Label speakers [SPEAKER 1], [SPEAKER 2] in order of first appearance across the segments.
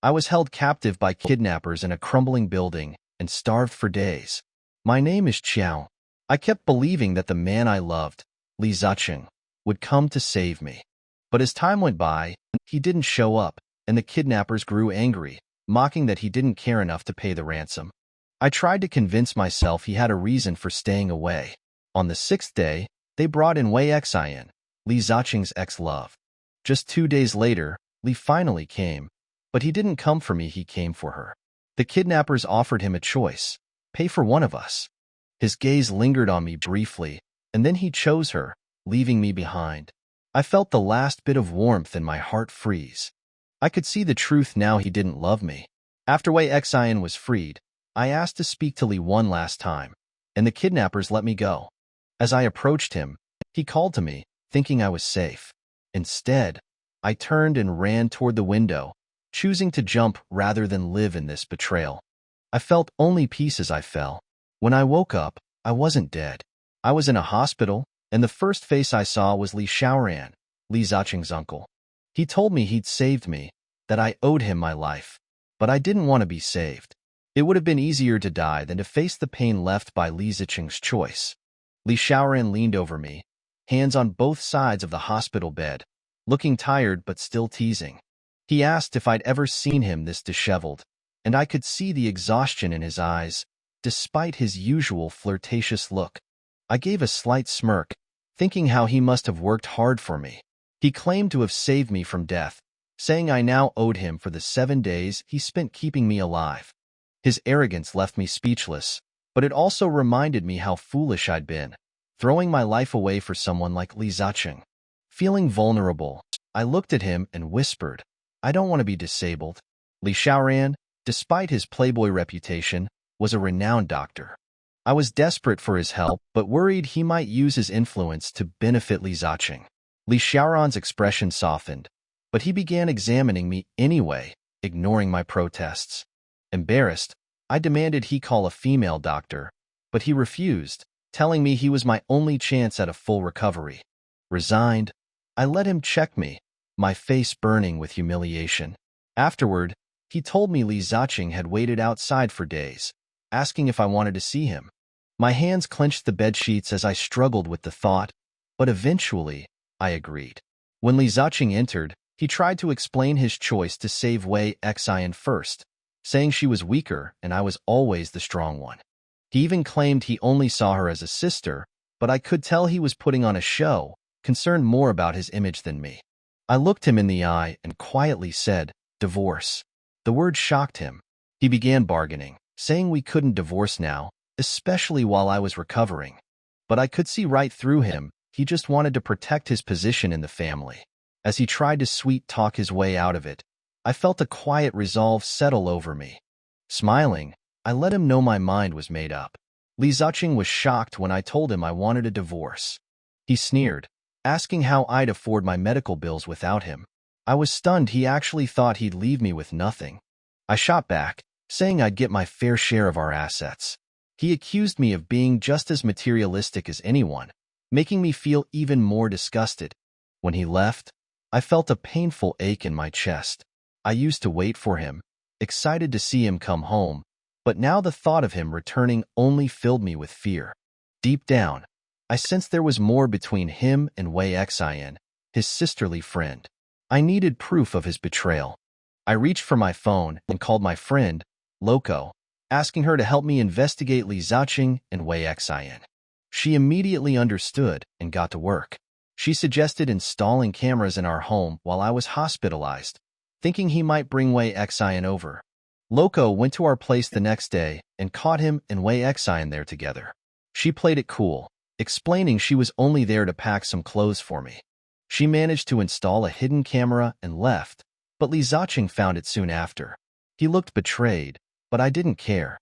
[SPEAKER 1] I was held captive by kidnappers in a crumbling building and starved for days. My name is Qiao. I kept believing that the man I loved, Li Ziqing, would come to save me. But as time went by, he didn't show up, and the kidnappers grew angry, mocking that he didn't care enough to pay the ransom. I tried to convince myself he had a reason for staying away. On the 6th day, they brought in Wei Xian, Li Ziqing's ex-love. Just 2 days later, Li finally came, but he didn't come for me, he came for her. The kidnappers offered him a choice: pay for one of us. His gaze lingered on me briefly, and then he chose her, leaving me behind. I felt the last bit of warmth in my heart freeze. I could see the truth now: he didn't love me. After Wei Xian was freed, I asked to speak to Li one last time, and the kidnappers let me go. As I approached him, he called to me, thinking I was safe. Instead, I turned and ran toward the window, choosing to jump rather than live in this betrayal. I felt only peace as I fell. When I woke up, I wasn't dead. I was in a hospital, and the first face I saw was Li Xiaoran, Li Ziqing's uncle. He told me he'd saved me, that I owed him my life. But I didn't want to be saved. It would have been easier to die than to face the pain left by Li Ziqing's choice. Li Xiaoran leaned over me, hands on both sides of the hospital bed, looking tired but still teasing. He asked if I'd ever seen him this disheveled, and I could see the exhaustion in his eyes, despite his usual flirtatious look. I gave a slight smirk, thinking how he must have worked hard for me. He claimed to have saved me from death, saying I now owed him for the 7 days he spent keeping me alive. His arrogance left me speechless, but it also reminded me how foolish I'd been, throwing my life away for someone like Li Ziqing. Feeling vulnerable, I looked at him and whispered, I don't want to be disabled. Li Xiaoran, despite his playboy reputation, was a renowned doctor. I was desperate for his help, but worried he might use his influence to benefit Li Ziqing. Li Xiaoran's expression softened, but he began examining me anyway, ignoring my protests. Embarrassed, I demanded he call a female doctor, but he refused, telling me he was my only chance at a full recovery. Resigned, I let him check me, my face burning with humiliation. Afterward, he told me Li Ziqing had waited outside for days, asking if I wanted to see him. My hands clenched the bedsheets as I struggled with the thought, but eventually, I agreed. When Li Ziqing entered, he tried to explain his choice to save Wei Xian first, saying she was weaker and I was always the strong one. He even claimed he only saw her as a sister, but I could tell he was putting on a show, concerned more about his image than me. I looked him in the eye and quietly said, divorce. The word shocked him. He began bargaining, saying we couldn't divorce now, especially while I was recovering. But I could see right through him. He just wanted to protect his position in the family. As he tried to sweet-talk his way out of it, I felt a quiet resolve settle over me. Smiling, I let him know my mind was made up. Li Ziqing was shocked when I told him I wanted a divorce. He sneered, asking how I'd afford my medical bills without him. I was stunned. He actually thought he'd leave me with nothing. I shot back, saying I'd get my fair share of our assets. He accused me of being just as materialistic as anyone, making me feel even more disgusted. When he left, I felt a painful ache in my chest. I used to wait for him, excited to see him come home, but now the thought of him returning only filled me with fear. Deep down, I sensed there was more between him and Wei Xian, his sisterly friend. I needed proof of his betrayal. I reached for my phone and called my friend, Loco, asking her to help me investigate Li Ziqing and Wei Xian. She immediately understood and got to work. She suggested installing cameras in our home while I was hospitalized, thinking he might bring Wei Xian over. Loco went to our place the next day and caught him and Wei Xian there together. She played it cool, explaining she was only there to pack some clothes for me. She managed to install a hidden camera and left, but Li Ziqing found it soon after. He looked betrayed, but I didn't care.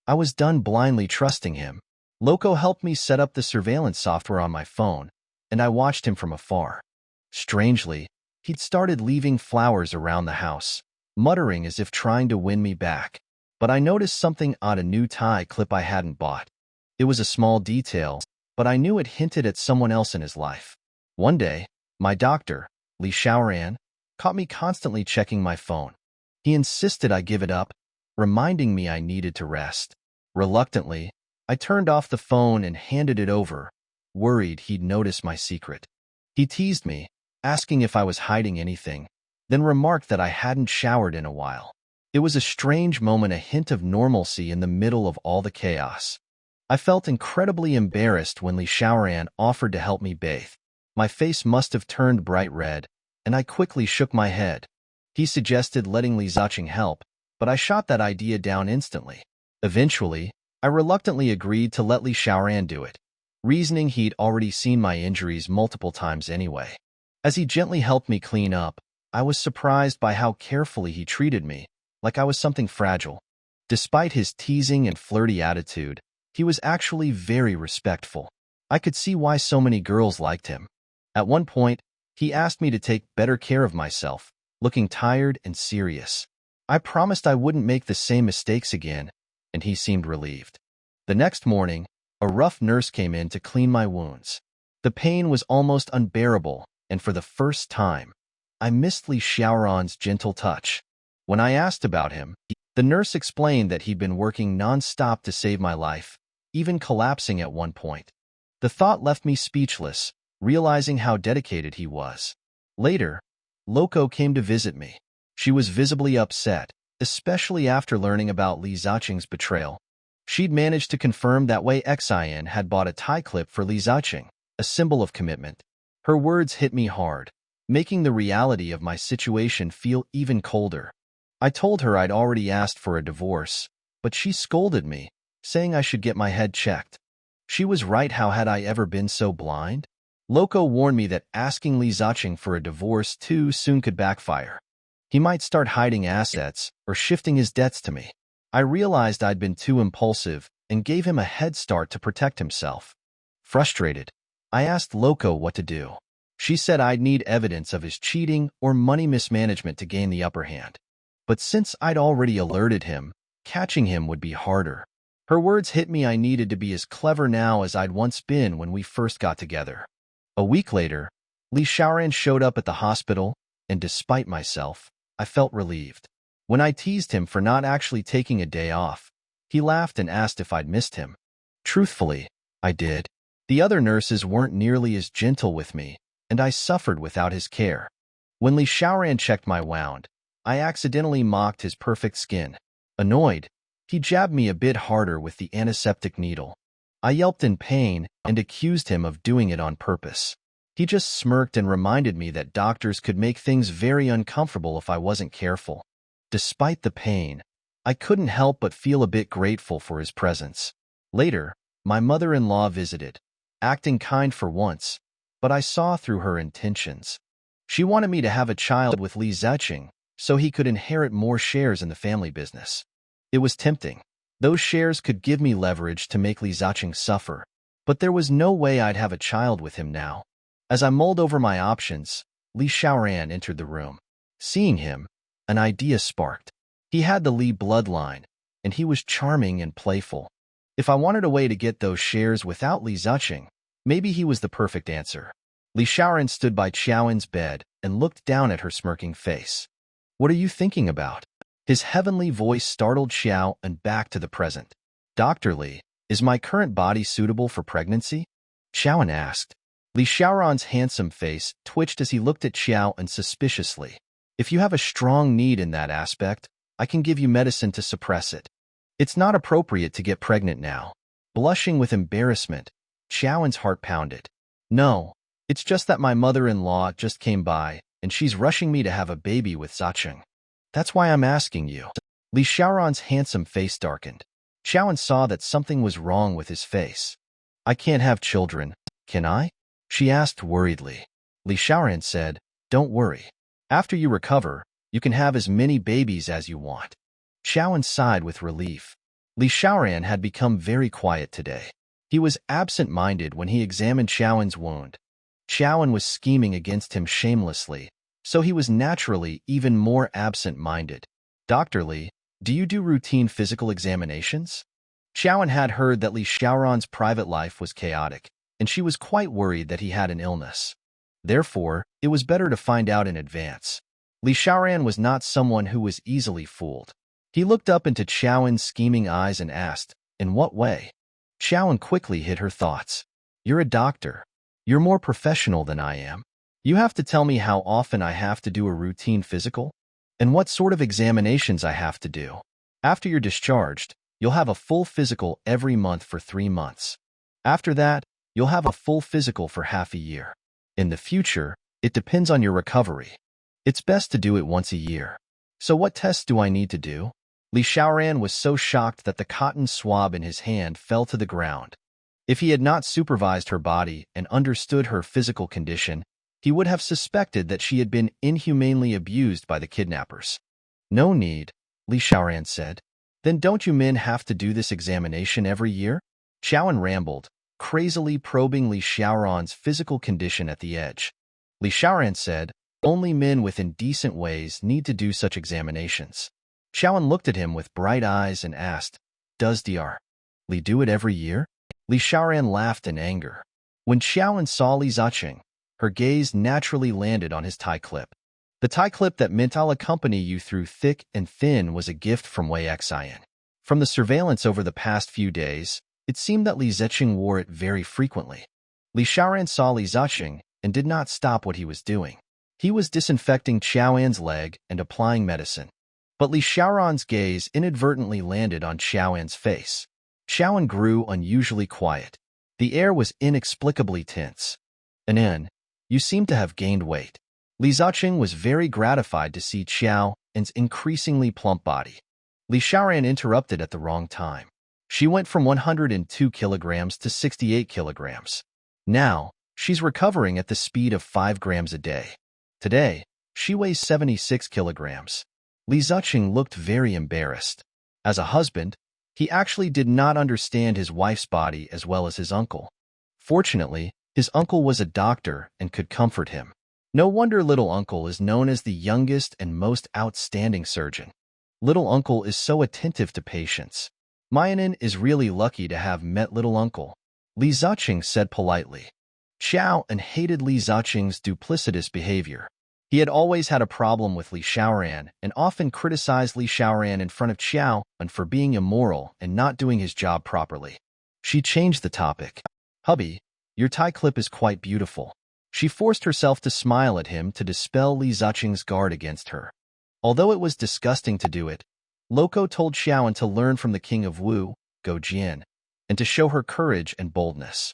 [SPEAKER 1] I was done blindly trusting him. Loco helped me set up the surveillance software on my phone, and I watched him from afar. Strangely, he'd started leaving flowers around the house, muttering as if trying to win me back. But I noticed something odd: a new tie clip I hadn't bought. It was a small detail, but I knew it hinted at someone else in his life. One day, my doctor, Li Xiaoran, caught me constantly checking my phone. He insisted I give it up, reminding me I needed to rest. Reluctantly, I turned off the phone and handed it over, worried he'd notice my secret. He teased me, asking if I was hiding anything, then remarked that I hadn't showered in a while. It was a strange moment, a hint of normalcy in the middle of all the chaos. I felt incredibly embarrassed when Li Xiaoran offered to help me bathe. My face must have turned bright red, and I quickly shook my head. He suggested letting Li Ziqing help, but I shot that idea down instantly. Eventually, I reluctantly agreed to let Li Xiaoran do it, reasoning he'd already seen my injuries multiple times anyway. As he gently helped me clean up, I was surprised by how carefully he treated me, like I was something fragile. Despite his teasing and flirty attitude, he was actually very respectful. I could see why so many girls liked him. At one point, he asked me to take better care of myself, looking tired and serious. I promised I wouldn't make the same mistakes again, and he seemed relieved. The next morning, a rough nurse came in to clean my wounds. The pain was almost unbearable, and for the first time, I missed Li Xiaoran's gentle touch. When I asked about him, the nurse explained that he'd been working non-stop to save my life, even collapsing at one point. The thought left me speechless, realizing how dedicated he was. Later, Loco came to visit me. She was visibly upset, especially after learning about Li Ziqing's betrayal. She'd managed to confirm that Wei Xian had bought a tie clip for Li Ziqing, a symbol of commitment. Her words hit me hard, making the reality of my situation feel even colder. I told her I'd already asked for a divorce, but she scolded me, saying I should get my head checked. She was right. How had I ever been so blind? Loco warned me that asking Li Ziqing for a divorce too soon could backfire. He might start hiding assets or shifting his debts to me. I realized I'd been too impulsive and gave him a head start to protect himself. Frustrated, I asked Loco what to do. She said I'd need evidence of his cheating or money mismanagement to gain the upper hand. But since I'd already alerted him, catching him would be harder. Her words hit me. I needed to be as clever now as I'd once been when we first got together. A week later, Li Xiaoran showed up at the hospital, and despite myself, I felt relieved. When I teased him for not actually taking a day off, he laughed and asked if I'd missed him. Truthfully, I did. The other nurses weren't nearly as gentle with me, and I suffered without his care. When Li Xiaoran checked my wound, I accidentally mocked his perfect skin. Annoyed, he jabbed me a bit harder with the antiseptic needle. I yelped in pain and accused him of doing it on purpose. He just smirked and reminded me that doctors could make things very uncomfortable if I wasn't careful. Despite the pain, I couldn't help but feel a bit grateful for his presence. Later, my mother-in-law visited, acting kind for once, but I saw through her intentions. She wanted me to have a child with Li Ziqing so he could inherit more shares in the family business. It was tempting. Those shares could give me leverage to make Li Ziqing suffer, but there was no way I'd have a child with him now. As I mulled over my options, Li Xiaoran entered the room. Seeing him, an idea sparked. He had the Li bloodline, and he was charming and playful. If I wanted a way to get those shares without Li Ziqing, maybe he was the perfect answer. Li Xiaoran stood by Qiaowen's bed and looked down at her smirking face. "What are you thinking about?" His heavenly voice startled Xiao and back to the present. "Dr. Li, is my current body suitable for pregnancy?" Qiaowen asked. Li Xiaoran's handsome face twitched as he looked at Xiao and suspiciously. "If you have a strong need in that aspect, I can give you medicine to suppress it. It's not appropriate to get pregnant now." Blushing with embarrassment, Qiaowen's heart pounded. "No, it's just that my mother-in-law just came by, and she's rushing me to have a baby with Ziqing. That's why I'm asking you." Li Xiaoran's handsome face darkened. Qiaowen saw that something was wrong with his face. "I can't have children, can I?" she asked worriedly. Li Xiaoran said, "Don't worry. After you recover, you can have as many babies as you want." Qiaowen sighed with relief. Li Xiaoran had become very quiet today. He was absent-minded when he examined Qiaowen's wound. Qiaowen was scheming against him shamelessly, so he was naturally even more absent-minded. "Dr. Li, do you do routine physical examinations?" Qiaowen had heard that Li Xiaoran's private life was chaotic, and she was quite worried that he had an illness. Therefore, it was better to find out in advance. Li Xiaoran was not someone who was easily fooled. He looked up into Qiaowen's scheming eyes and asked, "In what way?" Qiaowen quickly hid her thoughts. "You're a doctor. You're more professional than I am. You have to tell me how often I have to do a routine physical, and what sort of examinations I have to do. After you're discharged, you'll have a full physical every month for 3 months. After that, you'll have a full physical for half a year. In the future, it depends on your recovery. It's best to do it once a year. So what tests do I need to do?" Li Xiaoran was so shocked that the cotton swab in his hand fell to the ground. If he had not supervised her body and understood her physical condition, he would have suspected that she had been inhumanely abused by the kidnappers. "No need," Li Xiaoran said. "Then don't you men have to do this examination every year?" Qiaowen rambled, crazily probing Li Xiaoran's physical condition at the edge. Li Xiaoran said, "Only men with indecent ways need to do such examinations." Qiaowen looked at him with bright eyes and asked, "Does Dr. Li do it every year?" Li Xiaoran laughed in anger. When Qiaowen saw Li Ziqing, her gaze naturally landed on his tie clip. The tie clip that meant I'll accompany you through thick and thin was a gift from Wei Xian. From the surveillance over the past few days, it seemed that Li Ziqing wore it very frequently. Li Xiaoran saw Li Ziqing and did not stop what he was doing. He was disinfecting Qiaowen's leg and applying medicine. But Li Xiaoran's gaze inadvertently landed on Qiaowen's face. Qiaowen grew unusually quiet. The air was inexplicably tense. "Anan, you seem to have gained weight." Li Ziqing was very gratified to see Qiaowen's increasingly plump body. Li Xiaoran interrupted at the wrong time. She went from 102 kilograms to 68 kilograms. Now, she's recovering at the speed of 5 grams a day. Today, she weighs 76 kilograms. Li Ziqing looked very embarrassed. As a husband, he actually did not understand his wife's body as well as his uncle. Fortunately, his uncle was a doctor and could comfort him. No wonder little uncle is known as the youngest and most outstanding surgeon. Little uncle is so attentive to patients. Mayanin is really lucky to have met little uncle, Li Ziqing said politely. Qiaowen hated Li Ziqing's duplicitous behavior. He had always had a problem with Li Xiaoran and often criticized Li Xiaoran in front of Qiaowen for being immoral and not doing his job properly. She changed the topic. "Hubby, your tie clip is quite beautiful." She forced herself to smile at him to dispel Li Ziqing's guard against her. Although it was disgusting to do it, Loco told Qiaowen to learn from the king of Wu, Go Jian, and to show her courage and boldness.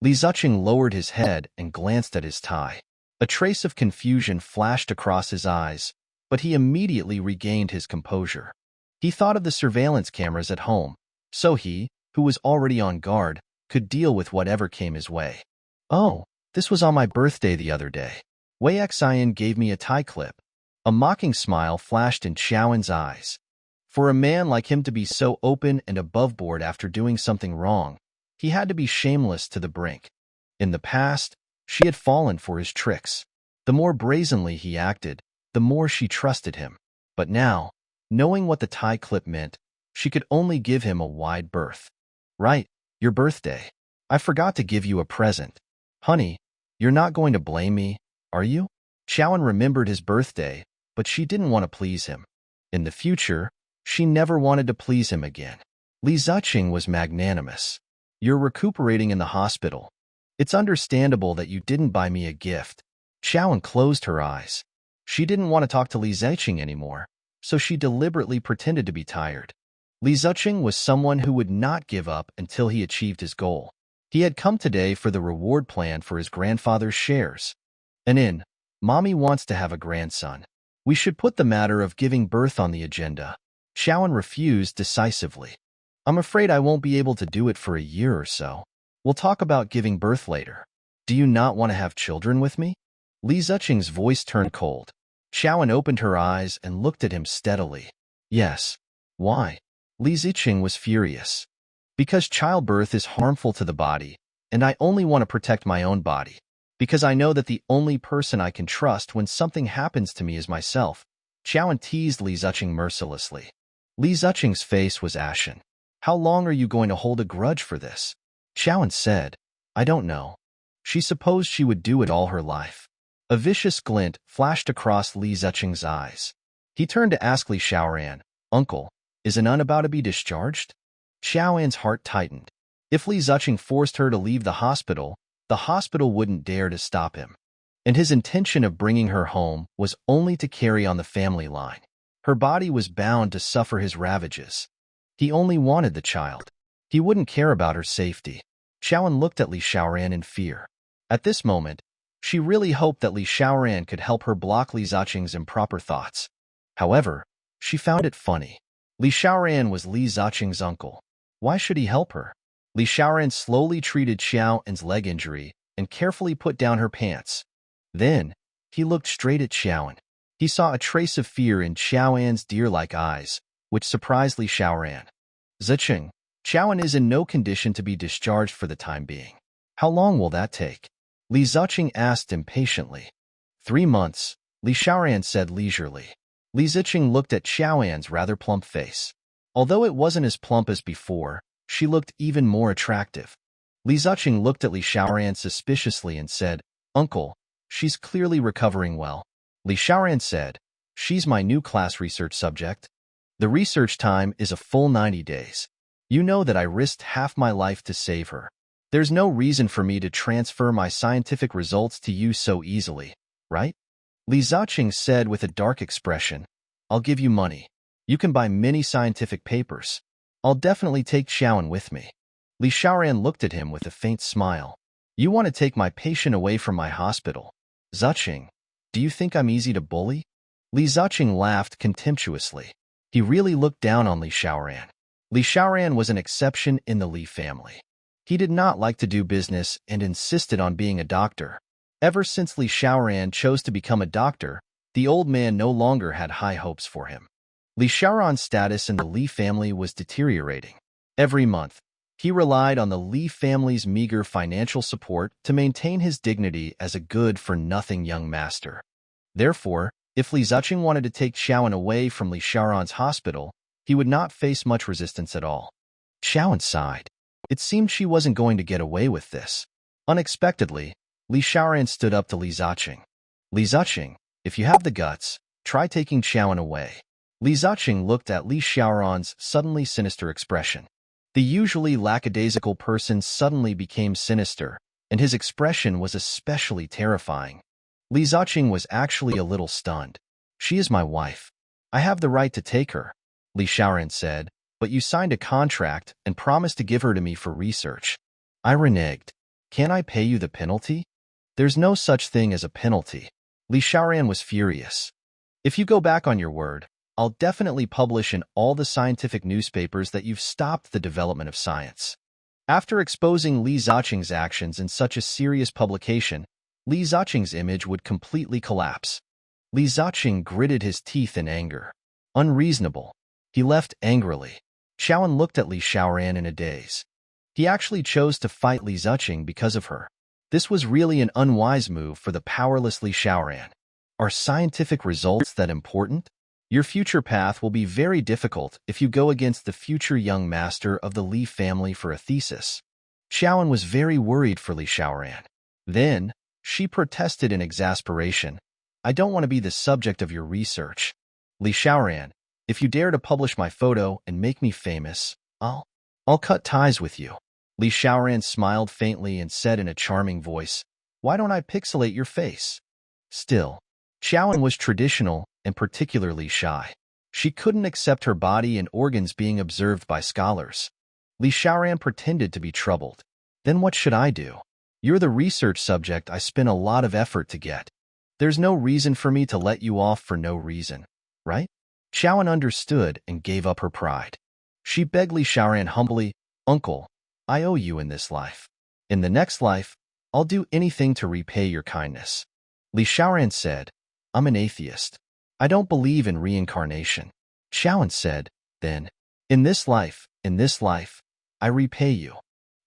[SPEAKER 1] Li Ziqing lowered his head and glanced at his tie. A trace of confusion flashed across his eyes, but he immediately regained his composure. He thought of the surveillance cameras at home, so he, who was already on guard, could deal with whatever came his way. "Oh, this was on my birthday the other day. Wei Xian gave me a tie clip." A mocking smile flashed in Qiaowen's eyes. For a man like him to be so open and aboveboard after doing something wrong, he had to be shameless to the brink. In the past, she had fallen for his tricks. The more brazenly he acted, the more she trusted him. But now, knowing what the tie clip meant, she could only give him a wide berth. "Right, your birthday. I forgot to give you a present. Honey, you're not going to blame me, are you?" Qiaowen remembered his birthday, but she didn't want to please him. In the future, she never wanted to please him again. Li Ziqing was magnanimous. "You're recuperating in the hospital. It's understandable that you didn't buy me a gift." Qiaowen closed her eyes. She didn't want to talk to Li Ziqing anymore, so she deliberately pretended to be tired. Li Ziqing was someone who would not give up until he achieved his goal. He had come today for the reward plan for his grandfather's shares. Mommy wants to have a grandson. We should put the matter of giving birth on the agenda." Qiaowen refused decisively. "I'm afraid I won't be able to do it for a year or so. We'll talk about giving birth later. Do you not want to have children with me?" Li Ziqing's voice turned cold. Qiaowen opened her eyes and looked at him steadily. "Yes." "Why?" Li Ziqing was furious. "Because childbirth is harmful to the body, and I only want to protect my own body. Because I know that the only person I can trust when something happens to me is myself." Qiaowen teased Li Ziqing mercilessly. Li Ziqing's face was ashen. "How long are you going to hold a grudge for this?" Qiaowen said. "I don't know." She supposed she would do it all her life. A vicious glint flashed across Li Ziqing's eyes. He turned to ask Li Xiaoran, "Uncle, is a nun about to be discharged?" Xiaoran's heart tightened. If Li Ziqing forced her to leave the hospital wouldn't dare to stop him. And his intention of bringing her home was only to carry on the family line. Her body was bound to suffer his ravages. He only wanted the child. He wouldn't care about her safety. Xiaoran looked at Li Xiaoran in fear. At this moment, she really hoped that Li Xiaoran could help her block Li Ziqing's improper thoughts. However, she found it funny. Li Xiaoran was Li Ziqing's uncle. Why should he help her? Li Xiaoran slowly treated Xiaoan's leg injury and carefully put down her pants. Then, he looked straight at Xiaoan. He saw a trace of fear in Xiaoan's deer-like eyes, which surprised Li Xiaoran. "Ziqing, Xiaoan is in no condition to be discharged for the time being. How long will that take?" Li Ziqing asked impatiently. 3 months, Li Xiaoran said leisurely. Li Ziqing looked at Xiaoan's rather plump face. Although it wasn't as plump as before, she looked even more attractive. Li Ziqing looked at Li Xiaoran suspiciously and said, "Uncle, she's clearly recovering well." Li Xiaoran said, "She's my new class research subject. The research time is a full 90 days. You know that I risked half my life to save her. There's no reason for me to transfer my scientific results to you so easily, right?" Li Ziqing said with a dark expression, "I'll give you money. You can buy many scientific papers. I'll definitely take Xiaoan with me." Li Xiaoran looked at him with a faint smile. "You want to take my patient away from my hospital? Ziqing, do you think I'm easy to bully?" Li Ziqing laughed contemptuously. He really looked down on Li Xiaoran. Li Xiaoran was an exception in the Li family. He did not like to do business and insisted on being a doctor. Ever since Li Xiaoran chose to become a doctor, the old man no longer had high hopes for him. Li Xiaoran's status in the Li family was deteriorating. Every month, he relied on the Li family's meager financial support to maintain his dignity as a good-for-nothing young master. Therefore, if Li Ziqing wanted to take Xiaoan away from Li Xiaoran's hospital, he would not face much resistance at all. Xiaoan sighed. It seemed she wasn't going to get away with this. Unexpectedly, Li Xiaoran stood up to Li Ziqing. "Li Ziqing, if you have the guts, try taking Xiaoan away." Li Ziqing looked at Li Xiaoran's suddenly sinister expression. The usually lackadaisical person suddenly became sinister, and his expression was especially terrifying. Li Ziqing was actually a little stunned. "She is my wife. I have the right to take her," Li Xiaoran said, "but you signed a contract and promised to give her to me for research." I reneged. "Can I pay you the penalty?" "There's no such thing as a penalty." Li Xiaoran was furious. "If you go back on your word, I'll definitely publish in all the scientific newspapers that you've stopped the development of science." After exposing Li Ziqing's actions in such a serious publication, Li Ziqing's image would completely collapse. Li Ziqing gritted his teeth in anger. Unreasonable. He left angrily. Xiaoan looked at Li Xiaoran in a daze. He actually chose to fight Li Ziqing because of her. This was really an unwise move for the powerless Li Xiaoran. Are scientific results that important? Your future path will be very difficult if you go against the future young master of the Li family for a thesis. Xiaoan was very worried for Li Xiaoran. Then, she protested in exasperation. "I don't want to be the subject of your research. Li Xiaoran, if you dare to publish my photo and make me famous, I'll cut ties with you." Li Xiaoran smiled faintly and said in a charming voice, "Why don't I pixelate your face?" Still, Xiaoan was traditional and particularly shy. She couldn't accept her body and organs being observed by scholars. Li Xiaoran pretended to be troubled. "Then what should I do? You're the research subject I spent a lot of effort to get. There's no reason for me to let you off for no reason, right?" Xiaoan understood and gave up her pride. She begged Li Xiaoran humbly, "Uncle, I owe you in this life. In the next life, I'll do anything to repay your kindness." Li Xiaoran said, "I'm an atheist. I don't believe in reincarnation." Xiaoan said, "Then, in this life, I repay you.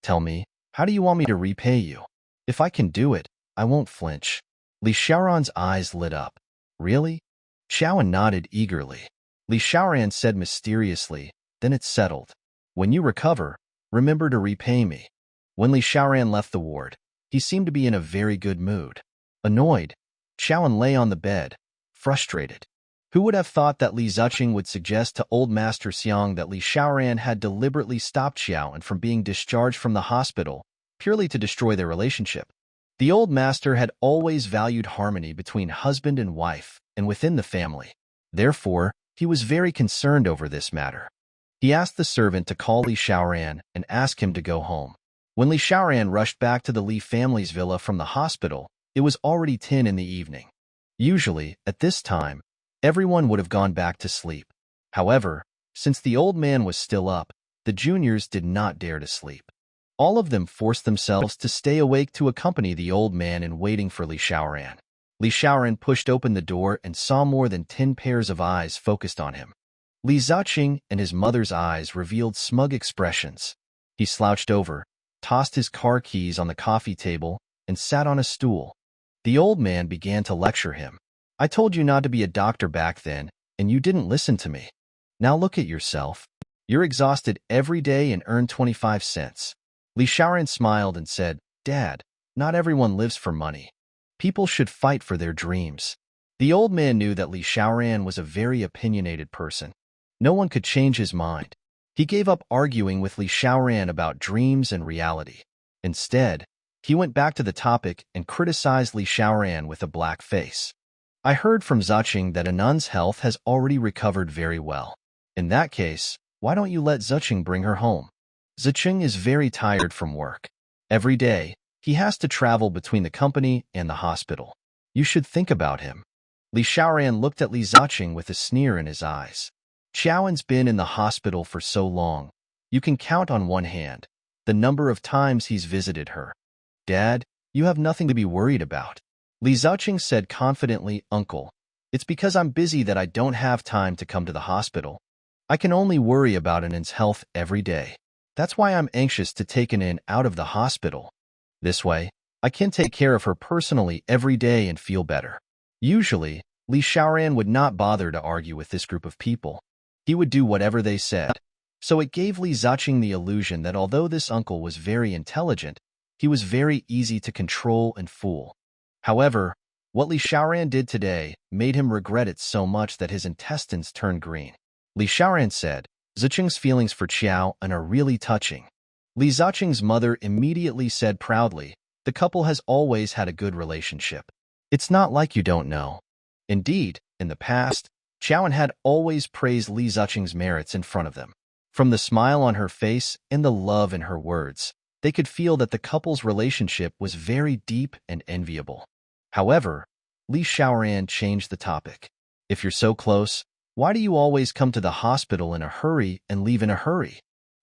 [SPEAKER 1] Tell me, how do you want me to repay you? If I can do it, I won't flinch." Li Xiaoran's eyes lit up. "Really?" Xiaoan nodded eagerly. Li Xiaoran said mysteriously, "Then it's settled. When you recover, remember to repay me." When Li Xiaoran left the ward, he seemed to be in a very good mood. Annoyed, Xiaoan lay on the bed, frustrated. Who would have thought that Li Ziqing would suggest to old Master Xiang that Li Xiaoran had deliberately stopped Xiaoan from being discharged from the hospital, purely to destroy their relationship? The old master had always valued harmony between husband and wife and within the family. Therefore, he was very concerned over this matter. He asked the servant to call Li Xiaoran and ask him to go home. When Li Xiaoran rushed back to the Li family's villa from the hospital, it was already 10 in the evening. Usually, at this time, everyone would have gone back to sleep. However, since the old man was still up, the juniors did not dare to sleep. All of them forced themselves to stay awake to accompany the old man in waiting for Li Xiaoran. Li Xiaoran pushed open the door and saw more than 10 pairs of eyes focused on him. Li Ziqing and his mother's eyes revealed smug expressions. He slouched over, tossed his car keys on the coffee table, and sat on a stool. The old man began to lecture him. I told you not to be a doctor back then, and you didn't listen to me. Now look at yourself. You're exhausted every day and earn 25 cents. Li Xiaoran smiled and said, Dad, not everyone lives for money. People should fight for their dreams. The old man knew that Li Xiaoran was a very opinionated person. No one could change his mind. He gave up arguing with Li Xiaoran about dreams and reality. Instead, he went back to the topic and criticized Li Xiaoran with a black face. I heard from Ziqing that Anun's health has already recovered very well. In that case, why don't you let Ziqing bring her home? Ziqing is very tired from work. Every day, he has to travel between the company and the hospital. You should think about him. Li Xiaoran looked at Li Ziqing with a sneer in his eyes. Xiaoan's been in the hospital for so long. You can count on one hand the number of times he's visited her. Dad, you have nothing to be worried about. Li Ziqing said confidently, Uncle, it's because I'm busy that I don't have time to come to the hospital. I can only worry about Anun's health every day. That's why I'm anxious to take Anun out of the hospital. This way, I can take care of her personally every day and feel better. Usually, Li Xiaoran would not bother to argue with this group of people. He would do whatever they said. So it gave Li Ziqing the illusion that although this uncle was very intelligent, he was very easy to control and fool. However, what Li Xiaoran did today made him regret it so much that his intestines turned green. Li Xiaoran said, Ziqing's feelings for Xiaoan are really touching. Li Ziqing's mother immediately said proudly, the couple has always had a good relationship. It's not like you don't know. Indeed, in the past, Xiaoan had always praised Li Ziqing's merits in front of them. From the smile on her face and the love in her words, they could feel that the couple's relationship was very deep and enviable. However, Li Xiaoran changed the topic. If you're so close, why do you always come to the hospital in a hurry and leave in a hurry?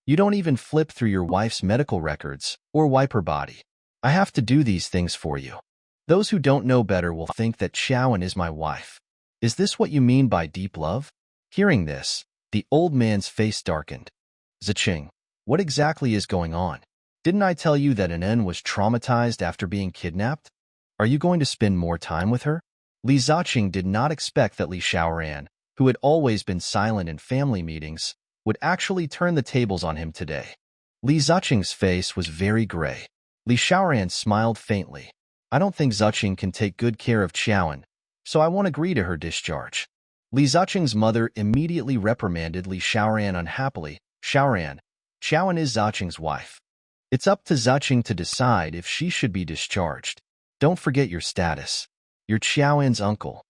[SPEAKER 1] You don't even flip through your wife's medical records or wipe her body. I have to do these things for you. Those who don't know better will think that Xiaoan is my wife. Is this what you mean by deep love? Hearing this, the old man's face darkened. Ziqing, what exactly is going on? Didn't I tell you that Anun was traumatized after being kidnapped? Are you going to spend more time with her? Li Ziqing did not expect that Li Xiaoran, who had always been silent in family meetings, would actually turn the tables on him today. Li Ziqing's face was very gray. Li Xiaoran smiled faintly. I don't think Ziqing can take good care of Xiaoan, so I won't agree to her discharge. Li Ziqing's mother immediately reprimanded Li Xiaoran unhappily. Xiaoran is Ziqing's wife. It's up to Ziqing to decide if she should be discharged. Don't forget your status. You're Xiaoan's uncle.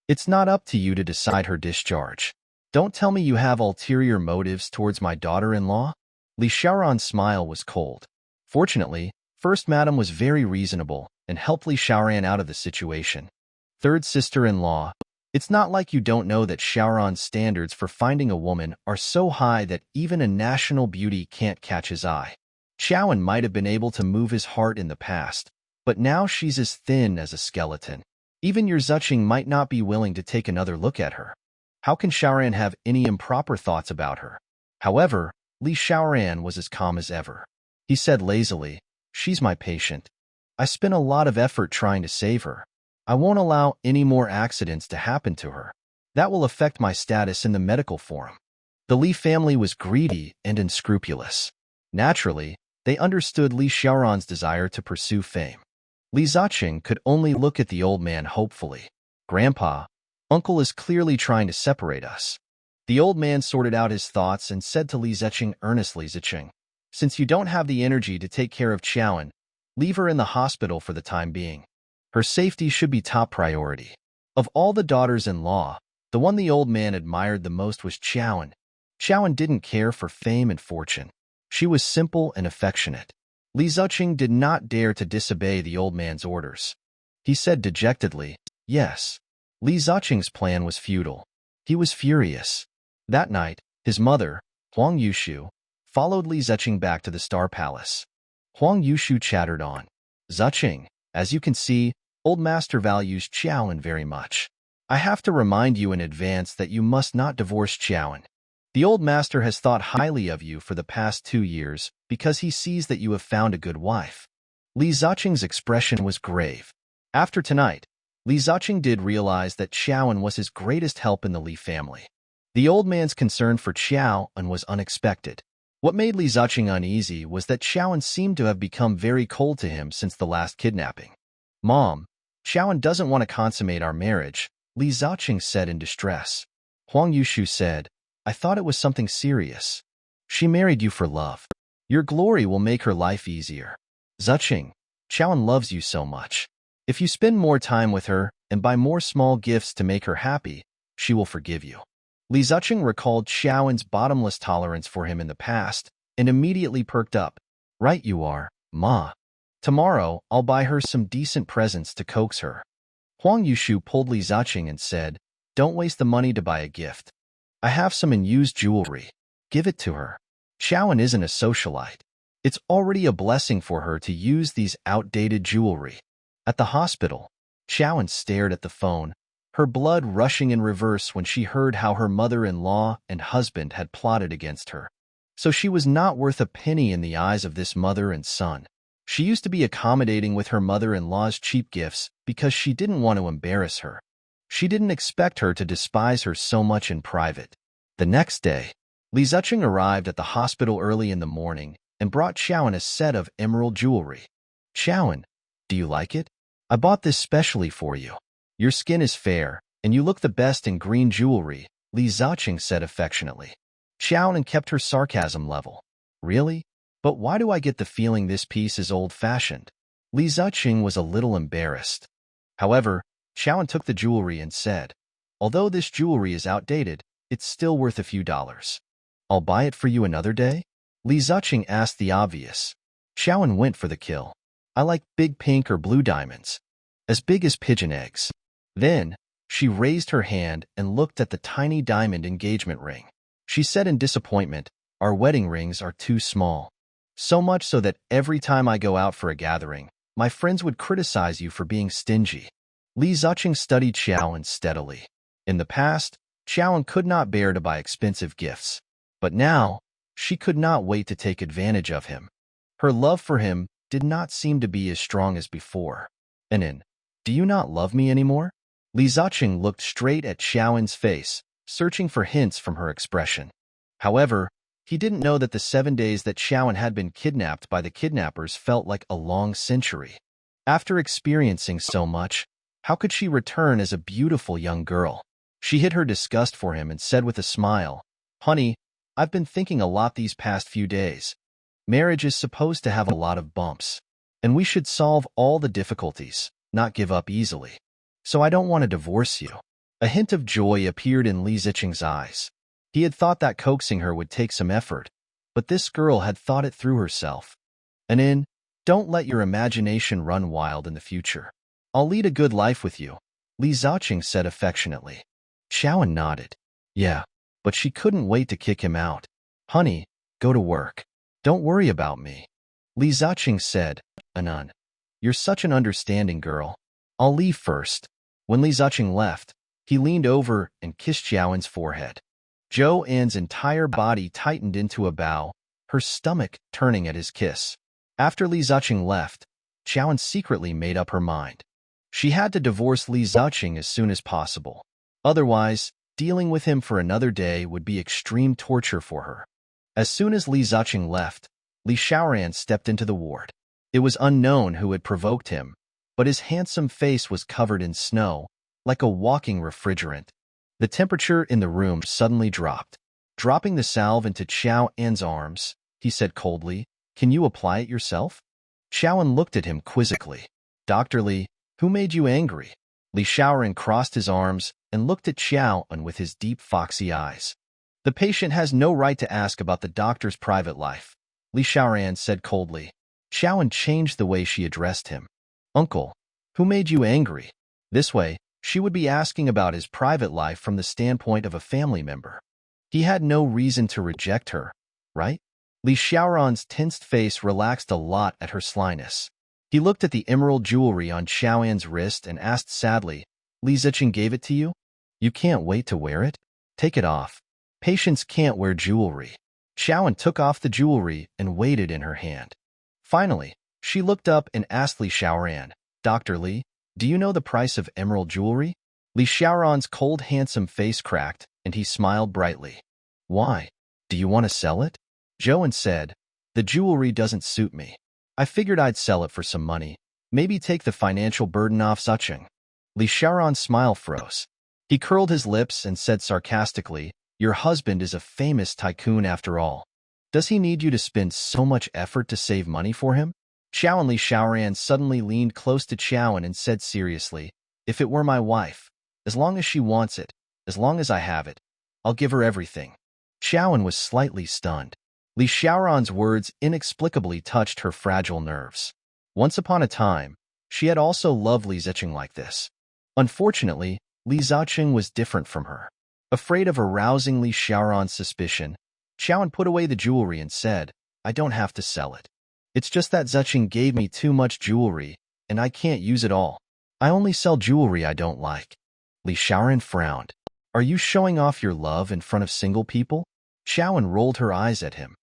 [SPEAKER 1] It's not up to you to decide her discharge. Don't tell me you have ulterior motives towards my daughter-in-law. Li Xiaoran's smile was cold. Fortunately, First Madam was very reasonable and helped Li Xiaoran out of the situation. Third sister-in-law, it's not like you don't know that Xiaoran's standards for finding a woman are so high that even a national beauty can't catch his eye. Xiaoan might have been able to move his heart in the past, but now she's as thin as a skeleton. Even your Ziqing might not be willing to take another look at her. How can Xiaoran have any improper thoughts about her? However, Li Xiaoran was as calm as ever. He said lazily, she's my patient. I spent a lot of effort trying to save her. I won't allow any more accidents to happen to her. That will affect my status in the medical forum. The Li family was greedy and unscrupulous. Naturally, they understood Li Xiaoran's desire to pursue fame. Li Ziqing could only look at the old man hopefully. Grandpa, Uncle is clearly trying to separate us. The old man sorted out his thoughts and said to Li Ziqing earnestly, Ziqing, since you don't have the energy to take care of Qiaoan, leave her in the hospital for the time being. Her safety should be top priority. Of all the daughters-in-law, the one the old man admired the most was Qiaoan. Qiaoan didn't care for fame and fortune. She was simple and affectionate. Li Ziqing did not dare to disobey the old man's orders. He said dejectedly, yes. Li Ziqing's plan was futile. He was furious. That night, his mother, Huang Yushu, followed Li Ziqing back to the Star Palace. Huang Yushu chattered on. Ziqing, as you can see, old master values Qiaoan very much. I have to remind you in advance that you must not divorce Qiaoan. The old master has thought highly of you for the past 2 years because he sees that you have found a good wife. Li Ziqing's expression was grave. After tonight, Li Ziqing did realize that Qiaoan was his greatest help in the Li family. The old man's concern for Qiaoan was unexpected. What made Li Ziqing uneasy was that Qiaoan seemed to have become very cold to him since the last kidnapping. Mom, Qiaoan doesn't want to consummate our marriage, Li Ziqing said in distress. Huang Yushu said, I thought it was something serious. She married you for love. Your glory will make her life easier. Ziqing, Qiaoan loves you so much. If you spend more time with her and buy more small gifts to make her happy, she will forgive you. Li Ziqing recalled Qiaoan's bottomless tolerance for him in the past and immediately perked up. Right you are, Ma. Tomorrow, I'll buy her some decent presents to coax her. Huang Yushu pulled Li Ziqing and said, don't waste the money to buy a gift. I have some unused jewelry. Give it to her. Qiaoan isn't a socialite. It's already a blessing for her to use these outdated jewelry. At the hospital, Qiaoan stared at the phone, her blood rushing in reverse when she heard how her mother-in-law and husband had plotted against her. So she was not worth a penny in the eyes of this mother and son. She used to be accommodating with her mother-in-law's cheap gifts because she didn't want to embarrass her. She didn't expect her to despise her so much in private. The next day, Li Ziqing arrived at the hospital early in the morning and brought Qiaoan a set of emerald jewelry. Qiaoan, do you like it? I bought this specially for you. Your skin is fair, and you look the best in green jewelry, Li Ziqing said affectionately. Qiaoan kept her sarcasm level. Really? But why do I get the feeling this piece is old-fashioned? Li Ziqing was a little embarrassed. However, Qiaoan took the jewelry and said, although this jewelry is outdated, it's still worth a few dollars. I'll buy it for you another day? Li Ziqing asked the obvious. Qiaoan went for the kill. I like big pink or blue diamonds. As big as pigeon eggs. Then, she raised her hand and looked at the tiny diamond engagement ring. She said in disappointment, our wedding rings are too small. So much so that every time I go out for a gathering, my friends would criticize you for being stingy. Li Ziqing studied Qiaoan steadily. In the past, Qiaoan could not bear to buy expensive gifts. But now, she could not wait to take advantage of him. Her love for him did not seem to be as strong as before. Do you not love me anymore? Li Ziqing looked straight at Qiaoan's face, searching for hints from her expression. However, he didn't know that the 7 days that Qiaoan had been kidnapped by the kidnappers felt like a long century. After experiencing so much, how could she return as a beautiful young girl? She hid her disgust for him and said with a smile, Honey, I've been thinking a lot these past few days. Marriage is supposed to have a lot of bumps, and we should solve all the difficulties, not give up easily. So I don't want to divorce you. A hint of joy appeared in Li Ziqing's eyes. He had thought that coaxing her would take some effort, but this girl had thought it through herself. Don't let your imagination run wild in the future. I'll lead a good life with you, Li Ziqing said affectionately. Qiaoan nodded. Yeah, but she couldn't wait to kick him out. Honey, go to work. Don't worry about me. Li Ziqing said, Anan. You're such an understanding girl. I'll leave first. When Li Ziqing left, he leaned over and kissed Qiaoan's forehead. Joanne's entire body tightened into a bow, her stomach turning at his kiss. After Li Ziqing left, Qiaoan secretly made up her mind. She had to divorce Li Ziqing as soon as possible. Otherwise, dealing with him for another day would be extreme torture for her. As soon as Li Ziqing left, Li Xiaoran stepped into the ward. It was unknown who had provoked him, but his handsome face was covered in snow, like a walking refrigerant. The temperature in the room suddenly dropped. Dropping the salve into Xiao An's arms, he said coldly, "Can you apply it yourself?" Xiao An looked at him quizzically. "Dr. Li, who made you angry?" Li Xiaoran crossed his arms and looked at Xiao An with his deep foxy eyes. "The patient has no right to ask about the doctor's private life," Li Xiaoran said coldly. Xiao An changed the way she addressed him. "Uncle, who made you angry?" This way, she would be asking about his private life from the standpoint of a family member. He had no reason to reject her, right? Li Xiaoran's tensed face relaxed a lot at her slyness. He looked at the emerald jewelry on Xiaoan's wrist and asked sadly, "Li Ziqing gave it to you? You can't wait to wear it? Take it off. Patients can't wear jewelry." Xiaoan took off the jewelry and weighed it in her hand. Finally, she looked up and asked Li Xiaoran, "Dr. Li, do you know the price of emerald jewelry?" Li Xiaoran's cold, handsome face cracked, and he smiled brightly. "Why? Do you want to sell it?" Zhou said, "The jewelry doesn't suit me. I figured I'd sell it for some money, maybe take the financial burden off Ziqing." Li Xiaoran's smile froze. He curled his lips and said sarcastically, "Your husband is a famous tycoon after all. Does he need you to spend so much effort to save money for him?" Xiao and Li Xiaoran suddenly leaned close to Xiao and said seriously, "If it were my wife, as long as she wants it, as long as I have it, I'll give her everything." Xiao was slightly stunned. Li Xiaoran's words inexplicably touched her fragile nerves. Once upon a time, she had also loved Li Ziqing like this. Unfortunately, Li Ziqing was different from her. Afraid of arousing Li Xiaoran's suspicion, Xiao put away the jewelry and said, "I don't have to sell it. It's just that Ziqing gave me too much jewelry, and I can't use it all. I only sell jewelry I don't like." Li Xiaoran frowned. "Are you showing off your love in front of single people?" Xiao rolled her eyes at him.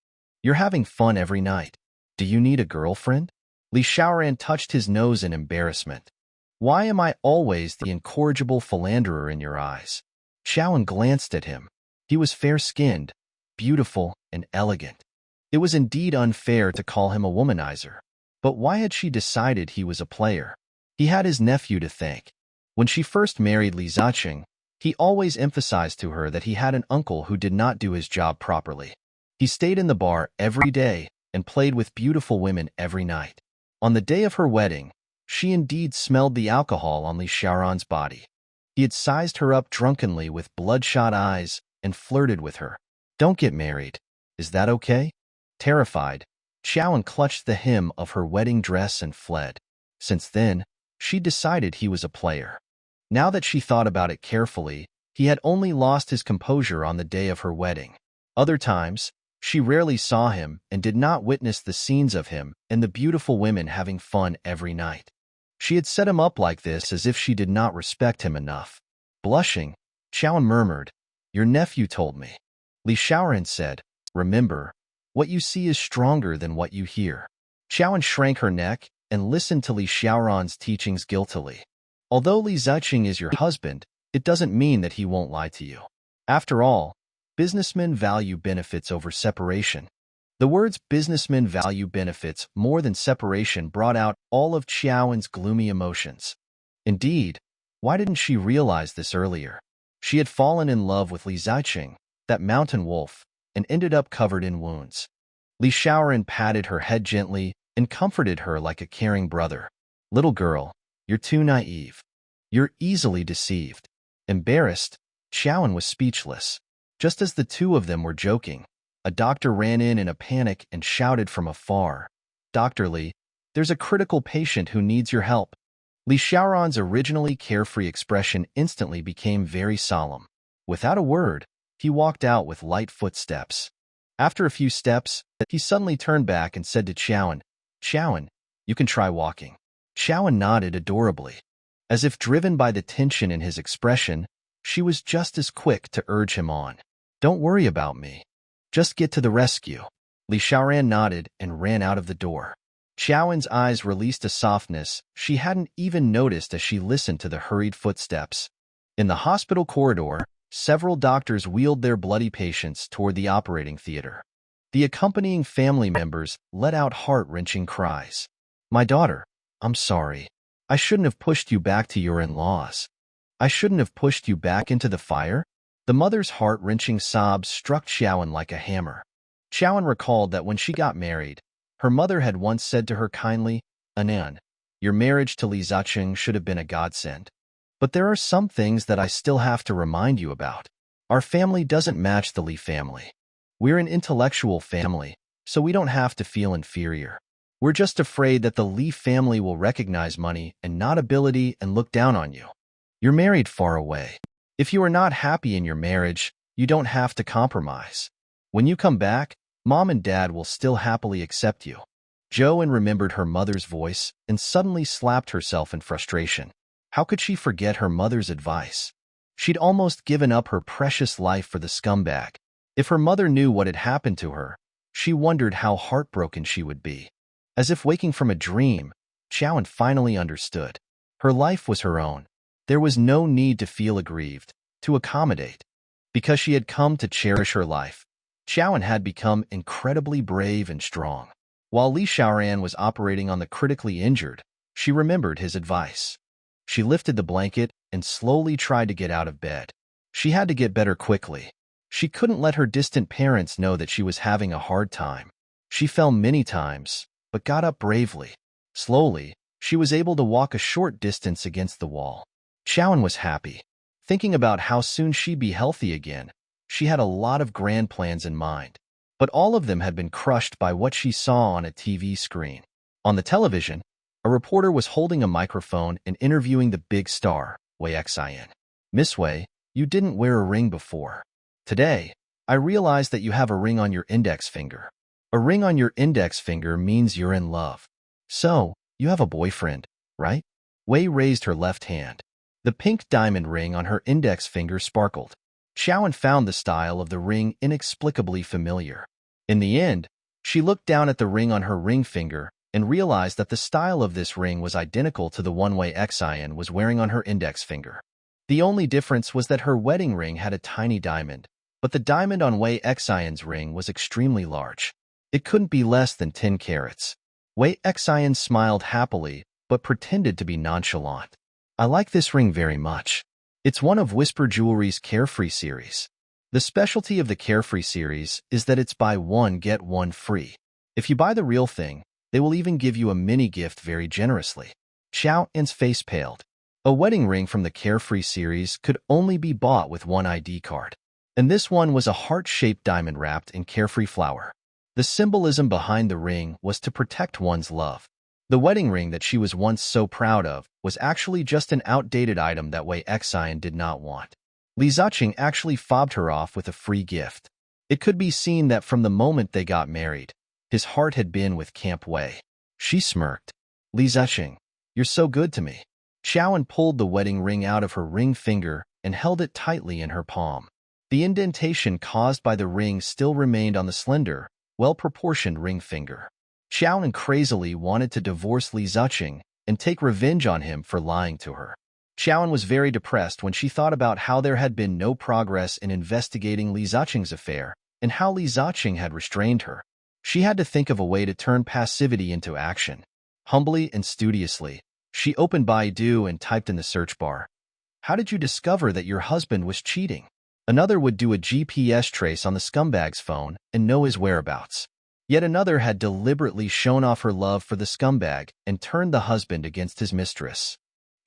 [SPEAKER 1] "You're having fun every night. Do you need a girlfriend?" Li Xiaoran touched his nose in embarrassment. "Why am I always the incorrigible philanderer in your eyes?" Xiao glanced at him. He was fair-skinned, beautiful, and elegant. It was indeed unfair to call him a womanizer. But why had she decided he was a player? He had his nephew to thank. When she first married Li Ziqing, he always emphasized to her that he had an uncle who did not do his job properly. He stayed in the bar every day and played with beautiful women every night. On the day of her wedding, she indeed smelled the alcohol on Li Xiaoran's body. He had sized her up drunkenly with bloodshot eyes and flirted with her. "Don't get married. Is that okay?" Terrified, Xiao clutched the hem of her wedding dress and fled. Since then, she decided he was a player. Now that she thought about it carefully, he had only lost his composure on the day of her wedding. Other times, she rarely saw him and did not witness the scenes of him and the beautiful women having fun every night. She had set him up like this as if she did not respect him enough. Blushing, Xiao murmured, "Your nephew told me." Li Xiaoran said, "Remember, what you see is stronger than what you hear." Xiao shrank her neck and listened to Li Xiaoran's teachings guiltily. "Although Li Ziqing is your husband, it doesn't mean that he won't lie to you. After all, businessmen value benefits over separation." The words "businessmen value benefits more than separation" brought out all of Xiao's gloomy emotions. Indeed, why didn't she realize this earlier? She had fallen in love with Li Ziqing, that mountain wolf, and ended up covered in wounds. Li Xiaoran patted her head gently and comforted her like a caring brother. "Little girl, you're too naive. You're easily deceived." Embarrassed, Xiaoan was speechless. Just as the two of them were joking, a doctor ran in a panic and shouted from afar, "Dr. Li, there's a critical patient who needs your help." Li Xiaoran's originally carefree expression instantly became very solemn. Without a word, he walked out with light footsteps. After a few steps, he suddenly turned back and said to Xiaoan, "Xiaoan, you can try walking." Xiaoan nodded adorably. As if driven by the tension in his expression, she was just as quick to urge him on. "Don't worry about me. Just get to the rescue." Li Xiaoran nodded and ran out of the door. Xiaoan's eyes released a softness she hadn't even noticed as she listened to the hurried footsteps. In the hospital corridor, several doctors wheeled their bloody patients toward the operating theater. The accompanying family members let out heart-wrenching cries. "My daughter, I'm sorry. I shouldn't have pushed you back to your in-laws. I shouldn't have pushed you back into the fire. The mother's heart-wrenching sobs struck Xiaoan like a hammer. Xiaoan recalled that when she got married, her mother had once said to her kindly, "Anan, your marriage to Li Ziqing should have been a godsend. But there are some things that I still have to remind you about. Our family doesn't match the Li family. We're an intellectual family, so we don't have to feel inferior. We're just afraid that the Li family will recognize money and not ability and look down on you. You're married far away. If you are not happy in your marriage, you don't have to compromise. When you come back, Mom and Dad will still happily accept you." Joanne remembered her mother's voice and suddenly slapped herself in frustration. How could she forget her mother's advice? She'd almost given up her precious life for the scumbag. If her mother knew what had happened to her, she wondered how heartbroken she would be. As if waking from a dream, Xiaoan finally understood. Her life was her own. There was no need to feel aggrieved, to accommodate. Because she had come to cherish her life, Xiaoan had become incredibly brave and strong. While Li Xiaoran was operating on the critically injured, she remembered his advice. She lifted the blanket and slowly tried to get out of bed. She had to get better quickly. She couldn't let her distant parents know that she was having a hard time. She fell many times, but got up bravely. Slowly, she was able to walk a short distance against the wall. Xiaoan was happy. Thinking about how soon she'd be healthy again, she had a lot of grand plans in mind. But all of them had been crushed by what she saw on a TV screen. On the television, a reporter was holding a microphone and interviewing the big star, Wei Xian. "Miss Wei, you didn't wear a ring before. Today, I realized that you have a ring on your index finger. A ring on your index finger means you're in love. So, you have a boyfriend, right?" Wei raised her left hand. The pink diamond ring on her index finger sparkled. Xiaoan found the style of the ring inexplicably familiar. In the end, she looked down at the ring on her ring finger and realized that the style of this ring was identical to the one Wei Xian was wearing on her index finger. The only difference was that her wedding ring had a tiny diamond, but the diamond on Wei Xian's ring was extremely large. It couldn't be less than 10 carats. Wei Xian smiled happily, but pretended to be nonchalant. "I like this ring very much. It's one of Whisper Jewelry's Carefree series. The specialty of the Carefree series is that it's buy one get one free. If you buy the real thing, they will even give you a mini gift very generously." Xiaoan's face paled. A wedding ring from the Carefree series could only be bought with one ID card. And this one was a heart-shaped diamond wrapped in carefree flower. The symbolism behind the ring was to protect one's love. The wedding ring that she was once so proud of was actually just an outdated item that Wei Xian did not want. Li Ziqing actually fobbed her off with a free gift. It could be seen that from the moment they got married, his heart had been with Camp Wei. She smirked. "Li Ziqing, you're so good to me." Xiaoan pulled the wedding ring out of her ring finger and held it tightly in her palm. The indentation caused by the ring still remained on the slender, well-proportioned ring finger. Xiaoan crazily wanted to divorce Li Ziqing and take revenge on him for lying to her. Xiaoan was very depressed when she thought about how there had been no progress in investigating Li Ziqing's affair and how Li Ziqing had restrained her. She had to think of a way to turn passivity into action. Humbly and studiously, she opened Baidu and typed in the search bar, "How did you discover that your husband was cheating?" Another would do a GPS trace on the scumbag's phone and know his whereabouts. Yet another had deliberately shown off her love for the scumbag and turned the husband against his mistress.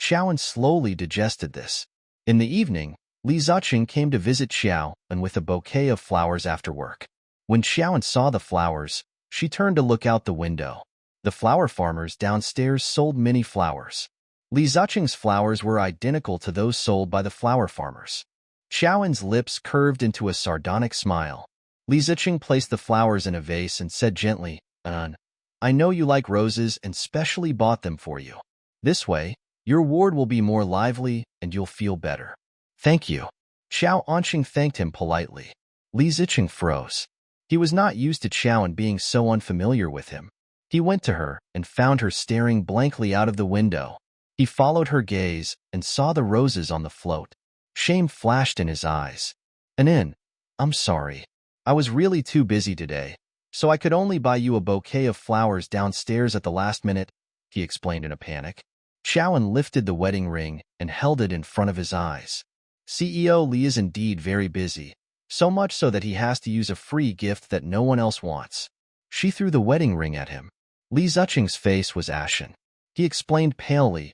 [SPEAKER 1] Xiaoan slowly digested this. In the evening, Li Ziqing came to visit Xiaoan with a bouquet of flowers after work. When Xiaoan saw the flowers, she turned to look out the window. The flower farmers downstairs sold many flowers. Li Ziqing's flowers were identical to those sold by the flower farmers. Xiaoan's lips curved into a sardonic smile. Li Ziqing placed the flowers in a vase and said gently, "I know you like roses and specially bought them for you. This way, your ward will be more lively and you'll feel better." "Thank you." Xiao Anqing thanked him politely. Li Ziqing froze. He was not used to Xiaoan being so unfamiliar with him. He went to her and found her staring blankly out of the window. He followed her gaze and saw the roses on the float. Shame flashed in his eyes. "I'm sorry. I was really too busy today, so I could only buy you a bouquet of flowers downstairs at the last minute," he explained in a panic. Xiaoan lifted the wedding ring and held it in front of his eyes. CEO Li is indeed very busy, so much so that he has to use a free gift that no one else wants. She threw the wedding ring at him. Li Ziqing's face was ashen. He explained palely,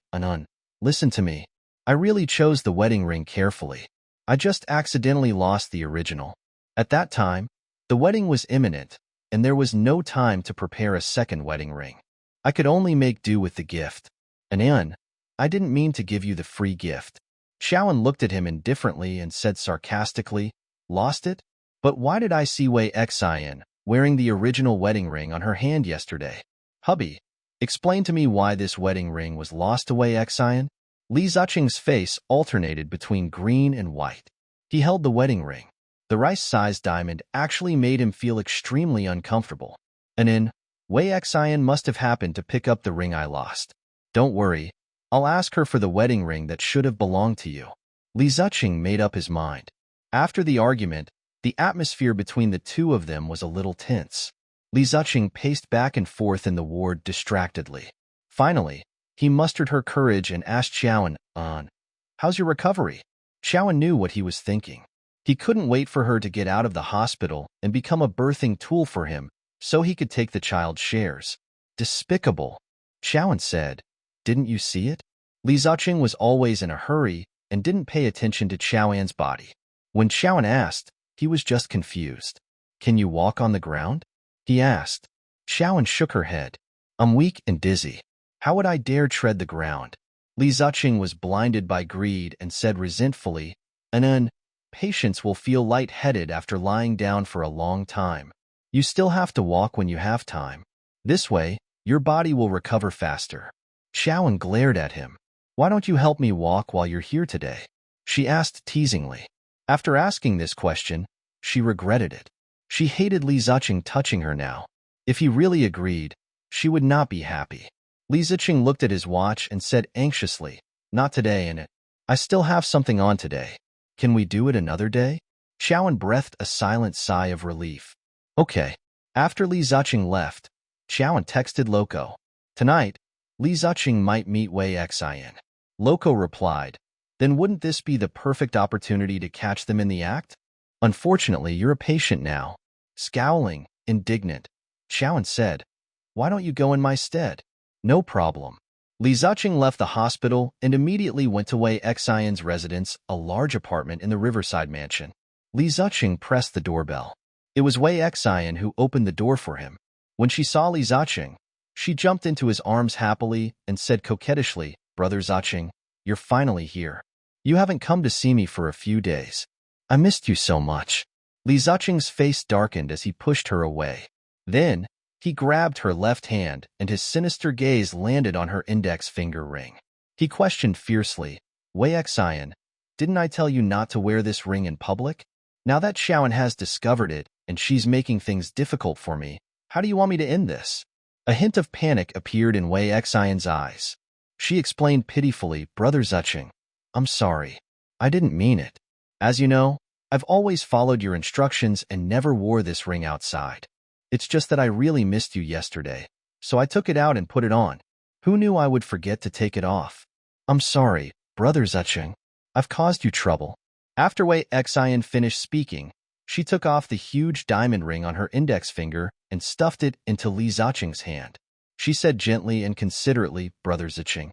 [SPEAKER 1] listen to me. I really chose the wedding ring carefully. I just accidentally lost the original. At that time, the wedding was imminent, and there was no time to prepare a second wedding ring. I could only make do with the gift. I didn't mean to give you the free gift. Xiaoan looked at him indifferently and said sarcastically, lost it? But why did I see Wei Xian wearing the original wedding ring on her hand yesterday? Hubby, explain to me why this wedding ring was lost to Wei Xian? Li Ziqing's face alternated between green and white. He held the wedding ring. The rice-sized diamond actually made him feel extremely uncomfortable. Wei Xian must have happened to pick up the ring I lost. Don't worry, I'll ask her for the wedding ring that should have belonged to you. Li Ziqing made up his mind. After the argument, the atmosphere between the two of them was a little tense. Li Ziqing paced back and forth in the ward distractedly. Finally, he mustered her courage and asked Xiaoan, how's your recovery? Xiaoan knew what he was thinking. He couldn't wait for her to get out of the hospital and become a birthing tool for him so he could take the child's shares. Despicable. Xiaoan said, didn't you see it? Li Ziqing was always in a hurry and didn't pay attention to Xiaoan's body. When Xiaoan asked, he was just confused. Can you walk on the ground? He asked. Xiaoan shook her head. I'm weak and dizzy. How would I dare tread the ground? Li Ziqing was blinded by greed and said resentfully, patients will feel lightheaded after lying down for a long time. You still have to walk when you have time. This way, your body will recover faster. Xiaoan glared at him. Why don't you help me walk while you're here today? She asked teasingly. After asking this question, she regretted it. She hated Li Ziqing touching her now. If he really agreed, she would not be happy. Li Ziqing looked at his watch and said anxiously, not today, I still have something on today. Can we do it another day? Xiaoan breathed a silent sigh of relief. Okay. After Li Ziqing left, Xiaoan texted Loco. Tonight, Li Ziqing might meet Wei Xian. Loco replied, then wouldn't this be the perfect opportunity to catch them in the act? Unfortunately, you're a patient now. Scowling, indignant, Xiaoan said, why don't you go in my stead? No problem. Li Ziqing left the hospital and immediately went to Wei Xian's residence, a large apartment in the Riverside mansion. Li Ziqing pressed the doorbell. It was Wei Xian who opened the door for him. When she saw Li Ziqing, she jumped into his arms happily and said coquettishly, Brother Ziqing, you're finally here. You haven't come to see me for a few days. I missed you so much. Li Ziqing's face darkened as he pushed her away. Then, he grabbed her left hand and his sinister gaze landed on her index finger ring. He questioned fiercely, Wei Xian, didn't I tell you not to wear this ring in public? Now that Xiaoan has discovered it and she's making things difficult for me, how do you want me to end this? A hint of panic appeared in Wei Xian's eyes. She explained pitifully, Brother Ziqing, I'm sorry. I didn't mean it. As you know, I've always followed your instructions and never wore this ring outside. It's just that I really missed you yesterday, so I took it out and put it on. Who knew I would forget to take it off? I'm sorry, Brother Ziqing. I've caused you trouble. After Wei Xian finished speaking, she took off the huge diamond ring on her index finger and stuffed it into Li Ziqing's hand. She said gently and considerately, Brother Ziqing,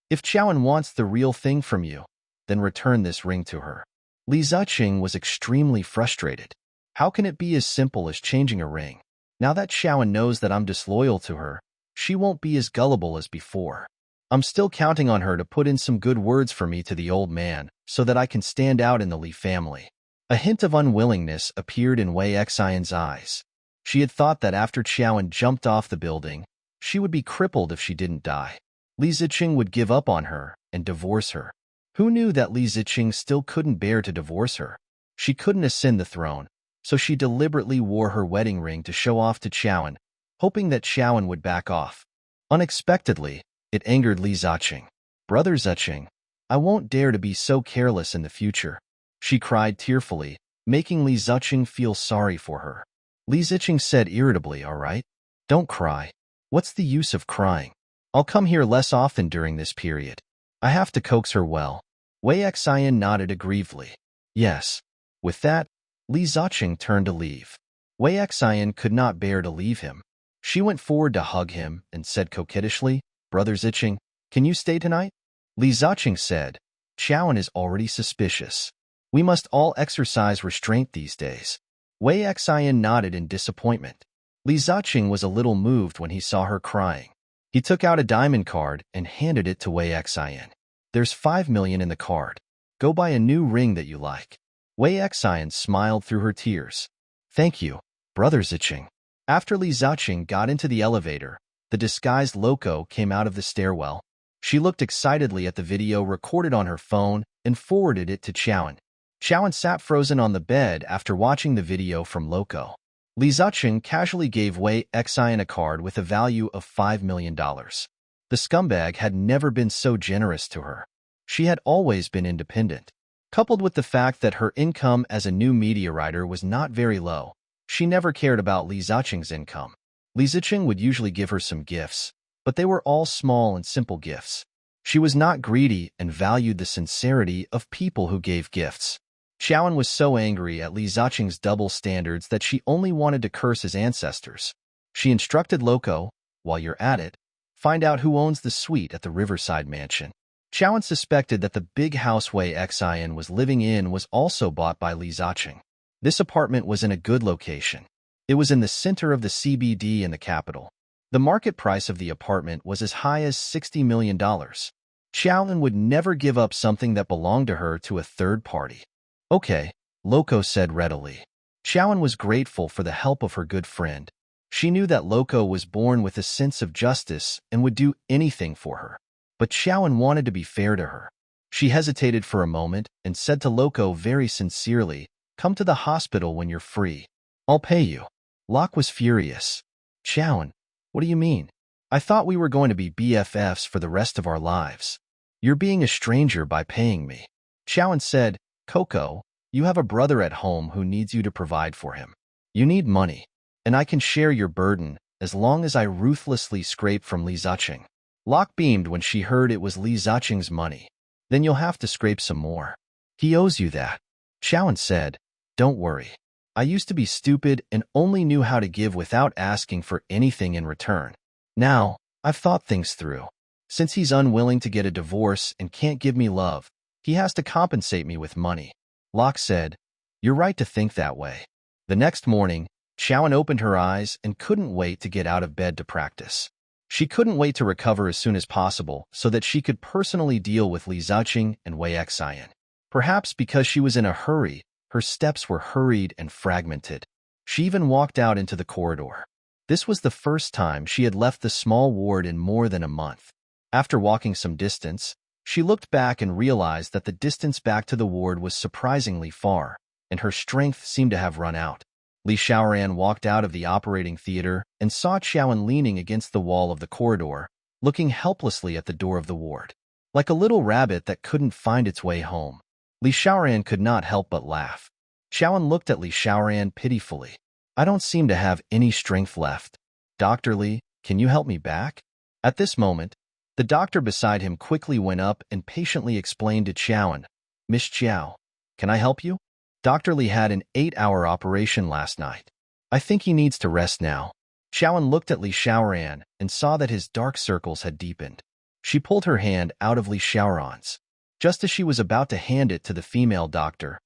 [SPEAKER 1] if Xiaoan wants the real thing from you, then return this ring to her. Li Ziqing was extremely frustrated. How can it be as simple as changing a ring? Now that Xiaoan knows that I'm disloyal to her, she won't be as gullible as before. I'm still counting on her to put in some good words for me to the old man so that I can stand out in the Li family. A hint of unwillingness appeared in Wei Xian's eyes. She had thought that after Xiaoan jumped off the building, she would be crippled if she didn't die. Li Ziqing would give up on her and divorce her. Who knew that Li Ziqing still couldn't bear to divorce her? She couldn't ascend the throne, so she deliberately wore her wedding ring to show off to Xiaoan, hoping that Xiaoan would back off. Unexpectedly, it angered Li Ziqing. Brother Ziqing, I won't dare to be so careless in the future, she cried tearfully, making Li Ziqing feel sorry for her. Li Ziqing said irritably, all right, don't cry. What's the use of crying? I'll come here less often during this period. I have to coax her well. Wei Xian nodded aggrievedly. Yes. With that, Li Ziqing turned to leave. Wei Xian could not bear to leave him. She went forward to hug him and said coquettishly, Brother Ziqing, can you stay tonight? Li Ziqing said, Qiaoan is already suspicious. We must all exercise restraint these days. Wei Xian nodded in disappointment. Li Ziqing was a little moved when he saw her crying. He took out a diamond card and handed it to Wei Xian. There's 5 million in the card. Go buy a new ring that you like. Wei Xian smiled through her tears. Thank you, Brother Ziqing. After Li Ziqing got into the elevator, the disguised Loco came out of the stairwell. She looked excitedly at the video recorded on her phone and forwarded it to Qiaoan. Qiaoan sat frozen on the bed after watching the video from Loco. Li Ziqing casually gave Wei Xian a card with a value of $5 million. The scumbag had never been so generous to her. She had always been independent. Coupled with the fact that her income as a new media writer was not very low, she never cared about Li Ziqing's income. Li Ziqing would usually give her some gifts, but they were all small and simple gifts. She was not greedy and valued the sincerity of people who gave gifts. Qiaoan was so angry at Li Ziqing's double standards that she only wanted to curse his ancestors. She instructed Loco, while you're at it, find out who owns the suite at the Riverside Mansion. Qiaoan suspected that the big house Wei Xian was living in was also bought by Li Ziqing. This apartment was in a good location. It was in the center of the CBD in the capital. The market price of the apartment was as high as $60 million. Qiaoan would never give up something that belonged to her to a third party. Okay, Loco said readily. Qiaoan was grateful for the help of her good friend. She knew that Loco was born with a sense of justice and would do anything for her. But Qiaoan wanted to be fair to her. She hesitated for a moment and said to Loco very sincerely, come to the hospital when you're free. I'll pay you. Locke was furious. Qiaoan, what do you mean? I thought we were going to be BFFs for the rest of our lives. You're being a stranger by paying me. Qiaoan said, Coco, you have a brother at home who needs you to provide for him. You need money, and I can share your burden as long as I ruthlessly scrape from Li Ziqing. Locke beamed when she heard it was Li Ziqing's money. Then you'll have to scrape some more. He owes you that. Qiaoan said, don't worry. I used to be stupid and only knew how to give without asking for anything in return. Now, I've thought things through. Since he's unwilling to get a divorce and can't give me love, he has to compensate me with money. Locke said, you're right to think that way. The next morning, Qiaoan opened her eyes and couldn't wait to get out of bed to practice. She couldn't wait to recover as soon as possible so that she could personally deal with Li Ziqing and Wei Xian. Perhaps because she was in a hurry, her steps were hurried and fragmented. She even walked out into the corridor. This was the first time she had left the small ward in more than a month. After walking some distance, she looked back and realized that the distance back to the ward was surprisingly far, and her strength seemed to have run out. Li Xiaoran walked out of the operating theater and saw Qiaoan leaning against the wall of the corridor, looking helplessly at the door of the ward. Like a little rabbit that couldn't find its way home. Li Xiaoran could not help but laugh. Qiaoan looked at Li Xiaoran pitifully. I don't seem to have any strength left. Dr. Li, can you help me back? At this moment, the doctor beside him quickly went up and patiently explained to Qiaoan, Miss Qiao, can I help you? Dr. Li had an 8-hour operation last night. I think he needs to rest now. Qiaoan looked at Li Xiaoran and saw that his dark circles had deepened. She pulled her hand out of Li Xiaoran's. Just as she was about to hand it to the female doctor,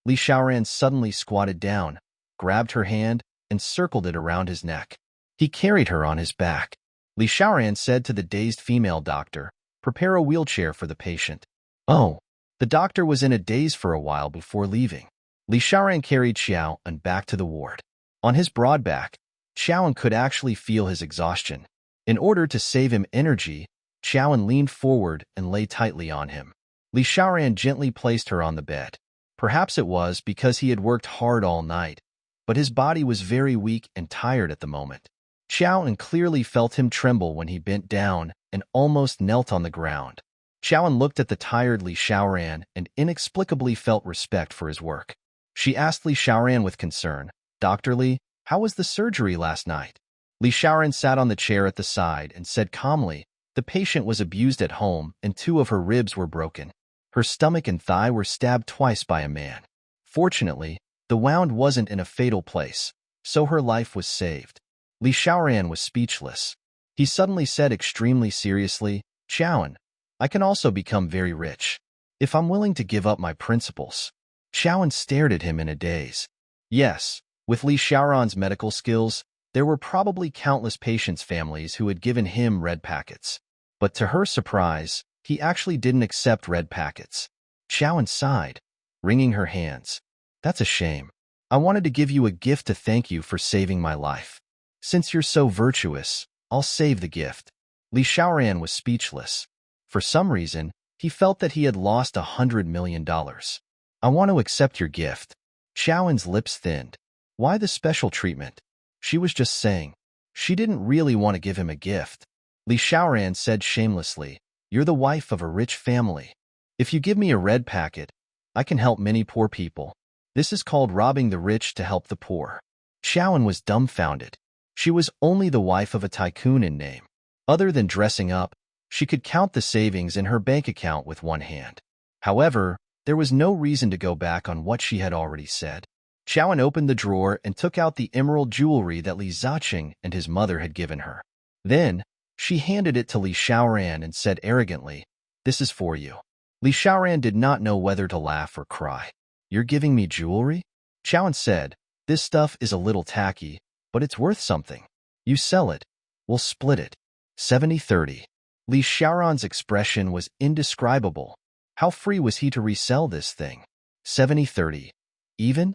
[SPEAKER 1] Li Xiaoran suddenly squatted down, grabbed her hand, and circled it around his neck. He carried her on his back. Li Xiaoran said to the dazed female doctor, prepare a wheelchair for the patient. Oh, the doctor was in a daze for a while before leaving. Li Xiaoran carried Qiaoan back to the ward. On his broad back, Qiaoan could actually feel his exhaustion. In order to save him energy, Qiaoan leaned forward and lay tightly on him. Li Xiaoran gently placed her on the bed. Perhaps it was because he had worked hard all night, but his body was very weak and tired at the moment. Qiaoan clearly felt him tremble when he bent down and almost knelt on the ground. Qiaoan looked at the tired Li Xiaoran and inexplicably felt respect for his work. She asked Li Xiaoran with concern, Dr. Li, how was the surgery last night? Li Xiaoran sat on the chair at the side and said calmly, The patient was abused at home and 2 of her ribs were broken. Her stomach and thigh were stabbed twice by a man. Fortunately, the wound wasn't in a fatal place, so her life was saved. Li Xiaoran was speechless. He suddenly said extremely seriously, Qiaoan, I can also become very rich, if I'm willing to give up my principles. Qiaoan stared at him in a daze. Yes, with Li Xiaoran's medical skills, there were probably countless patients' families who had given him red packets. But to her surprise, he actually didn't accept red packets. Qiaoan sighed, wringing her hands. That's a shame. I wanted to give you a gift to thank you for saving my life. Since you're so virtuous, I'll save the gift. Li Xiaoran was speechless. For some reason, he felt that he had lost $100 million. I want to accept your gift. Qiaoan's lips thinned. Why the special treatment? She was just saying. She didn't really want to give him a gift. Li Xiaoran said shamelessly, You're the wife of a rich family. If you give me a red packet, I can help many poor people. This is called robbing the rich to help the poor. Qiaoan was dumbfounded. She was only the wife of a tycoon in name. Other than dressing up, she could count the savings in her bank account with one hand. However, there was no reason to go back on what she had already said. Qiaoan opened the drawer and took out the emerald jewelry that Li Ziqing and his mother had given her. Then, she handed it to Li Xiaoran and said arrogantly, This is for you. Li Xiaoran did not know whether to laugh or cry. You're giving me jewelry? Qiaoan said, This stuff is a little tacky, but it's worth something. You sell it. We'll split it. 70-30. Li Xiaoran's expression was indescribable. How free was he to resell this thing? 70-30. Even?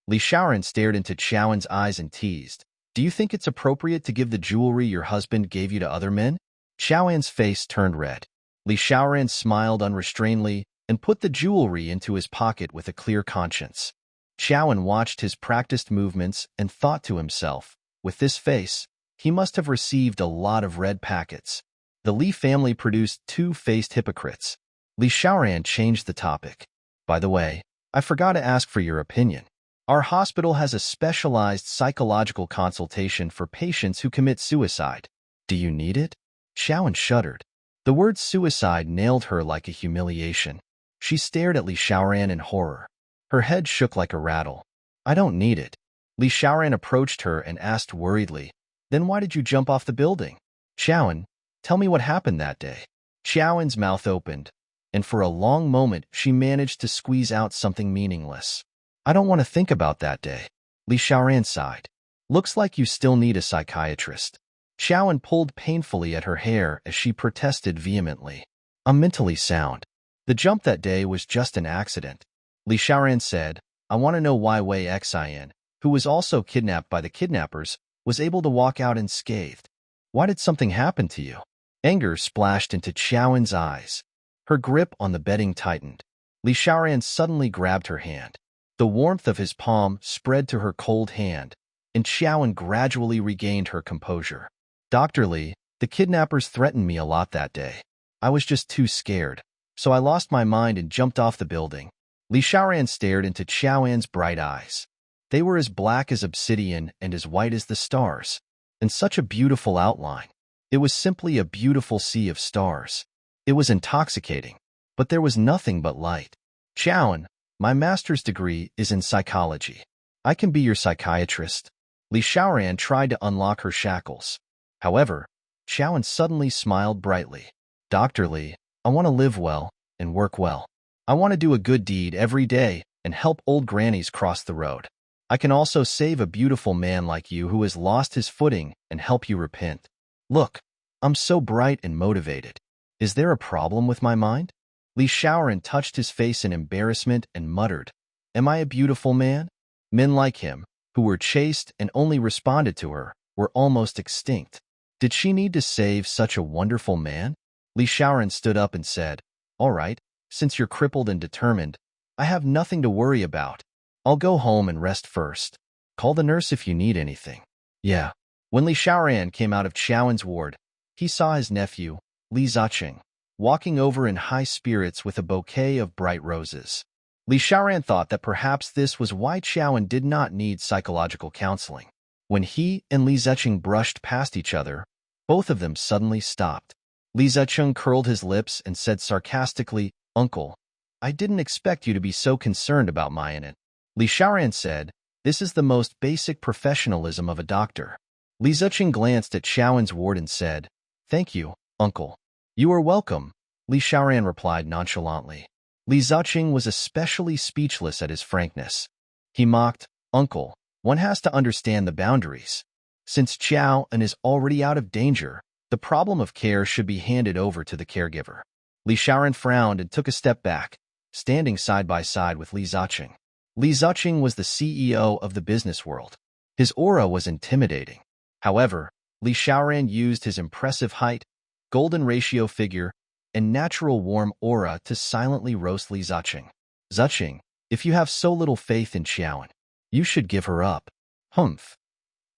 [SPEAKER 1] Li Xiaoran stared into Qiaoan's eyes and teased. Do you think it's appropriate to give the jewelry your husband gave you to other men? Qiaoan's face turned red. Li Xiaoran smiled unrestrainedly and put the jewelry into his pocket with a clear conscience. Qiaoan watched his practiced movements and thought to himself, with this face, he must have received a lot of red packets. The Li family produced 2-faced hypocrites. Li Xiaoran changed the topic. By the way, I forgot to ask for your opinion. Our hospital has a specialized psychological consultation for patients who commit suicide. Do you need it? Qiaoan shuddered. The word suicide nailed her like a humiliation. She stared at Li Xiaoran in horror. Her head shook like a rattle. I don't need it. Li Xiaoran approached her and asked worriedly, Then why did you jump off the building? Qiaoan, tell me what happened that day. Qiaoan's mouth opened, and for a long moment she managed to squeeze out something meaningless. I don't want to think about that day. Li Xiaoran sighed. Looks like you still need a psychiatrist. Qiaoan pulled painfully at her hair as she protested vehemently. I'm mentally sound. The jump that day was just an accident. Li Xiaoran said, I want to know why Wei Xin, who was also kidnapped by the kidnappers, was able to walk out unscathed. Why did something happen to you? Anger splashed into Qiaoan's eyes. Her grip on the bedding tightened. Li Xiaoran suddenly grabbed her hand. The warmth of his palm spread to her cold hand, and Qiaoan gradually regained her composure. Dr. Li, the kidnappers threatened me a lot that day. I was just too scared, so I lost my mind and jumped off the building. Li Xiaoran stared into Qiaoan's bright eyes. They were as black as obsidian and as white as the stars, and such a beautiful outline. It was simply a beautiful sea of stars. It was intoxicating, but there was nothing but light. Qiaoan, my master's degree is in psychology. I can be your psychiatrist. Li Xiaoran tried to unlock her shackles. However, Qiaoan suddenly smiled brightly. Dr. Li, I want to live well and work well. I want to do a good deed every day and help old grannies cross the road. I can also save a beautiful man like you who has lost his footing and help you repent. Look, I'm so bright and motivated. Is there a problem with my mind? Li Xiaoran touched his face in embarrassment and muttered, Am I a beautiful man? Men like him, who were chaste and only responded to her, were almost extinct. Did she need to save such a wonderful man? Li Xiaoran stood up and said, All right, since you're crippled and determined, I have nothing to worry about. I'll go home and rest first. Call the nurse if you need anything. Yeah. When Li Xiaoran came out of Qiaoan's ward, he saw his nephew, Li Ziqing, walking over in high spirits with a bouquet of bright roses. Li Xiaoran thought that perhaps this was why Qiaoan did not need psychological counseling. When he and Li Ziqing brushed past each other, both of them suddenly stopped. Li Zicheng curled his lips and said sarcastically, "Uncle, I didn't expect you to be so concerned about my in it." Li Xiaoran said, "This is the most basic professionalism of a doctor." Li Zicheng glanced at Xiaoan's ward and said, "Thank you, uncle." "You are welcome," Li Xiaoran replied nonchalantly. Li Zicheng was especially speechless at his frankness. He mocked, "Uncle, one has to understand the boundaries. Since Xiaoan is already out of danger, the problem of care should be handed over to the caregiver." Li Xiaoran frowned and took a step back, standing side by side with Li Zicheng. Li Zicheng was the CEO of the business world. His aura was intimidating. However, Li Xiaoran used his impressive height, golden ratio figure, and natural warm aura to silently roast Li Zicheng. "Zicheng, if you have so little faith in Xiaoan, you should give her up." "Humph.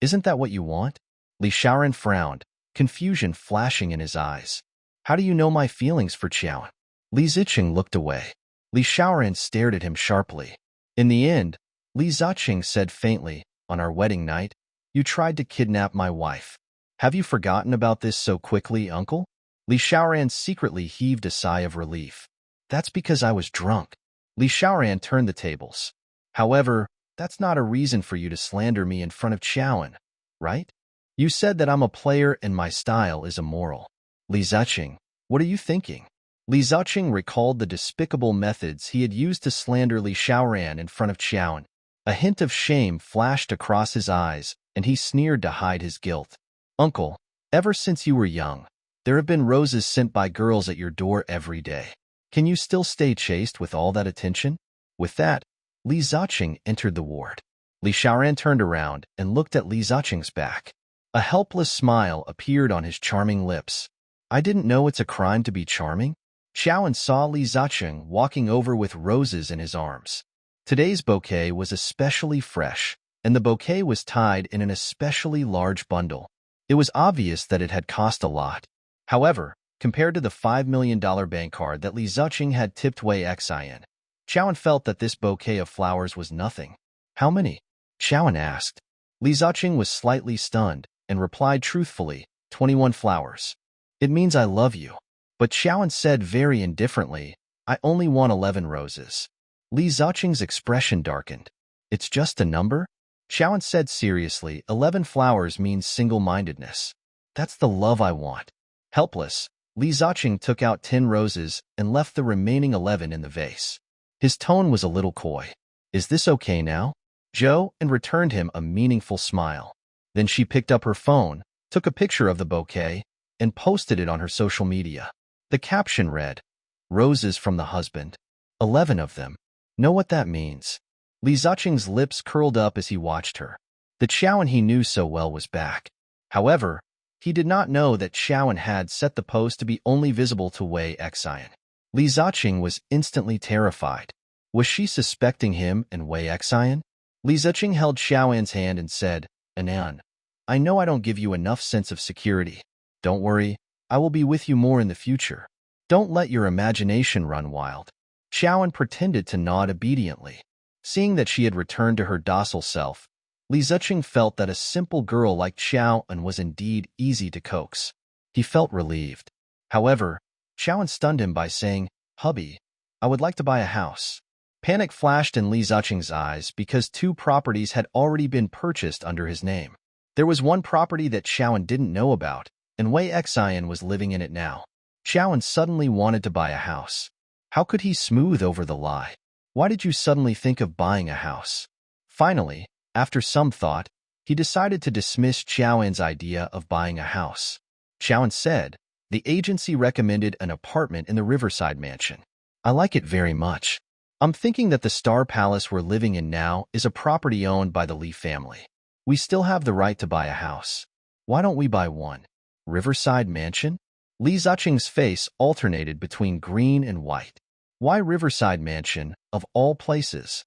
[SPEAKER 1] Isn't that what you want?" Li Xiaoran frowned, confusion flashing in his eyes. "How do you know my feelings for Xiaoan?" Li Zicheng looked away. Li Xiaoran stared at him sharply. In the end, Li Zicheng said faintly, "On our wedding night, you tried to kidnap my wife. Have you forgotten about this so quickly, uncle?" Li Xiaoran secretly heaved a sigh of relief. "That's because I was drunk." Li Xiaoran turned the tables. "However, that's not a reason for you to slander me in front of Xiaoan, right? You said that I'm a player and my style is immoral." "Li Zicheng, what are you thinking?" Li Zicheng recalled the despicable methods he had used to slander Li Xiaoran in front of Xiaoan. A hint of shame flashed across his eyes, and he sneered to hide his guilt. "Uncle, ever since you were young, there have been roses sent by girls at your door every day. Can you still stay chaste with all that attention?" With that, Li Zicheng entered the ward. Li Xiaoran turned around and looked at Li Zicheng's back. A helpless smile appeared on his charming lips. "I didn't know it's a crime to be charming." Xiaoan saw Li Zicheng walking over with roses in his arms. Today's bouquet was especially fresh, and the bouquet was tied in an especially large bundle. It was obvious that it had cost a lot. However, compared to the $5 million bank card that Li Zicheng had tipped Wei Xian, Xiaoan felt that this bouquet of flowers was nothing. "How many?" Xiaoan asked. Li Zicheng was slightly stunned and replied truthfully, 21 flowers. "It means I love you." But Xiaoan said very indifferently, "I only want 11 roses." Li Zicheng's expression darkened. "It's just a number?" Xiaoan said seriously, 11 flowers means single-mindedness. "That's the love I want." Helpless, Li Zicheng took out 10 roses and left the remaining 11 in the vase. His tone was a little coy. "Is this okay now?" Zhou and returned him a meaningful smile. Then she picked up her phone, took a picture of the bouquet, and posted it on her social media. The caption read, "Roses from the husband. 11 of them. Know what that means?" Li Zicheng's lips curled up as he watched her. The Xiaoan he knew so well was back. However, he did not know that Xiaoan had set the post to be only visible to Wei Xian. Li Zicheng was instantly terrified. Was she suspecting him and Wei Xian? Li Zicheng held Xiaoan's hand and said, "Anan, I know I don't give you enough sense of security. Don't worry, I will be with you more in the future. Don't let your imagination run wild." Xiaoan pretended to nod obediently. Seeing that she had returned to her docile self, Li Zicheng felt that a simple girl like Xiaoan was indeed easy to coax. He felt relieved. However, Xiaoan stunned him by saying, "Hubby, I would like to buy a house." Panic flashed in Li Zicheng's eyes because 2 properties had already been purchased under his name. There was one property that Xiaoan didn't know about, and Wei Xian was living in it now. Xiaoan suddenly wanted to buy a house. How could he smooth over the lie? Why did you suddenly think of buying a house? Finally, after some thought, he decided to dismiss Xiaoan's idea of buying a house. Xiaoan said, "The agency recommended an apartment in the Riverside Mansion. I like it very much. I'm thinking that the Star Palace we're living in now is a property owned by the Li family. We still have the right to buy a house. Why don't we buy one?" Riverside Mansion? Li Zicheng's face alternated between green and white. Why Riverside Mansion, of all places?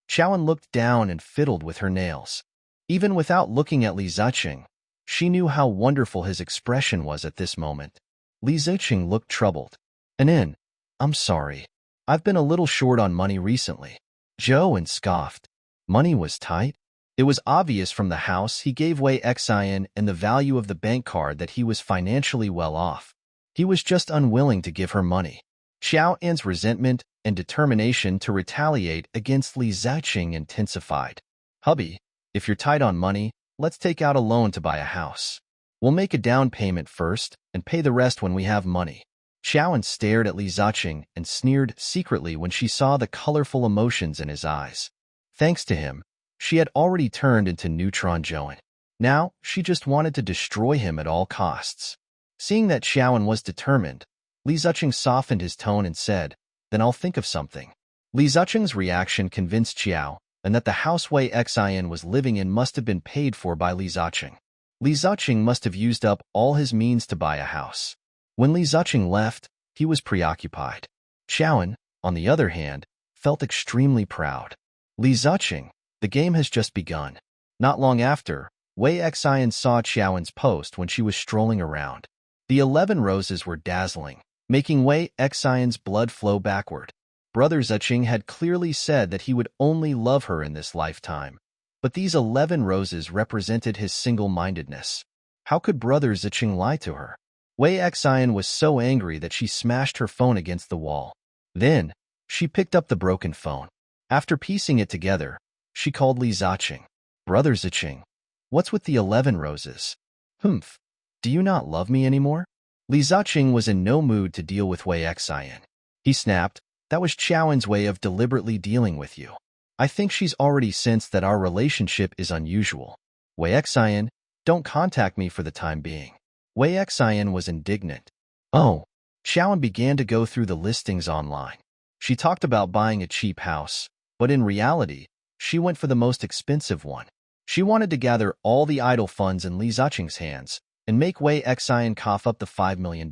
[SPEAKER 1] Xiaoan looked down and fiddled with her nails. Even without looking at Li Zicheng, she knew how wonderful his expression was at this moment. Li Zicheng looked troubled. "Anan, I'm sorry. I've been a little short on money recently." Zhou scoffed. Money was tight? It was obvious from the house he gave Wei Xian and the value of the bank card that he was financially well off. He was just unwilling to give her money. Xiao An's resentment and determination to retaliate against Li Ziqing intensified. Hubby, if you're tight on money, let's take out a loan to buy a house. We'll make a down payment first and pay the rest when we have money. Xiao stared at Li Ziqing and sneered secretly when she saw the colorful emotions in his eyes. Thanks to him, she had already turned into Neutron Joan. Now, she just wanted to destroy him at all costs. Seeing that Xiao was determined, Li Ziqing softened his tone and said, "Then I'll think of something." Li Ziqing's reaction convinced Xiao, and that the house Wei Xin was living in must have been paid for by Li Ziqing. Li Ziqing must have used up all his means to buy a house. When Li Ziqing left, he was preoccupied. Xiao, on the other hand, felt extremely proud. Li Ziqing, the game has just begun. Not long after, Wei Xin saw Xiao's post when she was strolling around. The 11 roses were dazzling, making Wei Xin's blood flow backward. Brother Ziqing had clearly said that he would only love her in this lifetime, but these 11 roses represented his single-mindedness. How could Brother Ziqing lie to her? Wei Xin was so angry that she smashed her phone against the wall. Then, she picked up the broken phone. After piecing it together, she called Li Ziqing. "Brother Ziqing, what's with the 11 roses? Humph. Do you not love me anymore?" Li Ziqing was in no mood to deal with Wei Xin. He snapped, "That was Xiao's way of deliberately dealing with you. I think she's already sensed that our relationship is unusual. Wei Xin, don't contact me for the time being." Wei Xin was indignant. Oh. Xiao began to go through the listings online. She talked about buying a cheap house, but in reality, she went for the most expensive one. She wanted to gather all the idle funds in Li Ziqing's hands and make Wei Xin cough up the $5 million.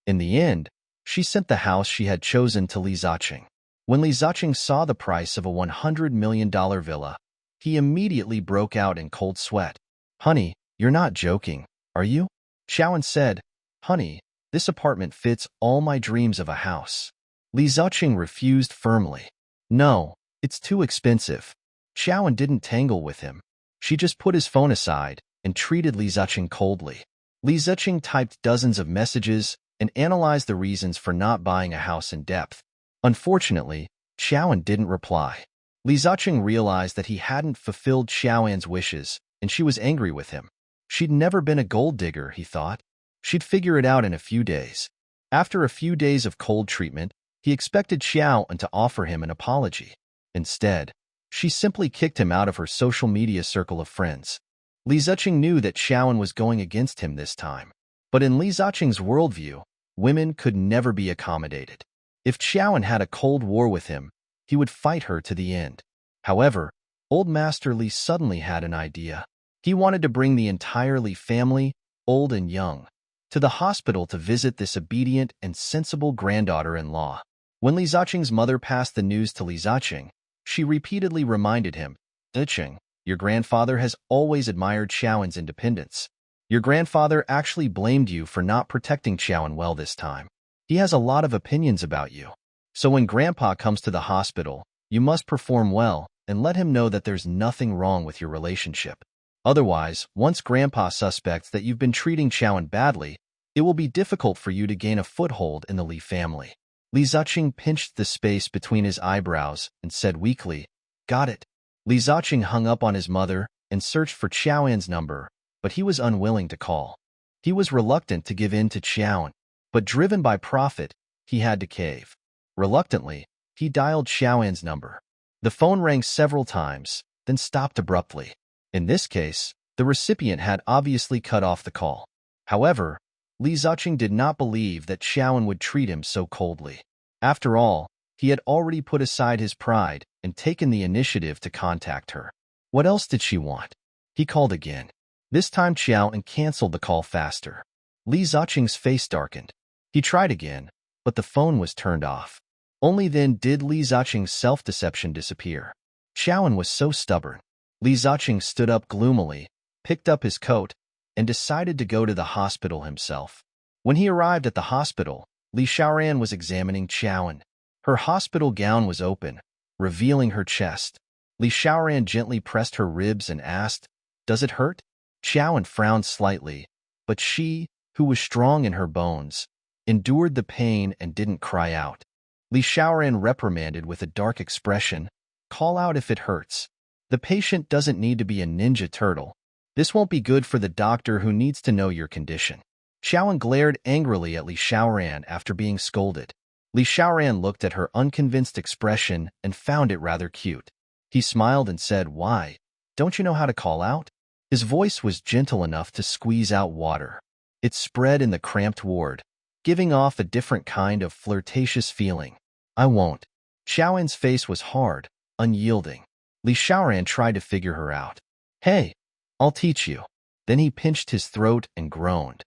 [SPEAKER 1] In the end, she sent the house she had chosen to Li Ziqing. When Li Ziqing saw the price of a $100 million villa, he immediately broke out in cold sweat. "Honey, you're not joking, are you?" Xiao said, "Honey, this apartment fits all my dreams of a house." Li Ziqing refused firmly. "No, it's too expensive." Xiao didn't tangle with him. She just put his phone aside and treated Li Ziqing coldly. Li Ziqing typed dozens of messages and analyzed the reasons for not buying a house in depth. Unfortunately, Xiao didn't reply. Li Ziqing realized that he hadn't fulfilled Xiao's wishes, and she was angry with him. She'd never been a gold digger, he thought. She'd figure it out in a few days. After a few days of cold treatment, he expected Xiao to offer him an apology. Instead, she simply kicked him out of her social media circle of friends. Li Ziqing knew that Xiao was going against him this time. But in Li Ziqing's worldview, women could never be accommodated. If Xiao had a cold war with him, he would fight her to the end. However, Old Master Li suddenly had an idea. He wanted to bring the entire Li family, old and young, to the hospital to visit this obedient and sensible granddaughter-in-law. When Li Ziqing's mother passed the news to Li Ziqing, she repeatedly reminded him, "Ziqing, your grandfather has always admired Xiao's independence. Your grandfather actually blamed you for not protecting Xiao well this time. He has a lot of opinions about you. So when Grandpa comes to the hospital, you must perform well and let him know that there's nothing wrong with your relationship. Otherwise, once Grandpa suspects that you've been treating Xiao badly, it will be difficult for you to gain a foothold in the Li family." Li Ziqing pinched the space between his eyebrows and said weakly, "Got it." Li Ziqing hung up on his mother and searched for Xiao's number, but he was unwilling to call. He was reluctant to give in to Xiao, but driven by profit, he had to cave. Reluctantly, he dialed Xiao's number. The phone rang several times, then stopped abruptly. In this case, the recipient had obviously cut off the call. However, Li Ziqing did not believe that Xiao would treat him so coldly. After all, he had already put aside his pride and taken the initiative to contact her. What else did she want? He called again. This time Xiao canceled the call faster. Li Ziqing's face darkened. He tried again, but the phone was turned off. Only then did Li Ziqing's self-deception disappear. Xiao was so stubborn. Li Ziqing stood up gloomily, picked up his coat, and decided to go to the hospital himself. When he arrived at the hospital, Li Xiaoran was examining Xiao. Her hospital gown was open, revealing her chest. Li Xiaoran gently pressed her ribs and asked, "Does it hurt?" Xiao frowned slightly, but she, who was strong in her bones, endured the pain and didn't cry out. Li Xiaoran reprimanded with a dark expression, "Call out if it hurts. The patient doesn't need to be a ninja turtle. This won't be good for the doctor who needs to know your condition." Xiaoan glared angrily at Li Xiaoran after being scolded. Li Xiaoran looked at her unconvinced expression and found it rather cute. He smiled and said, "Why? Don't you know how to call out?" His voice was gentle enough to squeeze out water. It spread in the cramped ward, giving off a different kind of flirtatious feeling. "I won't." Xiaoan's face was hard, unyielding. Li Xiaoran tried to figure her out. "Hey, I'll teach you." Then he pinched his throat and groaned.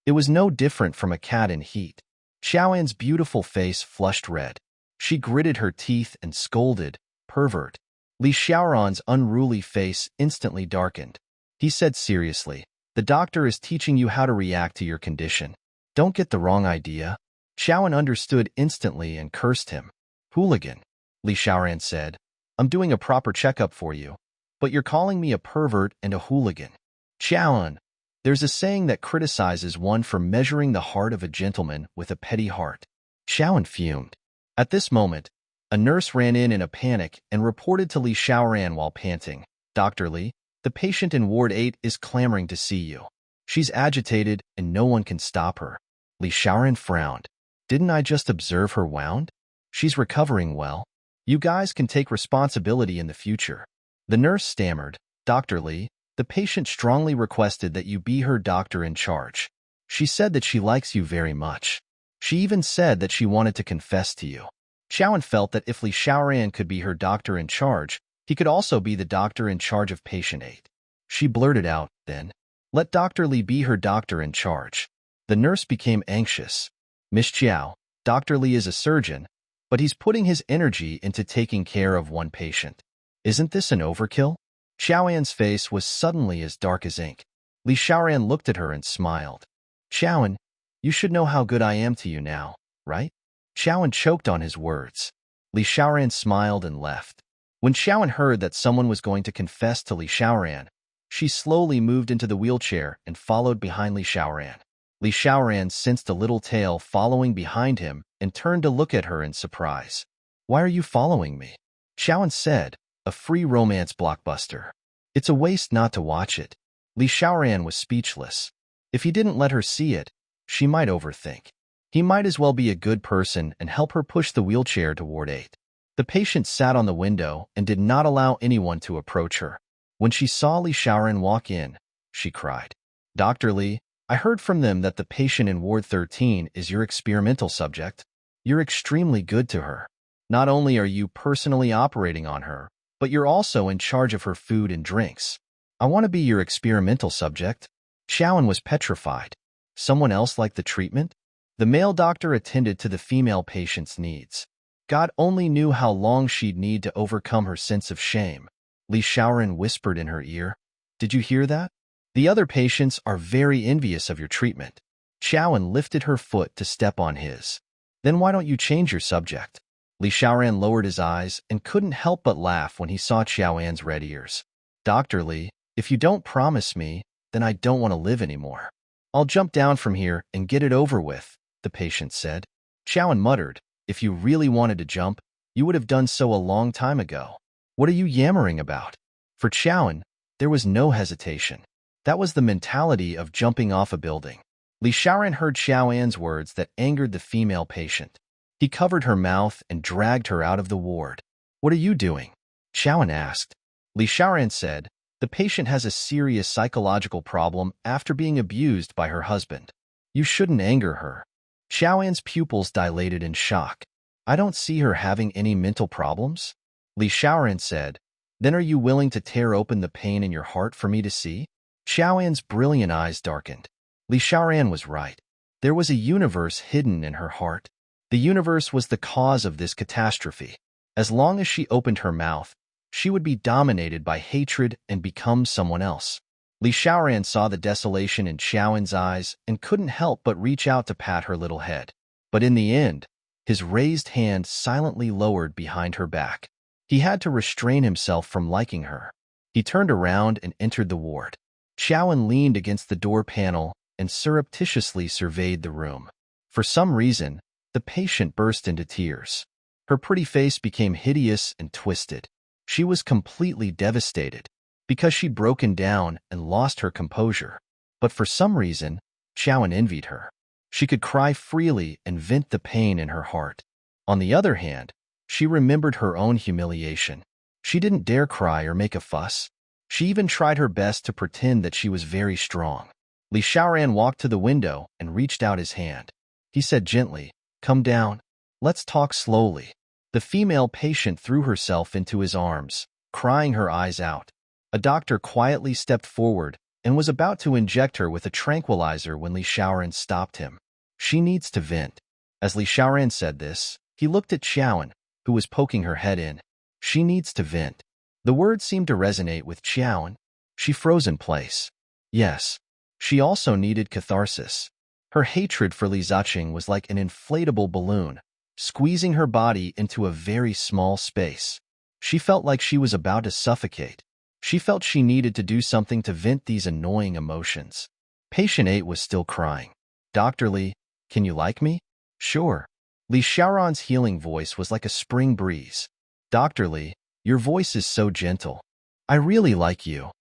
[SPEAKER 1] It was no different from a cat in heat. Xiaoan's beautiful face flushed red. She gritted her teeth and scolded, "Pervert." Li Xiaoran's unruly face instantly darkened. He said seriously, "The doctor is teaching you how to react to your condition. Don't get the wrong idea." Xiaoan understood instantly and cursed him. "Hooligan," Li Xiaoran said. "I'm doing a proper checkup for you, but you're calling me a pervert and a hooligan." "Xiaoan, there's a saying that criticizes one for measuring the heart of a gentleman with a petty heart." Xiaoan fumed. At this moment, a nurse ran in a panic and reported to Li Xiaoran while panting, "Dr. Li, the patient in Ward 8 is clamoring to see you. She's agitated and no one can stop her." Li Xiaoran frowned. "Didn't I just observe her wound? She's recovering well. You guys can take responsibility in the future." The nurse stammered, "Dr. Li, the patient strongly requested that you be her doctor in charge. She said that she likes you very much. She even said that she wanted to confess to you." Xiaoan felt that if Li Xiaoran could be her doctor in charge, he could also be the doctor in charge of patient 8. She blurted out, "Then, let Dr. Li be her doctor in charge." The nurse became anxious. "Miss Chiao, Dr. Li is a surgeon, but he's putting his energy into taking care of one patient. Isn't this an overkill?" Xiaoan's face was suddenly as dark as ink. Li Xiaoran looked at her and smiled. "Xiaoan, you should know how good I am to you now, right?" Xiaoan choked on his words. Li Xiaoran smiled and left. When Xiaoan heard that someone was going to confess to Li Xiaoran, she slowly moved into the wheelchair and followed behind Li Xiaoran. Li Xiaoran sensed a little tail following behind him and turned to look at her in surprise. "Why are you following me?" Xiaoan said, "A free romance blockbuster. It's a waste not to watch it." Li Xiaoran was speechless. If he didn't let her see it, she might overthink. He might as well be a good person and help her push the wheelchair to Ward 8. The patient sat on the window and did not allow anyone to approach her. When she saw Li Xiaoran walk in, she cried, "Dr. Li, I heard from them that the patient in Ward 13 is your experimental subject. You're extremely good to her. Not only are you personally operating on her, but you're also in charge of her food and drinks. I want to be your experimental subject." Xiaoan was petrified. Someone else like the treatment? The male doctor attended to the female patient's needs. God only knew how long she'd need to overcome her sense of shame. Li Xiaoran whispered in her ear, "Did you hear that? The other patients are very envious of your treatment." Xiaoan lifted her foot to step on his. "Then why don't you change your subject?" Li Xiaoran lowered his eyes and couldn't help but laugh when he saw Xiaoan's red ears. "Dr. Li, if you don't promise me, then I don't want to live anymore. I'll jump down from here and get it over with," the patient said. Xiaoan muttered, "If you really wanted to jump, you would have done so a long time ago. What are you yammering about?" For Xiaoan, there was no hesitation. That was the mentality of jumping off a building. Li Xiaoran heard Xiaoan's words that angered the female patient. He covered her mouth and dragged her out of the ward. "What are you doing?" Xiaoan asked. Li Xiaoran said, "The patient has a serious psychological problem after being abused by her husband. You shouldn't anger her." Xiaoan's pupils dilated in shock. "I don't see her having any mental problems." Li Xiaoran said, "Then are you willing to tear open the pain in your heart for me to see?" Xiaoan's brilliant eyes darkened. Li Xiaoran was right. There was a universe hidden in her heart. The universe was the cause of this catastrophe. As long as she opened her mouth, she would be dominated by hatred and become someone else. Li Xiaoran saw the desolation in Xiaoan's eyes and couldn't help but reach out to pat her little head. But in the end, his raised hand silently lowered behind her back. He had to restrain himself from liking her. He turned around and entered the ward. Xiaoan leaned against the door panel and surreptitiously surveyed the room. For some reason, the patient burst into tears. Her pretty face became hideous and twisted. She was completely devastated because she'd broken down and lost her composure. But for some reason, Chowan envied her. She could cry freely and vent the pain in her heart. On the other hand, she remembered her own humiliation. She didn't dare cry or make a fuss. She even tried her best to pretend that she was very strong. Li Xiaoran walked to the window and reached out his hand. He said gently, "Come down. Let's talk slowly." The female patient threw herself into his arms, crying her eyes out. A doctor quietly stepped forward and was about to inject her with a tranquilizer when Li Xiaoran stopped him. "She needs to vent." As Li Xiaoran said this, he looked at Chowan, who was poking her head in. "She needs to vent." The words seemed to resonate with Chowan. She froze in place. Yes, she also needed catharsis. Her hatred for Li Ziqing was like an inflatable balloon, squeezing her body into a very small space. She felt like she was about to suffocate. She felt she needed to do something to vent these annoying emotions. Patient 8 was still crying. "Dr. Li, can you like me?" "Sure." Li Xiaoran's healing voice was like a spring breeze. "Dr. Li, your voice is so gentle. I really like you."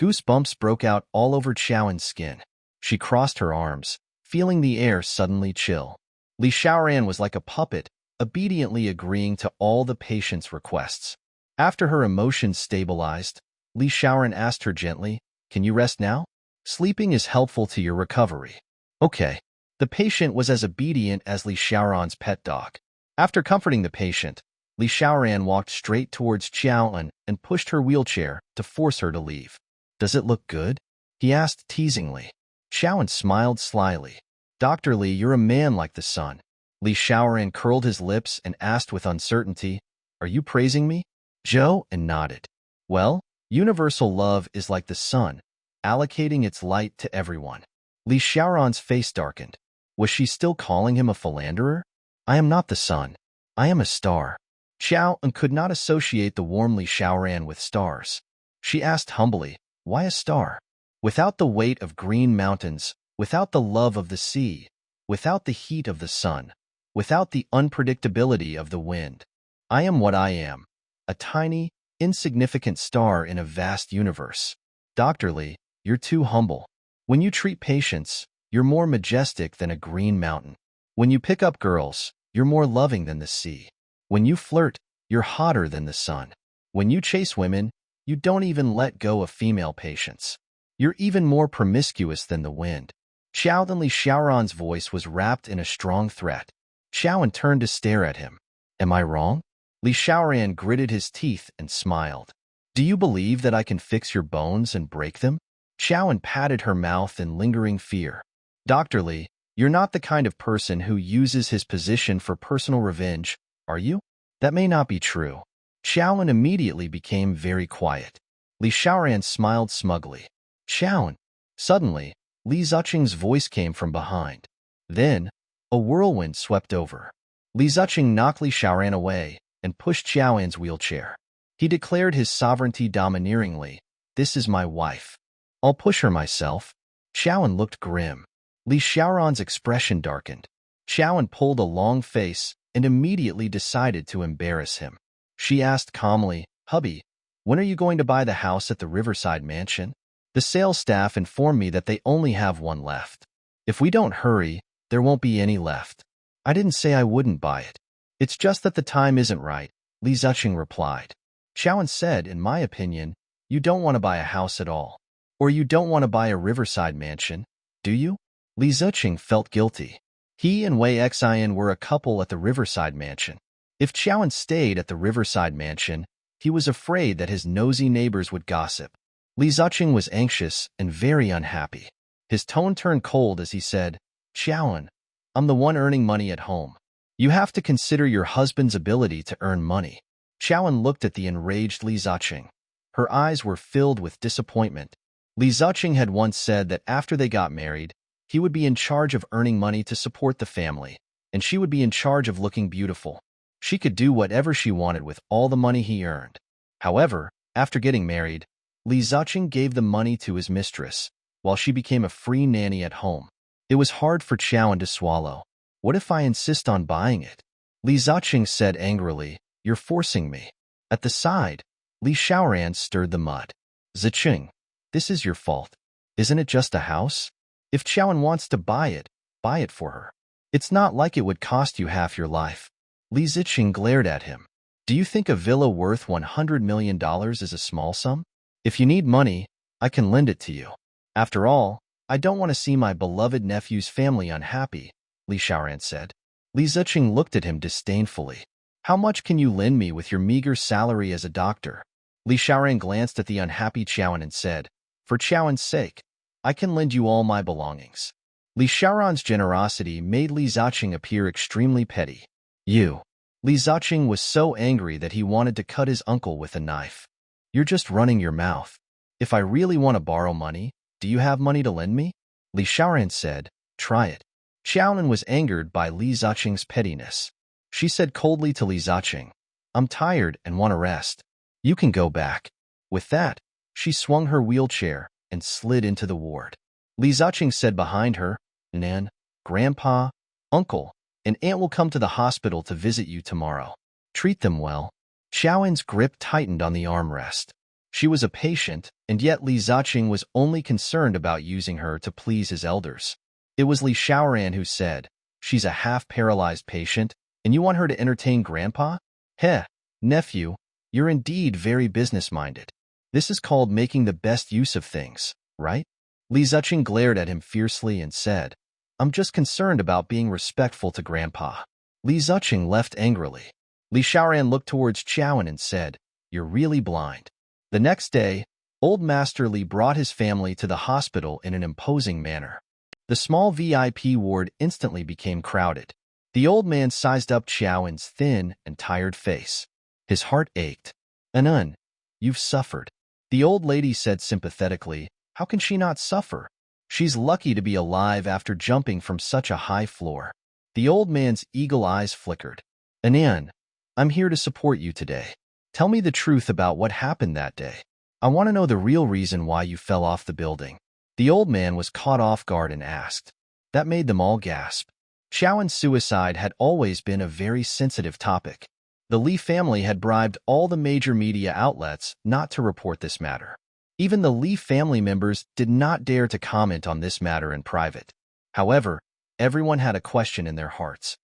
[SPEAKER 1] Goosebumps broke out all over Chowan's skin. She crossed her arms, feeling the air suddenly chill. Li Xiaoran was like a puppet, obediently agreeing to all the patient's requests. After her emotions stabilized, Li Xiaoran asked her gently, "Can you rest now? Sleeping is helpful to your recovery." "Okay." The patient was as obedient as Li Xiaoran's pet dog. After comforting the patient, Li Xiaoran walked straight towards Chowan and pushed her wheelchair to force her to leave. "Does it look good?" he asked teasingly. Chowan smiled slyly. "Dr. Li, you're a man like the sun." Li Xiaoran curled his lips and asked with uncertainty, "Are you praising me?" Zhou and nodded. "Well, universal love is like the sun, allocating its light to everyone." Li Xiaoran's face darkened. Was she still calling him a philanderer? "I am not the sun. I am a star." Chowan could not associate the warm Li Xiaoran with stars. She asked humbly, "Why a star?" "Without the weight of green mountains, without the love of the sea, without the heat of the sun, without the unpredictability of the wind, I am what I am, a tiny, insignificant star in a vast universe." "Dr. Li, you're too humble. When you treat patients, you're more majestic than a green mountain. When you pick up girls, you're more loving than the sea. When you flirt, you're hotter than the sun. When you chase women, you don't even let go of female patients. You're even more promiscuous than the wind." Chowan Li Xiaoran's voice was wrapped in a strong threat. Chowan turned to stare at him. "Am I wrong?" Li Xiaoran gritted his teeth and smiled. "Do you believe that I can fix your bones and break them?" Chowan patted her mouth in lingering fear. "Dr. Li, you're not the kind of person who uses his position for personal revenge, are you?" "That may not be true." Chowan immediately became very quiet. Li Xiaoran smiled smugly. "Chowan." Suddenly, Li Ziqing's voice came from behind. Then, a whirlwind swept over. Li Ziqing knocked Li Xiaoran away and pushed Chowan's wheelchair. He declared his sovereignty domineeringly, "This is my wife. I'll push her myself." Chowan looked grim. Li Xiaoran's expression darkened. Chowan pulled a long face and immediately decided to embarrass him. She asked calmly, "Hubby, when are you going to buy the house at the Riverside Mansion? The sales staff informed me that they only have one left. If we don't hurry, there won't be any left." "I didn't say I wouldn't buy it. It's just that the time isn't right," Li Ziqing replied. Chowan said, "In my opinion, you don't want to buy a house at all. Or you don't want to buy a Riverside Mansion, do you?" Li Ziqing felt guilty. He and Wei Xian were a couple at the Riverside Mansion. If Chowan stayed at the Riverside Mansion, he was afraid that his nosy neighbors would gossip. Li Ziqing was anxious and very unhappy. His tone turned cold as he said, "Chowan, I'm the one earning money at home. You have to consider your husband's ability to earn money." Chowan looked at the enraged Li Ziqing. Her eyes were filled with disappointment. Li Ziqing had once said that after they got married, he would be in charge of earning money to support the family, and she would be in charge of looking beautiful. She could do whatever she wanted with all the money he earned. However, after getting married, Li Ziqing gave the money to his mistress, while she became a free nanny at home. It was hard for Chowan to swallow. What if I insist on buying it? Li Ziqing said angrily, you're forcing me. At the side, Li Xiaoran stirred the mud. Ziqing, this is your fault. Isn't it just a house? If Chowan wants to buy it for her. It's not like it would cost you half your life. Li Ziqing glared at him. Do you think a villa worth $100 million is a small sum? If you need money, I can lend it to you. After all, I don't want to see my beloved nephew's family unhappy, Li Xiaoran said. Li Ziqing looked at him disdainfully. How much can you lend me with your meager salary as a doctor? Li Xiaoran glanced at the unhappy Chowan and said, for Chowan's sake, I can lend you all my belongings. Li Xiaoran's generosity made Li Ziqing appear extremely petty. You. Li Ziqing was so angry that he wanted to cut his uncle with a knife. You're just running your mouth. If I really want to borrow money, do you have money to lend me? Li Xiaoran said, try it. Chowan was angered by Li Ziqing's pettiness. She said coldly to Li Ziqing, I'm tired and want to rest. You can go back. With that, she swung her wheelchair and slid into the ward. Li Ziqing said behind her, Nan, Grandpa, Uncle, and Aunt will come to the hospital to visit you tomorrow. Treat them well. Chowan's grip tightened on the armrest. She was a patient, and yet Li Ziqing was only concerned about using her to please his elders. It was Li Xiaoran who said, she's a half-paralyzed patient, and you want her to entertain Grandpa? Heh, nephew, you're indeed very business-minded. This is called making the best use of things, right? Li Ziqing glared at him fiercely and said, I'm just concerned about being respectful to Grandpa. Li Ziqing left angrily. Li Xiaoran looked towards Chowan and said, you're really blind. The next day, old Master Li brought his family to the hospital in an imposing manner. The small VIP ward instantly became crowded. The old man sized up Chowan's thin and tired face. His heart ached. Anun, you've suffered. The old lady said sympathetically, how can she not suffer? She's lucky to be alive after jumping from such a high floor. The old man's eagle eyes flickered. Anun, I'm here to support you today. Tell me the truth about what happened that day. I want to know the real reason why you fell off the building. The old man was caught off guard and asked. That made them all gasp. Chowan's suicide had always been a very sensitive topic. The Li family had bribed all the major media outlets not to report this matter. Even the Li family members did not dare to comment on this matter in private. However, everyone had a question in their hearts.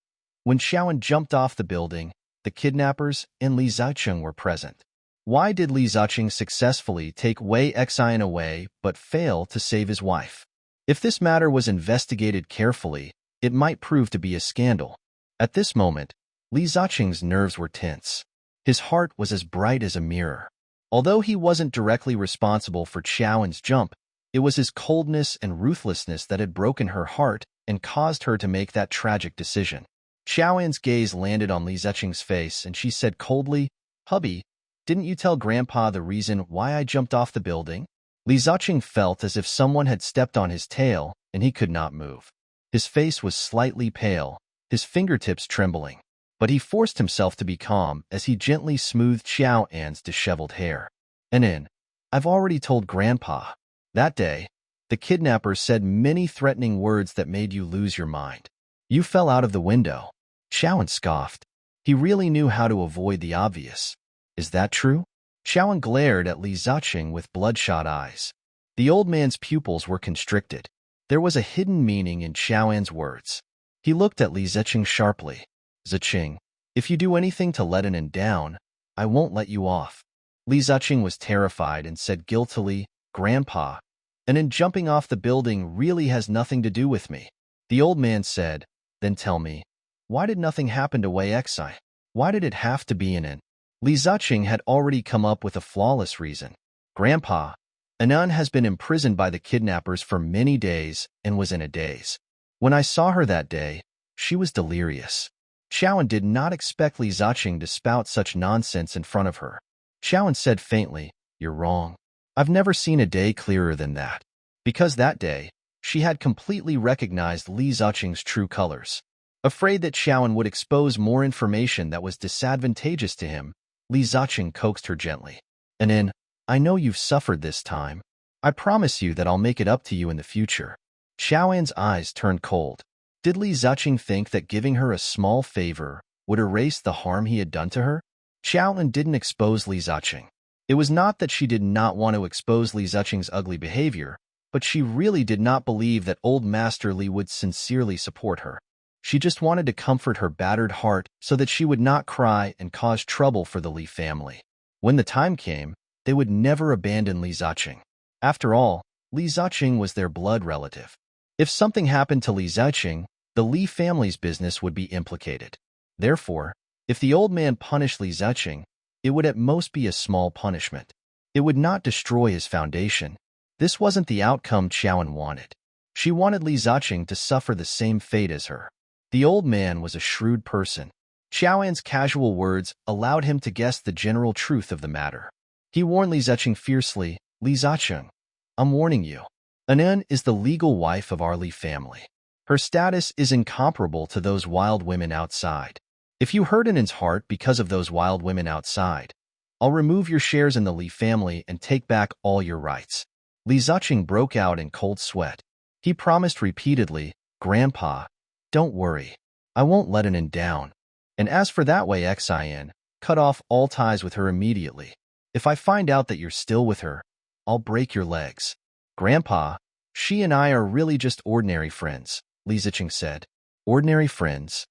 [SPEAKER 1] When Chowan jumped off the building, the kidnappers and Li Ziqing were present. Why did Li Ziqing successfully take Wei Xian away but fail to save his wife? If this matter was investigated carefully, it might prove to be a scandal. At this moment, Li Ziqing's nerves were tense. His heart was as bright as a mirror. Although he wasn't directly responsible for Chowan's jump, it was his coldness and ruthlessness that had broken her heart and caused her to make that tragic decision. Chowan's gaze landed on Li Ziqing's face, and she said coldly, Hubby, didn't you tell Grandpa the reason why I jumped off the building? Li Ziqing felt as if someone had stepped on his tail, and he could not move. His face was slightly pale, his fingertips trembling, but he forced himself to be calm as he gently smoothed Chowan's disheveled hair. Anin, I've already told Grandpa. That day, the kidnappers said many threatening words that made you lose your mind. You fell out of the window. Chowan scoffed. He really knew how to avoid the obvious. Is that true? Chowan glared at Li Ziqing with bloodshot eyes. The old man's pupils were constricted. There was a hidden meaning in Chowan's words. He looked at Li Ziqing sharply. Ziqing, if you do anything to let Anin down, I won't let you off. Li Ziqing was terrified and said guiltily, Grandpa, Anin jumping off the building really has nothing to do with me. The old man said, then tell me, why did nothing happen to Wei Xian? Why did it have to be Anin? Li Ziqing had already come up with a flawless reason. Grandpa, Anan has been imprisoned by the kidnappers for many days and was in a daze. When I saw her that day, she was delirious. Chowan did not expect Li Ziqing to spout such nonsense in front of her. Chowan said faintly, you're wrong. I've never seen a day clearer than that. Because that day, she had completely recognized Li Ziqing's true colors. Afraid that Chowan would expose more information that was disadvantageous to him, Li Ziqing coaxed her gently. Anin, I know you've suffered this time. I promise you that I'll make it up to you in the future. Xiaoan's eyes turned cold. Did Li Ziqing think that giving her a small favor would erase the harm he had done to her? Xiaoan didn't expose Li Ziqing. It was not that she did not want to expose Li Ziqing's ugly behavior, but she really did not believe that old Master Li would sincerely support her. She just wanted to comfort her battered heart so that she would not cry and cause trouble for the Li family. When the time came, they would never abandon Li Ziqing. After all, Li Ziqing was their blood relative. If something happened to Li Ziqing, the Li family's business would be implicated. Therefore, if the old man punished Li Ziqing, it would at most be a small punishment. It would not destroy his foundation. This wasn't the outcome Xiaoan wanted. She wanted Li Ziqing to suffer the same fate as her. The old man was a shrewd person. Xiaoan's casual words allowed him to guess the general truth of the matter. He warned Li Ziqing fiercely, Li Ziqing, I'm warning you. Anan is the legal wife of our Li family. Her status is incomparable to those wild women outside. If you hurt Anan's heart because of those wild women outside, I'll remove your shares in the Li family and take back all your rights. Li Ziqing broke out in cold sweat. He promised repeatedly, Grandpa, don't worry. I won't let Anan down. And as for that way Xin, cut off all ties with her immediately. If I find out that you're still with her, I'll break your legs. Grandpa, she and I are really just ordinary friends, Li Ziqing said. Ordinary friends?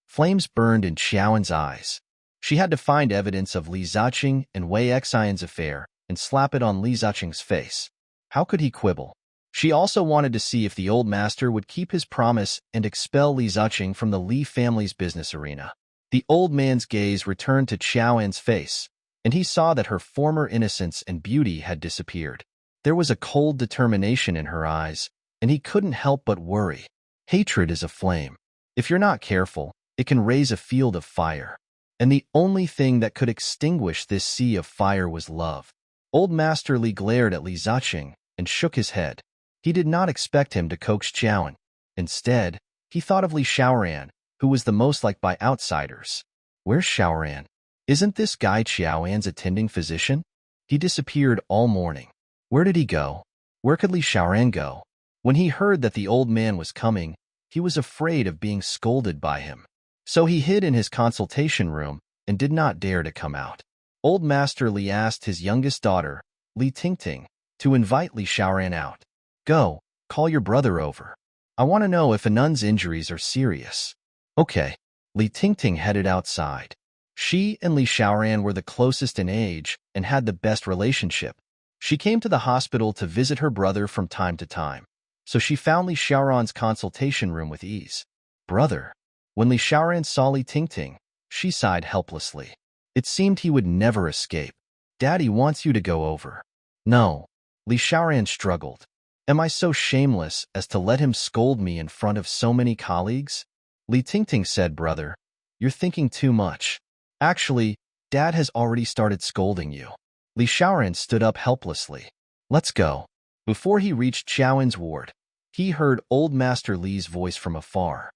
[SPEAKER 1] Flames burned in Xiaoan's eyes. She had to find evidence of Li Ziqing and Wei Xion's affair and slap it on Li Ziqing's face. How could he quibble? She also wanted to see if the old master would keep his promise and expel Li Ziqing from the Li family's business arena. The old man's gaze returned to Xiaoan's face, and he saw that her former innocence and beauty had disappeared. There was a cold determination in her eyes, and he couldn't help but worry. Hatred is a flame. If you're not careful, it can raise a field of fire. And the only thing that could extinguish this sea of fire was love. Old Master Li glared at Li Ziqing and shook his head. He did not expect him to coax Xiaoan. Instead, he thought of Li Xiaoran, who was the most liked by outsiders. Where's Xiaoran? Isn't this guy Xiaoan's attending physician? He disappeared all morning. Where did he go? Where could Li Xiaoran go? When he heard that the old man was coming, he was afraid of being scolded by him. So he hid in his consultation room and did not dare to come out. Old Master Li asked his youngest daughter, Li Tingting, to invite Li Xiaoran out. Go, call your brother over. I want to know if Anun's injuries are serious. Okay. Li Tingting headed outside. She and Li Xiaoran were the closest in age and had the best relationship. She came to the hospital to visit her brother from time to time, so she found Li Xiaoran's consultation room with ease. Brother. When Li Xiaoran saw Li Tingting, she sighed helplessly. It seemed he would never escape. Daddy wants you to go over. No. Li Xiaoran struggled. Am I so shameless as to let him scold me in front of so many colleagues? Li Tingting said, Brother, you're thinking too much. Actually, Dad has already started scolding you. Li Xiaoran stood up helplessly. Let's go. Before he reached Xiaoan's ward, he heard old Master Li's voice from afar.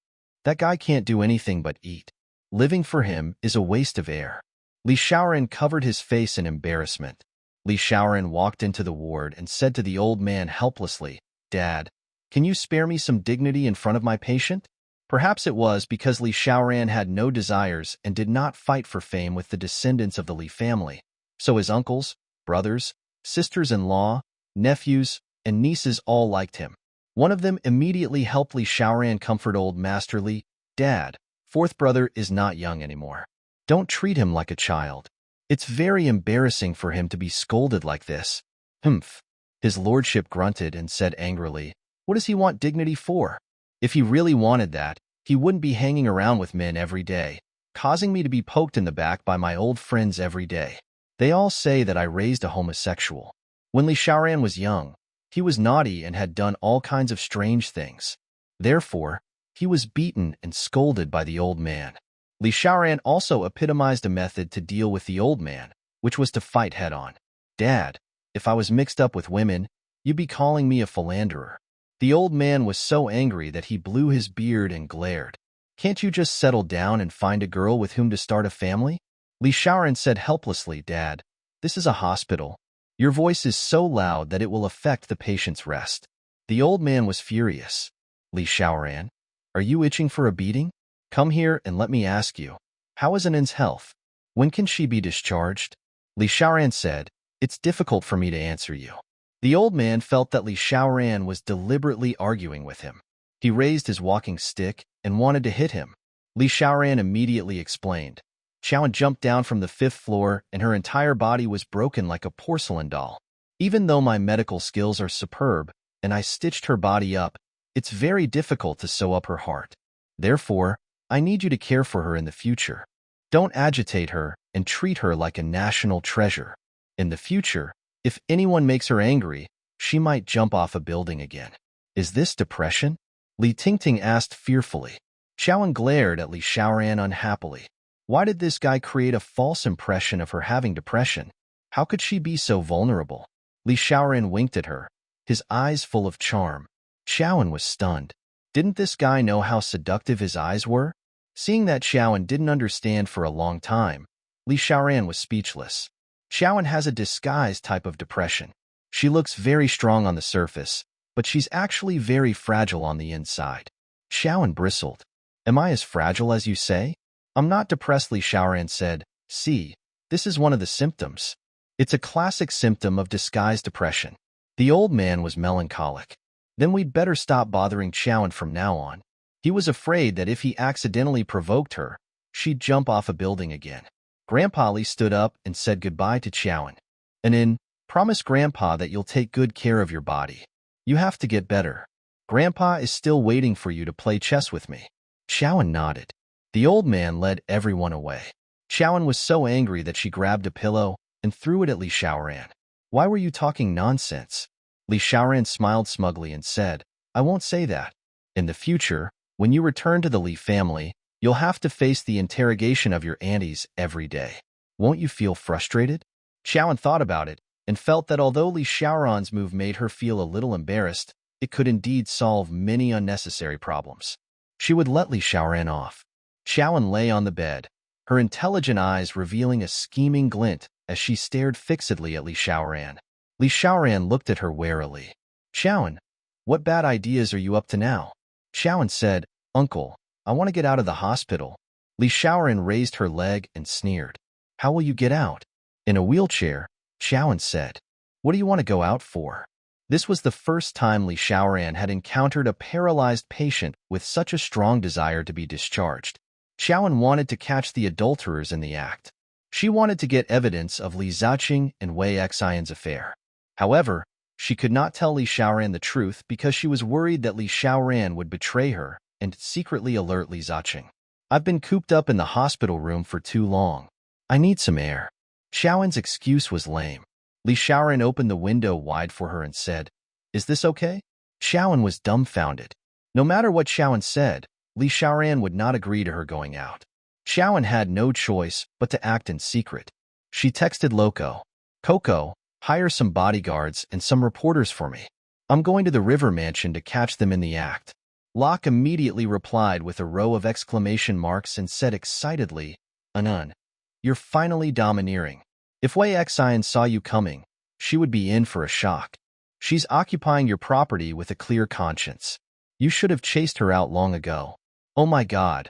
[SPEAKER 1] That guy can't do anything but eat. Living for him is a waste of air. Li Xiaoran covered his face in embarrassment. Li Xiaoran walked into the ward and said to the old man helplessly, Dad, can you spare me some dignity in front of my patient? Perhaps it was because Li Xiaoran had no desires and did not fight for fame with the descendants of the Li family, so his uncles, brothers, sisters-in-law, nephews, and nieces all liked him. One of them immediately helped Li Xiaoran comfort old Master Li. Dad, fourth brother is not young anymore. Don't treat him like a child. It's very embarrassing for him to be scolded like this. Humph. His lordship grunted and said angrily, What does he want dignity for? If he really wanted that, he wouldn't be hanging around with men every day, causing me to be poked in the back by my old friends every day. They all say that I raised a homosexual. When Li Xiaoran was young, he was naughty and had done all kinds of strange things. Therefore, he was beaten and scolded by the old man. Li Xiaoran also epitomized a method to deal with the old man, which was to fight head-on. Dad, if I was mixed up with women, you'd be calling me a philanderer. The old man was so angry that he blew his beard and glared. Can't you just settle down and find a girl with whom to start a family? Li Xiaoran said helplessly, Dad, this is a hospital. Your voice is so loud that it will affect the patient's rest. The old man was furious. Li Xiaoran, are you itching for a beating? Come here and let me ask you. How is Anan's health? When can she be discharged? Li Xiaoran said, it's difficult for me to answer you. The old man felt that Li Xiaoran was deliberately arguing with him. He raised his walking stick and wanted to hit him. Li Xiaoran immediately explained. Xiaoan jumped down from the 5th floor and her entire body was broken like a porcelain doll. Even though my medical skills are superb and I stitched her body up, it's very difficult to sew up her heart. Therefore, I need you to care for her in the future. Don't agitate her and treat her like a national treasure. In the future, if anyone makes her angry, she might jump off a building again. Is this depression? Li Tingting asked fearfully. Xiaoan glared at Li Xiaoran unhappily. Why did this guy create a false impression of her having depression? How could she be so vulnerable? Li Xiaoran winked at her, his eyes full of charm. Xiaoan was stunned. Didn't this guy know how seductive his eyes were? Seeing that Xiaoan didn't understand for a long time, Li Xiaoran was speechless. Xiaoan has a disguised type of depression. She looks very strong on the surface, but she's actually very fragile on the inside. Xiaoan bristled. Am I as fragile as you say? I'm not depressed, Li Xiaoran said. See, this is one of the symptoms. It's a classic symptom of disguised depression. The old man was melancholic. Then we'd better stop bothering Xiaoan from now on. He was afraid that if he accidentally provoked her, she'd jump off a building again. Grandpa Li stood up and said goodbye to Xiaoan. And then, promise Grandpa that you'll take good care of your body. You have to get better. Grandpa is still waiting for you to play chess with me. Xiaoan nodded. The old man led everyone away. Xiaoan was so angry that she grabbed a pillow and threw it at Li Xiaoran. Why were you talking nonsense? Li Xiaoran smiled smugly and said, I won't say that. In the future, when you return to the Li family, you'll have to face the interrogation of your aunties every day. Won't you feel frustrated? Xiaoan thought about it and felt that although Li Xiaoran's move made her feel a little embarrassed, it could indeed solve many unnecessary problems. She would let Li Xiaoran off. Xiaoan lay on the bed, her intelligent eyes revealing a scheming glint as she stared fixedly at Li Xiaoran. Li Xiaoran looked at her warily. Xiaoan, what bad ideas are you up to now? Xiaoan said, Uncle, I want to get out of the hospital. Li Xiaoran raised her leg and sneered. How will you get out? In a wheelchair, Xiaoan said. What do you want to go out for? This was the first time Li Xiaoran had encountered a paralyzed patient with such a strong desire to be discharged. Xiaoan wanted to catch the adulterers in the act. She wanted to get evidence of Li Ziqing and Wei Xian's affair. However, she could not tell Li Xiaoran the truth because she was worried that Li Xiaoran would betray her and secretly alert Li Ziqing. I've been cooped up in the hospital room for too long. I need some air. Xiaoan's excuse was lame. Li Xiaoran opened the window wide for her and said, Is this okay? Xiaoan was dumbfounded. No matter what Xiaoan said, Li Xiaoran would not agree to her going out. Xiaoan had no choice but to act in secret. She texted Loco, Coco, hire some bodyguards and some reporters for me. I'm going to the river mansion to catch them in the act. Locke immediately replied with a row of exclamation marks and said excitedly, Anan, you're finally domineering. If Wei Xian saw you coming, she would be in for a shock. She's occupying your property with a clear conscience. You should have chased her out long ago. Oh my God.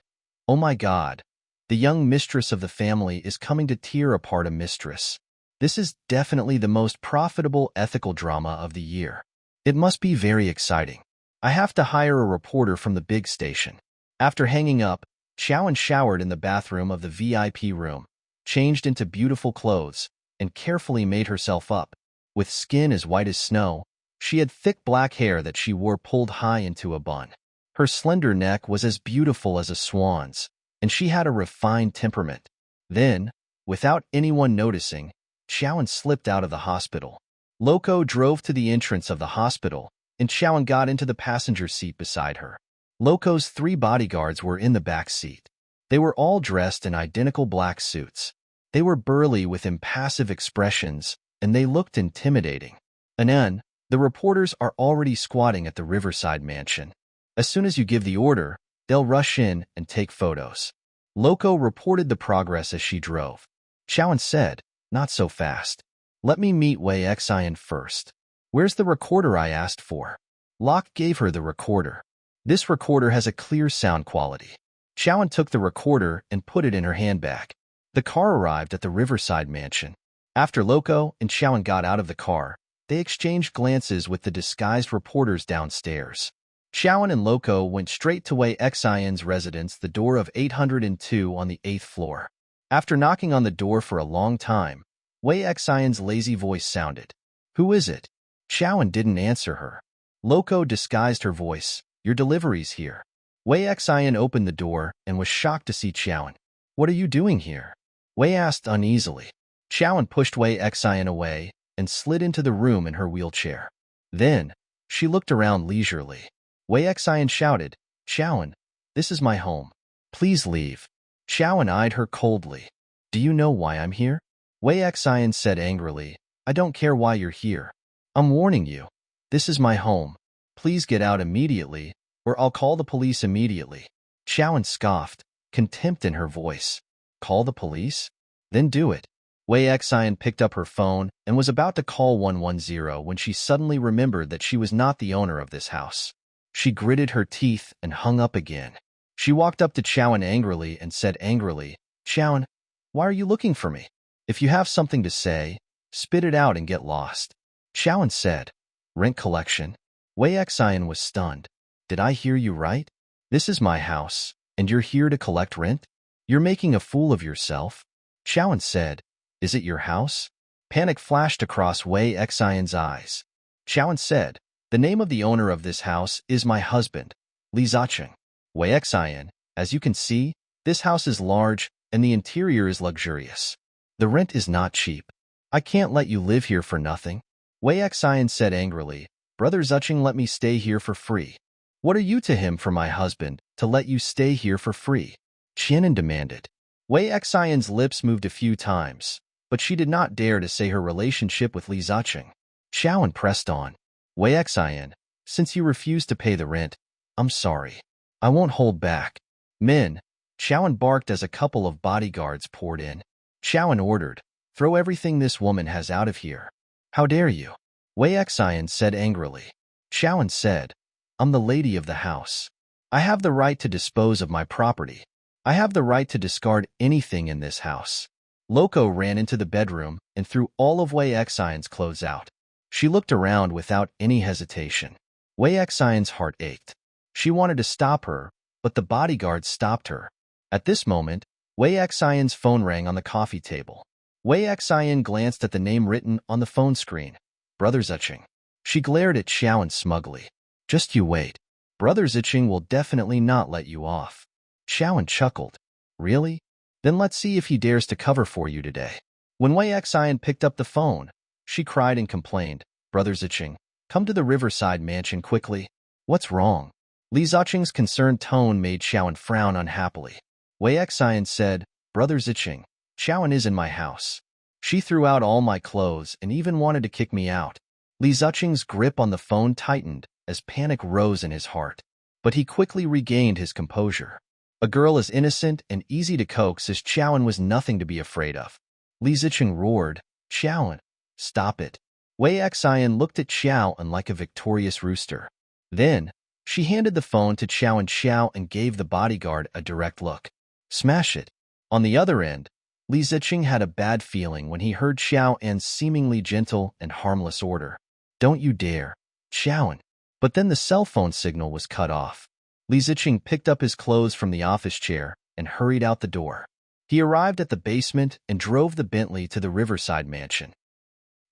[SPEAKER 1] Oh my God. The young mistress of the family is coming to tear apart a mistress. This is definitely the most profitable ethical drama of the year. It must be very exciting. I have to hire a reporter from the big station. After hanging up, Xiaoan showered in the bathroom of the VIP room, changed into beautiful clothes, and carefully made herself up. With skin as white as snow, she had thick black hair that she wore pulled high into a bun. Her slender neck was as beautiful as a swan's, and she had a refined temperament. Then, without anyone noticing, Xiaoan slipped out of the hospital. Loco drove to the entrance of the hospital, and Xiaoan got into the passenger seat beside her. Loco's 3 bodyguards were in the back seat. They were all dressed in identical black suits. They were burly with impassive expressions, and they looked intimidating. Anan, the reporters are already squatting at the Riverside Mansion. As soon as you give the order, they'll rush in and take photos. Loco reported the progress as she drove. Xiaoan said, Not so fast. Let me meet Wei Xian first. Where's the recorder I asked for? Locke gave her the recorder. This recorder has a clear sound quality. Xiaoan took the recorder and put it in her handbag. The car arrived at the Riverside mansion. After Loco and Xiaoan got out of the car, they exchanged glances with the disguised reporters downstairs. Xiaoan and Loco went straight to Wei Xian's residence, the door of 802 on the 8th floor. After knocking on the door for a long time, Wei Xian's lazy voice sounded. Who is it? Xiaoan didn't answer her. Loco disguised her voice. Your delivery's here. Wei Xian opened the door and was shocked to see Xiaoan. What are you doing here? Wei asked uneasily. Xiaoan pushed Wei Xian away and slid into the room in her wheelchair. Then, she looked around leisurely. Wei Xian shouted, Xiaoan, this is my home. Please leave. Xiaoan eyed her coldly. Do you know why I'm here? Wei Xian said angrily, I don't care why you're here. I'm warning you. This is my home. Please get out immediately, or I'll call the police immediately. Xiaoan scoffed, contempt in her voice. Call the police? Then do it. Wei Xian picked up her phone and was about to call 110 when she suddenly remembered that she was not the owner of this house. She gritted her teeth and hung up again. She walked up to Xiaoan angrily and said angrily, Xiaoan, why are you looking for me? If you have something to say, spit it out and get lost. Xiaoan said, Rent collection? Wei Xian was stunned. Did I hear you right? This is my house, and you're here to collect rent? You're making a fool of yourself. Xiaoan said, Is it your house? Panic flashed across Wei Xian's eyes. Xiaoan said, The name of the owner of this house is my husband, Li Zacheng. Wei Xian, as you can see, this house is large and the interior is luxurious. The rent is not cheap. I can't let you live here for nothing. Wei Xian said angrily, Brother Zacheng let me stay here for free. What are you to him for my husband, to let you stay here for free? Qianan demanded. Wei Xian's lips moved a few times, but she did not dare to say her relationship with Li Zacheng. Xiaoan pressed on. Wei Xian, since you refuse to pay the rent, I'm sorry. I won't hold back. Men, Xiaoan barked as a couple of bodyguards poured in. Xiaoan ordered, Throw everything this woman has out of here. How dare you? Wei Xian said angrily. Xiaoan said, I'm the lady of the house. I have the right to dispose of my property. I have the right to discard anything in this house. Loco ran into the bedroom and threw all of Wei Xian's clothes out. She looked around without any hesitation. Wei Xian's heart ached. She wanted to stop her, but the bodyguard stopped her. At this moment, Wei Xian's phone rang on the coffee table. Wei Xian glanced at the name written on the phone screen. Brother Zacheng. She glared at Xiaoan smugly. Just you wait. Brother Zacheng will definitely not let you off. Xiaoan chuckled. Really? Then let's see if he dares to cover for you today. When Wei Xian picked up the phone, she cried and complained, Brother Zacheng, come to the Riverside mansion quickly. What's wrong? Li Zacheng's concerned tone made Xiaoan frown unhappily. Wei Xian said, Brother Zacheng, Xiaoan is in my house. She threw out all my clothes and even wanted to kick me out. Li Zacheng's grip on the phone tightened as panic rose in his heart, but he quickly regained his composure. A girl as innocent and easy to coax as Xiaoan was nothing to be afraid of. Li Zacheng roared, Xiaoan, stop it. Wei Xian looked at Xiaoan like a victorious rooster. Then, she handed the phone to Xiao and gave the bodyguard a direct look. Smash it. On the other end, Li Zacheng had a bad feeling when he heard Xiaoan's seemingly gentle and harmless order. Don't you dare, Xiaoan. But then the cell phone signal was cut off. Li Zacheng picked up his clothes from the office chair and hurried out the door. He arrived at the basement and drove the Bentley to the Riverside mansion.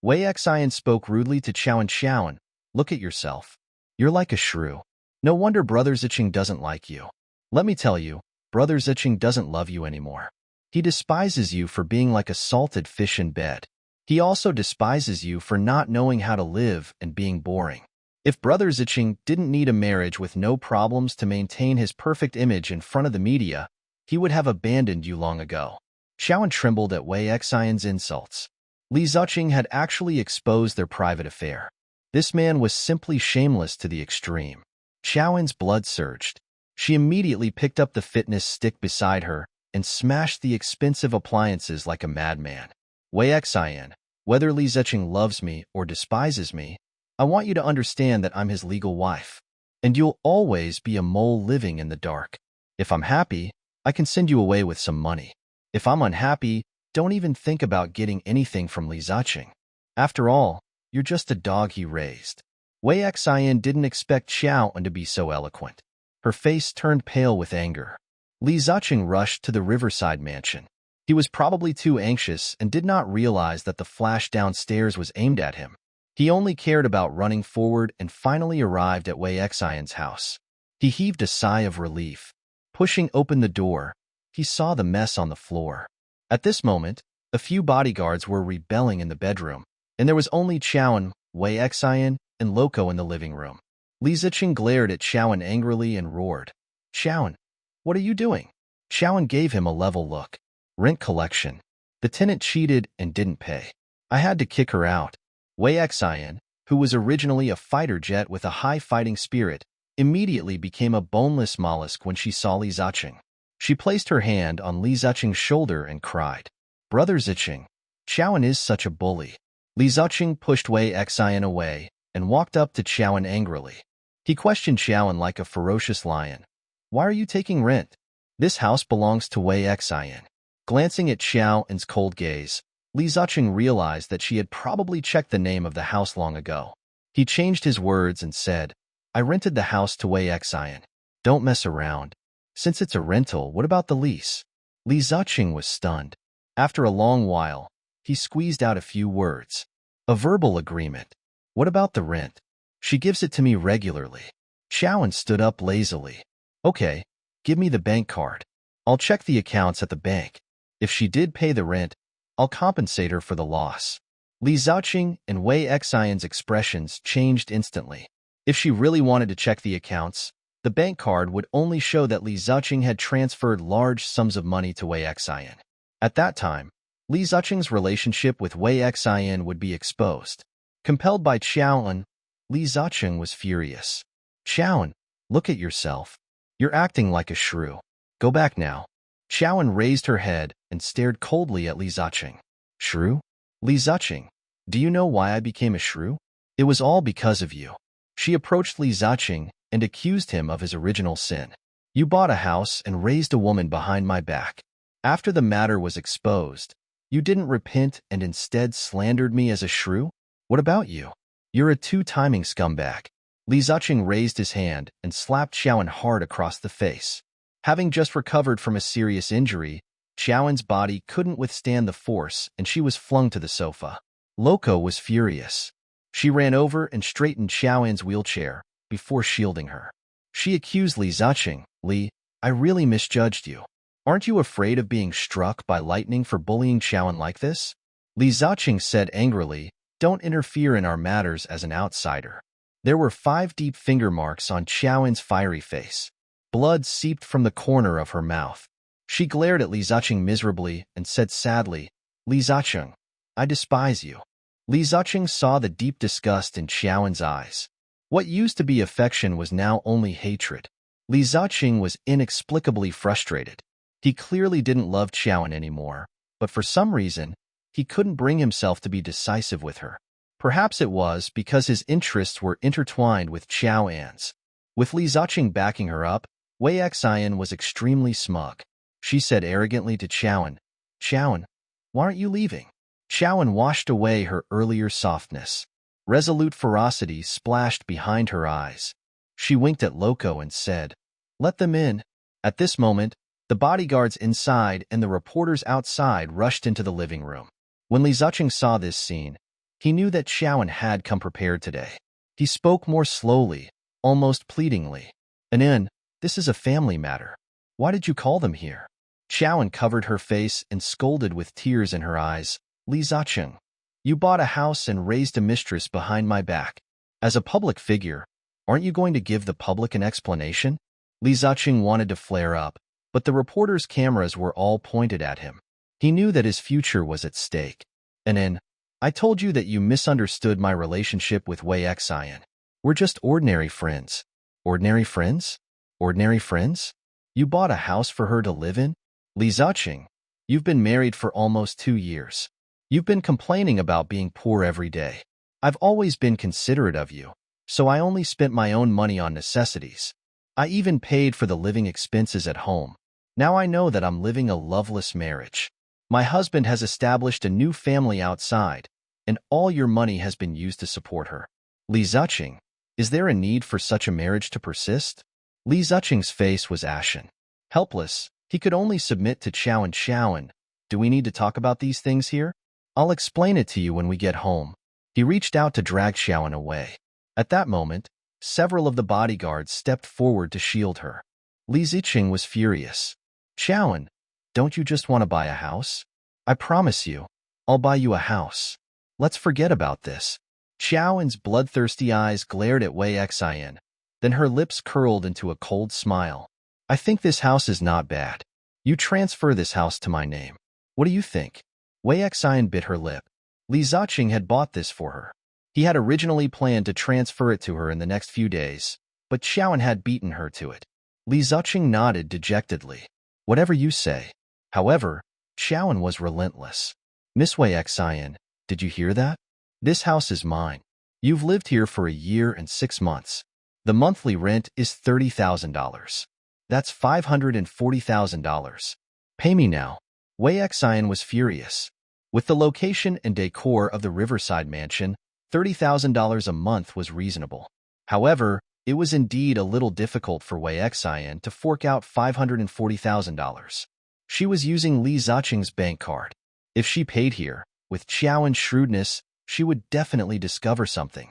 [SPEAKER 1] Wei Xian spoke rudely to Xiaoan, look at yourself. You're like a shrew. No wonder Brother Zacheng doesn't like you. Let me tell you, Brother Zacheng doesn't love you anymore. He despises you for being like a salted fish in bed. He also despises you for not knowing how to live and being boring. If Brother Zacheng didn't need a marriage with no problems to maintain his perfect image in front of the media, he would have abandoned you long ago. Xiaoan trembled at Wei Xian's insults. Li Zacheng had actually exposed their private affair. This man was simply shameless to the extreme. Xiaoan's blood surged. She immediately picked up the fitness stick beside her and smashed the expensive appliances like a madman. Wei Xian, Whether Li Ziqing loves me or despises me, I want you to understand that I'm his legal wife. And you'll always be a mole living in the dark. If I'm happy, I can send you away with some money. If I'm unhappy, don't even think about getting anything from Li Ziqing. After all, you're just a dog he raised. Wei Xian didn't expect Xiaoan to be so eloquent. Her face turned pale with anger. Li Ziqing rushed to the riverside mansion. He was probably too anxious and did not realize that the flash downstairs was aimed at him. He only cared about running forward and finally arrived at Wei Xian's house. He heaved a sigh of relief. Pushing open the door, he saw the mess on the floor. At this moment, a few bodyguards were rebelling in the bedroom, and there was only Xiaoan, Wei Xian, and Loco in the living room. Li Ziqing glared at Xiaoan angrily and roared, "Xiaoan, what are you doing?" Xiaoan gave him a level look. "Rent collection. The tenant cheated and didn't pay. I had to kick her out." Wei Xian, who was originally a fighter jet with a high fighting spirit, immediately became a boneless mollusk when she saw Li Ziqing. She placed her hand on Li Ziqing's shoulder and cried, "Brother Ziqing, Xiaoan is such a bully." Li Ziqing pushed Wei Xian away and walked up to Xiaoan angrily. He questioned Xiaoan like a ferocious lion. "Why are you taking rent? This house belongs to Wei Xian." Glancing at Xiaoan's cold gaze, Li Ziqing realized that she had probably checked the name of the house long ago. He changed his words and said, "I rented the house to Wei Xian. Don't mess around. Since it's a rental, what about the lease?" Li Ziqing was stunned. After a long while, he squeezed out a few words. "A verbal agreement. What about the rent? She gives it to me regularly." Xiaoan stood up lazily. "Okay, give me the bank card. I'll check the accounts at the bank. If she did pay the rent, I'll compensate her for the loss." Li Ziqing and Wei Xian's expressions changed instantly. If she really wanted to check the accounts, the bank card would only show that Li Ziqing had transferred large sums of money to Wei Xian. At that time, Li Ziqing's relationship with Wei Xian would be exposed. Compelled by Xiaoan, Li Ziqing was furious. "Xiaoan, look at yourself. You're acting like a shrew. Go back now." Xiaoan raised her head and stared coldly at Li Ziqing. "Shrew? Li Ziqing, do you know why I became a shrew? It was all because of you." She approached Li Ziqing and accused him of his original sin. "You bought a house and raised a woman behind my back. After the matter was exposed, you didn't repent and instead slandered me as a shrew? What about you? You're a two-timing scumbag." Li Ziqing raised his hand and slapped Xiaoan hard across the face. Having just recovered from a serious injury, Xiaoan's body couldn't withstand the force and she was flung to the sofa. Loco was furious. She ran over and straightened Xiaoan's wheelchair before shielding her. She accused Li Ziqing, "Li, I really misjudged you. Aren't you afraid of being struck by lightning for bullying Xiaoan like this?" Li Ziqing said angrily, "Don't interfere in our matters as an outsider." There were 5 deep finger marks on Xiaoan's fiery face. Blood seeped from the corner of her mouth. She glared at Li Ziqing miserably and said sadly, "Li Ziqing, I despise you." Li Ziqing saw the deep disgust in Xiaoan's eyes. What used to be affection was now only hatred. Li Ziqing was inexplicably frustrated. He clearly didn't love Xiaoan anymore, but for some reason, he couldn't bring himself to be decisive with her. Perhaps it was because his interests were intertwined with Xiaoan's. With Li Ziqing backing her up, Wei Xian was extremely smug. She said arrogantly to Xiaoan, "Xiaoan, why aren't you leaving?" Xiaoan washed away her earlier softness. Resolute ferocity splashed behind her eyes. She winked at Loco and said, "Let them in." At this moment, the bodyguards inside and the reporters outside rushed into the living room. When Li Ziqing saw this scene, he knew that Xiaoan had come prepared today. He spoke more slowly, almost pleadingly. "Anin, this is a family matter. Why did you call them here?" Xiaoan covered her face and scolded with tears in her eyes. "Li Ziqing, you bought a house and raised a mistress behind my back. As a public figure, aren't you going to give the public an explanation?" Li Ziqing wanted to flare up, but the reporters' cameras were all pointed at him. He knew that his future was at stake. "Anin, I told you that you misunderstood my relationship with Wei Xian. We're just ordinary friends." "Ordinary friends? Ordinary friends? You bought a house for her to live in?" "Li Ziqing, you've been married for almost 2 years. You've been complaining about being poor every day. I've always been considerate of you, so I only spent my own money on necessities. I even paid for the living expenses at home. Now I know that I'm living a loveless marriage. My husband has established a new family outside, and all your money has been used to support her. Li Zuching, is there a need for such a marriage to persist? Li Zuching's face was ashen. Helpless, he could only submit to Xiaoan. Do we need to talk about these things here? I'll explain it to you when we get home. He reached out to drag Xiaoan away. At that moment, several of the bodyguards stepped forward to shield her. Li Zuching was furious. Xiaoan, don't you just want to buy a house? I promise you, I'll buy you a house. Let's forget about this. Xiaoan's bloodthirsty eyes glared at Wei Xian. Then her lips curled into a cold smile. I think this house is not bad. You transfer this house to my name. What do you think? Wei Xian bit her lip. Li Zuching had bought this for her. He had originally planned to transfer it to her in the next few days, but Xiaoan had beaten her to it. Li Zuching nodded dejectedly. Whatever you say. However, Xiaoan was relentless. Miss Wei Xian, did you hear that? This house is mine. You've lived here for a year and 6 months. The monthly rent is $30,000. That's $540,000. Pay me now. Wei Xian was furious. With the location and decor of the Riverside Mansion, $30,000 a month was reasonable. However, it was indeed a little difficult for Wei Xian to fork out $540,000. She was using Li Zuching's bank card. If she paid here, with Xiaoan's shrewdness, she would definitely discover something.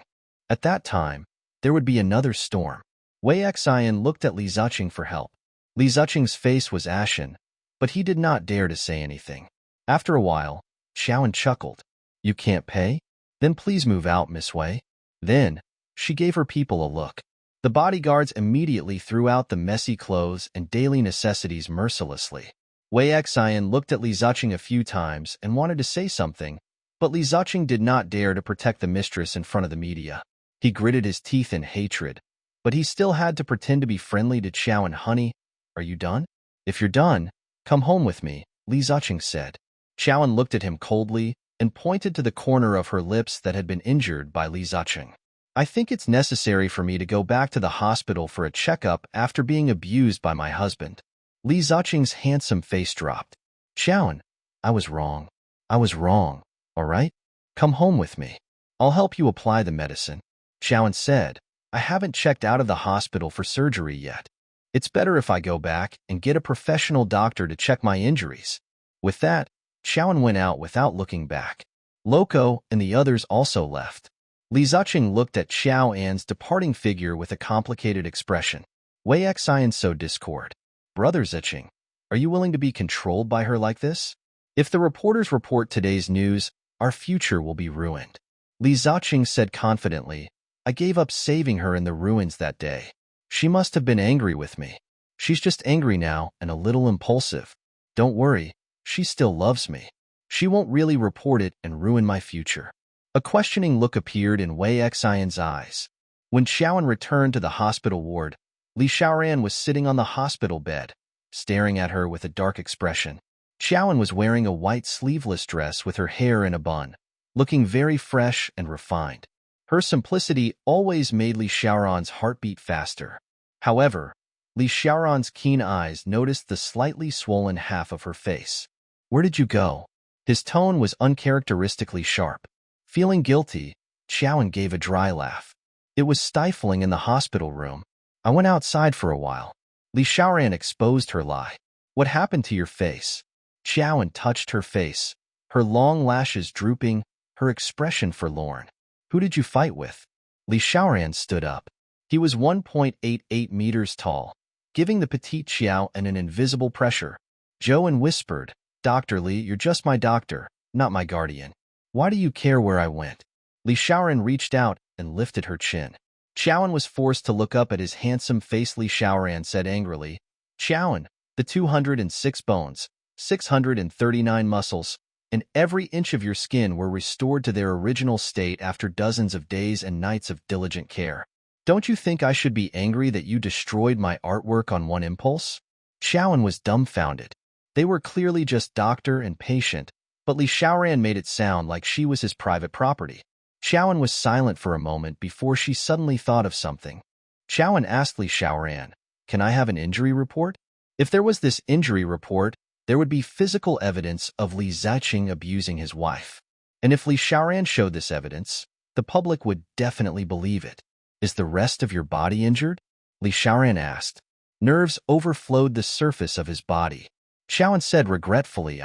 [SPEAKER 1] At that time, there would be another storm. Wei Xian looked at Li Zuching for help. Li Zuching's face was ashen, but he did not dare to say anything. After a while, Xiaoan chuckled. You can't pay? Then please move out, Miss Wei. Then, she gave her people a look. The bodyguards immediately threw out the messy clothes and daily necessities mercilessly. Wei Xian looked at Li Zuching a few times and wanted to say something, but Li Zuching did not dare to protect the mistress in front of the media. He gritted his teeth in hatred, but he still had to pretend to be friendly to Xiaoan. Honey, are you done? If you're done, come home with me, Li Zuching said. Xiaoan looked at him coldly and pointed to the corner of her lips that had been injured by Li Zuching. I think it's necessary for me to go back to the hospital for a checkup after being abused by my husband. Li Zuching's handsome face dropped. Xiaoan, I was wrong. I was wrong, all right? Come home with me. I'll help you apply the medicine. Xiaoan said, I haven't checked out of the hospital for surgery yet. It's better if I go back and get a professional doctor to check my injuries. With that, Xiaoan went out without looking back. Loco and the others also left. Li Zuching looked at Xiaoan's departing figure with a complicated expression. Wei Xian sowed discord. Brother Zuching, are you willing to be controlled by her like this? If the reporters report today's news, our future will be ruined. Li Zuching said confidently, I gave up saving her in the ruins that day. She must have been angry with me. She's just angry now and a little impulsive. Don't worry, she still loves me. She won't really report it and ruin my future. A questioning look appeared in Wei Xian's eyes. When Xiaoan returned to the hospital ward, Li Xiaoran was sitting on the hospital bed, staring at her with a dark expression. Xiaoan was wearing a white sleeveless dress with her hair in a bun, looking very fresh and refined. Her simplicity always made Li Xiaoran's heart beat faster. However, Li Xiaoran's keen eyes noticed the slightly swollen half of her face. Where did you go? His tone was uncharacteristically sharp. Feeling guilty, Xiaoan gave a dry laugh. It was stifling in the hospital room. I went outside for a while. Li Xiaoran exposed her lie. What happened to your face? Xiaoan touched her face, her long lashes drooping, her expression forlorn. Who did you fight with? Li Xiaoran stood up. He was 1.88 meters tall, giving the petite Xiao an invisible pressure. Zhou whispered, Dr. Li, you're just my doctor, not my guardian. Why do you care where I went? Li Xiaoran reached out and lifted her chin. Xiaoan was forced to look up at his handsome face. Li Xiaoran said angrily, Xiaoan, the 206 bones, 639 muscles, and every inch of your skin were restored to their original state after dozens of days and nights of diligent care. Don't you think I should be angry that you destroyed my artwork on one impulse? Xiaoan was dumbfounded. They were clearly just doctor and patient, but Li Xiaoran made it sound like she was his private property. Xiaoan was silent for a moment before she suddenly thought of something. Xiaoan asked Li Xiaoran, "Can I have an injury report?" If there was this injury report, there would be physical evidence of Li Ziqing abusing his wife. And if Li Xiaoran showed this evidence, the public would definitely believe it. "Is the rest of your body injured?" Li Xiaoran asked. Nerves overflowed the surface of his body. Xiaoan said regretfully,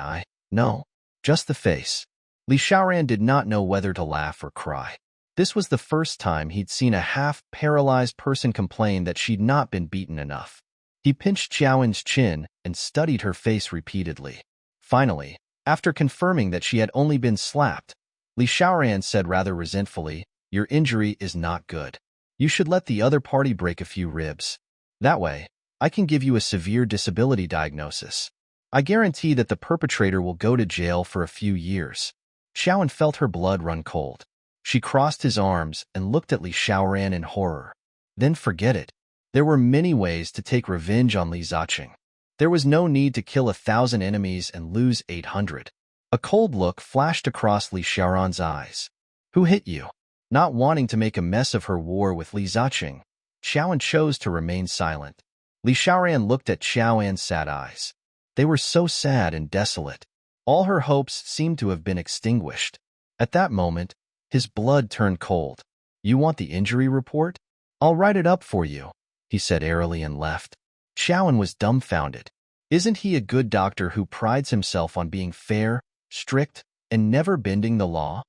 [SPEAKER 1] "No, just the face." Li Xiaoran did not know whether to laugh or cry. This was the first time he'd seen a half-paralyzed person complain that she'd not been beaten enough. He pinched Xiaoan's chin and studied her face repeatedly. Finally, after confirming that she had only been slapped, Li Xiaoran said rather resentfully, "Your injury is not good. You should let the other party break a few ribs. That way, I can give you a severe disability diagnosis. I guarantee that the perpetrator will go to jail for a few years." Xiaoan felt her blood run cold. She crossed his arms and looked at Li Xiaoran in horror. Then forget it. There were many ways to take revenge on Li Ziqing. There was no need to kill 1,000 enemies and lose 800. A cold look flashed across Li Xiaoran's eyes. "Who hit you?" Not wanting to make a mess of her war with Li Ziqing, Xiaoan chose to remain silent. Li Xiaoran looked at Xiaoan's sad eyes. They were so sad and desolate. All her hopes seemed to have been extinguished. At that moment, his blood turned cold. "You want the injury report? I'll write it up for you," he said airily and left. Xiaoan was dumbfounded. Isn't he a good doctor who prides himself on being fair, strict, and never bending the law?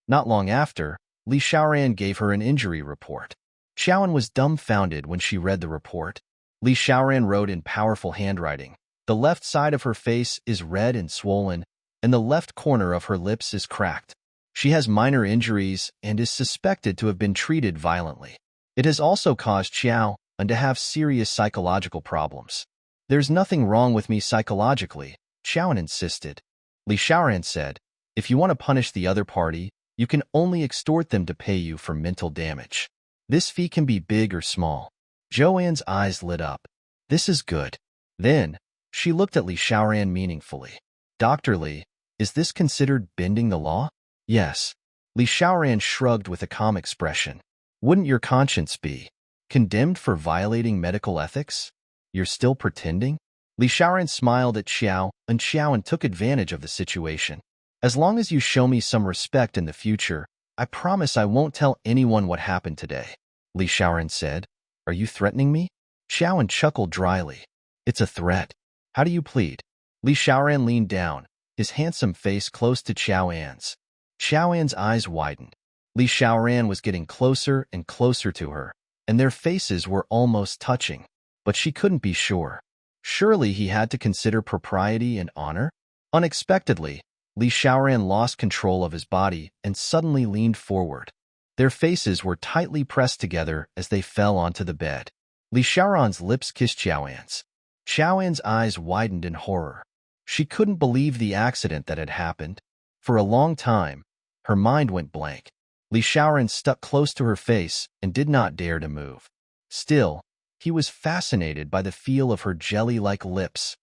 [SPEAKER 1] Not long after, Li Xiaoran gave her an injury report. Xiaoan was dumbfounded when she read the report. Li Xiaoran wrote in powerful handwriting, "The left side of her face is red and swollen, and the left corner of her lips is cracked. She has minor injuries and is suspected to have been treated violently. It has also caused Xiaoan to have serious psychological problems." "There's nothing wrong with me psychologically," Xiaoan insisted. Li Xiaoran said, "If you want to punish the other party, you can only extort them to pay you for mental damage. This fee can be big or small." Joanne's eyes lit up. "This is good." Then, she looked at Li Xiaoran meaningfully. "Dr. Li, is this considered bending the law?" "Yes." Li Xiaoran shrugged with a calm expression. "Wouldn't your conscience be condemned for violating medical ethics? You're still pretending?" Li Xiaoran smiled at Xiao, and Xiaoan took advantage of the situation. "As long as you show me some respect in the future, I promise I won't tell anyone what happened today," Li Xiaoran said. "Are you threatening me?" Xiaoan chuckled dryly. "It's a threat. How do you plead?" Li Xiaoran leaned down, his handsome face close to Xiaoan's. Xiaoan's eyes widened. Li Xiaoran was getting closer and closer to her, and their faces were almost touching, but she couldn't be sure. Surely he had to consider propriety and honor? Unexpectedly, Li Xiaoran lost control of his body and suddenly leaned forward. Their faces were tightly pressed together as they fell onto the bed. Li Xiaoran's lips kissed Xiaoan's. Xiaoan's eyes widened in horror. She couldn't believe the accident that had happened. For a long time, her mind went blank. Li Xiaoran stuck close to her face and did not dare to move. Still, he was fascinated by the feel of her jelly-like lips.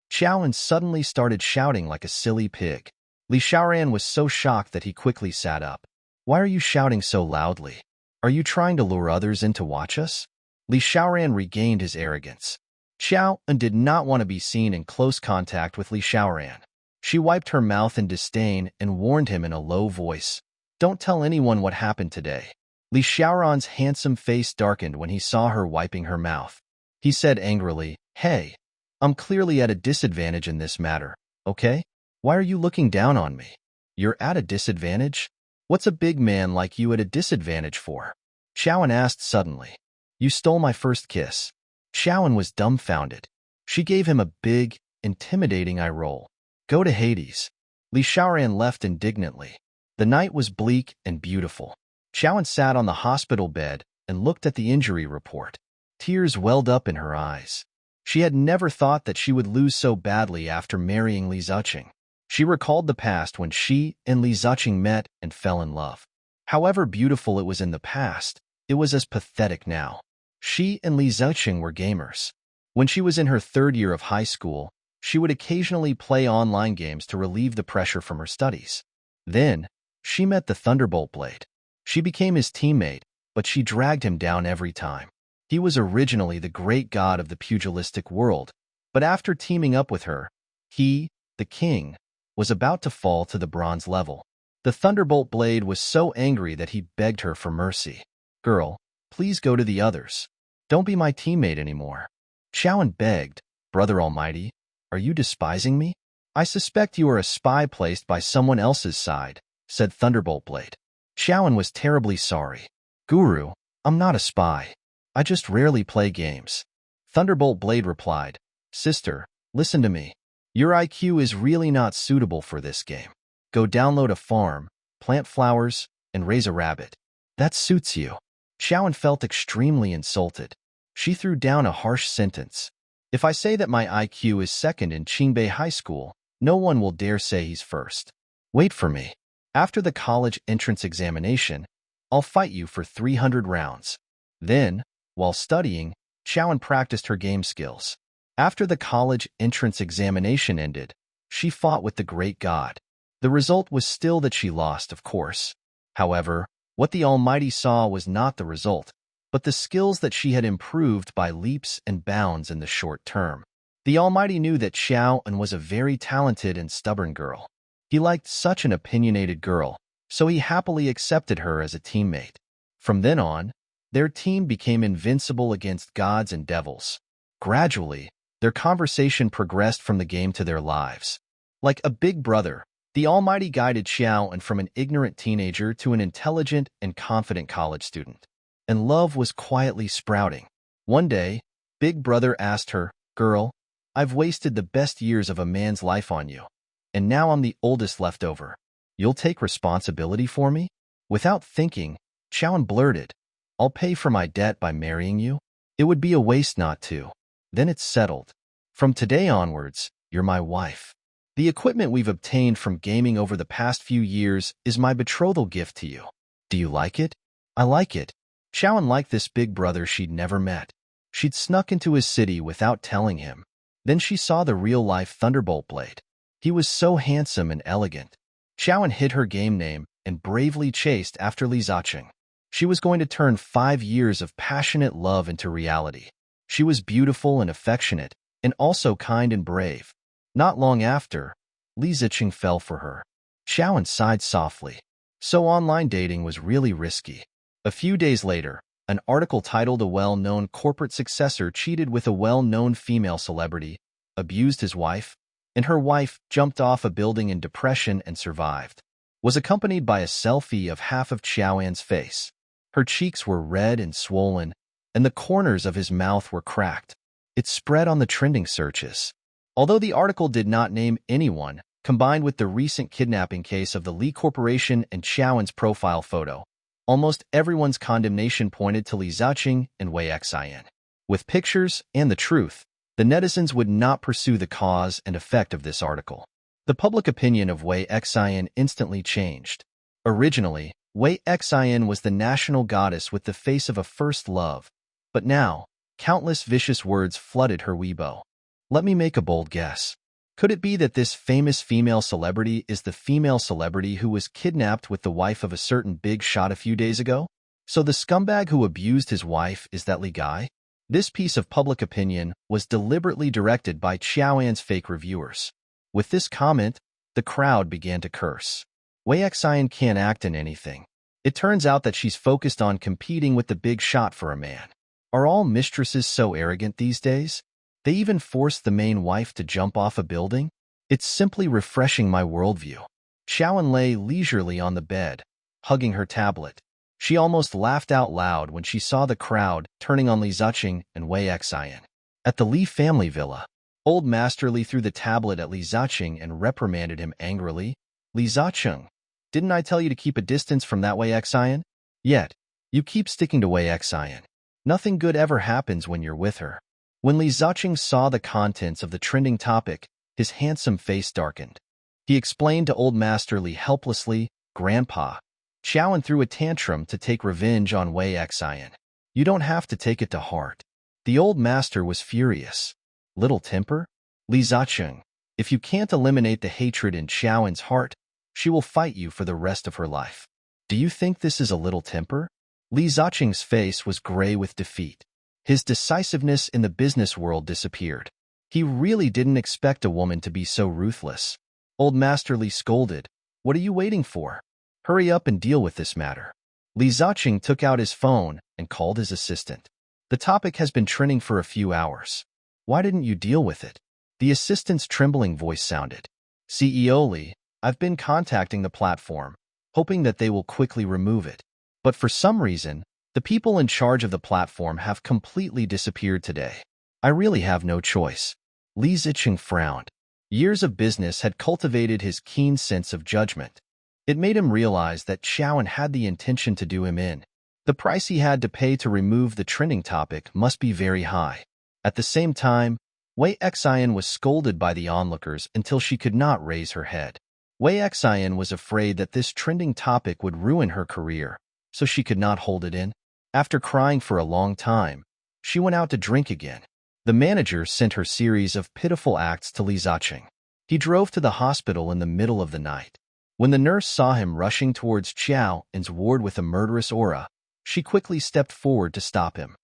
[SPEAKER 1] Xiaoan suddenly started shouting like a silly pig. Li Xiaoran was so shocked that he quickly sat up. "Why are you shouting so loudly? Are you trying to lure others in to watch us?" Li Xiaoran regained his arrogance. Xiaoan did not want to be seen in close contact with Li Xiaoran. She wiped her mouth in disdain and warned him in a low voice, "Don't tell anyone what happened today." Li Xiaoran's handsome face darkened when he saw her wiping her mouth. He said angrily, "Hey, I'm clearly at a disadvantage in this matter, okay? Why are you looking down on me? You're at a disadvantage? What's a big man like you at a disadvantage for?" Xiaoan asked suddenly. "You stole my first kiss." Xiaoan was dumbfounded. She gave him a big, intimidating eye roll. "Go to Hades." Li Xiaoran left indignantly. The night was bleak and beautiful. Xiaoan sat on the hospital bed and looked at the injury report. Tears welled up in her eyes. She had never thought that she would lose so badly after marrying Li Ziqing. She recalled the past when she and Li Ziqing met and fell in love. However beautiful it was in the past, it was as pathetic now. She and Li Ziqing were gamers. When she was in her third year of high school, She would occasionally play online games to relieve the pressure from her studies. Then, she met the Thunderbolt Blade. She became his teammate, but she dragged him down every time. He was originally the great god of the pugilistic world, but after teaming up with her, he, the king, was about to fall to the bronze level. The Thunderbolt Blade was so angry that he begged her for mercy. "Girl, please go to the others. Don't be my teammate anymore." Xiaoan begged, "Brother Almighty, are you despising me? I suspect you are a spy placed by someone else's side," said Thunderbolt Blade. Xiaoan was terribly sorry. "Guru, I'm not a spy. I just rarely play games." Thunderbolt Blade replied, "Sister, listen to me. Your IQ is really not suitable for this game. Go download a farm, plant flowers, and raise a rabbit. That suits you." Xiaoan felt extremely insulted. She threw down a harsh sentence. "If I say that my IQ is second in Qingbei High School, no one will dare say he's first. Wait for me. After the college entrance examination, I'll fight you for 300 rounds." Then, while studying, Xiaoan practiced her game skills. After the college entrance examination ended, she fought with the great god. The result was still that she lost, of course. However, what the Almighty saw was not the result, but the skills that she had improved by leaps and bounds in the short term. The Almighty knew that Xiaoan was a very talented and stubborn girl. He liked such an opinionated girl, so he happily accepted her as a teammate. From then on, their team became invincible against gods and devils. Gradually, their conversation progressed from the game to their lives. Like a big brother, the Almighty guided Xiaoan from an ignorant teenager to an intelligent and confident college student. And love was quietly sprouting. One day, Big Brother asked her, "Girl, I've wasted the best years of a man's life on you, and now I'm the oldest left over. You'll take responsibility for me?" Without thinking, Xiaoan blurted, "I'll pay for my debt by marrying you. It would be a waste not to." Then it's settled. From today onwards, you're my wife. The equipment we've obtained from gaming over the past few years is my betrothal gift to you. Do you like it? I like it. Xiaoan liked this big brother she'd never met. She'd snuck into his city without telling him. Then she saw the real-life Thunderbolt Blade. He was so handsome and elegant. Xiaoan hid her game name and bravely chased after Li Ziqing. She was going to turn 5 years of passionate love into reality. She was beautiful and affectionate, and also kind and brave. Not long after, Li Ziqing fell for her. Xiaoan sighed softly. So online dating was really risky. A few days later, an article titled "A well-known corporate successor cheated with a well-known female celebrity, abused his wife, and her wife jumped off a building in depression and survived," was accompanied by a selfie of half of Xiaoan's face. Her cheeks were red and swollen, and the corners of his mouth were cracked. It spread on the trending searches. Although the article did not name anyone, combined with the recent kidnapping case of the Li Corporation and Xiaoan's profile photo, almost everyone's condemnation pointed to Li Ziqing and Wei Xian. With pictures and the truth, the netizens would not pursue the cause and effect of this article. The public opinion of Wei Xian instantly changed. Originally, Wei Xian was the national goddess with the face of a first love, but now, countless vicious words flooded her Weibo. Let me make a bold guess. Could it be that this famous female celebrity is the female celebrity who was kidnapped with the wife of a certain big shot a few days ago? So the scumbag who abused his wife is that Li guy? This piece of public opinion was deliberately directed by Xiaoan's fake reviewers. With this comment, the crowd began to curse. Wei Xian can't act in anything. It turns out that she's focused on competing with the big shot for a man. Are all mistresses so arrogant these days? They even forced the main wife to jump off a building? It's simply refreshing my worldview. Xiaoan lay leisurely on the bed, hugging her tablet. She almost laughed out loud when she saw the crowd turning on Li Ziqing and Wei Xian. At the Li family villa, old Master Li threw the tablet at Li Ziqing and reprimanded him angrily. "Li Ziqing, didn't I tell you to keep a distance from that Wei Xian? Yet, you keep sticking to Wei Xian. Nothing good ever happens when you're with her." When Li Ziqing saw the contents of the trending topic, his handsome face darkened. He explained to old Master Li helplessly, "Grandpa, Xiaoan threw a tantrum to take revenge on Wei Xian. You don't have to take it to heart." The old master was furious. "Little temper? Li Zicheng, if you can't eliminate the hatred in Xiaoan's heart, she will fight you for the rest of her life. Do you think this is a little temper? Li Zicheng's face was gray with defeat. His decisiveness in the business world disappeared. He really didn't expect a woman to be so ruthless. Old Master Li scolded, "What are you waiting for? Hurry up and deal with this matter." Li Zicheng took out his phone and called his assistant. "The topic has been trending for a few hours. Why didn't you deal with it?" The assistant's trembling voice sounded. "CEO Li, I've been contacting the platform, hoping that they will quickly remove it. But for some reason, the people in charge of the platform have completely disappeared today. I really have no choice." Li Zicheng frowned. Years of business had cultivated his keen sense of judgment. It made him realize that Xiaoan had the intention to do him in. The price he had to pay to remove the trending topic must be very high. At the same time, Wei Xian was scolded by the onlookers until she could not raise her head. Wei Xian was afraid that this trending topic would ruin her career, so she could not hold it in. After crying for a long time, she went out to drink again. The manager sent her series of pitiful acts to Li Zicheng. He drove to the hospital in the middle of the night. When the nurse saw him rushing towards Xiaoan's ward with a murderous aura, she quickly stepped forward to stop him.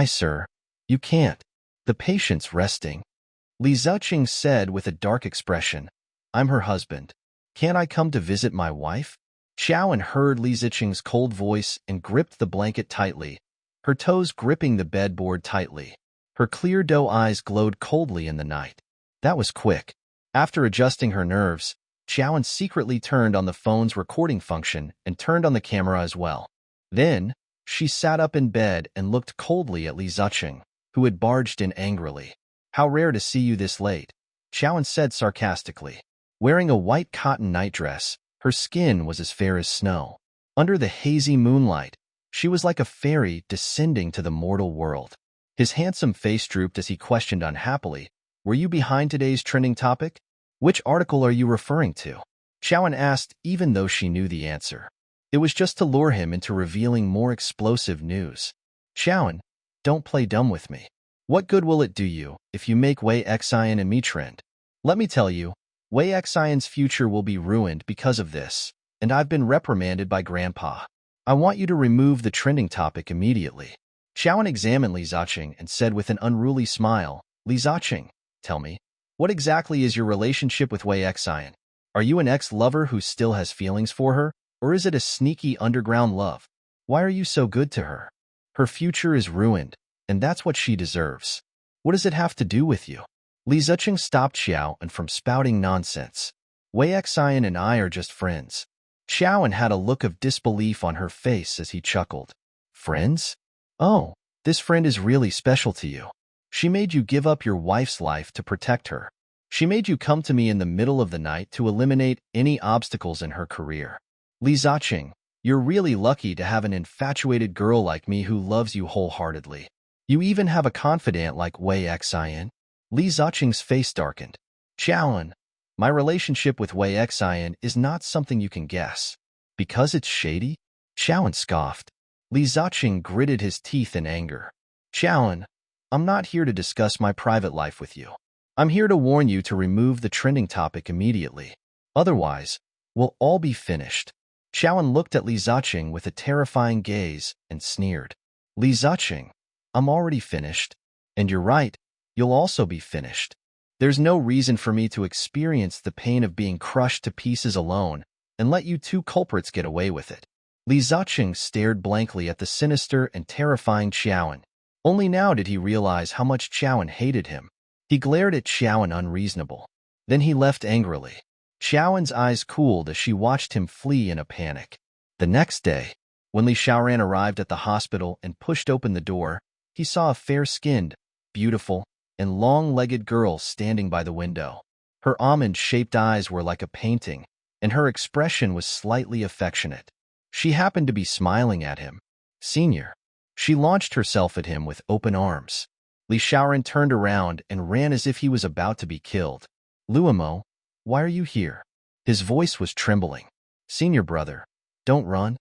[SPEAKER 1] Sir, you can't. The patient's resting." Li Zicheng said with a dark expression. "I'm her husband. Can't I come to visit my wife?" Xiaoan heard Li Zicheng's cold voice and gripped the blanket tightly, her toes gripping the bedboard tightly. Her clear doe eyes glowed coldly in the night. That was quick. After adjusting her nerves, Xiaoan secretly turned on the phone's recording function and turned on the camera as well. Then, she sat up in bed and looked coldly at Li Zicheng, who had barged in angrily. "How rare to see you this late," Xiaoan said sarcastically. Wearing a white cotton nightdress, her skin was as fair as snow. Under the hazy moonlight, she was like a fairy descending to the mortal world. His handsome face drooped as he questioned unhappily, "Were you behind today's trending topic? Which article are you referring to?" Xiaoan asked, even though she knew the answer. It was just to lure him into revealing more explosive news. "Xiaoan, don't play dumb with me. What good will it do you if you make Wei Xian and me trend? Let me tell you, Wei Xian's future will be ruined because of this, and I've been reprimanded by Grandpa. I want you to remove the trending topic immediately." Xiaoan examined Li Zicheng and said with an unruly smile, "Li Zicheng, tell me, what exactly is your relationship with Wei Xian? Are you an ex-lover who still has feelings for her, or is it a sneaky underground love? Why are you so good to her? Her future is ruined, and that's what she deserves. What does it have to do with you?" Li Zicheng stopped Xiaoan from spouting nonsense. "Wei Xian and I are just friends." Xiaoan had a look of disbelief on her face as he chuckled. "Friends? Oh, this friend is really special to you. She made you give up your wife's life to protect her. She made you come to me in the middle of the night to eliminate any obstacles in her career. Li Zicheng, you're really lucky to have an infatuated girl like me who loves you wholeheartedly. You even have a confidant like Wei Xian." Li Zicheng's face darkened. "Xiaoan, my relationship with Wei Xian is not something you can guess. Because it's shady?" Xiaoan scoffed. Li Zicheng gritted his teeth in anger. "Xiaoan, I'm not here to discuss my private life with you. I'm here to warn you to remove the trending topic immediately. Otherwise, we'll all be finished." Xiaoan looked at Li Zicheng with a terrifying gaze and sneered. "Li Zicheng, I'm already finished. And you're right, you'll also be finished. There's no reason for me to experience the pain of being crushed to pieces alone and let you two culprits get away with it." Li Zicheng stared blankly at the sinister and terrifying Xiaoan. Only now did he realize how much Xiaoan hated him. He glared at Xiaoan unreasonable. Then he left angrily. Xiaoan's eyes cooled as she watched him flee in a panic. The next day, when Li Xiaoran arrived at the hospital and pushed open the door, he saw a fair-skinned, beautiful, and long-legged girl standing by the window. Her almond-shaped eyes were like a painting, and her expression was slightly affectionate. She happened to be smiling at him. "Senior." She launched herself at him with open arms. Li Xiaoran turned around and ran as if he was about to be killed. "Luomo, why are you here?" His voice was trembling. "Senior brother, don't run.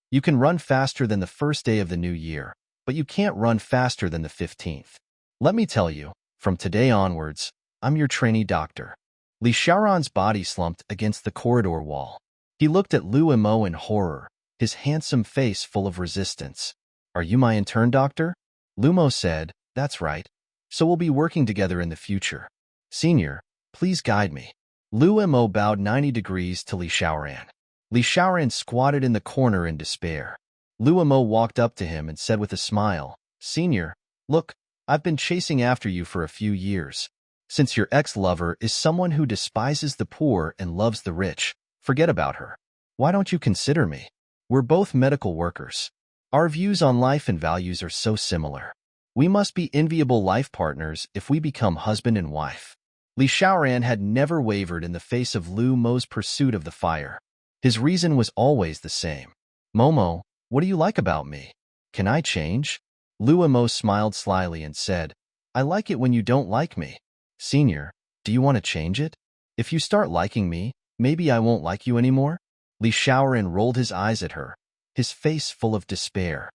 [SPEAKER 1] You can run faster than the first day of the new year, but you can't run faster than the 15th. Let me tell you, from today onwards, I'm your trainee doctor. Li Xiaoran's body slumped against the corridor wall. He looked at Lu Mo in horror, his handsome face full of resistance. Are you my intern doctor? Lu Mo said, that's right. So we'll be working together in the future. Senior, please guide me. Lu Mo bowed 90 degrees to Li Xiaoran. Li Xiaoran squatted in the corner in despair. Lu Mo walked up to him and said with a smile, Senior, look, I've been chasing after you for a few years. Since your ex-lover is someone who despises the poor and loves the rich, forget about her. Why don't you consider me? We're both medical workers. Our views on life and values are so similar. We must be enviable life partners if we become husband and wife. Li Xiaoran had never wavered in the face of Lu Mo's pursuit of the fire. His reason was always the same. Momo, what do you like about me? Can I change? Lu Mo smiled slyly and said, I like it when you don't like me. Senior, do you want to change it? If you start liking me, maybe I won't like you anymore? Li Xiaoran rolled his eyes at her, his face full of despair.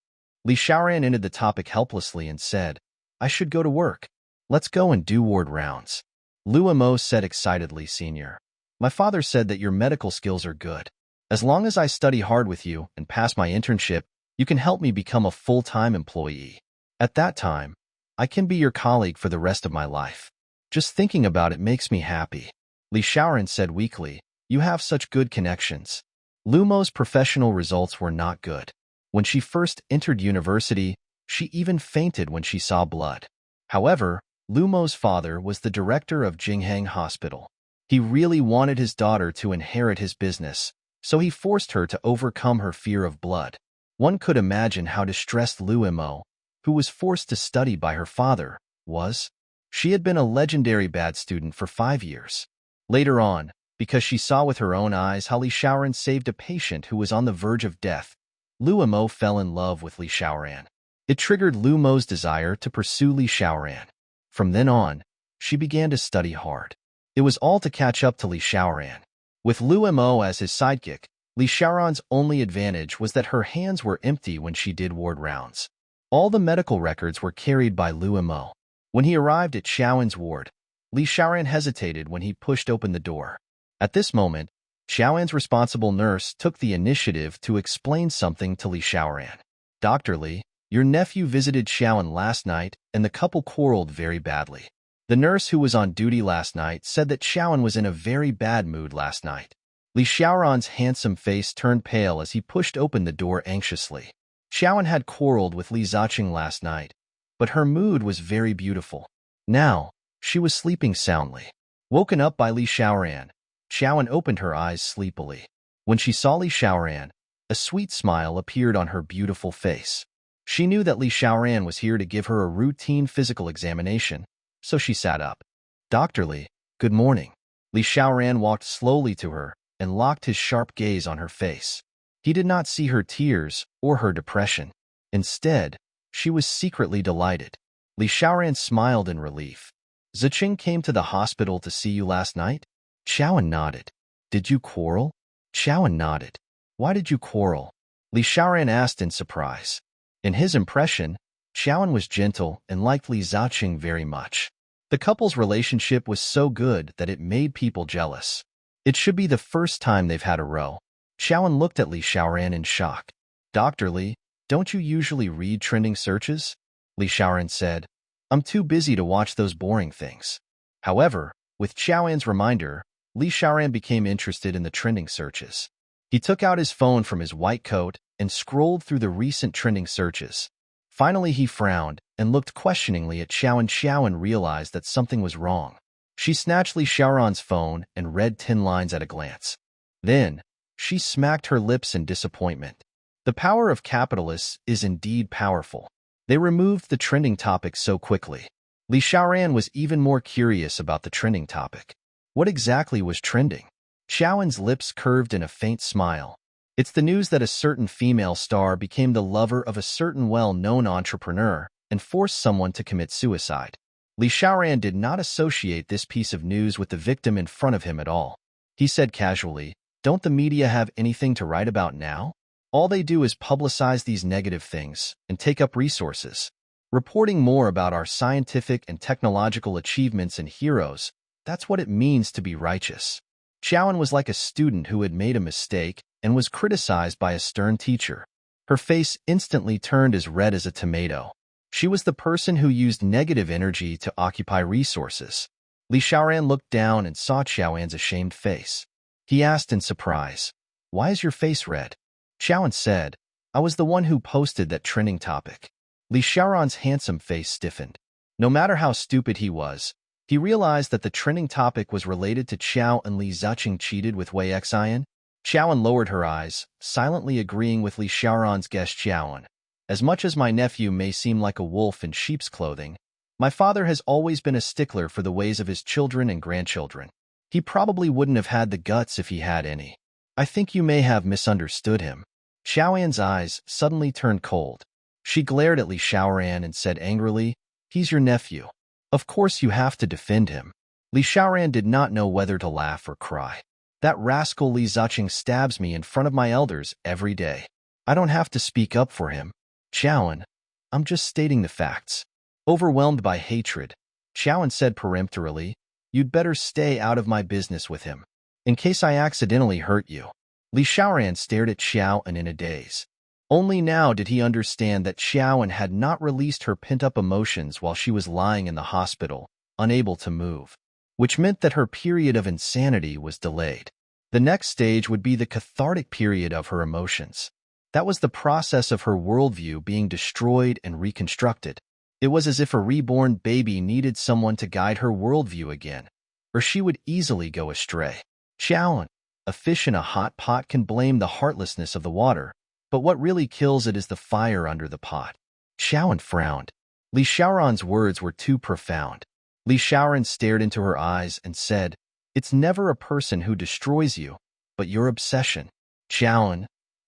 [SPEAKER 1] Li Xiaoran ended the topic helplessly and said, I should go to work. Let's go and do ward rounds. Lu Mo said excitedly, Senior. My father said that your medical skills are good. As long as I study hard with you and pass my internship, you can help me become a full-time employee. At that time, I can be your colleague for the rest of my life. Just thinking about it makes me happy. Li Xiaoran said weakly, you have such good connections. Lu Mo's professional results were not good. When she first entered university, she even fainted when she saw blood. However, Lu Mo's father was the director of Jinghang Hospital. He really wanted his daughter to inherit his business, so he forced her to overcome her fear of blood. One could imagine how distressed Lu Mo, who was forced to study by her father, was. She had been a legendary bad student for 5 years. Later on, because she saw with her own eyes how Li Xiaoran saved a patient who was on the verge of death, Lu Mo fell in love with Li Xiaoran. It triggered Lu Mo's desire to pursue Li Xiaoran. From then on, she began to study hard. It was all to catch up to Li Xiaoran. With Lu Mo as his sidekick, Li Xiaoran's only advantage was that her hands were empty when she did ward rounds. All the medical records were carried by Lu Mo. When he arrived at Xiaoan's ward, Li Xiaoran hesitated when he pushed open the door. At this moment, Xiaoan's responsible nurse took the initiative to explain something to Li Xiaoran. Dr. Li, your nephew visited Xiaoan last night and the couple quarreled very badly. The nurse who was on duty last night said that Xiaoan was in a very bad mood last night. Li Xiaoran's handsome face turned pale as he pushed open the door anxiously. Xiaoan had quarreled with Li Zacheng last night, but her mood was very beautiful. Now, she was sleeping soundly. Woken up by Li Xiaoran, Xiaoan opened her eyes sleepily. When she saw Li Xiaoran, a sweet smile appeared on her beautiful face. She knew that Li Xiaoran was here to give her a routine physical examination, so she sat up. Dr. Li, good morning. Li Xiaoran walked slowly to her and locked his sharp gaze on her face. He did not see her tears or her depression. Instead, she was secretly delighted. Li Xiaoran smiled in relief. Ziqing came to the hospital to see you last night? Xiaoan nodded. Did you quarrel? Xiaoan nodded. Why did you quarrel? Li Xiaoran asked in surprise. In his impression, Xiaoan was gentle and liked Li Zacheng very much. The couple's relationship was so good that it made people jealous. It should be the first time they've had a row. Xiaoan looked at Li Xiaoran in shock. Dr. Li, don't you usually read trending searches? Li Xiaoran said. I'm too busy to watch those boring things. However, with Xiaoan's reminder, Li Xiaoran became interested in the trending searches. He took out his phone from his white coat and scrolled through the recent trending searches. Finally, he frowned and looked questioningly at Xiaoan. Xiaoan realized that something was wrong. She snatched Li Xiaoran's phone and read 10 lines at a glance. Then, she smacked her lips in disappointment. The power of capitalists is indeed powerful. They removed the trending topic so quickly. Li Xiaoran was even more curious about the trending topic. What exactly was trending? Xiaoan's lips curved in a faint smile. It's the news that a certain female star became the lover of a certain well-known entrepreneur and forced someone to commit suicide. Li Xiaoran did not associate this piece of news with the victim in front of him at all. He said casually, "Don't the media have anything to write about now? All they do is publicize these negative things and take up resources. Reporting more about our scientific and technological achievements and heroes That's what it means to be righteous. Xiaoan was like a student who had made a mistake and was criticized by a stern teacher. Her face instantly turned as red as a tomato. She was the person who used negative energy to occupy resources. Li Xiaoran looked down and saw Xiaoan's ashamed face. He asked in surprise, "Why is your face red?" Xiaoan said, "I was the one who posted that trending topic." Li Xiaoran's handsome face stiffened. No matter how stupid he was, he realized that the trending topic was related to Qiao and Li Ziqing cheated with Wei Xian. Xiaoan lowered her eyes, silently agreeing with Li Xiaoran's guess. Xiaoan, as much as my nephew may seem like a wolf in sheep's clothing, my father has always been a stickler for the ways of his children and grandchildren. He probably wouldn't have had the guts if he had any. I think you may have misunderstood him. Xiaoan's eyes suddenly turned cold. She glared at Li Xiaoran and said angrily, "He's your nephew. Of course you have to defend him." Li Xiaoran did not know whether to laugh or cry. That rascal Li Ziqing stabs me in front of my elders every day. I don't have to speak up for him. Xiaoan, I'm just stating the facts. Overwhelmed by hatred, Xiaoan said peremptorily, "You'd better stay out of my business with him, in case I accidentally hurt you." Li Xiaoran stared at Xiaoan in a daze. Only now did he understand that Xiaoan had not released her pent-up emotions while she was lying in the hospital, unable to move, which meant that her period of insanity was delayed. The next stage would be the cathartic period of her emotions. That was the process of her worldview being destroyed and reconstructed. It was as if a reborn baby needed someone to guide her worldview again, or she would easily go astray. Xiaoan, a fish in a hot pot can blame the heartlessness of the water, but what really kills it is the fire under the pot. Xiaoan frowned. Li Xiaoran's words were too profound. Li Xiaoran stared into her eyes and said, "It's never a person who destroys you, but your obsession." Xiaoan,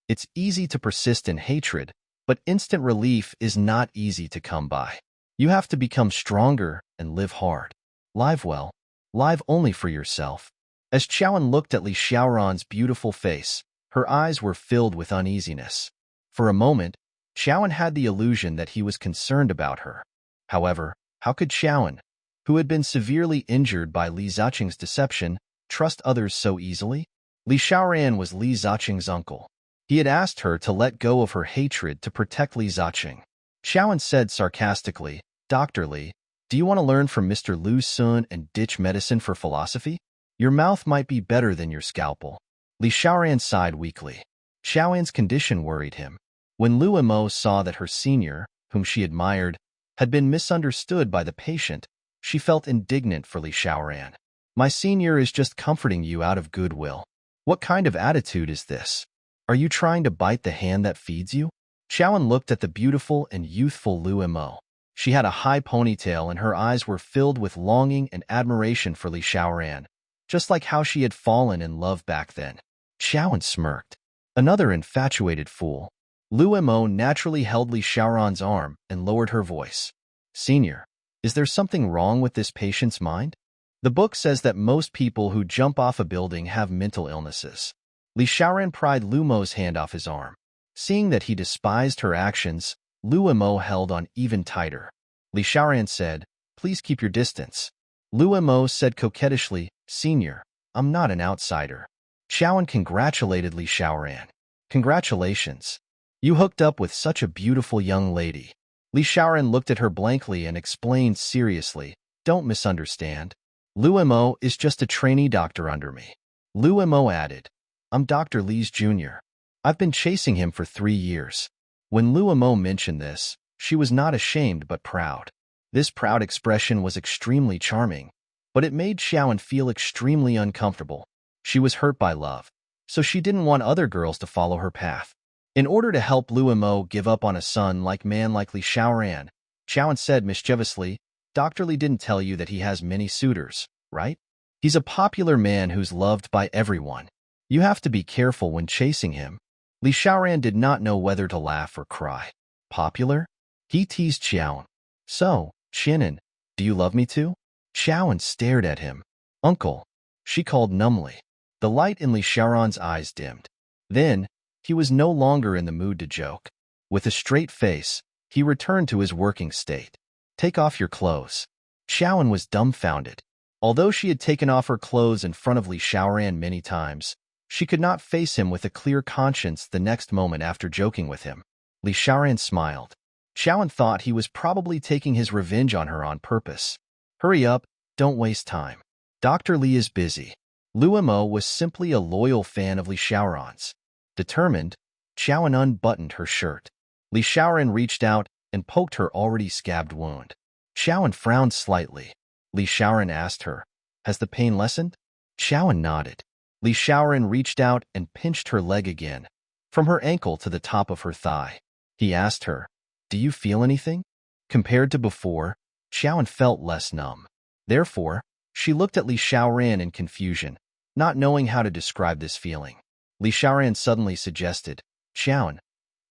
[SPEAKER 1] it's easy to persist in hatred, but instant relief is not easy to come by. You have to become stronger and live hard. Live well. Live only for yourself. As Xiaoan looked at Li Xiaoran's beautiful face, her eyes were filled with uneasiness. For a moment, Xiaoan had the illusion that he was concerned about her. However, how could Xiaoan, who had been severely injured by Li Ziqing's deception, trust others so easily? Li Xiaoran was Li Ziqing's uncle. He had asked her to let go of her hatred to protect Li Ziqing. Xiaoan said sarcastically, "Dr. Li, do you want to learn from Mr. Lu Sun and ditch medicine for philosophy? Your mouth might be better than your scalpel." Li Xiaoran sighed weakly. Xiaoan's condition worried him. When Lu Mo saw that her senior, whom she admired, had been misunderstood by the patient, she felt indignant for Li Xiaoran. "My senior is just comforting you out of goodwill. What kind of attitude is this? Are you trying to bite the hand that feeds you?" Xiaoan looked at the beautiful and youthful Lu Mo. She had a high ponytail and her eyes were filled with longing and admiration for Li Xiaoran, just like how she had fallen in love back then. Xiaoan smirked. Another infatuated fool. Lu Mo naturally held Li Xiaoran's arm and lowered her voice. "Senior, is there something wrong with this patient's mind? The book says that most people who jump off a building have mental illnesses." Li Xiaoran pried Lu Mo's hand off his arm. Seeing that he despised her actions, Lu Mo held on even tighter. Li Xiaoran said, "Please keep your distance." Lu Mo said coquettishly, "Senior, I'm not an outsider." Xiaoan congratulated Li Xiaoran. "Congratulations. You hooked up with such a beautiful young lady." Li Xiaoran looked at her blankly and explained seriously, "Don't misunderstand. Lu Mo is just a trainee doctor under me." Lu Mo added, "I'm Dr. Li's junior. I've been chasing him for 3 years." When Lu Mo mentioned this, she was not ashamed but proud. This proud expression was extremely charming, but it made Xiaoan feel extremely uncomfortable. She was hurt by love, so she didn't want other girls to follow her path. In order to help Lu Mo give up on a son like man like Li Xiaoran, Xiaoan said mischievously, "Dr. Li didn't tell you that he has many suitors, right? He's a popular man who's loved by everyone. You have to be careful when chasing him." Li Xiaoran did not know whether to laugh or cry. "Popular?" He teased Xiaoan. "So, Qianan, do you love me too?" Xiaoan stared at him. "Uncle," she called numbly. The light in Li Xiaoran's eyes dimmed. Then, he was no longer in the mood to joke. With a straight face, he returned to his working state. "Take off your clothes." Xiaoan was dumbfounded. Although she had taken off her clothes in front of Li Xiaoran many times, she could not face him with a clear conscience the next moment after joking with him. Li Xiaoran smiled. Xiaoan thought he was probably taking his revenge on her on purpose. Hurry up, don't waste time. Dr. Li is busy. Luo Mo was simply a loyal fan of Li Xiaoran's. Determined, Xiaoan unbuttoned her shirt. Li Xiaoran reached out and poked her already scabbed wound. Xiaoan frowned slightly. Li Xiaoran asked her, "Has the pain lessened?" Xiaoan nodded. Li Xiaoran reached out and pinched her leg again, from her ankle to the top of her thigh. He asked her, "Do you feel anything?" Compared to before, Xiaoan felt less numb. Therefore, she looked at Li Xiaoran in confusion, not knowing how to describe this feeling. Li Xiaoran suddenly suggested, "Xiaoan,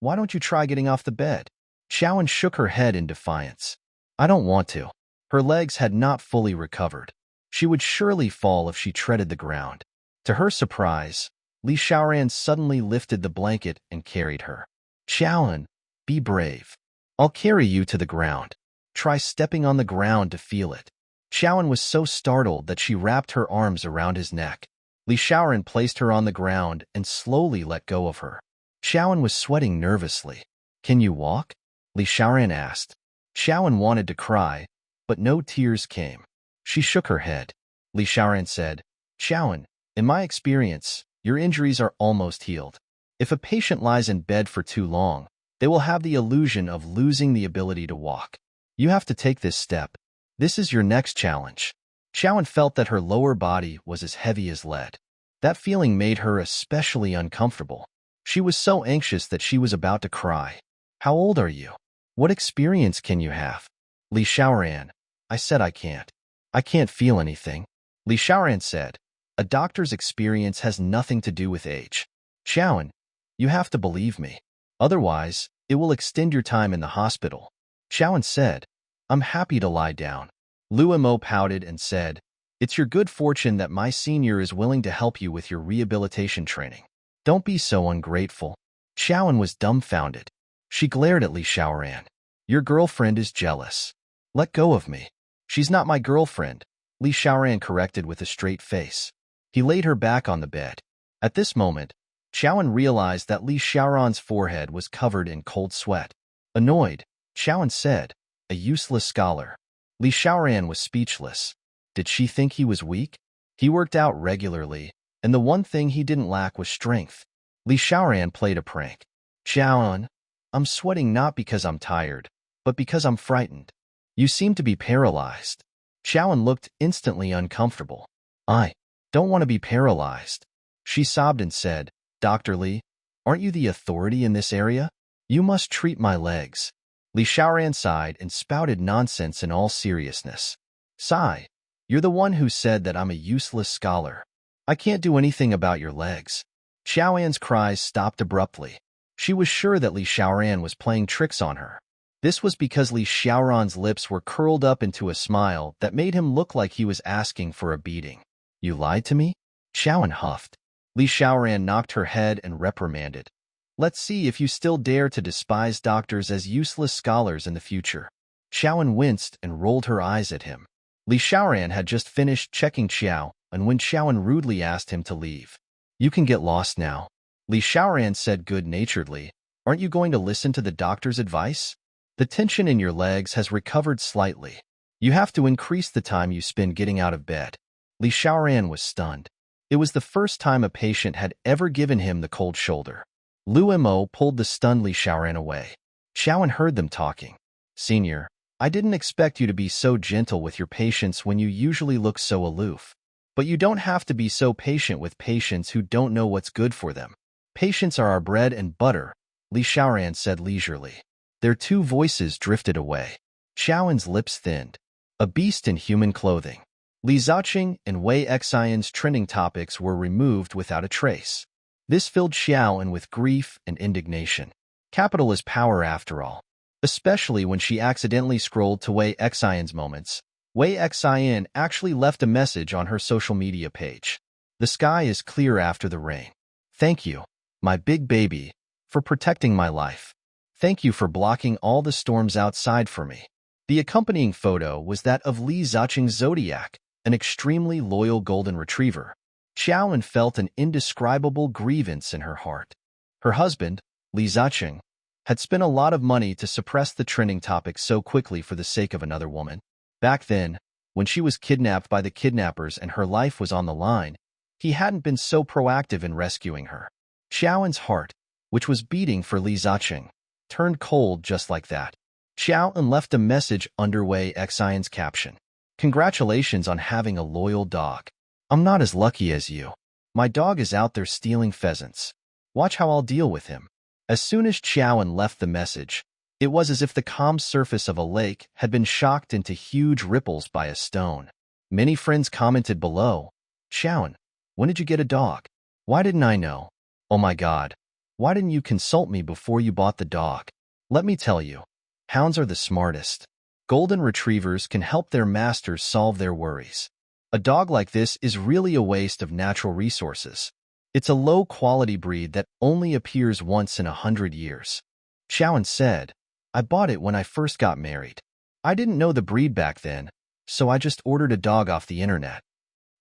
[SPEAKER 1] why don't you try getting off the bed?" Xiaoan shook her head in defiance. "I don't want to." Her legs had not fully recovered. She would surely fall if she treaded the ground. To her surprise, Li Xiaoran suddenly lifted the blanket and carried her. "Xiaoan, be brave. I'll carry you to the ground. Try stepping on the ground to feel it." Xiaoan was so startled that she wrapped her arms around his neck. Li Xiaoran placed her on the ground and slowly let go of her. Xiaoan was sweating nervously. "Can you walk?" Li Xiaoran asked. Xiaoan wanted to cry, but no tears came. She shook her head. Li Xiaoran said, "Xiaoan, in my experience, your injuries are almost healed. If a patient lies in bed for too long, they will have the illusion of losing the ability to walk. You have to take this step. This is your next challenge." Xiaoan felt that her lower body was as heavy as lead. That feeling made her especially uncomfortable. She was so anxious that she was about to cry. "How old are you? What experience can you have?" Li Xiaoran, "I said I can't. I can't feel anything." Li Xiaoran said, "A doctor's experience has nothing to do with age. Xiaoan, you have to believe me. Otherwise, it will extend your time in the hospital." Xiaoan said, "I'm happy to lie down." Luo Mo pouted and said, "It's your good fortune that my senior is willing to help you with your rehabilitation training. Don't be so ungrateful." Xiaoan was dumbfounded. She glared at Li Xiaoran. "Your girlfriend is jealous. Let go of me." "She's not my girlfriend," Li Xiaoran corrected with a straight face. He laid her back on the bed. At this moment, Xiaoan realized that Li Xiaoran's forehead was covered in cold sweat. Annoyed, Xiaoan said, "A useless scholar." Li Xiaoran was speechless. Did she think he was weak? He worked out regularly, and the one thing he didn't lack was strength. Li Xiaoran played a prank. "Xiaoan, I'm sweating not because I'm tired, but because I'm frightened. You seem to be paralyzed." Xiaoan looked instantly uncomfortable. "I don't want to be paralyzed." She sobbed and said, "Dr. Li, aren't you the authority in this area? You must treat my legs." Li Xiaoran sighed and spouted nonsense in all seriousness. "Sigh, you're the one who said that I'm a useless scholar. I can't do anything about your legs." Xiaoan's cries stopped abruptly. She was sure that Li Xiaoran was playing tricks on her. This was because Li Xiaoran's lips were curled up into a smile that made him look like he was asking for a beating. "You lied to me?" Xiaoan huffed. Li Xiaoran knocked her head and reprimanded. "Let's see if you still dare to despise doctors as useless scholars in the future." Xiaoan winced and rolled her eyes at him. Li Xiaoran had just finished checking Xiao, and when Xiaoan rudely asked him to leave. "You can get lost now," Li Xiaoran said good-naturedly. "Aren't you going to listen to the doctor's advice? The tension in your legs has recovered slightly. You have to increase the time you spend getting out of bed." Li Xiaoran was stunned. It was the first time a patient had ever given him the cold shoulder. Luo Mo pulled the stunned Li Xiaoran away. Xiaoan heard them talking. "Senior, I didn't expect you to be so gentle with your patients when you usually look so aloof. But you don't have to be so patient with patients who don't know what's good for them. Patients are our bread and butter," Li Xiaoran said leisurely. Their two voices drifted away. Xiaoan's lips thinned. A beast in human clothing. Li Ziqing and Wei Xian's trending topics were removed without a trace. This filled Xiaoan with grief and indignation. Capital is power after all. Especially when she accidentally scrolled to Wei Xian's moments. Wei Xian actually left a message on her social media page. "The sky is clear after the rain. Thank you, my big baby, for protecting my life. Thank you for blocking all the storms outside for me." The accompanying photo was that of Li Ziqing's zodiac. an extremely loyal golden retriever. Xiaoan felt an indescribable grievance in her heart. Her husband, Li Ziqing, had spent a lot of money to suppress the trending topic so quickly for the sake of another woman. Back then, when she was kidnapped by the kidnappers and her life was on the line, he hadn't been so proactive in rescuing her. Xiaoan's heart, which was beating for Li Ziqing, turned cold just like that. Xiaoan left a message under Wei Xian's caption. Congratulations on having a loyal dog. I'm not as lucky as you. My dog is out there stealing pheasants. Watch how I'll deal with him. As soon as Xiaoan left the message, it was as if the calm surface of a lake had been shocked into huge ripples by a stone. Many friends commented below, Xiaoan, when did you get a dog? Why didn't I know? Oh my god. Why didn't you consult me before you bought the dog? Let me tell you, hounds are the smartest. Golden retrievers can help their masters solve their worries. A dog like this is really a waste of natural resources. It's a low-quality breed that only appears once in 100 years. Xiaoan said, I bought it when I first got married. I didn't know the breed back then, so I just ordered a dog off the internet.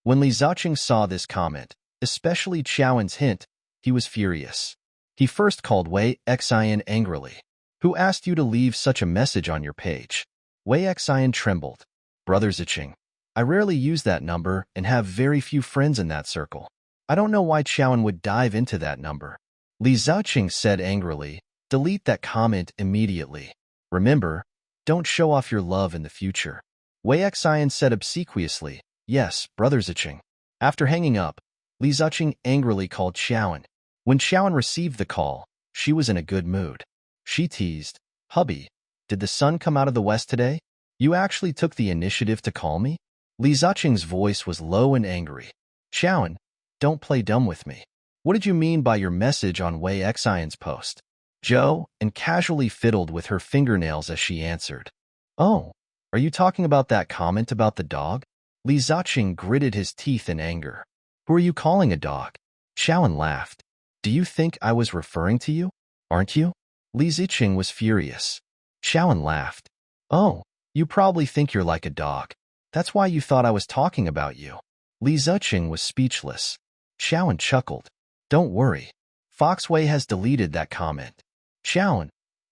[SPEAKER 1] When Li Ziqing saw this comment, especially Xiaoan's hint, he was furious. He first called Wei Xian angrily. Who asked you to leave such a message on your page? Wei Xian trembled. Brother Ziqing, I rarely use that number and have very few friends in that circle. I don't know why Xiaoan would dive into that number. Li Ziqing said angrily, delete that comment immediately. Remember, don't show off your love in the future. Wei Xian said obsequiously, yes, Brother Ziqing. After hanging up, Li Ziqing angrily called Xiaoan. When Xiaoan received the call, she was in a good mood. She teased, Hubby, did the sun come out of the west today? You actually took the initiative to call me? Li Ziqing's voice was low and angry. Xiaoan, don't play dumb with me. What did you mean by your message on Wei Xian's post? Zhou, and casually fiddled with her fingernails as she answered. Oh, are you talking about that comment about the dog? Li Ziqing gritted his teeth in anger. Who are you calling a dog? Xiaoan laughed. Do you think I was referring to you? Aren't you? Li Ziqing was furious. Xiaoan laughed. Oh, you probably think you're like a dog. That's why you thought I was talking about you. Li Ziqing was speechless. Xiaoan chuckled. Don't worry. Foxway has deleted that comment. Xiaoan,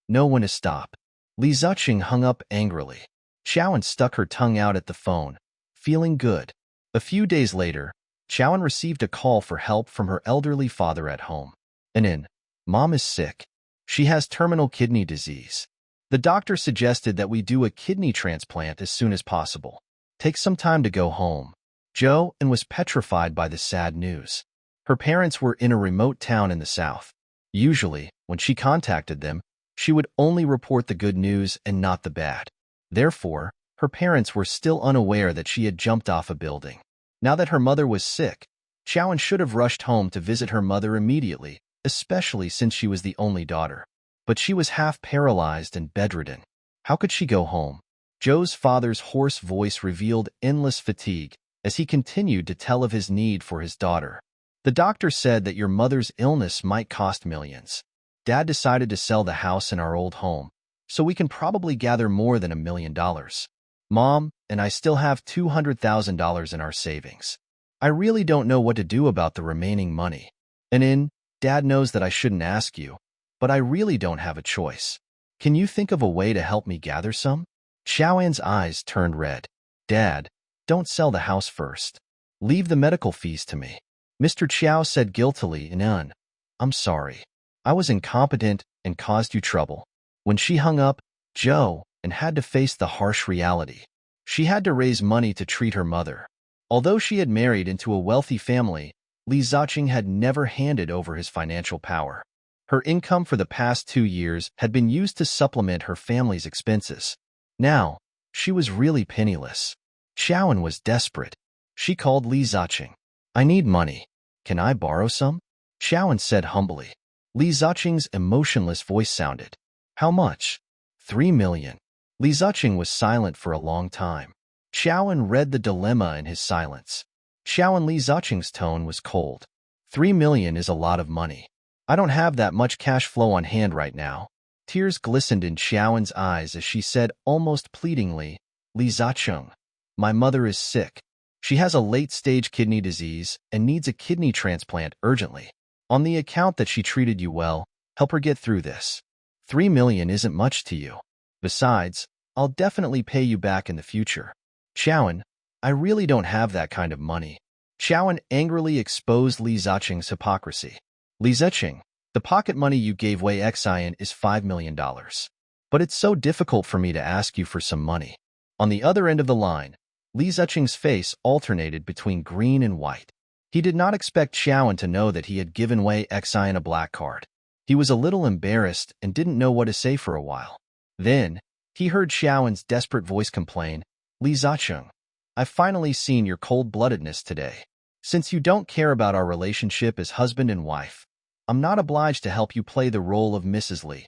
[SPEAKER 1] know when to stop. Li Ziqing hung up angrily. Xiaoan stuck her tongue out at the phone, feeling good. A few days later, Xiaoan received a call for help from her elderly father at home. Mom is sick. She has terminal kidney disease. The doctor suggested that we do a kidney transplant as soon as possible. Take some time to go home. Zhou was petrified by the sad news. Her parents were in a remote town in the south. Usually, when she contacted them, she would only report the good news and not the bad. Therefore, her parents were still unaware that she had jumped off a building. Now that her mother was sick, Xiaoan should have rushed home to visit her mother immediately, especially since she was the only daughter. But she was half paralyzed and bedridden. How could she go home? Zhou's father's hoarse voice revealed endless fatigue as he continued to tell of his need for his daughter. The doctor said that your mother's illness might cost millions. Dad decided to sell the house in our old home, so we can probably gather more than $1 million. Mom and I still have $200,000 in our savings. I really don't know what to do about the remaining money. Dad knows that I shouldn't ask you, but I really don't have a choice. Can you think of a way to help me gather some? Xiaoan's eyes turned red. Dad, don't sell the house first. Leave the medical fees to me. Mr. Qiao said guiltily I'm sorry. I was incompetent and caused you trouble. When she hung up, Zhou had to face the harsh reality. She had to raise money to treat her mother. Although she had married into a wealthy family, Li Ziqing had never handed over his financial power. Her income for the past 2 years had been used to supplement her family's expenses. Now, she was really penniless. Xiaoan was desperate. She called Li Ziqing. I need money. Can I borrow some? Xiaoan said humbly. Li Ziqing's emotionless voice sounded. How much? 3 million. Li Ziqing was silent for a long time. Xiaoan read the dilemma in his silence. Li Ziqing's tone was cold. 3 million is a lot of money. I don't have that much cash flow on hand right now. Tears glistened in Xiaoan's eyes as she said almost pleadingly, Li Ziqing, my mother is sick. She has a late-stage kidney disease and needs a kidney transplant urgently. On the account that she treated you well, help her get through this. 3 million isn't much to you. Besides, I'll definitely pay you back in the future. Xiaoan, I really don't have that kind of money. Xiaoan angrily exposed Li Ziqing's hypocrisy. Li Ziqing, the pocket money you gave Wei Xian is $5 million. But it's so difficult for me to ask you for some money. On the other end of the line, Li Ziqing's face alternated between green and white. He did not expect Xiaoan to know that he had given Wei Xian a black card. He was a little embarrassed and didn't know what to say for a while. Then, he heard Xiaoan's desperate voice complain, Li Ziqing, I've finally seen your cold-bloodedness today. Since you don't care about our relationship as husband and wife, I'm not obliged to help you play the role of Mrs. Li.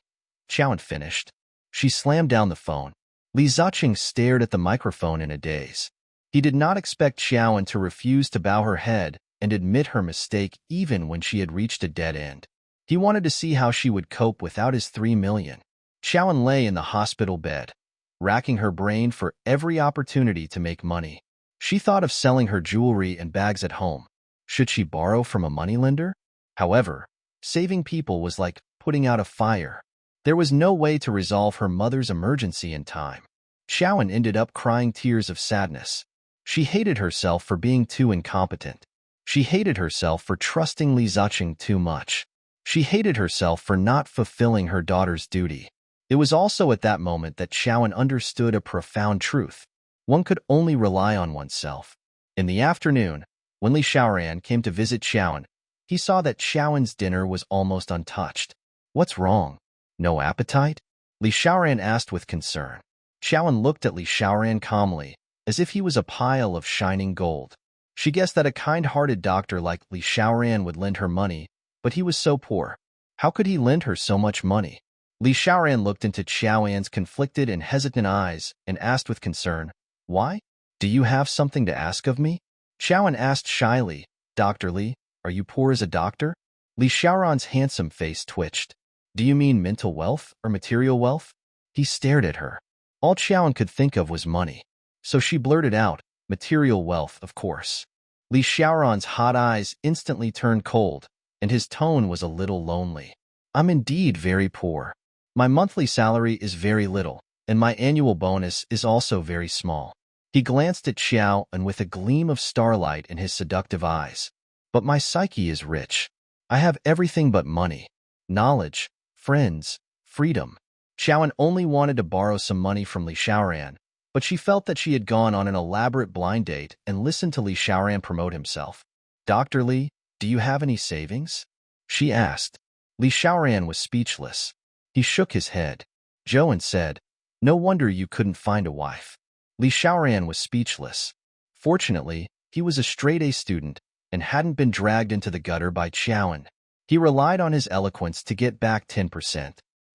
[SPEAKER 1] Xiaoan finished. She slammed down the phone. Li Ziqing stared at the microphone in a daze. He did not expect Xiaoan to refuse to bow her head and admit her mistake even when she had reached a dead end. He wanted to see how she would cope without his 3 million. Xiaoan lay in the hospital bed, racking her brain for every opportunity to make money. She thought of selling her jewelry and bags at home. Should she borrow from a moneylender? However, saving people was like putting out a fire. There was no way to resolve her mother's emergency in time. Xiaoan ended up crying tears of sadness. She hated herself for being too incompetent. She hated herself for trusting Li Ziqing too much. She hated herself for not fulfilling her daughter's duty. It was also at that moment that Xiaoan understood a profound truth. One could only rely on oneself. In the afternoon, when Li Xiaoran came to visit Xiaoan, he saw that Xiaoan's dinner was almost untouched. What's wrong? No appetite? Li Xiaoran asked with concern. Xiaoan looked at Li Xiaoran calmly, as if he was a pile of shining gold. She guessed that a kind-hearted doctor like Li Xiaoran would lend her money, but he was so poor. How could he lend her so much money? Li Xiaoran looked into Xiaoan's conflicted and hesitant eyes and asked with concern, Why? Do you have something to ask of me? Xiaoan asked shyly, Dr. Li, are you poor as a doctor? Li Xiaoran's handsome face twitched. Do you mean mental wealth or material wealth? He stared at her. All Xiaoan could think of was money. So she blurted out, material wealth, of course. Li Xiaoran's hot eyes instantly turned cold, and his tone was a little lonely. I'm indeed very poor. My monthly salary is very little, and my annual bonus is also very small. He glanced at Xiao and with a gleam of starlight in his seductive eyes. But my psyche is rich. I have everything but money, knowledge, friends, freedom. Xiaoan only wanted to borrow some money from Li Xiaoran, but she felt that she had gone on an elaborate blind date and listened to Li Xiaoran promote himself. Dr. Li, do you have any savings? She asked. Li Xiaoran was speechless. He shook his head. Zhou said, No wonder you couldn't find a wife. Li Xiaoran was speechless. Fortunately, he was a straight-A student and hadn't been dragged into the gutter by Xiaoan. He relied on his eloquence to get back 10%.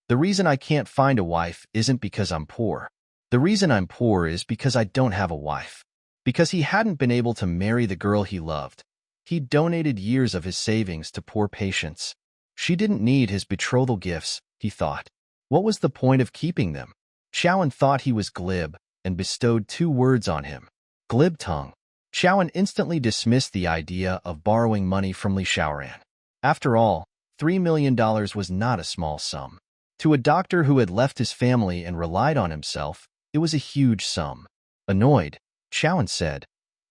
[SPEAKER 1] The reason I can't find a wife isn't because I'm poor. The reason I'm poor is because I don't have a wife. Because he hadn't been able to marry the girl he loved. He donated years of his savings to poor patients. She didn't need his betrothal gifts, he thought. What was the point of keeping them? Xiaoan thought he was glib and bestowed 2 words on him. Glib tongue. Xiaoan instantly dismissed the idea of borrowing money from Li Xiaoran. After all, $3 million was not a small sum. To a doctor who had left his family and relied on himself, it was a huge sum. Annoyed, Xiaoan said,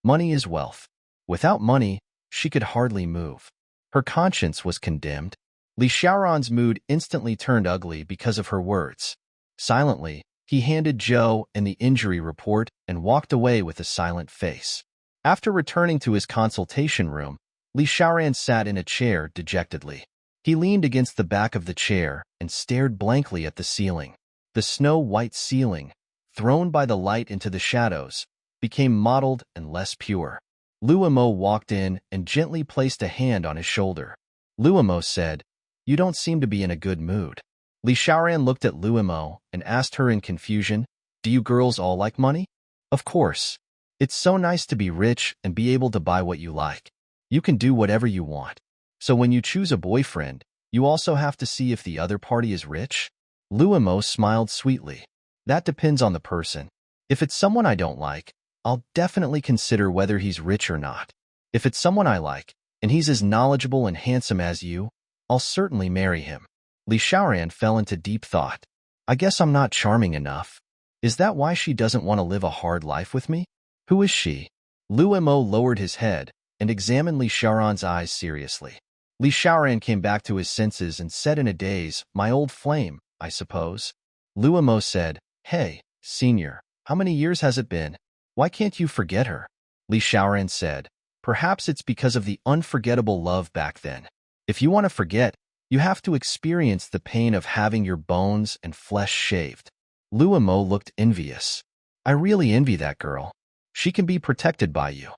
[SPEAKER 1] Money is wealth. Without money, she could hardly move. Her conscience was condemned. Li Xiaoran's mood instantly turned ugly because of her words. Silently, he handed Zhou the injury report and walked away with a silent face. After returning to his consultation room, Li Xiaoran sat in a chair dejectedly. He leaned against the back of the chair and stared blankly at the ceiling. The snow-white ceiling, thrown by the light into the shadows, became mottled and less pure. Luomo walked in and gently placed a hand on his shoulder. Luomo said, You don't seem to be in a good mood. Li Xiaoran looked at Luomo and asked her in confusion, Do you girls all like money? Of course. It's so nice to be rich and be able to buy what you like. You can do whatever you want. So when you choose a boyfriend, you also have to see if the other party is rich? Luomo smiled sweetly. That depends on the person. If it's someone I don't like, I'll definitely consider whether he's rich or not. If it's someone I like, and he's as knowledgeable and handsome as you, I'll certainly marry him. Li Xiaoran fell into deep thought. I guess I'm not charming enough. Is that why she doesn't want to live a hard life with me? Who is she? Lu Mo lowered his head and examined Li Xiaoran's eyes seriously. Li Xiaoran came back to his senses and said in a daze, my old flame, I suppose. Lu Mo said, hey, senior, how many years has it been? Why can't you forget her? Li Xiaoran said, perhaps it's because of the unforgettable love back then. If you want to forget, you have to experience the pain of having your bones and flesh shaved. Lu Mo looked envious. I really envy that girl. She can be protected by you.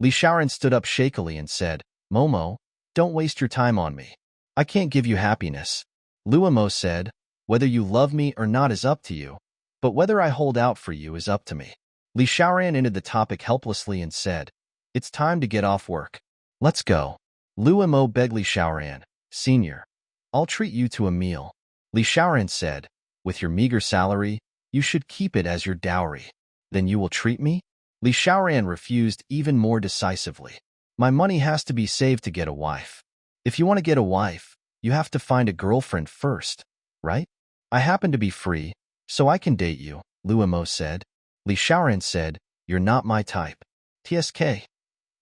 [SPEAKER 1] Li Xiaoran stood up shakily and said, Momo, don't waste your time on me. I can't give you happiness. Lu Mo said, whether you love me or not is up to you, but whether I hold out for you is up to me. Li Xiaoran ended the topic helplessly and said, it's time to get off work. Let's go. Lu Mo begged Li Xiaoran, senior, I'll treat you to a meal. Li Xiaoran said, with your meager salary, you should keep it as your dowry. Then you will treat me? Li Xiaoran refused even more decisively. My money has to be saved to get a wife. If you want to get a wife, you have to find a girlfriend first, right? I happen to be free, so I can date you, Lu Mo said. Li Xiaoran said, you're not my type. TSK.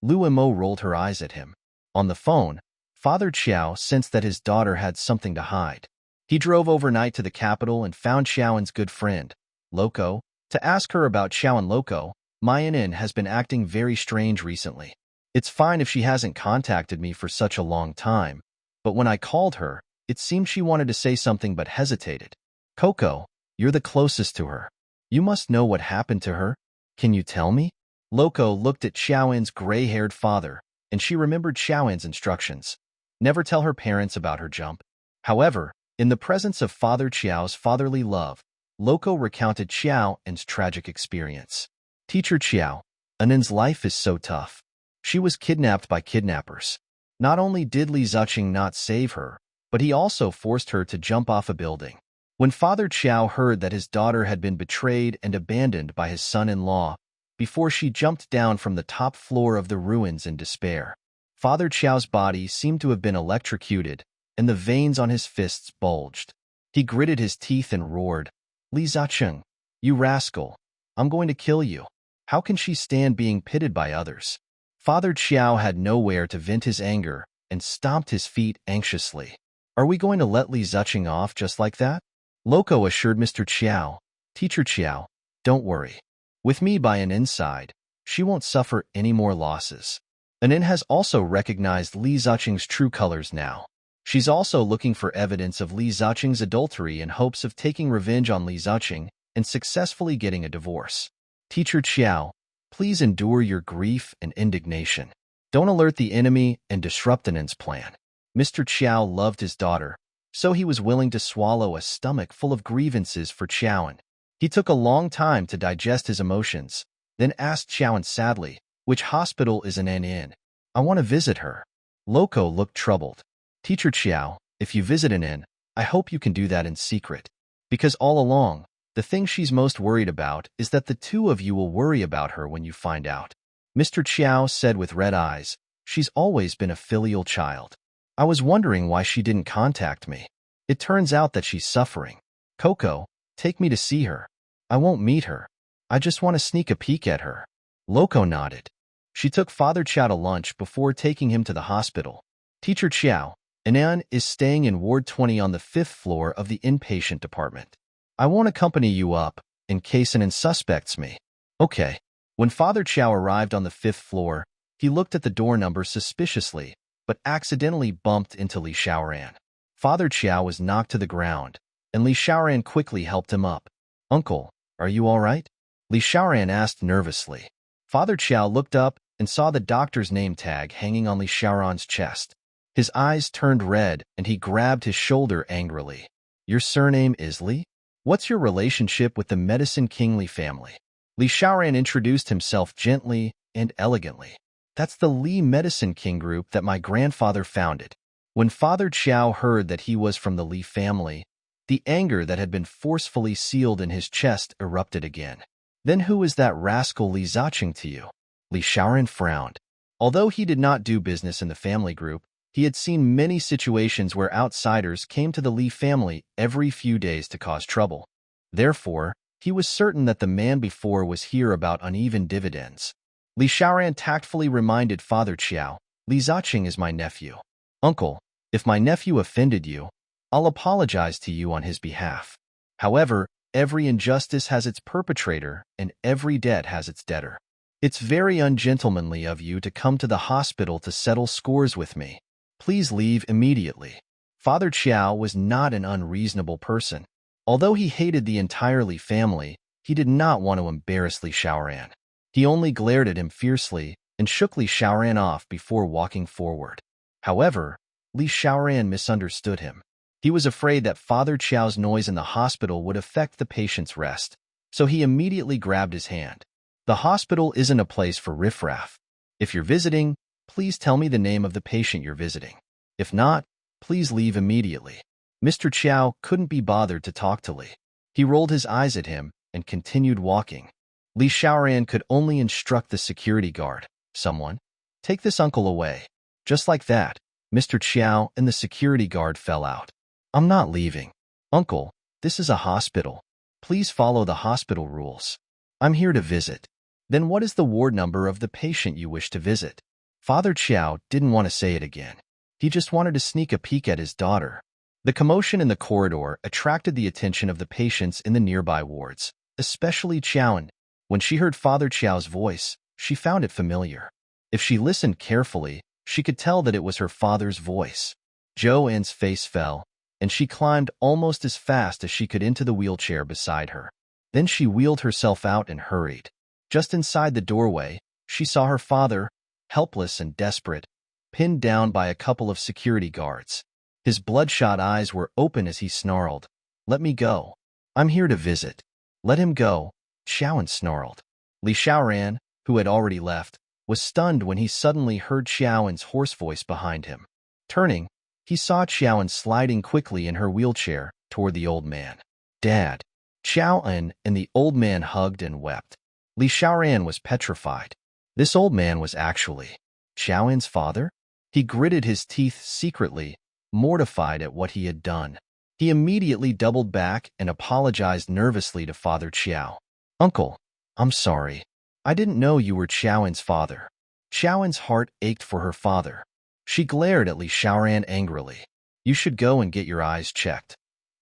[SPEAKER 1] Lu Mo rolled her eyes at him. On the phone, Father Qiao sensed that his daughter had something to hide. He drove overnight to the capital and found Xiaoan's good friend, Loco, to ask her about Xiao and Loco. Mayanin has been acting very strange recently. It's fine if she hasn't contacted me for such a long time, but when I called her, it seemed she wanted to say something but hesitated. Coco, you're the closest to her. You must know what happened to her. Can you tell me? Loco looked at Xiaoan's gray-haired father, and she remembered Xiaoan's instructions. Never tell her parents about her jump. However, in the presence of Father Qiao's fatherly love, Loco recounted Xiaoan's tragic experience. Teacher Qiao, Anin's life is so tough. She was kidnapped by kidnappers. Not only did Li Zuqing not save her, but he also forced her to jump off a building. When Father Qiao heard that his daughter had been betrayed and abandoned by his son-in-law, before she jumped down from the top floor of the ruins in despair, Father Qiao's body seemed to have been electrocuted, and the veins on his fists bulged. He gritted his teeth and roared, Li Zuqing, you rascal, I'm going to kill you. How can she stand being pitted by others? Father Qiao had nowhere to vent his anger and stomped his feet anxiously. Are we going to let Li Zuqing off just like that? Loco assured Mr. Qiao, Teacher Qiao, don't worry. With me by Anin's side, she won't suffer any more losses. Anin has also recognized Li Zuqing's true colors now. She's also looking for evidence of Li Zuqing's adultery in hopes of taking revenge on Li Zuqing and successfully getting a divorce. Teacher Qiao, please endure your grief and indignation. Don't alert the enemy and disrupt Anin's plan. Mr. Qiao loved his daughter, so he was willing to swallow a stomach full of grievances for Xiaoan. He took a long time to digest his emotions, then asked Xiaoan sadly, which hospital is Anin in? I want to visit her. Loco looked troubled. Teacher Qiao, if you visit Anin, I hope you can do that in secret. Because all along, the thing she's most worried about is that the two of you will worry about her when you find out. Mr. Qiao said with red eyes, she's always been a filial child. I was wondering why she didn't contact me. It turns out that she's suffering. Coco, take me to see her. I won't meet her. I just want to sneak a peek at her. Loco nodded. She took Father Qiao to lunch before taking him to the hospital. Teacher Qiao, Anan is staying in Ward 20 on the 5th floor of the inpatient department. I won't accompany you up, in case Anan suspects me. Okay. When Father Qiao arrived on the 5th floor, he looked at the door number suspiciously, but accidentally bumped into Li Xiaoran. Father Qiao was knocked to the ground, and Li Xiaoran quickly helped him up. Uncle, are you all right? Li Xiaoran asked nervously. Father Qiao looked up and saw the doctor's name tag hanging on Li Xiaoran's chest. His eyes turned red, and he grabbed his shoulder angrily. Your surname is Li? What's your relationship with the Medicine King Li family? Li Xiaoran introduced himself gently and elegantly. That's the Li Medicine King group that my grandfather founded. When Father Qiao heard that he was from the Li family, the anger that had been forcefully sealed in his chest erupted again. Then who is that rascal Li Ziqing to you? Li Xiaoran frowned. Although he did not do business in the family group, he had seen many situations where outsiders came to the Li family every few days to cause trouble. Therefore, he was certain that the man before was here about uneven dividends. Li Xiaoran tactfully reminded Father Qiao, Li Ziqing is my nephew. Uncle, if my nephew offended you, I'll apologize to you on his behalf. However, every injustice has its perpetrator, and every debt has its debtor. It's very ungentlemanly of you to come to the hospital to settle scores with me. Please leave immediately. Father Qiao was not an unreasonable person. Although he hated the entire Li family, he did not want to embarrass Li Xiaoran. He only glared at him fiercely and shook Li Xiaoran off before walking forward. However, Li Xiaoran misunderstood him. He was afraid that Father Qiao's noise in the hospital would affect the patient's rest, so he immediately grabbed his hand. The hospital isn't a place for riffraff. If you're visiting, please tell me the name of the patient you're visiting. If not, please leave immediately. Mr. Qiao couldn't be bothered to talk to Li. He rolled his eyes at him and continued walking. Li Xiaoran could only instruct the security guard, someone, take this uncle away. Just like that, Mr. Qiao and the security guard fell out. I'm not leaving. Uncle, this is a hospital. Please follow the hospital rules. I'm here to visit. Then what is the ward number of the patient you wish to visit? Father Qiao didn't want to say it again. He just wanted to sneak a peek at his daughter. The commotion in the corridor attracted the attention of the patients in the nearby wards, especially Qiaoan. When she heard Father Qiao's voice, she found it familiar. If she listened carefully, she could tell that it was her father's voice. Zhou An's face fell, and she climbed almost as fast as she could into the wheelchair beside her. Then she wheeled herself out and hurried. Just inside the doorway, she saw her father, helpless and desperate, pinned down by a couple of security guards. His bloodshot eyes were open as he snarled, "Let me go. I'm here to visit." "Let him go," Xiaoan snarled. Li Xiaoran, who had already left, was stunned when he suddenly heard Xiaoan's hoarse voice behind him. Turning, he saw Xiaoan sliding quickly in her wheelchair toward the old man. "Dad." Xiaoan and the old man hugged and wept. Li Xiaoran was petrified. This old man was actually Xiaoan's father? He gritted his teeth secretly, mortified at what he had done. He immediately doubled back and apologized nervously to Father Qiao. "Uncle, I'm sorry. I didn't know you were Xiaoan's father." Xiaoan's heart ached for her father. She glared at Li Xiaoran angrily. "You should go and get your eyes checked.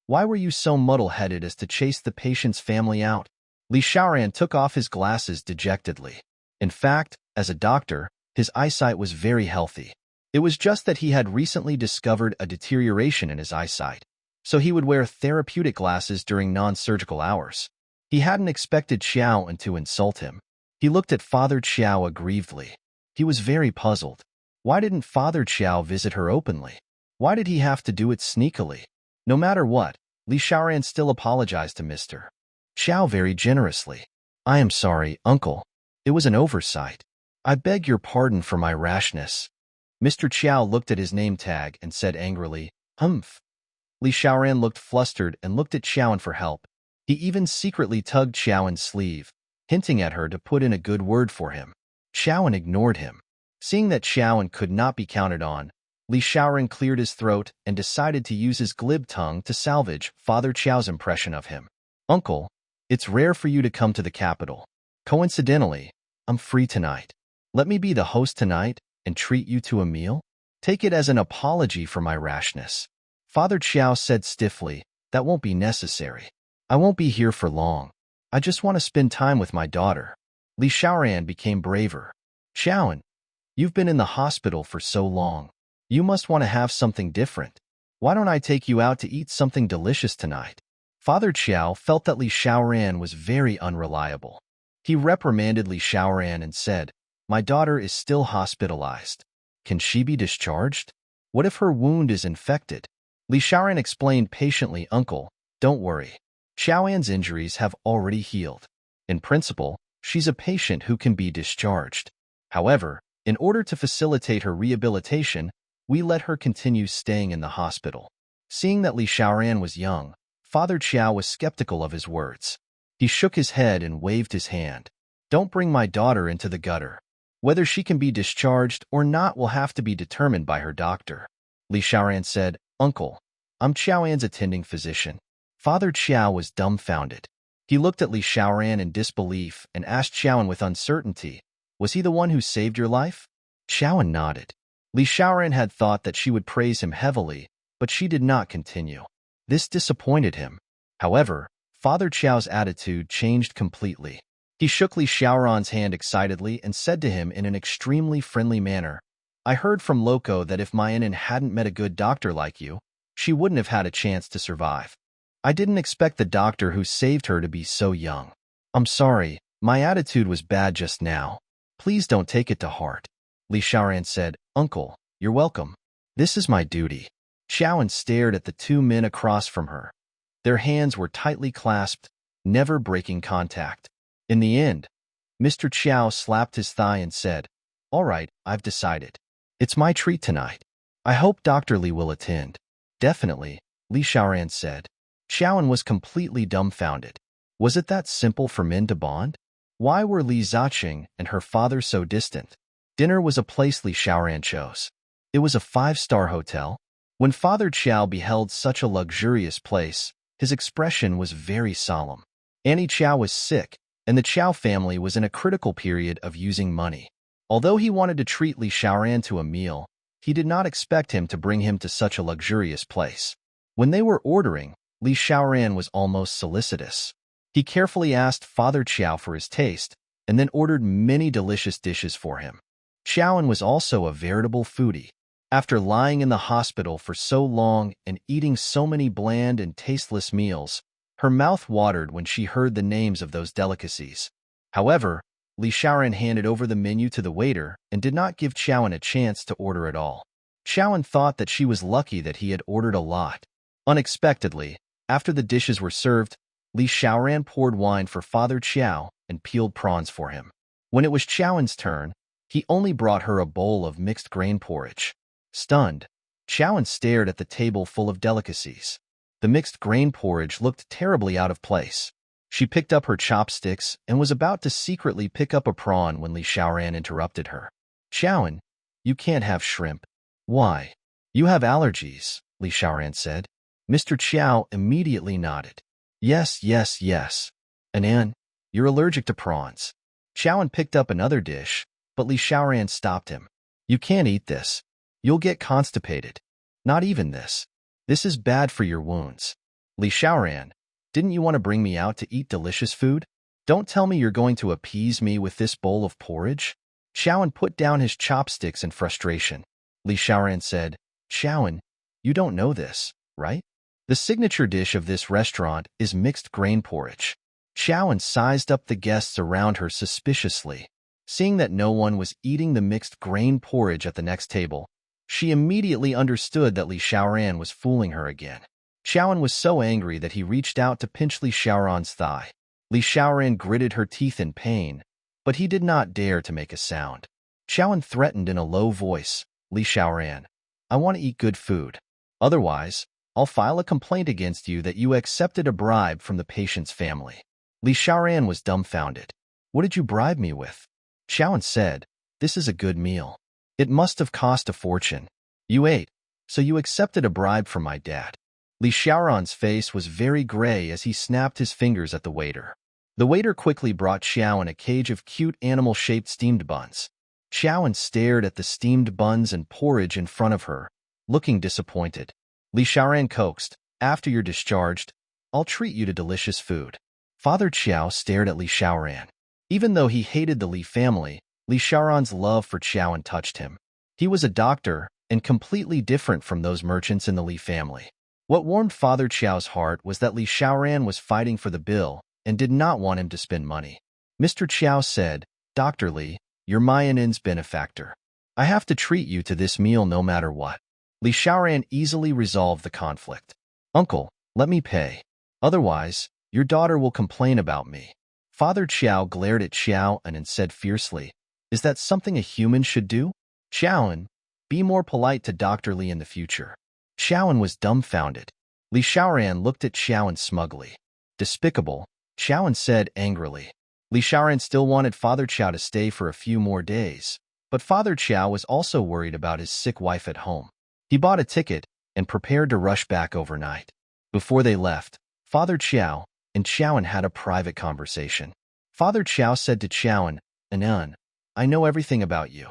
[SPEAKER 1] Why were you so muddle-headed as to chase the patient's family out?" Li Xiaoran took off his glasses dejectedly. In fact, as a doctor, his eyesight was very healthy. It was just that he had recently discovered a deterioration in his eyesight, so he would wear therapeutic glasses during non-surgical hours. He hadn't expected Xiao to insult him. He looked at Father Qiao aggrievedly. He was very puzzled. Why didn't Father Qiao visit her openly? Why did he have to do it sneakily? No matter what, Li Xiaoran still apologized to Mr. Qiao very generously. "I am sorry, uncle. It was an oversight. I beg your pardon for my rashness." Mr. Qiao looked at his name tag and said angrily, "Humph." Li Xiaoran looked flustered and looked at Xiaoan for help. He even secretly tugged Xiaoan's sleeve, hinting at her to put in a good word for him. Xiaoan ignored him. Seeing that Xiaoan could not be counted on, Li Xiaoran cleared his throat and decided to use his glib tongue to salvage Father Qiao's impression of him. "Uncle, it's rare for you to come to the capital. Coincidentally, I'm free tonight. Let me be the host tonight and treat you to a meal? Take it as an apology for my rashness." Father Qiao said stiffly, "That won't be necessary. I won't be here for long. I just want to spend time with my daughter." Li Xiaoran became braver. "Xiaoan, you've been in the hospital for so long. You must want to have something different. Why don't I take you out to eat something delicious tonight?" Father Qiao felt that Li Xiaoran was very unreliable. He reprimanded Li Xiaoran and said, "My daughter is still hospitalized. Can she be discharged? What if her wound is infected?" Li Xiaoran explained patiently, "Uncle, don't worry. Xiaoan's injuries have already healed. In principle, she's a patient who can be discharged. However, in order to facilitate her rehabilitation, we let her continue staying in the hospital." Seeing that Li Xiaoran was young, Father Qiao was skeptical of his words. He shook his head and waved his hand. Don't bring my daughter into the gutter. Whether she can be discharged or not will have to be determined by her doctor. Li Xiaoran said, Uncle, I'm Xiaoan's attending physician. Father Qiao was dumbfounded. He looked at Li Xiaoran in disbelief and asked Xiaoan with uncertainty, was he the one who saved your life? Xiaoan nodded. Li Xiaoran had thought that she would praise him heavily, but she did not continue. This disappointed him. However, Father Qiao's attitude changed completely. He shook Li Xiaoran's hand excitedly and said to him in an extremely friendly manner, I heard from Loco that if Mianin hadn't met a good doctor like you, she wouldn't have had a chance to survive. I didn't expect the doctor who saved her to be so young. I'm sorry, my attitude was bad just now. Please don't take it to heart. Li Xiaoran said, Uncle, you're welcome. This is my duty. Xiaoan stared at the two men across from her. Their hands were tightly clasped, never breaking contact. In the end, Mr. Qiao slapped his thigh and said, All right, I've decided. It's my treat tonight. I hope Dr. Li will attend. Definitely, Li Xiaoran said. Xiaoan was completely dumbfounded. Was it that simple for men to bond? Why were Li Ziqing and her father so distant? Dinner was a place Li Xiaoran chose. It was a 5-star hotel. When Father Qiao beheld such a luxurious place, his expression was very solemn. Annie Qiao was sick, and the Qiao family was in a critical period of using money. Although he wanted to treat Li Xiaoran to a meal, he did not expect him to bring him to such a luxurious place. When they were ordering, Li Xiaoran was almost solicitous. He carefully asked Father Qiao for his taste, and then ordered many delicious dishes for him. Xiaoan was also a veritable foodie. After lying in the hospital for so long and eating so many bland and tasteless meals, her mouth watered when she heard the names of those delicacies. However, Li Xiaoran handed over the menu to the waiter and did not give Xiaoan a chance to order at all. Xiaoan thought that she was lucky that he had ordered a lot. Unexpectedly, after the dishes were served, Li Xiaoran poured wine for Father Qiao and peeled prawns for him. When it was Xiaoan's turn, he only brought her a bowl of mixed grain porridge. Stunned, Xiaoan stared at the table full of delicacies. The mixed grain porridge looked terribly out of place. She picked up her chopsticks and was about to secretly pick up a prawn when Li Xiaoran interrupted her. Xiaoan, you can't have shrimp. Why? You have allergies, Li Xiaoran said. Mr. Qiao immediately nodded. Yes, yes, yes. Anan, you're allergic to prawns. Xiaoan picked up another dish, but Li Xiaoran stopped him. You can't eat this. You'll get constipated. Not even this. This is bad for your wounds. Li Xiaoran, didn't you want to bring me out to eat delicious food? Don't tell me you're going to appease me with this bowl of porridge. Xiaoan put down his chopsticks in frustration. Li Xiaoran said, Xiaoan, you don't know this, right? The signature dish of this restaurant is mixed grain porridge. Xiaoan sized up the guests around her suspiciously. Seeing that no one was eating the mixed grain porridge at the next table, she immediately understood that Li Xiaoran was fooling her again. Xiaoan was so angry that he reached out to pinch Li Xiaoran's thigh. Li Xiaoran gritted her teeth in pain, but he did not dare to make a sound. Xiaoan threatened in a low voice, Li Xiaoran, I want to eat good food. Otherwise, I'll file a complaint against you that you accepted a bribe from the patient's family. Li Xiaoran was dumbfounded. What did you bribe me with? Xiaoan said, this is a good meal. It must have cost a fortune. You ate, so you accepted a bribe from my dad. Li Xiaoran's face was very gray as he snapped his fingers at the waiter. The waiter quickly brought Xiaoan a cage of cute animal-shaped steamed buns. Xiaoan stared at the steamed buns and porridge in front of her, looking disappointed. Li Xiaoran coaxed, after you're discharged, I'll treat you to delicious food. Father Qiao stared at Li Xiaoran. Even though he hated the Li family, Li Xiaoran's love for Xiaoan touched him. He was a doctor and completely different from those merchants in the Li family. What warmed Father Qiao's heart was that Li Xiaoran was fighting for the bill and did not want him to spend money. Mr. Qiao said, Dr. Li, you're Mianin's benefactor. I have to treat you to this meal no matter what. Li Xiaoran easily resolved the conflict. Uncle, let me pay. Otherwise, your daughter will complain about me. Father Qiao glared at Xiaoan and said fiercely, is that something a human should do? Xiaoan, be more polite to Dr. Li in the future. Xiaoan was dumbfounded. Li Xiaoran looked at Xiaoan smugly. Despicable, Xiaoan said angrily. Li Xiaoran still wanted Father Qiao to stay for a few more days, but Father Qiao was also worried about his sick wife at home. He bought a ticket and prepared to rush back overnight. Before they left, Father Qiao and Xiaoan had a private conversation. Father Qiao said to Xiaoan, "Anan, I know everything about you.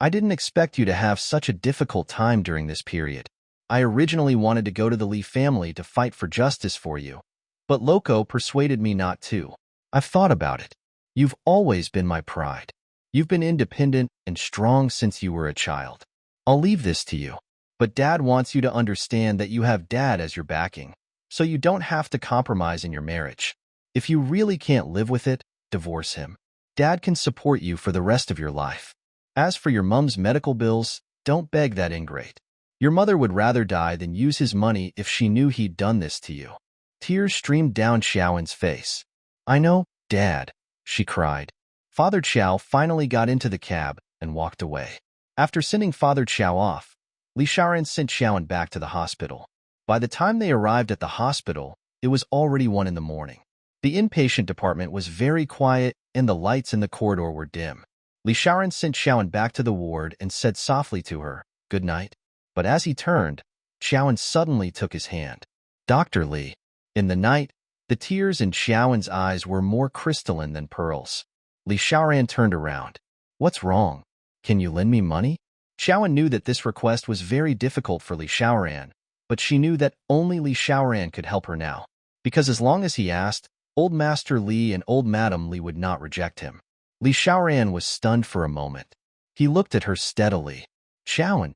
[SPEAKER 1] I didn't expect you to have such a difficult time during this period. I originally wanted to go to the Li family to fight for justice for you, but Loco persuaded me not to. I've thought about it. You've always been my pride. You've been independent and strong since you were a child. I'll leave this to you, but Dad wants you to understand that you have Dad as your backing, so you don't have to compromise in your marriage. If you really can't live with it, divorce him. Dad can support you for the rest of your life. As for your mum's medical bills, don't beg that ingrate. Your mother would rather die than use his money if she knew he'd done this to you." Tears streamed down Xiaoan's face. "I know, Dad," she cried. Father Qiao finally got into the cab and walked away. After sending Father Qiao off, Li Xiaoran sent Xiaoan back to the hospital. By the time they arrived at the hospital, it was already 1 in the morning. The inpatient department was very quiet and the lights in the corridor were dim. Li Xiaoran sent Xiaoan back to the ward and said softly to her, "Good night." But as he turned, Xiaoan suddenly took his hand. "Dr. Li." In the night, the tears in Xiaoan's eyes were more crystalline than pearls. Li Xiaoran turned around. "What's wrong? Can you lend me money?" Xiaoan knew that this request was very difficult for Li Xiaoran, but she knew that only Li Xiaoran could help her now, because as long as he asked, Old Master Li and Old Madam Li would not reject him. Li Xiaoran was stunned for a moment. He looked at her steadily. "Xiaoan,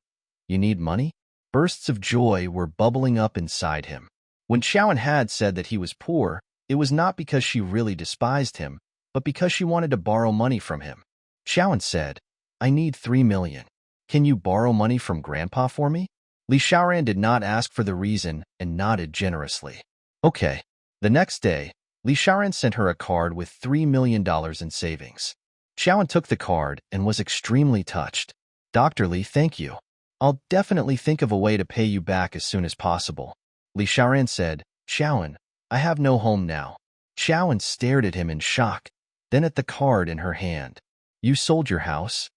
[SPEAKER 1] you need money?" Bursts of joy were bubbling up inside him. When Xiaoan had said that he was poor, it was not because she really despised him, but because she wanted to borrow money from him. Xiaoan said, "I need 3 million. Can you borrow money from Grandpa for me?" Li Xiaoran did not ask for the reason and nodded generously. "Okay." The next day, Li Xiaoran sent her a card with $3 million in savings. Xiaoan took the card and was extremely touched. "Dr. Li, thank you. I'll definitely think of a way to pay you back as soon as possible." Li Xiaoran said, "Xiaoan, I have no home now." Xiaoan stared at him in shock, then at the card in her hand. "You sold your house?"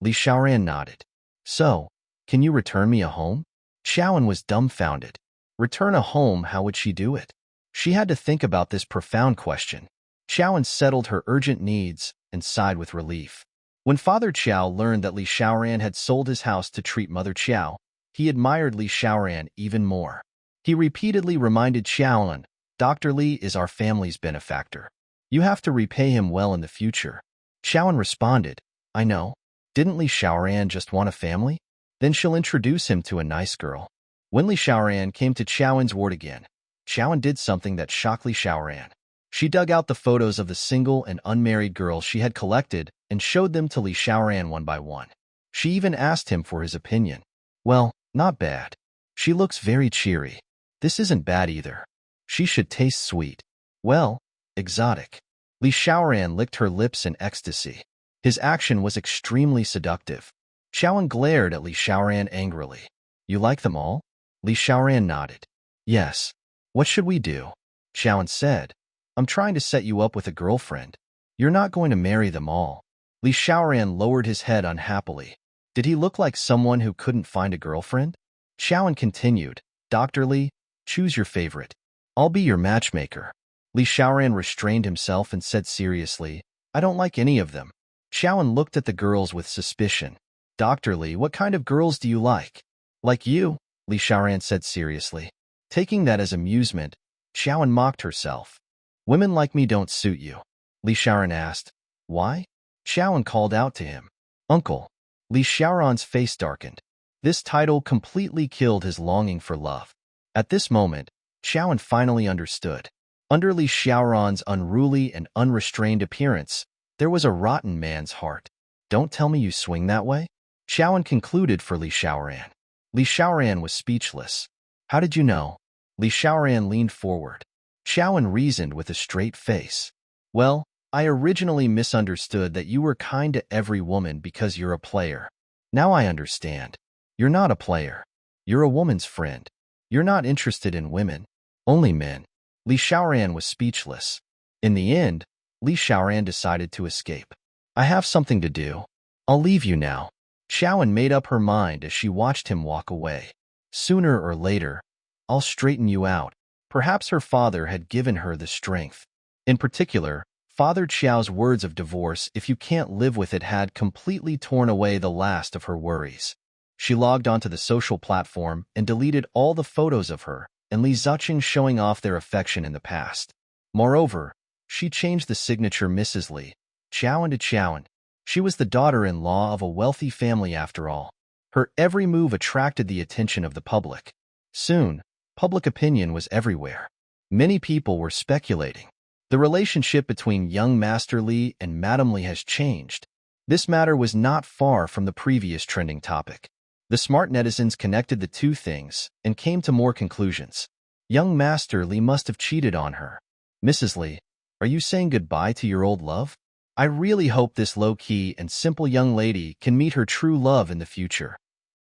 [SPEAKER 1] Li Xiaoran nodded. "So, can you return me a home?" Xiaoan was dumbfounded. Return a home, how would she do it? She had to think about this profound question. Xiaoan settled her urgent needs and sighed with relief. When Father Qiao learned that Li Xiaoran had sold his house to treat Mother Qiao, he admired Li Xiaoran even more. He repeatedly reminded Xiaoan, "Dr. Li is our family's benefactor. You have to repay him well in the future." Xiaoan responded, "I know. Didn't Li Xiaoran just want a family? Then she'll introduce him to a nice girl." When Li Xiaoran came to Xiaoan's ward again, Xiaoan did something that shocked Li Xiaoran. She dug out the photos of the single and unmarried girls she had collected and showed them to Li Xiaoran one by one. She even asked him for his opinion. "Well, not bad. She looks very cheery. This isn't bad either. She should taste sweet. Well, exotic." Li Xiaoran licked her lips in ecstasy. His action was extremely seductive. Xiaoan glared at Li Xiaoran angrily. "You like them all?" Li Xiaoran nodded. "Yes. What should we do?" Xiaoan said, "I'm trying to set you up with a girlfriend. You're not going to marry them all." Li Xiaoran lowered his head unhappily. Did he look like someone who couldn't find a girlfriend? Xiaoan continued, "Dr. Li, choose your favorite. I'll be your matchmaker." Li Xiaoran restrained himself and said seriously, "I don't like any of them." Xiaoan looked at the girls with suspicion. "Dr. Li, what kind of girls do you like?" "Like you," Li Xiaoran said seriously. Taking that as amusement, Xiaoan mocked herself. "Women like me don't suit you." Li Xiaoran asked, "Why?" Xiaoan called out to him, "Uncle." Li Xiaoran's face darkened. This title completely killed his longing for love. At this moment, Xiaoan finally understood. Under Li Xiaoran's unruly and unrestrained appearance, there was a rotten man's heart. "Don't tell me you swing that way?" Xiaoan concluded for Li Xiaoran. Li Xiaoran was speechless. "How did you know?" Li Xiaoran leaned forward. Xiaoan reasoned with a straight face. "Well, I originally misunderstood that you were kind to every woman because you're a player. Now I understand. You're not a player. You're a woman's friend. You're not interested in women, only men." Li Xiaoran was speechless. In the end, Li Xiaoran decided to escape. I have something to do. I'll leave you now. Xiaoan made up her mind as she watched him walk away. Sooner or later, I'll straighten you out. Perhaps her father had given her the strength. In particular, Father Qiao's words of divorce, if you can't live with it, had completely torn away the last of her worries. She logged onto the social platform and deleted all the photos of her and Li Ziqing showing off their affection in the past. Moreover, she changed the signature Mrs. Li Xiaoan to Qiaoan. She was the daughter-in-law of a wealthy family after all. Her every move attracted the attention of the public. Soon, public opinion was everywhere. Many people were speculating. The relationship between young Master Li and Madame Li has changed. This matter was not far from the previous trending topic. The smart netizens connected the two things and came to more conclusions. Young Master Li must have cheated on her. Mrs. Li, are you saying goodbye to your old love? I really hope this low-key and simple young lady can meet her true love in the future.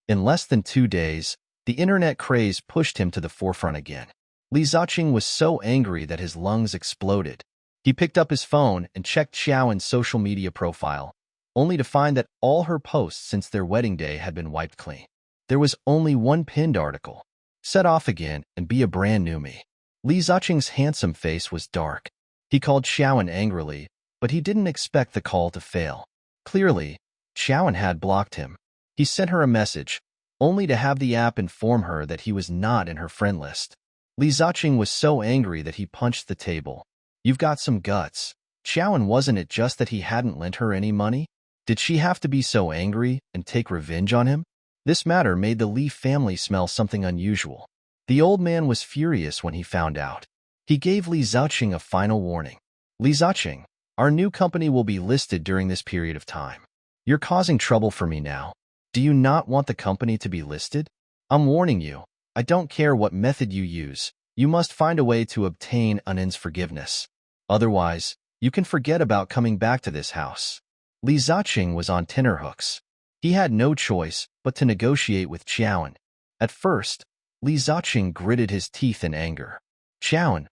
[SPEAKER 1] In less than 2 days, the internet craze pushed him to the forefront again. Li Ziqing was so angry that his lungs exploded. He picked up his phone and checked Xiaoan's social media profile, only to find that all her posts since their wedding day had been wiped clean. There was only one pinned article. Set off again and be a brand new me. Li Ziqing's handsome face was dark. He called Xiaoan angrily, but he didn't expect the call to fail. Clearly, Xiaoan had blocked him. He sent her a message, only to have the app inform her that he was not in her friend list. Li Ziqing was so angry that he punched the table. You've got some guts. Xiaoan, wasn't it just that he hadn't lent her any money? Did she have to be so angry and take revenge on him? This matter made the Li family smell something unusual. The old man was furious when he found out. He gave Li Ziqing a final warning. Li Ziqing, our new company will be listed during this period of time. You're causing trouble for me now. Do you not want the company to be listed? I'm warning you. I don't care what method you use. You must find a way to obtain Anen's forgiveness. Otherwise, you can forget about coming back to this house. Li Ziqing was on tenterhooks. He had no choice but to negotiate with Xiaoan. At first, Li Ziqing gritted his teeth in anger. Xiaoan,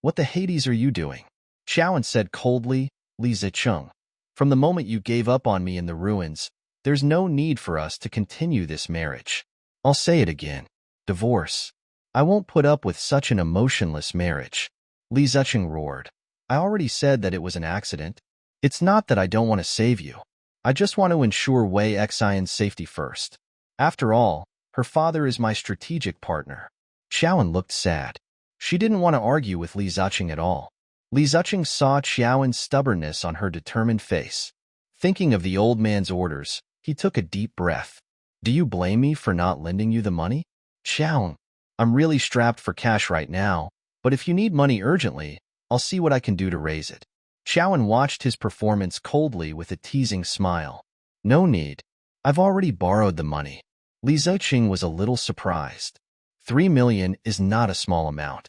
[SPEAKER 1] what the Hades are you doing? Xiaoan said coldly, Li Ziqing, from the moment you gave up on me in the ruins, there's no need for us to continue this marriage. I'll say it again. Divorce. I won't put up with such an emotionless marriage. Li Ziqing roared. I already said that it was an accident. It's not that I don't want to save you. I just want to ensure Wei Xian's safety first. After all, her father is my strategic partner. Xiaoan looked sad. She didn't want to argue with Li Ziqing at all. Li Ziqing saw Xiaoan's stubbornness on her determined face. Thinking of the old man's orders, he took a deep breath. Do you blame me for not lending you the money? Xiaoan, I'm really strapped for cash right now, but if you need money urgently, I'll see what I can do to raise it. Xiaoan watched his performance coldly with a teasing smile. No need. I've already borrowed the money. Li Ziqing was a little surprised. 3 million is not a small amount.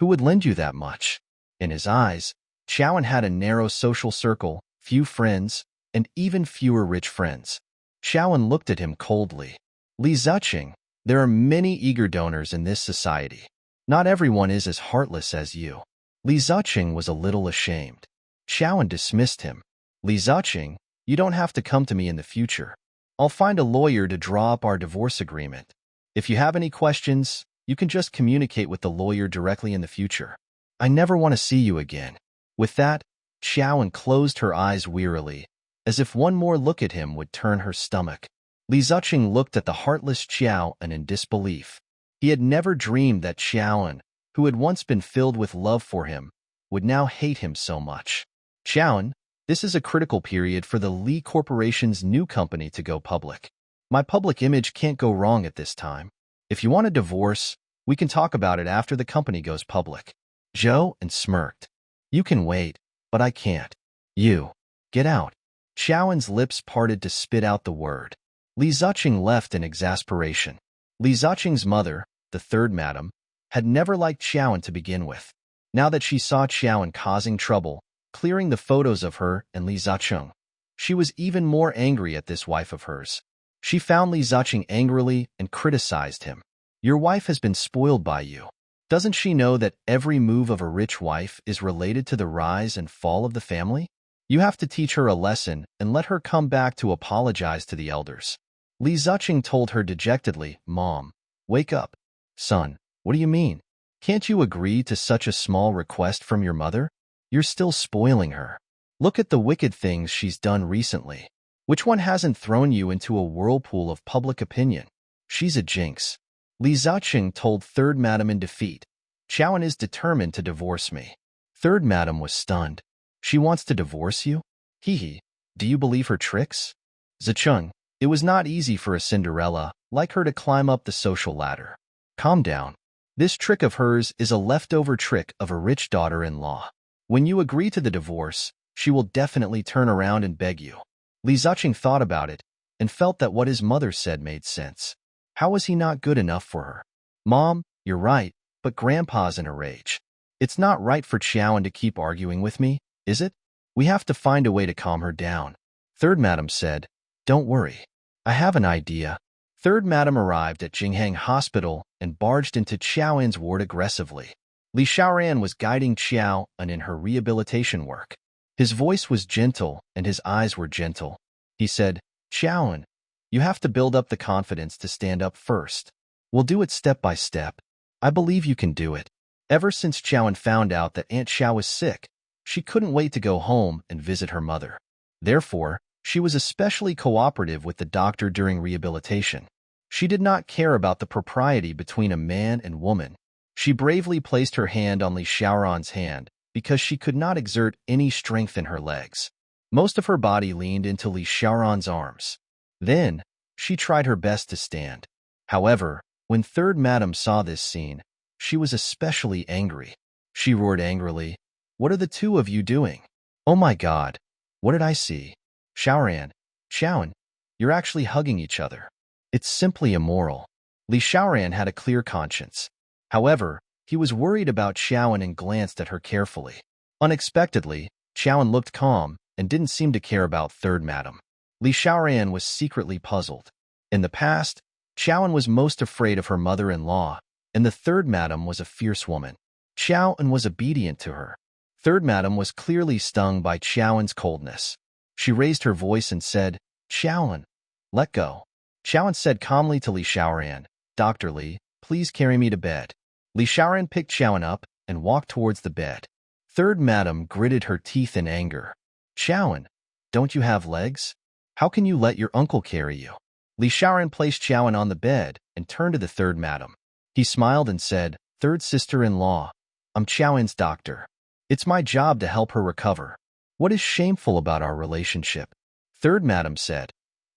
[SPEAKER 1] Who would lend you that much? In his eyes, Xiaoan had a narrow social circle, few friends, and even fewer rich friends. Xiaoan looked at him coldly. Li Ziqing, there are many eager donors in this society. Not everyone is as heartless as you. Li Ziqing was a little ashamed. Xiaoan dismissed him. Li Ziqing, you don't have to come to me in the future. I'll find a lawyer to draw up our divorce agreement. If you have any questions, you can just communicate with the lawyer directly in the future. I never want to see you again. With that, Xiaoan closed her eyes wearily, as if one more look at him would turn her stomach. Li Ziqing looked at the heartless Xiaoan in disbelief. He had never dreamed that Xiaoan, who had once been filled with love for him, would now hate him so much. Xiaoan, this is a critical period for the Li Corporation's new company to go public. My public image can't go wrong at this time. If you want a divorce, we can talk about it after the company goes public. Zhou and smirked. You can wait, but I can't. You. Get out. Xiaoan's lips parted to spit out the word. Li Ziqing left in exasperation. Li Ziqing's mother, the third madam, had never liked Xiaoan to begin with. Now that she saw Xiaoan causing trouble, clearing the photos of her and Li Ziqing, she was even more angry at this wife of hers. She found Li Ziqing angrily and criticized him. Your wife has been spoiled by you. Doesn't she know that every move of a rich wife is related to the rise and fall of the family? You have to teach her a lesson and let her come back to apologize to the elders. Li Zuching told her dejectedly, Mom, wake up. Son, what do you mean? Can't you agree to such a small request from your mother? You're still spoiling her. Look at the wicked things she's done recently. Which one hasn't thrown you into a whirlpool of public opinion? She's a jinx. Li Zuching told Third Madam in defeat. Chaoan is determined to divorce me. Third Madam was stunned. She wants to divorce you? Hee. Do you believe her tricks? Zucheng, it was not easy for a Cinderella like her to climb up the social ladder. Calm down. This trick of hers is a leftover trick of a rich daughter-in-law. When you agree to the divorce, she will definitely turn around and beg you. Li Zuching thought about it and felt that what his mother said made sense. How was he not good enough for her? Mom, you're right, but Grandpa's in a rage. It's not right for Chaoan to keep arguing with me, is it? We have to find a way to calm her down. Third Madam said, Don't worry. I have an idea. Third Madam arrived at Jinghang Hospital and barged into Chaoan's ward aggressively. Li Xiaoran was guiding Chaoan in her rehabilitation work. His voice was gentle and his eyes were gentle. He said, Chaoan, you have to build up the confidence to stand up first. We'll do it step by step. I believe you can do it. Ever since Chaoan found out that Aunt Xiao was sick, she couldn't wait to go home and visit her mother. Therefore, she was especially cooperative with the doctor during rehabilitation. She did not care about the propriety between a man and woman. She bravely placed her hand on Li Xiaoran's hand because she could not exert any strength in her legs. Most of her body leaned into Li Xiaoran's arms. Then, she tried her best to stand. However, when Third Madam saw this scene, she was especially angry. She roared angrily, What are the two of you doing? Oh my God, what did I see? Xiaoran, Chaoan, you're actually hugging each other. It's simply immoral. Li Xiaoran had a clear conscience. However, he was worried about Chaoan and glanced at her carefully. Unexpectedly, Chaoan looked calm and didn't seem to care about Third Madam. Li Xiaoran was secretly puzzled. In the past, Chaoan was most afraid of her mother-in-law, and the Third Madam was a fierce woman. Chaoan was obedient to her. Third Madam was clearly stung by Chaoan's coldness. She raised her voice and said, Chaoan, let go. Chaoan said calmly to Li Xiaoran, Dr. Li, please carry me to bed. Li Xiaoran picked Chaoan up and walked towards the bed. Third Madam gritted her teeth in anger. Chaoan, don't you have legs? How can you let your uncle carry you? Li Xiaoran placed Chaoan on the bed and turned to the Third Madam. He smiled and said, Third sister-in-law, I'm Chaoan's doctor. It's my job to help her recover. What is shameful about our relationship? Third Madam said,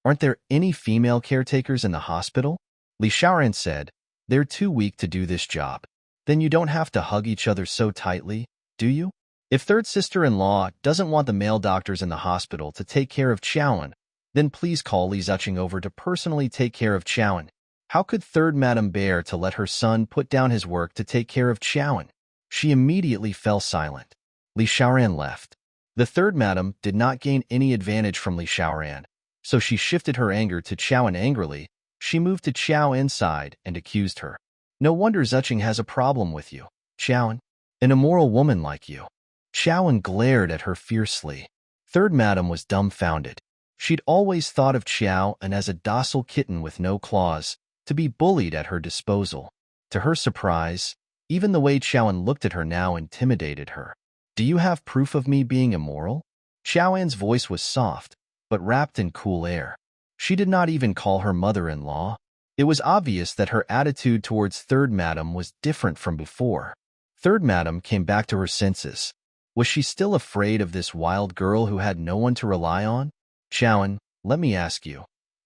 [SPEAKER 1] Aren't there any female caretakers in the hospital? Li Xiaoran said, They're too weak to do this job. Then you don't have to hug each other so tightly, do you? If third sister-in-law doesn't want the male doctors in the hospital to take care of Chaoan, then please call Li Zuching over to personally take care of Chaoan. How could Third Madam bear to let her son put down his work to take care of Chaoan? She immediately fell silent. Li Xiaoran left. The Third Madam did not gain any advantage from Li Xiaoran, so she shifted her anger to Chaoan angrily. She moved to Chao inside and accused her. No wonder Zuching has a problem with you, Chaoan, an immoral woman like you. Chaoan glared at her fiercely. Third Madam was dumbfounded. She'd always thought of Chaoan as a docile kitten with no claws, to be bullied at her disposal. To her surprise, even the way Chaoan looked at her now intimidated her. Do you have proof of me being immoral? Chaoan's voice was soft, but wrapped in cool air. She did not even call her mother-in-law. It was obvious that her attitude towards Third Madam was different from before. Third Madam came back to her senses. Was she still afraid of this wild girl who had no one to rely on? Chaoan, let me ask you.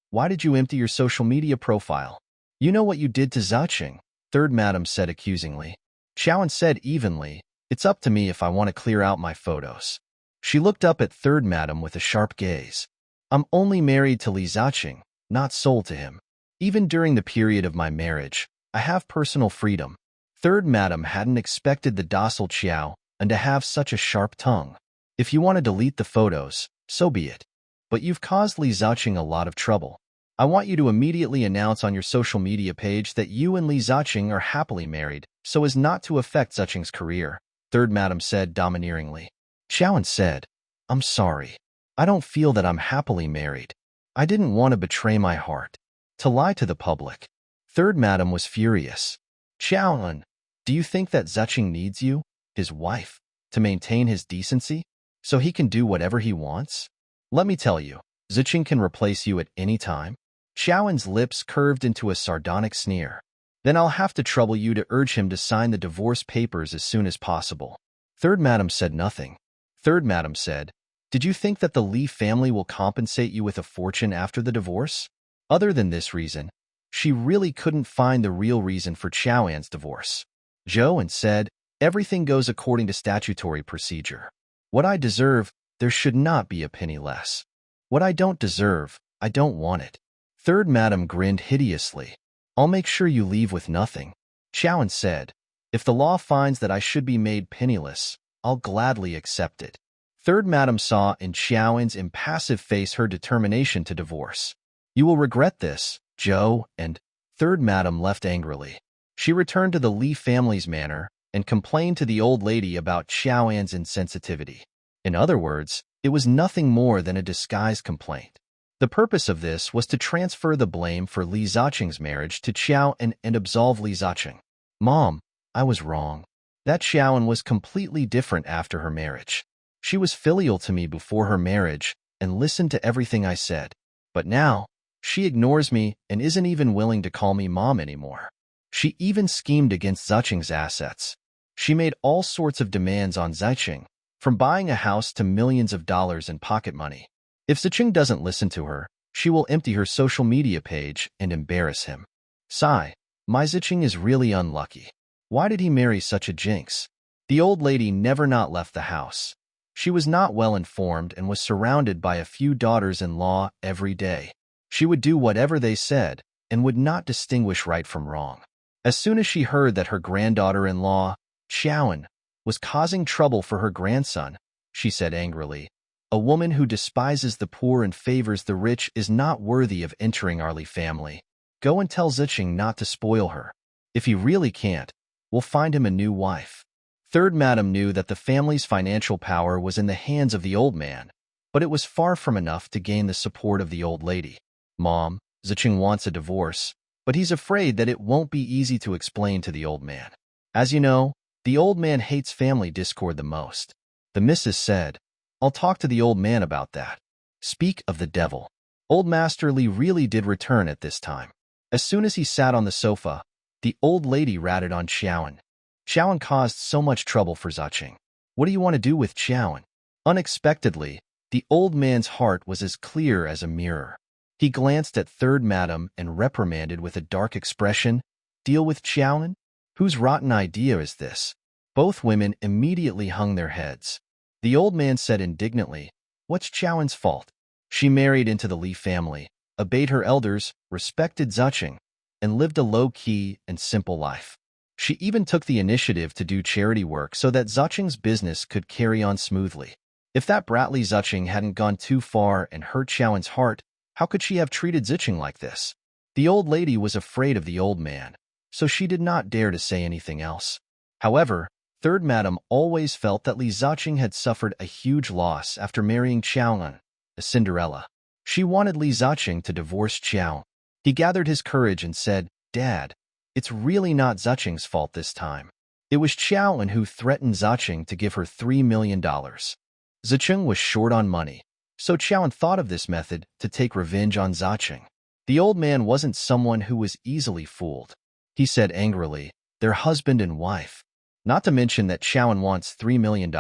[SPEAKER 1] Why did you empty your social media profile? You know what you did to Zuching, Third Madam said accusingly. Chaoan said evenly, It's up to me if I want to clear out my photos. She looked up at Third Madam with a sharp gaze. I'm only married to Li Zuching, not sold to him. Even during the period of my marriage, I have personal freedom. Third Madam hadn't expected the docile Qiao and to have such a sharp tongue. If you want to delete the photos, so be it. But you've caused Li Zuching a lot of trouble. I want you to immediately announce on your social media page that you and Li Zuching are happily married so as not to affect Zuching's career, third madam said domineeringly. Xiaoan said, I'm sorry. I don't feel that I'm happily married. I didn't want to betray my heart, to lie to the public. Third madam was furious. Xiaoan, do you think that Zuching needs you, his wife, to maintain his decency, so he can do whatever he wants? Let me tell you, Zuching can replace you at any time. Xiaoan's lips curved into a sardonic sneer. Then I'll have to trouble you to urge him to sign the divorce papers as soon as possible. Third madam said nothing. Third madam said, did you think that the Li family will compensate you with a fortune after the divorce? Other than this reason, she really couldn't find the real reason for Xiaoan's divorce. Zhou said, everything goes according to statutory procedure. What I deserve, there should not be a penny less. What I don't deserve, I don't want it. Third madam grinned hideously. I'll make sure you leave with nothing. Xiaoan said, if the law finds that I should be made penniless, I'll gladly accept it. Third madam saw in Xiaoan's impassive face her determination to divorce. You will regret this, Zhou, and third madam left angrily. She returned to the Li family's manor and complained to the old lady about Xiaoan's insensitivity. In other words, it was nothing more than a disguised complaint. The purpose of this was to transfer the blame for Li Zuching's marriage to Xiaoan and absolve Li Zuching. Mom, I was wrong. That Xiaoan was completely different after her marriage. She was filial to me before her marriage and listened to everything I said. But now, she ignores me and isn't even willing to call me mom anymore. She even schemed against Zuching's assets. She made all sorts of demands on Zuching, from buying a house to millions of dollars in pocket money. If Zuching doesn't listen to her, she will empty her social media page and embarrass him. Sigh, my Zuching is really unlucky. Why did he marry such a jinx? The old lady never not left the house. She was not well informed and was surrounded by a few daughters-in-law every day. She would do whatever they said and would not distinguish right from wrong. As soon as she heard that her granddaughter-in-law, Xiaoan, was causing trouble for her grandson, she said angrily, a woman who despises the poor and favors the rich is not worthy of entering our Li family. Go and tell Zuching not to spoil her. If he really can't, we'll find him a new wife. Third madam knew that the family's financial power was in the hands of the old man, but it was far from enough to gain the support of the old lady. Mom, Zuching wants a divorce, but he's afraid that it won't be easy to explain to the old man. As you know, the old man hates family discord the most. The missus said, I'll talk to the old man about that. Speak of the devil. Old Master Li really did return at this time. As soon as he sat on the sofa, the old lady ratted on Xiaoan. Xiaoan caused so much trouble for Zuching. What do you want to do with Xiaoan? Unexpectedly, the old man's heart was as clear as a mirror. He glanced at third madam and reprimanded with a dark expression, deal with Xiaoan? Whose rotten idea is this? Both women immediately hung their heads. The old man said indignantly, what's Xiaoan's fault? She married into the Li family, obeyed her elders, respected Zuching, and lived a low-key and simple life. She even took the initiative to do charity work so that Zuching's business could carry on smoothly. If that bratly Zuching hadn't gone too far and hurt Xiaoan's heart, how could she have treated Zuching like this? The old lady was afraid of the old man, so she did not dare to say anything else. However, third madam always felt that Li Zuching had suffered a huge loss after marrying Xiaoan, a Cinderella. She wanted Li Zuching to divorce Xiao. He gathered his courage and said, Dad, it's really not Zuching's fault this time. It was Xiaoan who threatened Zuching to give her $3 million. Zuching was short on money, so Xiaoan thought of this method to take revenge on Zuching. The old man wasn't someone who was easily fooled. He said angrily, they're husband and wife. Not to mention that Xiaoan wants $3 million.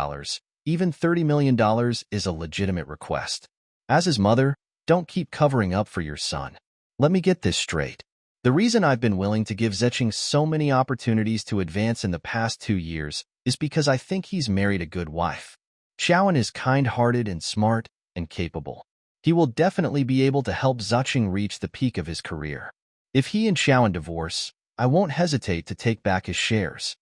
[SPEAKER 1] Even $30 million is a legitimate request. As his mother, don't keep covering up for your son. Let me get this straight. The reason I've been willing to give Zuching so many opportunities to advance in the past 2 years is because I think he's married a good wife. Xiaoan is kind-hearted and smart and capable. He will definitely be able to help Zuching reach the peak of his career. If he and Xiaoan divorce, I won't hesitate to take back his shares.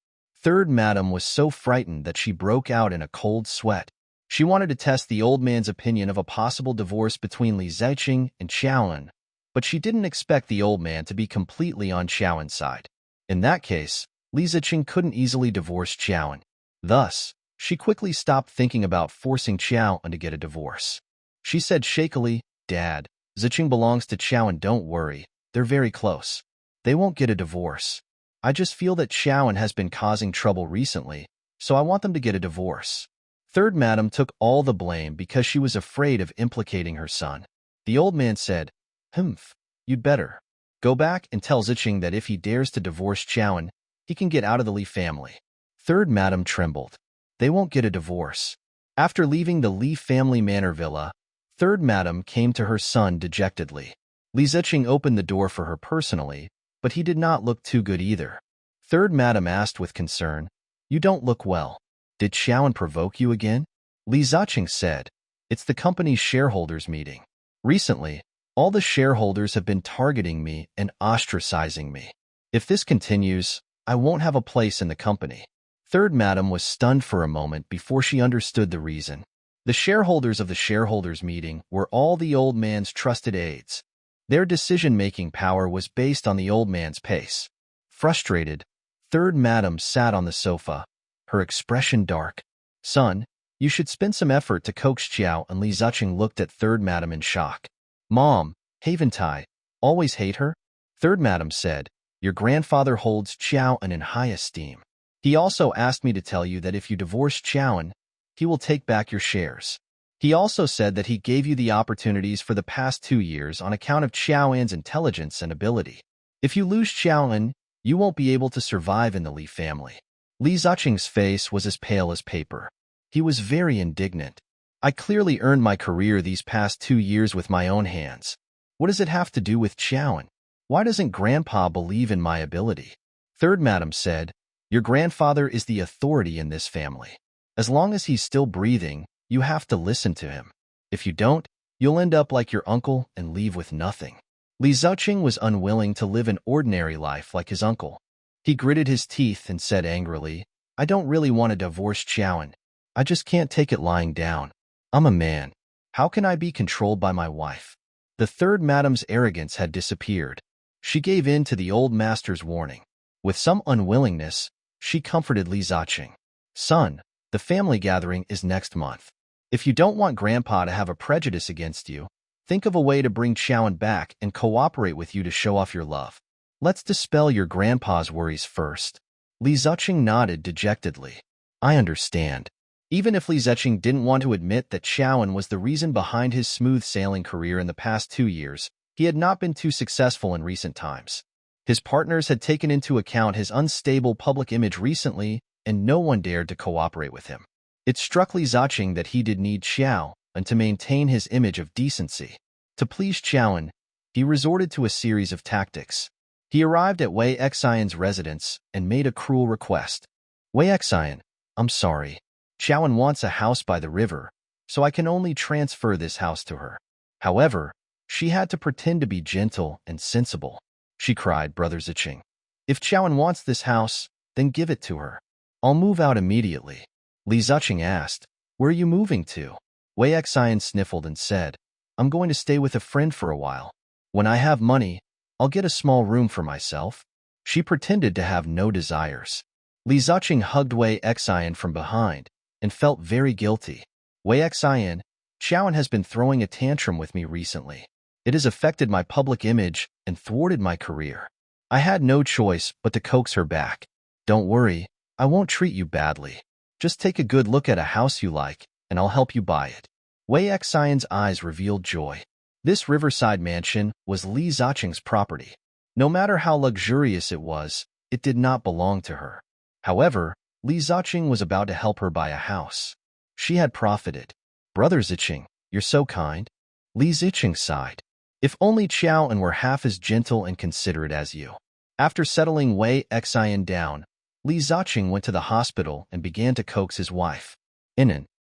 [SPEAKER 1] Third madam was so frightened that she broke out in a cold sweat. She wanted to test the old man's opinion of a possible divorce between Li Zuching and Xiaoan, but she didn't expect the old man to be completely on Xiaoan's side. In that case, Li Ziqing couldn't easily divorce Qiaoan. Thus, she quickly stopped thinking about forcing Qiaoan to get a divorce. She said shakily, "Dad, Ziqing belongs to Qiaoan, don't worry. They're very close. They won't get a divorce. I just feel that Qiaoan has been causing trouble recently, so I want them to get a divorce." Third Madam took all the blame because she was afraid of implicating her son. The old man said, "Humph, you'd better go back and tell Ziqing that if he dares to divorce Qiaoan, he can get out of the Li family." Third Madam trembled. They won't get a divorce. After leaving the Li family manor villa, Third Madam came to her son dejectedly. Li Ziqing opened the door for her personally, but he did not look too good either. Third Madam asked with concern, "You don't look well. Did Qiaoan provoke you again?" Li Ziqing said, "It's the company's shareholders meeting. Recently, all the shareholders have been targeting me and ostracizing me. If this continues, I won't have a place in the company." Third Madam was stunned for a moment before she understood the reason. The shareholders of the shareholders meeting were all the old man's trusted aides. Their decision-making power was based on the old man's pace. Frustrated, Third Madam sat on the sofa, her expression dark. "Son, you should spend some effort to coax Qiao," and Li Ziqing looked at Third Madam in shock. "Mom, haven't I always hate her?" Third Madam said, "Your grandfather holds Qiaoan in high esteem. He also asked me to tell you that if you divorce Qiaoan, he will take back your shares. He also said that he gave you the opportunities for the past 2 years on account of Qiaoan's intelligence and ability. If you lose Qiaoan, you won't be able to survive in the Li family." Li Ziqing's face was as pale as paper. He was very indignant. "I clearly earned my career these past 2 years with my own hands. What does it have to do with Qiaoan? Why doesn't Grandpa believe in my ability?" Third Madam said, "Your grandfather is the authority in this family. As long as he's still breathing, you have to listen to him. If you don't, you'll end up like your uncle and leave with nothing." Li Ziqing was unwilling to live an ordinary life like his uncle. He gritted his teeth and said angrily, "I don't really want to divorce Qiaoan. I just can't take it lying down. I'm a man. How can I be controlled by my wife?" The Third Madam's arrogance had disappeared. She gave in to the old master's warning. With some unwillingness, she comforted Li Ziqing. "Son, the family gathering is next month. If you don't want Grandpa to have a prejudice against you, think of a way to bring Qiaoan back and cooperate with you to show off your love. Let's dispel your grandpa's worries first." Li Ziqing nodded dejectedly. "I understand." Even if Li Ziqing didn't want to admit that Qiaoan was the reason behind his smooth sailing career in the past 2 years, he had not been too successful in recent times. His partners had taken into account his unstable public image recently, and no one dared to cooperate with him. It struck Li Ziqing that he did need Qiao, and to maintain his image of decency. To please Qiaoan, he resorted to a series of tactics. He arrived at Wei Xian's residence and made a cruel request. "Wei Xian, I'm sorry. Qiaoan wants a house by the river, so I can only transfer this house to her." However, she had to pretend to be gentle and sensible. She cried, "Brother Ziqing, if Qiaoan wants this house, then give it to her. I'll move out immediately." Li Ziqing asked, "Where are you moving to?" Wei Xian sniffled and said, "I'm going to stay with a friend for a while. When I have money, I'll get a small room for myself." She pretended to have no desires. Li Ziqing hugged Wei Xian from behind and felt very guilty. "Wei Xian, Qiaoan has been throwing a tantrum with me recently. It has affected my public image and thwarted my career. I had no choice but to coax her back. Don't worry, I won't treat you badly. Just take a good look at a house you like, and I'll help you buy it." Wei Xian's eyes revealed joy. This riverside mansion was Li Ziqing's property. No matter how luxurious it was, it did not belong to her. However, Li Ziqing was about to help her buy a house. She had profited. "Brother Ziqing, you're so kind." Li Ziqing sighed. "If only Qiaoan were half as gentle and considerate as you." After settling Wei Xian down, Li Ziqing went to the hospital and began to coax his wife.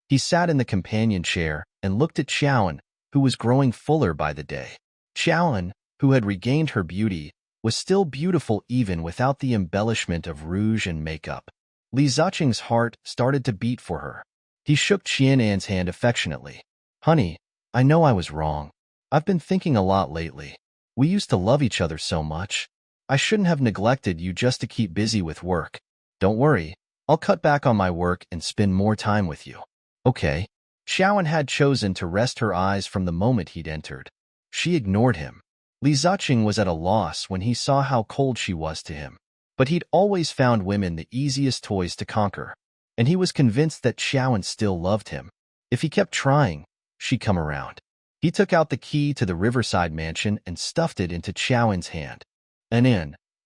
[SPEAKER 1] He sat in the companion chair and looked at Qiaoan, who was growing fuller by the day. Qiaoan, who had regained her beauty, was still beautiful even without the embellishment of rouge and makeup. Li Ziqing's heart started to beat for her. He shook Qianan's hand affectionately. "Honey, I know I was wrong. I've been thinking a lot lately. We used to love each other so much. I shouldn't have neglected you just to keep busy with work. Don't worry, I'll cut back on my work and spend more time with you. Okay. Xiaoan had chosen to rest her eyes from the moment he'd entered. She ignored him. Li Ziqing was at a loss when he saw how cold she was to him. But he'd always found women the easiest toys to conquer, and he was convinced that Xiaoan still loved him. If he kept trying, she'd come around. He took out the key to the Riverside mansion and stuffed it into Xiaoan's hand.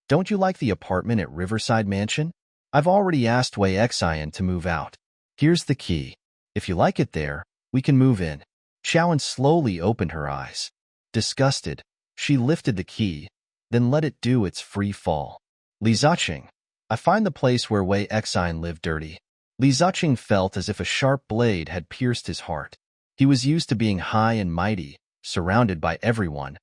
[SPEAKER 1] Don't you like the apartment at Riverside Mansion? I've already asked Wei Xian to move out. Here's the key. If you like it there, we can move in. Xiaoan slowly opened her eyes. Disgusted, she lifted the key, then let it do its free fall. Li Ziqing. I find the place where Wei Xian lived dirty. Li Ziqing felt as if a sharp blade had pierced his heart. He was used to being high and mighty, surrounded by everyone,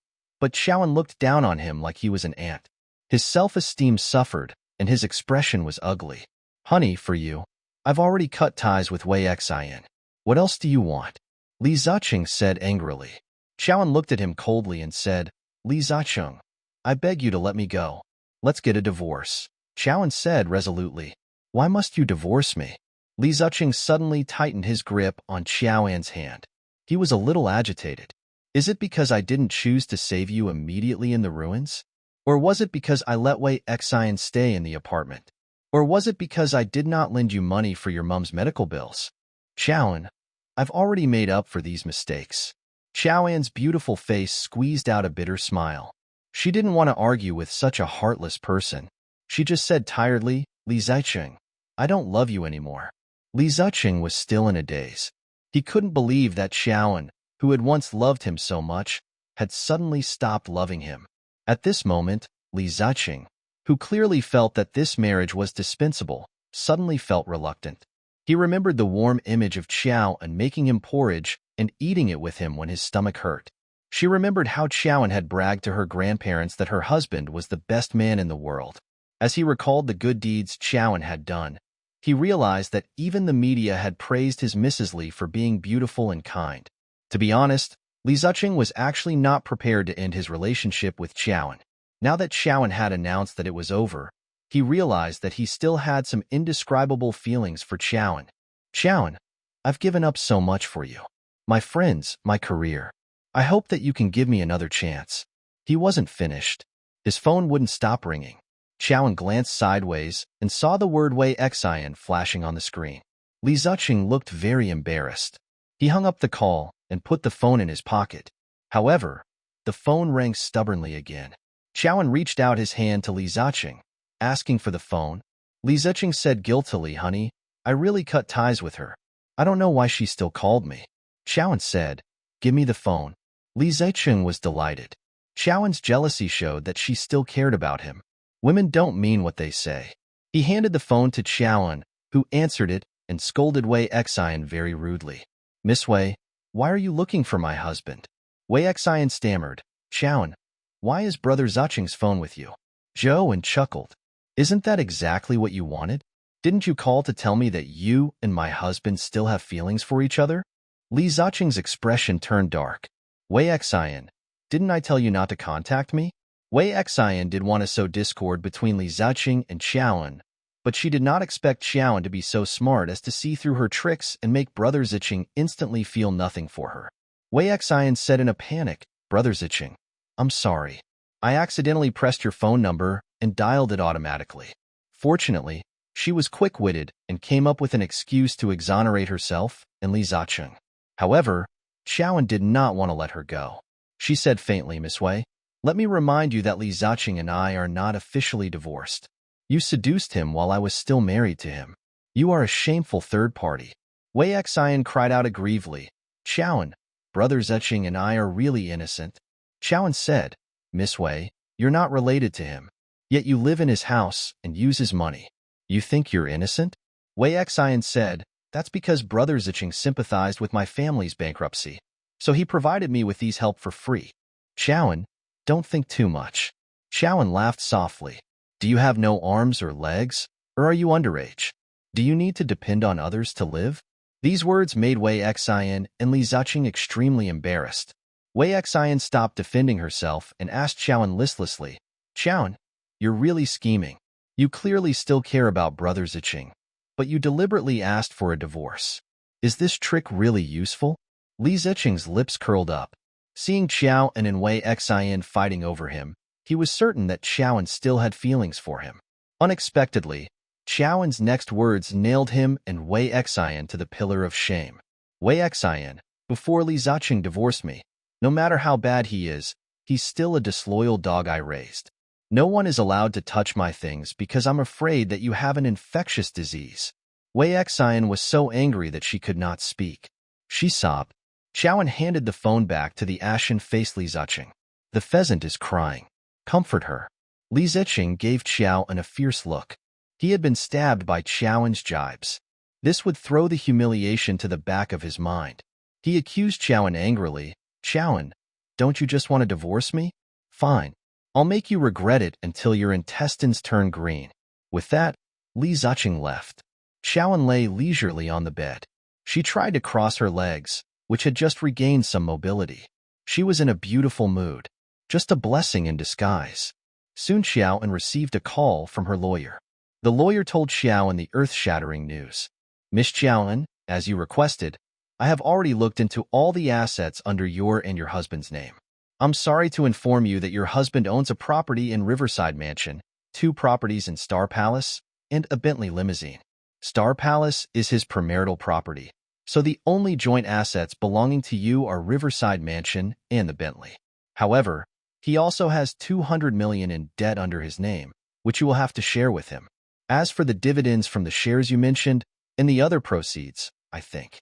[SPEAKER 1] but Xiaoan looked down on him like he was an ant. His self-esteem suffered, and his expression was ugly. Honey, for you, I've already cut ties with Wei Xian. What else do you want? Li Ziqing said angrily. Xiaoan looked at him coldly and said, Li Ziqing, I beg you to let me go. Let's get a divorce. Xiaoan said resolutely. Why must you divorce me? Li Ziqing suddenly tightened his grip on Xiaoan's hand. He was a little agitated. Is it because I didn't choose to save you immediately in the ruins? Or was it because I let Wei Xian stay in the apartment? Or was it because I did not lend you money for your mom's medical bills? Xiaoan, I've already made up for these mistakes. Xiaoan's beautiful face squeezed out a bitter smile. She didn't want to argue with such a heartless person. She just said tiredly, Li Ziqing, I don't love you anymore. Li Ziqing was still in a daze. He couldn't believe that Xiaoan, who had once loved him so much, had suddenly stopped loving him. At this moment, Li Ziqing, who clearly felt that this marriage was dispensable, suddenly felt reluctant. He remembered the warm image of Xiaoan making him porridge and eating it with him when his stomach hurt. She remembered how Xiaoan had bragged to her grandparents that her husband was the best man in the world. As he recalled the good deeds Xiaoan had done, he realized that even the media had praised his Mrs. Li for being beautiful and kind. To be honest, Li Ziqing was actually not prepared to end his relationship with Xiaoan. Now that Xiaoan had announced that it was over, he realized that he still had some indescribable feelings for Xiaoan. Xiaoan, I've given up so much for you. My friends, my career. I hope that you can give me another chance. He wasn't finished. His phone wouldn't stop ringing. Xiaoan glanced sideways and saw the word Wei Xian flashing on the screen. Li Ziqing looked very embarrassed. He hung up the call and put the phone in his pocket. However, the phone rang stubbornly again. Xiaoan reached out his hand to Li Ziqing, asking for the phone. Li Ziqing said guiltily, Honey, I really cut ties with her. I don't know why she still called me. Xiaoan said, Give me the phone. Li Ziqing was delighted. Xiaoan's jealousy showed that she still cared about him. Women don't mean what they say. He handed the phone to Xiaoan, who answered it and scolded Wei Xian very rudely. Miss Wei, why are you looking for my husband? Wei Xian stammered. Xiaoan, why is Brother Ziqing's phone with you? Zhou chuckled. Isn't that exactly what you wanted? Didn't you call to tell me that you and my husband still have feelings for each other? Li Ziqing's expression turned dark. Wei Xian, didn't I tell you not to contact me? Wei Xian did want to sow discord between Li Ziqing and Xiaoan, but she did not expect Xiaoan to be so smart as to see through her tricks and make Brother Ziqing instantly feel nothing for her. Wei Xian said in a panic, Brother Ziqing, I'm sorry. I accidentally pressed your phone number and dialed it automatically. Fortunately, she was quick-witted and came up with an excuse to exonerate herself and Li Ziqing. However, Xiaoan did not want to let her go. She said faintly, Miss Wei, let me remind you that Li Ziqing and I are not officially divorced. You seduced him while I was still married to him. You are a shameful third party. Wei Xian cried out aggrievedly. Xiaoan, Brother Ziqing and I are really innocent. Xiaoan said, Miss Wei, you're not related to him. Yet you live in his house and use his money. You think you're innocent? Wei Xian said, that's because Brother Ziqing sympathized with my family's bankruptcy, so he provided me with these help for free. Xiaoan, don't think too much. Xiaoan laughed softly. Do you have no arms or legs? Or are you underage? Do you need to depend on others to live? These words made Wei Xian and Li Ziqing extremely embarrassed. Wei Xian stopped defending herself and asked Xiaoan listlessly, Xiaoan, You're really scheming. You clearly still care about Brother Zicheng, but you deliberately asked for a divorce. Is this trick really useful? Li Zicheng's lips curled up. Seeing Xiao and Wei Xin fighting over him, he was certain that Xiaoan still had feelings for him. Unexpectedly, Xiaoan's next words nailed him and Wei Xin to the pillar of shame. Wei Xin, before Li Zicheng divorced me, no matter how bad he is, he's still a disloyal dog I raised. No one is allowed to touch my things because I'm afraid that you have an infectious disease. Wei Xin was so angry that she could not speak. She sobbed. Xiaoan handed the phone back to the ashen-faced Li Zicheng. The pheasant is crying. Comfort her. Li Zicheng gave Xiaoan a fierce look. He had been stabbed by Xiaoan's jibes. This would throw the humiliation to the back of his mind. He accused Xiaoan angrily. Xiaoan, don't you just want to divorce me? Fine. I'll make you regret it until your intestines turn green. With that, Li Zicheng left. Xiaoan lay leisurely on the bed. She tried to cross her legs, which had just regained some mobility. She was in a beautiful mood, just a blessing in disguise. Soon Xiaoan received a call from her lawyer. The lawyer told Xiaoan the earth-shattering news. Miss Xiaoan, as you requested, I have already looked into all the assets under your and your husband's name. I'm sorry to inform you that your husband owns a property in Riverside Mansion, 2 properties in Star Palace, and a Bentley limousine. Star Palace is his premarital property, so the only joint assets belonging to you are Riverside Mansion and the Bentley. However, he also has $200 million in debt under his name, which you will have to share with him. As for the dividends from the shares you mentioned, and the other proceeds, I think.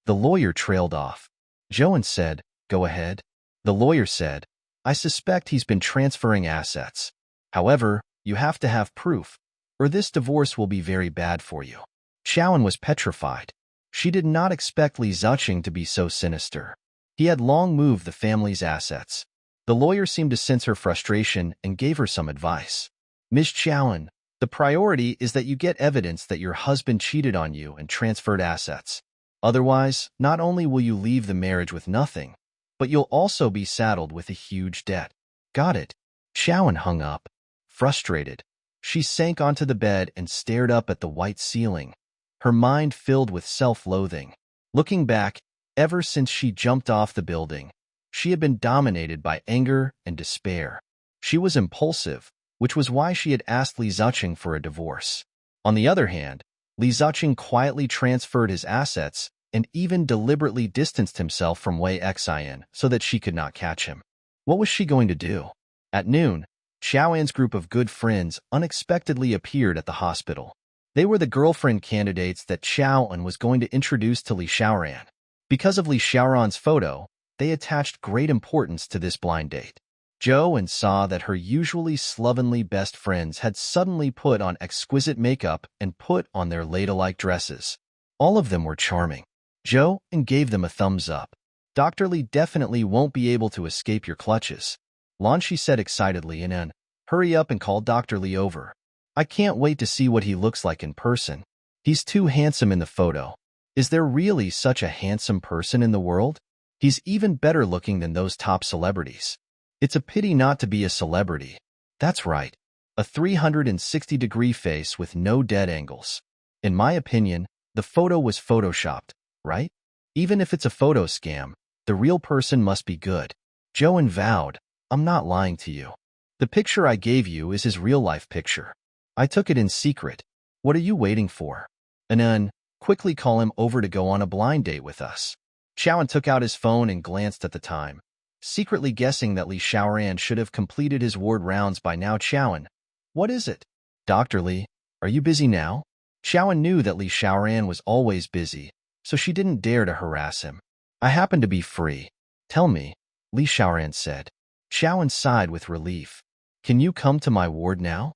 [SPEAKER 1] The lawyer trailed off. Joan said, go ahead. The lawyer said, I suspect he's been transferring assets. However, you have to have proof, or this divorce will be very bad for you. Xiaoan was petrified. She did not expect Li Zicheng to be so sinister. He had long moved the family's assets. The lawyer seemed to sense her frustration and gave her some advice. Ms. Xiaoan, the priority is that you get evidence that your husband cheated on you and transferred assets. Otherwise, not only will you leave the marriage with nothing, but you'll also be saddled with a huge debt. Got it. Xiaoan hung up. Frustrated, she sank onto the bed and stared up at the white ceiling, her mind filled with self-loathing. Looking back, ever since she jumped off the building, she had been dominated by anger and despair. She was impulsive, which was why she had asked Li Zicheng for a divorce. On the other hand, Li Zicheng quietly transferred his assets and even deliberately distanced himself from Wei Xin so that she could not catch him. What was she going to do? At noon, Xiaoan's group of good friends unexpectedly appeared at the hospital. They were the girlfriend candidates that Xiaoan was going to introduce to Li Xiaoran. Because of Li Xiaoran's photo, they attached great importance to this blind date. Joan saw that her usually slovenly best friends had suddenly put on exquisite makeup and put on their ladylike dresses. All of them were charming. Joan gave them a thumbs up. Dr. Li definitely won't be able to escape your clutches. Lanshi said excitedly, and then, hurry up and call Dr. Li over. I can't wait to see what he looks like in person. He's too handsome in the photo. Is there really such a handsome person in the world? He's even better looking than those top celebrities. It's a pity not to be a celebrity. That's right. A 360-degree face with no dead angles. In my opinion, the photo was photoshopped, right? Even if it's a photo scam, the real person must be good. Joan vowed, I'm not lying to you. The picture I gave you is his real-life picture. I took it in secret. What are you waiting for? Anan, quickly call him over to go on a blind date with us. Xiaoan took out his phone and glanced at the time, secretly guessing that Li Xiaoran should have completed his ward rounds by now. Xiaoan, what is it? Dr. Li, are you busy now? Xiaoan knew that Li Xiaoran was always busy, so she didn't dare to harass him. I happen to be free. Tell me, Li Xiaoran said. Xiaoan sighed with relief. Can you come to my ward now?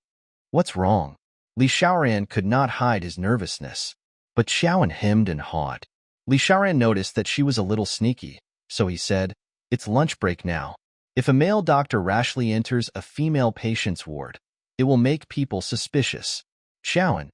[SPEAKER 1] What's wrong? Li Xiaoran could not hide his nervousness, but Xiaoan hemmed and hawed. Li Xiaoran noticed that she was a little sneaky, so he said, it's lunch break now. If a male doctor rashly enters a female patient's ward, it will make people suspicious. Xiaoan,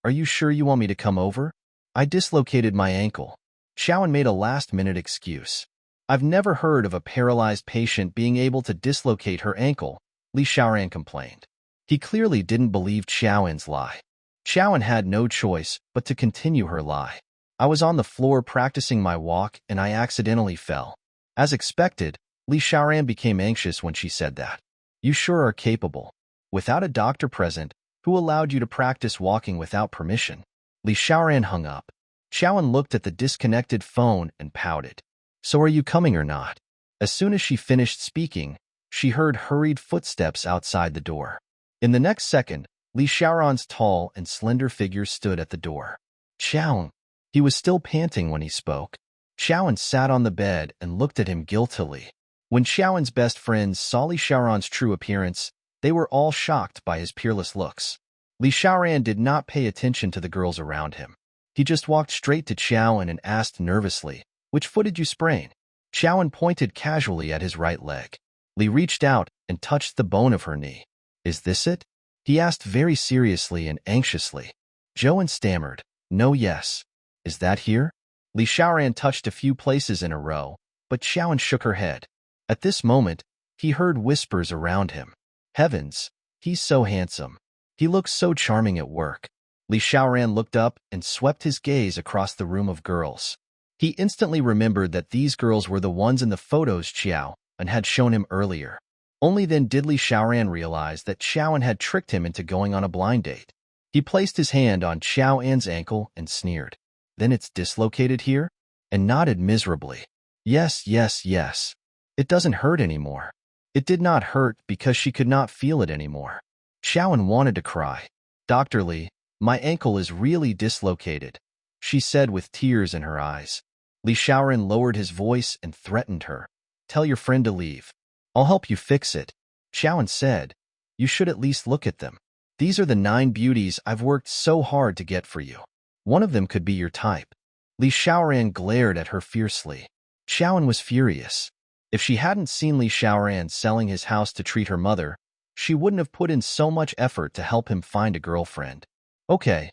[SPEAKER 1] are you sure you want me to come over? I dislocated my ankle. Xiaoan made a last-minute excuse. I've never heard of a paralyzed patient being able to dislocate her ankle, Li Xiaoran complained. He clearly didn't believe Xiaoan's lie. Xiaoan had no choice but to continue her lie. I was on the floor practicing my walk and I accidentally fell. As expected, Li Xiaoran became anxious when she said that. You sure are capable. Without a doctor present, who allowed you to practice walking without permission? Li Xiaoran hung up. Xiaoan looked at the disconnected phone and pouted. So are you coming or not? As soon as she finished speaking, she heard hurried footsteps outside the door. In the next second, Li Xiaoran's tall and slender figure stood at the door. Xiaoan. He was still panting when he spoke. Xiaoan sat on the bed and looked at him guiltily. When Xiaoan's best friends saw Li Xiaoran's true appearance, they were all shocked by his peerless looks. Li Xiaoran did not pay attention to the girls around him. He just walked straight to Xiaoan and asked nervously, "Which foot did you sprain?" Xiaoan pointed casually at his right leg. Li reached out and touched the bone of her knee. "Is this it?" he asked very seriously and anxiously. Joan stammered, "No, yes." "Is that here?" Li Xiaoran touched a few places in a row, but Xiaoan shook her head. At this moment, he heard whispers around him. Heavens, he's so handsome. He looks so charming at work. Li Xiaoran looked up and swept his gaze across the room of girls. He instantly remembered that these girls were the ones in the photos Xiao and had shown him earlier. Only then did Li Xiaoran realize that Xiaoan had tricked him into going on a blind date. He placed his hand on Xiaoan's ankle and sneered. "Then it's dislocated here?" and nodded miserably. "Yes, yes, yes. It doesn't hurt anymore." It did not hurt because she could not feel it anymore. Xiaoan wanted to cry. "Dr. Li, my ankle is really dislocated," she said with tears in her eyes. Li Xiaoran lowered his voice and threatened her. "Tell your friend to leave. I'll help you fix it." Xiaoan said, "You should at least look at them. These are the 9 beauties I've worked so hard to get for you. One of them could be your type." Li Xiaoran glared at her fiercely. Xiaoan was furious. If she hadn't seen Li Xiaoran selling his house to treat her mother, she wouldn't have put in so much effort to help him find a girlfriend. Okay.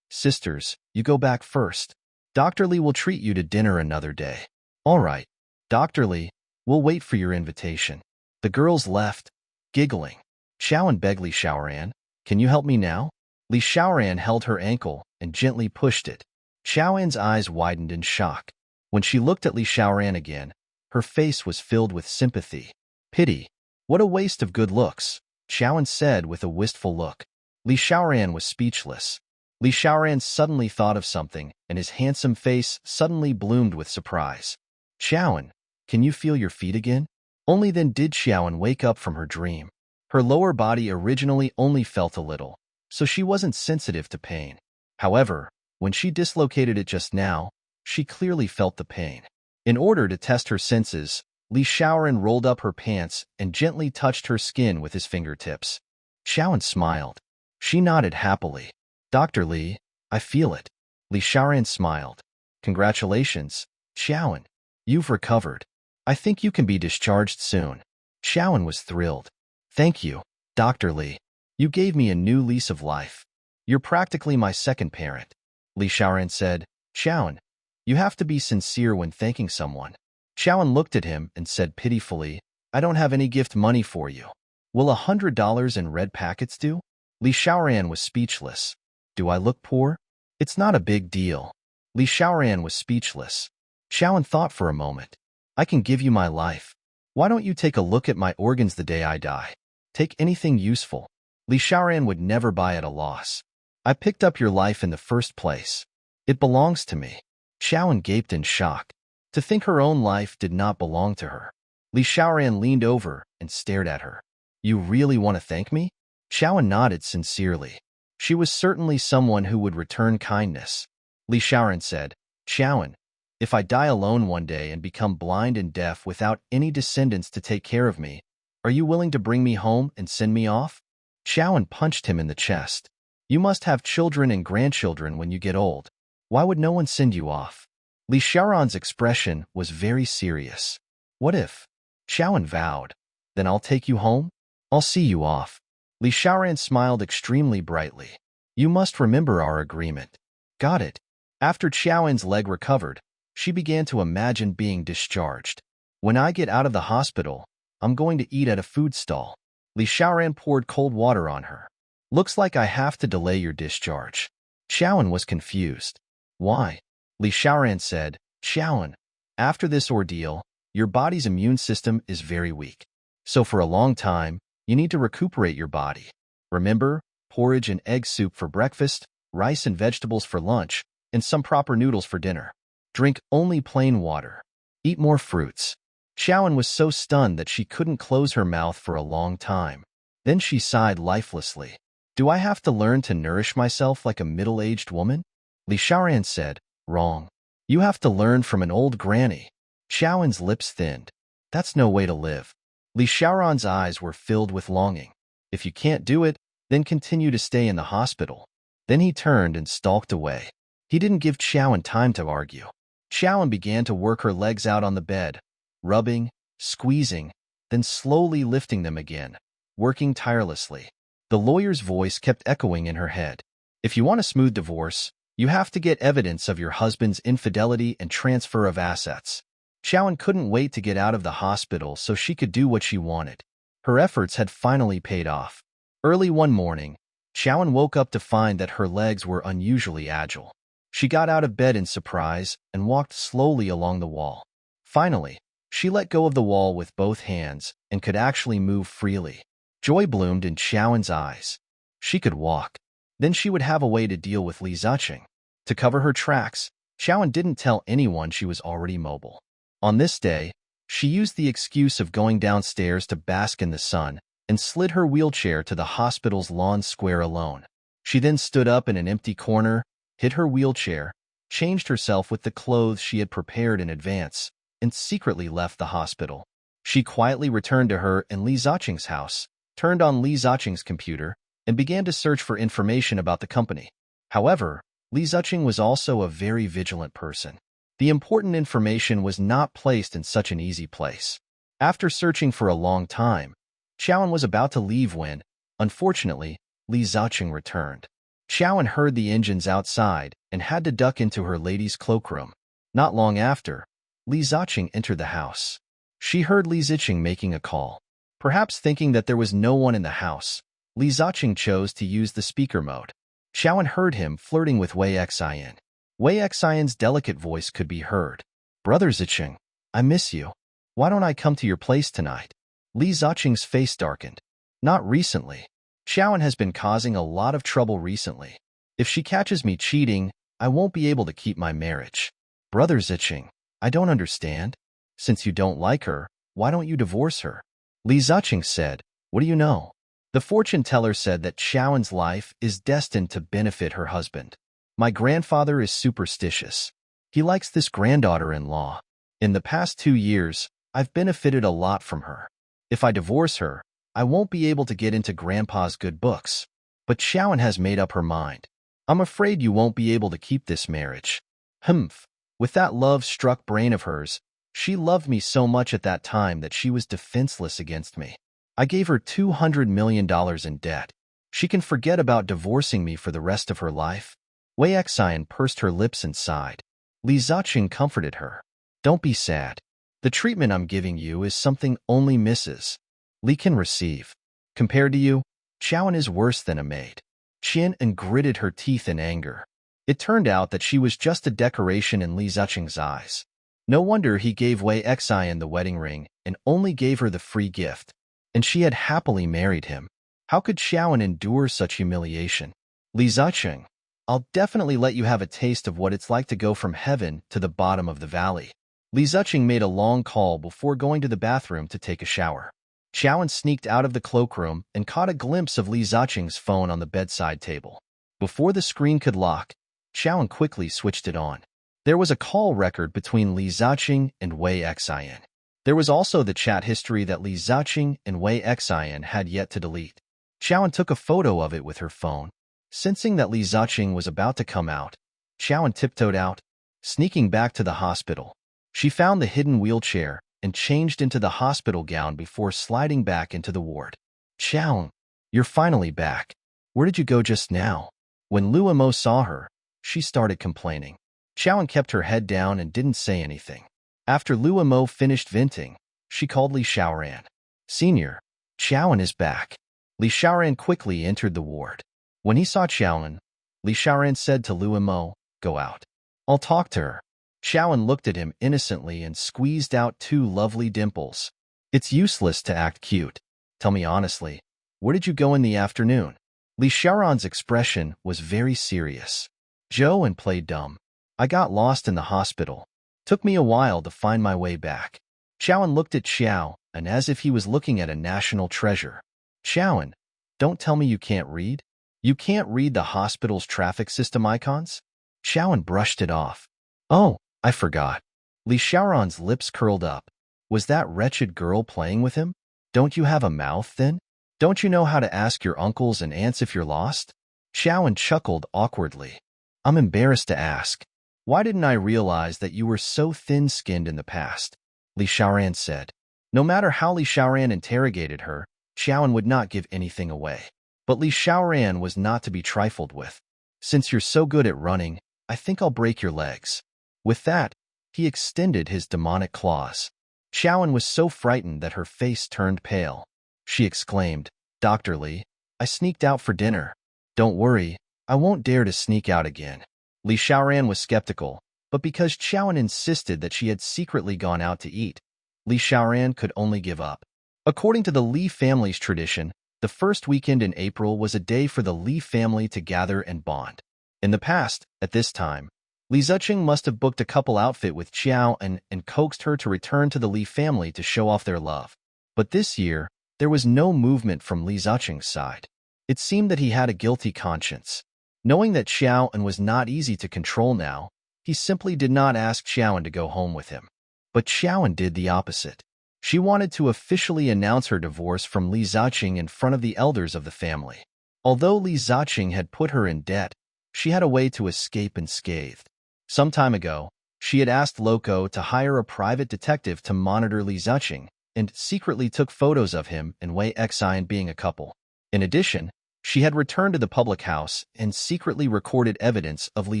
[SPEAKER 1] Sisters, you go back first. Dr. Li will treat you to dinner another day." "All right. Dr. Li, we'll wait for your invitation." The girls left, giggling. Xiaoan begged Li Xiaoran, "Can you help me now?" Li Xiaoran held her ankle and gently pushed it. Xiaoan's eyes widened in shock. When she looked at Li Xiaoran again, her face was filled with sympathy. "Pity. What a waste of good looks," Xiaoan said with a wistful look. Li Xiaoran was speechless. Li Xiaoran suddenly thought of something, and his handsome face suddenly bloomed with surprise. "Xiaoan, can you feel your feet again?" Only then did Xiaoan wake up from her dream. Her lower body originally only felt a little, so she wasn't sensitive to pain. However, when she dislocated it just now, she clearly felt the pain. In order to test her senses, Li Xiaoran rolled up her pants and gently touched her skin with his fingertips. Xiaoan smiled. She nodded happily. "Dr. Li, I feel it." Li Xiaoran smiled. "Congratulations, Xiaoan. You've recovered. I think you can be discharged soon." Xiaoan was thrilled. "Thank you, Dr. Li. You gave me a new lease of life. You're practically my second parent." Li Xiaoran said, "Xiaoan, you have to be sincere when thanking someone." Xiaoan looked at him and said pitifully, "I don't have any gift money for you. Will $100 in red packets do?" Li Xiaoran was speechless. "Do I look poor?" "It's not a big deal." Li Xiaoran was speechless. Xiaoan thought for a moment. "I can give you my life. Why don't you take a look at my organs the day I die? Take anything useful." Li Xiaoran would never buy at a loss. "I picked up your life in the first place. It belongs to me." Xiaoan gaped in shock. To think her own life did not belong to her. Li Xiaoran leaned over and stared at her. "You really want to thank me?" Xiaoan nodded sincerely. She was certainly someone who would return kindness. Li Xiaoran said, "Xiaoan, if I die alone one day and become blind and deaf without any descendants to take care of me, are you willing to bring me home and send me off?" Xiaoan punched him in the chest. "You must have children and grandchildren when you get old. Why would no one send you off?" Li Xiaoran's expression was very serious. "What if?" Xiaoan vowed. "Then I'll take you home. I'll see you off." Li Xiaoran smiled extremely brightly. "You must remember our agreement." "Got it." After Xiaoan's leg recovered, she began to imagine being discharged. "When I get out of the hospital, I'm going to eat at a food stall. Li Xiaoran poured cold water on her. Looks like I have to delay your discharge. Xiaoan was confused. Why? Li Xiaoran said, Xiaoan, after this ordeal, your body's immune system is very weak. So for a long time, you need to recuperate your body. Remember, porridge and egg soup for breakfast, rice and vegetables for lunch, and some proper noodles for dinner. Drink only plain water. Eat more fruits. Xiaoan was so stunned that she couldn't close her mouth for a long time. Then she sighed lifelessly. Do I have to learn to nourish myself like a middle-aged woman? Li Xiaoran said, wrong. You have to learn from an old granny. Xiaoan's lips thinned. That's no way to live. Li Xiaoran's eyes were filled with longing. If you can't do it, then continue to stay in the hospital. Then he turned and stalked away. He didn't give Xiaoan time to argue. Xiaoan began to work her legs out on the bed, rubbing, squeezing, then slowly lifting them again, working tirelessly. The lawyer's voice kept echoing in her head. If you want a smooth divorce, you have to get evidence of your husband's infidelity and transfer of assets. Xiaoan couldn't wait to get out of the hospital so she could do what she wanted. Her efforts had finally paid off. Early one morning, Xiaoan woke up to find that her legs were unusually agile. She got out of bed in surprise and walked slowly along the wall. Finally, she let go of the wall with both hands and could actually move freely. Joy bloomed in Xiaoan's eyes. She could walk. Then she would have a way to deal with Li Ziqing. To cover her tracks, Xiaoan didn't tell anyone she was already mobile. On this day, she used the excuse of going downstairs to bask in the sun and slid her wheelchair to the hospital's lawn square alone. She then stood up in an empty corner, hid her wheelchair, changed herself with the clothes she had prepared in advance, and secretly left the hospital. She quietly returned to her and Li Ziqing's house, turned on Li Ziqing's computer, and began to search for information about the company. However, Li Ziqing was also a very vigilant person. The important information was not placed in such an easy place. After searching for a long time, Xiaoan was about to leave when, unfortunately, Li Ziqing returned. Xiaoan heard the engines outside and had to duck into her lady's cloakroom. Not long after, Li Ziqing entered the house. She heard Li Ziqing making a call. Perhaps thinking that there was no one in the house, Li Ziqing chose to use the speaker mode. Xiaoan heard him flirting with Wei Xian. Wei Xian's delicate voice could be heard. Brother Ziqing, I miss you. Why don't I come to your place tonight? Li Ziqing's face darkened. Not recently. Xiaoan has been causing a lot of trouble recently. If she catches me cheating, I won't be able to keep my marriage. Brother Ziqing, I don't understand. Since you don't like her, why don't you divorce her? Li Ziqing said, what do you know? The fortune teller said that Xiaoan's life is destined to benefit her husband. My grandfather is superstitious. He likes this granddaughter-in-law. In the past 2 years, I've benefited a lot from her. If I divorce her, I won't be able to get into Grandpa's good books. But Xiaoan has made up her mind. I'm afraid you won't be able to keep this marriage. Humph. With that love-struck brain of hers, she loved me so much at that time that she was defenseless against me. I gave her $200 million in debt. She can forget about divorcing me for the rest of her life. Wei Xian pursed her lips and sighed. Li Ziqing comforted her. Don't be sad. The treatment I'm giving you is something only Mrs. Li can receive. Compared to you, Xiaoan is worse than a maid. Qian gritted her teeth in anger. It turned out that she was just a decoration in Li Ziqing's eyes. No wonder he gave Wei Xian the wedding ring and only gave her the free gift. And she had happily married him. How could Xiaoan endure such humiliation? Li Ziqing, I'll definitely let you have a taste of what it's like to go from heaven to the bottom of the valley. Li Ziqing made a long call before going to the bathroom to take a shower. Xiaoan sneaked out of the cloakroom and caught a glimpse of Li Ziqing's phone on the bedside table. Before the screen could lock, Xiaoan quickly switched it on. There was a call record between Li Ziqing and Wei Xian. There was also the chat history that Li Ziqing and Wei Xian had yet to delete. Xiaoan took a photo of it with her phone. Sensing that Li Ziqing was about to come out, Xiaoan tiptoed out, sneaking back to the hospital. She found the hidden wheelchair and changed into the hospital gown before sliding back into the ward. Xiaoan, you're finally back. Where did you go just now? When Luo Mo saw her, she started complaining. Xiaoan kept her head down and didn't say anything. After Luo Mo finished venting, she called Li Xiaoran. Senior, Xiaoan is back. Li Xiaoran quickly entered the ward. When he saw Xiaoan, Li Xiaoran said to Lu Mo, "Go out. I'll talk to her." Xiaoan looked at him innocently and squeezed out 2 lovely dimples. "It's useless to act cute. Tell me honestly, where did you go in the afternoon?" Li Xiaoran's expression was very serious. "Joe and played dumb. I got lost in the hospital. Took me a while to find my way back." Xiaoan looked at Xiao, and as if he was looking at a national treasure. "Xiaoan, don't tell me you can't read? You can't read the hospital's traffic system icons?" Xiaoan brushed it off. "Oh, I forgot." Li Xiaoran's lips curled up. Was that wretched girl playing with him? "Don't you have a mouth, then? Don't you know how to ask your uncles and aunts if you're lost?" Xiaoan chuckled awkwardly. "I'm embarrassed to ask. Why didn't I realize that you were so thin-skinned in the past?" Li Xiaoran said. No matter how Li Xiaoran interrogated her, Xiaoan would not give anything away. But Li Xiaoran was not to be trifled with. "Since you're so good at running, I think I'll break your legs." With that, he extended his demonic claws. Xiaoan was so frightened that her face turned pale. She exclaimed, "Dr. Li, I sneaked out for dinner." "Don't worry, I won't dare to sneak out again." Li Xiaoran was skeptical, but because Xiaoan insisted that she had secretly gone out to eat, Li Xiaoran could only give up. According to the Li family's tradition, the first weekend in April was a day for the Li family to gather and bond. In the past, at this time, Li Ziqing must have booked a couple outfit with Xiao and coaxed her to return to the Li family to show off their love. But this year, there was no movement from Li Ziqing's side. It seemed that he had a guilty conscience. Knowing that Xiaoan was not easy to control now, he simply did not ask Xiaoan to go home with him. But Xiaoan did the opposite. She wanted to officially announce her divorce from Li Ziqing in front of the elders of the family. Although Li Ziqing had put her in debt, she had a way to escape unscathed. Some time ago, she had asked Loco to hire a private detective to monitor Li Ziqing, and secretly took photos of him and Wei Xian being a couple. In addition, she had returned to the public house and secretly recorded evidence of Li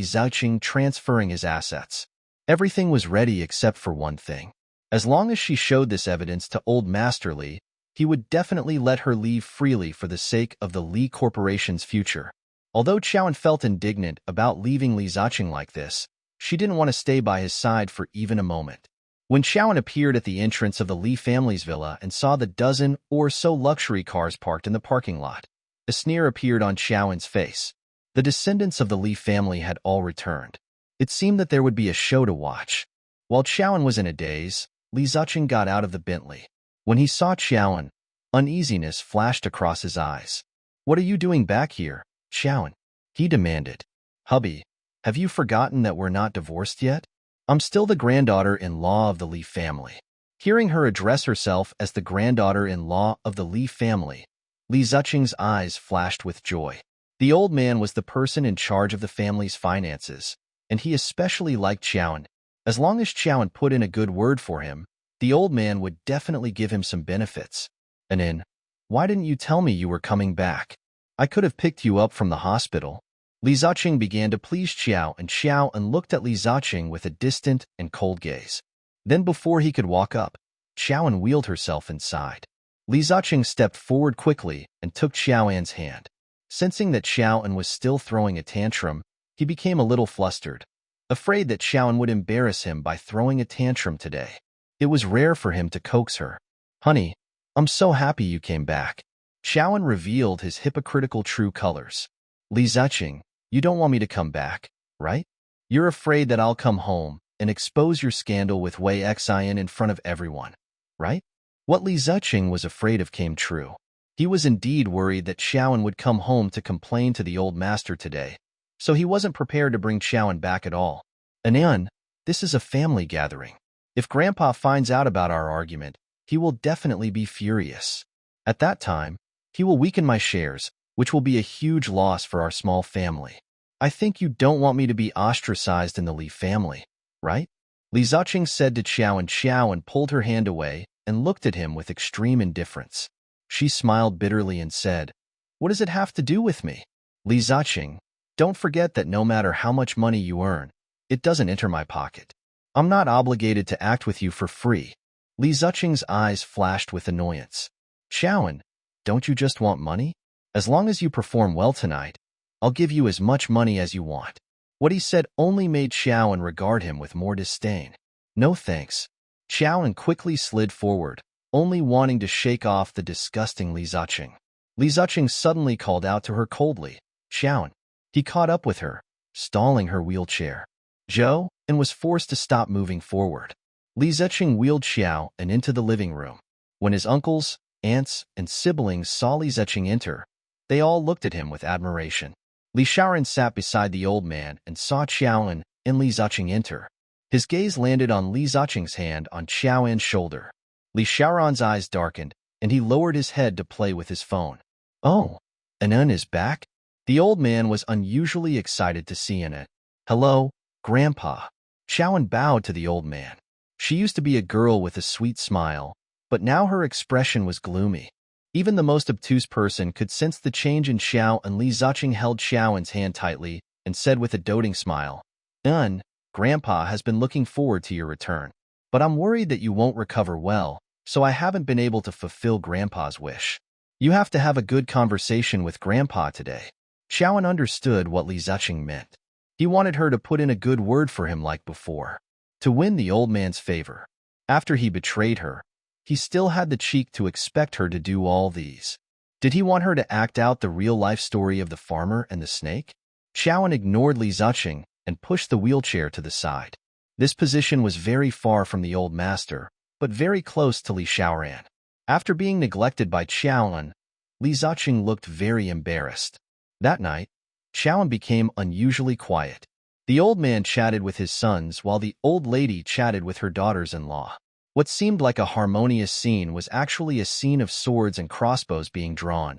[SPEAKER 1] Ziqing transferring his assets. Everything was ready except for one thing. As long as she showed this evidence to Old Master Li, he would definitely let her leave freely for the sake of the Li Corporation's future. Although Xiaoan felt indignant about leaving Li Ziqing like this, she didn't want to stay by his side for even a moment. When Xiaoan appeared at the entrance of the Li family's villa and saw the dozen or so luxury cars parked in the parking lot, a sneer appeared on Xiaoan's face. The descendants of the Li family had all returned. It seemed that there would be a show to watch. While Xiaoan was in a daze, Li Ziqing got out of the Bentley. When he saw Xiaoan, uneasiness flashed across his eyes. "What are you doing back here, Xiaoan?" he demanded. "Hubby, have you forgotten that we're not divorced yet? I'm still the granddaughter-in-law of the Li family." Hearing her address herself as the granddaughter-in-law of the Li family, Li Ziqing's eyes flashed with joy. The old man was the person in charge of the family's finances, and he especially liked Xiaoan. As long as Xiaoan put in a good word for him, the old man would definitely give him some benefits. And then, "Why didn't you tell me you were coming back? I could have picked you up from the hospital." Li Ziqing began to please Xiao, and Xiaoan looked at Li Ziqing with a distant and cold gaze. Then before he could walk up, Xiaoan wheeled herself inside. Li Ziqing stepped forward quickly and took Xiaoan's hand. Sensing that Xiaoan was still throwing a tantrum, he became a little flustered, afraid that Xiaoan would embarrass him by throwing a tantrum today. It was rare for him to coax her. "Honey, I'm so happy you came back." Xiaoan revealed his hypocritical true colors. "Li Ziqing, you don't want me to come back, right? You're afraid that I'll come home and expose your scandal with Wei Xian in front of everyone, right?" What Li Ziqing was afraid of came true. He was indeed worried that Xiaoan would come home to complain to the old master today, so he wasn't prepared to bring Xiaoan back at all. "Anan, this is a family gathering. If Grandpa finds out about our argument, he will definitely be furious. At that time, he will weaken my shares, which will be a huge loss for our small family. I think you don't want me to be ostracized in the Li family, right?" Li Ziqing said to Xiaoan pulled her hand away and looked at him with extreme indifference. She smiled bitterly and said, "What does it have to do with me? Li Ziqing, don't forget that no matter how much money you earn, it doesn't enter my pocket. I'm not obligated to act with you for free." Li Ziqing's eyes flashed with annoyance. Xiaoan, don't you just want money? As long as you perform well tonight, I'll give you as much money as you want. What he said only made Xiaoan regard him with more disdain. No thanks. Xiaoan quickly slid forward, only wanting to shake off the disgusting Li Ziqing. Li Ziqing suddenly called out to her coldly, Xiaoan. He caught up with her, stalling her wheelchair. Zhou, and was forced to stop moving forward. Li Ziqing wheeled Xiao and into the living room. When his uncles, aunts, and siblings saw Li Ziqing enter, they all looked at him with admiration. Li Xiaoran sat beside the old man and saw Xiaoan and Li Ziqing enter. His gaze landed on Li Ziqing's hand on Xiaoan's shoulder. Li Xiaoran's eyes darkened, and he lowered his head to play with his phone. Oh, Anan is back? The old man was unusually excited to see Anan. Hello, Grandpa. Xiaoan bowed to the old man. She used to be a girl with a sweet smile, but now her expression was gloomy. Even the most obtuse person could sense the change in Xiao, and Li Ziqing held Xiaoan's hand tightly and said with a doting smile, Grandpa has been looking forward to your return, but I'm worried that you won't recover well, so I haven't been able to fulfill Grandpa's wish. You have to have a good conversation with Grandpa today. Xiaoan understood what Li Ziqing meant. He wanted her to put in a good word for him like before, to win the old man's favor. After he betrayed her, he still had the cheek to expect her to do all these. Did he want her to act out the real-life story of the farmer and the snake? Xiaoan ignored Li Ziqing and pushed the wheelchair to the side. This position was very far from the old master, but very close to Li Xiaoran. After being neglected by Xiaoan, Li Ziqing looked very embarrassed. That night, Xiaoan became unusually quiet. The old man chatted with his sons while the old lady chatted with her daughters-in-law. What seemed like a harmonious scene was actually a scene of swords and crossbows being drawn,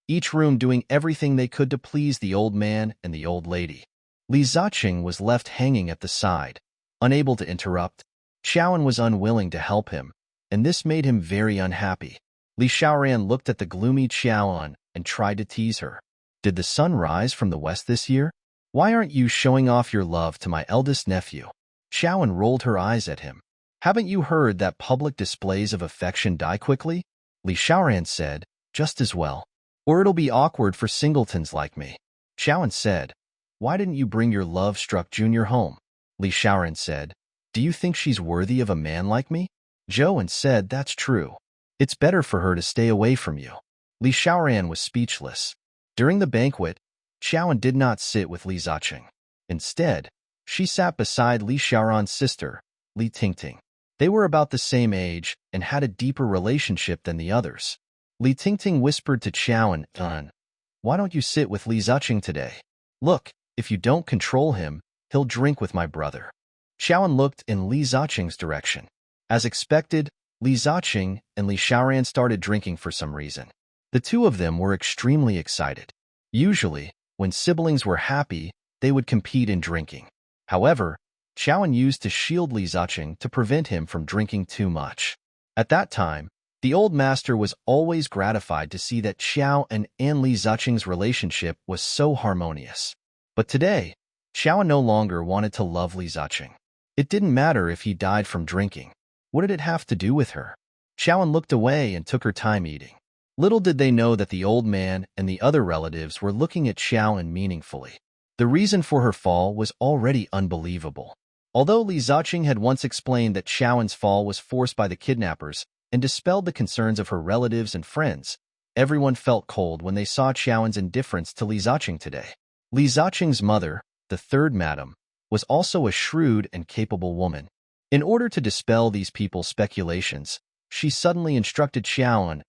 [SPEAKER 1] each room doing everything they could to please the old man and the old lady. Li Ziqing was left hanging at the side, unable to interrupt. Xiaoan was unwilling to help him, and this made him very unhappy. Li Xiaoran looked at the gloomy Xiaoan and tried to tease her. Did the sun rise from the west this year? Why aren't you showing off your love to my eldest nephew? Xiaoan rolled her eyes at him. Haven't you heard that public displays of affection die quickly? Li Xiaoran said, just as well. Or it'll be awkward for singletons like me. Xiaoan said, why didn't you bring your love-struck junior home? Li Xiaoran said, do you think she's worthy of a man like me? Zhou said, that's true. It's better for her to stay away from you. Li Xiaoran was speechless. During the banquet, Xiaoan did not sit with Li Ziqing. Instead, she sat beside Li Xiaoran's sister, Li Tingting. They were about the same age and had a deeper relationship than the others. Li Tingting whispered to Xiaoan, why don't you sit with Li Ziqing today? Look, if you don't control him, he'll drink with my brother. Xiaoan looked in Li Ziqing's direction. As expected, Li Ziqing and Li Xiaoran started drinking for some reason. The two of them were extremely excited. Usually, when siblings were happy, they would compete in drinking. However, Xiaoan used to shield Li Ziqing to prevent him from drinking too much. At that time, the old master was always gratified to see that Xiaoan and Li Ziqing's relationship was so harmonious. But today, Xiaoan no longer wanted to love Li Ziqing. It didn't matter if he died from drinking. What did it have to do with her? Xiaoan looked away and took her time eating. Little did they know that the old man and the other relatives were looking at Xiaoan meaningfully. The reason for her fall was already unbelievable. Although Li Ziqing had once explained that Xiaoan's fall was forced by the kidnappers and dispelled the concerns of her relatives and friends, everyone felt cold when they saw Xiaoan's indifference to Li Ziqing today. Li Ziqing's mother, the third madam, was also a shrewd and capable woman. In order to dispel these people's speculations, she suddenly instructed Xiaoan,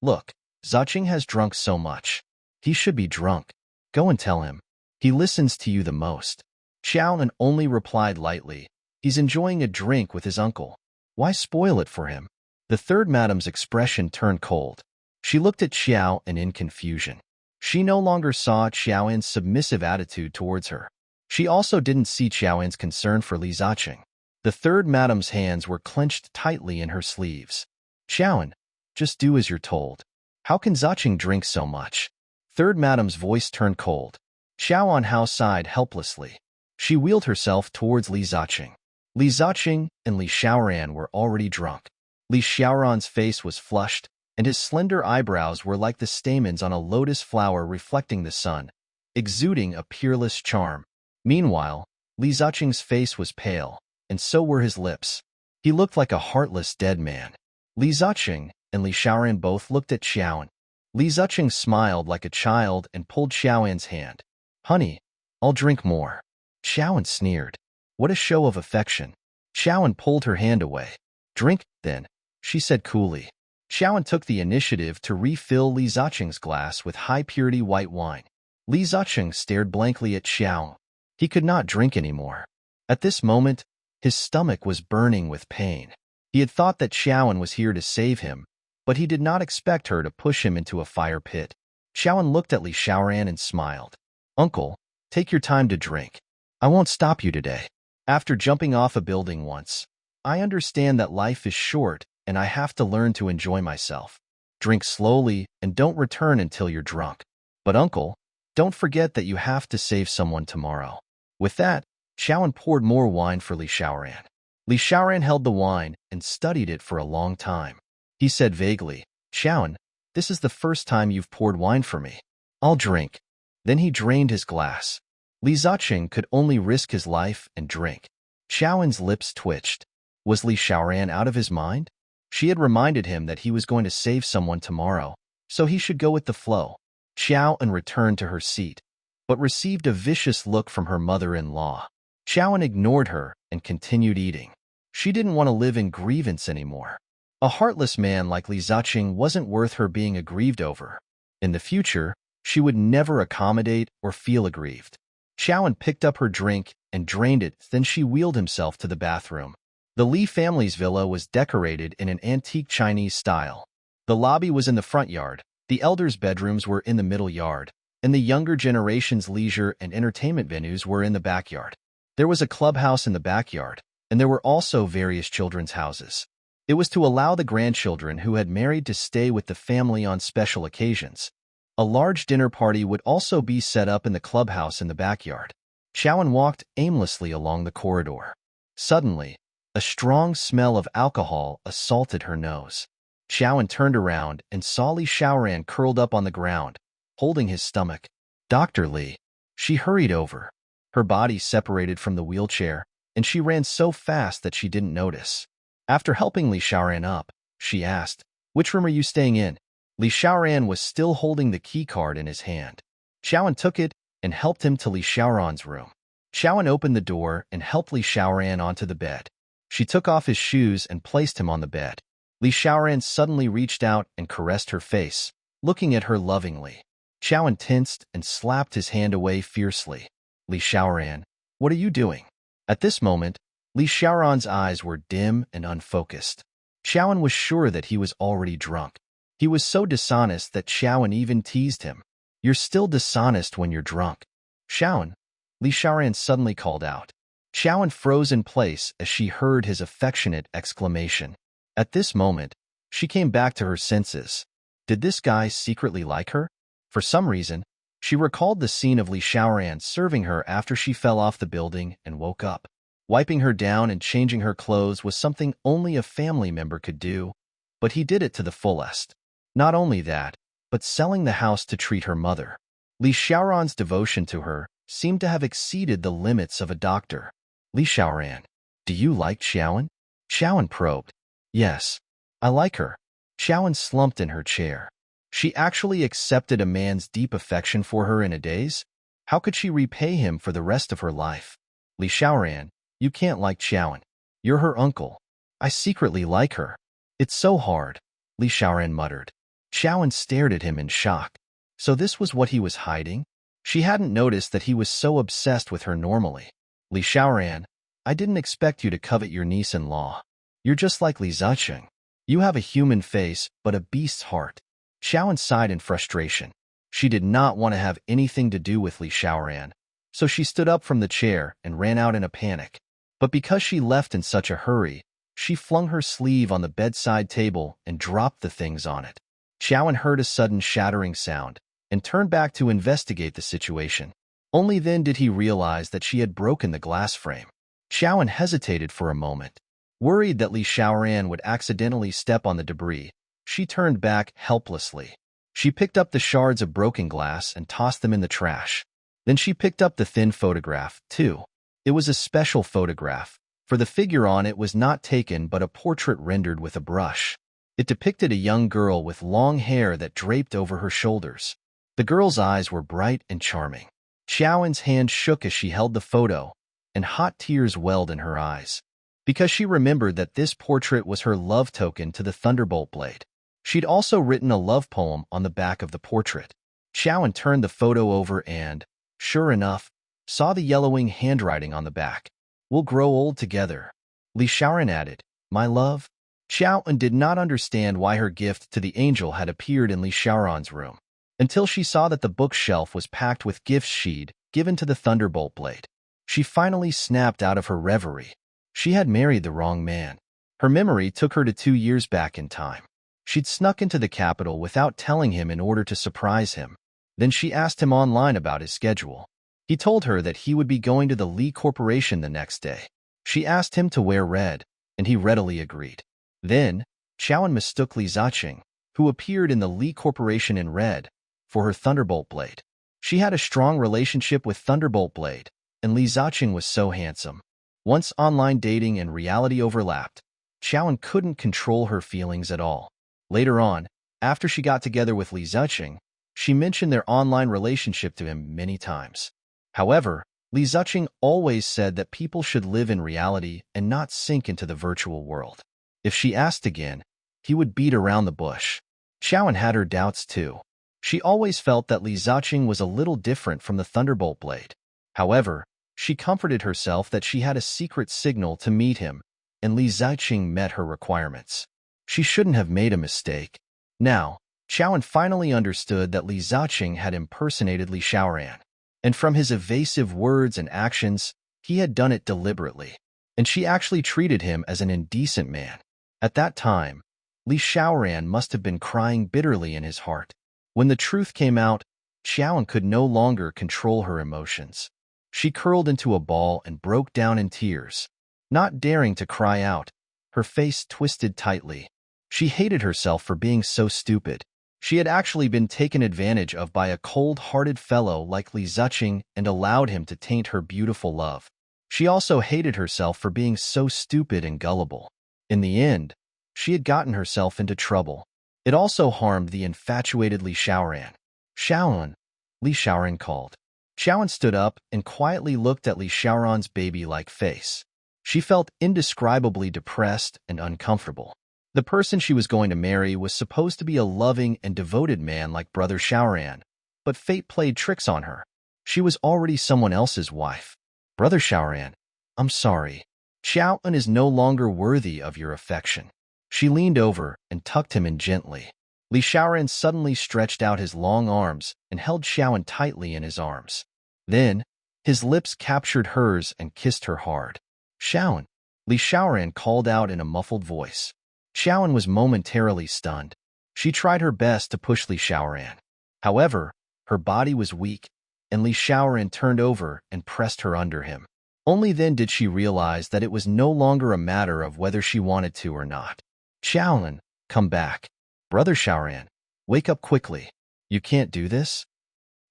[SPEAKER 1] look, Ziqing has drunk so much. He should be drunk. Go and tell him. He listens to you the most. Xiaoan only replied lightly, he's enjoying a drink with his uncle. Why spoil it for him? The third madam's expression turned cold. She looked at Xiaoan in confusion. She no longer saw Xiaoan's submissive attitude towards her. She also didn't see Xiaoan's concern for Li Ziqing. The third madam's hands were clenched tightly in her sleeves. Xiaoan, just do as you're told. How can Ziqing drink so much? Third madam's voice turned cold. Xiaoan sighed helplessly. She wheeled herself towards Li Ziqing. Li Ziqing and Li Xiaoran were already drunk. Li Xiaoran's face was flushed, and his slender eyebrows were like the stamens on a lotus flower reflecting the sun, exuding a peerless charm. Meanwhile, Li Ziqing's face was pale, and so were his lips. He looked like a heartless dead man. Li Ziqing and Li Xiaoran both looked at Xiaoan. Li Ziqing smiled like a child and pulled Xiaoan's hand. "Honey, I'll drink more." Xiaoan sneered. "What a show of affection." Xiaoan pulled her hand away. "Drink, then," she said coolly. Xiaoan took the initiative to refill Li Ziqing's glass with high-purity white wine. Li Ziqing stared blankly at Xiaoan. He could not drink anymore. At this moment, his stomach was burning with pain. He had thought that Xiaoan was here to save him, but he did not expect her to push him into a fire pit. Xiaoan looked at Li Xiaoran and smiled. "Uncle, take your time to drink. I won't stop you today. After jumping off a building once, I understand that life is short and I have to learn to enjoy myself. Drink slowly and don't return until you're drunk. But uncle, don't forget that you have to save someone tomorrow." With that, Xiaoan poured more wine for Li Xiaoran. Li Xiaoran held the wine and studied it for a long time. He said vaguely, "Xiaoan, this is the first time you've poured wine for me. I'll drink." Then he drained his glass. Li Ziqing could only risk his life and drink. Xiaoan's lips twitched. Was Li Xiaoran out of his mind? She had reminded him that he was going to save someone tomorrow, so he should go with the flow. Xiaoan returned to her seat, but received a vicious look from her mother-in-law. Xiaoan ignored her and continued eating. She didn't want to live in grievance anymore. A heartless man like Li Ziqing wasn't worth her being aggrieved over. In the future, she would never accommodate or feel aggrieved. Xiaoan picked up her drink and drained it, then she wheeled himself to the bathroom. The Li family's villa was decorated in an antique Chinese style. The lobby was in the front yard, the elders' bedrooms were in the middle yard, and the younger generation's leisure and entertainment venues were in the backyard. There was a clubhouse in the backyard, and there were also various children's houses. It was to allow the grandchildren who had married to stay with the family on special occasions. A large dinner party would also be set up in the clubhouse in the backyard. Xiaoan walked aimlessly along the corridor. Suddenly, a strong smell of alcohol assaulted her nose. Xiaoan turned around and saw Li Xiaoran curled up on the ground, holding his stomach. "Dr. Li." She hurried over. Her body separated from the wheelchair, and she ran so fast that she didn't notice. After helping Li Xiaoran up, she asked, "Which room are you staying in?" Li Xiaoran was still holding the key card in his hand. Xiaoan took it and helped him to Li Xiaoran's room. Xiaoan opened the door and helped Li Xiaoran onto the bed. She took off his shoes and placed him on the bed. Li Xiaoran suddenly reached out and caressed her face, looking at her lovingly. Xiaoan tensed and slapped his hand away fiercely. "Li Xiaoran, what are you doing?" At this moment, Li Xiaoran's eyes were dim and unfocused. Xiaoan was sure that he was already drunk. He was so dishonest that Xiaoan even teased him. "You're still dishonest when you're drunk." "Xiaoan," Li Xiaoran suddenly called out. Xiaoan froze in place as she heard his affectionate exclamation. At this moment, she came back to her senses. Did this guy secretly like her? For some reason, she recalled the scene of Li Xiaoran serving her after she fell off the building and woke up. Wiping her down and changing her clothes was something only a family member could do, but he did it to the fullest. Not only that, but selling the house to treat her mother. Li Xiaoran's devotion to her seemed to have exceeded the limits of a doctor. "Li Xiaoran, do you like Xiaoan?" Xiaoan probed. "Yes, I like her." Xiaoan slumped in her chair. She actually accepted a man's deep affection for her in a daze? How could she repay him for the rest of her life? "Li Xiaoran, you can't like Xiaoan. You're her uncle. I secretly like her." "It's so hard," Li Xiaoran muttered. Xiaoan stared at him in shock. So this was what he was hiding? She hadn't noticed that he was so obsessed with her normally. "Li Xiaoran, I didn't expect you to covet your niece-in-law. You're just like Li Ziqing. You have a human face, but a beast's heart." Xiaoan sighed in frustration. She did not want to have anything to do with Li Xiaoran, so she stood up from the chair and ran out in a panic. But because she left in such a hurry, she flung her sleeve on the bedside table and dropped the things on it. Xiaoan heard a sudden shattering sound and turned back to investigate the situation. Only then did he realize that she had broken the glass frame. Xiaoan hesitated for a moment, worried that Li Xiaoran would accidentally step on the debris, She turned back helplessly. She picked up the shards of broken glass and tossed them in the trash. Then she picked up the thin photograph, too. It was a special photograph, for the figure on it was not taken but a portrait rendered with a brush. It depicted a young girl with long hair that draped over her shoulders. The girl's eyes were bright and charming. Xiaoan's hand shook as she held the photo, and hot tears welled in her eyes, because she remembered that this portrait was her love token to the Thunderbolt Blade. She'd also written a love poem on the back of the portrait. Xiaoan turned the photo over and, sure enough, saw the yellowing handwriting on the back. "We'll grow old together," Li Xiaoran added. "My love?" Xiaoan did not understand why her gift to the angel had appeared in Li Xiaoran's room, until she saw that the bookshelf was packed with gifts she'd given to the Thunderbolt Blade. She finally snapped out of her reverie. She had married the wrong man. Her memory took her to 2 years back in time. She'd snuck into the capital without telling him in order to surprise him. Then she asked him online about his schedule. He told her that he would be going to the Li Corporation the next day. She asked him to wear red, and he readily agreed. Then, Xiaoan mistook Li Ziqing, who appeared in the Li Corporation in red, for her Thunderbolt Blade. She had a strong relationship with Thunderbolt Blade, and Li Ziqing was so handsome. Once online dating and reality overlapped, Xiaoan couldn't control her feelings at all. Later on, after she got together with Li Ziqing, she mentioned their online relationship to him many times. However, Li Ziqing always said that people should live in reality and not sink into the virtual world. If she asked again, he would beat around the bush. Xiaoan had her doubts too. She always felt that Li Ziqing was a little different from the Thunderbolt Blade. However, she comforted herself that she had a secret signal to meet him, and Li Ziqing met her requirements. She shouldn't have made a mistake. Now, Xiaoan finally understood that Li Ziqing had impersonated Li Xiaoran, and from his evasive words and actions, he had done it deliberately, and she actually treated him as an indecent man. At that time, Li Xiaoran must have been crying bitterly in his heart. When the truth came out, Xiaoan could no longer control her emotions. She curled into a ball and broke down in tears. Not daring to cry out, her face twisted tightly. She hated herself for being so stupid. She had actually been taken advantage of by a cold-hearted fellow like Li Ziqing and allowed him to taint her beautiful love. She also hated herself for being so stupid and gullible. In the end, she had gotten herself into trouble. It also harmed the infatuated Li Xiaoran. "Xiaoan," Li Xiaoran called. Xiaoan stood up and quietly looked at Li Xiaoran's baby-like face. She felt indescribably depressed and uncomfortable. The person she was going to marry was supposed to be a loving and devoted man like Brother Xiaoran, but fate played tricks on her. She was already someone else's wife. "Brother Xiaoran, I'm sorry. Xiaoan is no longer worthy of your affection." She leaned over and tucked him in gently. Li Xiaoran suddenly stretched out his long arms and held Xiaoan tightly in his arms. Then, his lips captured hers and kissed her hard. "Xiaoan," Li Xiaoran called out in a muffled voice. Xiaoan was momentarily stunned. She tried her best to push Li Xiaoran. However, her body was weak, and Li Xiaoran turned over and pressed her under him. Only then did she realize that it was no longer a matter of whether she wanted to or not. "Xiaolan, come back. Brother Xiaoran, wake up quickly. You can't do this."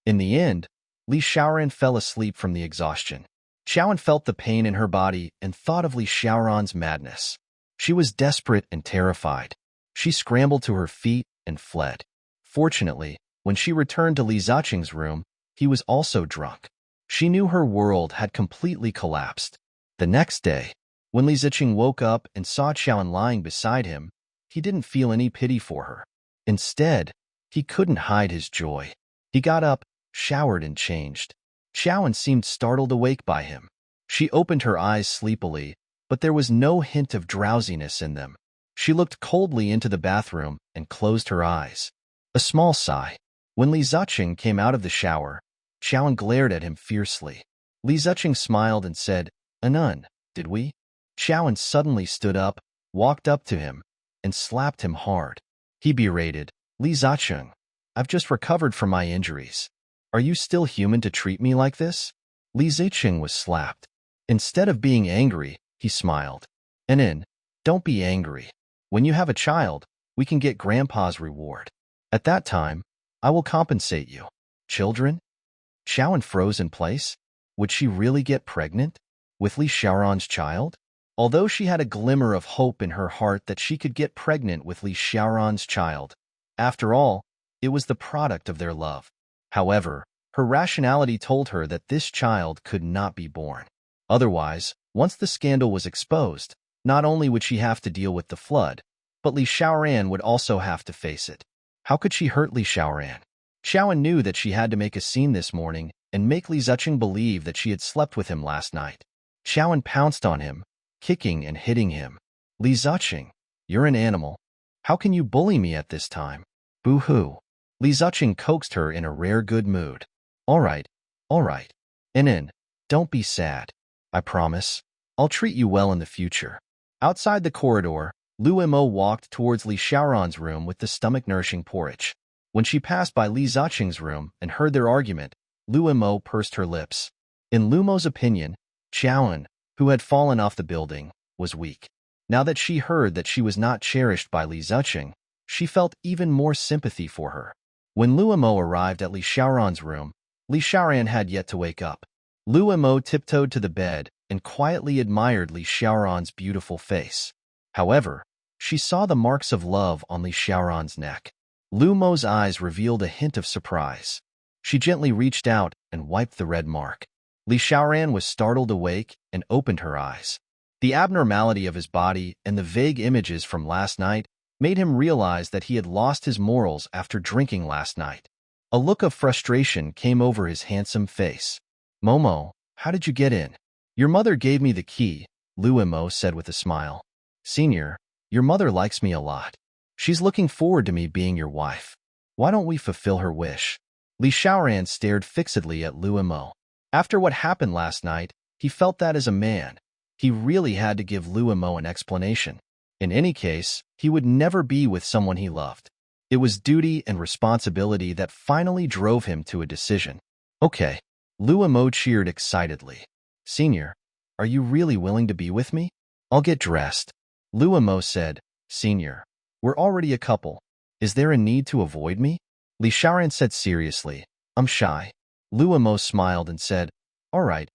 [SPEAKER 1] In the end, Li Xiaoran fell asleep from the exhaustion. Xiaoan felt the pain in her body and thought of Li Xiaoran's madness. She was desperate and terrified. She scrambled to her feet and fled. Fortunately, when she returned to Li Ziqing's room, he was also drunk. She knew her world had completely collapsed. The next day, when Li Ziqing woke up and saw Xiaoan lying beside him, he didn't feel any pity for her. Instead, he couldn't hide his joy. He got up, showered, and changed. Xiaoan seemed startled awake by him. She opened her eyes sleepily, but there was no hint of drowsiness in them. She looked coldly into the bathroom and closed her eyes. A small sigh. When Li Ziqing came out of the shower, Xiaoan glared at him fiercely. Li Ziqing smiled and said, "Anun, did we?" Xiaoan suddenly stood up, walked up to him, and slapped him hard. He berated, "Li Ziqing, I've just recovered from my injuries. Are you still human to treat me like this?" Li Ziqing was slapped. Instead of being angry, he smiled. "Anun, don't be angry. When you have a child, we can get Grandpa's reward. At that time, I will compensate you. Children? Xiaoan froze in place. Would she really get pregnant? With Li Xiaoran's child? Although she had a glimmer of hope in her heart that she could get pregnant with Li Xiaoran's child, after all, it was the product of their love. However, her rationality told her that this child could not be born. Otherwise, once the scandal was exposed, not only would she have to deal with the flood, but Li Xiaoran would also have to face it. How could she hurt Li Xiaoran? Xiaoan knew that she had to make a scene this morning and make Li Ziqing believe that she had slept with him last night. Xiaoan pounced on him, kicking and hitting him. Li Ziqing, you're an animal. How can you bully me at this time? Boo-hoo. Li Ziqing coaxed her in a rare good mood. All right. Inen, don't be sad. I promise. I'll treat you well in the future. Outside the corridor, Lu Mo walked towards Li Xiaoran's room with the stomach-nourishing porridge. When she passed by Li Ziqing's room and heard their argument, Lu Mo pursed her lips. In Lu Mo's opinion, Xiaoan, who had fallen off the building, was weak. Now that she heard that she was not cherished by Li Ziqing, she felt even more sympathy for her. When Lu Mo arrived at Li Xiaoran's room, Li Xiaoran had yet to wake up. Lu Mo tiptoed to the bed and quietly admired Li Xiaoran's beautiful face. However, she saw the marks of love on Li Xiaoran's neck. Lu Mo's eyes revealed a hint of surprise. She gently reached out and wiped the red mark. Li Xiaoran was startled awake and opened her eyes. The abnormality of his body and the vague images from last night made him realize that he had lost his morals after drinking last night. A look of frustration came over his handsome face. Momo, how did you get in? Your mother gave me the key, Lu Mo said with a smile. Senior, your mother likes me a lot. She's looking forward to me being your wife. Why don't we fulfill her wish? Li Xiaoran stared fixedly at Lu Mo. After what happened last night, he felt that as a man, he really had to give Lu Mo an explanation. In any case, he would never be with someone he loved. It was duty and responsibility that finally drove him to a decision. Okay. Lu Mo cheered excitedly. Senior, are you really willing to be with me? I'll get dressed. Lu Mo said, Senior, we're already a couple. Is there a need to avoid me? Li Xiaoran said seriously, I'm shy. Lu Mo smiled and said, All right,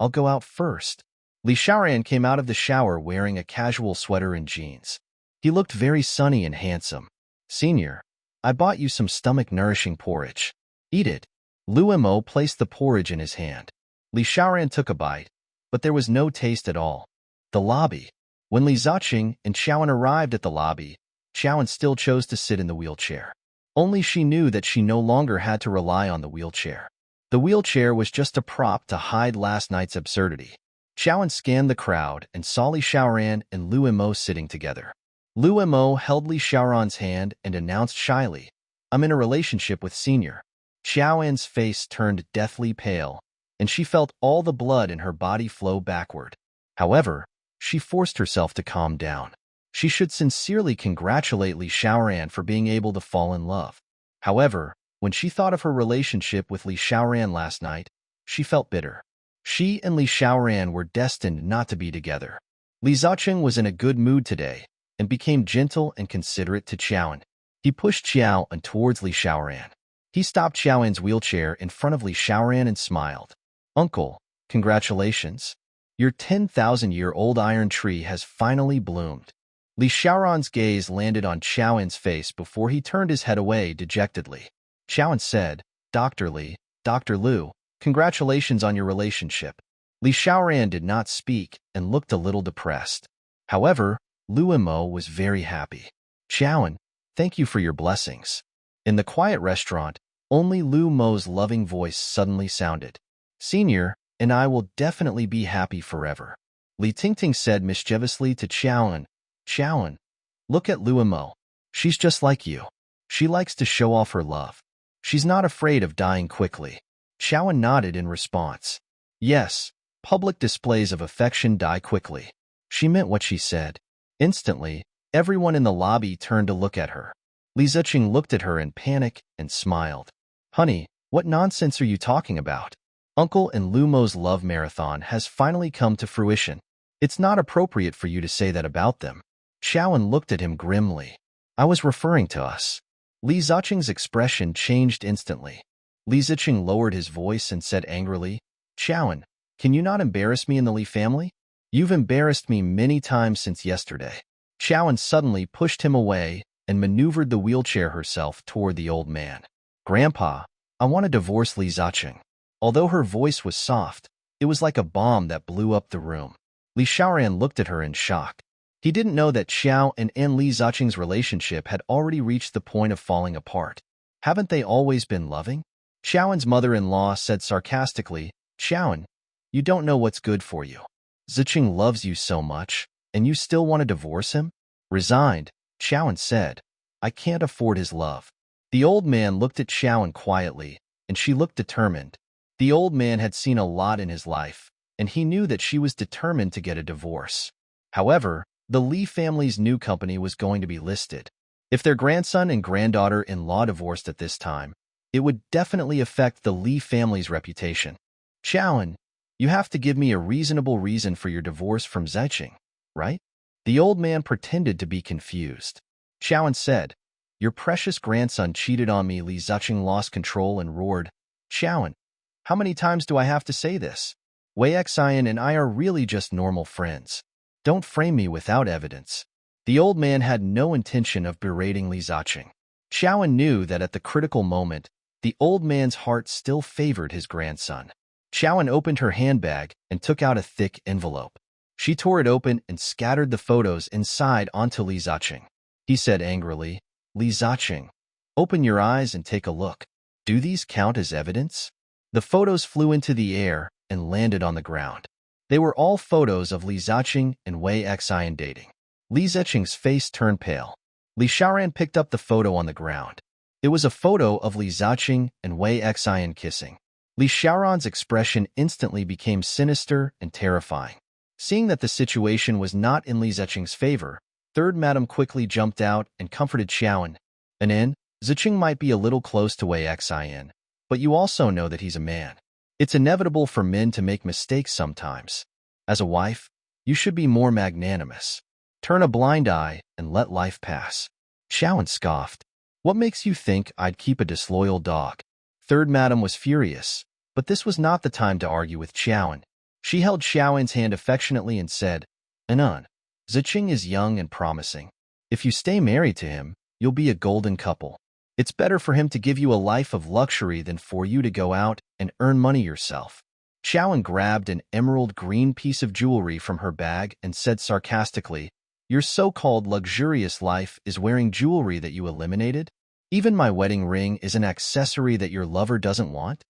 [SPEAKER 1] I'll go out first. Li Xiaoran came out of the shower wearing a casual sweater and jeans. He looked very sunny and handsome. Senior, I bought you some stomach-nourishing porridge. Eat it. Lu Mo placed the porridge in his hand. Li Xiaoran took a bite, but there was no taste at all. The lobby. When Li Ziqing and Xiaoan arrived at the lobby, Xiaoan still chose to sit in the wheelchair. Only she knew that she no longer had to rely on the wheelchair. The wheelchair was just a prop to hide last night's absurdity. Xiaoan scanned the crowd and saw Li Xiaoran and Lu Mo sitting together. Lu Mo held Li Xiaoran's hand and announced shyly, I'm in a relationship with Senior. Xiaoan's face turned deathly pale, and she felt all the blood in her body flow backward. However, she forced herself to calm down. She should sincerely congratulate Li Xiaoran for being able to fall in love. However, when she thought of her relationship with Li Xiaoran last night, she felt bitter. She and Li Xiaoran were destined not to be together. Li Ziqing was in a good mood today and became gentle and considerate to Xiaoan. He pushed Xiaoan towards Li Xiaoran. He stopped Xiaoan's wheelchair in front of Li Xiaoran and smiled. Uncle, congratulations. Your 10,000-year-old iron tree has finally bloomed. Li Xiaoran's gaze landed on Xiaoan's face before he turned his head away dejectedly. Xiaoan said, Dr. Lu, congratulations on your relationship. Li Xiaoran did not speak and looked a little depressed. However, Lu Mo was very happy. Xiaoan, thank you for your blessings. In the quiet restaurant, only Lu Mo's loving voice suddenly sounded. Senior and I will definitely be happy forever. Li Tingting said mischievously to Xiaoan. Xiaoan, look at Lu Mo. She's just like you. She likes to show off her love. She's not afraid of dying quickly. Xiaoan nodded in response. Yes, public displays of affection die quickly. She meant what she said. Instantly, everyone in the lobby turned to look at her. Li Ziqing looked at her in panic and smiled. Honey, what nonsense are you talking about? Uncle and Lu Mo's love marathon has finally come to fruition. It's not appropriate for you to say that about them. Xiaoan looked at him grimly. I was referring to us. Li Ziqing's expression changed instantly. Li Ziqing lowered his voice and said angrily, Qiaoan, can you not embarrass me in the Li family? You've embarrassed me many times since yesterday. Qiaoan suddenly pushed him away and maneuvered the wheelchair herself toward the old man. Grandpa, I want to divorce Li Ziqing. Although her voice was soft, it was like a bomb that blew up the room. Li Xiaoran looked at her in shock. He didn't know that Xiao and Li Ziqing's relationship had already reached the point of falling apart. Haven't they always been loving? Xiaoan's mother-in-law said sarcastically, Xiaoan, you don't know what's good for you. Ziqing loves you so much, and you still want to divorce him? Resigned, Xiaoan said, I can't afford his love. The old man looked at Xiaoan quietly, and she looked determined. The old man had seen a lot in his life, and he knew that she was determined to get a divorce. However, the Li family's new company was going to be listed. If their grandson and granddaughter-in-law divorced at this time, it would definitely affect the Li family's reputation. Qiaoan, you have to give me a reasonable reason for your divorce from Ziqing, right? The old man pretended to be confused. Qiaoan said, Your precious grandson cheated on me. Li Ziqing lost control and roared, Qiaoan, how many times do I have to say this? Wei Xian and I are really just normal friends. Don't frame me without evidence. The old man had no intention of berating Li Ziqing. Qiaoan knew that at the critical moment, the old man's heart still favored his grandson. Qiaoan opened her handbag and took out a thick envelope. She tore it open and scattered the photos inside onto Li Ziqing. He said angrily, Li Ziqing, open your eyes and take a look. Do these count as evidence? The photos flew into the air and landed on the ground. They were all photos of Li Ziqing and Wei Xian dating. Li Ziqing's face turned pale. Li Xiaoran picked up the photo on the ground. It was a photo of Li Ziqing and Wei Xian kissing. Li Xiaoran's expression instantly became sinister and terrifying. Seeing that the situation was not in Li Ziqing's favor, Third Madam quickly jumped out and comforted Qiaoan. Ziqing might be a little close to Wei Xian, but you also know that he's a man. It's inevitable for men to make mistakes sometimes. As a wife, you should be more magnanimous. Turn a blind eye and let life pass. Qiaoan scoffed. What makes you think I'd keep a disloyal dog? Third Madam was furious, but this was not the time to argue with Qiaoan. She held Qiaoan's hand affectionately and said, Anan, Ziqing is young and promising. If you stay married to him, you'll be a golden couple. It's better for him to give you a life of luxury than for you to go out and earn money yourself. Qiaoan grabbed an emerald green piece of jewelry from her bag and said sarcastically, Your so-called luxurious life is wearing jewelry that you eliminated? Even my wedding ring is an accessory that your lover doesn't want?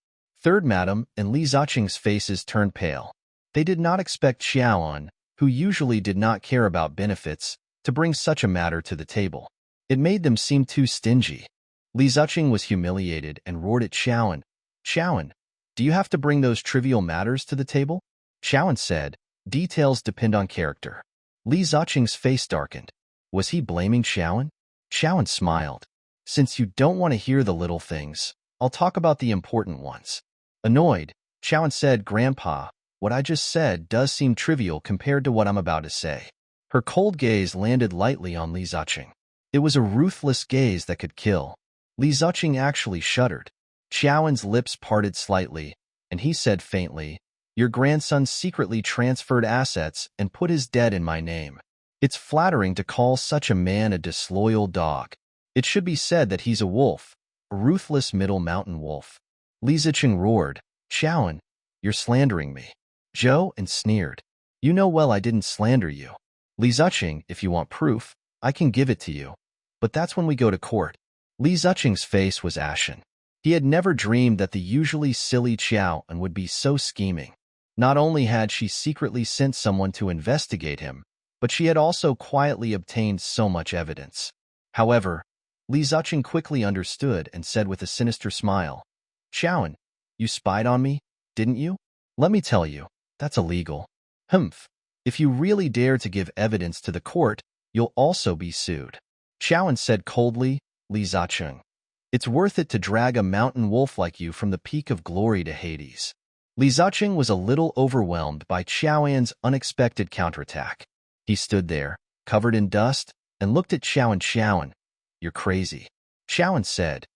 [SPEAKER 1] Third Madam and Li Ziqing's faces turned pale. They did not expect Qiaoan, who usually did not care about benefits, to bring such a matter to the table. It made them seem too stingy. Li Ziqing was humiliated and roared at Qiaoan, Qiaoan, do you have to bring those trivial matters to the table? Qiaoan said, Details depend on character. Li Ziqing's face darkened. Was he blaming Qiaoan? Qiaoan smiled. Since you don't want to hear the little things, I'll talk about the important ones. Annoyed, Qiaoan said, Grandpa, what I just said does seem trivial compared to what I'm about to say. Her cold gaze landed lightly on Li Ziqing. It was a ruthless gaze that could kill. Li Ziqing actually shuddered. Qiaoan's lips parted slightly, and he said faintly, Your grandson secretly transferred assets and put his debt in my name. It's flattering to call such a man a disloyal dog. It should be said that he's a wolf, a ruthless middle mountain wolf. Li Ziqing roared, Qiaoan, you're slandering me. Zhou and sneered. You know well I didn't slander you. Li Ziqing, if you want proof, I can give it to you. But that's when we go to court. Li Ziqing's face was ashen. He had never dreamed that the usually silly Qiaoan would be so scheming. Not only had she secretly sent someone to investigate him, but she had also quietly obtained so much evidence. However, Li Ziqing quickly understood and said with a sinister smile, Qiaoan, you spied on me, didn't you? Let me tell you, that's illegal. Humph. If you really dare to give evidence to the court, you'll also be sued. Qiaoan said coldly, Li Ziqing, it's worth it to drag a mountain wolf like you from the peak of glory to Hades. Li Ziqing was a little overwhelmed by Qiaoan's unexpected counterattack. He stood there, covered in dust, and looked at Qiaoan. you're crazy. Xiaoan said.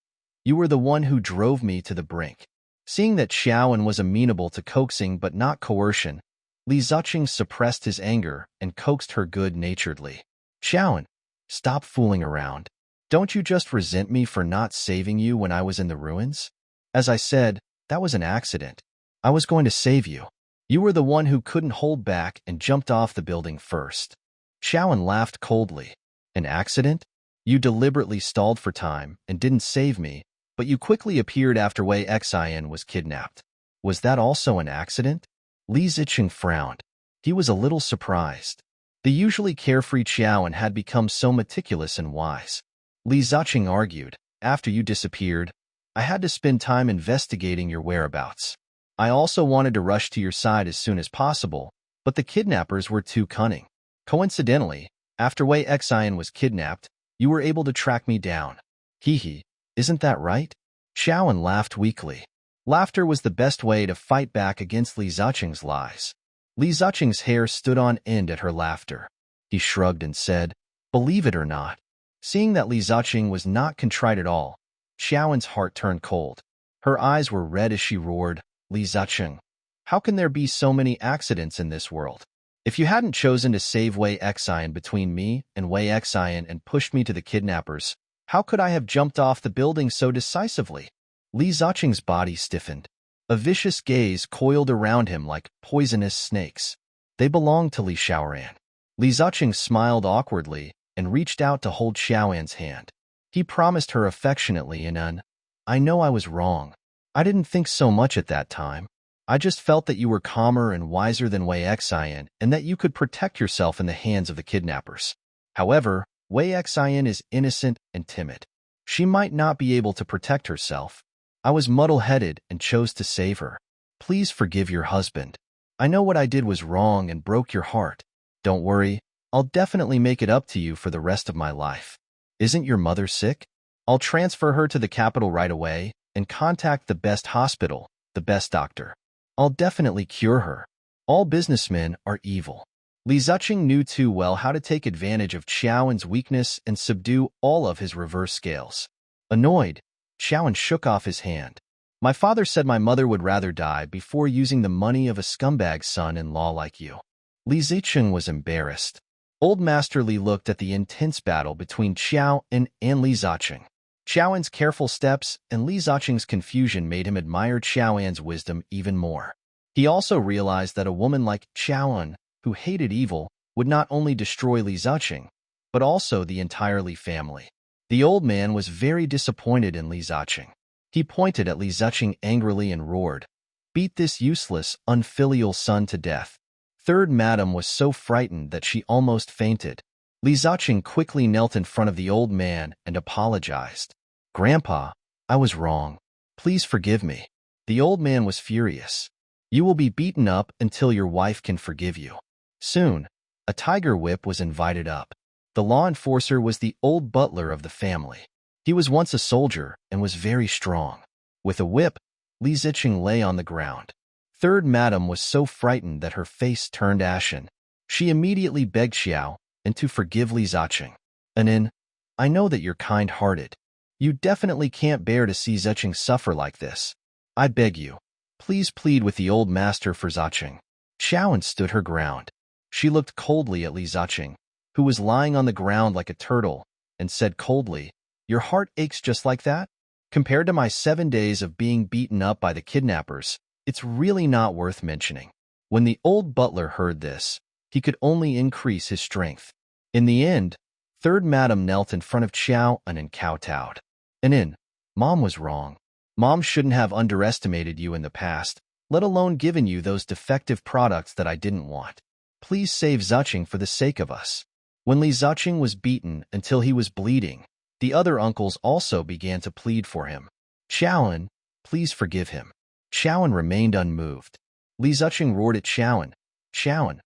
[SPEAKER 1] You were the one who drove me to the brink. Seeing that Xiaoan was amenable to coaxing but not coercion, Li Ziqing suppressed his anger and coaxed her good-naturedly. Xiaoan, stop fooling around. Don't you just resent me for not saving you when I was in the ruins? As I said, that was an accident. I was going to save you. You were the one who couldn't hold back and jumped off the building first. Xiaoan laughed coldly. An accident? You deliberately stalled for time and didn't save me, but you quickly appeared after Wei Xin was kidnapped. Was that also an accident? Li Ziqing frowned. He was a little surprised. The usually carefree Xiaoan had become so meticulous and wise. Li Ziqing argued, after you disappeared, I had to spend time investigating your whereabouts. I also wanted to rush to your side as soon as possible, but the kidnappers were too cunning. Coincidentally, after Wei Xin was kidnapped, you were able to track me down. Hee, isn't that right? Xiaoan laughed weakly. Laughter was the best way to fight back against Li Ziqing's lies. Li Ziqing's hair stood on end at her laughter. He shrugged and said, believe it or not. Seeing that Li Ziqing was not contrite at all, Xiaoan's heart turned cold. Her eyes were red as she roared, Li Ziqing, how can there be so many accidents in this world? If you hadn't chosen to save Wei Xin between me and Wei Xin and pushed me to the kidnappers, how could I have jumped off the building so decisively? Li Ziqing's body stiffened. A vicious gaze coiled around him like poisonous snakes. They belonged to Li Xiaoran. Li Ziqing smiled awkwardly and reached out to hold Xiaoan's hand. He promised her affectionately in an, I know I was wrong. I didn't think so much at that time. I just felt that you were calmer and wiser than Wei Xin and that you could protect yourself in the hands of the kidnappers. However, Wei Xin is innocent and timid. She might not be able to protect herself. I was muddle-headed and chose to save her. Please forgive your husband. I know what I did was wrong and broke your heart. Don't worry, I'll definitely make it up to you for the rest of my life. Isn't your mother sick? I'll transfer her to the capital right away and contact the best hospital, the best doctor. I'll definitely cure her. All businessmen are evil. Li Ziqing knew too well how to take advantage of Xiaoan's weakness and subdue all of his reverse scales. Annoyed, Xiaoan shook off his hand. My father said my mother would rather die before using the money of a scumbag son-in-law like you. Li Ziqing was embarrassed. Old Master Li looked at the intense battle between Xiaoan and Li Ziqing. Xiaoan's careful steps and Li Ziqing's confusion made him admire Xiaoan's wisdom even more. He also realized that a woman like Xiaoan, who hated evil, would not only destroy Li Ziqing, but also the entire Li family. The old man was very disappointed in Li Ziqing. He pointed at Li Ziqing angrily and roared, beat this useless, unfilial son to death. Third Madam was so frightened that she almost fainted. Li Ziqing quickly knelt in front of the old man and apologized. Grandpa, I was wrong. Please forgive me. The old man was furious. You will be beaten up until your wife can forgive you. Soon, a tiger whip was invited up. The law enforcer was the old butler of the family. He was once a soldier and was very strong. With a whip, Li Ziqing lay on the ground. Third Madam was so frightened that her face turned ashen. She immediately begged Xiao and to forgive Li Ziqing. Anin, I know that you're kind-hearted. You definitely can't bear to see Ziqing suffer like this. I beg you, please plead with the old master for Ziqing. Xiaoan stood her ground. She looked coldly at Li Ziqing, who was lying on the ground like a turtle, and said coldly, Your heart aches just like that? Compared to my 7 days of being beaten up by the kidnappers, it's really not worth mentioning. When the old butler heard this, he could only increase his strength. In the end, Third Madam knelt in front of Xiao and kowtowed. Anin, Mom was wrong. Mom shouldn't have underestimated you in the past, let alone given you those defective products that I didn't want. Please save Ziqing for the sake of us. When Li Ziqing was beaten until he was bleeding, the other uncles also began to plead for him. Xiaoan, please forgive him. Xiaoan remained unmoved. Li Ziqing roared at Xiaoan. Xiaoan,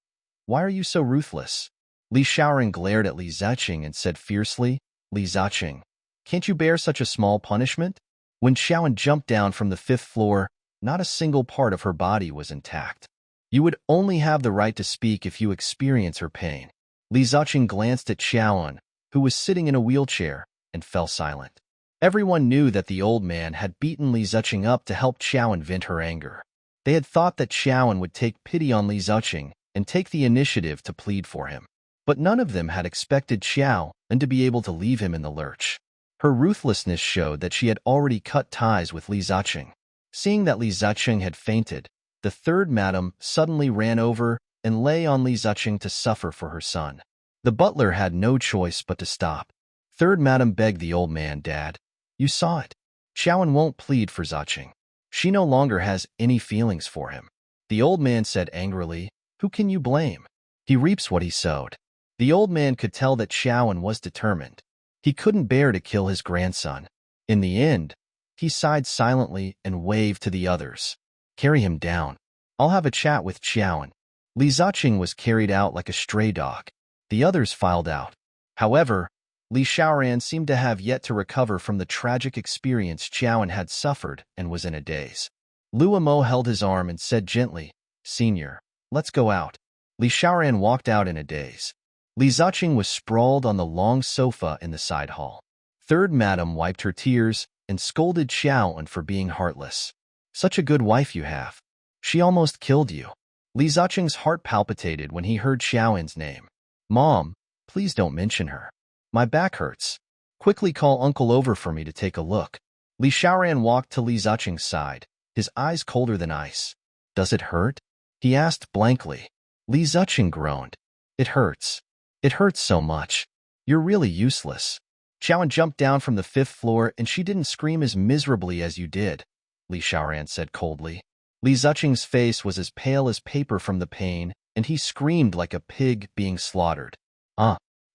[SPEAKER 1] why are you so ruthless? Li Xiaoran glared at Li Ziqing and said fiercely, Li Ziqing, can't you bear such a small punishment? When Xiaoan jumped down from the 5th floor, not a single part of her body was intact. You would only have the right to speak if you experience her pain. Li Ziqing glanced at Xiaoan, who was sitting in a wheelchair, and fell silent. Everyone knew that the old man had beaten Li Ziqing up to help Xiaoan vent her anger. They had thought that Xiaoan would take pity on Li Ziqing and take the initiative to plead for him. But none of them had expected Xiao and to be able to leave him in the lurch. Her ruthlessness showed that she had already cut ties with Li Ziqing. Seeing that Li Ziqing had fainted, the third madam suddenly ran over and lay on Li Ziqing to suffer for her son. The butler had no choice but to stop. Third madam begged the old man, "Dad, you saw it. Xiaoan won't plead for Ziqing. She no longer has any feelings for him." The old man said angrily, "Who can you blame? He reaps what he sowed." The old man could tell that Xiaoan was determined. He couldn't bear to kill his grandson. In the end, he sighed silently and waved to the others. "Carry him down. I'll have a chat with Xiaoan." Li Ziqing was carried out like a stray dog. The others filed out. However, Li Xiaoran seemed to have yet to recover from the tragic experience Xiaoan had suffered and was in a daze. Luo Mo held his arm and said gently, "Senior, let's go out." Li Xiaoran walked out in a daze. Li Ziqing was sprawled on the long sofa in the side hall. Third madam wiped her tears and scolded Xiaoan for being heartless. "Such a good wife you have. She almost killed you." Li Ziqing's heart palpitated when he heard Xiaoan's name. "Mom, please don't mention her. My back hurts. Quickly call uncle over for me to take a look." Li Xiaoran walked to Li Ziqing's side, his eyes colder than ice. "Does it hurt?" he asked blankly. Li Ziqing groaned. "It hurts. It hurts so much. You're really useless." Xiaoan jumped down from the 5th floor and she didn't scream as miserably as you did, Li Xiaoran said coldly. Li Ziqing's face was as pale as paper from the pain, and he screamed like a pig being slaughtered.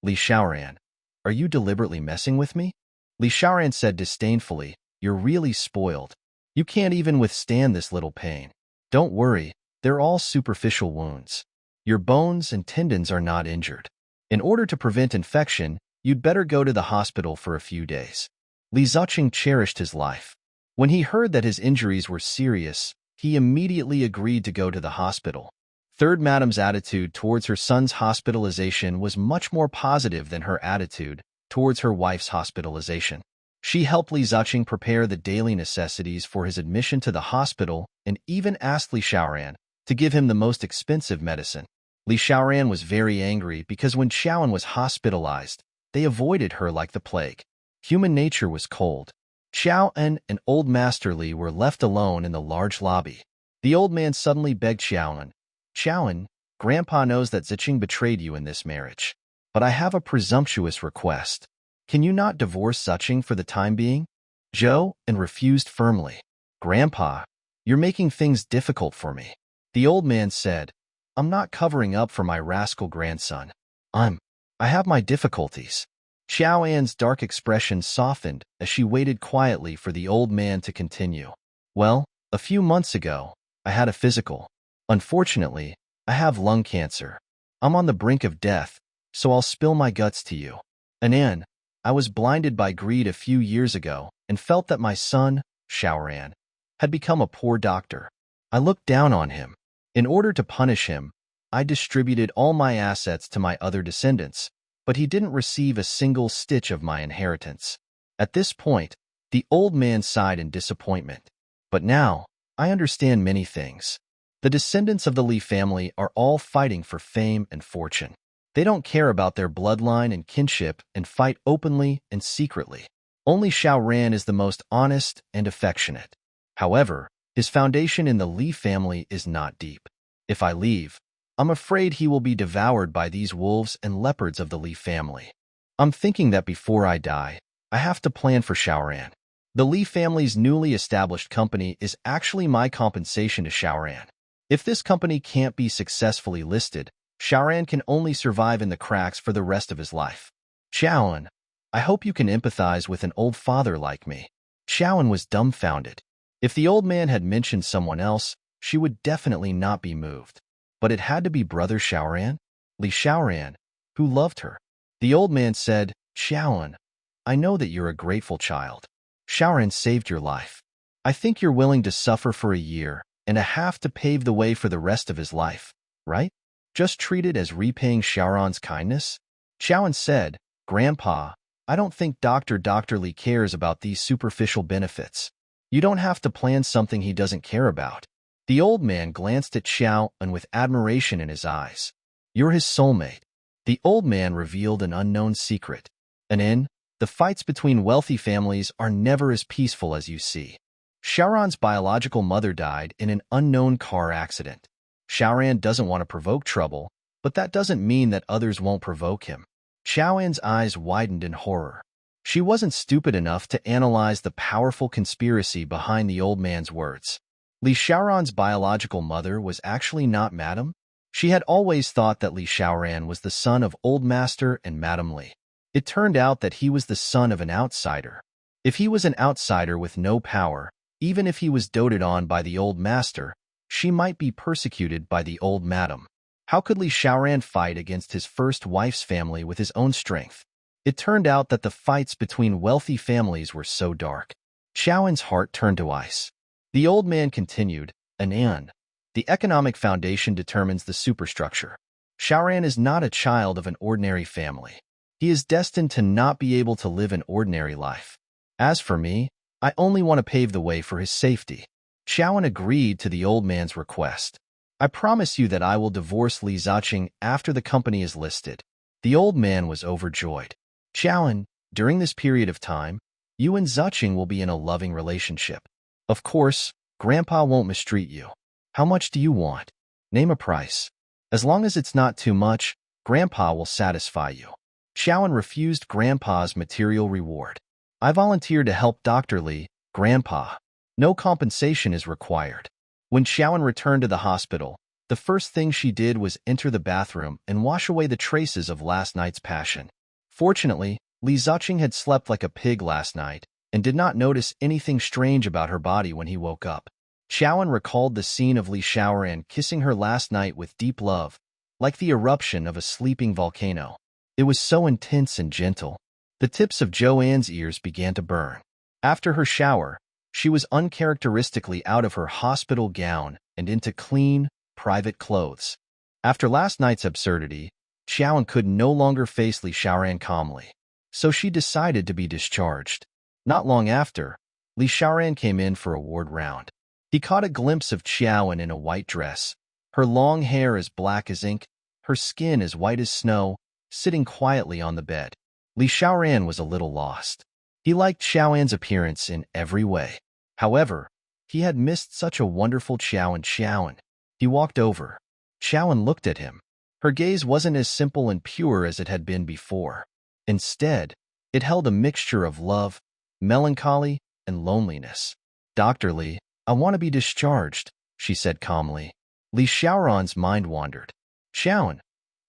[SPEAKER 1] Li Xiaoran, are you deliberately messing with me?" Li Xiaoran said disdainfully, "You're really spoiled. You can't even withstand this little pain. Don't worry, they're all superficial wounds. Your bones and tendons are not injured. In order to prevent infection, you'd better go to the hospital for a few days." Li Ziqing cherished his life. When he heard that his injuries were serious, he immediately agreed to go to the hospital. Third madam's attitude towards her son's hospitalization was much more positive than her attitude towards her wife's hospitalization. She helped Li Ziqing prepare the daily necessities for his admission to the hospital and even asked Li Xiaoran to give him the most expensive medicine. Li Xiaoran was very angry because when Xiaoan was hospitalized, they avoided her like the plague. Human nature was cold. Xiaoan and old Master Li were left alone in the large lobby. The old man suddenly begged Xiaoan, "Xiaoan, Grandpa knows that Ziqing betrayed you in this marriage. But I have a presumptuous request. Can you not divorce Ziqing for the time being?" Zhou and refused firmly. "Grandpa, you're making things difficult for me." The old man said, "I'm not covering up for my rascal grandson. I have my difficulties." Xiaoan's dark expression softened as she waited quietly for the old man to continue. "Well, a few months ago, I had a physical. Unfortunately, I have lung cancer. I'm on the brink of death, so I'll spill my guts to you. Anan, I was blinded by greed a few years ago and felt that my son, Xiaoran, had become a poor doctor. I looked down on him. In order to punish him, I distributed all my assets to my other descendants, but he didn't receive a single stitch of my inheritance." At this point, the old man sighed in disappointment. "But now, I understand many things. The descendants of the Li family are all fighting for fame and fortune. They don't care about their bloodline and kinship and fight openly and secretly. Only Xiaoran is the most honest and affectionate. However, his foundation in the Li family is not deep. If I leave, I'm afraid he will be devoured by these wolves and leopards of the Li family. I'm thinking that before I die, I have to plan for Xiaoran. The Li family's newly established company is actually my compensation to Xiaoran. If this company can't be successfully listed, Xiaoran can only survive in the cracks for the rest of his life. Xiaoan, I hope you can empathize with an old father like me." Xiaoan was dumbfounded. If the old man had mentioned someone else, she would definitely not be moved. But it had to be brother Xiaoran, Li Xiaoran, who loved her. The old man said, "Xiaoan, I know that you're a grateful child. Xiaoran saved your life. I think you're willing to suffer for a year and a half to pave the way for the rest of his life, right? Just treat it as repaying Xiaoran's kindness." Xiaoan said, "Grandpa, I don't think Dr. Li cares about these superficial benefits. You don't have to plan something he doesn't care about. The old man glanced at Xiao and with admiration in his eyes. You're his soulmate. The old man revealed an unknown secret. The fights between wealthy families are never as peaceful as you see. Xiaoran's biological mother died in an unknown car accident. Xiaoran doesn't want to provoke trouble, but that doesn't mean that others won't provoke him. Xiaoran's eyes widened in horror. She wasn't stupid enough to analyze the powerful conspiracy behind the old man's words. Li Xiaoran's biological mother was actually not Madame. She had always thought that Li Xiaoran was the son of Old Master and Madame Li. It turned out that he was the son of an outsider. If he was an outsider with no power, even if he was doted on by the Old Master, she might be persecuted by the Old Madam. How could Li Xiaoran fight against his first wife's family with his own strength? It turned out that the fights between wealthy families were so dark. Xiaoran's heart turned to ice. The old man continued, the economic foundation determines the superstructure. Xiaoran is not a child of an ordinary family. He is destined to not be able to live an ordinary life. As for me, I only want to pave the way for his safety. Xiaoran agreed to the old man's request. I promise you that I will divorce Li Ziqing after the company is listed. The old man was overjoyed. Xiaoran, during this period of time, you and Ziqing will be in a loving relationship. Of course, Grandpa won't mistreat you. How much do you want? Name a price. As long as it's not too much, Grandpa will satisfy you. Xiaoran refused Grandpa's material reward. I volunteered to help Dr. Li, Grandpa. No compensation is required. When Xiaoran returned to the hospital, the first thing she did was enter the bathroom and wash away the traces of last night's passion. Fortunately, Li Ziqing had slept like a pig last night and did not notice anything strange about her body when he woke up. Xiaoran recalled the scene of Li Xiaoran kissing her last night with deep love, like the eruption of a sleeping volcano. It was so intense and gentle. The tips of Joanne's ears began to burn. After her shower, she was uncharacteristically out of her hospital gown and into clean, private clothes. After last night's absurdity, Xiaoran could no longer face Li Xiaoran calmly, so she decided to be discharged. Not long after, Li Xiaoran came in for a ward round. He caught a glimpse of Xiaoran in a white dress, her long hair as black as ink, her skin as white as snow, sitting quietly on the bed. Li Xiaoran was a little lost. He liked Xiaoran's appearance in every way. However, he had missed such a wonderful Xiaoran. He walked over. Xiaoran looked at him. Her gaze wasn't as simple and pure as it had been before. Instead, it held a mixture of love, melancholy, and loneliness. Dr. Li, I want to be discharged, she said calmly. Li Xiaoran's mind wandered. Xiaoran,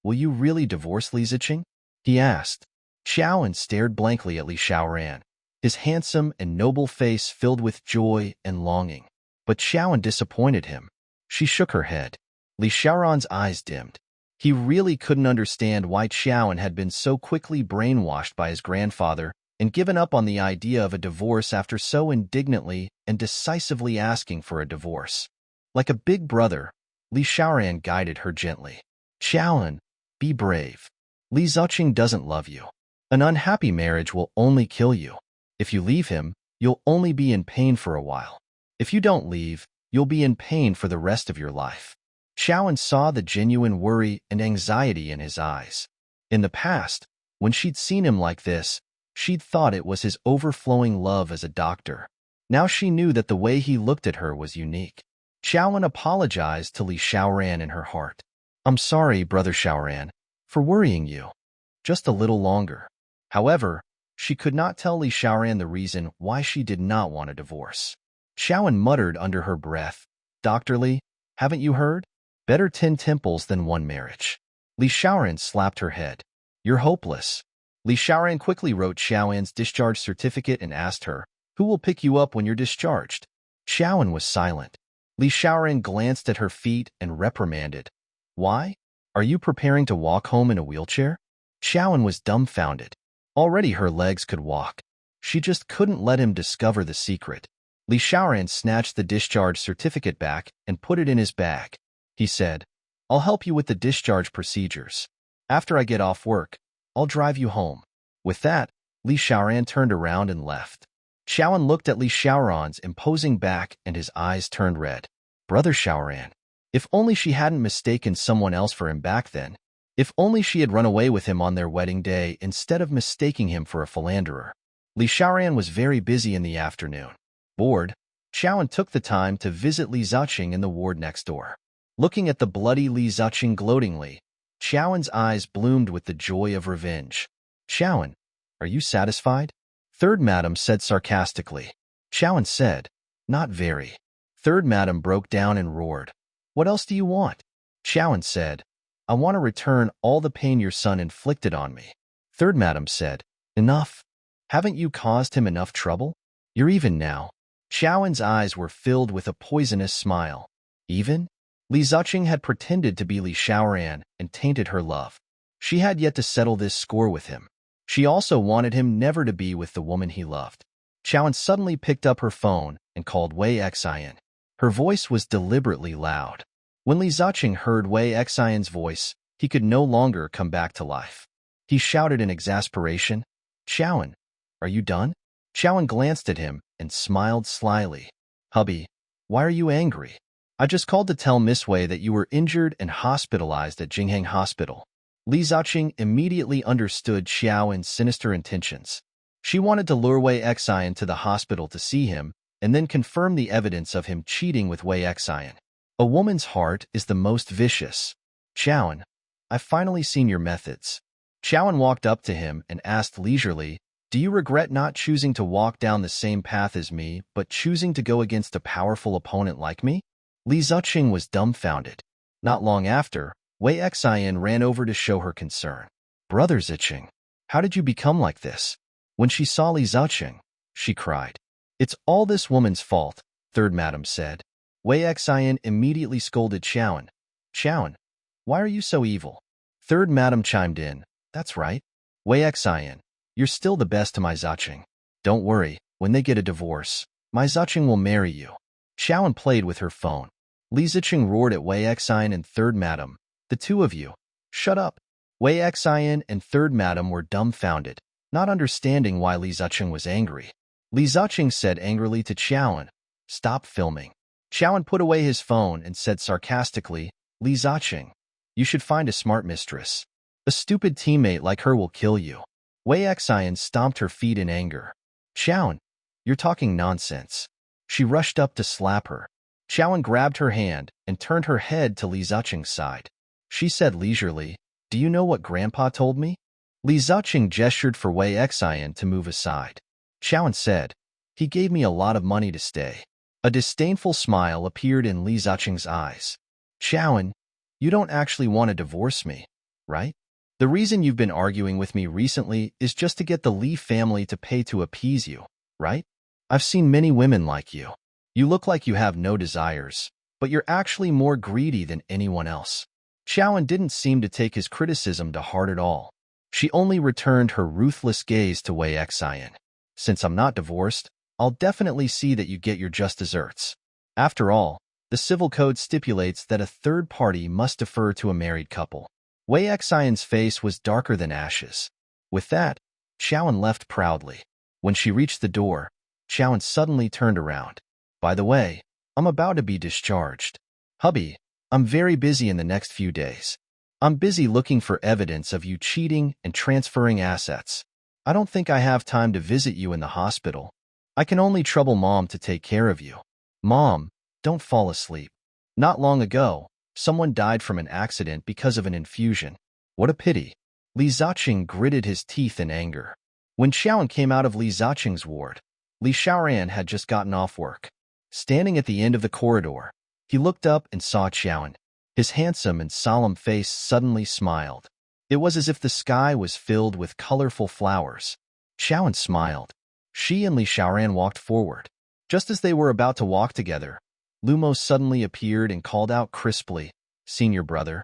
[SPEAKER 1] will you really divorce Li Ziqing? He asked. Xiaoran stared blankly at Li Xiaoran, his handsome and noble face filled with joy and longing. But Xiaoran disappointed him. She shook her head. Li Xiaoran's eyes dimmed. He really couldn't understand why Xiaoran had been so quickly brainwashed by his grandfather and given up on the idea of a divorce after so indignantly and decisively asking for a divorce. Like a big brother, Li Xiaoran guided her gently. Xiaoran, be brave. Li Ziqing doesn't love you. An unhappy marriage will only kill you. If you leave him, you'll only be in pain for a while. If you don't leave, you'll be in pain for the rest of your life. Xiaoran saw the genuine worry and anxiety in his eyes. In the past, when she'd seen him like this, she'd thought it was his overflowing love as a doctor. Now she knew that the way he looked at her was unique. Xiaoran apologized to Li Xiaoran in her heart. I'm sorry, Brother Xiaoran, for worrying you. Just a little longer. However, she could not tell Li Xiaoran the reason why she did not want a divorce. Xiaoran muttered under her breath, Dr. Li, haven't you heard? Better 10 temples than 1 marriage. Li Xiaoran slapped her head. You're hopeless. Li Xiaoran quickly wrote Xiaoran's discharge certificate and asked her, who will pick you up when you're discharged? Xiaoran was silent. Li Xiaoran glanced at her feet and reprimanded. Why? Are you preparing to walk home in a wheelchair? Xiaoran was dumbfounded. Already her legs could walk. She just couldn't let him discover the secret. Li Xiaoran snatched the discharge certificate back and put it in his bag. He said, I'll help you with the discharge procedures. After I get off work, I'll drive you home. With that, Li Xiaoran turned around and left. Xiaoan looked at Li Xiaoran's imposing back and his eyes turned red. Brother Xiaoran. If only she hadn't mistaken someone else for him back then. If only she had run away with him on their wedding day instead of mistaking him for a philanderer. Li Xiaoran was very busy in the afternoon. Bored, Xiaoan took the time to visit Li Ziqing in the ward next door. Looking at the bloody Li Ziqing gloatingly, Xiaoan's eyes bloomed with the joy of revenge. Xiaoan, are you satisfied? Third Madam said sarcastically. Xiaoan said, not very. Third Madam broke down and roared. What else do you want? Xiaoan said, I want to return all the pain your son inflicted on me. Third Madam said, enough. Haven't you caused him enough trouble? You're even now. Xiaoan's eyes were filled with a poisonous smile. Even? Li Ziqing had pretended to be Li Xiaoran and tainted her love. She had yet to settle this score with him. She also wanted him never to be with the woman he loved. Xiaoan suddenly picked up her phone and called Wei Xian. Her voice was deliberately loud. When Li Ziqing heard Wei Xian's voice, he could no longer come back to life. He shouted in exasperation, Xiaoan, are you done? Xiaoan glanced at him and smiled slyly. Hubby, why are you angry? I just called to tell Miss Wei that you were injured and hospitalized at Jingheng Hospital. Li Ziqing immediately understood Xiaoan's sinister intentions. She wanted to lure Wei Xian to the hospital to see him and then confirm the evidence of him cheating with Wei Xian. A woman's heart is the most vicious. Xiaoan, I've finally seen your methods. Xiaoan walked up to him and asked leisurely, do you regret not choosing to walk down the same path as me, but choosing to go against a powerful opponent like me? Li Ziqing was dumbfounded. Not long after, Wei Xian ran over to show her concern. Brother Ziqing, how did you become like this? When she saw Li Ziqing, she cried. It's all this woman's fault, Third Madam said. Wei Xian immediately scolded Xiaoan. Xiaoan, why are you so evil? Third Madam chimed in. That's right. Wei Xian, you're still the best to my Ziqing. Don't worry, when they get a divorce, my Ziqing will marry you. Xiaoan played with her phone. Li Ziqing roared at Wei Xian and Third Madam. The two of you. Shut up. Wei Xian and Third Madam were dumbfounded, not understanding why Li Ziqing was angry. Li Ziqing said angrily to Xiaoan, stop filming. Xiaoan put away his phone and said sarcastically, Li Ziqing, you should find a smart mistress. A stupid teammate like her will kill you. Wei Xian stomped her feet in anger. Xiaoan, you're talking nonsense. She rushed up to slap her. Xiaoan grabbed her hand and turned her head to Li Ziqing's side. She said leisurely, do you know what Grandpa told me? Li Ziqing gestured for Wei Xian to move aside. Xiaoan said, he gave me a lot of money to stay. A disdainful smile appeared in Li Ziqing's eyes. Xiaoan, you don't actually want to divorce me, right? The reason you've been arguing with me recently is just to get the Li family to pay to appease you, right? I've seen many women like you. You look like you have no desires, but you're actually more greedy than anyone else. Xiaoan didn't seem to take his criticism to heart at all. She only returned her ruthless gaze to Wei Xian. Since I'm not divorced, I'll definitely see that you get your just desserts. After all, the civil code stipulates that a third party must defer to a married couple. Wei Xian's face was darker than ashes. With that, Xiaoan left proudly. When she reached the door, Xiaoan suddenly turned around. By the way, I'm about to be discharged. Hubby, I'm very busy in the next few days. I'm busy looking for evidence of you cheating and transferring assets. I don't think I have time to visit you in the hospital. I can only trouble Mom to take care of you. Mom, don't fall asleep. Not long ago, someone died from an accident because of an infusion. What a pity. Li Ziqing gritted his teeth in anger. When Xiaoan came out of Li Ziqing's ward, Li Xiaoran had just gotten off work. Standing at the end of the corridor, he looked up and saw Xiaoan. His handsome and solemn face suddenly smiled. It was as if the sky was filled with colorful flowers. Xiaoan smiled. She and Li Xiaoran walked forward. Just as they were about to walk together, Lumo suddenly appeared and called out crisply, Senior brother,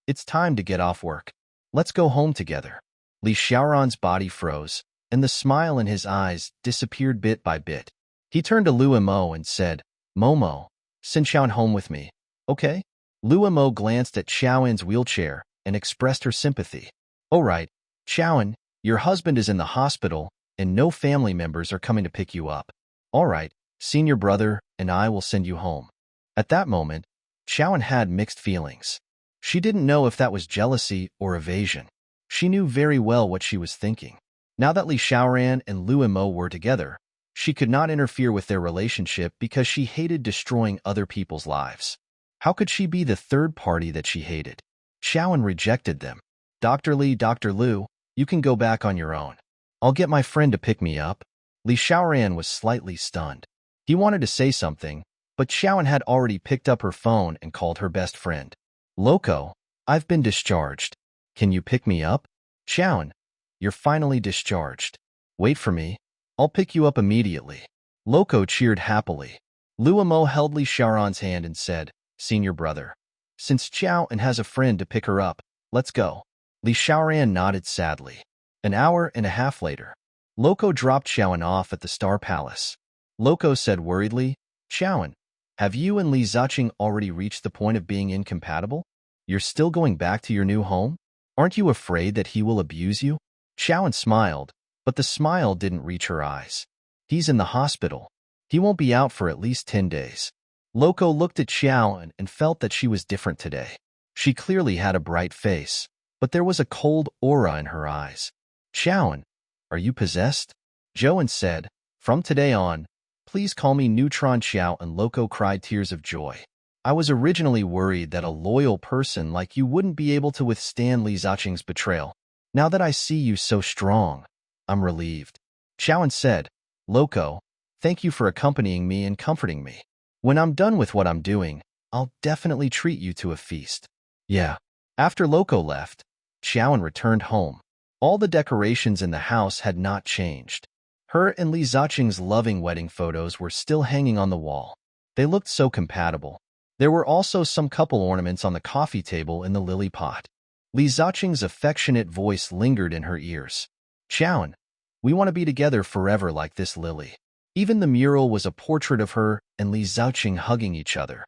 [SPEAKER 1] it's time to get off work. Let's go home together. Li Xiaoran's body froze, and the smile in his eyes disappeared bit by bit. He turned to Luo Mo and said, Momo, send Xiaoan home with me, okay? Luo Mo glanced at Xiaoan's wheelchair and expressed her sympathy. All right, Xiaoan, your husband is in the hospital, and no family members are coming to pick you up. All right, senior brother and I will send you home. At that moment, Chowan had mixed feelings. She didn't know if that was jealousy or evasion. She knew very well what she was thinking. Now that Li Xiaoran and Lu Mo were together, she could not interfere with their relationship because she hated destroying other people's lives. How could she be the third party that she hated? Chowan rejected them. Dr. Li, Dr. Lu, you can go back on your own. I'll get my friend to pick me up. Li Xiaoran was slightly stunned. He wanted to say something, but Chowan had already picked up her phone and called her best friend. Loco, I've been discharged. Can you pick me up? Chowan, you're finally discharged. Wait for me. I'll pick you up immediately. Loco cheered happily. Lu Mo held Li Xiaoran's hand and said, Senior brother. Since Chowan has a friend to pick her up, let's go. Li Xiaoran nodded sadly. An hour and a half later, Loco dropped Chowan off at the Star Palace. Loco said worriedly, Chowan, have you and Li Ziqing already reached the point of being incompatible? You're still going back to your new home? Aren't you afraid that he will abuse you? Chowan smiled, but the smile didn't reach her eyes. He's in the hospital. He won't be out for at least 10 days. Loco looked at Chowan and felt that she was different today. She clearly had a bright face, but there was a cold aura in her eyes. Chowan, are you possessed? Joan said, from today on, please call me Neutron Xiao, and Loco cried tears of joy. I was originally worried that a loyal person like you wouldn't be able to withstand Li Ziqing's betrayal. Now that I see you so strong, I'm relieved. Chowan said, Loco, thank you for accompanying me and comforting me. When I'm done with what I'm doing, I'll definitely treat you to a feast. Yeah. After Loco left, Chowan returned home. All the decorations in the house had not changed. Her and Li Ziqing's loving wedding photos were still hanging on the wall. They looked so compatible. There were also some couple ornaments on the coffee table in the lily pot. Li Ziqing's affectionate voice lingered in her ears. Chowan, we want to be together forever like this lily. Even the mural was a portrait of her and Li Ziqing hugging each other.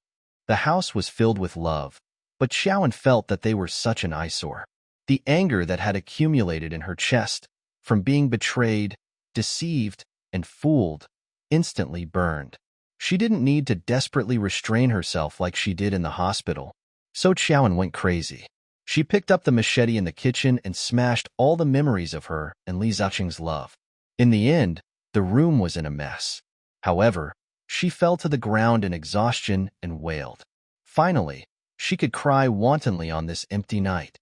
[SPEAKER 1] The house was filled with love, but Chowan felt that they were such an eyesore. The anger that had accumulated in her chest, from being betrayed, deceived, and fooled, instantly burned. She didn't need to desperately restrain herself like she did in the hospital, so Chowan went crazy. She picked up the machete in the kitchen and smashed all the memories of her and Li Ziqing's love. In the end, the room was in a mess. However, she fell to the ground in exhaustion and wailed. Finally, she could cry wantonly on this empty night.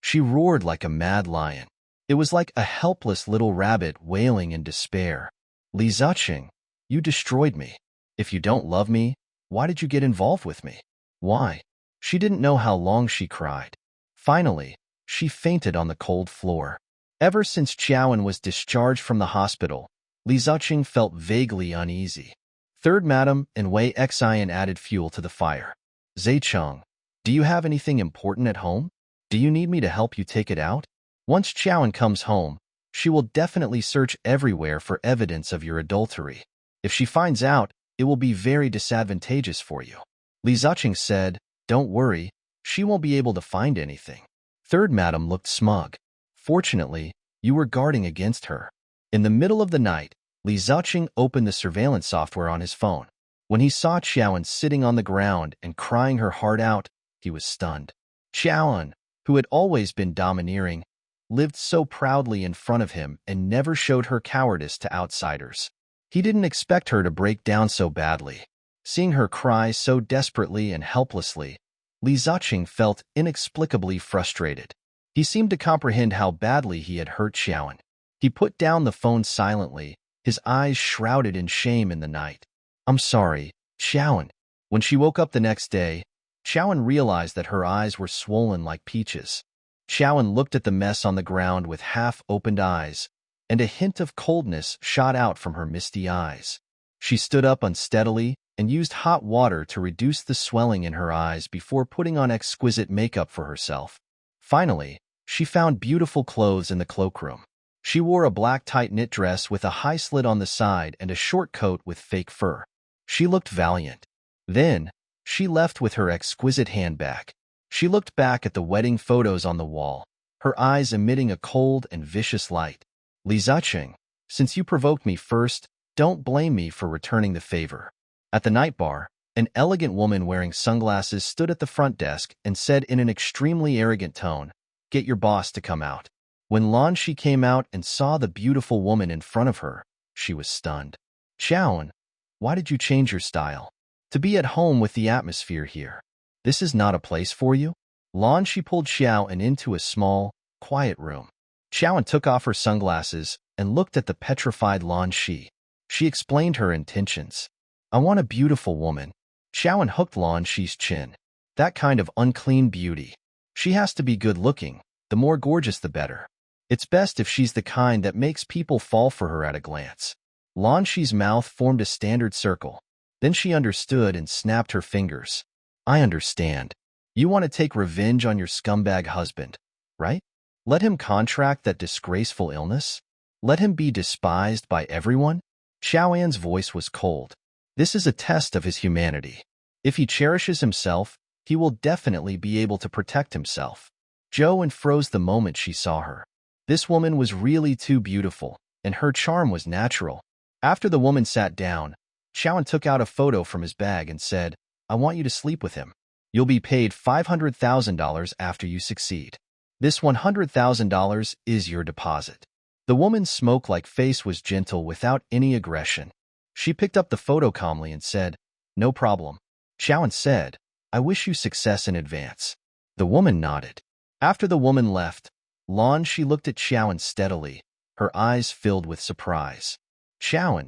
[SPEAKER 1] She roared like a mad lion. It was like a helpless little rabbit wailing in despair. Li Ziqing, you destroyed me. If you don't love me, why did you get involved with me? Why? She didn't know how long she cried. Finally, she fainted on the cold floor. Ever since Chowan was discharged from the hospital, Li Ziqing felt vaguely uneasy. Third Madam and Wei Xian added fuel to the fire. Zaicheng, do you have anything important at home? Do you need me to help you take it out? Once Chowan comes home, she will definitely search everywhere for evidence of your adultery. If she finds out, it will be very disadvantageous for you. Li Ziqing said, don't worry, she won't be able to find anything. Third Madam looked smug. Fortunately, you were guarding against her. In the middle of the night, Li Ziqing opened the surveillance software on his phone. When he saw Chowan sitting on the ground and crying her heart out, he was stunned. Chowan, who had always been domineering, lived so proudly in front of him and never showed her cowardice to outsiders. He didn't expect her to break down so badly. Seeing her cry so desperately and helplessly, Li Ziqing felt inexplicably frustrated. He seemed to comprehend how badly he had hurt Chowan. He put down the phone silently, his eyes shrouded in shame in the night. I'm sorry, Chowan. When she woke up the next day, Chowan realized that her eyes were swollen like peaches. Chowan looked at the mess on the ground with half-opened eyes, and a hint of coldness shot out from her misty eyes. She stood up unsteadily and used hot water to reduce the swelling in her eyes before putting on exquisite makeup for herself. Finally, she found beautiful clothes in the cloakroom. She wore a black tight knit dress with a high slit on the side and a short coat with fake fur. She looked valiant. Then, she left with her exquisite handbag. She looked back at the wedding photos on the wall, her eyes emitting a cold and vicious light. Li Ziqing, Since you provoked me first, don't blame me for returning the favor. At the night bar, an elegant woman wearing sunglasses stood at the front desk and said in an extremely arrogant tone, "Get your boss to come out." When Lan Shi came out and saw the beautiful woman in front of her, she was stunned. "Xiaoan, why did you change your style? To be at home with the atmosphere here. This is not a place for you?" Lan Shi pulled Xiaoan into a small, quiet room. Xiaoan took off her sunglasses and looked at the petrified Lan Shi. She explained her intentions. "I want a beautiful woman." Xiaoan hooked Lan Shi's chin. "That kind of unclean beauty. She has to be good-looking. The more gorgeous, the better. It's best if she's the kind that makes people fall for her at a glance." Lan Shi's mouth formed a standard circle. Then she understood and snapped her fingers. "I understand. You want to take revenge on your scumbag husband, right? Let him contract that disgraceful illness? Let him be despised by everyone?" Xiaoan's voice was cold. "This is a test of his humanity. If he cherishes himself, he will definitely be able to protect himself." Zhou froze the moment she saw her. This woman was really too beautiful, and her charm was natural. After the woman sat down, Xiaoan took out a photo from his bag and said, "I want you to sleep with him. You'll be paid $500,000 after you succeed. This $100,000 is your deposit." The woman's smoke-like face was gentle without any aggression. She picked up the photo calmly and said, "No problem." Xiaoan said, "I wish you success in advance." The woman nodded. After the woman left, Lan Shi looked at Xiaoan steadily, her eyes filled with surprise. "Xiaoan,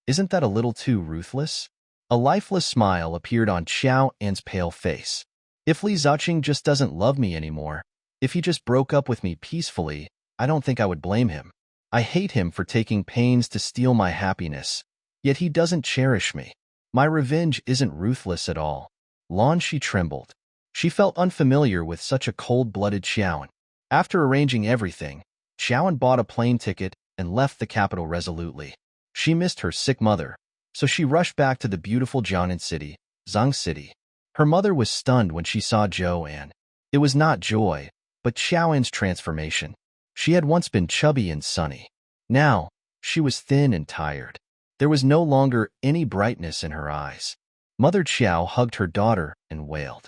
[SPEAKER 1] isn't that a little too ruthless?" A lifeless smile appeared on Xiaoan's pale face. "If Li Ziqing just doesn't love me anymore, if he just broke up with me peacefully, I don't think I would blame him. I hate him for taking pains to steal my happiness, yet he doesn't cherish me. My revenge isn't ruthless at all." Lan Shi trembled. She felt unfamiliar with such a cold-blooded Xiaoan. After arranging everything, Xiaoan bought a plane ticket and left the capital resolutely. She missed her sick mother, so she rushed back to the beautiful Jiangnan city, Zhang City. Her mother was stunned when she saw Zhou. It was not joy, but Xiaoan's transformation. She had once been chubby and sunny. Now, she was thin and tired. There was no longer any brightness in her eyes. Mother Qiao hugged her daughter and wailed.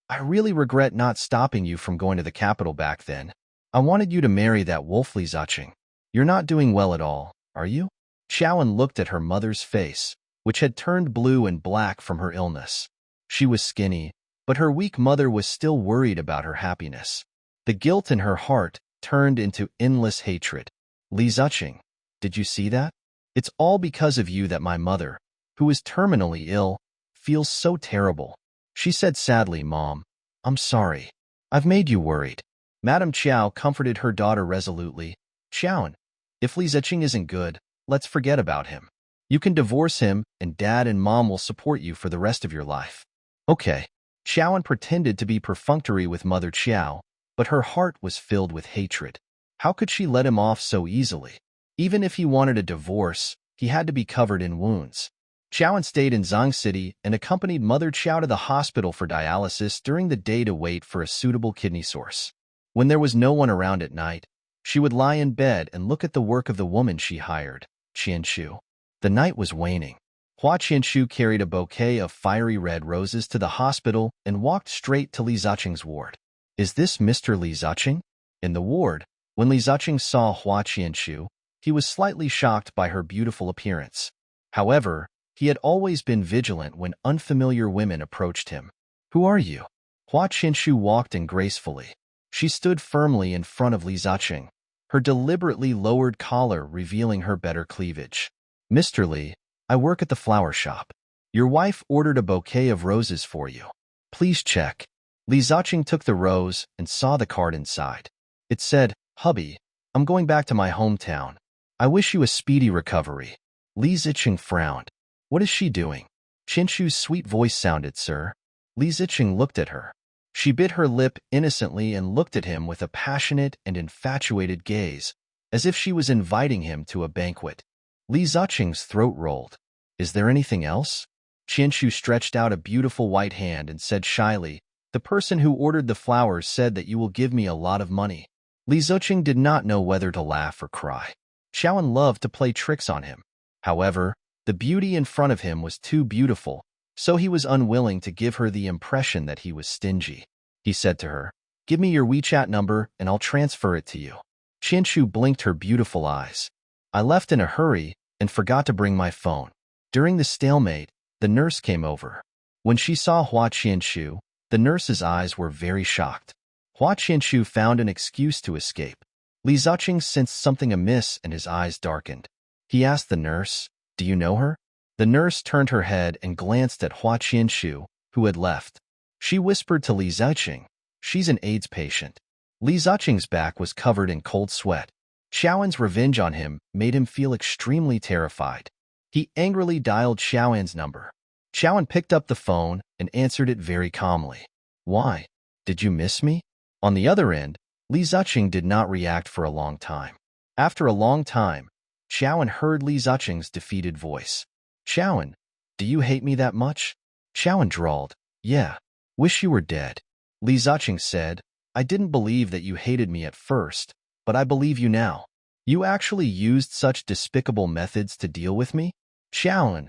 [SPEAKER 1] "I really regret not stopping you from going to the capital back then. I wanted you to marry that wolf Li Ziqing. You're not doing well at all, are you?" Xiaoan looked at her mother's face, which had turned blue and black from her illness. She was skinny, but her weak mother was still worried about her happiness. The guilt in her heart turned into endless hatred. "Li Ziqing, did you see that? It's all because of you that my mother, who is terminally ill, feels so terrible." She said sadly, "Mom, I'm sorry. I've made you worried." Madame Qiao comforted her daughter resolutely. "Xiaoan, if Li Ziqing isn't good, let's forget about him. You can divorce him, and Dad and Mom will support you for the rest of your life." "Okay." Xiaoan pretended to be perfunctory with Mother Qiao, but her heart was filled with hatred. How could she let him off so easily? Even if he wanted a divorce, he had to be covered in wounds. Xiaoan stayed in Zhang City and accompanied Mother Qiao to the hospital for dialysis during the day to wait for a suitable kidney source. When there was no one around at night, she would lie in bed and look at the work of the woman she hired, Qianshu. The night was waning. Hua Qianshu carried a bouquet of fiery red roses to the hospital and walked straight to Li Ziqing's ward. "Is this Mr. Li Ziqing?" In the ward, when Li Ziqing saw Hua Qianshu, he was slightly shocked by her beautiful appearance. However, he had always been vigilant when unfamiliar women approached him. "Who are you?" Hua Qianshu walked in gracefully. She stood firmly in front of Li Ziqing, her deliberately lowered collar revealing her better cleavage. "Mr. Li, I work at the flower shop. Your wife ordered a bouquet of roses for you. Please check." Li Ziqing took the rose and saw the card inside. It said, "Hubby, I'm going back to my hometown. I wish you a speedy recovery." Li Ziqing frowned. "What is she doing?" Qianshu's sweet voice sounded, "Sir." Li Ziqing looked at her. She bit her lip innocently and looked at him with a passionate and infatuated gaze, as if she was inviting him to a banquet. Li Ziqing's throat rolled. "Is there anything else?" Qianshu stretched out a beautiful white hand and said shyly, "The person who ordered the flowers said that you will give me a lot of money." Li Ziqing did not know whether to laugh or cry. Xiaoan loved to play tricks on him. However, the beauty in front of him was too beautiful, so he was unwilling to give her the impression that he was stingy. He said to her, "Give me your WeChat number and I'll transfer it to you." Qianshu blinked her beautiful eyes. "I left in a hurry and forgot to bring my phone." During the stalemate, the nurse came over. When she saw Hua Qianshu, the nurse's eyes were very shocked. Hua Qianshu found an excuse to escape. Li Ziqing sensed something amiss and his eyes darkened. He asked the nurse, "Do you know her?" The nurse turned her head and glanced at Hua Qianshu, who had left. She whispered to Li Ziqing, "She's an AIDS patient." Li Ziqing's back was covered in cold sweat. Xiaoan's revenge on him made him feel extremely terrified. He angrily dialed Xiaoan's number. Xiaoan picked up the phone and answered it very calmly. "Why? Did you miss me?" On the other end, Li Ziqing did not react for a long time. After a long time, Xiaoan heard Li Ziqing's defeated voice. "Xiaoan, do you hate me that much?" Xiaoan drawled, "Yeah. Wish you were dead." Li Ziqing said, "I didn't believe that you hated me at first, but I believe you now. You actually used such despicable methods to deal with me? Xiaoan,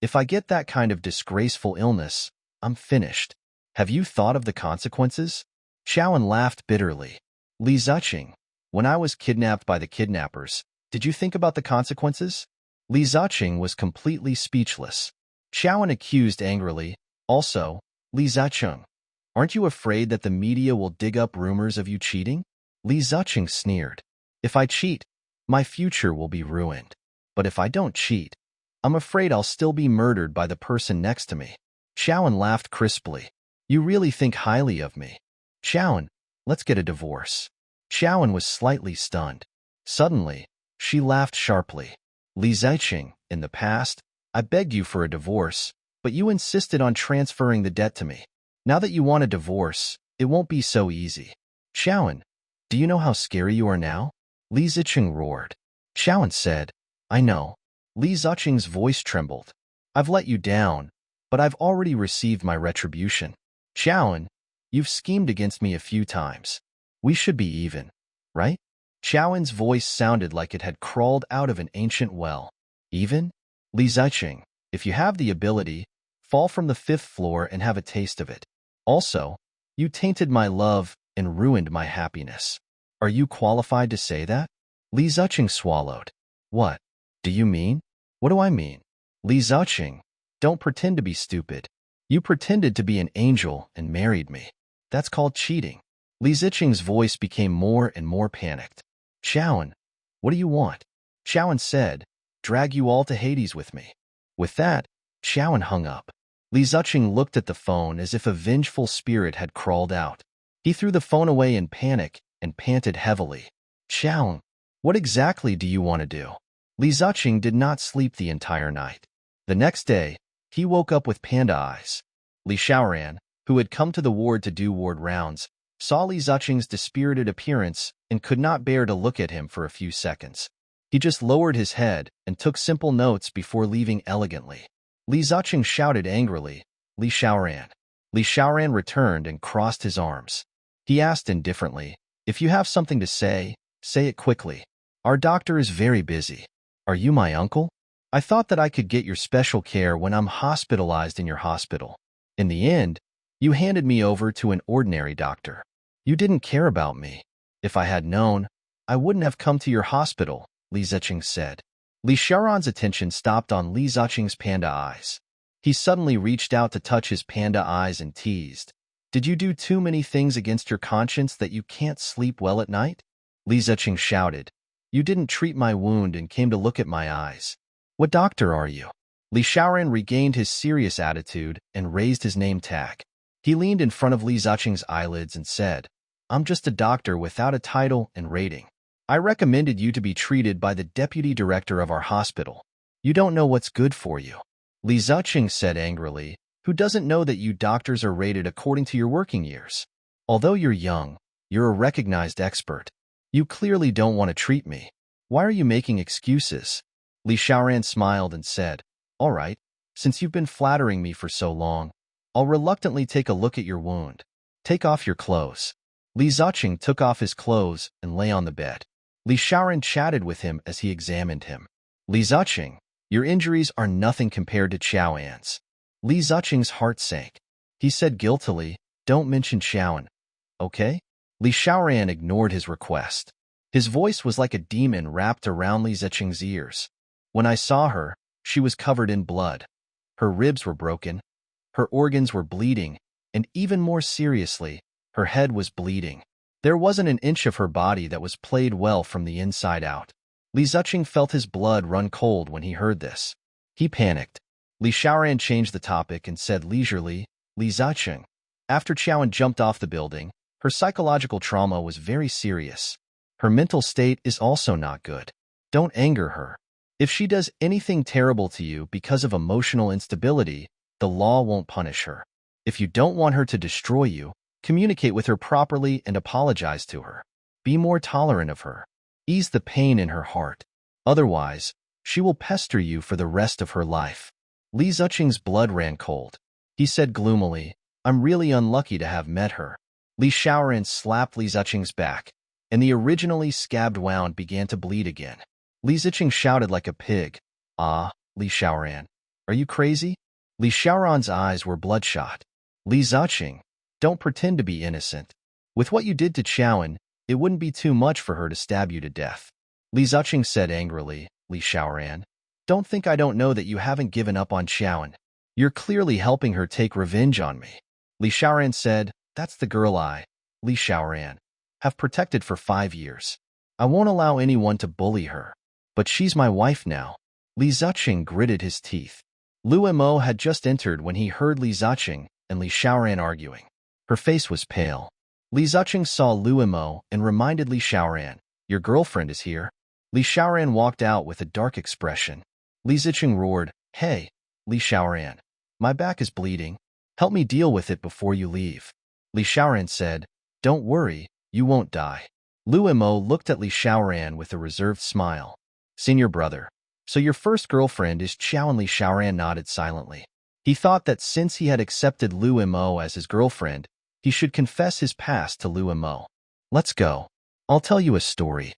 [SPEAKER 1] if I get that kind of disgraceful illness, I'm finished. Have you thought of the consequences?" Xiaoan laughed bitterly. "Li Ziqing, when I was kidnapped by the kidnappers, did you think about the consequences?" Li Ziqing was completely speechless. Xiaoan accused angrily, "Also, Li Ziqing, aren't you afraid that the media will dig up rumors of you cheating?" Li Ziqing sneered, "If I cheat, my future will be ruined. But if I don't cheat, I'm afraid I'll still be murdered by the person next to me." Xiaoan laughed crisply. "You really think highly of me. Xiaoan, let's get a divorce." Xiaoan was slightly stunned. Suddenly, she laughed sharply. "Li Ziqing, in the past, I begged you for a divorce, but you insisted on transferring the debt to me. Now that you want a divorce, it won't be so easy." "Xiaoan, do you know how scary you are now?" Li Ziqing roared. Xiaoan said, "I know." Li Ziqing's voice trembled. "I've let you down, but I've already received my retribution. Xiaoan, you've schemed against me a few times. We should be even, right?" Xiaoan's voice sounded like it had crawled out of an ancient well. "Even? Li Ziqing, if you have the ability, fall from the 5th floor and have a taste of it. Also, you tainted my love and ruined my happiness. Are you qualified to say that?" Li Ziqing swallowed. "What do you mean?" "What do I mean?" "Li Ziqing, don't pretend to be stupid. You pretended to be an angel and married me. That's called cheating." Li Ziqing's voice became more and more panicked. "Xiaoan, what do you want?" Xiaoan said, "Drag you all to Hades with me." With that, Xiaoan hung up. Li Ziqing looked at the phone as if a vengeful spirit had crawled out. He threw the phone away in panic and panted heavily. "Xiaoan, what exactly do you want to do?" Li Ziqing did not sleep the entire night. The next day, he woke up with panda eyes. Li Xiaoran, who had come to the ward to do ward rounds, saw Li Ziqing's dispirited appearance and could not bear to look at him for a few seconds. He just lowered his head and took simple notes before leaving elegantly. Li Ziqing shouted angrily, "Li Xiaoran." Li Xiaoran returned and crossed his arms. He asked indifferently, "If you have something to say it quickly. Our doctor is very busy. Are you my uncle? I thought that I could get your special care when I'm hospitalized in your hospital. In the end, you handed me over to an ordinary doctor. You didn't care about me. If I had known, I wouldn't have come to your hospital," Li Ziqing said. Li Xiaoran's attention stopped on Li Ziqing's panda eyes. He suddenly reached out to touch his panda eyes and teased, "Did you do too many things against your conscience that you can't sleep well at night?" Li Ziqing shouted, "You didn't treat my wound and came to look at my eyes. What doctor are you?" Li Xiaoran regained his serious attitude and raised his name tag. He leaned in front of Li Ziqing's eyelids and said, "I'm just a doctor without a title and rating. I recommended you to be treated by the deputy director of our hospital. You don't know what's good for you." Li Ziqing said angrily, "Who doesn't know that you doctors are rated according to your working years? Although you're young, you're a recognized expert. You clearly don't want to treat me. Why are you making excuses?" Li Xiaoran smiled and said, "All right, since you've been flattering me for so long, I'll reluctantly take a look at your wound. Take off your clothes." Li Ziqing took off his clothes and lay on the bed. Li Xiaoran chatted with him as he examined him. Li Ziqing, your injuries are nothing compared to Xiaoan's. Li Ziqing's heart sank. He said guiltily, don't mention Xiaoan, okay? Li Xiaoran ignored his request. His voice was like a demon wrapped around Li Ziqing's ears. When I saw her, she was covered in blood. Her ribs were broken, her organs were bleeding, and even more seriously, her head was bleeding. There wasn't an inch of her body that was played well from the inside out. Li Ziqing felt his blood run cold when he heard this. He panicked. Li Xiaoran changed the topic and said leisurely, Li Ziqing. After Xiaoan jumped off the building, her psychological trauma was very serious. Her mental state is also not good. Don't anger her. If she does anything terrible to you because of emotional instability, the law won't punish her. If you don't want her to destroy you, communicate with her properly and apologize to her. Be more tolerant of her. Ease the pain in her heart. Otherwise, she will pester you for the rest of her life. Li Ziqing's blood ran cold. He said gloomily, I'm really unlucky to have met her. Li Xiaoran slapped Li Ziqing's back, and the originally scabbed wound began to bleed again. Li Ziqing shouted like a pig, Ah, Li Xiaoran, are you crazy? Li Xiaoran's eyes were bloodshot. Li Ziqing, don't pretend to be innocent. With what you did to Xiaoan, it wouldn't be too much for her to stab you to death. Li Ziqing said angrily, Li Xiaoran, don't think I don't know that you haven't given up on Xiaoan. You're clearly helping her take revenge on me. Li Xiaoran said, that's the girl I, Li Xiaoran, have protected for 5 years. I won't allow anyone to bully her. But she's my wife now. Li Ziqing gritted his teeth. Lu Mo had just entered when he heard Li Ziqing and Li Xiaoran arguing. Her face was pale. Li Ziqing saw Lu Mo and reminded Li Xiaoran, your girlfriend is here. Li Xiaoran walked out with a dark expression. Li Ziqing roared, hey, Li Xiaoran, my back is bleeding. Help me deal with it before you leave. Li Xiaoran said, don't worry, you won't die. Lu Mo looked at Li Xiaoran with a reserved smile. Senior brother, so your first girlfriend is Xiaoan. Li Xiaoran nodded silently. He thought that since he had accepted Lu Mo as his girlfriend, he should confess his past to Lu Mo. Let's go. I'll tell you a story.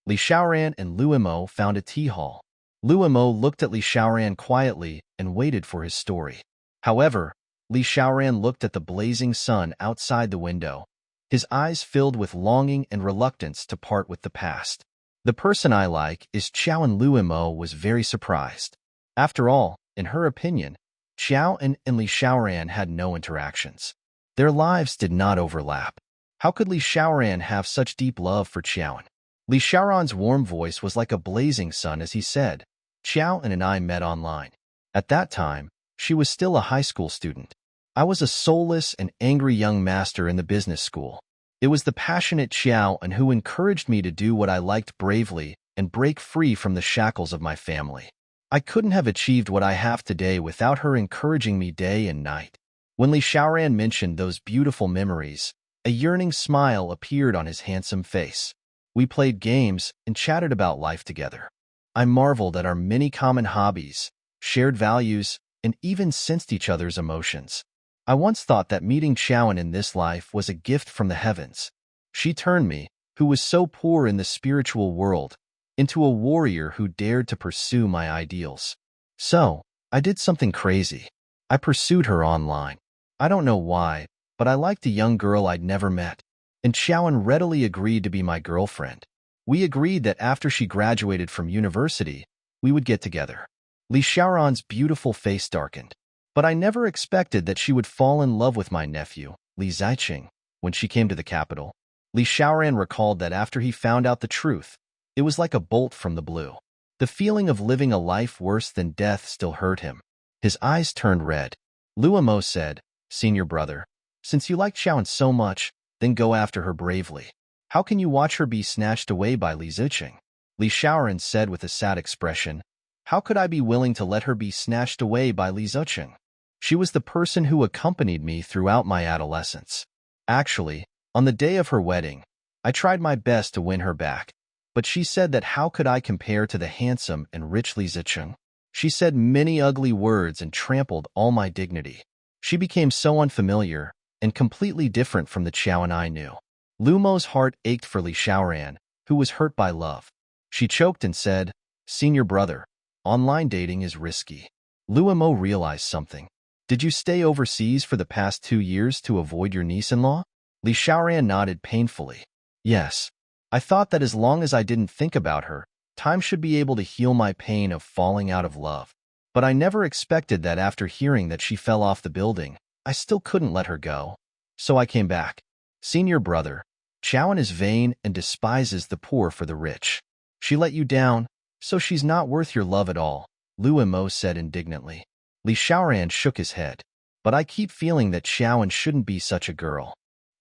[SPEAKER 1] Li Xiaoran and Lu Mo found a tea hall. Lu Mo looked at Li Xiaoran quietly and waited for his story. However, Li Xiaoran looked at the blazing sun outside the window. His eyes filled with longing and reluctance to part with the past. The person I like is Xiao, and Lu Mo was very surprised. After all, in her opinion, Xiao and Li Xiaoran had no interactions. Their lives did not overlap. How could Li Xiaoran have such deep love for Xiaoan? Li Xiaoran's warm voice was like a blazing sun as he said, Xiao and I met online. At that time, she was still a high school student. I was a soulless and angry young master in the business school. It was the passionate Xiao and who encouraged me to do what I liked bravely and break free from the shackles of my family. I couldn't have achieved what I have today without her encouraging me day and night. When Li Xiaoran mentioned those beautiful memories, a yearning smile appeared on his handsome face. We played games and chatted about life together. I marveled at our many common hobbies, shared values, and even sensed each other's emotions. I once thought that meeting Xiaoan in this life was a gift from the heavens. She turned me, who was so poor in the spiritual world, into a warrior who dared to pursue my ideals. So, I did something crazy. I pursued her online. I don't know why, but I liked a young girl I'd never met. And Xiaoan readily agreed to be my girlfriend. We agreed that after she graduated from university, we would get together. Li Xiaoran's beautiful face darkened. But I never expected that she would fall in love with my nephew, Li Ziqing, when she came to the capital. Li Xiaoran recalled that after he found out the truth, it was like a bolt from the blue. The feeling of living a life worse than death still hurt him. His eyes turned red. Lu Mo said, Senior brother, since you like Xiaoan so much, then go after her bravely. How can you watch her be snatched away by Li Ziqing? Li Xiaoran said with a sad expression, How could I be willing to let her be snatched away by Li Ziqing? She was the person who accompanied me throughout my adolescence. Actually, on the day of her wedding, I tried my best to win her back. But she said that how could I compare to the handsome and rich Li Ziqing? She said many ugly words and trampled all my dignity. She became so unfamiliar and completely different from the Xiaoan I knew. Lu Mo's heart ached for Li Xiaoran, who was hurt by love. She choked and said, "Senior brother, online dating is risky." Luo realized something. "Did you stay overseas for the past 2 years to avoid your niece-in-law?" Li Xiaoran nodded painfully. "Yes. I thought that as long as I didn't think about her, time should be able to heal my pain of falling out of love. But I never expected that after hearing that she fell off the building, I still couldn't let her go. So I came back. Senior brother, Chowan is vain and despises the poor for the rich. She let you down, so she's not worth your love at all," Luo said indignantly. Li Xiaoran shook his head. "But I keep feeling that Chowan shouldn't be such a girl."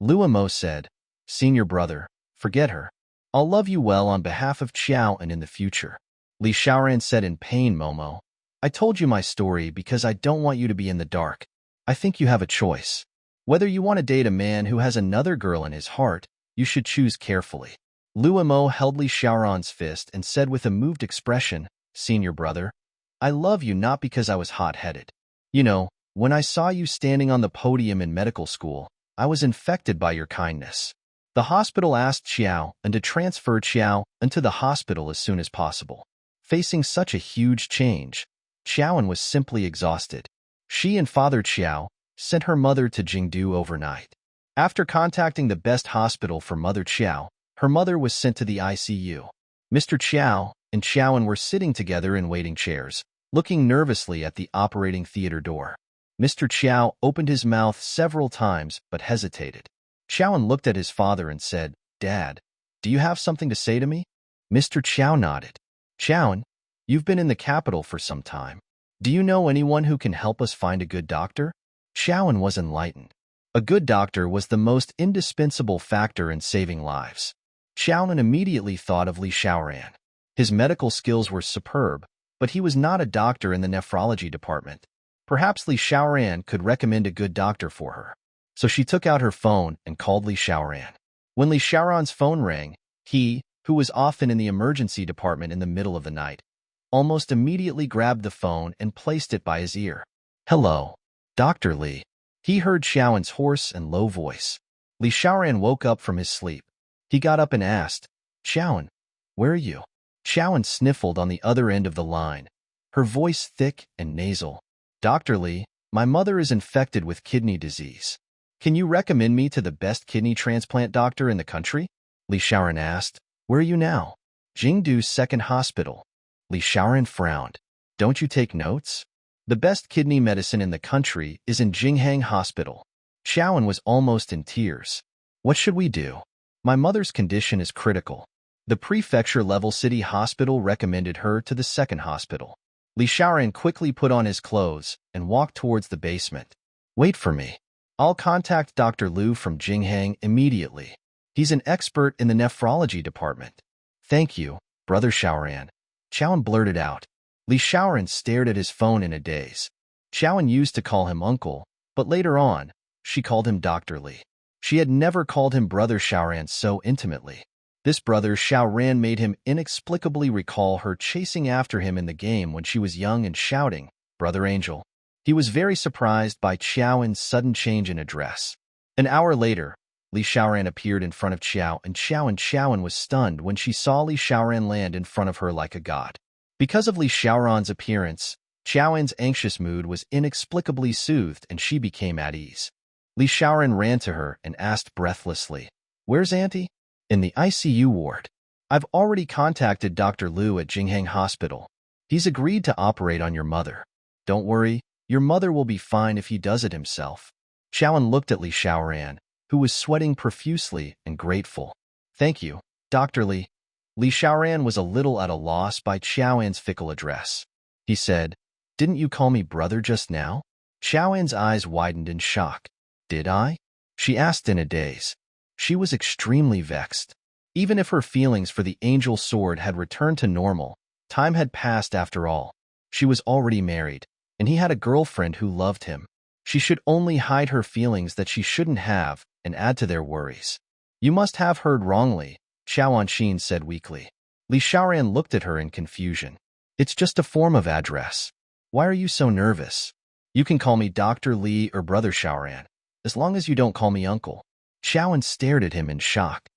[SPEAKER 1] Luo said, "Senior brother, forget her. I'll love you well on behalf of Qiao and in the future." Li Xiaoran said in pain, "Momo, I told you my story because I don't want you to be in the dark. I think you have a choice. Whether you want to date a man who has another girl in his heart, you should choose carefully." Luo held Li Xiaoran's fist and said with a moved expression, "Senior brother, I love you not because I was hot-headed. You know, when I saw you standing on the podium in medical school, I was infected by your kindness." The hospital asked Qiao and to transfer Qiao into the hospital as soon as possible. Facing such a huge change, Qiaoan was simply exhausted. She and Father Qiao sent her mother to Jingdu overnight. After contacting the best hospital for Mother Qiao, her mother was sent to the ICU. Mr. Qiao and Qiaoan were sitting together in waiting chairs, looking nervously at the operating theater door. Mr. Qiao opened his mouth several times but hesitated. Qiaoan looked at his father and said, "Dad, do you have something to say to me?" Mr. Qiao nodded. "Qiaoan, you've been in the capital for some time. Do you know anyone who can help us find a good doctor?" Qiaoan was enlightened. A good doctor was the most indispensable factor in saving lives. Qiaoan immediately thought of Li Xiaoran. His medical skills were superb, but he was not a doctor in the nephrology department. Perhaps Li Xiaoran could recommend a good doctor for her. So she took out her phone and called Li Xiaoran. When Li Xiaoran's phone rang, he, who was often in the emergency department in the middle of the night, almost immediately grabbed the phone and placed it by his ear. "Hello, Dr. Li." He heard Xiaoan's hoarse and low voice. Li Xiaoran woke up from his sleep. He got up and asked, "Xiaoan, where are you?" Xiaoan sniffled on the other end of the line, her voice thick and nasal. "Dr. Li, my mother is infected with kidney disease. Can you recommend me to the best kidney transplant doctor in the country?" Li Xiaoran asked. "Where are you now?" "Jingdu's second hospital." Li Xiaoran frowned. "Don't you take notes? The best kidney medicine in the country is in Jinghang Hospital." Xiaoan was almost in tears. "What should we do? My mother's condition is critical. The prefecture-level city hospital recommended her to the second hospital." Li Xiaoran quickly put on his clothes and walked towards the basement. "Wait for me. I'll contact Dr. Liu from Jinghang immediately. He's an expert in the nephrology department." "Thank you, Brother Xiaoran," Qiaoan blurted out. Li Xiaoran stared at his phone in a daze. Qiaoan used to call him uncle, but later on, she called him Dr. Li. She had never called him Brother Xiaoran so intimately. This Brother Xiaoran made him inexplicably recall her chasing after him in the game when she was young and shouting, "Brother Angel." He was very surprised by Qiaoan's sudden change in address. An hour later, Li Xiaoran appeared in front of Qiao, and Qiaoan was stunned when she saw Li Xiaoran land in front of her like a god. Because of Li Xiaoran's appearance, Qiaoan's anxious mood was inexplicably soothed and she became at ease. Li Xiaoran ran to her and asked breathlessly, "Where's Auntie?" "In the ICU ward. I've already contacted Dr. Liu at Jinghang Hospital. He's agreed to operate on your mother. Don't worry, your mother will be fine if he does it himself." Qiaoan looked at Li Xiaoran, who was sweating profusely and grateful. "Thank you, Dr. Li." Li Xiaoran was a little at a loss by Qiaoan's fickle address. He said, "Didn't you call me brother just now?" Qiaoan's eyes widened in shock. "Did I?" she asked in a daze. She was extremely vexed. Even if her feelings for the angel sword had returned to normal, time had passed after all. She was already married, and he had a girlfriend who loved him. She should only hide her feelings that she shouldn't have and add to their worries. "You must have heard wrongly," Qiaoan said weakly. Li Xiaoran looked at her in confusion. "It's just a form of address. Why are you so nervous? You can call me Dr. Li or Brother Xiaoran, as long as you don't call me uncle." Qiaoan stared at him in shock.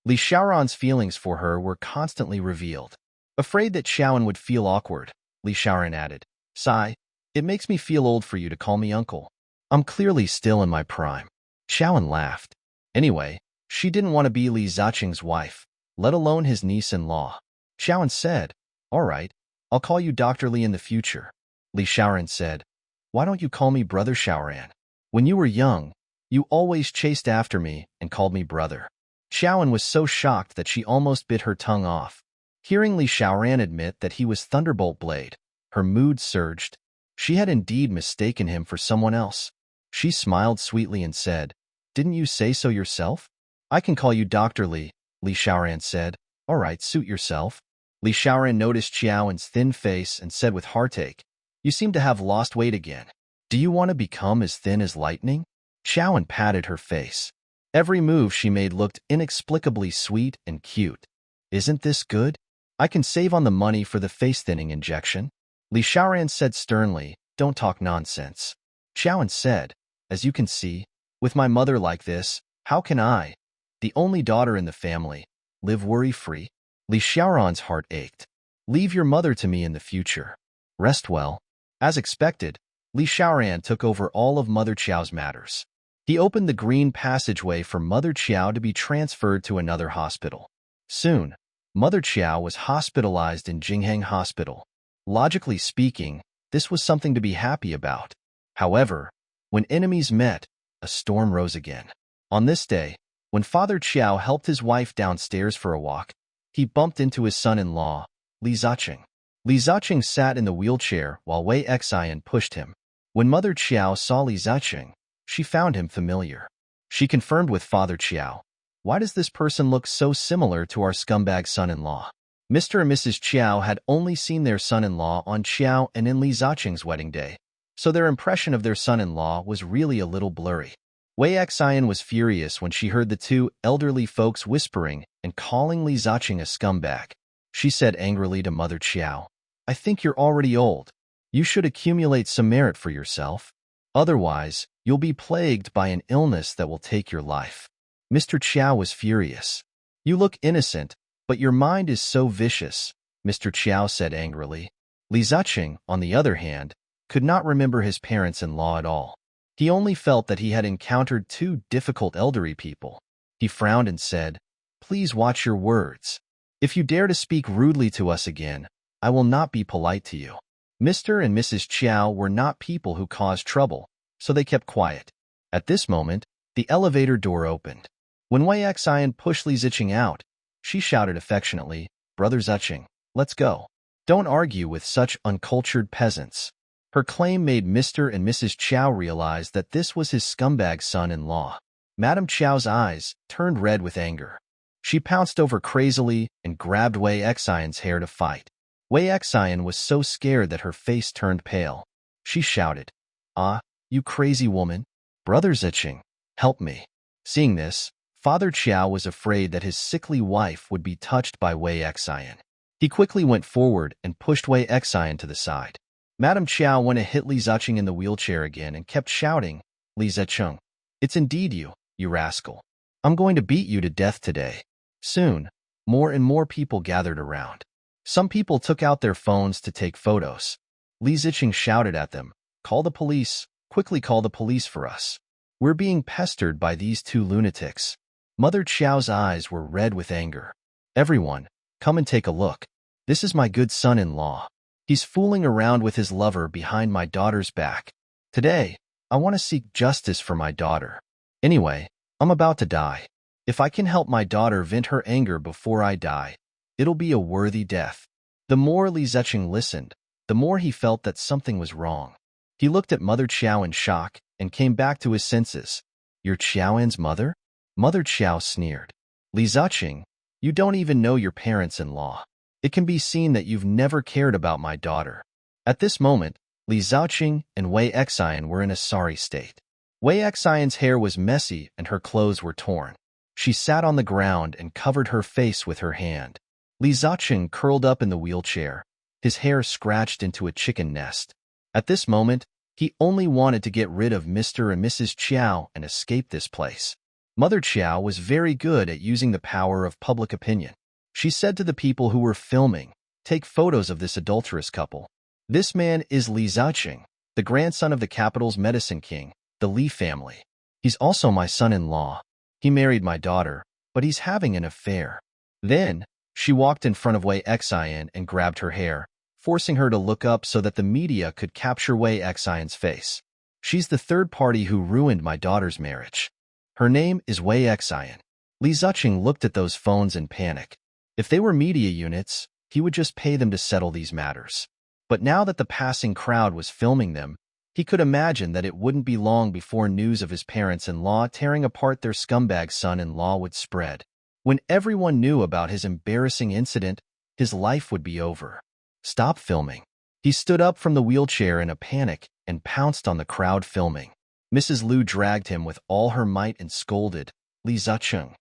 [SPEAKER 1] Li Xiaoran's feelings for her were constantly revealed. Afraid that Xiaoan would feel awkward, Li Xiaoran added, "Sigh, it makes me feel old for you to call me uncle. I'm clearly still in my prime." Xiaoan laughed. Anyway, she didn't want to be Li Ziqing's wife, let alone his niece-in-law. Xiaoan said, "All right, I'll call you Dr. Li in the future." Li Xiaoran said, "Why don't you call me Brother Xiaoran? When you were young, you always chased after me and called me brother." Xiaoan was so shocked that she almost bit her tongue off. Hearing Li Xiaoran admit that he was Thunderbolt Blade, her mood surged. She had indeed mistaken him for someone else. She smiled sweetly and said, "Didn't you say so yourself?" "I can call you Dr. Li," Li Xiaoran said. "All right, suit yourself." Li Xiaoran noticed Xiaoan's thin face and said with heartache, "You seem to have lost weight again. Do you want to become as thin as lightning?" Xiaoan patted her face. Every move she made looked inexplicably sweet and cute. "Isn't this good? I can save on the money for the face-thinning injection." Li Xiaoran said sternly, "Don't talk nonsense." Xiaoan said, "As you can see, with my mother like this, how can I, the only daughter in the family, live worry-free?" Li Xiaoran's heart ached. "Leave your mother to me in the future. Rest well." As expected, Li Xiaoran took over all of Mother Qiao's matters. He opened the green passageway for Mother Qiao to be transferred to another hospital. Soon, Mother Qiao was hospitalized in Jingheng Hospital. Logically speaking, this was something to be happy about. However, when enemies met, a storm rose again. On this day, when Father Qiao helped his wife downstairs for a walk, he bumped into his son-in-law, Li Ziqing. Li Ziqing sat in the wheelchair while Wei Xian pushed him. When Mother Qiao saw Li Ziqing, she found him familiar. She confirmed with Father Qiao, "Why does this person look so similar to our scumbag son-in-law?" Mr. and Mrs. Qiao had only seen their son-in-law on Qiao and in Li Ziqing's wedding day, so their impression of their son-in-law was really a little blurry. Wei Xian was furious when she heard the two elderly folks whispering and calling Li Ziqing a scumbag. She said angrily to Mother Qiao, "I think you're already old. You should accumulate some merit for yourself. Otherwise, you'll be plagued by an illness that will take your life." Mr. Qiao was furious. "You look innocent, but your mind is so vicious," Mr. Qiao said angrily. Li Ziqing, on the other hand, could not remember his parents-in-law at all. He only felt that he had encountered two difficult elderly people. He frowned and said, "Please watch your words. If you dare to speak rudely to us again, I will not be polite to you." Mr. and Mrs. Qiao were not people who caused trouble, so they kept quiet. At this moment, the elevator door opened. When Wei Xian pushed Li Ziqing out, she shouted affectionately, "Brother Ziqing, let's go. Don't argue with such uncultured peasants." Her claim made Mr. and Mrs. Qiao realize that this was his scumbag son-in-law. Madame Qiao's eyes turned red with anger. She pounced over crazily and grabbed Wei Xian's hair to fight. Wei Xian was so scared that her face turned pale. She shouted, "Ah, you crazy woman! Brother Ziqing, help me." Seeing this, Father Qiao was afraid that his sickly wife would be touched by Wei Xian. He quickly went forward and pushed Wei Xian to the side. Madame Qiao went to hit Li Ziqing in the wheelchair again and kept shouting, "Li Ziqing, it's indeed you, you rascal. I'm going to beat you to death today." Soon, more and more people gathered around. Some people took out their phones to take photos. Li Ziqing shouted at them, "Call the police, quickly call the police for us. We're being pestered by these two lunatics." Mother Qiao's eyes were red with anger. "Everyone, come and take a look. This is my good son-in-law. He's fooling around with his lover behind my daughter's back. Today, I want to seek justice for my daughter. Anyway, I'm about to die. If I can help my daughter vent her anger before I die, it'll be a worthy death." The more Li Ziqing listened, the more he felt that something was wrong. He looked at Mother Qiao in shock and came back to his senses. "You're Qiaoan's mother?" Mother Qiao sneered. "Li Ziqing, you don't even know your parents-in-law. It can be seen that you've never cared about my daughter." At this moment, Li Ziqing and Wei Xian were in a sorry state. Wei Xian's hair was messy and her clothes were torn. She sat on the ground and covered her face with her hand. Li Ziqing curled up in the wheelchair, his hair scratched into a chicken nest. At this moment, he only wanted to get rid of Mr. and Mrs. Qiao and escape this place. Mother Chiao was very good at using the power of public opinion. She said to the people who were filming, "Take photos of this adulterous couple. This man is Li Ziqing, the grandson of the capital's medicine king, the Li family. He's also my son-in-law. He married my daughter, but he's having an affair." Then, she walked in front of Wei Xian and grabbed her hair, forcing her to look up so that the media could capture Wei Xian's face. "She's the third party who ruined my daughter's marriage. Her name is Wei Xian." Li Ziqing looked at those phones in panic. If they were media units, he would just pay them to settle these matters. But now that the passing crowd was filming them, he could imagine that it wouldn't be long before news of his parents-in-law tearing apart their scumbag son-in-law would spread. When everyone knew about his embarrassing incident, his life would be over. "Stop filming." He stood up from the wheelchair in a panic and pounced on the crowd filming. Mrs. Liu dragged him with all her might and scolded, "Li Ziqing,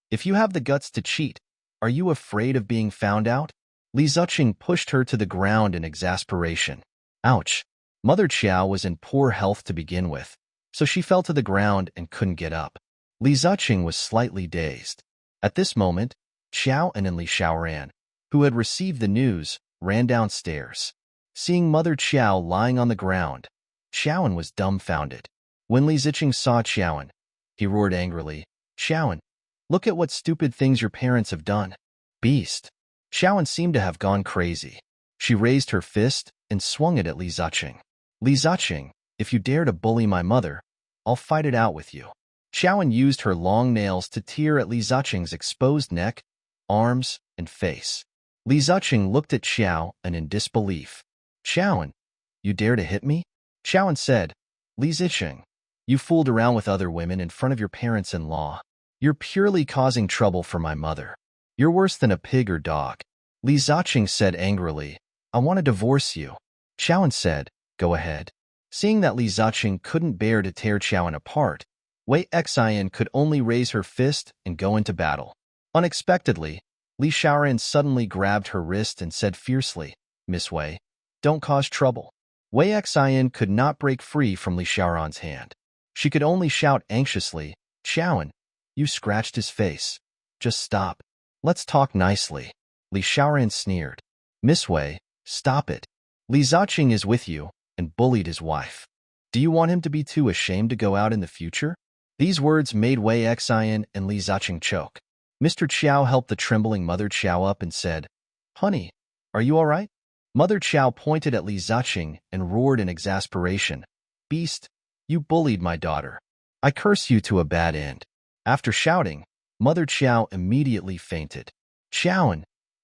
[SPEAKER 1] if you have the guts to cheat, are you afraid of being found out?" Li Ziqing pushed her to the ground in exasperation. Ouch. Mother Chiao was in poor health to begin with, so she fell to the ground and couldn't get up. Li Ziqing was slightly dazed. At this moment, Xiao and Li Xiaoran, who had received the news, ran downstairs. Seeing Mother Chiao lying on the ground, Xiaoan was dumbfounded. When Li Ziqing saw Xiaoan, he roared angrily, "Xiaoan, look at what stupid things your parents have done. Beast." Xiaoan seemed to have gone crazy. She raised her fist and swung it at Li Ziqing. "Li Ziqing, if you dare to bully my mother, I'll fight it out with you." Xiaoan used her long nails to tear at Li Ziqing's exposed neck, arms, and face. Li Ziqing looked at Xiao and in disbelief. "Xiaoan, you dare to hit me?" Xiaoan said, "Li Ziqing, you fooled around with other women in front of your parents-in-law. You're purely causing trouble for my mother. You're worse than a pig or dog." Li Ziqing said angrily, "I want to divorce you." Xiaoan said, "Go ahead." Seeing that Li Ziqing couldn't bear to tear Xiaoan apart, Wei Xian could only raise her fist and go into battle. Unexpectedly, Li Xiaoran suddenly grabbed her wrist and said fiercely, "Miss Wei, don't cause trouble." Wei Xian could not break free from Li Xiaoran's hand. She could only shout anxiously, "Xiaoan, you scratched his face. Just stop. Let's talk nicely." Li Xiaoran sneered. "Miss Wei, stop it. Li Ziqing is with you and bullied his wife. Do you want him to be too ashamed to go out in the future?" These words made Wei Xian and Li Ziqing choke. Mr. Chiao helped the trembling Mother Chiao up and said, "Honey, are you all right?" Mother Chiao pointed at Li Ziqing and roared in exasperation, "Beast, you bullied my daughter. I curse you to a bad end." After shouting, Mother Chiao immediately fainted. "Xiaoan,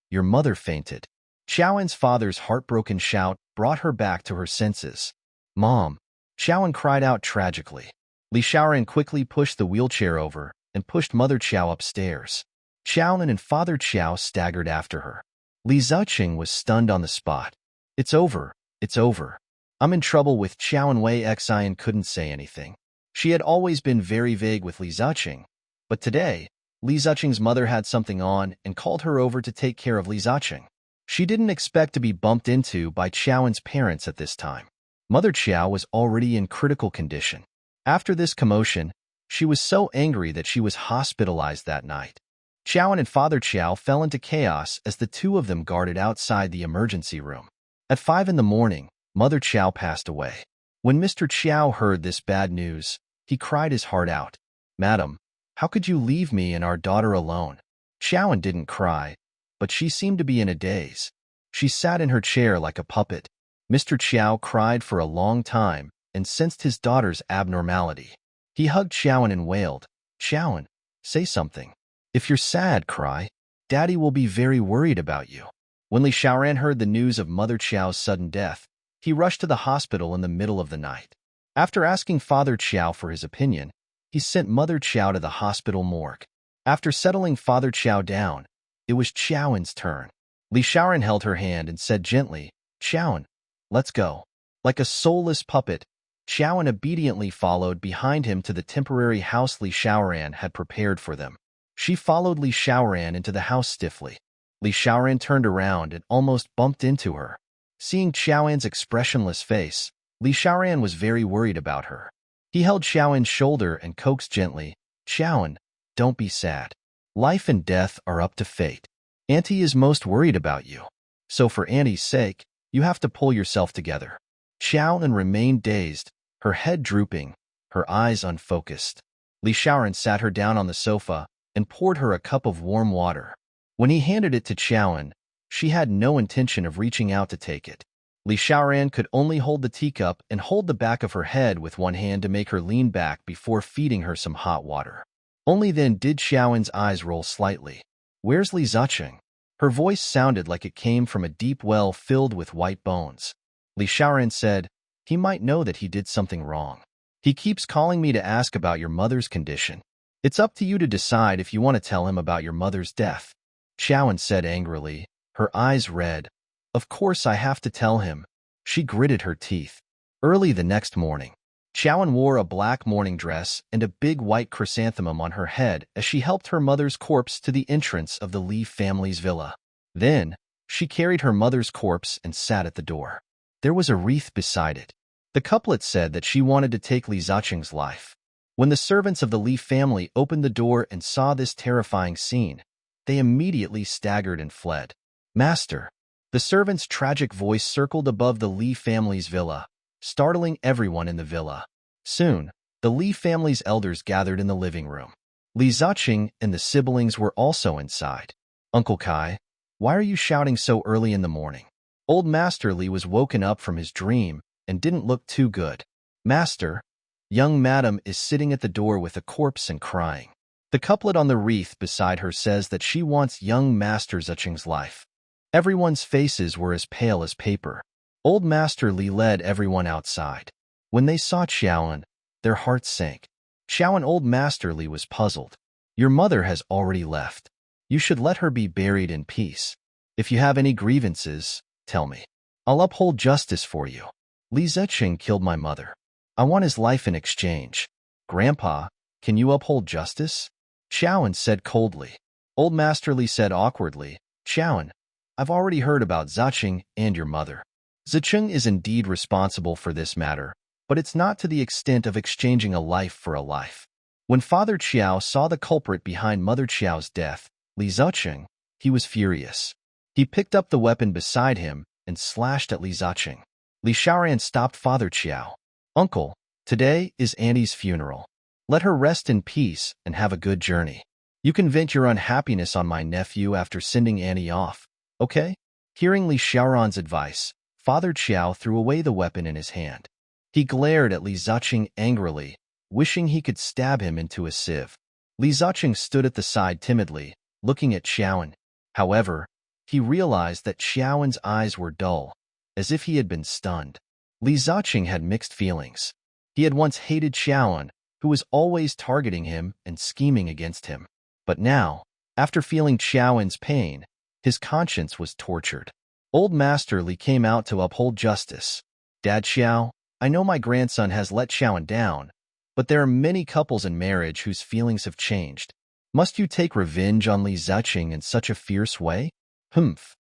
[SPEAKER 1] your mother fainted." Xiaoan's father's heartbroken shout brought her back to her senses. "Mom!" Xiaoan cried out tragically. Li Xiaoran quickly pushed the wheelchair over and pushed Mother Chiao upstairs. Xiaoan and Father Chiao staggered after her. Li Ziqing was stunned on the spot. "It's over. It's over. I'm in trouble with Xiaoan." Wei Xian couldn't say anything. She had always been very vague with Li Ziqing, but today, Li Ziqing's mother had something on and called her over to take care of Li Ziqing. She didn't expect to be bumped into by Xiaoan's parents at this time. Mother Chiao was already in critical condition. After this commotion, she was so angry that she was hospitalized that night. Xiaoan and Father Chiao fell into chaos as the two of them guarded outside the emergency room. At 5 in the morning, Mother Chiao passed away. When Mr. Chiao heard this bad news, he cried his heart out. "Madam, how could you leave me and our daughter alone?" Xiaoan didn't cry, but she seemed to be in a daze. She sat in her chair like a puppet. Mr. Chiao cried for a long time and sensed his daughter's abnormality. He hugged Xiaoan and wailed, "Xiaoan, say something. If you're sad, cry. Daddy will be very worried about you." When Li Xiaoran heard the news of Mother Chiao's sudden death, he rushed to the hospital in the middle of the night. After asking Father Chiao for his opinion, he sent Mother Chiao to the hospital morgue. After settling Father Chiao down, it was Xiaoan's turn. Li Xiaoran held her hand and said gently, "Xiaoan, let's go." Like a soulless puppet, Xiaoan obediently followed behind him to the temporary house Li Xiaoran had prepared for them. She followed Li Xiaoran into the house stiffly. Li Xiaoran turned around and almost bumped into her. Seeing Xiaoan's expressionless face, Li Xiaoran was very worried about her. He held Xiaoan's shoulder and coaxed gently, "Xiaoan, don't be sad. Life and death are up to fate. Auntie is most worried about you. So for Auntie's sake, you have to pull yourself together. Xiaolan remained dazed, her head drooping, her eyes unfocused. Li Xiaoran sat her down on the sofa and poured her a cup of warm water. When he handed it to Xiaolan, she had no intention of reaching out to take it. Li Xiaoran could only hold the teacup and hold the back of her head with one hand to make her lean back before feeding her some hot water. Only then did Xiaolan's eyes roll slightly. "Where's Li Zicheng?" Her voice sounded like it came from a deep well filled with white bones. Li Xiaoran said, "He might know that he did something wrong. He keeps calling me to ask about your mother's condition. It's up to you to decide if you want to tell him about your mother's death." Xiaolan said angrily, her eyes red. "Of course I have to tell him." She gritted her teeth. Early the next morning, Xiaolan wore a black morning dress and a big white chrysanthemum on her head as she helped her mother's corpse to the entrance of the Li family's villa. Then, she carried her mother's corpse and sat at the door. There was a wreath beside it. The couplet said that she wanted to take Li Zicheng's life. When the servants of the Li family opened the door and saw this terrifying scene, they immediately staggered and fled. "Master!" The servant's tragic voice circled above the Li family's villa, startling everyone in the villa. Soon, the Li family's elders gathered in the living room. Li Zicheng and the siblings were also inside. "Uncle Kai, why are you shouting so early in the morning?" Old Master Li was woken up from his dream and didn't look too good. "Master, young madam is sitting at the door with a corpse and crying. The couplet on the wreath beside her says that she wants young Master Zicheng's life." Everyone's faces were as pale as paper. Old Master Li led everyone outside. When they saw Xiaolan, their hearts sank. Xiaolan Old Master Li was puzzled. "Your mother has already left. You should let her be buried in peace. If you have any grievances, tell me. I'll uphold justice for you. Li Zicheng killed my mother. I want his life in exchange. Grandpa, can you uphold justice?" Xiaolan said coldly. Old Master Li said awkwardly, "Xiaolan, I've already heard about Zicheng and your mother. Zicheng is indeed responsible for this matter, but it's not to the extent of exchanging a life for a life." When Father Qiao saw the culprit behind Mother Qiao's death, Li Zicheng, he was furious. He picked up the weapon beside him and slashed at Li Zicheng. Li Xiaoran stopped Father Qiao. "Uncle, today is Auntie's funeral. Let her rest in peace and have a good journey. You can vent your unhappiness on my nephew after sending Auntie off, okay?" Hearing Li Xiaoran's advice, Father Qiao threw away the weapon in his hand. He glared at Li Zicheng angrily, wishing he could stab him into a sieve. Li Zicheng stood at the side timidly, looking at Xiaolan. However, he realized that Xiaolan's eyes were dull, as if he had been stunned. Li Zicheng had mixed feelings. He had once hated Xiaolan, who was always targeting him and scheming against him. But now, after feeling Xiaolan's pain, his conscience was tortured. Old Master Li came out to uphold justice. "Dad Xiao, I know my grandson has let Xiaolan down, but there are many couples in marriage whose feelings have changed. Must you take revenge on Li Zicheng in such a fierce way?" "Humph."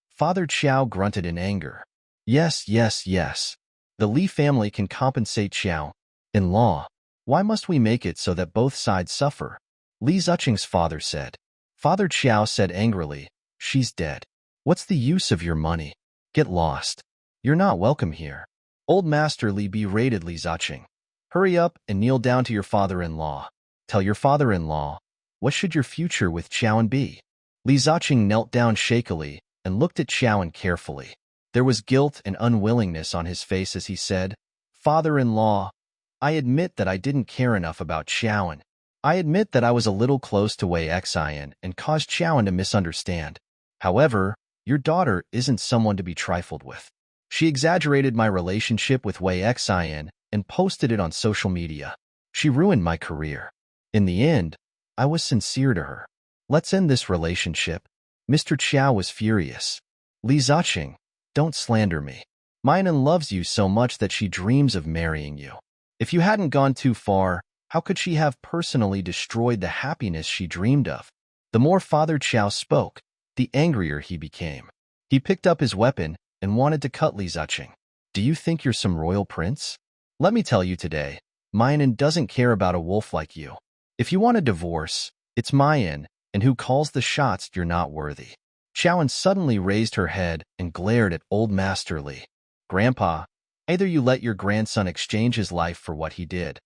[SPEAKER 1] Father Qiao grunted in anger. Yes. The Li family can compensate Xiao. In law, why must we make it so that both sides suffer?" Li Zicheng's father said. Father Qiao said angrily, "She's dead. What's the use of your money? Get lost. You're not welcome here." Old Master Li berated Li Zicheng. "Hurry up and kneel down to your father-in-law. Tell your father-in-law, what should your future with Xiaolan be?" Li Zicheng knelt down shakily and looked at Xiaolan carefully. There was guilt and unwillingness on his face as he said, "Father-in-law, I admit that I didn't care enough about Xiaolan. I admit that I was a little close to Wei Xian and caused Xiaolan to misunderstand. However, your daughter isn't someone to be trifled with. She exaggerated my relationship with Wei Xian and posted it on social media. She ruined my career. In the end, I was sincere to her. Let's end this relationship." Mr. Qiao was furious. "Li Zicheng, don't slander me. Mainan loves you so much that she dreams of marrying you. If you hadn't gone too far, how could she have personally destroyed the happiness she dreamed of?" The more Father Qiao spoke, the angrier he became. He picked up his weapon and wanted to cut Li Zicheng. "Do you think you're some royal prince? Let me tell you today, Mainan doesn't care about a wolf like you. If you want a divorce, It's Mayan, and who calls the shots you're not worthy. Xiaoan suddenly raised her head and glared at old Master Li. Grandpa, either you let your grandson exchange his life for what he did,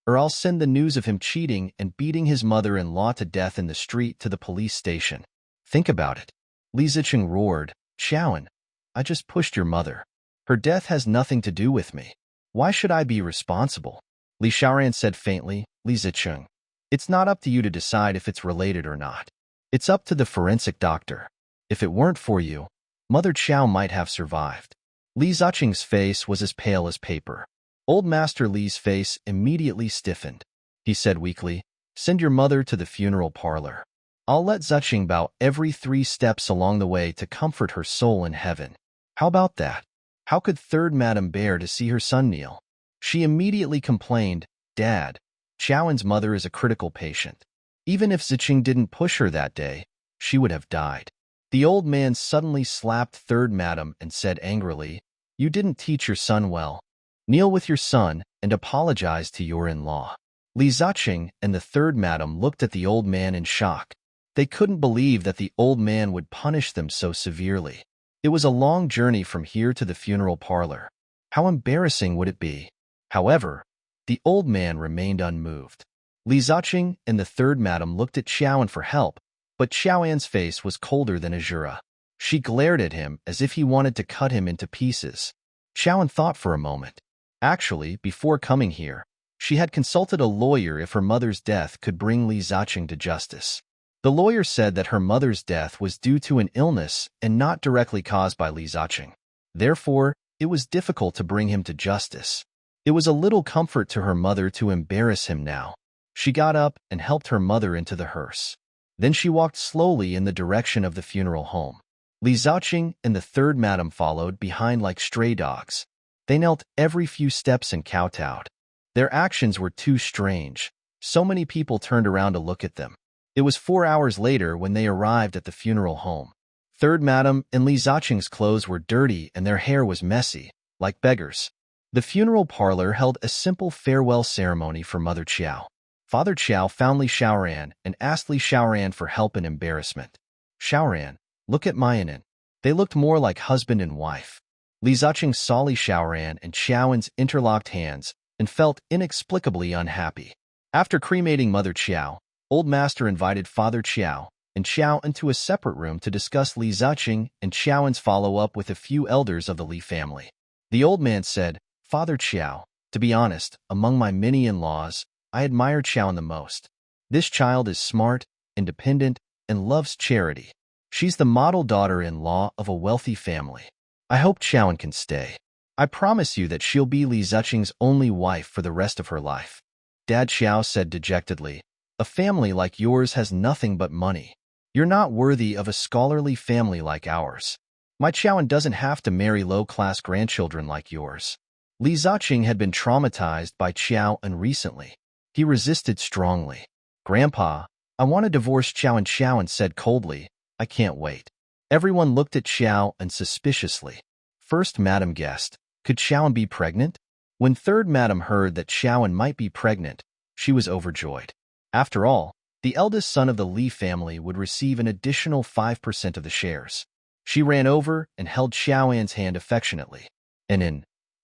[SPEAKER 1] or I'll send the news of him cheating and beating his mother-in-law to death in the street to the police station. Think about it. Li Zicheng roared. Xiaoan, I just pushed your mother. Her death has nothing to do with me. Why should I be responsible? Li Xiaoran said faintly. Li Zicheng, it's not up to you to decide if it's related or not. It's up to the forensic doctor. If it weren't for you, Mother Qiao might have survived. Li Zicheng's face was as pale as paper. Old Master Li's face immediately stiffened. He said weakly, send your mother to the funeral parlor. I'll let Zicheng bow every 3 steps along the way to comfort her soul in heaven. How about that? How could third Madam bear to see her son kneel? She immediately complained, Dad, Xiaoan's mother is a critical patient. Even if Zicheng didn't push her that day, she would have died. The old man suddenly slapped third Madam and said angrily, you didn't teach your son well. Kneel with your son and apologize to your in-law. Li Zicheng and the third Madam looked at the old man in shock. They couldn't believe that the old man would punish them so severely. It was a long journey from here to the funeral parlor. How embarrassing would it be? However, the old man remained unmoved. Li Zicheng and the third Madam looked at Xiaoan for help, but Xiaoan's face was colder than Azura. She glared at him as if he wanted to cut him into pieces. Xiaoan thought for a moment. Actually, before coming here, she had consulted a lawyer if her mother's death could bring Li Zicheng to justice. The lawyer said that her mother's death was due to an illness and not directly caused by Li Zicheng. Therefore, it was difficult to bring him to justice. It was a little comfort to her mother to embarrass him now. She got up and helped her mother into the hearse. Then she walked slowly in the direction of the funeral home. Li Zicheng and the third Madam followed behind like stray dogs. They knelt every few steps and kowtowed. Their actions were too strange. So many people turned around to look at them. It was 4 hours later when they arrived at the funeral home. Third Madam and Li Zicheng's clothes were dirty and their hair was messy, like beggars. The funeral parlor held a simple farewell ceremony for Mother Qiao. Father Qiao found Li Xiaoran and asked Li Xiaoran for help and embarrassment. Xiaoran, look at Mayanin. They looked more like husband and wife. Li Zicheng saw Li Xiaoran and Xiaoan's interlocked hands and felt inexplicably unhappy. After cremating Mother Qiao, Old Master invited Father Qiao and Xiao into a separate room to discuss Li Zicheng and Xiaoan's follow-up with a few elders of the Li family. The old man said, Father Qiao, to be honest, among my many in-laws, I admire Xiaoan the most. This child is smart, independent, and loves charity. She's the model daughter-in-law of a wealthy family. I hope Xiaoan can stay. I promise you that she'll be Li Zicheng's only wife for the rest of her life. Dad Xiao said dejectedly, a family like yours has nothing but money. You're not worthy of a scholarly family like ours. My Xiaoan doesn't have to marry low-class grandchildren like yours. Li Zicheng had been traumatized by Xiaoan recently. He resisted strongly. Grandpa, I want to divorce Xiaoan. Xiaoan said coldly, I can't wait. Everyone looked at Xiaoan suspiciously. First Madam guessed, could Xiaoan be pregnant? When third Madam heard that Xiaoan might be pregnant, she was overjoyed. After all, the eldest son of the Li family would receive an additional 5% of the shares. She ran over and held Xiaoan's hand affectionately.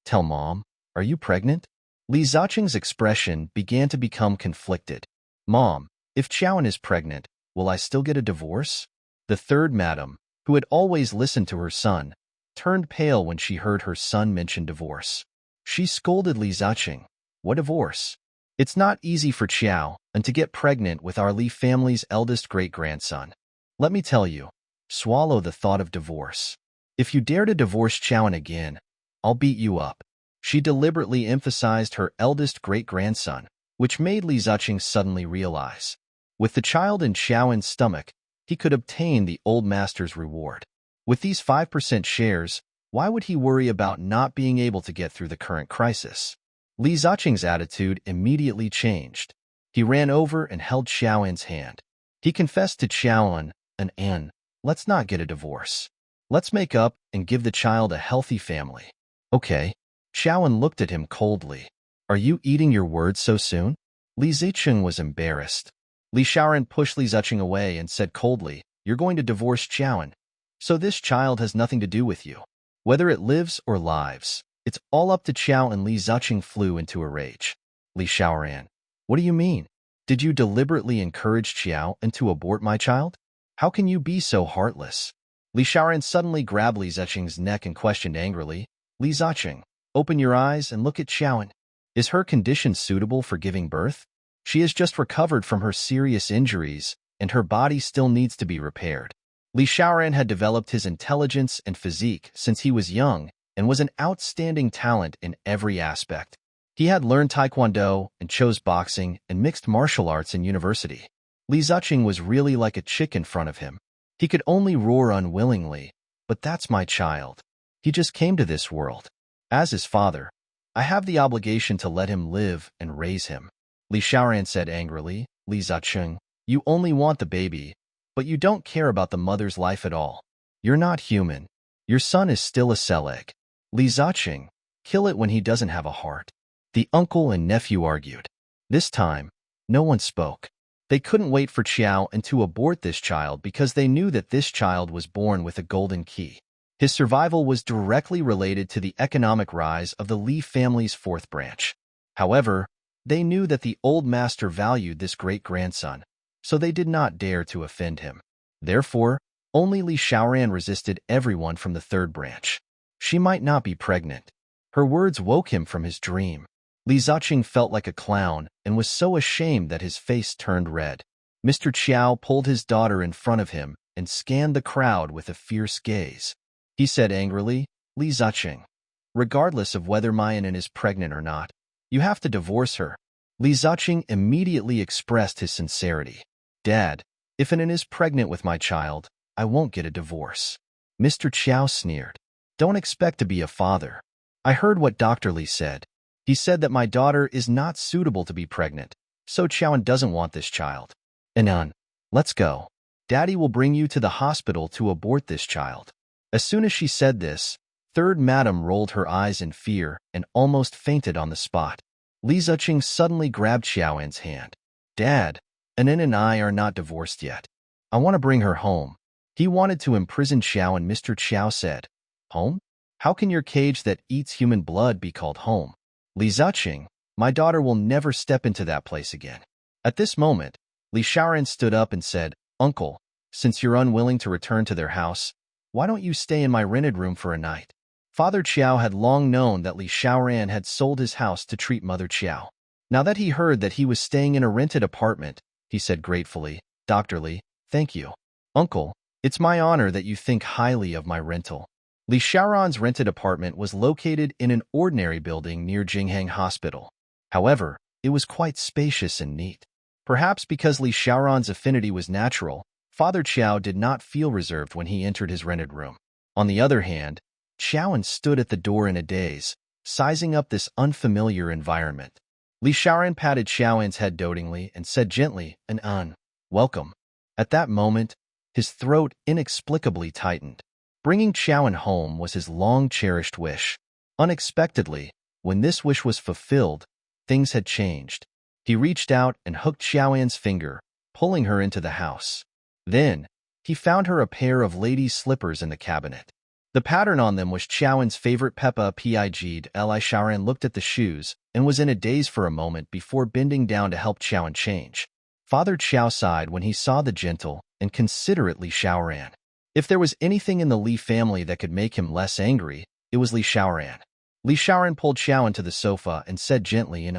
[SPEAKER 1] Tell Mom, are you pregnant? Li Zicheng's expression began to become conflicted. Mom, if Xiaoan is pregnant, will I still get a divorce? The third Madam, who had always listened to her son, turned pale when she heard her son mention divorce. She scolded Li Zicheng. What divorce? It's not easy for Qiao and to get pregnant with our Li family's eldest great-grandson. Let me tell you, swallow the thought of divorce. If you dare to divorce Xiaoan again, I'll beat you up. She deliberately emphasized her eldest great-grandson, which made Li Zicheng suddenly realize. With the child in Xiaoan's stomach, he could obtain the old master's reward. With these 5% shares, why would he worry about not being able to get through the current crisis? Li Zicheng's attitude immediately changed. He ran over and held Xiaoan's hand. He confessed to Xiaoan, let's not get a divorce. Let's make up and give the child a healthy family. Okay. Xiaoan looked at him coldly. Are you eating your words so soon? Li Zicheng was embarrassed. Li Xiaoran pushed Li Zuching away and said coldly, "You're going to divorce Qiaoan. So this child has nothing to do with you. Whether it lives or lives, it's all up to Qiao." And Li Zuching flew into a rage. Li Xiaoran, what do you mean? Did you deliberately encourage Qiao and to abort my child? How can you be so heartless? Li Xiaoran suddenly grabbed Li Zuching's neck and questioned angrily, Li Zuching, open your eyes and look at Qiaoan. Is her condition suitable for giving birth? She has just recovered from her serious injuries, and her body still needs to be repaired. Li Xiaoran had developed his intelligence and physique since he was young and was an outstanding talent in every aspect. He had learned taekwondo and chose boxing and mixed martial arts in university. Li Zuching was really like a chick in front of him. He could only roar unwillingly, but that's my child. He just came to this world. As his father, I have the obligation to let him live and raise him. Li Xiaoran said angrily, Li Zuching, you only want the baby, but you don't care about the mother's life at all. You're not human. Your son is still a cell egg. Li Zuching, kill it when he doesn't have a heart. The uncle and nephew argued. This time, no one spoke. They couldn't wait for Qiao and to abort this child because they knew that this child was born with a golden key. His survival was directly related to the economic rise of the Li family's fourth branch. However, they knew that the old master valued this great-grandson, so they did not dare to offend him. Therefore, only Li Xiaoran resisted everyone from the third branch. She might not be pregnant. Her words woke him from his dream. Li Zuching felt like a clown and was so ashamed that his face turned red. Mr. Qiao pulled his daughter in front of him and scanned the crowd with a fierce gaze. He said angrily, Li Zuching, regardless of whether Mianan is pregnant or not, you have to divorce her. Li Zuching immediately expressed his sincerity. Dad, if Anan is pregnant with my child, I won't get a divorce. Mr. Qiao sneered. Don't expect to be a father. I heard what Dr. Li said. He said that my daughter is not suitable to be pregnant, so Qiaoan doesn't want this child. Anan, let's go. Daddy will bring you to the hospital to abort this child. As soon as she said this, Third Madam rolled her eyes in fear and almost fainted on the spot. Li Zuching suddenly grabbed Qiaoan's hand. Dad, Anan and I are not divorced yet. I want to bring her home. He wanted to imprison Qiaoan. Mr. Qiao said, Home? How can your cage that eats human blood be called home? Li Zuching, my daughter will never step into that place again. At this moment, Li Xiaoran stood up and said, Uncle, since you're unwilling to return to their house, why don't you stay in my rented room for a night? Father Qiao had long known that Li Xiaoran had sold his house to treat Mother Qiao. Now that he heard that he was staying in a rented apartment, he said gratefully, Dr. Li, thank you. Uncle, it's my honor that you think highly of my rental. Li Xiaoran's rented apartment was located in an ordinary building near Jinghang Hospital. However, it was quite spacious and neat. Perhaps because Li Xiaoran's affinity was natural, Father Qiao did not feel reserved when he entered his rented room. On the other hand, Qiaoan stood at the door in a daze, sizing up this unfamiliar environment. Li Xiaoran patted Qiaoan's head dotingly and said gently, welcome. At that moment, his throat inexplicably tightened. Bringing Qiaoan home was his long-cherished wish. Unexpectedly, when this wish was fulfilled, things had changed. He reached out and hooked Qiaoan's finger, pulling her into the house. Then, he found her a pair of ladies' slippers in the cabinet. The pattern on them was Qiaoan's favorite Peppa Pig. Li Xiaoran looked at the shoes and was in a daze for a moment before bending down to help Qiaoan change. Father Qiao sighed when he saw the gentle and considerate Li Xiaoran. If there was anything in the Li family that could make him less angry, it was Li Xiaoran. Li Xiaoran pulled Qiaoan to the sofa and said gently,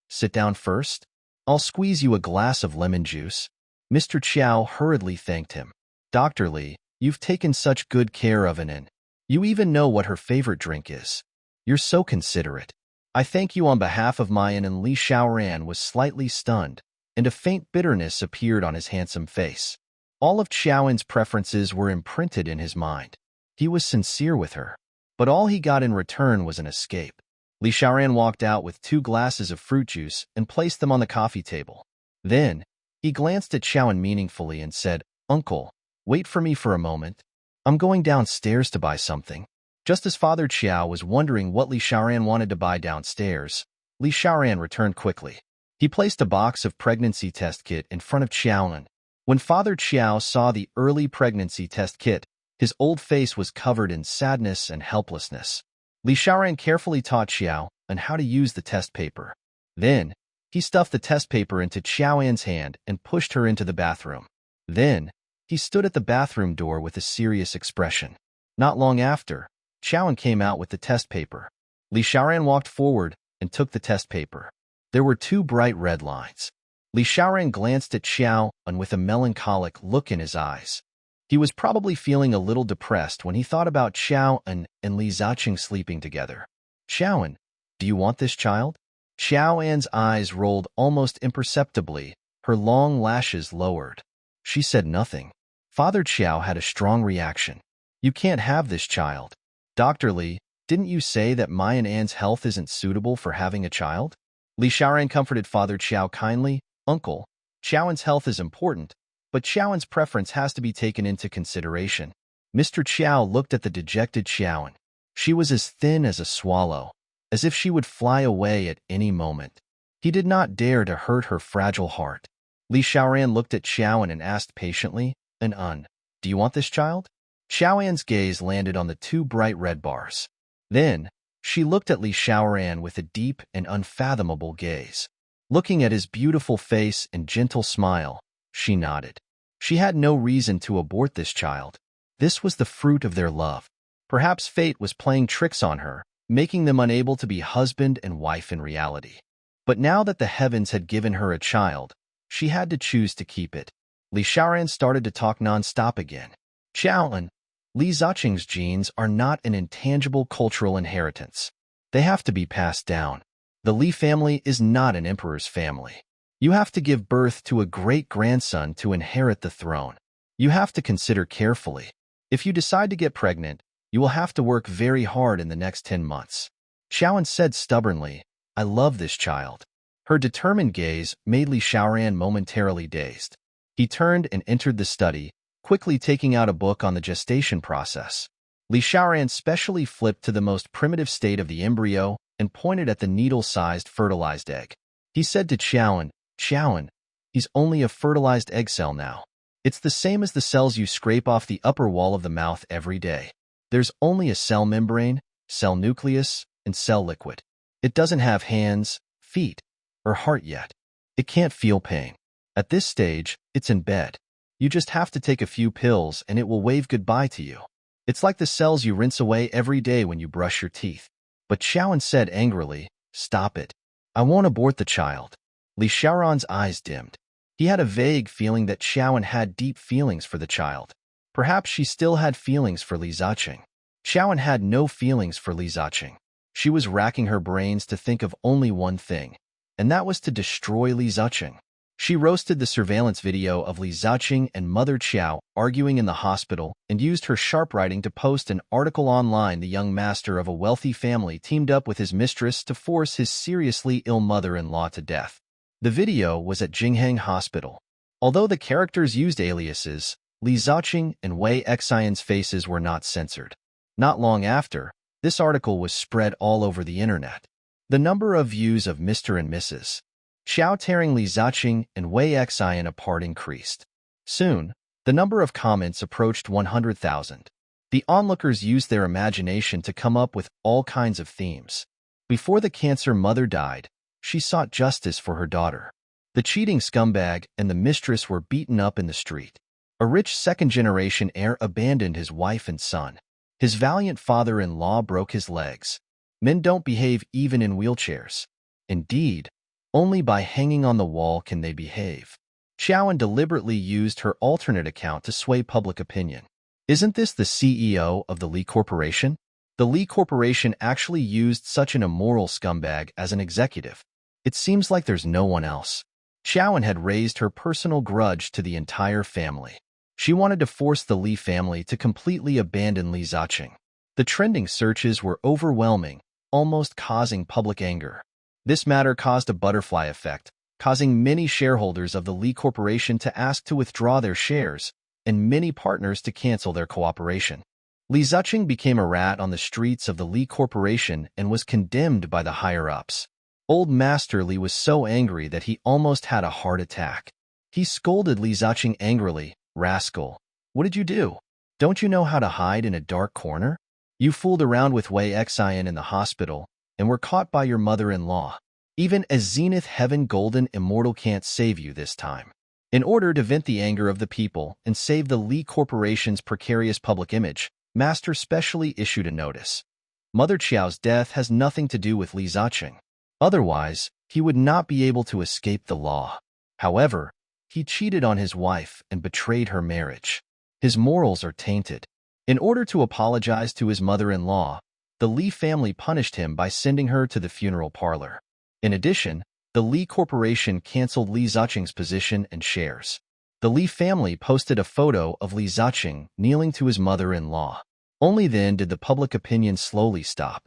[SPEAKER 1] sit down first. I'll squeeze you a glass of lemon juice. Mr. Qiao hurriedly thanked him. Dr. Li, you've taken such good care of Anan. You even know what her favorite drink is. You're so considerate. I thank you on behalf of Mayan. And Li Xiaoran was slightly stunned, and a faint bitterness appeared on his handsome face. All of Qiaoan's preferences were imprinted in his mind. He was sincere with her, but all he got in return was an escape. Li Xiaoran walked out with 2 glasses of fruit juice and placed them on the coffee table. Then, he glanced at Qiaoan meaningfully and said, Uncle, wait for me for a moment. I'm going downstairs to buy something. Just as Father Qiao was wondering what Li Xiaoran wanted to buy downstairs, Li Xiaoran returned quickly. He placed a box of pregnancy test kit in front of Xiaoan. When Father Qiao saw the early pregnancy test kit, his old face was covered in sadness and helplessness. Li Xiaoran carefully taught Xiao on how to use the test paper. Then, he stuffed the test paper into Xiaoan's hand and pushed her into the bathroom. Then, he stood at the bathroom door with a serious expression. Not long after, Xiaoan came out with the test paper. Li Xiaoran walked forward and took the test paper. There were 2 bright red lines. Li Xiaoran glanced at Xiao and with a melancholic look in his eyes. He was probably feeling a little depressed when he thought about Xiao and Li Ziqing sleeping together. Xiaoan, do you want this child? Xiaoan's eyes rolled almost imperceptibly, her long lashes lowered. She said nothing. Father Qiao had a strong reaction. You can't have this child. Dr. Li, didn't you say that my and Anne's health isn't suitable for having a child? Li Xiaoran comforted Father Qiao kindly. Uncle, Xiaoan's health is important, but Xiaoan's preference has to be taken into consideration. Mr. Qiao looked at the dejected Xiaoan. She was as thin as a swallow, as if she would fly away at any moment. He did not dare to hurt her fragile heart. Li Xiaoran looked at Xiaoan and asked patiently, do you want this child? Xiaoan's gaze landed on the 2 bright red bars. Then, she looked at Li Xiaoran with a deep and unfathomable gaze. Looking at his beautiful face and gentle smile, she nodded. She had no reason to abort this child. This was the fruit of their love. Perhaps fate was playing tricks on her, making them unable to be husband and wife in reality. But now that the heavens had given her a child, she had to choose to keep it. Li Xiaoran started to talk non-stop again. Xiaoan, Li Ziqing's genes are not an intangible cultural inheritance. They have to be passed down. The Li family is not an emperor's family. You have to give birth to a great-grandson to inherit the throne. You have to consider carefully. If you decide to get pregnant, you will have to work very hard in the next 10 months. Xiaoan said stubbornly, I love this child. Her determined gaze made Li Xiaoran momentarily dazed. He turned and entered the study, quickly taking out a book on the gestation process. Li Xiaoran specially flipped to the most primitive state of the embryo and pointed at the needle-sized fertilized egg. He said to Xiaoan, he's only a fertilized egg cell now. It's the same as the cells you scrape off the upper wall of the mouth every day. There's only a cell membrane, cell nucleus, and cell liquid. It doesn't have hands, feet, or heart yet. It can't feel pain. At this stage, it's in bed. You just have to take a few pills and it will wave goodbye to you. It's like the cells you rinse away every day when you brush your teeth. But Xiaoan said angrily, stop it. I won't abort the child. Li Xiaoran's eyes dimmed. He had a vague feeling that Xiaoan had deep feelings for the child. Perhaps she still had feelings for Li Ziqing. Xiaoan had no feelings for Li Ziqing. She was racking her brains to think of only one thing, and that was to destroy Li Ziqing. She roasted the surveillance video of Li Ziqing and Mother Qiao arguing in the hospital and used her sharp writing to post an article online. The young master of a wealthy family teamed up with his mistress to force his seriously ill mother-in-law to death. The video was at Jingheng Hospital. Although the characters used aliases, Li Ziqing and Wei Xian's faces were not censored. Not long after, this article was spread all over the internet. The number of views of Mr. and Mrs. Xiao tearing Li Ziqing and Wei Xian apart increased. Soon, the number of comments approached 100,000. The onlookers used their imagination to come up with all kinds of themes. Before the cancer mother died, she sought justice for her daughter. The cheating scumbag and the mistress were beaten up in the street. A rich second-generation heir abandoned his wife and son. His valiant father-in-law broke his legs. Men don't behave even in wheelchairs. Indeed, only by hanging on the wall can they behave. Xiaoan deliberately used her alternate account to sway public opinion. Isn't this the CEO of the Li Corporation? The Li Corporation actually used such an immoral scumbag as an executive. It seems like there's no one else. Xiaoan had raised her personal grudge to the entire family. She wanted to force the Li family to completely abandon Li Ziqing. The trending searches were overwhelming, almost causing public anger. This matter caused a butterfly effect, causing many shareholders of the Li Corporation to ask to withdraw their shares, and many partners to cancel their cooperation. Li Ziqing became a rat on the streets of the Li Corporation and was condemned by the higher-ups. Old Master Li was so angry that he almost had a heart attack. He scolded Li Ziqing angrily. "Rascal, what did you do? Don't you know how to hide in a dark corner? You fooled around with Wei Xian in the hospital and were caught by your mother-in-law. Even as Zenith Heaven Golden Immortal can't save you this time." In order to vent the anger of the people and save the Li Corporation's precarious public image, Master specially issued a notice. Mother Qiao's death has nothing to do with Li Ziqing. Otherwise, he would not be able to escape the law. However, he cheated on his wife and betrayed her marriage. His morals are tainted. In order to apologize to his mother-in-law, the Li family punished him by sending her to the funeral parlor. In addition, the Li Corporation canceled Li Ziqing's position and shares. The Li family posted a photo of Li Ziqing kneeling to his mother-in-law. Only then did the public opinion slowly stop.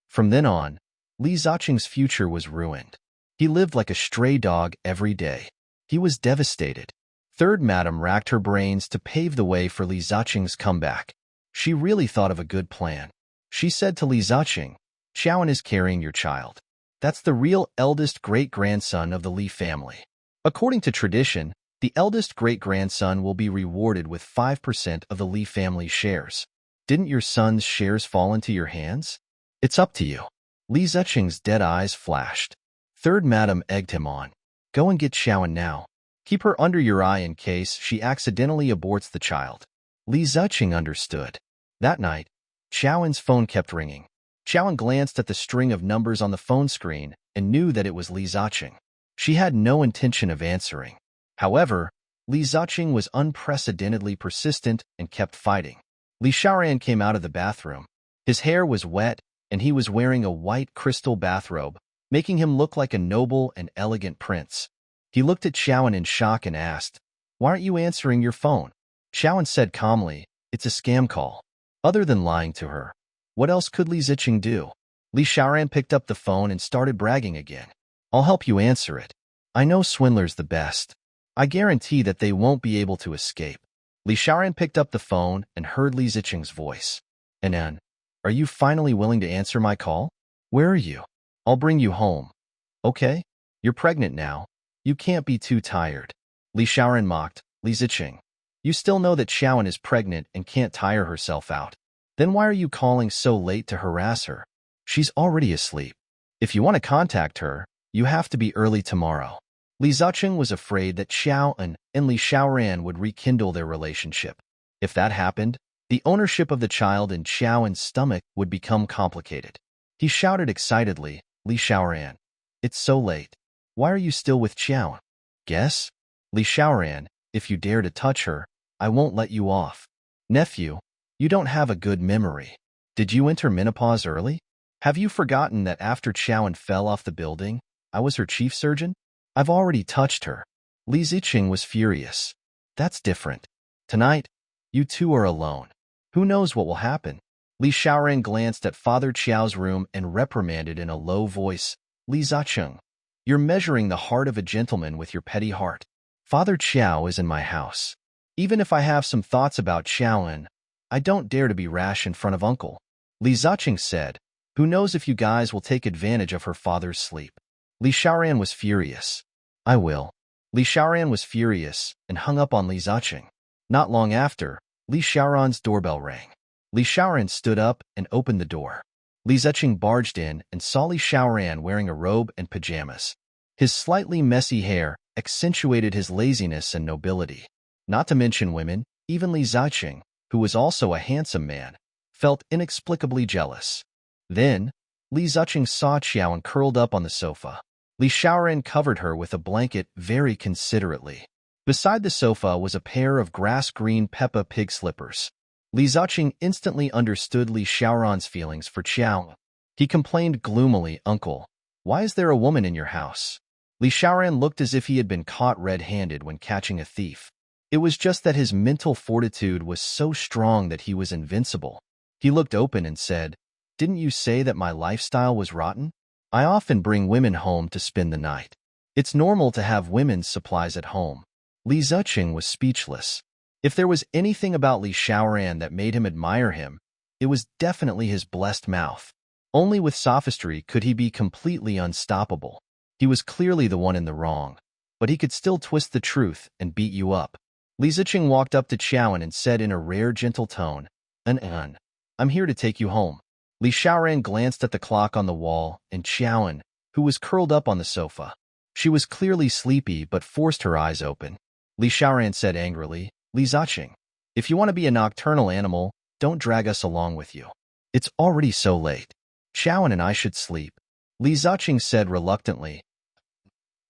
[SPEAKER 1] From then on, Li Ziqing's future was ruined. He lived like a stray dog every day. He was devastated. Third Madam racked her brains to pave the way for Li Ziqing's comeback. She really thought of a good plan. She said to Li Ziqing, "Qiaoan is carrying your child. That's the real eldest great-grandson of the Li family. According to tradition, the eldest great-grandson will be rewarded with 5% of the Li family shares. Didn't your son's shares fall into your hands? It's up to you." Li Ziqing's dead eyes flashed. Third Madam egged him on. "Go and get Qiaoan now. Keep her under your eye in case she accidentally aborts the child." Li Ziqing understood. That night, Qiaoan's phone kept ringing. Qiaoan glanced at the string of numbers on the phone screen and knew that it was Li Ziqing. She had no intention of answering. However, Li Ziqing was unprecedentedly persistent and kept fighting. Li Xiaoran came out of the bathroom. His hair was wet, and he was wearing a white crystal bathrobe, making him look like a noble and elegant prince. He looked at Qiaoan in shock and asked, "Why aren't you answering your phone?" Qiaoan said calmly, "It's a scam call." Other than lying to her, what else could Li Ziqing do? Li Xiaoran picked up the phone and started bragging again. "I'll help you answer it. I know swindlers the best. I guarantee that they won't be able to escape." Li Xiaoran picked up the phone and heard Li Ziqing's voice. "Anan, are you finally willing to answer my call? Where are you? I'll bring you home." "Okay, you're pregnant now. You can't be too tired." Li Xiaoran mocked. "Li Ziqing, you still know that Qiaoan is pregnant and can't tire herself out. Then why are you calling so late to harass her? She's already asleep. If you want to contact her, you have to be early tomorrow." Li Ziqing was afraid that Qiaoan and Li Xiaoran would rekindle their relationship. If that happened, the ownership of the child in Qiaoan's stomach would become complicated. He shouted excitedly, "Li Xiaoran, it's so late. Why are you still with Qiaoan? Guess? Li Xiaoran, if you dare to touch her, I won't let you off." "Nephew, you don't have a good memory. Did you enter menopause early? Have you forgotten that after Qiaoan fell off the building, I was her chief surgeon? I've already touched her." Li Ziqing was furious. "That's different. Tonight, you two are alone. Who knows what will happen?" Li Xiaoran glanced at Father Qiao's room and reprimanded in a low voice, "Li Ziqing, you're measuring the heart of a gentleman with your petty heart. Father Qiao is in my house. Even if I have some thoughts about Qiaoan, I don't dare to be rash in front of Uncle." Li Ziqing said, "Who knows if you guys will take advantage of her father's sleep." Li Xiaoran was furious. "I will." Li Xiaoran was furious and hung up on Li Ziqing. Not long after, Li Xiaoran's doorbell rang. Li Xiaoran stood up and opened the door. Li Ziqing barged in and saw Li Xiaoran wearing a robe and pajamas. His slightly messy hair accentuated his laziness and nobility. Not to mention women, even Li Ziqing, who was also a handsome man, felt inexplicably jealous. Then, Li Ziqing saw Qiaoan curled up on the sofa. Li Xiaoran covered her with a blanket very considerately. Beside the sofa was a pair of grass-green Peppa Pig slippers. Li Ziqing instantly understood Li Xiaoran's feelings for Qiaoan. He complained gloomily, "Uncle, why is there a woman in your house?" Li Xiaoran looked as if he had been caught red-handed when catching a thief. It was just that his mental fortitude was so strong that he was invincible. He looked open and said, "Didn't you say that my lifestyle was rotten? I often bring women home to spend the night. It's normal to have women's supplies at home." Li Ziqing was speechless. If there was anything about Li Xiaoran that made him admire him, it was definitely his blessed mouth. Only with sophistry could he be completely unstoppable. He was clearly the one in the wrong, but he could still twist the truth and beat you up. Li Ziqing walked up to Qiaoan and said in a rare gentle tone, "An, I'm here to take you home." Li Xiaoran glanced at the clock on the wall and Qiaoan, who was curled up on the sofa. She was clearly sleepy but forced her eyes open. Li Xiaoran said angrily, "Li Ziqing, if you want to be a nocturnal animal, don't drag us along with you. It's already so late. Qiaoan and I should sleep." Li Ziqing said reluctantly,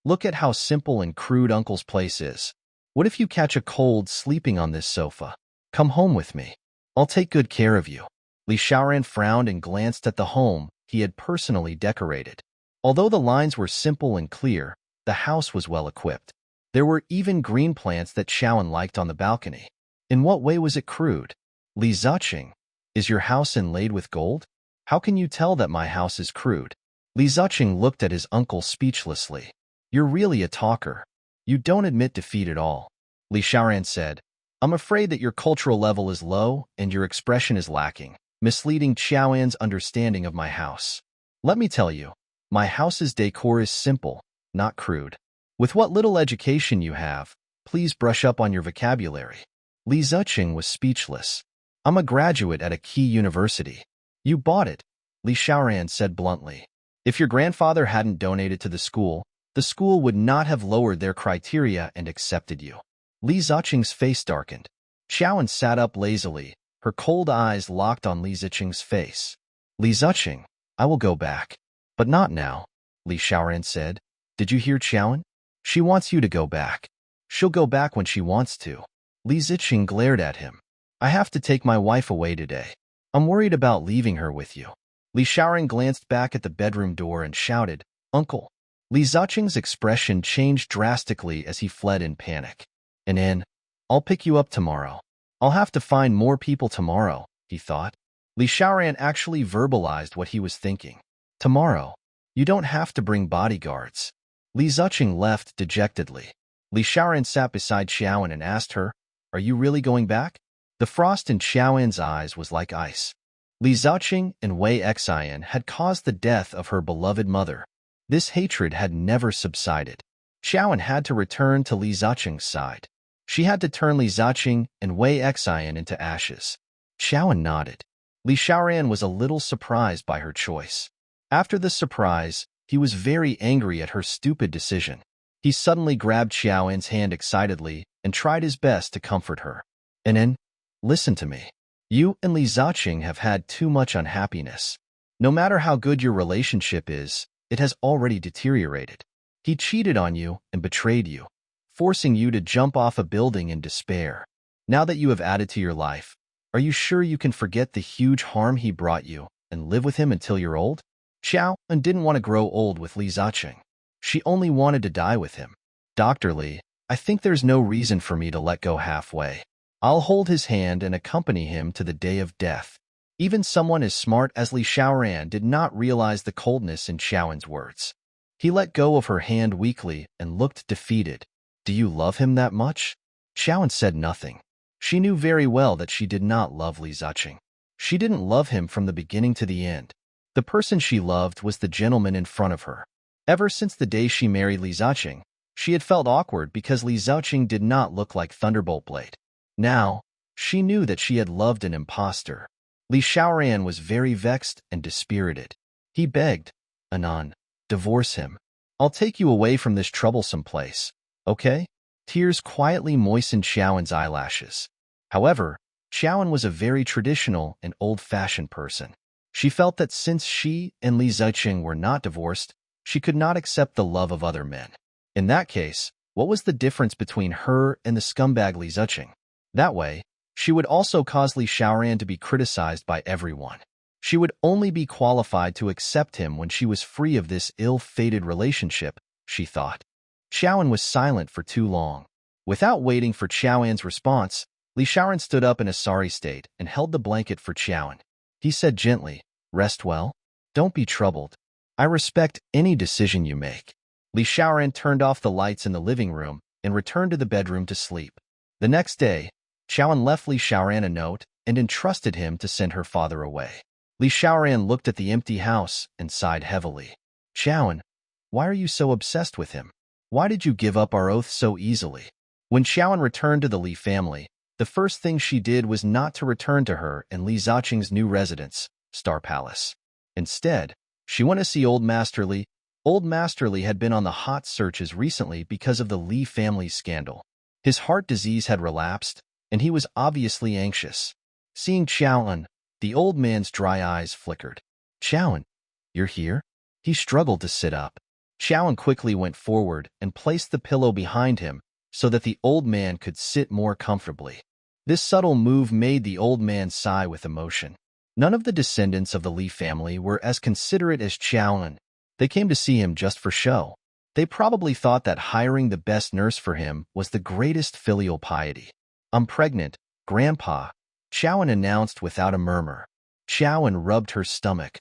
[SPEAKER 1] "Look at how simple and crude Uncle's place is. What if you catch a cold sleeping on this sofa? Come home with me. I'll take good care of you." Li Xiaoran frowned and glanced at the home he had personally decorated. Although the lines were simple and clear, the house was well equipped. There were even green plants that Qiaoan liked on the balcony. In what way was it crude? "Li Ziqing, is your house inlaid with gold? How can you tell that my house is crude?" Li Ziqing looked at his uncle speechlessly. "You're really a talker. You don't admit defeat at all." Li Xiaoran said, "I'm afraid that your cultural level is low and your expression is lacking, misleading Qiaoan's understanding of my house. Let me tell you, my house's decor is simple, not crude. With what little education you have, please brush up on your vocabulary." Li Ziqing was speechless. "I'm a graduate at a key university." "You bought it," Li Xiaoran said bluntly. "If your grandfather hadn't donated to the school would not have lowered their criteria and accepted you." Li Ziqing's face darkened. Qiaoan sat up lazily, her cold eyes locked on Li Ziqing's face. "Li Ziqing, I will go back. But not now," Li Xiaoran said. "Did you hear Qiaoan? She wants you to go back. She'll go back when she wants to." Li Ziqing glared at him. "I have to take my wife away today. I'm worried about leaving her with you." Li Xiaoran glanced back at the bedroom door and shouted, "Uncle." Li Ziqing's expression changed drastically as he fled in panic. "And I'll pick you up tomorrow. I'll have to find more people tomorrow," he thought. Li Xiaoran actually verbalized what he was thinking. "Tomorrow, you don't have to bring bodyguards." Li Ziqing left dejectedly. Li Xiaoran sat beside Qiaoan and asked her, "Are you really going back?" The frost in Qiaoan's eyes was like ice. Li Ziqing and Wei Xian had caused the death of her beloved mother. This hatred had never subsided. Qiaoan had to return to Li Ziqing's side. She had to turn Li Ziqing and Wei Xian into ashes. Qiaoan nodded. Li Xiaoran was a little surprised by her choice. After the surprise, he was very angry at her stupid decision. He suddenly grabbed Qiaoan's hand excitedly and tried his best to comfort her. "And listen to me. You and Li Ziqing have had too much unhappiness. No matter how good your relationship is, it has already deteriorated. He cheated on you and betrayed you, forcing you to jump off a building in despair. Now that you have added to your life, are you sure you can forget the huge harm he brought you and live with him until you're old?" Qiaoan didn't want to grow old with Li Ziqing. She only wanted to die with him. "Dr. Li, I think there's no reason for me to let go halfway. I'll hold his hand and accompany him to the day of death." Even someone as smart as Li Xiaoran did not realize the coldness in Qiaoan's words. He let go of her hand weakly and looked defeated. "Do you love him that much?" Qiaoan said nothing. She knew very well that she did not love Li Ziqing. She didn't love him from the beginning to the end. The person she loved was the gentleman in front of her. Ever since the day she married Li Ziqing, she had felt awkward because Li Ziqing did not look like Thunderbolt Blade. Now, she knew that she had loved an imposter. Li Xiaoran was very vexed and dispirited. He begged, "Anan, divorce him. I'll take you away from this troublesome place, okay?" Tears quietly moistened Qiaoan's eyelashes. However, Qiaoan was a very traditional and old-fashioned person. She felt that since she and Li Ziqing were not divorced, she could not accept the love of other men. In that case, what was the difference between her and the scumbag Li Ziqing? That way, she would also cause Li Xiaoran to be criticized by everyone. She would only be qualified to accept him when she was free of this ill-fated relationship, she thought. Qiaoan was silent for too long. Without waiting for Qiaoan's response, Li Xiaoran stood up in a sorry state and held the blanket for Qiaoan. He said gently, "Rest well. Don't be troubled. I respect any decision you make." Li Xiaoran turned off the lights in the living room and returned to the bedroom to sleep. The next day, Qiaoan left Li Xiaoran a note and entrusted him to send her father away. Li Xiaoran looked at the empty house and sighed heavily. Xiaoan, why are you so obsessed with him? Why did you give up our oath so easily? When Xiaoan returned to the Li family, the first thing she did was not to return to her and Li Ziqing's new residence, Star Palace. Instead, she went to see Old Master Li. Old Master Li had been on the hot searches recently because of the Li family scandal. His heart disease had relapsed, and he was obviously anxious. Seeing Xiaoan, the old man's dry eyes flickered. Xiaoan, you're here? He struggled to sit up. Xiaoan quickly went forward and placed the pillow behind him so that the old man could sit more comfortably. This subtle move made the old man sigh with emotion. None of the descendants of the Li family were as considerate as Xiaoan. They came to see him just for show. They probably thought that hiring the best nurse for him was the greatest filial piety. I'm pregnant, Grandpa, Xiaoan announced without a murmur. Xiaoan rubbed her stomach.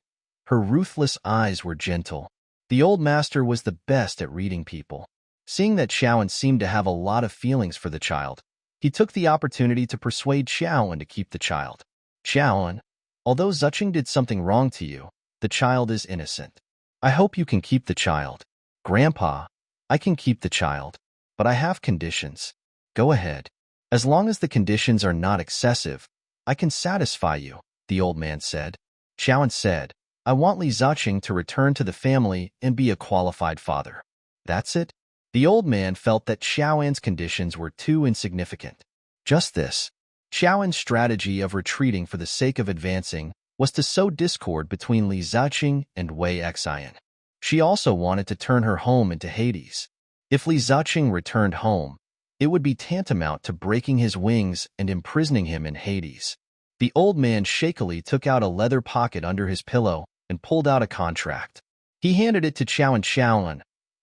[SPEAKER 1] Her ruthless eyes were gentle. The old master was the best at reading people. Seeing that Xiaoan seemed to have a lot of feelings for the child, he took the opportunity to persuade Xiaoan to keep the child. Xiaoan, although Ziqing did something wrong to you, the child is innocent. I hope you can keep the child. Grandpa, I can keep the child, but I have conditions. Go ahead. As long as the conditions are not excessive, I can satisfy you, the old man said. Xiaoan said, I want Li Ziqing to return to the family and be a qualified father. That's it? The old man felt that Xiaoan's conditions were too insignificant. Just this. Xiaoan's strategy of retreating for the sake of advancing was to sow discord between Li Ziqing and Wei Xian. She also wanted to turn her home into Hades. If Li Ziqing returned home, it would be tantamount to breaking his wings and imprisoning him in Hades. The old man shakily took out a leather pocket under his pillow and pulled out a contract. He handed it to Xiaoan.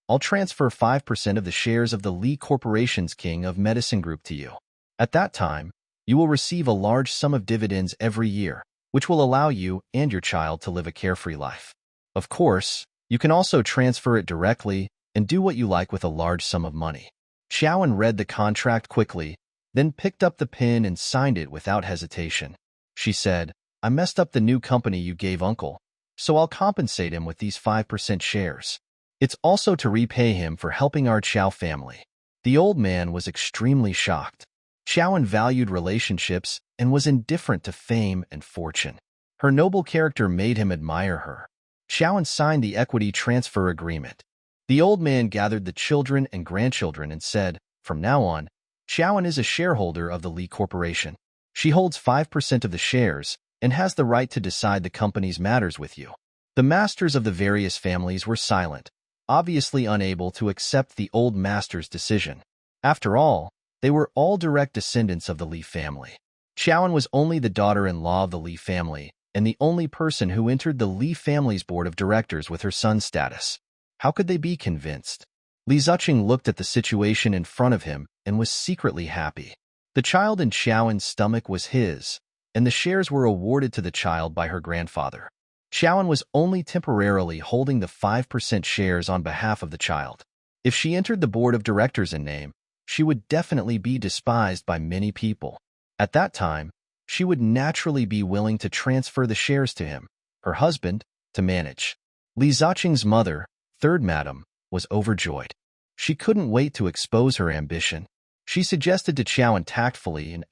[SPEAKER 1] I'll transfer 5% of the shares of the Li Corporation's King of Medicine Group to you. At that time, you will receive a large sum of dividends every year, which will allow you and your child to live a carefree life. Of course, you can also transfer it directly and do what you like with a large sum of money. Xiaoan read the contract quickly, then picked up the pen and signed it without hesitation. She said, I messed up the new company you gave Uncle, so I'll compensate him with these 5% shares. It's also to repay him for helping our Qiao family. The old man was extremely shocked. Xiaoan valued relationships and was indifferent to fame and fortune. Her noble character made him admire her. Xiaoan signed the equity transfer agreement. The old man gathered the children and grandchildren and said, from now on, Xiaoan is a shareholder of the Li Corporation. She holds 5% of the shares and has the right to decide the company's matters with you. The masters of the various families were silent, obviously unable to accept the old master's decision. After all, they were all direct descendants of the Li family. Xiaoan was only the daughter-in-law of the Li family and the only person who entered the Li family's board of directors with her son's status. How could they be convinced? Li Ziqing looked at the situation in front of him and was secretly happy. The child in Xiaoan's stomach was his, and the shares were awarded to the child by her grandfather. Xiaoan was only temporarily holding the 5% shares on behalf of the child. If she entered the board of directors in name, she would definitely be despised by many people. At that time, she would naturally be willing to transfer the shares to him, her husband, to manage. Li Ziqing's mother, Third Madam, was overjoyed. She couldn't wait to expose her ambition. She suggested to Xiaoan tactfully,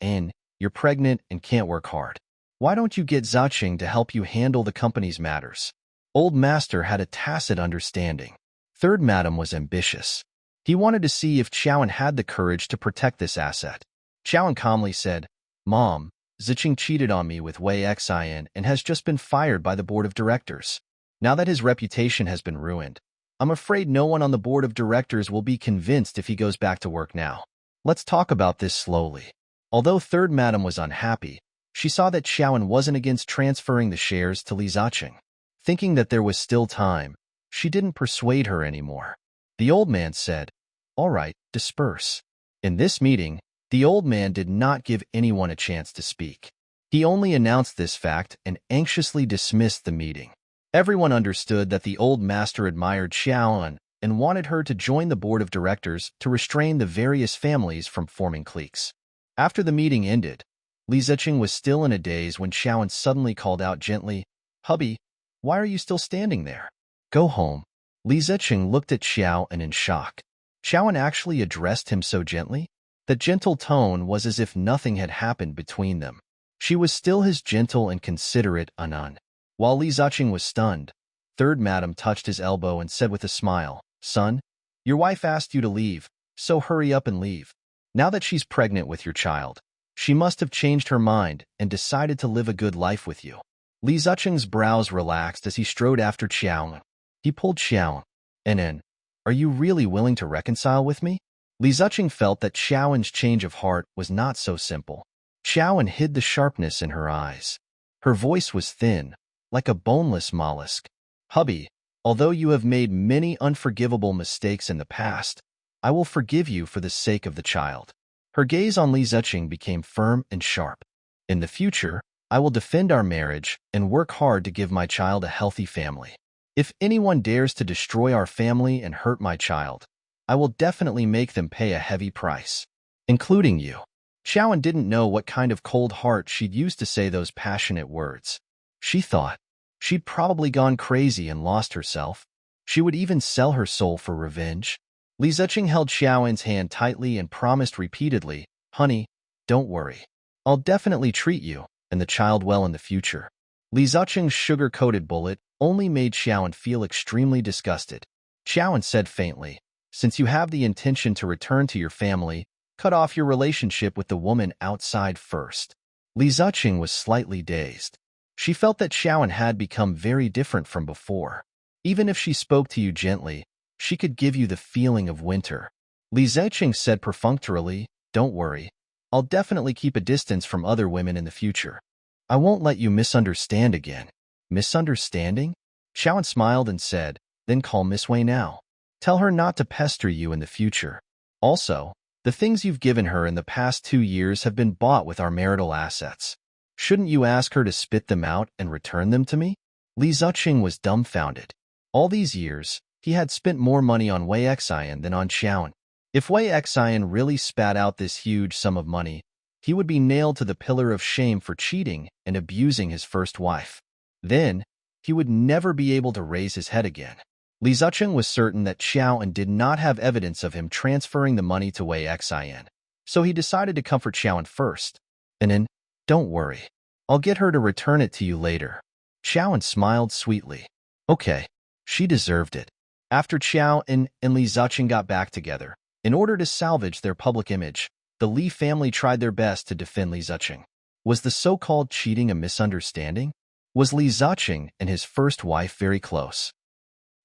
[SPEAKER 1] you're pregnant and can't work hard. Why don't you get Ziqing to help you handle the company's matters? Old Master had a tacit understanding. Third Madam was ambitious. He wanted to see if Xiaoan had the courage to protect this asset. Xiaoan calmly said, Mom, Ziqing cheated on me with Wei Xian and has just been fired by the board of directors. Now that his reputation has been ruined, I'm afraid no one on the board of directors will be convinced if he goes back to work now. Let's talk about this slowly. Although Third Madam was unhappy, she saw that Xiaoan wasn't against transferring the shares to Li Ziqing. Thinking that there was still time, she didn't persuade her anymore. The old man said, All right, disperse. In this meeting, the old man did not give anyone a chance to speak. He only announced this fact and anxiously dismissed the meeting. Everyone understood that the old master admired Xiaoan and wanted her to join the board of directors to restrain the various families from forming cliques. After the meeting ended, Li Ziqing was still in a daze when Xiaoan suddenly called out gently, Hubby, why are you still standing there? Go home. Li Ziqing looked at Xiao and in shock. Xiaoan actually addressed him so gently? The gentle tone was as if nothing had happened between them. She was still his gentle and considerate Anan. While Li Ziqing was stunned, third madam touched his elbow and said with a smile, Son, your wife asked you to leave, so hurry up and leave. Now that she's pregnant with your child, she must have changed her mind and decided to live a good life with you. Li Ziqing's brows relaxed as he strode after Xiao. He pulled Xiao in. Are you really willing to reconcile with me? Li Ziqing felt that Xiaoan's change of heart was not so simple. Xiaoan hid the sharpness in her eyes. Her voice was thin, like a boneless mollusk. Hubby, although you have made many unforgivable mistakes in the past, I will forgive you for the sake of the child. Her gaze on Li Ziqing became firm and sharp. In the future, I will defend our marriage and work hard to give my child a healthy family. If anyone dares to destroy our family and hurt my child, I will definitely make them pay a heavy price, including you. Xiaoan didn't know what kind of cold heart she'd used to say those passionate words. She thought she'd probably gone crazy and lost herself. She would even sell her soul for revenge. Li Ziqing held Xiaoan's hand tightly and promised repeatedly, Honey, don't worry. I'll definitely treat you and the child well in the future. Li Ziqing's sugar-coated bullet only made Xiaoan feel extremely disgusted. Xiaoan said faintly, Since you have the intention to return to your family, cut off your relationship with the woman outside first. Li Ziqing was slightly dazed. She felt that Xiaoan had become very different from before. Even if she spoke to you gently, she could give you the feeling of winter. Li Ziqing said perfunctorily, Don't worry. I'll definitely keep a distance from other women in the future. I won't let you misunderstand again. Misunderstanding? Xiaoan smiled and said, Then call Miss Wei now. Tell her not to pester you in the future. Also, the things you've given her in the past 2 years have been bought with our marital assets. Shouldn't you ask her to spit them out and return them to me? Li Ziqing was dumbfounded. All these years, he had spent more money on Wei Xian than on Xiaoan. If Wei Xian really spat out this huge sum of money, he would be nailed to the pillar of shame for cheating and abusing his first wife. Then, he would never be able to raise his head again. Li Ziqing was certain that Xiaoan did not have evidence of him transferring the money to Wei Xian, so he decided to comfort Xiaoan first. And then, Don't worry. I'll get her to return it to you later. Xiaoan smiled sweetly. Okay, she deserved it. After Xiaoan and Li Ziqing got back together, in order to salvage their public image, the Li family tried their best to defend Li Ziqing. Was the so-called cheating a misunderstanding? Was Li Ziqing and his first wife very close?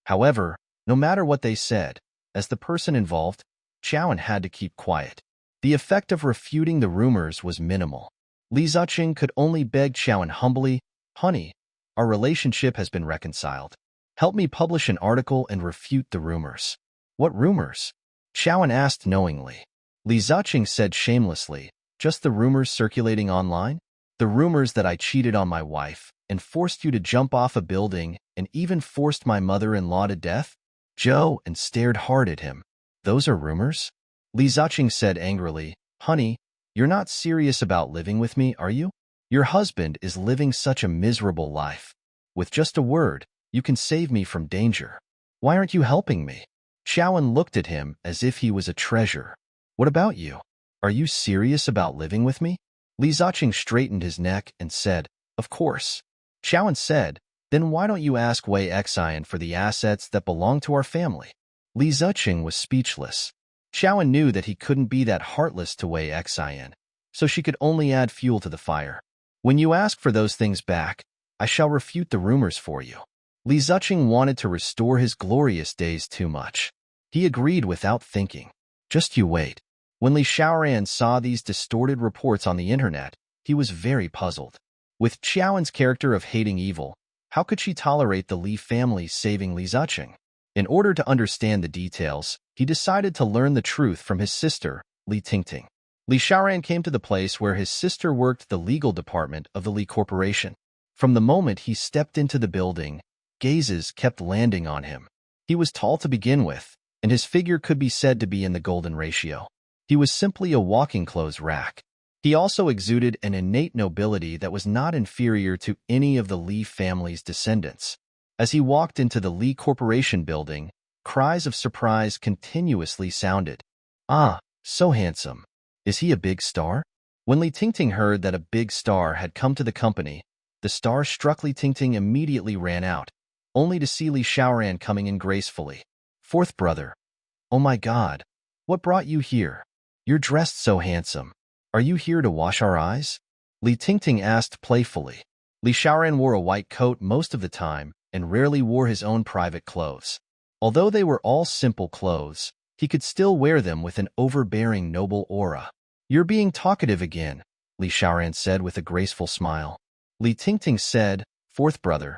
[SPEAKER 1] However, no matter what they said, as the person involved, Xiaoan had to keep quiet. The effect of refuting the rumors was minimal. Li Ziqing could only beg Xiaoan humbly, Honey, our relationship has been reconciled. Help me publish an article and refute the rumors. What rumors? Xiaoan asked knowingly. Li Ziqing said shamelessly, Just the rumors circulating online? The rumors that I cheated on my wife and forced you to jump off a building and even forced my mother-in-law to death? Zhou and stared hard at him. Those are rumors? Li Ziqing said angrily, Honey, you're not serious about living with me, are you? Your husband is living such a miserable life. With just a word, you can save me from danger. Why aren't you helping me? Xiaoan looked at him as if he was a treasure. What about you? Are you serious about living with me? Li Ziqing straightened his neck and said, Of course. Xiaoan said, Then why don't you ask Wei Xian for the assets that belong to our family? Li Ziqing was speechless. Xiaoan knew that he couldn't be that heartless to Wei Xian, so she could only add fuel to the fire. When you ask for those things back, I shall refute the rumors for you. Li Ziqing wanted to restore his glorious days too much. He agreed without thinking. Just you wait. When Li Xiaoran saw these distorted reports on the internet, he was very puzzled. With Xiaoan's character of hating evil, how could she tolerate the Li family saving Li Ziqing? In order to understand the details, he decided to learn the truth from his sister, Li Tingting. Li Xiaoran came to the place where his sister worked the legal department of the Li Corporation. From the moment he stepped into the building, gazes kept landing on him. He was tall to begin with, and his figure could be said to be in the golden ratio. He was simply a walking clothes rack. He also exuded an innate nobility that was not inferior to any of the Li family's descendants. As he walked into the Li Corporation building, cries of surprise continuously sounded. Ah, so handsome. Is he a big star? When Li Tingting heard that a big star had come to the company, the star-struck Li Tingting immediately ran out, only to see Li Xiaoran coming in gracefully. Fourth brother. Oh my God. What brought you here? You're dressed so handsome. Are you here to wash our eyes? Li Tingting asked playfully. Li Xiaoran wore a white coat most of the time and rarely wore his own private clothes. Although they were all simple clothes, he could still wear them with an overbearing noble aura. You're being talkative again, Li Xiaoran said with a graceful smile. Li Tingting said, Fourth brother,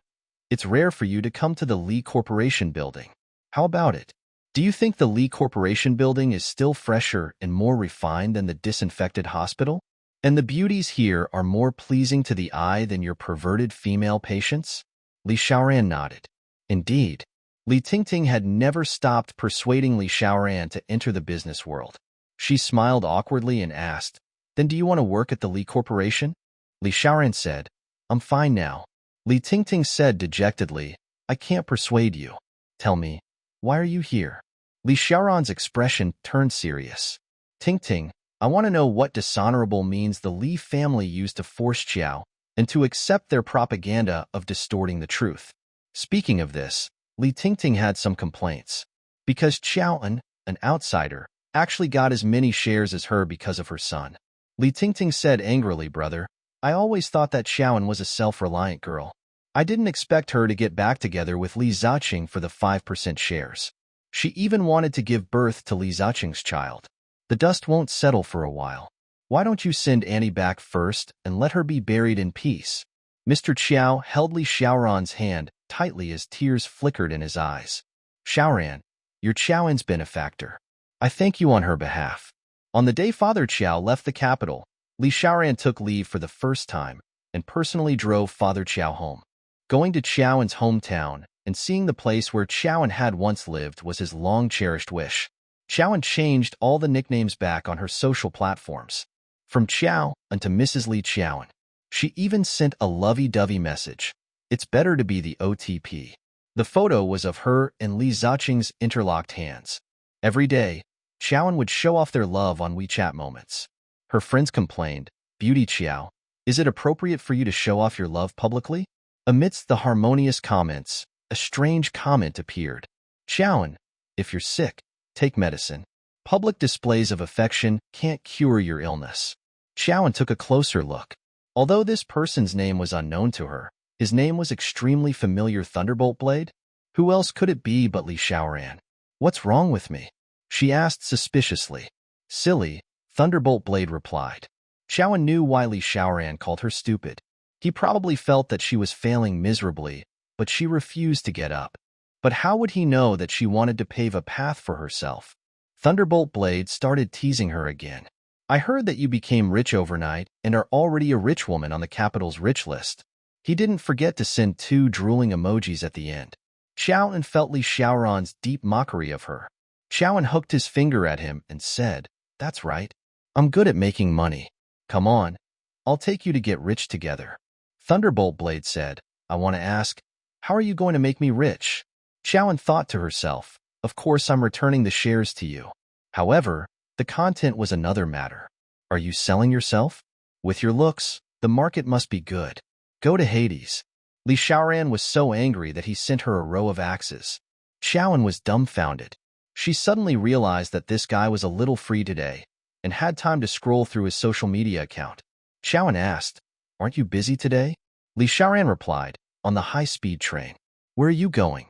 [SPEAKER 1] it's rare for you to come to the Li Corporation building. How about it? Do you think the Li Corporation building is still fresher and more refined than the disinfected hospital? And the beauties here are more pleasing to the eye than your perverted female patients? Li Xiaoran nodded. Indeed. Li Tingting had never stopped persuading Li Xiaoran to enter the business world. She smiled awkwardly and asked, Then do you want to work at the Li Corporation? Li Xiaoran said, I'm fine now. Li Tingting said dejectedly, I can't persuade you. Tell me, why are you here? Li Xiaoran's expression turned serious. Tingting, I want to know what dishonorable means the Li family used to force Qiao and to accept their propaganda of distorting the truth. Speaking of this, Li Tingting had some complaints. Because Qiao, an outsider, actually got as many shares as her because of her son. Li Tingting said angrily, Brother, I always thought that Qiao was a self-reliant girl. I didn't expect her to get back together with Li Ziqing for the 5% shares. She even wanted to give birth to Li Ziqing's child. The dust won't settle for a while. Why don't you send Annie back first and let her be buried in peace? Mr. Qiao held Li Xiaoran's hand tightly as tears flickered in his eyes. Xiaoran, you're Qiaoran's benefactor. I thank you on her behalf. On the day Father Qiao left the capital, Li Xiaoran took leave for the first time and personally drove Father Qiao home. Going to Qiaoran's hometown and seeing the place where Qiaoran had once lived was his long-cherished wish. Qiaoran changed all the nicknames back on her social platforms. From Qiao to Mrs. Li Qiaoran. She even sent a lovey-dovey message. It's better to be the OTP. The photo was of her and Li Ziqing's interlocked hands. Every day, Qiaoran would show off their love on WeChat moments. Her friends complained, Beauty Qiao, is it appropriate for you to show off your love publicly? Amidst the harmonious comments, a strange comment appeared. Qiaoran, if you're sick, take medicine. Public displays of affection can't cure your illness. Qiaoran took a closer look. Although this person's name was unknown to her, his name was extremely familiar. Thunderbolt Blade? Who else could it be but Li Xiaoran? What's wrong with me? She asked suspiciously. Silly, Thunderbolt Blade replied. Qiaoran knew why Li Xiaoran called her stupid. He probably felt that she was failing miserably, but she refused to get up. But how would he know that she wanted to pave a path for herself? Thunderbolt Blade started teasing her again. I heard that you became rich overnight and are already a rich woman on the capital's rich list. He didn't forget to send 2 drooling emojis at the end. Qiaoran felt Li Xiaoran's deep mockery of her. Qiaoran hooked his finger at him and said, That's right. I'm good at making money. Come on. I'll take you to get rich together. Thunderbolt Blade said, I want to ask, how are you going to make me rich? Qiaoran thought to herself, of course I'm returning the shares to you. However, the content was another matter. Are you selling yourself? With your looks, the market must be good. Go to Hades. Li Xiaoran was so angry that he sent her a row of axes. Qiaoran was dumbfounded. She suddenly realized that this guy was a little free today and had time to scroll through his social media account. Qiaoran asked, Aren't you busy today? Li Xiaoran replied, On the high-speed train. Where are you going?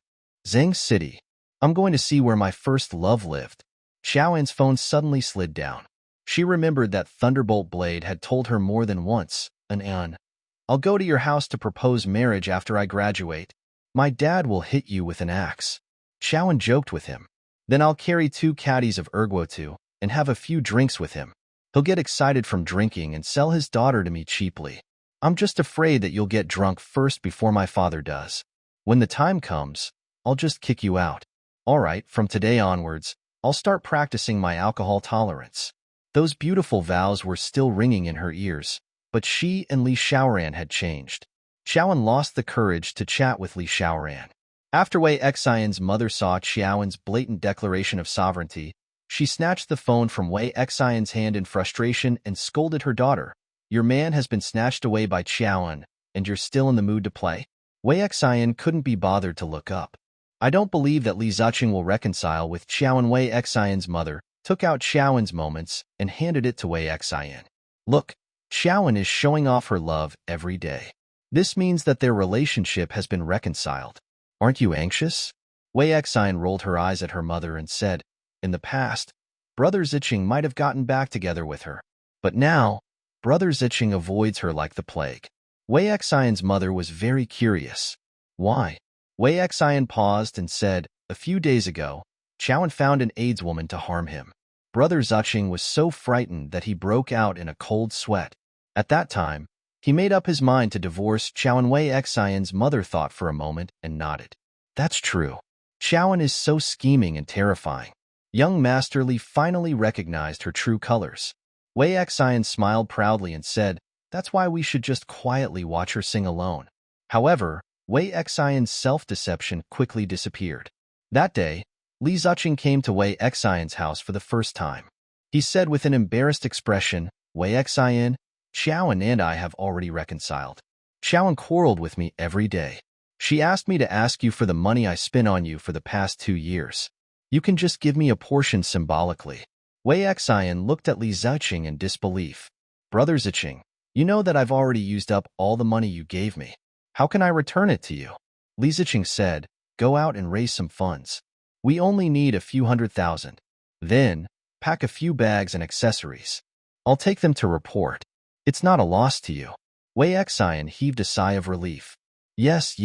[SPEAKER 1] Zhang City. I'm going to see where my first love lived. Qiaoran's phone suddenly slid down. She remembered that Thunderbolt Blade had told her more than once, I'll go to your house to propose marriage after I graduate. My dad will hit you with an axe. Qiaoran joked with him. Then I'll carry 2 caddies of erguotu and have a few drinks with him. He'll get excited from drinking and sell his daughter to me cheaply. I'm just afraid that you'll get drunk first before my father does. When the time comes, I'll just kick you out. All right, from today onwards, I'll start practicing my alcohol tolerance. Those beautiful vows were still ringing in her ears, but she and Li Xiaoran had changed. Xiaoan lost the courage to chat with Li Xiaoran. After Wei Xian's mother saw Xiaoan's blatant declaration of sovereignty, she snatched the phone from Wei Xian's hand in frustration and scolded her daughter. "Your man has been snatched away by Xiaoan, and you're still in the mood to play?" Wei Xian couldn't be bothered to look up. "I don't believe that Li Ziqing will reconcile with Xiaoan." Wei Xian's mother took out Xiaoan's moments and handed it to Wei Xian. "Look, Xiaoan is showing off her love every day. This means that their relationship has been reconciled. Aren't you anxious?" Wei Xian rolled her eyes at her mother and said, "In the past, Brother Ziqing might have gotten back together with her. But now, Brother Ziqing avoids her like the plague." Wei Xian's mother was very curious. "Why?" Wei Xian paused and said, "A few days ago, Xiaoan found an AIDS woman to harm him. Brother Ziqing was so frightened that he broke out in a cold sweat. At that time, he made up his mind to divorce Xiaoan." Wei Xian's mother thought for a moment and nodded. "That's true. Xiaoan is so scheming and terrifying." Young Master Li finally recognized her true colors. Wei Xian smiled proudly and said, "That's why we should just quietly watch her sing alone." However, Wei Xian's self-deception quickly disappeared. That day, Li Ziqing came to Wei Xian's house for the first time. He said with an embarrassed expression, "Wei Xian, Xiaoan and I have already reconciled. Xiaoan quarreled with me every day. She asked me to ask you for the money I spent on you for the past 2 years. You can just give me a portion symbolically." Wei Xian looked at Li Ziqing in disbelief. "Brother Ziqing, you know that I've already used up all the money you gave me. How can I return it to you?" Li Ziqing said, "Go out and raise some funds. We only need a few 100,000. Then, pack a few bags and accessories. I'll take them to report. It's not a loss to you." Wei Xian heaved a sigh of relief. Yes,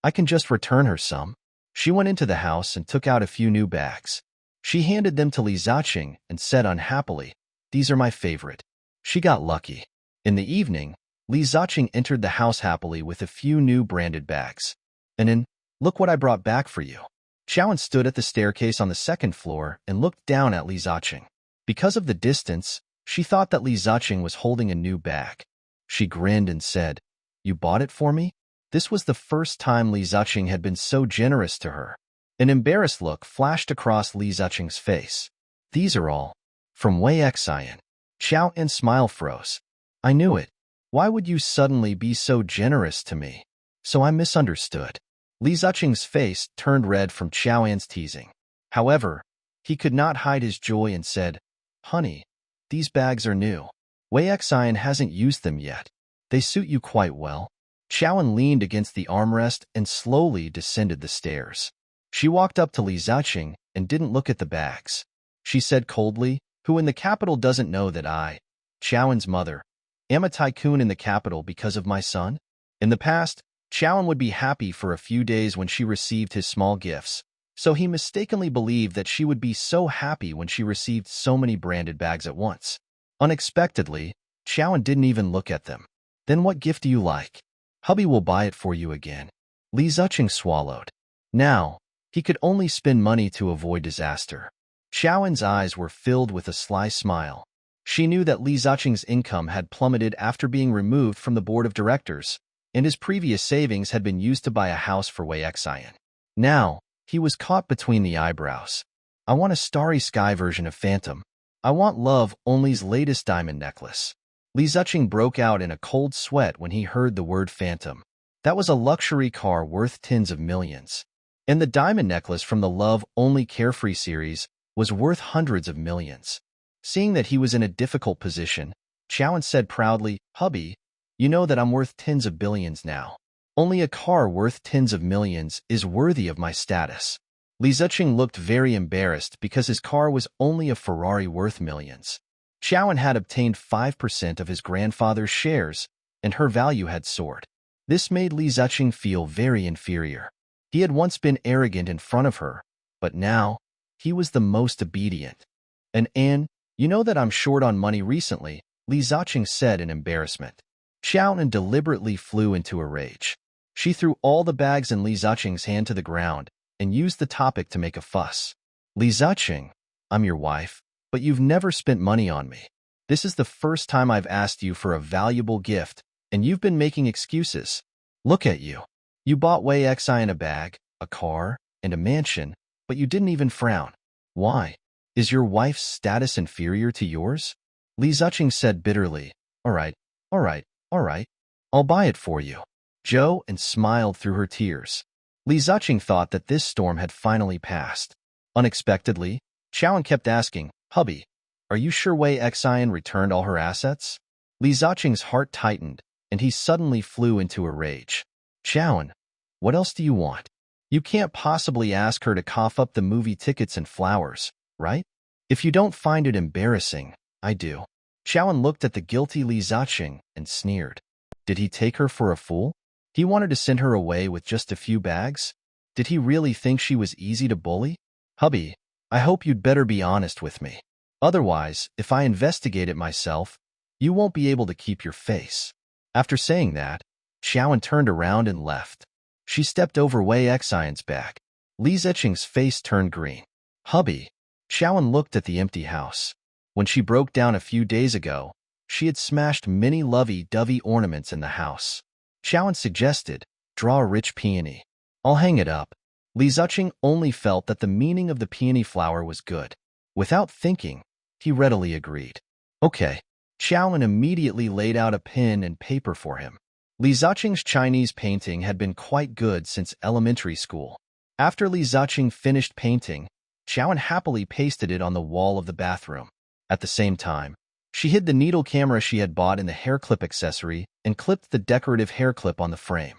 [SPEAKER 1] I can just return her some." She went into the house and took out a few new bags. She handed them to Li Ziqing and said unhappily, "These are my favorite." She got lucky. In the evening, Li Ziqing entered the house happily with a few new branded bags. "And then, look what I brought back for you." Xiaoan stood at the staircase on the second floor and looked down at Li Ziqing. Because of the distance, she thought that Li Ziqing was holding a new bag. She grinned and said, "You bought it for me?" This was the first time Li Ziqing had been so generous to her. An embarrassed look flashed across Li Ziqing's face. "These are all from Wei Xian." Xiaoan's smile froze. "I knew it. Why would you suddenly be so generous to me?" "So I misunderstood." Li Ziqing's face turned red from Xiaoan's teasing. However, he could not hide his joy and said, "Honey, these bags are new. Wei Xian hasn't used them yet. They suit you quite well." Xiaoan leaned against the armrest and slowly descended the stairs. She walked up to Li Ziqing and didn't look at the bags. She said coldly, "Who in the capital doesn't know that I, Xiaoan's mother, am a tycoon in the capital because of my son?" In the past, Xiaoan would be happy for a few days when she received his small gifts, so he mistakenly believed that she would be so happy when she received so many branded bags at once. Unexpectedly, Xiaoan didn't even look at them. "Then what gift do you like? Hubby will buy it for you again." Li Ziqing swallowed. Now, he could only spend money to avoid disaster. Xiaoan's eyes were filled with a sly smile. She knew that Li Ziqing's income had plummeted after being removed from the board of directors, and his previous savings had been used to buy a house for Wei Xian. Now, he was caught between the eyebrows. "I want a starry sky version of Phantom. I want Love Only's latest diamond necklace." Li Ziqing broke out in a cold sweat when he heard the word Phantom. That was a luxury car worth tens of millions. And the diamond necklace from the Love Only Carefree series was worth hundreds of millions. Seeing that he was in a difficult position, Xiaoan said proudly, "Hubby, you know that I'm worth tens of billions now. Only a car worth tens of millions is worthy of my status." Li Ziqing looked very embarrassed because his car was only a Ferrari worth millions. Xiaoan had obtained 5% of his grandfather's shares, and her value had soared. This made Li Ziqing feel very inferior. He had once been arrogant in front of her, but now, he was the most obedient. And, you know that I'm short on money recently," Li Ziqing said in embarrassment. Xiaoan deliberately flew into a rage. She threw all the bags in Li Ziqing's hand to the ground and used the topic to make a fuss. "Li Ziqing, I'm your wife, but you've never spent money on me. This is the first time I've asked you for a valuable gift, and you've been making excuses. Look at you. You bought Wei Xian a bag, a car, and a mansion, but you didn't even frown. Why? Is your wife's status inferior to yours? Li Ziqing said bitterly. All right, all right, all right. I'll buy it for you. Zhou and smiled through her tears. Li Ziqing thought that this storm had finally passed. Unexpectedly, Xiaoan kept asking, Hubby, are you sure Wei Xian returned all her assets? Li Ziqing's heart tightened, and he suddenly flew into a rage. Xiaoan, what else do you want? You can't possibly ask her to cough up the movie tickets and flowers, right? If you don't find it embarrassing, I do. Xiaoan looked at the guilty Li Ziqing and sneered. Did he take her for a fool? He wanted to send her away with just a few bags? Did he really think she was easy to bully? Hubby, I hope you'd better be honest with me. Otherwise, if I investigate it myself, you won't be able to keep your face. After saying that, Xiaoan turned around and left. She stepped over Wei Xian's back. Li Ziqing's face turned green. Hubby. Xiaoan looked at the empty house. When she broke down a few days ago, she had smashed many lovey-dovey ornaments in the house. Xiaoan suggested, draw a rich peony. I'll hang it up. Li Ziqing only felt that the meaning of the peony flower was good. Without thinking, he readily agreed. Okay. Xiaoan immediately laid out a pen and paper for him. Li Ziqing's Chinese painting had been quite good since elementary school. After Li Ziqing finished painting, Xiaoan happily pasted it on the wall of the bathroom. At the same time, she hid the needle camera she had bought in the hair clip accessory and clipped the decorative hair clip on the frame.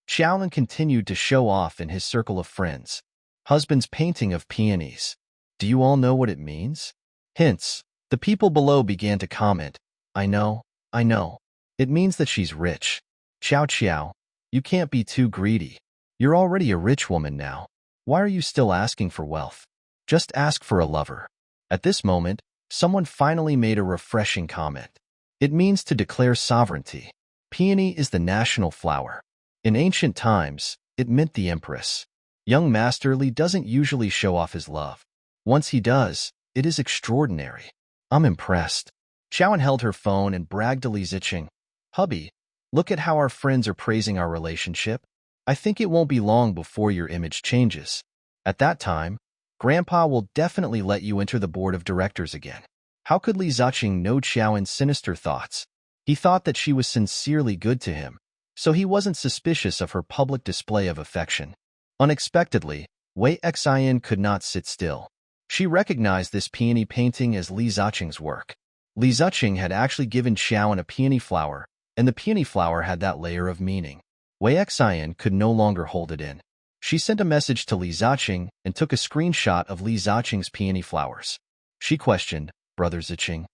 [SPEAKER 1] Xiaoan continued to show off in his circle of friends. Husband's painting of peonies. Do you all know what it means? Hints. The people below began to comment. I know. It means that she's rich. Xiao, you can't be too greedy. You're already a rich woman now. Why are you still asking for wealth? Just ask for a lover. At this moment, someone finally made a refreshing comment. It means to declare sovereignty. Peony is the national flower. In ancient times, it meant the empress. Young Master Li doesn't usually show off his love. Once he does, it is extraordinary. I'm impressed. Xiaoan held her phone and bragged to Li Ziqing. Hubby, look at how our friends are praising our relationship. I think it won't be long before your image changes. At that time, Grandpa will definitely let you enter the board of directors again. How could Li Ziqing know Xiaoan's sinister thoughts? He thought that she was sincerely good to him, so he wasn't suspicious of her public display of affection. Unexpectedly, Wei Xian could not sit still. She recognized this peony painting as Li Ziqing's work. Li Ziqing had actually given Xiaoan a peony flower, and the peony flower had that layer of meaning. Wei Xian could no longer hold it in. She sent a message to Li Ziqing and took a screenshot of Li Ziqing's peony flowers. She questioned, Brother Ziqing,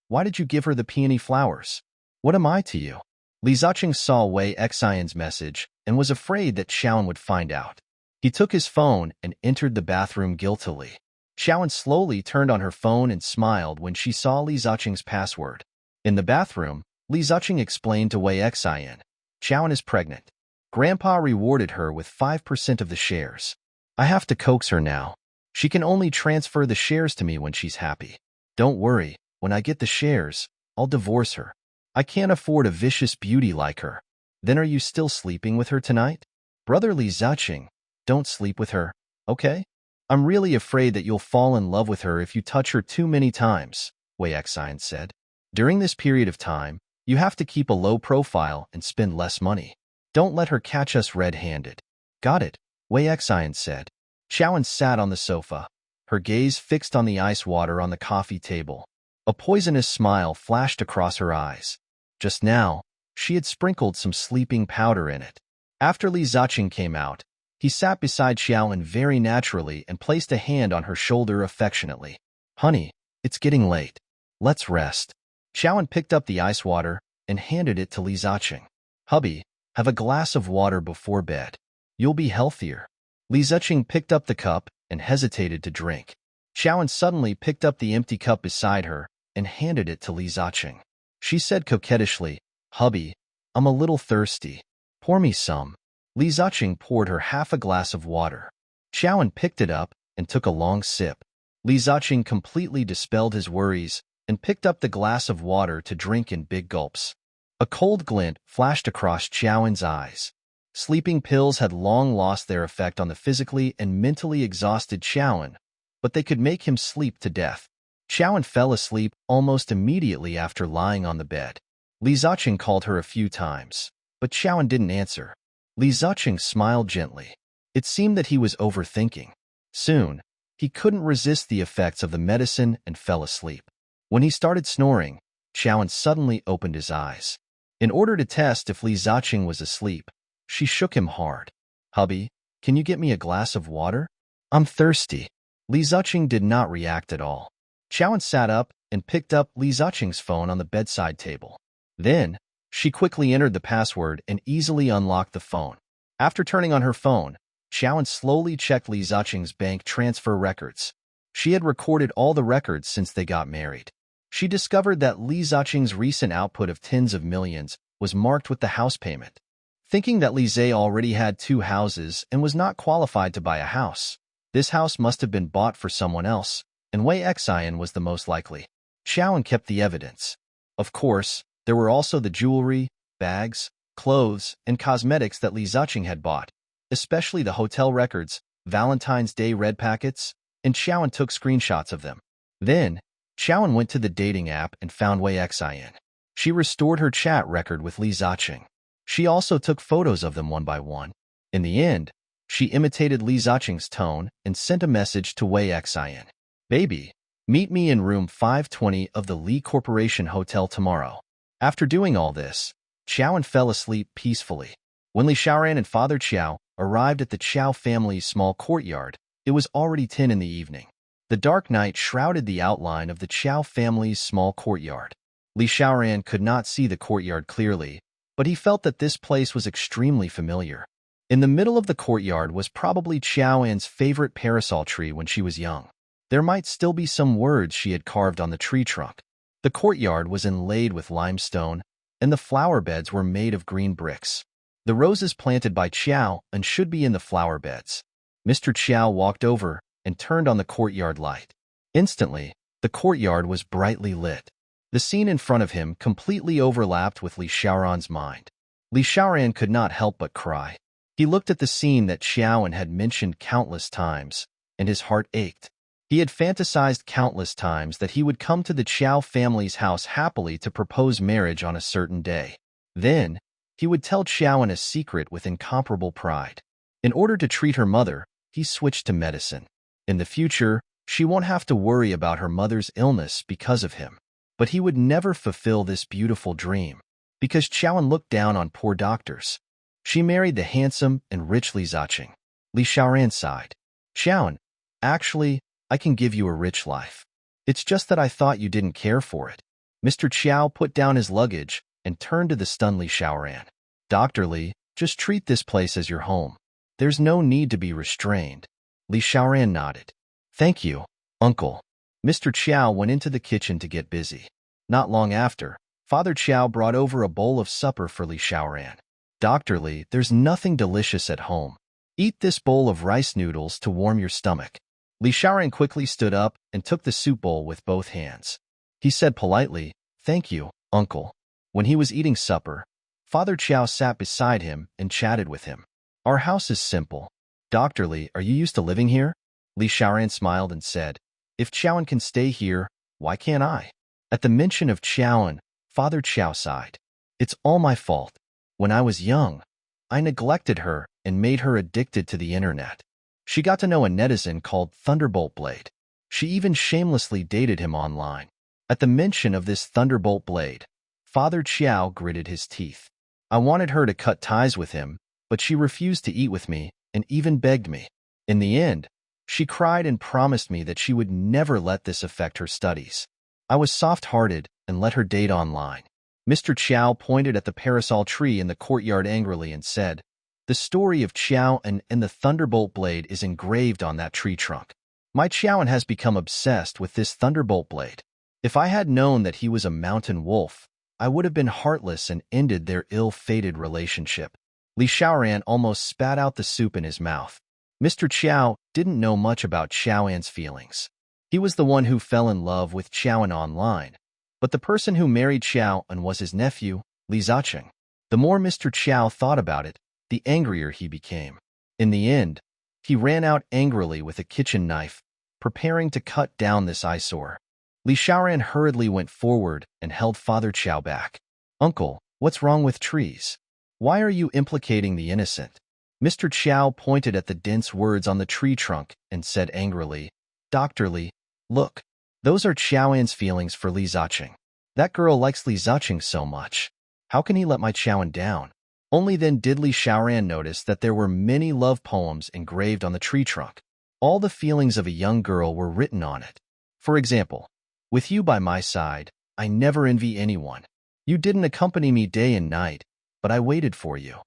[SPEAKER 1] why did you give her the peony flowers? What am I to you? Li Ziqing saw Wei Xian's message and was afraid that Xiaoan would find out. He took his phone and entered the bathroom guiltily. Xiaoan slowly turned on her phone and smiled when she saw Li Ziqing's password. In the bathroom, Li Ziqing explained to Wei Xian, Xiaoan is pregnant. Grandpa rewarded her with 5% of the shares. I have to coax her now. She can only transfer the shares to me when she's happy. Don't worry, when I get the shares, I'll divorce her. I can't afford a vicious beauty like her. Then are you still sleeping with her tonight? Brother Li Ziqing, don't sleep with her, okay? I'm really afraid that you'll fall in love with her if you touch her too many times, Wei Xian said. During this period of time, you have to keep a low profile and spend less money. Don't let her catch us red-handed. Got it, Wei Xian said. Xiaoan sat on the sofa, her gaze fixed on the ice water on the coffee table. A poisonous smile flashed across her eyes. Just now, she had sprinkled some sleeping powder in it. After Li Ziqing came out, he sat beside Xiaoan very naturally and placed a hand on her shoulder affectionately. Honey, it's getting late. Let's rest. Xiaoan picked up the ice water and handed it to Li Ziqing. Hubby, have a glass of water before bed. You'll be healthier. Li Ziqing picked up the cup and hesitated to drink. Xiaoan suddenly picked up the empty cup beside her and handed it to Li Ziqing. She said coquettishly, Hubby, I'm a little thirsty. Pour me some. Li Ziqing poured her half a glass of water. Xiaoan picked it up and took a long sip. Li Ziqing completely dispelled his worries and picked up the glass of water to drink in big gulps. A cold glint flashed across Qiaowen's eyes. Sleeping pills had long lost their effect on the physically and mentally exhausted Qiaowen, but they could make him sleep to death. Qiaowen fell asleep almost immediately after lying on the bed. Li Ziqing called her a few times, but Qiaowen didn't answer. Li Ziqing smiled gently. It seemed that he was overthinking. Soon, he couldn't resist the effects of the medicine and fell asleep. When he started snoring, Qiaowen suddenly opened his eyes. In order to test if Li Ziqing was asleep, she shook him hard. "Hubby, can you get me a glass of water? I'm thirsty." Li Ziqing did not react at all. Qiaowen sat up and picked up Li Ziqing's phone on the bedside table. Then, she quickly entered the password and easily unlocked the phone. After turning on her phone, Qiaowen slowly checked Li Ziqing's bank transfer records. She had recorded all the records since they got married. She discovered that Li Ziqing's recent output of tens of millions was marked with the house payment. Thinking that Li Zai already had 2 houses and was not qualified to buy a house, this house must have been bought for someone else, and Wei Xian was the most likely. Qiaowen kept the evidence. Of course, there were also the jewelry, bags, clothes, and cosmetics that Li Ziqing had bought, especially the hotel records, Valentine's Day red packets, and Qiaowen took screenshots of them. Then, Qiaowen went to the dating app and found Wei Xian. She restored her chat record with Li Ziqing. She also took photos of them one by one. In the end, she imitated Li Ziqing's tone and sent a message to Wei Xian. "Baby, meet me in room 520 of the Li Corporation Hotel tomorrow." After doing all this, Qiaowen fell asleep peacefully. When Li Xiaoran and Father Qiao arrived at the Qiao family's small courtyard, it was already 10 in the evening. The dark night shrouded the outline of the Qiao family's small courtyard. Li Xiaoran could not see the courtyard clearly, but he felt that this place was extremely familiar. In the middle of the courtyard was probably Qiaowen's favorite parasol tree when she was young. There might still be some words she had carved on the tree trunk. The courtyard was inlaid with limestone, and the flower beds were made of green bricks. The roses planted by Qiao and should be in the flower beds. Mr. Qiao walked over and turned on the courtyard light. Instantly, the courtyard was brightly lit. The scene in front of him completely overlapped with Li Xiaoran's mind. Li Xiaoran could not help but cry. He looked at the scene that Qiaowen had mentioned countless times, and his heart ached. He had fantasized countless times that he would come to the Qiao family's house happily to propose marriage on a certain day. Then, he would tell Qiaowen a secret with incomparable pride. In order to treat her mother, he switched to medicine. In the future, she won't have to worry about her mother's illness because of him. But he would never fulfill this beautiful dream, because Qiaowen looked down on poor doctors. She married the handsome and rich Li Ziqing. Li Xiaoran sighed. "Qiaowen, actually, I can give you a rich life. It's just that I thought you didn't care for it." Mr. Qiao put down his luggage and turned to the stunned Li Xiaoran. "Dr. Li, just treat this place as your home. There's no need to be restrained." Li Xiaoran nodded. "Thank you, uncle." Mr. Qiao went into the kitchen to get busy. Not long after, Father Qiao brought over a bowl of supper for Li Xiaoran. "Dr. Li, there's nothing delicious at home. Eat this bowl of rice noodles to warm your stomach." Li Xiaoran quickly stood up and took the soup bowl with both hands. He said politely, "Thank you, uncle." When he was eating supper, Father Qiao sat beside him and chatted with him. "Our house is simple. Dr. Li, are you used to living here?" Li Xiaoran smiled and said, "If Qiaowen can stay here, why can't I?" At the mention of Qiaowen, Father Qiao sighed. "It's all my fault. When I was young, I neglected her and made her addicted to the internet. She got to know a netizen called Thunderbolt Blade. She even shamelessly dated him online." At the mention of this Thunderbolt Blade, Father Qiao gritted his teeth. "I wanted her to cut ties with him, but she refused to eat with me and even begged me. In the end, she cried and promised me that she would never let this affect her studies. I was soft-hearted and let her date online." Mr. Qiao pointed at the parasol tree in the courtyard angrily and said, "The story of Qiaowen and the Thunderbolt Blade is engraved on that tree trunk. My Qiaowen has become obsessed with this Thunderbolt Blade. If I had known that he was a mountain wolf, I would have been heartless and ended their ill-fated relationship." Li Xiaoran almost spat out the soup in his mouth. Mr. Qiao didn't know much about Qiaowen's feelings. He was the one who fell in love with Xiaoan online, but the person who married Xiaoan was his nephew, Li Zicheng. The more Mr. Qiao thought about it, the angrier he became. In the end, he ran out angrily with a kitchen knife, preparing to cut down this eyesore. Li Xiaoran hurriedly went forward and held Father Qiao back. "Uncle, what's wrong with trees? Why are you implicating the innocent?" Mr. Qiao pointed at the dense words on the tree trunk and said angrily, "Dr. Li, look, those are Xiaoan's feelings for Li Zicheng. That girl likes Li Zicheng so much. How can he let my Xiaoan down?" Only then did Li Xiaoran notice that there were many love poems engraved on the tree trunk. All the feelings of a young girl were written on it. For example, "With you by my side, I never envy anyone. You didn't accompany me day and night, but I waited for you."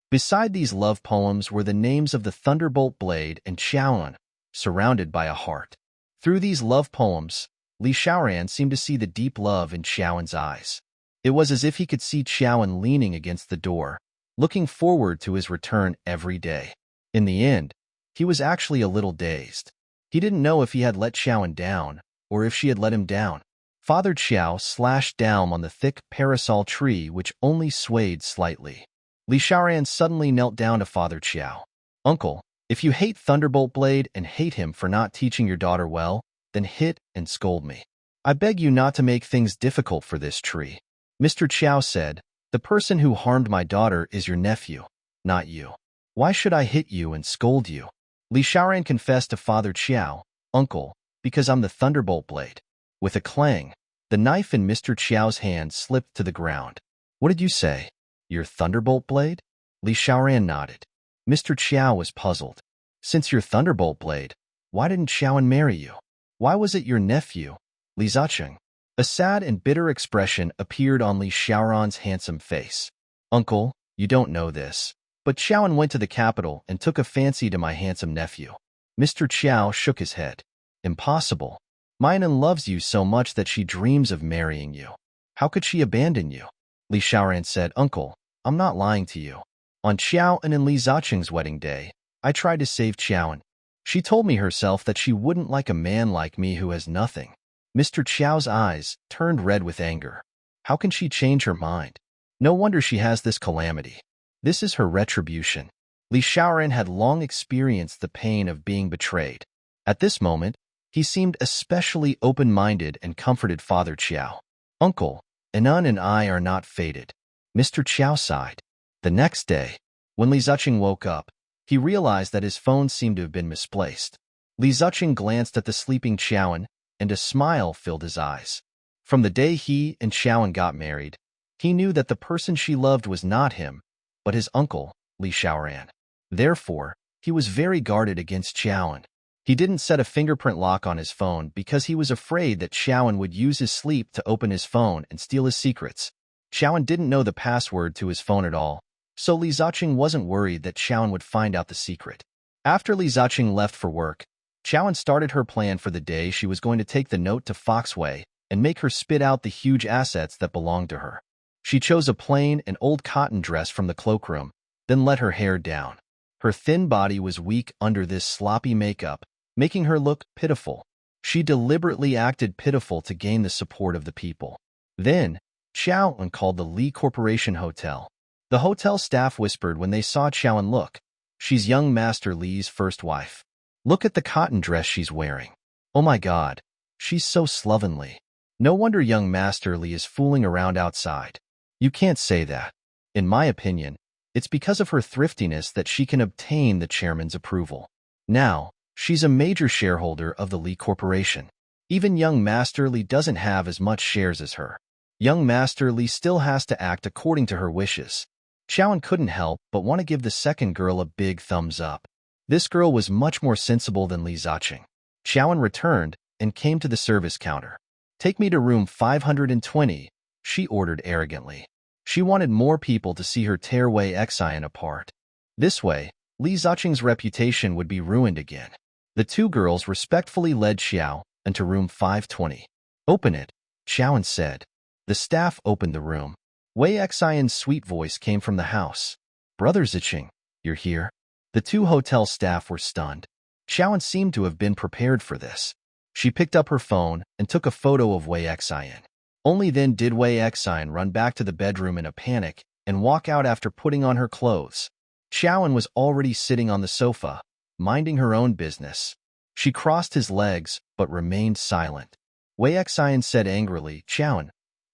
[SPEAKER 1] Beside these love poems were the names of the Thunderbolt Blade and Xiaoan, surrounded by a heart. Through these love poems, Li Xiaoran seemed to see the deep love in Xiaoan's eyes. It was as if he could see Xiaoan leaning against the door, looking forward to his return every day. In the end, he was actually a little dazed. He didn't know if he had let Xiaoan down, or if she had let him down. Father Qiao slashed down on the thick parasol tree which only swayed slightly. Li Xiaoran suddenly knelt down to Father Qiao. "Uncle, if you hate Thunderbolt Blade and hate him for not teaching your daughter well, then hit and scold me. I beg you not to make things difficult for this tree." Mr. Qiao said, "The person who harmed my daughter is your nephew, not you. Why should I hit you and scold you?" Li Xiaoran confessed to Father Qiao, "Uncle, because I'm the Thunderbolt Blade." With a clang, the knife in Mr. Qiao's hand slipped to the ground. "What did you say? Your Thunderbolt Blade?" Li Xiaoran nodded. Mr. Qiao was puzzled. "Since you're Thunderbolt Blade, why didn't Xiaoan marry you? Why was it your nephew, Li Zicheng?" A sad and bitter expression appeared on Li Xiaoran's handsome face. "Uncle, you don't know this, but Xiaoan went to the capital and took a fancy to my handsome nephew." Mr. Qiao shook his head. "Impossible. Mainan loves you so much that she dreams of marrying you. How could she abandon you?" Li Xiaoran said, "Uncle, I'm not lying to you. On Xiaoan and Li Zicheng's wedding day, I tried to save Xiaoan. She told me herself that she wouldn't like a man like me who has nothing." Mr. Qiao's eyes turned red with anger. How can she change her mind? No wonder she has this calamity. This is her retribution. Li Xiaoran had long experienced the pain of being betrayed. At this moment, he seemed especially open-minded and comforted Father Qiao. "Uncle, Anan and I are not fated." Mr. Qiao sighed. The next day, when Li Zicheng woke up, he realized that his phone seemed to have been misplaced. Li Zicheng glanced at the sleeping Xiaoan, and a smile filled his eyes. From the day he and Xiaoan got married, he knew that the person she loved was not him, but his uncle, Li Xiaoran. Therefore, he was very guarded against Xiaoan. He didn't set a fingerprint lock on his phone because he was afraid that Xiaoan would use his sleep to open his phone and steal his secrets. Xiaoan didn't know the password to his phone at all, so Li Zicheng wasn't worried that Xiaoan would find out the secret. After Li Zicheng left for work, Xiaoan started her plan for the day. She was going to take the note to Foxway and make her spit out the huge assets that belonged to her. She chose a plain and old cotton dress from the cloakroom, then let her hair down. Her thin body was weak under this sloppy makeup, making her look pitiful. She deliberately acted pitiful to gain the support of the people. Then, Xiaoan called the Li Corporation Hotel. The hotel staff whispered when they saw Xiaoan, "Look, she's young Master Li's first wife. Look at the cotton dress she's wearing. Oh my God, she's so slovenly. No wonder young Master Li is fooling around outside." "You can't say that. In my opinion, it's because of her thriftiness that she can obtain the chairman's approval. Now, she's a major shareholder of the Li Corporation. Even young Master Li doesn't have as much shares as her. Young Master Li still has to act according to her wishes." Xiaoan couldn't help but want to give the second girl a big thumbs up. This girl was much more sensible than Li Zicheng. Xiaoan returned and came to the service counter. "Take me to room 520, she ordered arrogantly. She wanted more people to see her tear Wei Xian apart. This way, Li Zicheng's reputation would be ruined again. The two girls respectfully led Xiao into room 520. "Open it," Xiaoan said. The staff opened the room. Wei Xian's sweet voice came from the house. "Brother Zicheng, you're here?" The two hotel staff were stunned. Xiaoan seemed to have been prepared for this. She picked up her phone and took a photo of Wei Xian. Only then did Wei Xian run back to the bedroom in a panic and walk out after putting on her clothes. Xiaoan was already sitting on the sofa, minding her own business. She crossed his legs, but remained silent. Wei Xian said angrily, "Xiaoan,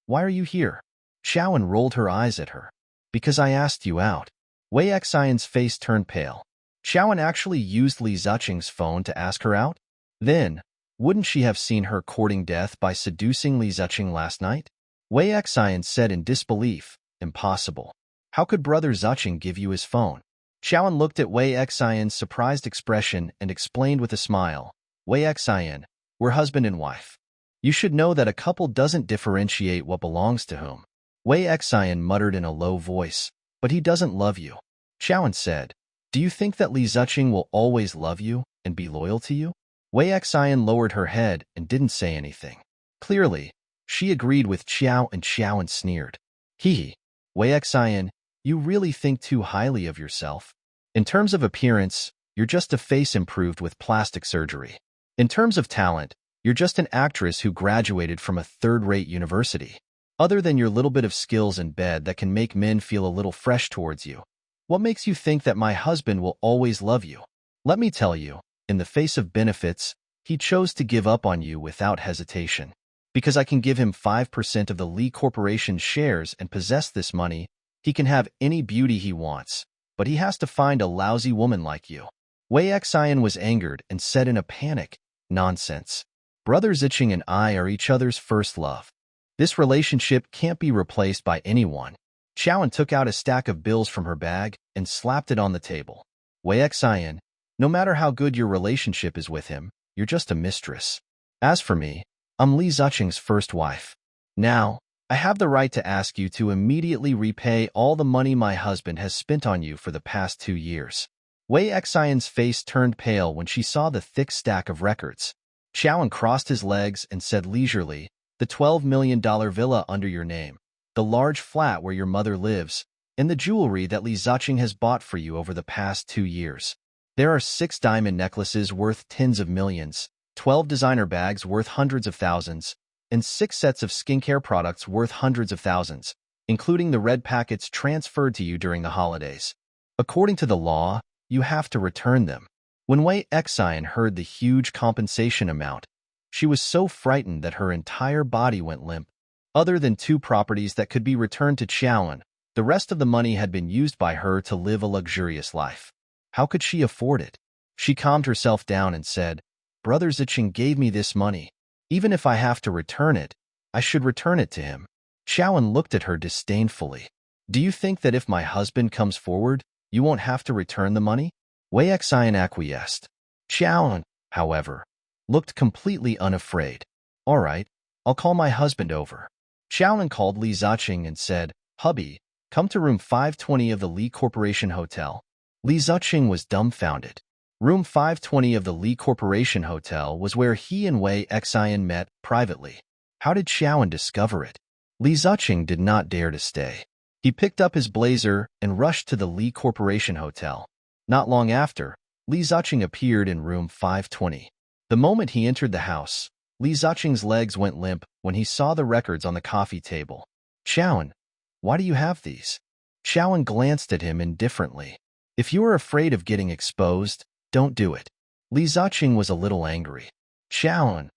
[SPEAKER 1] why are you here?" Xiaoan rolled her eyes at her. "Because I asked you out." Wei Xian's face turned pale. Xiaoan actually used Li Ziqing's phone to ask her out? Then, wouldn't she have seen her courting death by seducing Li Ziqing last night? Wei Xian said in disbelief, "Impossible. How could Brother Ziqing give you his phone?" Xiaoan looked at Wei Xian's surprised expression and explained with a smile, "Wei Xian, we're husband and wife. You should know that a couple doesn't differentiate what belongs to whom." Wei Xian muttered in a low voice, "But he doesn't love you." Xiaoan said, "Do you think that Li Ziqing will always love you and be loyal to you?" Wei Xian lowered her head and didn't say anything. Clearly, she agreed with Xiao, and Xiaoan sneered. "Hee. Wei Xian, you really think too highly of yourself. In terms of appearance, you're just a face improved with plastic surgery. In terms of talent, you're just an actress who graduated from a third-rate university. Other than your little bit of skills in bed that can make men feel a little fresh towards you, what makes you think that my husband will always love you? Let me tell you, in the face of benefits, he chose to give up on you without hesitation. Because I can give him 5% of the Li Corporation's shares and possess this money, he can have any beauty he wants, but he has to find a lousy woman like you." Wei Xian was angered and said in a panic, "Nonsense. Brother Ziqing and I are each other's first love. This relationship can't be replaced by anyone." Xiaoan took out a stack of bills from her bag and slapped it on the table. "Wei Xian, no matter how good your relationship is with him, you're just a mistress. As for me, I'm Li Ziqing's first wife. Now, I have the right to ask you to immediately repay all the money my husband has spent on you for the past 2 years." Wei Xian's face turned pale when she saw the thick stack of records. Xiaoan crossed his legs and said leisurely, "The $12 million villa under your name, the large flat where your mother lives, and the jewelry that Li Ziqing has bought for you over the past 2 years. There are 6 diamond necklaces worth tens of millions, 12 designer bags worth hundreds of thousands, and 6 sets of skincare products worth hundreds of thousands, including the red packets transferred to you during the holidays. According to the law, you have to return them." When Wei Xian heard the huge compensation amount, she was so frightened that her entire body went limp. Other than 2 properties that could be returned to Xiaoan, the rest of the money had been used by her to live a luxurious life. How could she afford it? She calmed herself down and said, "Brother Ziqing gave me this money. Even if I have to return it, I should return it to him." Xiaoan looked at her disdainfully. "Do you think that if my husband comes forward, you won't have to return the money?" Wei Xian acquiesced. Xiaoan, however, looked completely unafraid. "All right, I'll call my husband over." Xiaoan called Li Ziqing and said, "Hubby, come to room 520 of the Li Corporation Hotel." Li Ziqing was dumbfounded. Room 520 of the Li Corporation Hotel was where he and Wei Xian met privately. How did Xiaoan discover it? Li Ziqing did not dare to stay. He picked up his blazer and rushed to the Li Corporation Hotel. Not long after, Li Ziqing appeared in room 520. The moment he entered the house, Li Ziqing's legs went limp when he saw the records on the coffee table. "Xiaoan, why do you have these?" Xiaoan glanced at him indifferently. "If you are afraid of getting exposed, don't do it." Li Ziqing was a little angry. "Xiaoan,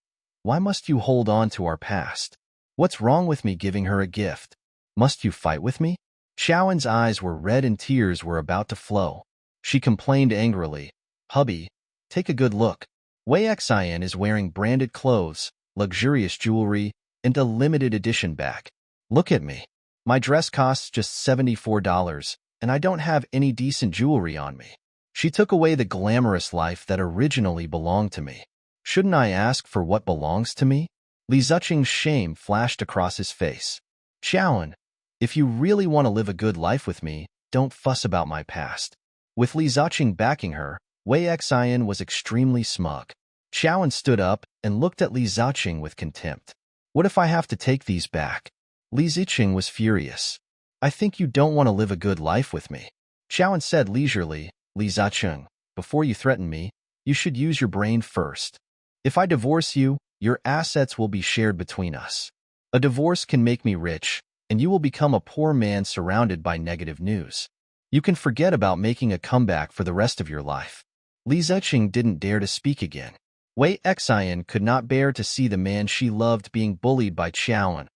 [SPEAKER 1] why must you hold on to our past? What's wrong with me giving her a gift? Must you fight with me?" Xiaoan's eyes were red and tears were about to flow. She complained angrily, "Hubby, take a good look. Wei Xian is wearing branded clothes, luxurious jewelry, and a limited edition bag. Look at me. My dress costs just $74, and I don't have any decent jewelry on me. She took away the glamorous life that originally belonged to me. Shouldn't I ask for what belongs to me?" Li Ziqing's shame flashed across his face. "Xiaoan, if you really want to live a good life with me, don't fuss about my past." With Li Ziqing backing her, Wei Xian was extremely smug. Xiaoan stood up and looked at Li Ziqing with contempt. "What if I have to take these back?" Li Ziqing was furious. "I think you don't want to live a good life with me." Xiaoan said leisurely, "Li Ziqing, before you threaten me, you should use your brain first. If I divorce you, your assets will be shared between us. A divorce can make me rich, and you will become a poor man surrounded by negative news. You can forget about making a comeback for the rest of your life. Li Ziqing didn't dare to speak again. Wei Xian could not bear to see the man she loved being bullied by Qiaoan,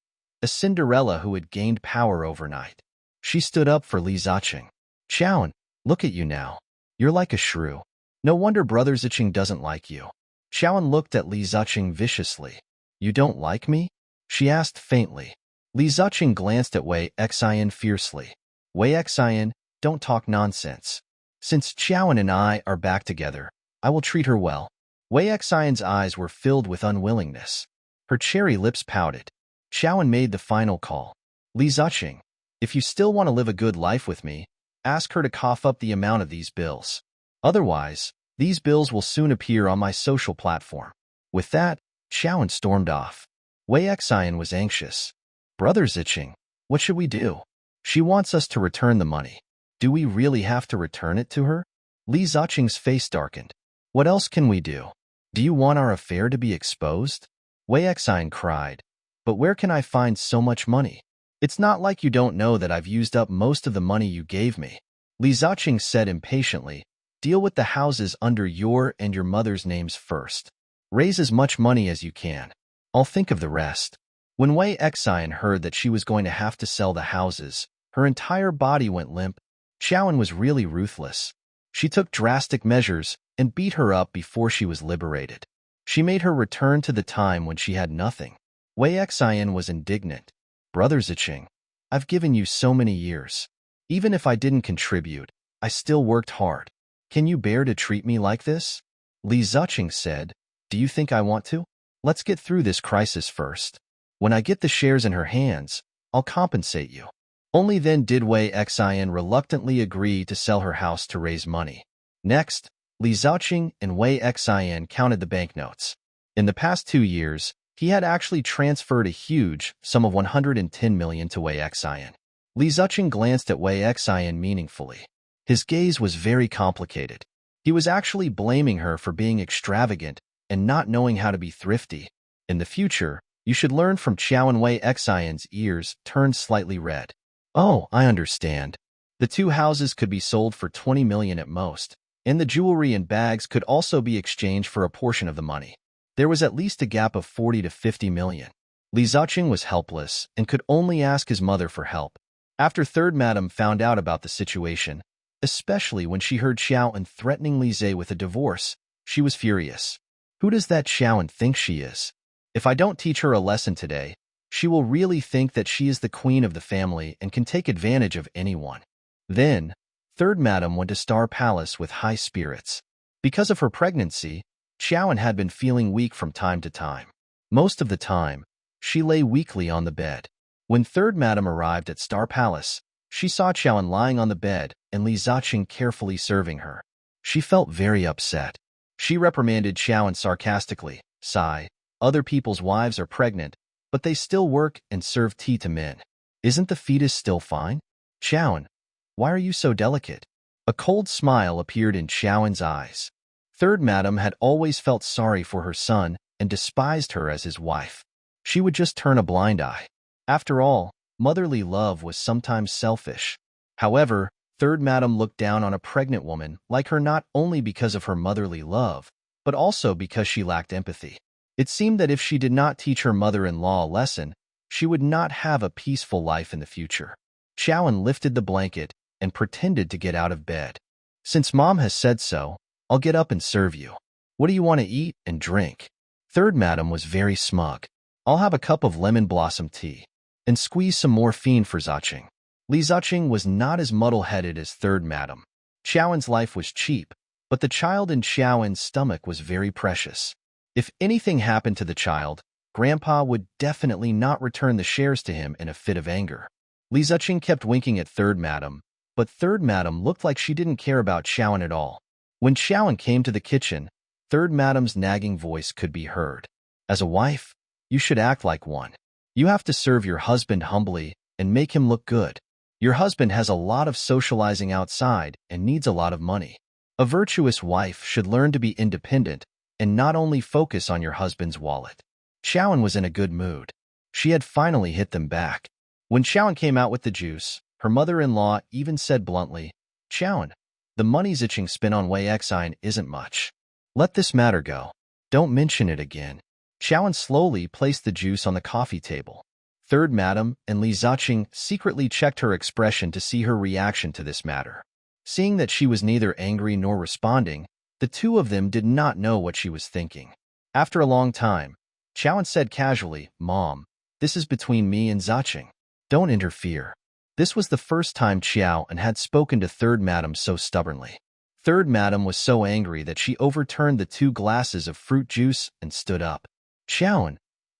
[SPEAKER 1] a Cinderella who had gained power overnight. She stood up for Li Ziqing. Qiaoan, look at you now. You're like a shrew. No wonder Brother Ziqing doesn't like you. Qiaoan looked at Li Ziqing viciously. You don't like me? She asked faintly. Li Ziqing glanced at Wei Xian fiercely. Wei Xian, don't talk nonsense. Since Qiaoan and I are back together, I will treat her well. Wei Xian's eyes were filled with unwillingness. Her cherry lips pouted. Qiaoan made the final call. Li Ziqing, if you still want to live a good life with me, ask her to cough up the amount of these bills. Otherwise, these bills will soon appear on my social platform. With that, Qiaoan stormed off. Wei Xian was anxious. Brother Ziqing, what should we do? She wants us to return the money. Do we really have to return it to her? Li Ziqing's face darkened. What else can we do? Do you want our affair to be exposed? Wei Xian cried. But where can I find so much money? It's not like you don't know that I've used up most of the money you gave me. Li Ziqing said impatiently. Deal with the houses under your and your mother's names first. Raise as much money as you can. I'll think of the rest. When Wei Xian heard that she was going to have to sell the houses, her entire body went limp. Qiaoan was really ruthless. She took drastic measures and beat her up before she was liberated. She made her return to the time when she had nothing. Wei Xian was indignant. Brother Ziqing, I've given you so many years. Even if I didn't contribute, I still worked hard. Can you bear to treat me like this? Li Ziqing said, do you think I want to? Let's get through this crisis first. When I get the shares in her hands, I'll compensate you. Only then did Wei Xian reluctantly agree to sell her house to raise money. Next, Li Ziqing and Wei Xian counted the banknotes. In the past 2 years, he had actually transferred a huge sum of 110 million to Wei Xian. Li Ziqing glanced at Wei Xian meaningfully. His gaze was very complicated. He was actually blaming her for being extravagant and not knowing how to be thrifty. In the future, you should learn from Qiaoan. Wei Xian's ears turned slightly red. Oh, I understand. The 2 houses could be sold for 20 million at most, and the jewelry and bags could also be exchanged for a portion of the money. There was at least a gap of 40 to 50 million. Li Ziqing was helpless and could only ask his mother for help. After Third Madam found out about the situation, especially when she heard Qiaoan threatening Li Zhe with a divorce, she was furious. Who does that Qiaoan think she is? If I don't teach her a lesson today, she will really think that she is the queen of the family and can take advantage of anyone. Then, Third Madam went to Star Palace with high spirits. Because of her pregnancy, Qiaoan had been feeling weak from time to time. Most of the time, she lay weakly on the bed. When Third Madam arrived at Star Palace, she saw Qiaoan lying on the bed and Li Ziqing carefully serving her. She felt very upset. She reprimanded Qiaoan sarcastically. Sigh, other people's wives are pregnant, but they still work and serve tea to men. Isn't the fetus still fine? Qiaoan, why are you so delicate? A cold smile appeared in Qiaoan's eyes. Third Madam had always felt sorry for her son and despised her as his wife. She would just turn a blind eye. After all, motherly love was sometimes selfish. However, Third Madam looked down on a pregnant woman like her not only because of her motherly love, but also because she lacked empathy. It seemed that if she did not teach her mother-in-law a lesson, she would not have a peaceful life in the future. Qiaoan lifted the blanket and pretended to get out of bed. Since Mom has said so, I'll get up and serve you. What do you want to eat and drink? Third Madam was very smug. I'll have a cup of lemon blossom tea. And squeeze some morphine for Ziqing. Li Ziqing was not as muddle-headed as Third Madam. Qiaoan's life was cheap, but the child in Qiaoan's stomach was very precious. If anything happened to the child, Grandpa would definitely not return the shares to him in a fit of anger. Li Ziqing kept winking at Third Madam, but Third Madam looked like she didn't care about Qiaoan at all. When Qiaoan came to the kitchen, Third Madam's nagging voice could be heard. As a wife, you should act like one. You have to serve your husband humbly and make him look good. Your husband has a lot of socializing outside and needs a lot of money. A virtuous wife should learn to be independent and not only focus on your husband's wallet. Xiaoan was in a good mood. She had finally hit them back. When Xiaoan came out with the juice, her mother-in-law even said bluntly, "Xiaoan, the money Zicheng spent on Wei Xine isn't much. Let this matter go. Don't mention it again." Xiaoan slowly placed the juice on the coffee table. Third Madam and Li Zicheng secretly checked her expression to see her reaction to this matter. Seeing that she was neither angry nor responding, the two of them did not know what she was thinking. After a long time, Xiaoan said casually, "Mom, this is between me and Zicheng. Don't interfere." This was the first time Xiaoan had spoken to Third Madam so stubbornly. Third Madam was so angry that she overturned the 2 glasses of fruit juice and stood up. "Xiaoan,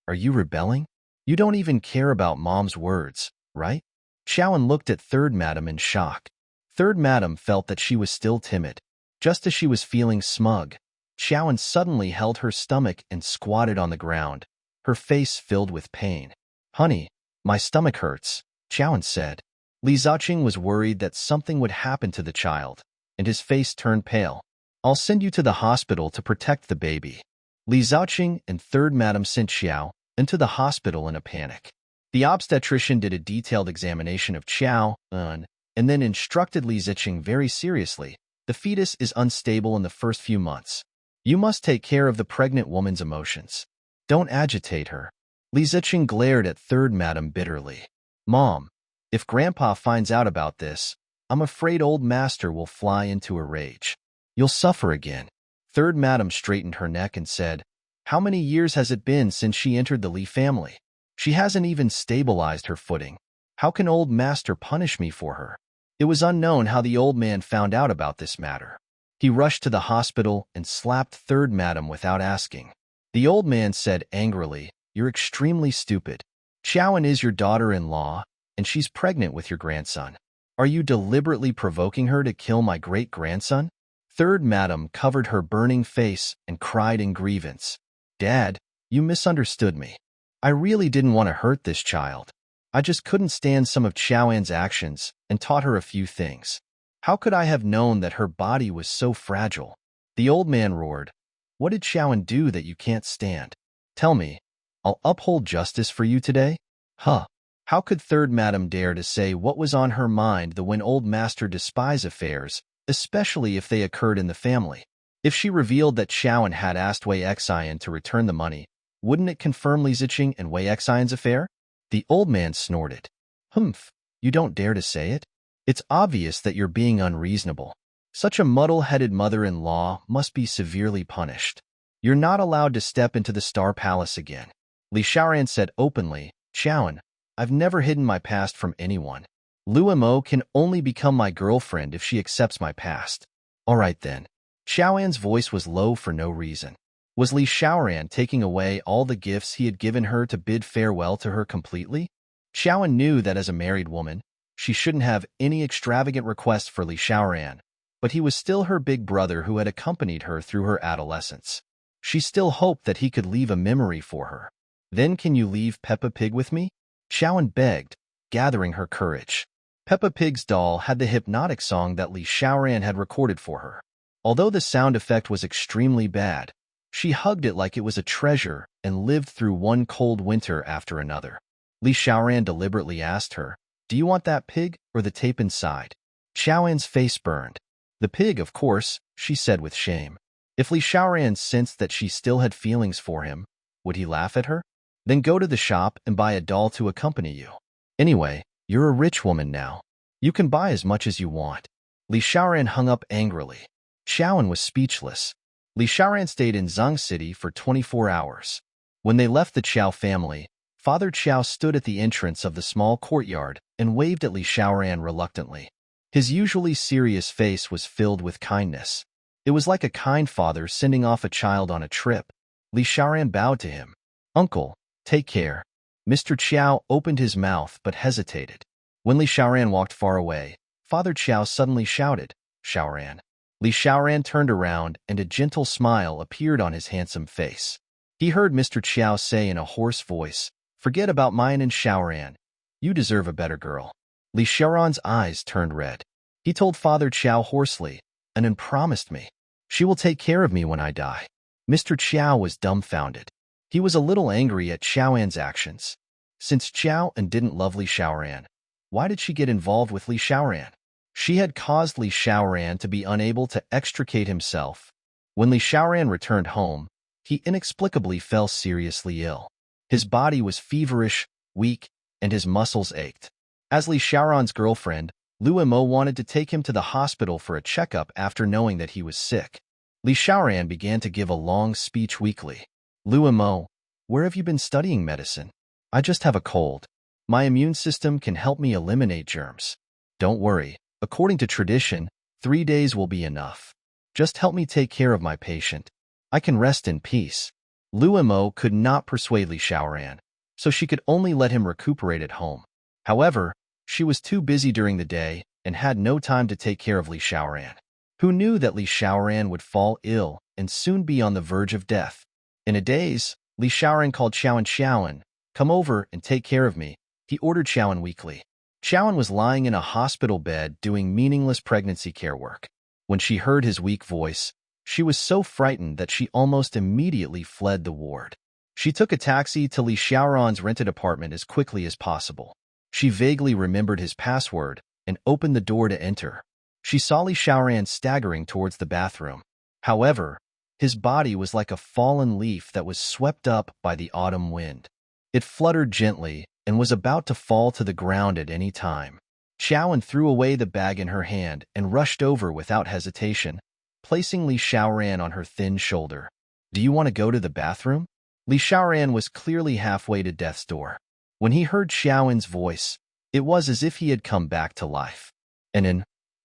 [SPEAKER 1] are you rebelling? You don't even care about Mom's words, right?" Xiaoan looked at Third Madam in shock. Third Madam felt that she was still timid. Just as she was feeling smug, Xiaoan suddenly held her stomach and squatted on the ground, her face filled with pain. "Honey, my stomach hurts," Xiaoan said. Li Zicheng was worried that something would happen to the child, and his face turned pale. "I'll send you to the hospital to protect the baby." Li Zicheng and Third Madam sent Xiao into the hospital in a panic. The obstetrician did a detailed examination of Xiao and then instructed Li Zicheng very seriously, "The fetus is unstable in the first few months. You must take care of the pregnant woman's emotions. Don't agitate her." Li Zicheng glared at Third Madam bitterly. "Mom, if Grandpa finds out about this, I'm afraid old Master will fly into a rage. You'll suffer again." Third Madam straightened her neck and said, "How many years has it been since she entered the Li family? She hasn't even stabilized her footing. How can old Master punish me for her?" It was unknown how the old man found out about this matter. He rushed to the hospital and slapped Third Madam without asking. The old man said angrily, "You're extremely stupid. Xiaoan is your daughter-in-law, and she's pregnant with your grandson. Are you deliberately provoking her to kill my great-grandson?" Third Madam covered her burning face and cried in grievance, "Dad, you misunderstood me. I really didn't want to hurt this child. I just couldn't stand some of Xiaoan's actions and taught her a few things. How could I have known that her body was so fragile?" The old man roared, "What did Xiaoan do that you can't stand? Tell me. I'll uphold justice for you today." Huh. How could Third Madam dare to say what was on her mind when old Master despise affairs, especially if they occurred in the family? If she revealed that Xiaoan had asked Wei Xine to return the money, wouldn't it confirm Li Zicheng and Wei Xine's affair? The old man snorted. "Humph, you don't dare to say it? It's obvious that you're being unreasonable. Such a muddle-headed mother-in-law must be severely punished. You're not allowed to step into the Star Palace again." Li Xiaoran said openly, "Xiaoan, I've never hidden my past from anyone. Lu Mo can only become my girlfriend if she accepts my past." "All right then." Xiaoan's voice was low for no reason. Was Li Xiaoran taking away all the gifts he had given her to bid farewell to her completely? Xiaoan knew that as a married woman, she shouldn't have any extravagant requests for Li Xiaoran, but he was still her big brother who had accompanied her through her adolescence. She still hoped that he could leave a memory for her. "Then can you leave Peppa Pig with me?" Xiaoan begged, gathering her courage. Peppa Pig's doll had the hypnotic song that Li Xiaoran had recorded for her. Although the sound effect was extremely bad, she hugged it like it was a treasure and lived through one cold winter after another. Li Xiaoran deliberately asked her, "Do you want that pig or the tape inside?" Xiaoan's face burned. "The pig, of course," she said with shame. If Li Xiaoran sensed that she still had feelings for him, would he laugh at her? "Then go to the shop and buy a doll to accompany you. Anyway, you're a rich woman now. You can buy as much as you want." Li Xiaoran hung up angrily. Xiaoan was speechless. Li Xiaoran stayed in Zhang City for 24 hours. When they left the Qiao family, Father Qiao stood at the entrance of the small courtyard and waved at Li Xiaoran reluctantly. His usually serious face was filled with kindness. It was like a kind father sending off a child on a trip. Li Xiaoran bowed to him. "Uncle, take care." Mr. Qiao opened his mouth but hesitated. When Li Xiaoran walked far away, Father Qiao suddenly shouted, "Xiaoran." Li Xiaoran turned around and a gentle smile appeared on his handsome face. He heard Mr. Qiao say in a hoarse voice, "Forget about mine and Xiaoran. You deserve a better girl." Li Xiaoran's eyes turned red. He told Father Qiao hoarsely, "And then promised me. She will take care of me when I die." Mr. Qiao was dumbfounded. He was a little angry at Xiaoan's actions. Since Xiaoan didn't love Li Xiaoran, why did she get involved with Li Xiaoran? She had caused Li Xiaoran to be unable to extricate himself. When Li Xiaoran returned home, he inexplicably fell seriously ill. His body was feverish, weak, and his muscles ached. As Li Xiaoran's girlfriend, Lu Mo wanted to take him to the hospital for a checkup after knowing that he was sick. Li Xiaoran began to give a long speech weekly. Lu Mo, where have you been studying medicine? I just have a cold. My immune system can help me eliminate germs. Don't worry. According to tradition, 3 days will be enough. Just help me take care of my patient. I can rest in peace. Lu Mo could not persuade Li Xiaoran, so she could only let him recuperate at home. However, she was too busy during the day and had no time to take care of Li Xiaoran, who knew that Li Xiaoran would fall ill and soon be on the verge of death. In a daze, Li Xiaoran called Xiaoan, come over and take care of me. He ordered Xiaoan weekly. Xiaoan was lying in a hospital bed doing meaningless pregnancy care work. When she heard his weak voice, she was so frightened that she almost immediately fled the ward. She took a taxi to Li Xiaoran's rented apartment as quickly as possible. She vaguely remembered his password and opened the door to enter. She saw Li Xiaoran staggering towards the bathroom. However, his body was like a fallen leaf that was swept up by the autumn wind. It fluttered gently and was about to fall to the ground at any time. Xiaoan threw away the bag in her hand and rushed over without hesitation, placing Li Xiaoran on her thin shoulder. Do you want to go to the bathroom? Li Xiaoran was clearly halfway to death's door. When he heard Xiaoan's voice, it was as if he had come back to life.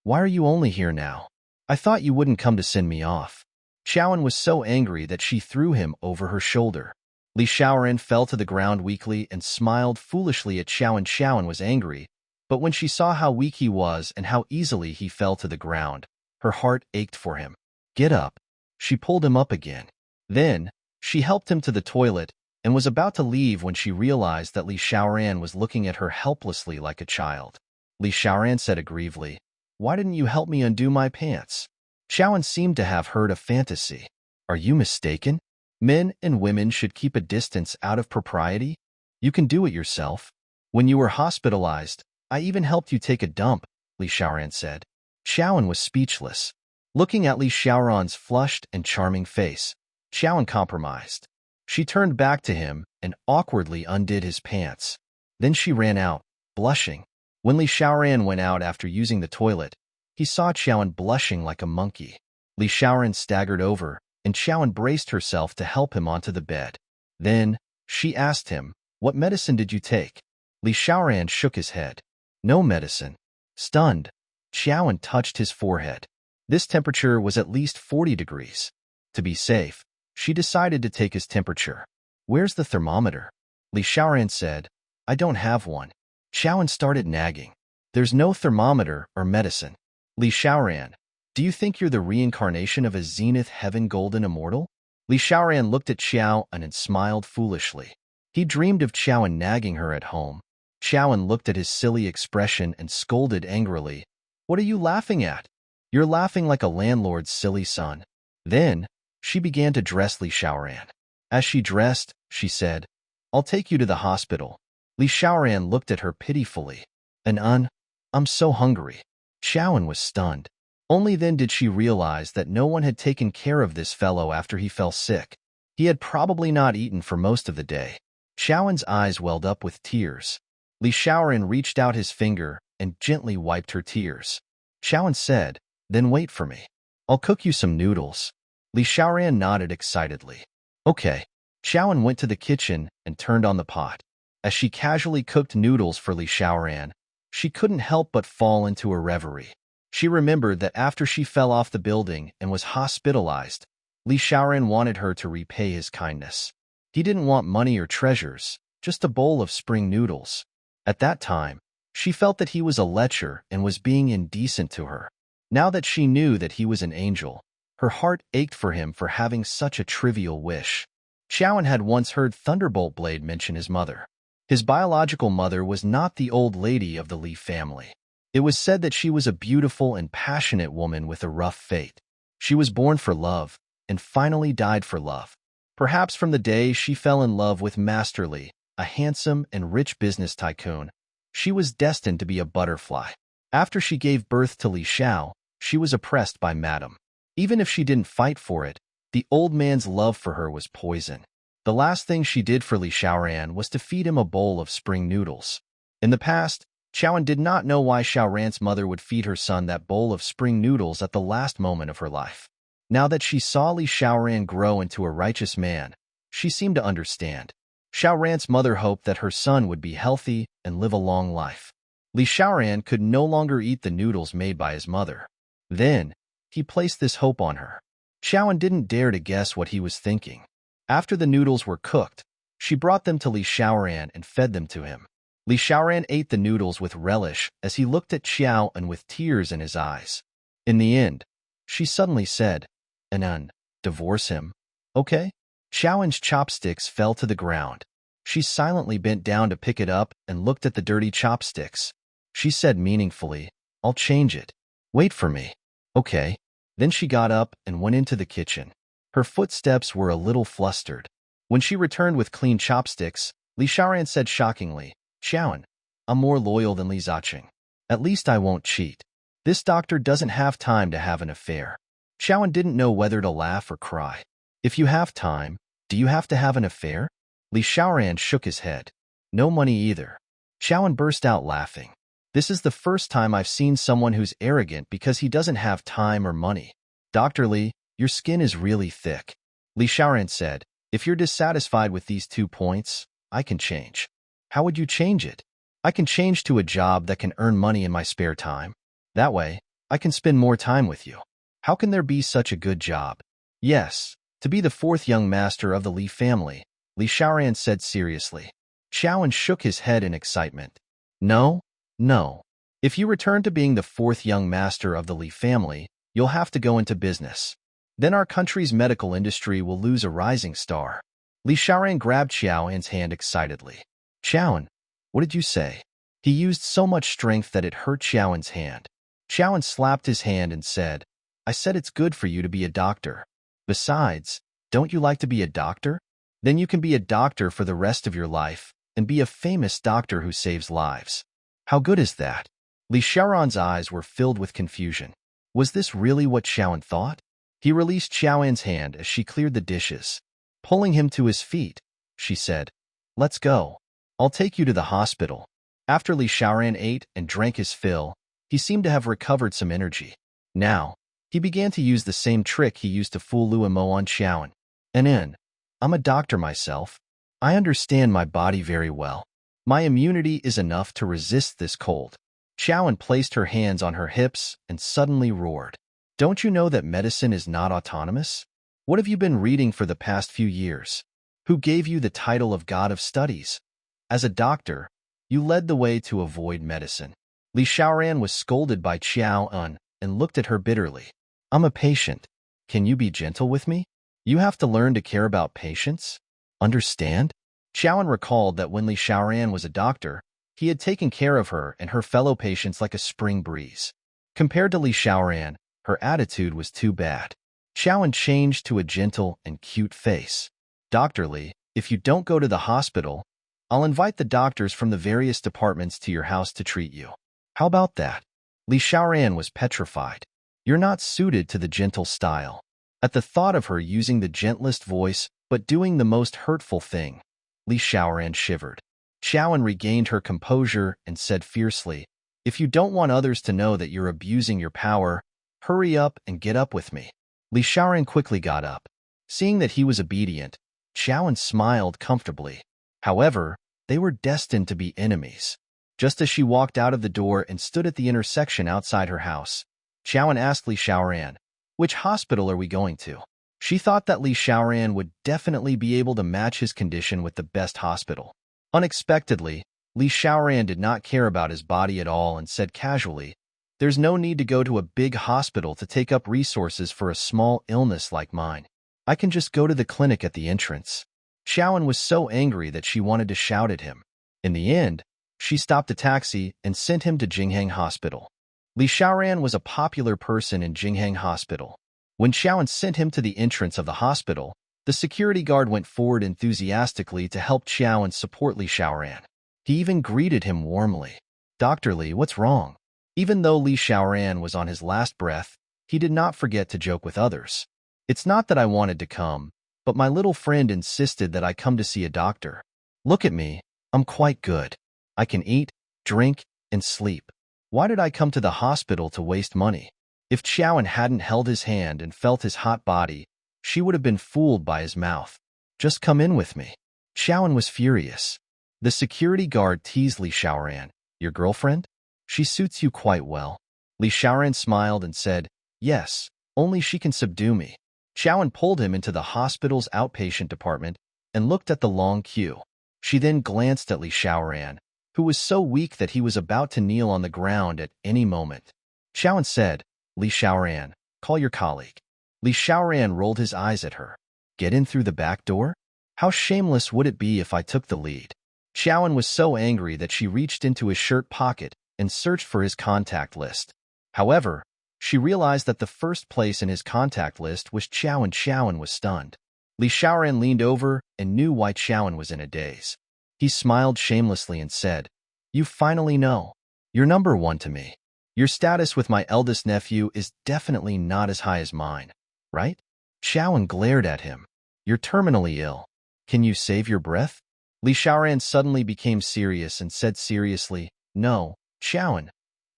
[SPEAKER 1] Why are you only here now? I thought you wouldn't come to send me off. Xiaoan was so angry that she threw him over her shoulder. Li Xiaoran fell to the ground weakly and smiled foolishly at Xiaoan. Xiaoan was angry, but when she saw how weak he was and how easily he fell to the ground, her heart ached for him. Get up. She pulled him up again. Then, she helped him to the toilet and was about to leave when she realized that Li Xiaoran was looking at her helplessly like a child. Li Xiaoran said aggrievedly, "Why didn't you help me undo my pants?" Xiaoan seemed to have heard a fantasy. Are you mistaken? Men and women should keep a distance out of propriety? You can do it yourself. When you were hospitalized, I even helped you take a dump, Li Xiaoran said. Xiaoan was speechless. Looking at Li Xiaoran's flushed and charming face, Xiaoan compromised. She turned back to him and awkwardly undid his pants. Then she ran out, blushing. When Li Xiaoran went out after using the toilet, he saw Xiaoan blushing like a monkey. Li Xiaoran staggered over, and Xiaoan braced herself to help him onto the bed. Then, she asked him, "What medicine did you take?" Li Xiaoran shook his head. "No medicine." Stunned, Xiaoan touched his forehead. This temperature was at least 40 degrees. To be safe, she decided to take his temperature. "Where's the thermometer?" Li Xiaoran said, "I don't have one." Xiaoan started nagging. "There's no thermometer or medicine." Li Xiaoran, do you think you're the reincarnation of a zenith heaven golden immortal? Li Xiaoran looked at Xiaoan and smiled foolishly. He dreamed of Xiaoan nagging her at home. Xiaoan looked at his silly expression and scolded angrily. "What are you laughing at? You're laughing like a landlord's silly son." Then, she began to dress Li Xiaoran. As she dressed, she said, "I'll take you to the hospital." Li Xiaoran looked at her pitifully. I'm so hungry." Xiaoan was stunned. Only then did she realize that no one had taken care of this fellow after he fell sick. He had probably not eaten for most of the day. Xiaoan's eyes welled up with tears. Li Xiaoran reached out his finger and gently wiped her tears. Xiaoan said, "Then wait for me. I'll cook you some noodles." Li Xiaoran nodded excitedly. Okay. Xiaoan went to the kitchen and turned on the pot. As she casually cooked noodles for Li Xiaoran, she couldn't help but fall into a reverie. She remembered that after she fell off the building and was hospitalized, Li Xiaoran wanted her to repay his kindness. He didn't want money or treasures, just a bowl of spring noodles. At that time, she felt that he was a lecher and was being indecent to her. Now that she knew that he was an angel, her heart ached for him for having such a trivial wish. Xiaoan had once heard Thunderbolt Blade mention his mother. His biological mother was not the old lady of the Li family. It was said that she was a beautiful and passionate woman with a rough fate. She was born for love, and finally died for love. Perhaps from the day she fell in love with Master Li, a handsome and rich business tycoon, she was destined to be a butterfly. After she gave birth to Li Xiao, she was oppressed by Madame. Even if she didn't fight for it, the old man's love for her was poison. The last thing she did for Li Xiaoran was to feed him a bowl of spring noodles. In the past, Xiaoran did not know why Xiaoran's mother would feed her son that bowl of spring noodles at the last moment of her life. Now that she saw Li Xiaoran grow into a righteous man, she seemed to understand. Xiaoran's mother hoped that her son would be healthy and live a long life. Li Xiaoran could no longer eat the noodles made by his mother. Then, he placed this hope on her. Xiaoran didn't dare to guess what he was thinking. After the noodles were cooked, she brought them to Li Xiaoran and fed them to him. Li Xiaoran ate the noodles with relish as he looked at Xiao and with tears in his eyes. In the end, she suddenly said, "Anan, divorce him, okay?" Xiaoran's chopsticks fell to the ground. She silently bent down to pick it up and looked at the dirty chopsticks. She said meaningfully, "I'll change it. Wait for me." "Okay." Then she got up and went into the kitchen. Her footsteps were a little flustered. When she returned with clean chopsticks, Li Xiaoran said shockingly, "Xiaoran, I'm more loyal than Li Ziqing. At least I won't cheat. This doctor doesn't have time to have an affair." Xiaoran didn't know whether to laugh or cry. "If you have time, do you have to have an affair?" Li Xiaoran shook his head. "No money either." Xiaoran burst out laughing. "This is the first time I've seen someone who's arrogant because he doesn't have time or money. Dr. Li, your skin is really thick." Li Xiaoran said, "If you're dissatisfied with these 2 points, I can change." "How would you change it?" "I can change to a job that can earn money in my spare time. That way, I can spend more time with you." "How can there be such a good job?" "Yes, to be the 4th young master of the Li family," Li Xiaoran said seriously. Xiaoran shook his head in excitement. "No, no. If you return to being the 4th young master of the Li family, you'll have to go into business. Then our country's medical industry will lose a rising star." Li Xiaoran grabbed Xiaoran's hand excitedly. "Xiaoran, what did you say?" He used so much strength that it hurt Xiaoran's hand. Xiaoran slapped his hand and said, "I said it's good for you to be a doctor. Besides, don't you like to be a doctor? Then you can be a doctor for the rest of your life and be a famous doctor who saves lives." "How good is that?" Li Xiaoran's eyes were filled with confusion. Was this really what Xiaoran thought? He released Xiaoran's hand as she cleared the dishes. Pulling him to his feet, she said, "Let's go. I'll take you to the hospital." After Li Xiaoran ate and drank his fill, he seemed to have recovered some energy. Now, he began to use the same trick he used to fool Luo Mo on Xiaoran. I'm a doctor myself. I understand my body very well. My immunity is enough to resist this cold." Xiaoran placed her hands on her hips and suddenly roared. "Don't you know that medicine is not autonomous? What have you been reading for the past few years? Who gave you the title of God of Studies? As a doctor, you led the way to avoid medicine." Li Xiaoran was scolded by Xiaoran and looked at her bitterly. "I'm a patient. Can you be gentle with me? You have to learn to care about patients. Understand?" Xiaoran recalled that when Li Xiaoran was a doctor, he had taken care of her and her fellow patients like a spring breeze. Compared to Li Xiaoran, her attitude was too bad. Xiaoran changed to a gentle and cute face. "Dr. Li, if you don't go to the hospital, I'll invite the doctors from the various departments to your house to treat you. How about that?" Li Xiaoran was petrified. "You're not suited to the gentle style." At the thought of her using the gentlest voice but doing the most hurtful thing, Li Xiaoran shivered. Xiaoran regained her composure and said fiercely, "If you don't want others to know that you're abusing your power, hurry up and get up with me." Li Xiaoran quickly got up. Seeing that he was obedient, Xiaoran smiled comfortably. However, they were destined to be enemies. Just as she walked out of the door and stood at the intersection outside her house, Xiaoran asked Li Xiaoran, "Which hospital are we going to?" She thought that Li Xiaoran would definitely be able to match his condition with the best hospital. Unexpectedly, Li Xiaoran did not care about his body at all and said casually, "There's no need to go to a big hospital to take up resources for a small illness like mine. I can just go to the clinic at the entrance." Xiaoran was so angry that she wanted to shout at him. In the end, she stopped a taxi and sent him to Jinghang Hospital. Li Xiaoran was a popular person in Jinghang Hospital. When Xiaoan sent him to the entrance of the hospital, the security guard went forward enthusiastically to help Xiaoan support Li Xiaoran. He even greeted him warmly. "Dr. Li, what's wrong?" Even though Li Xiaoran was on his last breath, he did not forget to joke with others. "It's not that I wanted to come, but my little friend insisted that I come to see a doctor. Look at me, I'm quite good. I can eat, drink, and sleep. Why did I come to the hospital to waste money?" If Xiaoan hadn't held his hand and felt his hot body, she would have been fooled by his mouth. "Just come in with me." Xiaoan was furious. The security guard teased Li Xiaoran. "Your girlfriend? She suits you quite well." Li Xiaoran smiled and said, "Yes, only she can subdue me." Xiaoan pulled him into the hospital's outpatient department and looked at the long queue. She then glanced at Li Xiaoran, who was so weak that he was about to kneel on the ground at any moment. Xiaoan said, "Li Xiaoran, call your colleague." Li Xiaoran rolled his eyes at her. "Get in through the back door? How shameless would it be if I took the lead?" Xiaoan was so angry that she reached into his shirt pocket and searched for his contact list. However, she realized that the first place in his contact list was Xiaoan. Xiaoan was stunned. Li Xiaoran leaned over and knew why Xiaoan was in a daze. He smiled shamelessly and said, "You finally know. You're number one to me. Your status with my eldest nephew is definitely not as high as mine, right?" Xiaoan glared at him. "You're terminally ill. Can you save your breath?" Li Xiaoran suddenly became serious and said seriously, "No, Xiaoan.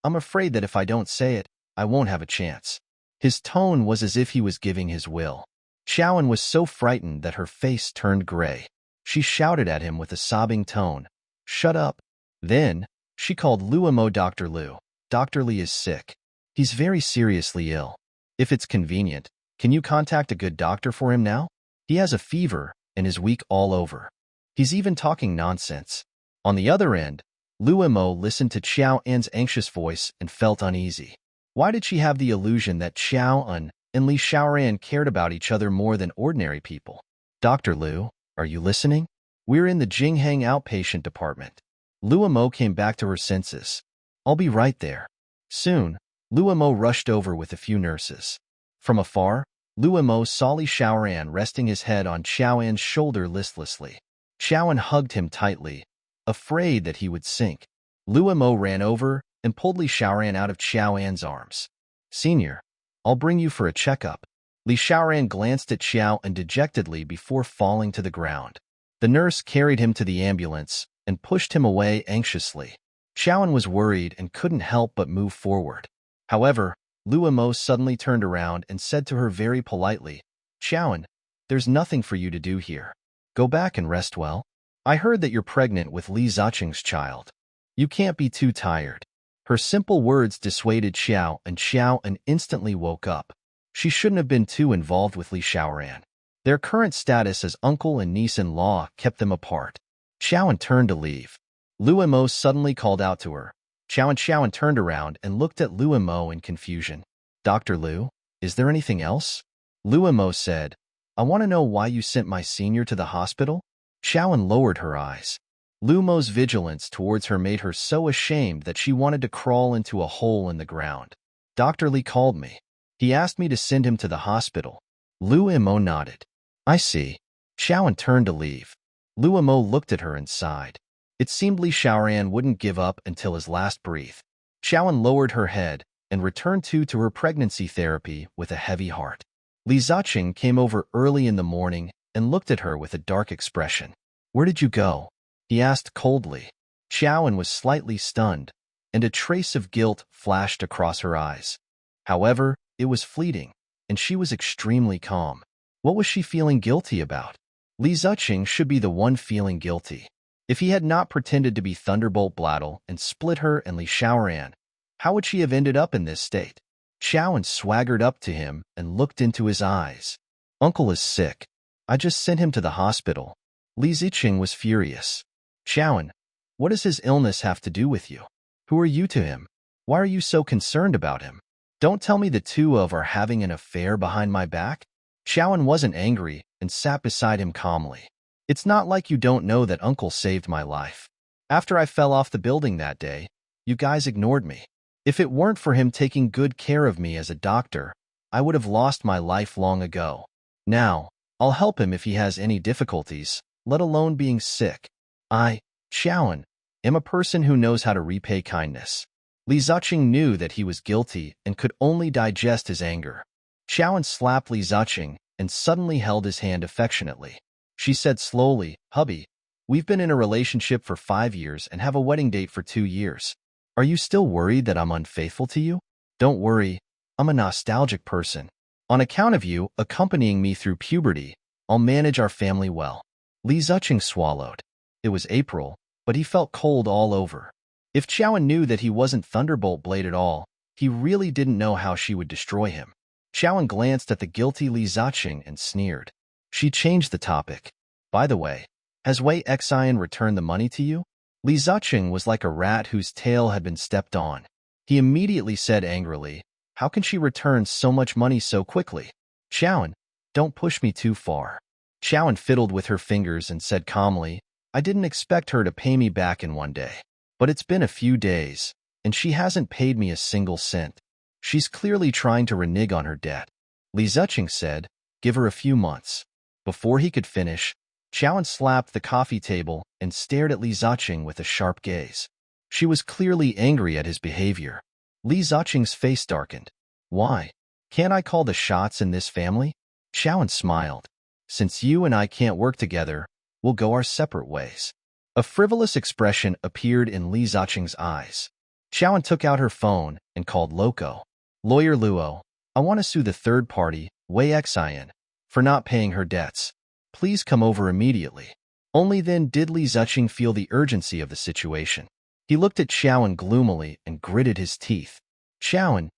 [SPEAKER 1] I'm afraid that if I don't say it, I won't have a chance." His tone was as if he was giving his will. Xiaoan was so frightened that her face turned gray. She shouted at him with a sobbing tone, "Shut up." Then, she called Luomo. "Dr. Lu, Dr. Li is sick. He's very seriously ill. If it's convenient, can you contact a good doctor for him now? He has a fever and is weak all over. He's even talking nonsense." On the other end, Luomo listened to Xiaoan's anxious voice and felt uneasy. Why did she have the illusion that Xiaoan and Li Xiaoran cared about each other more than ordinary people? "Dr. Lu, are you listening? We're in the Jinghang outpatient department." Luomo came back to her senses. "I'll be right there." Soon, Luomo rushed over with a few nurses. From afar, Luomo saw Li Xiaoran resting his head on Xiaoan's shoulder listlessly. Xiaoan hugged him tightly, afraid that he would sink. Luomo ran over and pulled Li Xiaoran out of Xiaoan's arms. "Senior, I'll bring you for a checkup." Li Xiaoran glanced at Xiaoan dejectedly before falling to the ground. The nurse carried him to the ambulance and pushed him away anxiously. Xiaoan was worried and couldn't help but move forward. However, Luomo suddenly turned around and said to her very politely, "Xiaoan, there's nothing for you to do here. Go back and rest well. I heard that you're pregnant with Li Ziqing's child. You can't be too tired." Her simple words dissuaded Xiao, and Xiaoan instantly woke up. She shouldn't have been too involved with Li Xiaoran. Their current status as uncle and niece-in-law kept them apart. Xiaoan turned to leave. Luomo suddenly called out to her. Xiaoan turned around and looked at Luomo in confusion. "Dr. Lu, is there anything else?" Luomo said, "I want to know why you sent my senior to the hospital." Xiaoan lowered her eyes. Luomo's vigilance towards her made her so ashamed that she wanted to crawl into a hole in the ground. "Dr. Li called me. He asked me to send him to the hospital." Luomo nodded. "I see." Xiaoan turned to leave. Luomo looked at her and sighed. It seemed Li Xiaoran wouldn't give up until his last breath. Xiaoan lowered her head and returned to her pregnancy therapy with a heavy heart. Li Ziqing came over early in the morning and looked at her with a dark expression. "Where did you go?" he asked coldly. Xiaoan was slightly stunned, and a trace of guilt flashed across her eyes. However, it was fleeting, and she was extremely calm. What was she feeling guilty about? Li Ziqing should be the one feeling guilty. If he had not pretended to be Thunderbolt Blattle and split her and Li Xiaoran, how would she have ended up in this state? Xiaoan swaggered up to him and looked into his eyes. "Uncle is sick. I just sent him to the hospital." Li Ziqing was furious. "Xiaoan, what does his illness have to do with you? Who are you to him? Why are you so concerned about him? Don't tell me the two of are having an affair behind my back?" Xiaoan wasn't angry and sat beside him calmly. "It's not like you don't know that Uncle saved my life. After I fell off the building that day, you guys ignored me. If it weren't for him taking good care of me as a doctor, I would have lost my life long ago. Now, I'll help him if he has any difficulties, let alone being sick. I, Xiaoan, am a person who knows how to repay kindness. Li Ziqing knew that he was guilty and could only digest his anger. Xiaoan slapped Li Ziqing and suddenly held his hand affectionately. She said slowly, "Hubby, we've been in a relationship for 5 years and have a wedding date for 2 years. Are you still worried that I'm unfaithful to you? Don't worry, I'm a nostalgic person. On account of you accompanying me through puberty, I'll manage our family well." Li Ziqing swallowed. It was April, but he felt cold all over. If Xiaoan knew that he wasn't Thunderbolt Blade at all, he really didn't know how she would destroy him. Xiaoan glanced at the guilty Li Ziqing and sneered. She changed the topic. "By the way, has Wei Xian returned the money to you?" Li Ziqing was like a rat whose tail had been stepped on. He immediately said angrily, "How can she return so much money so quickly? Xiaoan, don't push me too far." Xiaoan fiddled with her fingers and said calmly, "I didn't expect her to pay me back in one day. But it's been a few days, and she hasn't paid me a single cent. She's clearly trying to renege on her debt." Li Ziqing said, "Give her a few months." Before he could finish, Xiaoan slapped the coffee table and stared at Li Ziqing with a sharp gaze. She was clearly angry at his behavior. Li Ziqing's face darkened. "Why? Can't I call the shots in this family?" Xiaoan smiled. "Since you and I can't work together, we'll go our separate ways." A frivolous expression appeared in Li Ziqing's eyes. Xiaoan took out her phone and called Loco. "Lawyer Luo, I want to sue the third party, Wei Xian, for not paying her debts. Please come over immediately." Only then did Li Ziqing feel the urgency of the situation. He looked at Xiaoan gloomily and gritted his teeth. "Xiaoan,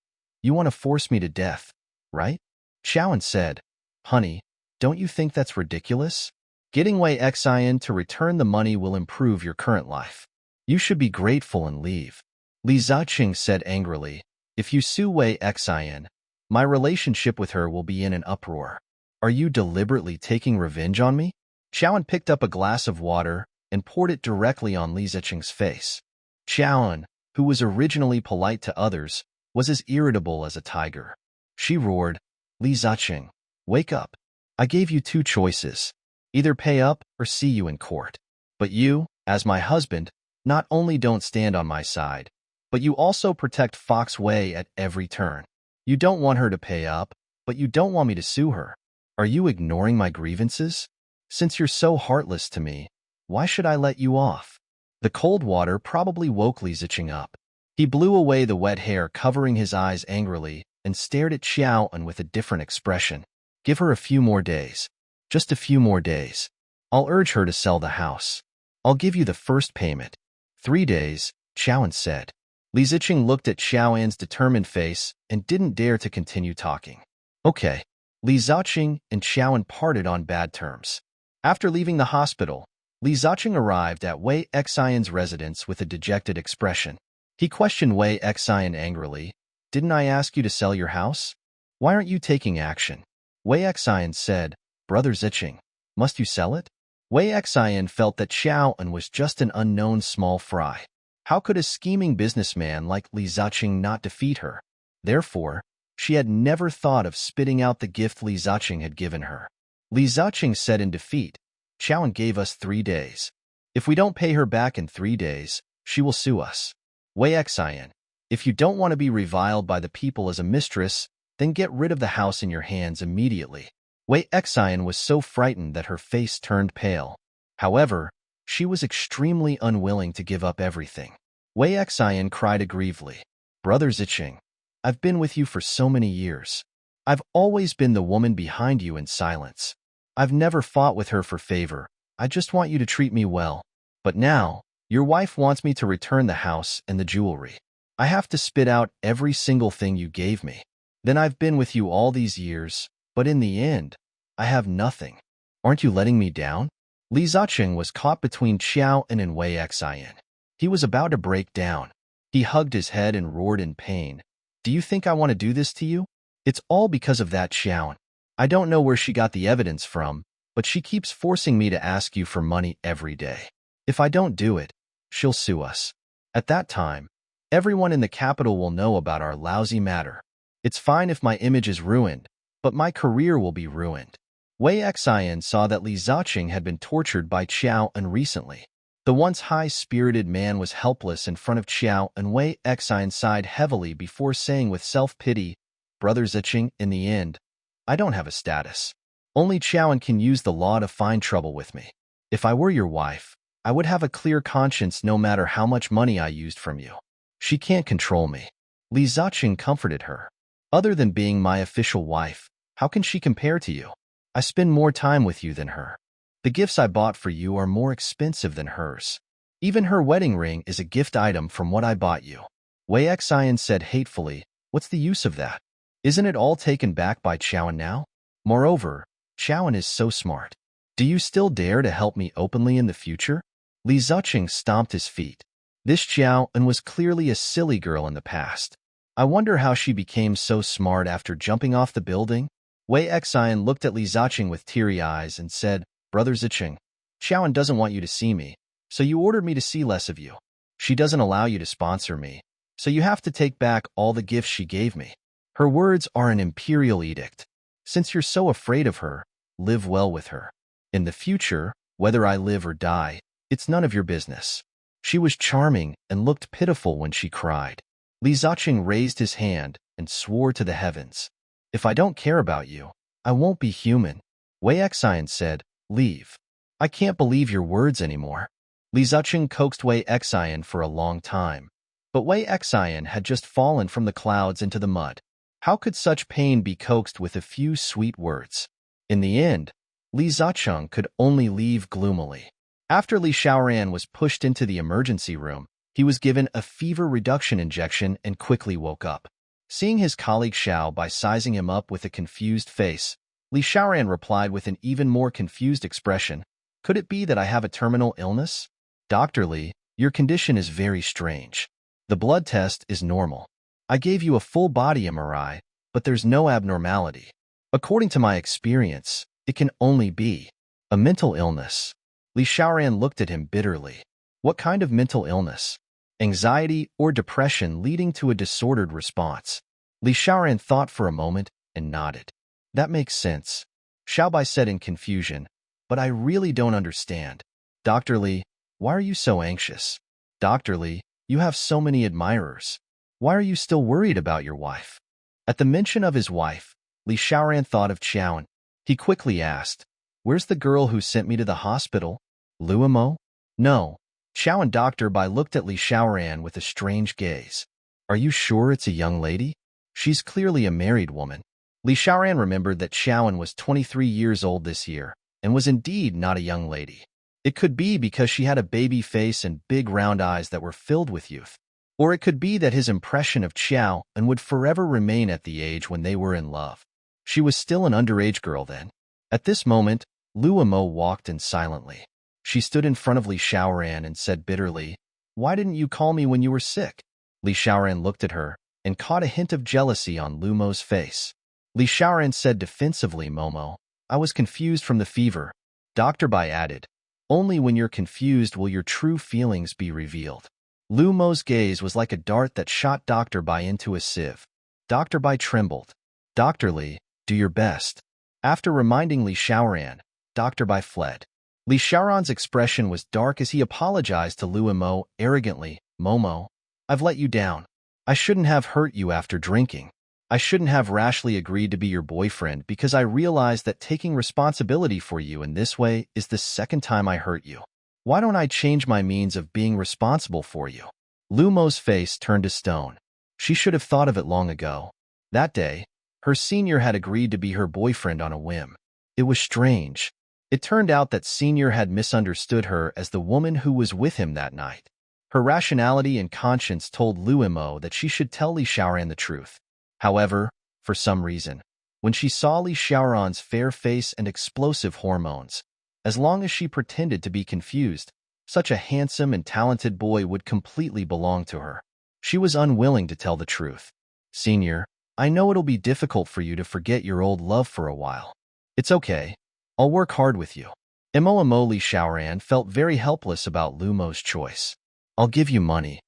[SPEAKER 1] you want to force me to death, right?" Xiaoan said, "Honey, don't you think that's ridiculous? Getting Wei Xian to return the money will improve your current life. You should be grateful and leave." Li Ziqing said angrily, "If you sue Wei Xian, my relationship with her will be in an uproar. Are you deliberately taking revenge on me?" Xiaoan picked up a glass of water and poured it directly on Li Ziqing's face. Xiaoan, who was originally polite to others, was as irritable as a tiger. She roared, "Li Ziqing, wake up. I gave you 2 choices. Either pay up or see you in court. But you, as my husband, not only don't stand on my side, but you also protect Fox Wei at every turn. You don't want her to pay up, but you don't want me to sue her. Are you ignoring my grievances? Since you're so heartless to me, why should I let you off?" The cold water probably woke Li Ziqing up. He blew away the wet hair covering his eyes angrily and stared at Xiaoan with a different expression. "Give her a few more days. Just a few more days. I'll urge her to sell the house. I'll give you the first payment." 3 days, Xiaoan said. Li Ziqing looked at Xiaoan's determined face and didn't dare to continue talking. Okay. Li Ziqing and Xiaoan parted on bad terms. After leaving the hospital, Li Ziqing arrived at Wei Xian's residence with a dejected expression. He questioned Wei Xian angrily, "Didn't I ask you to sell your house? Why aren't you taking action?" Wei Xian said, "Brother Ziqing, must you sell it?" Wei Xian felt that Xiaoan was just an unknown small fry. How could a scheming businessman like Li Ziqing not defeat her? Therefore, she had never thought of spitting out the gift Li Ziqing had given her. Li Ziqing said in defeat, "Xiaoan gave us 3 days. If we don't pay her back in 3 days, she will sue us. Wei Xian, if you don't want to be reviled by the people as a mistress, then get rid of the house in your hands immediately." Wei Xian was so frightened that her face turned pale. However, she was extremely unwilling to give up everything. Wei Xian cried aggrievedly, "Brother Ziqing, I've been with you for so many years. I've always been the woman behind you in silence. I've never fought with her for favor. I just want you to treat me well. But now, your wife wants me to return the house and the jewelry. I have to spit out every single thing you gave me. Then I've been with you all these years, but in the end, I have nothing. Aren't you letting me down?" Li Ziqing was caught between Xiaoan and Wei Xian. He was about to break down. He hugged his head and roared in pain. "Do you think I want to do this to you? It's all because of that Xiaoan. I don't know where she got the evidence from, but she keeps forcing me to ask you for money every day. If I don't do it, she'll sue us. At that time, everyone in the capital will know about our lousy matter. It's fine if my image is ruined, but my career will be ruined. Wei Xian saw that Li Ziqing had been tortured by Qiao and recently. The once high-spirited man was helpless in front of Qiao, and Wei Xian sighed heavily before saying with self-pity, "Brother Ziqing, in the end, I don't have a status. Only Qiao can use the law to find trouble with me. If I were your wife, I would have a clear conscience no matter how much money I used from you. She can't control me." Li Ziqing comforted her. "Other than being my official wife, how can she compare to you? I spend more time with you than her. The gifts I bought for you are more expensive than hers. Even her wedding ring is a gift item from what I bought you." Wei Xian said hatefully, "What's the use of that? Isn't it all taken back by Qiao now? Moreover, Qiao is so smart. Do you still dare to help me openly in the future?" Li Ziqing stomped his feet. This Qiao was clearly a silly girl in the past. I wonder how she became so smart after jumping off the building? Wei Xian looked at Li Ziqing with teary eyes and said, "Brother Ziqing, Qiao doesn't want you to see me, so you ordered me to see less of you. She doesn't allow you to sponsor me, so you have to take back all the gifts she gave me. Her words are an imperial edict. Since you're so afraid of her, live well with her. In the future, whether I live or die, it's none of your business." She was charming and looked pitiful when she cried. Li Ziqing raised his hand and swore to the heavens, "If I don't care about you, I won't be human." Wei Xian said, "Leave. I can't believe your words anymore." Li Ziqing coaxed Wei Xian for a long time, but Wei Xian had just fallen from the clouds into the mud. How could such pain be coaxed with a few sweet words? In the end, Li Ziqing could only leave gloomily. After Li Xiaoran was pushed into the emergency room, he was given a fever reduction injection and quickly woke up. Seeing his colleague Xiao by sizing him up with a confused face, Li Xiaoran replied with an even more confused expression, "Could it be that I have a terminal illness? Dr. Li, your condition is very strange. The blood test is normal. I gave you a full-body MRI, but there's no abnormality. According to my experience, it can only be a mental illness." Li Xiaoran looked at him bitterly. What kind of mental illness? Anxiety or depression leading to a disordered response? Li Xiaoran thought for a moment and nodded. "That makes sense," Xiaobai said in confusion, "but I really don't understand. Dr. Li, why are you so anxious? Dr. Li, you have so many admirers. Why are you still worried about your wife?" At the mention of his wife, Li Xiaoran thought of Qiao. He quickly asked, "Where's the girl who sent me to the hospital? Luomo?" "No." Qiao and Dr. Bai looked at Li Xiaoran with a strange gaze. "Are you sure it's a young lady? She's clearly a married woman." Li Xiaoran remembered that Qiao was 23 years old this year, and was indeed not a young lady. It could be because she had a baby face and big round eyes that were filled with youth. Or it could be that his impression of Qiao would forever remain at the age when they were in love. She was still an underage girl then. At this moment, Luomo walked in silently. She stood in front of Li Xiaoran and said bitterly, "Why didn't you call me when you were sick?" Li Xiaoran looked at her and caught a hint of jealousy on Luomo's face. Li Xiaoran said defensively, "Momo, I was confused from the fever." Dr. Bai added, "Only when you're confused will your true feelings be revealed." Luomo's gaze was like a dart that shot Dr. Bai into a sieve. Dr. Bai trembled. "Dr. Li, do your best." After reminding Li Xiaoran, Dr. Bai fled. Li Xiaoran's expression was dark as he apologized to Luomo arrogantly, "Momo, I've let you down. I shouldn't have hurt you after drinking. I shouldn't have rashly agreed to be your boyfriend because I realized that taking responsibility for you in this way is the second time I hurt you. Why don't I change my means of being responsible for you?" Luomo's face turned to stone. She should have thought of it long ago. That day, her senior had agreed to be her boyfriend on a whim. It was strange. It turned out that Senior had misunderstood her as the woman who was with him that night. Her rationality and conscience told Luomo that she should tell Li Xiaoran the truth. However, for some reason, when she saw Li Xiaoran's fair face and explosive hormones, as long as she pretended to be confused, such a handsome and talented boy would completely belong to her. She was unwilling to tell the truth. "Senior, I know it'll be difficult for you to forget your old love for a while. It's okay. I'll work hard with you." Imo Li Xiaoran felt very helpless about Luomo's choice. "I'll give you money.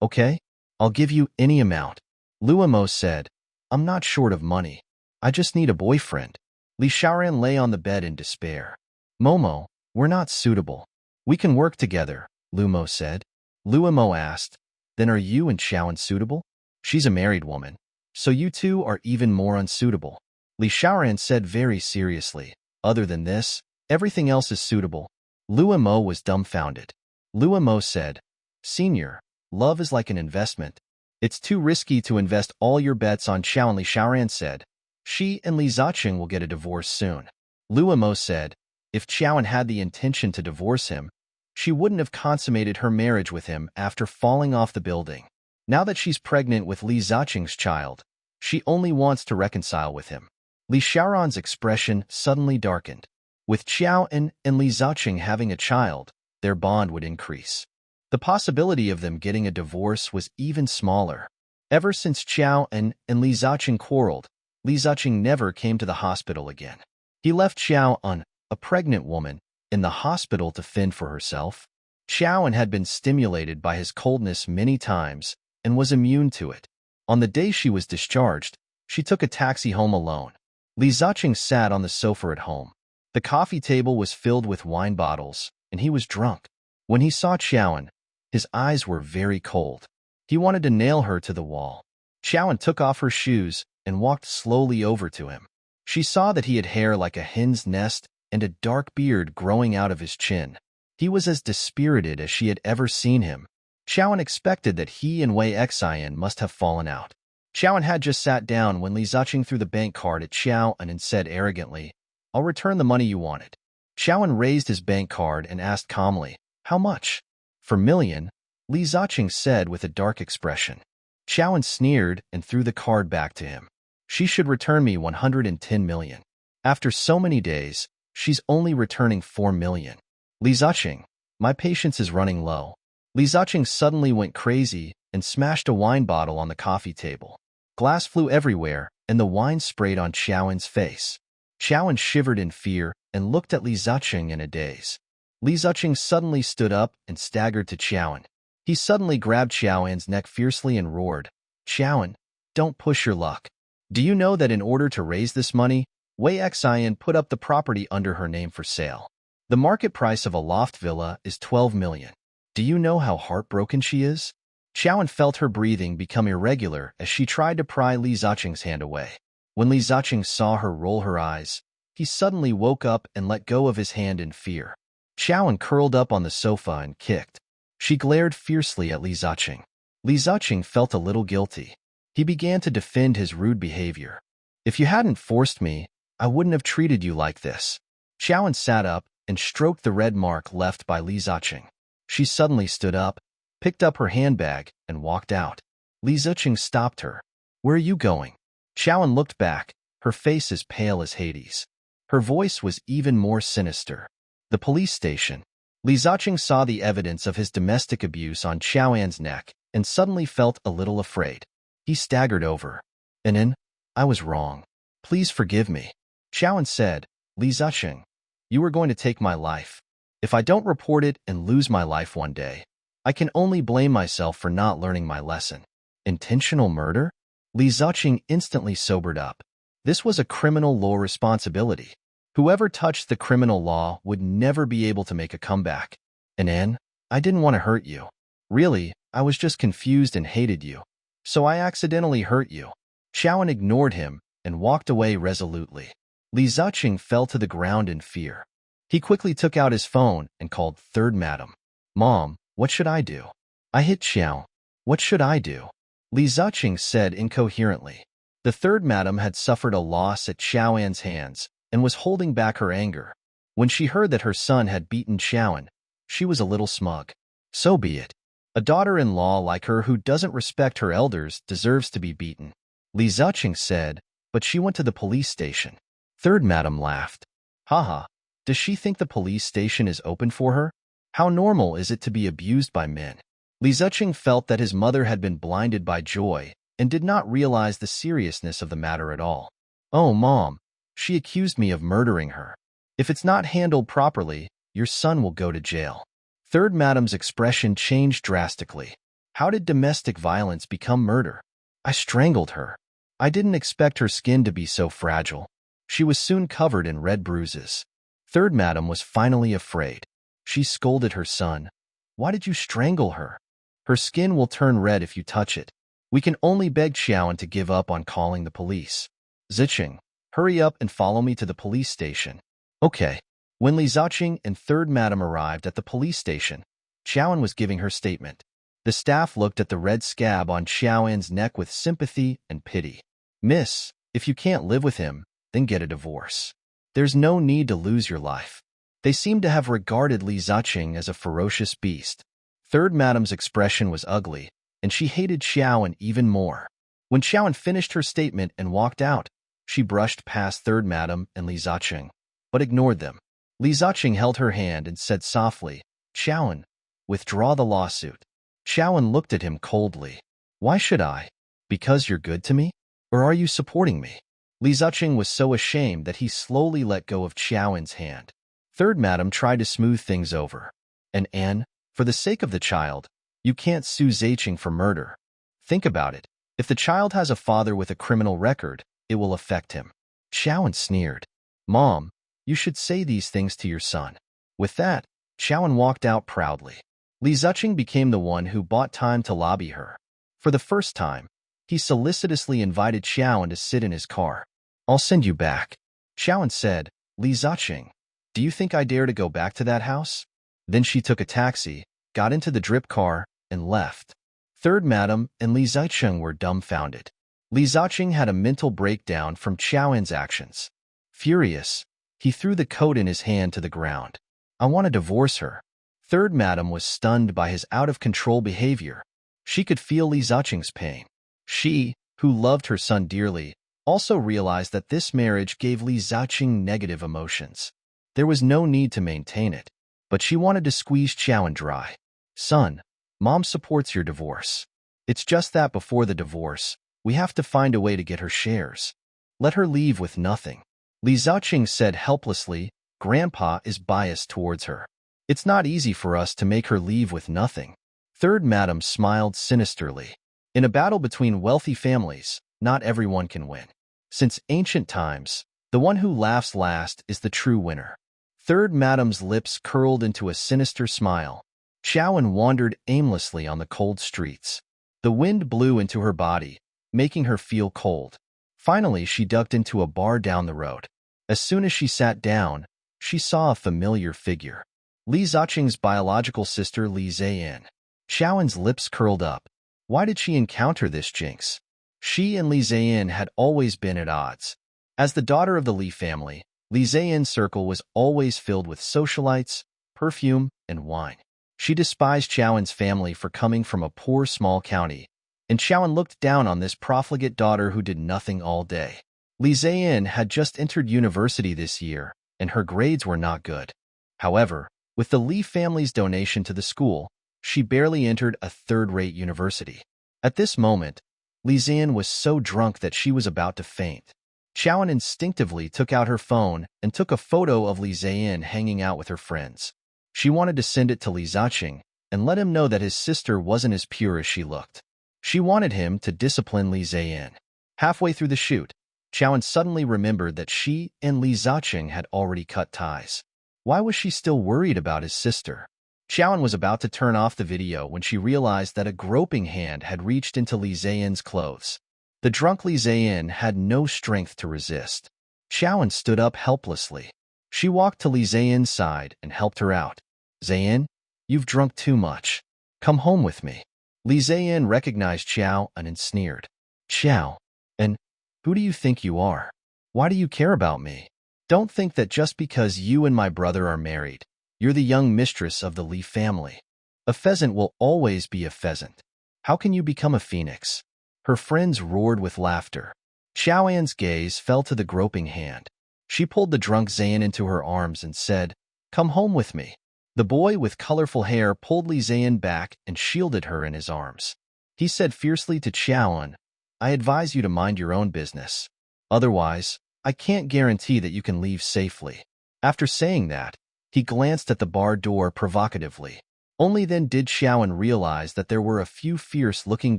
[SPEAKER 1] Okay? I'll give you any amount." Luomo said, I'm not short of money. I just need a boyfriend. Li Xiaoran lay on the bed in despair. Momo, we're not suitable. We can work together, Lumo said. Luomo asked, then are you and Xiaoan suitable? She's a married woman, so you two are even more unsuitable. Li Xiaoran said very seriously. Other than this, everything else is suitable. Luomo was dumbfounded. Luomo said, Senior, love is like an investment. It's too risky to invest all your bets on Xiaoan. Li Xiaoran said, she and Li Ziqing will get a divorce soon. Luomo said, if Xiaoan had the intention to divorce him, she wouldn't have consummated her marriage with him after falling off the building. Now that she's pregnant with Li Ziqing's child, she only wants to reconcile with him. Li Xiaoran's expression suddenly darkened. With Xiaoan and Li Ziqing having a child, their bond would increase. The possibility of them getting a divorce was even smaller. Ever since Xiaoan and Li Ziqing quarreled, Li Ziqing never came to the hospital again. He left Xiaoan, a pregnant woman, in the hospital to fend for herself. Xiaoan had been stimulated by his coldness many times and was immune to it. On the day she was discharged, she took a taxi home alone. Li Ziqing sat on the sofa at home. The coffee table was filled with wine bottles, and he was drunk. When he saw Xiaoan, his eyes were very cold. He wanted to nail her to the wall. Xiaoan took off her shoes and walked slowly over to him. She saw that he had hair like a hen's nest and a dark beard growing out of his chin. He was as dispirited as she had ever seen him. Xiaoan expected that he and Wei Xian must have fallen out. Xiaoan had just sat down when Li Ziqing threw the bank card at Xiaoan and said arrogantly, I'll return the money you wanted. Xiaoan raised his bank card and asked calmly, how much? For million, Li Ziqing said with a dark expression. Xiaoan sneered and threw the card back to him. She should return me 110 million. After so many days, she's only returning 4 million. Li Ziqing, my patience is running low. Li Ziqing suddenly went crazy and smashed a wine bottle on the coffee table. Glass flew everywhere, and the wine sprayed on Xiaoan's face. Xiaoan shivered in fear and looked at Li Ziqing in a daze. Li Ziqing suddenly stood up and staggered to Xiaoan. He suddenly grabbed Xiaoan's neck fiercely and roared, Xiaoan, don't push your luck. Do you know that in order to raise this money, Wei Xian put up the property under her name for sale? The market price of a loft villa is 12 million. Do you know how heartbroken she is? Xiaoan felt her breathing become irregular as she tried to pry Li Ziqing's hand away. When Li Ziqing saw her roll her eyes, he suddenly woke up and let go of his hand in fear. Xiaoan curled up on the sofa and kicked. She glared fiercely at Li Ziqing. Li Ziqing felt a little guilty. He began to defend his rude behavior. If you hadn't forced me, I wouldn't have treated you like this. Xiaoan sat up and stroked the red mark left by Li Ziqing. She suddenly stood up, picked up her handbag, and walked out. Li Ziqing stopped her. Where are you going? Xiaoan looked back, her face as pale as Hades. Her voice was even more sinister. The police station. Li Ziqing saw the evidence of his domestic abuse on Xiaoan's neck and suddenly felt a little afraid. He staggered over. Inen, I was wrong. Please forgive me. Xiaoan said, Li Ziqing, you are going to take my life. If I don't report it and lose my life one day, I can only blame myself for not learning my lesson. Intentional murder? Li Ziqing instantly sobered up. This was a criminal law responsibility. Whoever touched the criminal law would never be able to make a comeback. Inen, I didn't want to hurt you. Really, I was just confused and hated you. So I accidentally hurt you. Xiaoan ignored him and walked away resolutely. Li Ziqing fell to the ground in fear. He quickly took out his phone and called Third Madam. Mom, what should I do? I hit Xiao. What should I do? Li Ziqing said incoherently. The Third Madam had suffered a loss at Xiaoan's hands and was holding back her anger. When she heard that her son had beaten Xiaoan, she was a little smug. So be it. A daughter-in-law like her who doesn't respect her elders deserves to be beaten. Li Ziqing said, but she went to the police station. Third Madam laughed. Haha, does she think the police station is open for her? How normal is it to be abused by men? Li Ziqing felt that his mother had been blinded by joy and did not realize the seriousness of the matter at all. Oh, Mom, she accused me of murdering her. If it's not handled properly, your son will go to jail. Third Madam's expression changed drastically. How did domestic violence become murder? I strangled her. I didn't expect her skin to be so fragile. She was soon covered in red bruises. Third madam was finally afraid. She scolded her son. Why did you strangle her? Her skin will turn red if you touch it. We can only beg Xiaoan to give up on calling the police. Zicheng, hurry up and follow me to the police station. Okay. When Li Zicheng and third madam arrived at the police station, Xiaoan was giving her statement. The staff looked at the red scab on Xiaoan's neck with sympathy and pity. Miss, if you can't live with him, then get a divorce. There's no need to lose your life. They seemed to have regarded Li Zicheng as a ferocious beast. Third madam's expression was ugly, and she hated Xiaoan even more. When Xiaoan finished her statement and walked out, she brushed past third madam and Li Zicheng, but ignored them. Li Zicheng held her hand and said softly, Xiaoan, withdraw the lawsuit. Xiaoan looked at him coldly. Why should I? Because you're good to me? Or are you supporting me? Li Zicheng was so ashamed that he slowly let go of Xiaoan's hand. Third madam tried to smooth things over. And Anne, for the sake of the child, you can't sue Zicheng for murder. Think about it. If the child has a father with a criminal record, it will affect him. Xiaoan sneered. Mom, you should say these things to your son. With that, Xiaoan walked out proudly. Li Zicheng became the one who bought time to lobby her. For the first time, he solicitously invited Xiaoan to sit in his car. I'll send you back. Xiaoan said, Li Zicheng, do you think I dare to go back to that house? Then she took a taxi, got into the drip car, and left. Third madam and Li Zicheng were dumbfounded. Li Zicheng had a mental breakdown from Xiaoan's actions. Furious, he threw the coat in his hand to the ground. I want to divorce her. Third madam was stunned by his out-of-control behavior. She could feel Li Zicheng's pain. She, who loved her son dearly, also realized that this marriage gave Li Zicheng negative emotions. There was no need to maintain it, but she wanted to squeeze Xiaoan dry. Son, Mom supports your divorce. It's just that before the divorce, we have to find a way to get her shares. Let her leave with nothing. Li Zicheng said helplessly, Grandpa is biased towards her. It's not easy for us to make her leave with nothing. Third madam smiled sinisterly. In a battle between wealthy families, not everyone can win. Since ancient times, the one who laughs last is the true winner. Third madam's lips curled into a sinister smile. Xiaoan wandered aimlessly on the cold streets. The wind blew into her body, making her feel cold. Finally, she ducked into a bar down the road. As soon as she sat down, she saw a familiar figure. Li Zicheng's biological sister Li Ziyan. Xiaoan's lips curled up. Why did she encounter this jinx? She and Li Ziyan had always been at odds. As the daughter of the Li family, Li Ziyan's circle was always filled with socialites, perfume, and wine. She despised Xiaoan's family for coming from a poor small county, and Xiaoan looked down on this profligate daughter who did nothing all day. Li Ziyan had just entered university this year, and her grades were not good. However, with the Li family's donation to the school, she barely entered a third-rate university. At this moment, Li Ziyan was so drunk that she was about to faint. Xiaoan instinctively took out her phone and took a photo of Li Ziyan hanging out with her friends. She wanted to send it to Li Zicheng and let him know that his sister wasn't as pure as she looked. She wanted him to discipline Li Ziyan. Halfway through the shoot, Xiaoan suddenly remembered that she and Li Zicheng had already cut ties. Why was she still worried about his sister? Xiaoan was about to turn off the video when she realized that a groping hand had reached into Li Ziyan's clothes. The drunk Li Ziyan had no strength to resist. Xiaoan stood up helplessly. She walked to Li Ziyan's side and helped her out. Ziyan, you've drunk too much. Come home with me. Li Ziyan recognized Xiaoan and sneered. Xiao, and who do you think you are? Why do you care about me? Don't think that just because you and my brother are married, you're the young mistress of the Li family. A pheasant will always be a pheasant. How can you become a phoenix? Her friends roared with laughter. Xiaoan's gaze fell to the groping hand. She pulled the drunk Ziyan into her arms and said, Come home with me. The boy with colorful hair pulled Li Ziyan back and shielded her in his arms. He said fiercely to Xiaoan, I advise you to mind your own business. Otherwise, I can't guarantee that you can leave safely. After saying that, he glanced at the bar door provocatively. Only then did Xiaoan realize that there were a few fierce-looking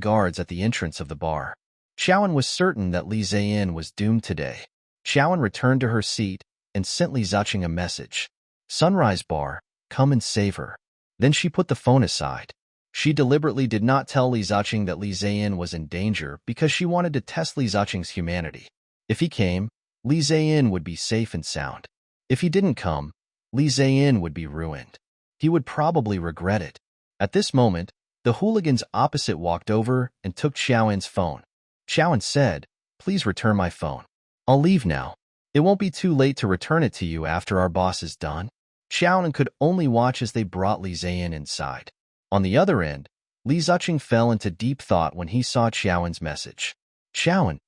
[SPEAKER 1] guards at the entrance of the bar. Xiaoan was certain that Li Ziyin was doomed today. Xiaoan returned to her seat and sent Li Ziqing a message. Sunrise Bar, come and save her. Then she put the phone aside. She deliberately did not tell Li Ziqing that Li Ziyin was in danger because she wanted to test Li Ziqing's humanity. If he came, Li Ziyin would be safe and sound. If he didn't come, Li Ziyin would be ruined. He would probably regret it. At this moment, the hooligans opposite walked over and took Xiaoan's phone. Xiaoan said, "Please return my phone. I'll leave now. It won't be too late to return it to you after our boss is done." Xiaoan could only watch as they brought Li Ziyin inside. On the other end, Li Ziqing fell into deep thought when he saw Xiaoan's message. "Xiaoan,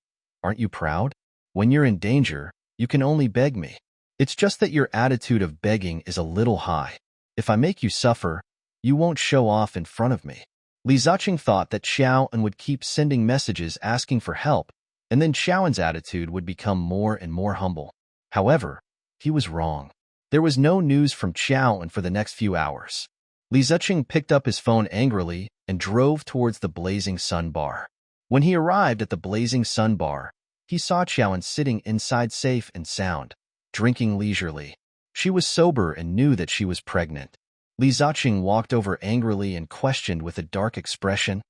[SPEAKER 1] aren't you proud? When you're in danger, you can only beg me. It's just that your attitude of begging is a little high. If I make you suffer, you won't show off in front of me." Li Ziqing thought that Xiaoan would keep sending messages asking for help, and then Xiaoan's attitude would become more and more humble. However, he was wrong. There was no news from Xiaoan for the next few hours. Li Ziqing picked up his phone angrily and drove towards the Blazing Sun Bar. When he arrived at the Blazing Sun Bar, he saw Xiaoan sitting inside safe and sound, drinking leisurely. She was sober and knew that she was pregnant. Li Ziqing walked over angrily and questioned with a dark expression,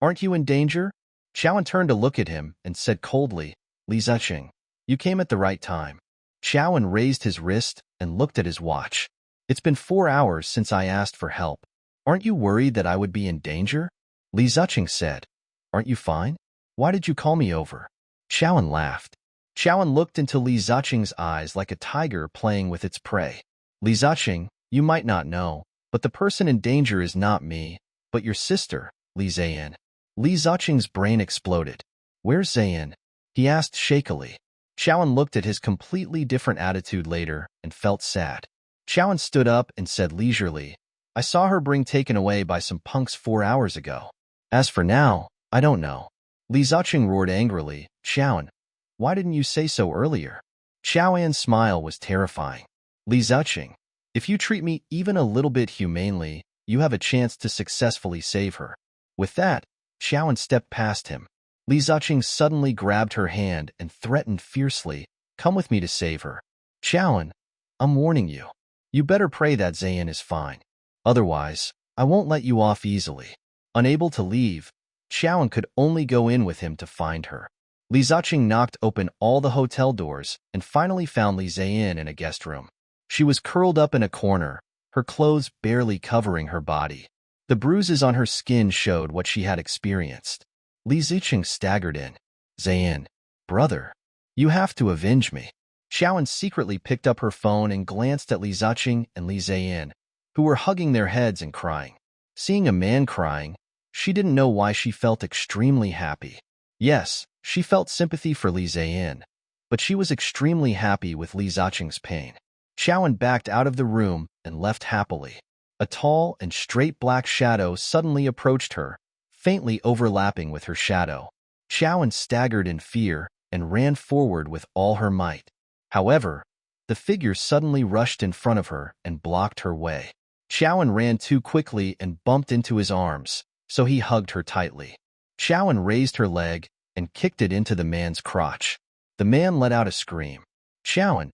[SPEAKER 1] "Aren't you in danger?" Xiaoan turned to look at him and said coldly, "Li Ziqing, you came at the right time." Xiaoan raised his wrist and looked at his watch. "It's been 4 hours since I asked for help. Aren't you worried that I would be in danger?" Li Ziqing said, "Aren't you fine? Why did you call me over?" Xiaoan laughed. Xiaoan looked into Li Ziqing's eyes like a tiger playing with its prey. "Li Ziqing, you might not know, but the person in danger is not me, but your sister, Li Ziyin." Li Ziqing's brain exploded. "Where's Ziyin?" he asked shakily. Xiaoan looked at his completely different attitude later and felt sad. Xiaoan stood up and said leisurely, "I saw her being taken away by some punks 4 hours ago. As for now, I don't know." Li Ziqing roared angrily, "Xiaoan, why didn't you say so earlier?" Xiaoan's smile was terrifying. "Li Ziqing, if you treat me even a little bit humanely, you have a chance to successfully save her." With that, Xiaoan stepped past him. Li Ziqing suddenly grabbed her hand and threatened fiercely, "Come with me to save her." "Xiaoan, I'm warning you. You better pray that Ziyin is fine. Otherwise, I won't let you off easily." Unable to leave, Xiaoan could only go in with him to find her. Li Ziqing knocked open all the hotel doors and finally found Li Ziyin in a guest room. She was curled up in a corner, her clothes barely covering her body. The bruises on her skin showed what she had experienced. Li Ziqing staggered in. "Ziyin, brother, you have to avenge me." Xiaoan secretly picked up her phone and glanced at Li Ziqing and Li Ziyin, who were hugging their heads and crying. Seeing a man crying, she didn't know why she felt extremely happy. Yes, she felt sympathy for Li Ziyin, but she was extremely happy with Li Ziqing's pain. Xiaoan backed out of the room and left happily. A tall and straight black shadow suddenly approached her, faintly overlapping with her shadow. Xiaoan staggered in fear and ran forward with all her might. However, the figure suddenly rushed in front of her and blocked her way. Xiaoan ran too quickly and bumped into his arms, so he hugged her tightly. Xiaoan raised her leg and kicked it into the man's crotch. The man let out a scream. "Xiaoan,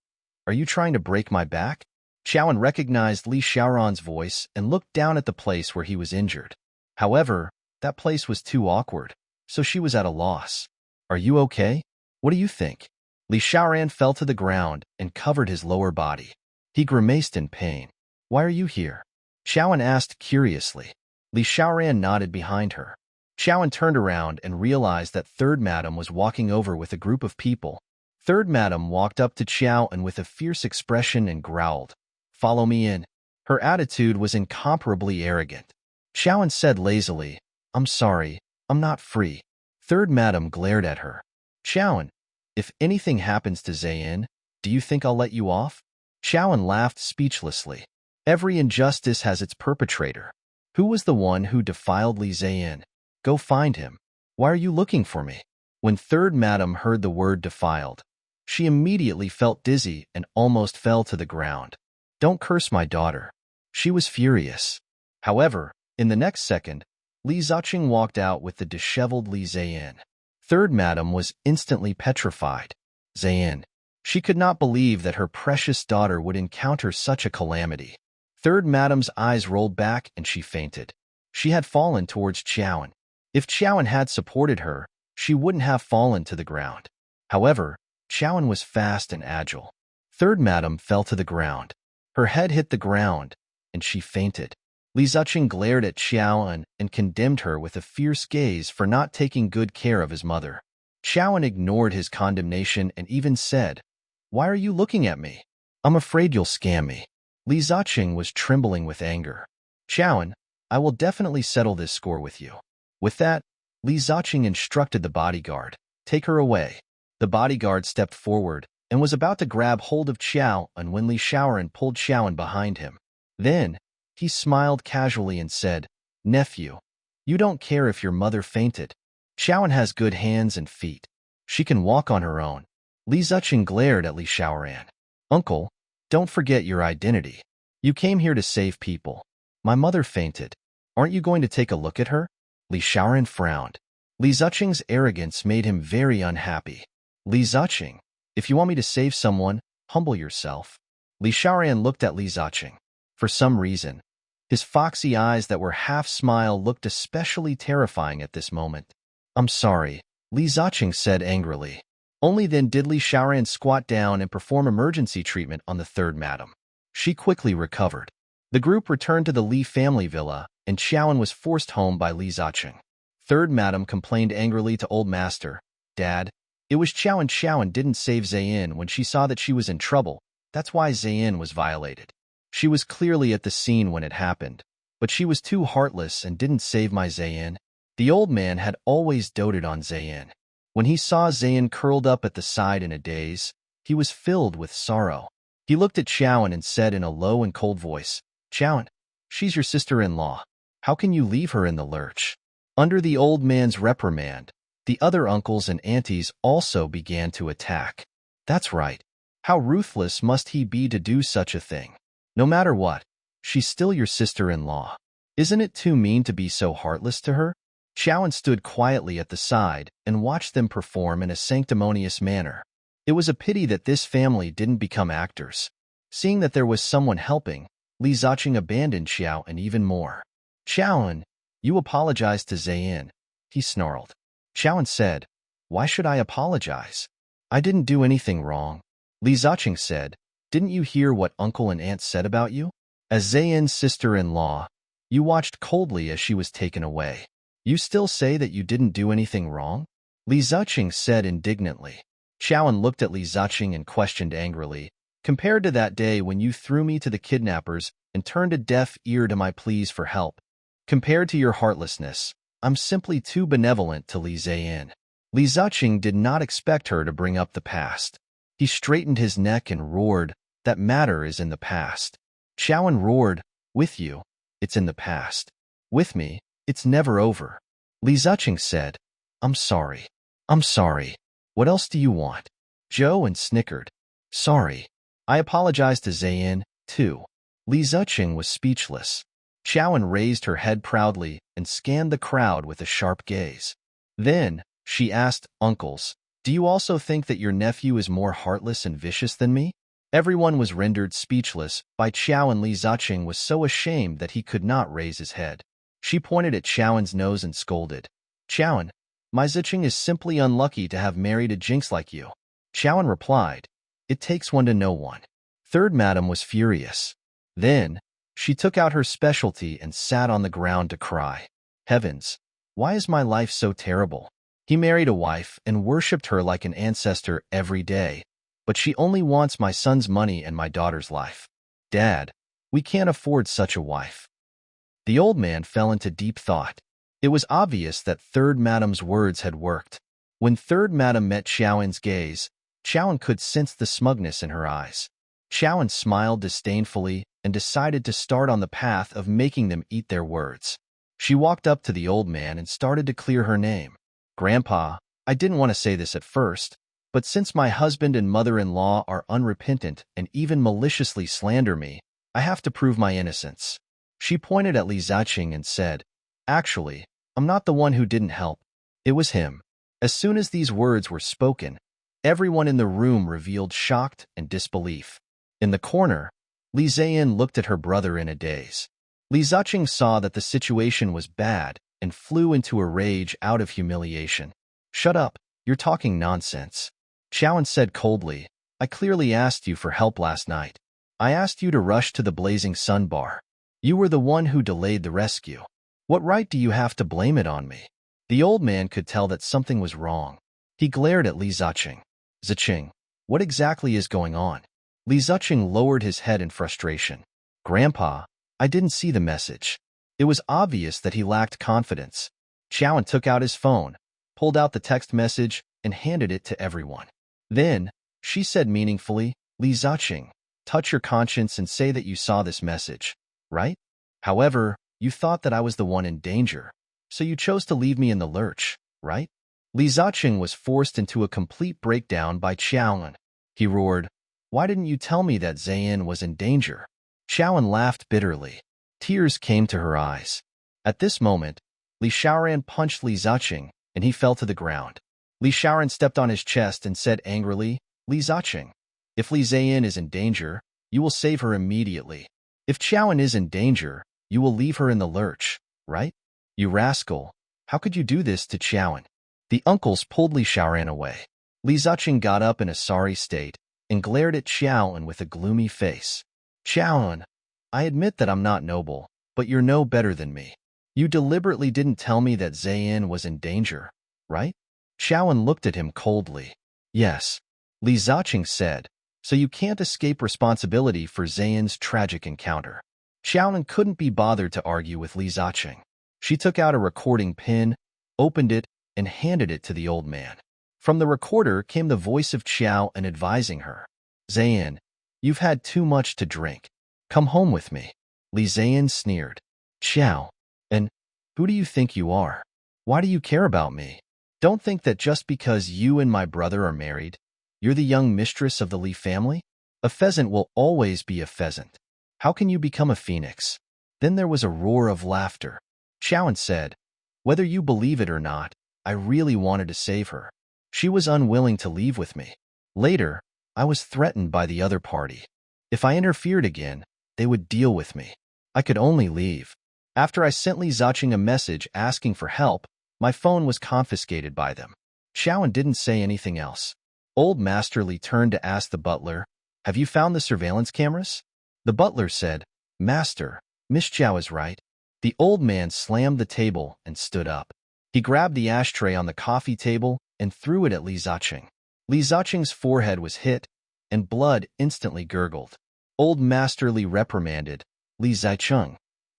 [SPEAKER 1] are you trying to break my back?" Xiaoan recognized Li Xiaoran's voice and looked down at the place where he was injured. However, that place was too awkward, so she was at a loss. "Are you okay? What do you think?" Li Xiaoran fell to the ground and covered his lower body. He grimaced in pain. "Why are you here?" Xiaoan asked curiously. Li Xiaoran nodded behind her. Xiaoan turned around and realized that Third Madam was walking over with a group of people. Third Madam walked up to Xiaoan with a fierce expression and growled, "Follow me in." Her attitude was incomparably arrogant. Xiaoan said lazily, "I'm sorry, I'm not free." Third Madam glared at her. "Xiaoan, if anything happens to Ziyin, do you think I'll let you off?" Xiaoan laughed speechlessly. Every injustice has its perpetrator. Who was the one who defiled Li Ziyin? Go find him. Why are you looking for me? When Third Madam heard the word defiled, she immediately felt dizzy and almost fell to the ground. "Don't curse my daughter." She was furious. However, in the next second, Li Ziqing walked out with the disheveled Li Ziyin. Third Madam was instantly petrified. Zayn. She could not believe that her precious daughter would encounter such a calamity. Third Madam's eyes rolled back and she fainted. She had fallen towards Chowan. If Chowan had supported her, she wouldn't have fallen to the ground. However, Chowan was fast and agile. Third Madam fell to the ground. Her head hit the ground, and she fainted. Li Ziqing glared at Chowan and condemned her with a fierce gaze for not taking good care of his mother. Chowan ignored his condemnation and even said, "Why are you looking at me? I'm afraid you'll scam me." Li Ziqing was trembling with anger. "Chowan, I will definitely settle this score with you." With that, Li Ziqing instructed the bodyguard, "Take her away." The bodyguard stepped forward and was about to grab hold of Chowan when Li Shaoran pulled Chowan behind him. Then, he smiled casually and said, "Nephew, you don't care if your mother fainted. Chowan has good hands and feet. She can walk on her own." Li Ziqing glared at Li Shaoran. "Uncle, don't forget your identity. You came here to save people. My mother fainted. Aren't you going to take a look at her?" Li Shaoran frowned. Li Ziqing's arrogance made him very unhappy. "Li Ziqing, if you want me to save someone, humble yourself." Li Shaoran looked at Li Ziqing. For some reason, his foxy eyes that were half-smile looked especially terrifying at this moment. "I'm sorry," Li Ziqing said angrily. Only then did Li Shaoran squat down and perform emergency treatment on the Third Madam. She quickly recovered. The group returned to the Li family villa, and Chowan was forced home by Li Ziqing. Third Madam complained angrily to Old Master, "Dad, it was Chowan. Chowan didn't save Zayn when she saw that she was in trouble. That's why Zayn was violated. She was clearly at the scene when it happened, but she was too heartless and didn't save my Zayn." The old man had always doted on Zayn. When he saw Zayn curled up at the side in a daze, he was filled with sorrow. He looked at Chowan and said in a low and cold voice, "Chowan, she's your sister-in-law. How can you leave her in the lurch?" Under the old man's reprimand, the other uncles and aunties also began to attack. That's right. How ruthless must he be to do such a thing? No matter what, she's still your sister-in-law. Isn't it too mean to be so heartless to her? Chowan stood quietly at the side and watched them perform in a sanctimonious manner. It was a pity that this family didn't become actors. Seeing that there was someone helping, Li Ziqing abandoned Chowan even more. "Chowan, you apologized to Zayn," he snarled. Chowan said, "Why should I apologize? I didn't do anything wrong." Li Ziqing said, "Didn't you hear what uncle and aunt said about you? As Zayn's sister-in-law, you watched coldly as she was taken away. You still say that you didn't do anything wrong?" Li Ziqing said indignantly. Chowan looked at Li Ziqing and questioned angrily, "Compared to that day when you threw me to the kidnappers and turned a deaf ear to my pleas for help, compared to your heartlessness, I'm simply too benevolent to Li Zayn." Li Ziqing did not expect her to bring up the past. He straightened his neck and roared, "That matter is in the past." Chowan roared, "With you, it's in the past. With me, it's never over." Li Ziqing said, I'm sorry. What else do you want?" Chowan snickered. "Sorry. I apologize to Zayn, too." Li Ziqing was speechless. Chowan raised her head proudly and scanned the crowd with a sharp gaze. Then, she asked, "Uncles, do you also think that your nephew is more heartless and vicious than me?" Everyone was rendered speechless by Chowan. Li Ziqing was so ashamed that he could not raise his head. She pointed at Chowan's nose and scolded, "Chowan, my Ziqing is simply unlucky to have married a jinx like you." Chowan replied, "It takes one to know one." Third Madam was furious. Then, she took out her specialty and sat on the ground to cry. "Heavens, why is my life so terrible? He married a wife and worshipped her like an ancestor every day, but she only wants my son's money and my daughter's life. Dad, we can't afford such a wife." The old man fell into deep thought. It was obvious that Third Madam's words had worked. When Third Madam met Chowan's gaze, Chowan could sense the smugness in her eyes. Chowan smiled disdainfully and decided to start on the path of making them eat their words. She walked up to the old man and started to clear her name. "Grandpa, I didn't want to say this at first, but since my husband and mother-in-law are unrepentant and even maliciously slander me, I have to prove my innocence." She pointed at Li Ziqing and said, "Actually, I'm not the one who didn't help. It was him." As soon as these words were spoken, everyone in the room revealed shocked and disbelief. In the corner, Li Ziyan looked at her brother in a daze. Li Ziqing saw that the situation was bad and flew into a rage out of humiliation. "Shut up, you're talking nonsense," Xiaoan said coldly. "I clearly asked you for help last night. I asked you to rush to the Blazing Sun bar. You were the one who delayed the rescue. What right do you have to blame it on me?" The old man could tell that something was wrong. He glared at Li Ziqing. "Ziqing, what exactly is going on?" Li Ziqing lowered his head in frustration. "Grandpa, I didn't see the message." It was obvious that he lacked confidence. Xiaoan took out his phone, pulled out the text message, and handed it to everyone. Then, she said meaningfully, "Li Ziqing, touch your conscience and say that you saw this message, right? However, you thought that I was the one in danger, so you chose to leave me in the lurch, right?" Li Ziqing was forced into a complete breakdown by Xiaoan. He roared, "Why didn't you tell me that Ziyan was in danger?" Xiaoan laughed bitterly. Tears came to her eyes. At this moment, Li Xiaoran punched Li Ziqing, and he fell to the ground. Li Xiaoran stepped on his chest and said angrily, "Li Ziqing, if Li Ziyan is in danger, you will save her immediately. If Xiaoan is in danger, you will leave her in the lurch, right? You rascal, how could you do this to Xiaoan?" The uncles pulled Li Xiaoran away. Li Ziqing got up in a sorry state and glared at Xiaoan with a gloomy face. "Xiaoan, I admit that I'm not noble, but you're no better than me. You deliberately didn't tell me that Ziyan was in danger, right?" Xiaoan looked at him coldly. "Yes," Li Ziqing said, "so you can't escape responsibility for Ziyan's tragic encounter." Xiaoan couldn't be bothered to argue with Li Ziqing. She took out a recording pin, opened it, and handed it to the old man. From the recorder came the voice of Xiaoan advising her. "Ziyan, you've had too much to drink. Come home with me." Li Ziyan sneered. "Xiao, and who do you think you are? Why do you care about me? Don't think that just because you and my brother are married, you're the young mistress of the Li family? A pheasant will always be a pheasant. How can you become a phoenix?" Then there was a roar of laughter. Xiaoan said, "Whether you believe it or not, I really wanted to save her. She was unwilling to leave with me. Later, I was threatened by the other party. If I interfered again, they would deal with me. I could only leave. After I sent Li Ziqing a message asking for help, my phone was confiscated by them." Xiaoan didn't say anything else. Old Master Li turned to ask the butler, "Have you found the surveillance cameras?" The butler said, "Master, Miss Zhao is right." The old man slammed the table and stood up. He grabbed the ashtray on the coffee table and threw it at Li Ziqing. Li Ziqing's forehead was hit, and blood instantly gurgled. Old Master Li reprimanded, "Li Ziqing,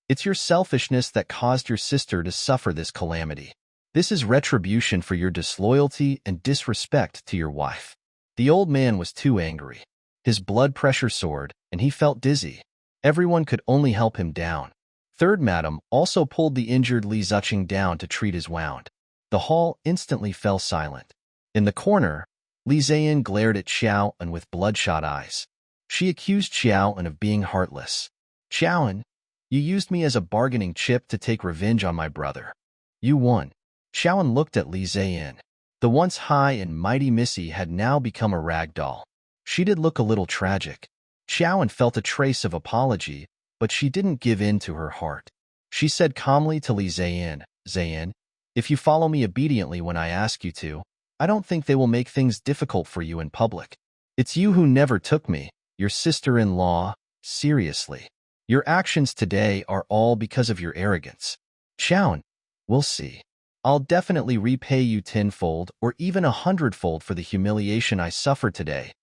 [SPEAKER 1] it's your selfishness that caused your sister to suffer this calamity. This is retribution for your disloyalty and disrespect to your wife." The old man was too angry. His blood pressure soared, and he felt dizzy. Everyone could only help him down. Third Madam also pulled the injured Li Ziqing down to treat his wound. The hall instantly fell silent. In the corner, Li Ziyan glared at Xiaoan with bloodshot eyes. She accused Xiaoan of being heartless. "Xiaoan, you used me as a bargaining chip to take revenge on my brother. You won." Xiaoan looked at Li Ziyan. The once high and mighty Missy had now become a rag doll. She did look a little tragic. Xiaoan felt a trace of apology, but she didn't give in to her heart. She said calmly to Li Ziyan, "Ziyan, if you follow me obediently when I ask you to, I don't think they will make things difficult for you in public. It's you who never took me, your sister-in-law, seriously. Your actions today are all because of your arrogance. Xiaoan, we'll see. I'll definitely repay you tenfold or even 100-fold for the humiliation I suffered today,"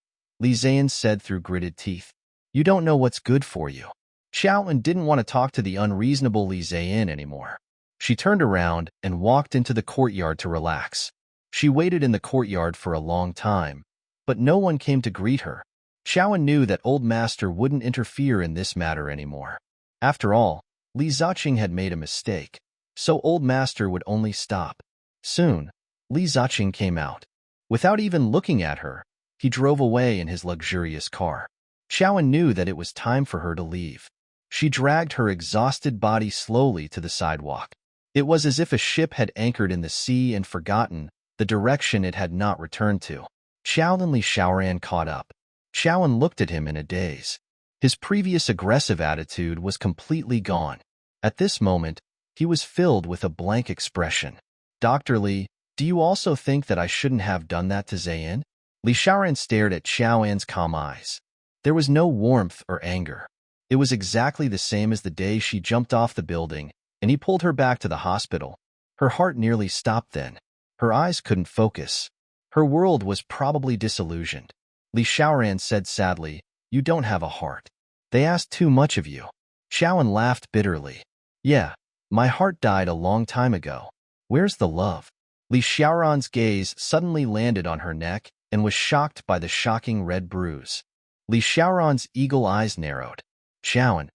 [SPEAKER 1] Li Ziyan said through gritted teeth. "You don't know what's good for you." Xiaoan didn't want to talk to the unreasonable Li Ziyan anymore. She turned around and walked into the courtyard to relax. She waited in the courtyard for a long time, but no one came to greet her. Xiaoan knew that Old Master wouldn't interfere in this matter anymore. After all, Li Ziqing had made a mistake, so Old Master would only stop. Soon, Li Ziqing came out. Without even looking at her, he drove away in his luxurious car. Xiaoan knew that it was time for her to leave. She dragged her exhausted body slowly to the sidewalk. It was as if a ship had anchored in the sea and forgotten the direction it had not returned to. Xiao and Li Xiaoran caught up. Xiaoan looked at him in a daze. His previous aggressive attitude was completely gone. At this moment, he was filled with a blank expression. Dr. Li, do you also think that I shouldn't have done that to Zayn? Li Xiaoran stared at Xiaoan's calm eyes. There was no warmth or anger. It was exactly the same as the day she jumped off the building, and he pulled her back to the hospital. Her heart nearly stopped then. Her eyes couldn't focus. Her world was probably disillusioned. Li Xiaoran said sadly, "You don't have a heart. They asked too much of you." Xiaoan laughed bitterly. "Yeah, my heart died a long time ago. Where's the love?" Li Xiaoran's gaze suddenly landed on her neck and was shocked by the shocking red bruise. Li Xiaoran's eagle eyes narrowed. "Xiaoan,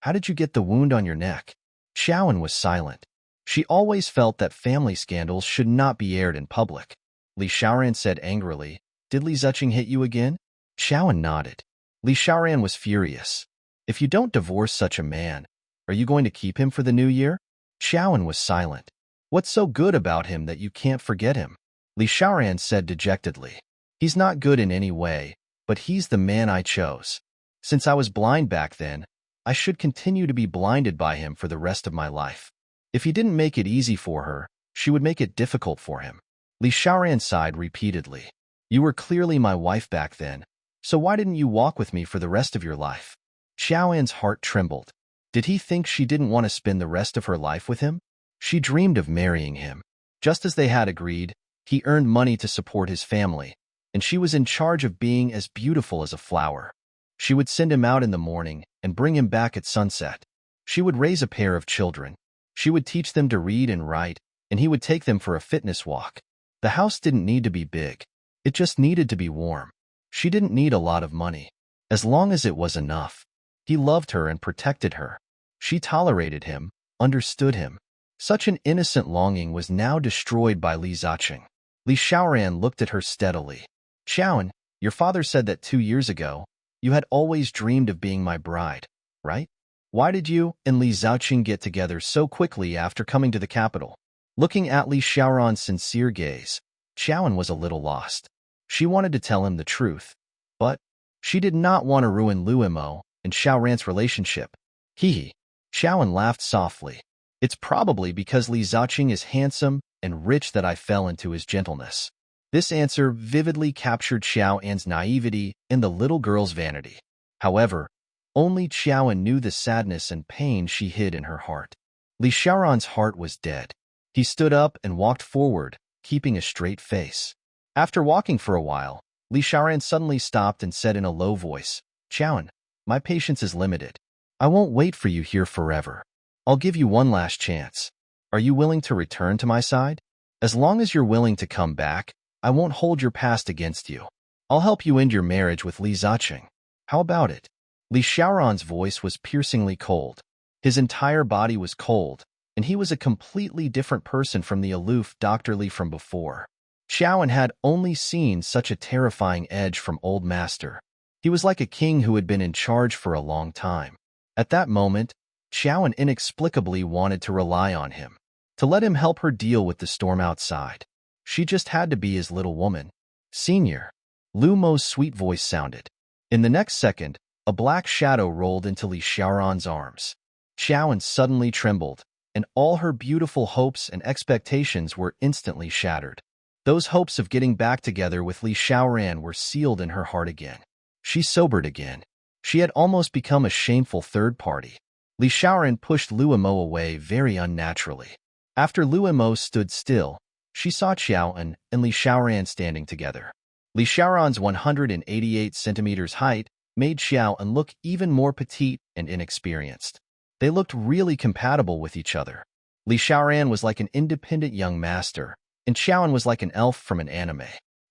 [SPEAKER 1] how did you get the wound on your neck?" Xiaoan was silent. She always felt that family scandals should not be aired in public. Li Xiaoran said angrily, "Did Li Zuching hit you again?" Xiaoan nodded. Li Xiaoran was furious. "If you don't divorce such a man, are you going to keep him for the new year?" Xiaoan was silent. "What's so good about him that you can't forget him?" Li Xiaoran said dejectedly. "He's not good in any way, but he's the man I chose. Since I was blind back then, I should continue to be blinded by him for the rest of my life. If he didn't make it easy for her, she would make it difficult for him." Li Xiaoran sighed repeatedly. "You were clearly my wife back then, so why didn't you walk with me for the rest of your life?" Xiaoan's heart trembled. Did he think she didn't want to spend the rest of her life with him? She dreamed of marrying him. Just as they had agreed, he earned money to support his family, and she was in charge of being as beautiful as a flower. She would send him out in the morning and bring him back at sunset. She would raise a pair of children. She would teach them to read and write, and he would take them for a fitness walk. The house didn't need to be big. It just needed to be warm. She didn't need a lot of money. As long as it was enough. He loved her and protected her. She tolerated him, understood him. Such an innocent longing was now destroyed by Li Zuching. Li Xiaoran looked at her steadily. "Xiaoan, your father said that 2 years ago, you had always dreamed of being my bride, right? Why did you and Li Zuching get together so quickly after coming to the capital?" Looking at Li Xiaoran's sincere gaze, Xiaoan was a little lost. She wanted to tell him the truth, but she did not want to ruin Luimo and Xiaoran's relationship. Hee. Xiaoan laughed softly. "It's probably because Li Zuching is handsome and rich that I fell into his gentleness." This answer vividly captured Xiaoan's naivety and the little girl's vanity. However, only Xiaoan knew the sadness and pain she hid in her heart. Li Xiaoran's heart was dead. He stood up and walked forward, keeping a straight face. After walking for a while, Li Xiaoran suddenly stopped and said in a low voice, "Xiaoan, my patience is limited. I won't wait for you here forever. I'll give you one last chance. Are you willing to return to my side? As long as you're willing to come back, I won't hold your past against you. I'll help you end your marriage with Li Zuching. How about it?" Li Xiaoran's voice was piercingly cold. His entire body was cold, and he was a completely different person from the aloof Dr. Li from before. Xiaoan had only seen such a terrifying edge from Old Master. He was like a king who had been in charge for a long time. At that moment, Xiaoan inexplicably wanted to rely on him, to let him help her deal with the storm outside. She just had to be his little woman. "Senior." Lu Mo's sweet voice sounded. In the next second, a black shadow rolled into Li Xiaoran's arms. Xiaoan suddenly trembled, and all her beautiful hopes and expectations were instantly shattered. Those hopes of getting back together with Li Xiaoran were sealed in her heart again. She sobered again. She had almost become a shameful third party. Li Xiaoran pushed Luimo away very unnaturally. After Luimo stood still, she saw Xiaoan and Li Xiaoran standing together. Li Xiaoran's 188 centimeters height made Xiaoan look even more petite and inexperienced. They looked really compatible with each other. Li Xiaoran was like an independent young master, and Xiaoan was like an elf from an anime.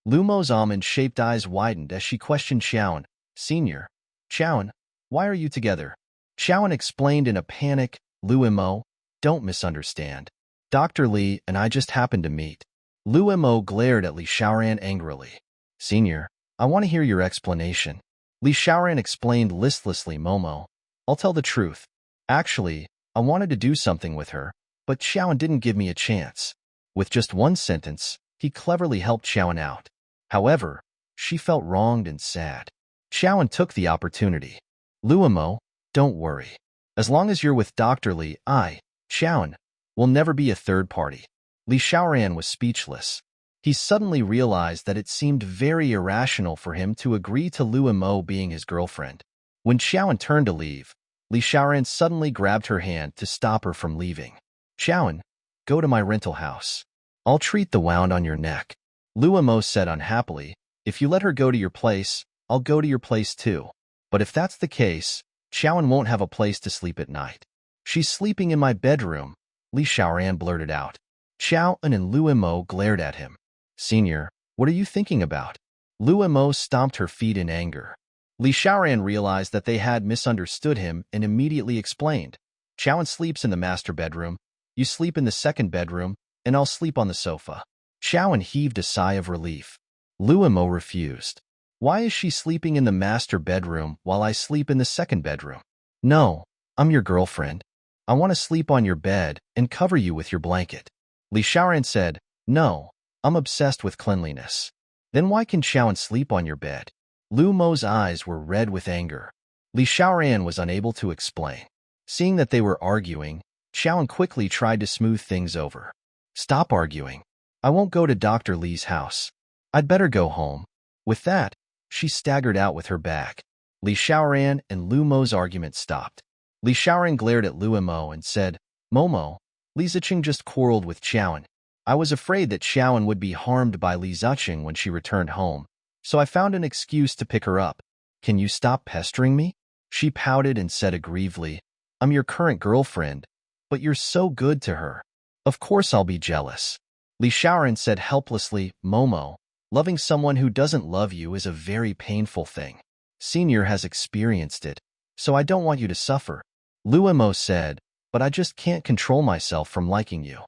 [SPEAKER 1] Lumo's almond-shaped eyes widened as she questioned Xiaoan. "Senior, Xiaoan, why are you together?" Xiaoan explained in a panic, "Luimo, don't misunderstand. Dr. Li and I just happened to meet." Luimo glared at Li Xiaoran angrily. "Senior, I want to hear your explanation." Li Xiaoran explained listlessly, "Momo, I'll tell the truth. Actually, I wanted to do something with her, but Xiaoan didn't give me a chance." With just one sentence, He cleverly helped Xiaoan out. However, she felt wronged and sad. Xiaoan took the opportunity. Luomo, don't worry. As long as you're with Dr. Li, Xiaoan, will never be a third party. Li Xiaoran was speechless. He suddenly realized that it seemed very irrational for him to agree to Luomo being his girlfriend. When Xiaoan turned to leave, Li Xiaoran suddenly grabbed her hand to stop her from leaving. Xiaoan, go to my rental house. I'll treat the wound on your neck. Luomo said unhappily, if you let her go to your place, I'll go to your place too. But if that's the case, Xiaoan won't have a place to sleep at night. She's sleeping in my bedroom, Li Xiaoran blurted out. Xiaoan and Luomo glared at him. Senior, what are you thinking about? Luomo stomped her feet in anger. Li Xiaoran realized that they had misunderstood him and immediately explained. Xiaoan sleeps in the master bedroom, you sleep in the second bedroom, and I'll sleep on the sofa. Xiaoan heaved a sigh of relief. Luomo refused. Why is she sleeping in the master bedroom while I sleep in the second bedroom? No, I'm your girlfriend. I want to sleep on your bed and cover you with your blanket. Li Xiaoran said, no, I'm obsessed with cleanliness. Then why can Xiaoan sleep on your bed? Luomo's eyes were red with anger. Li Xiaoran was unable to explain. Seeing that they were arguing, Xiaoan quickly tried to smooth things over. Stop arguing. I won't go to Dr. Li's house. I'd better go home. With that, she staggered out with her bag. Li Xiaoran and Luomo's argument stopped. Li Xiaoran glared at Luomo and said, Momo, Li Ziqing just quarreled with Xiaoan. I was afraid that Xiaoan would be harmed by Li Ziqing when she returned home, so I found an excuse to pick her up. Can you stop pestering me? She pouted and said aggrievedly, I'm your current girlfriend, but you're so good to her. Of course I'll be jealous. Li Xiaoran said helplessly, Momo, loving someone who doesn't love you is a very painful thing. Senior has experienced it, so I don't want you to suffer. Luomo said, but I just can't control myself from liking you.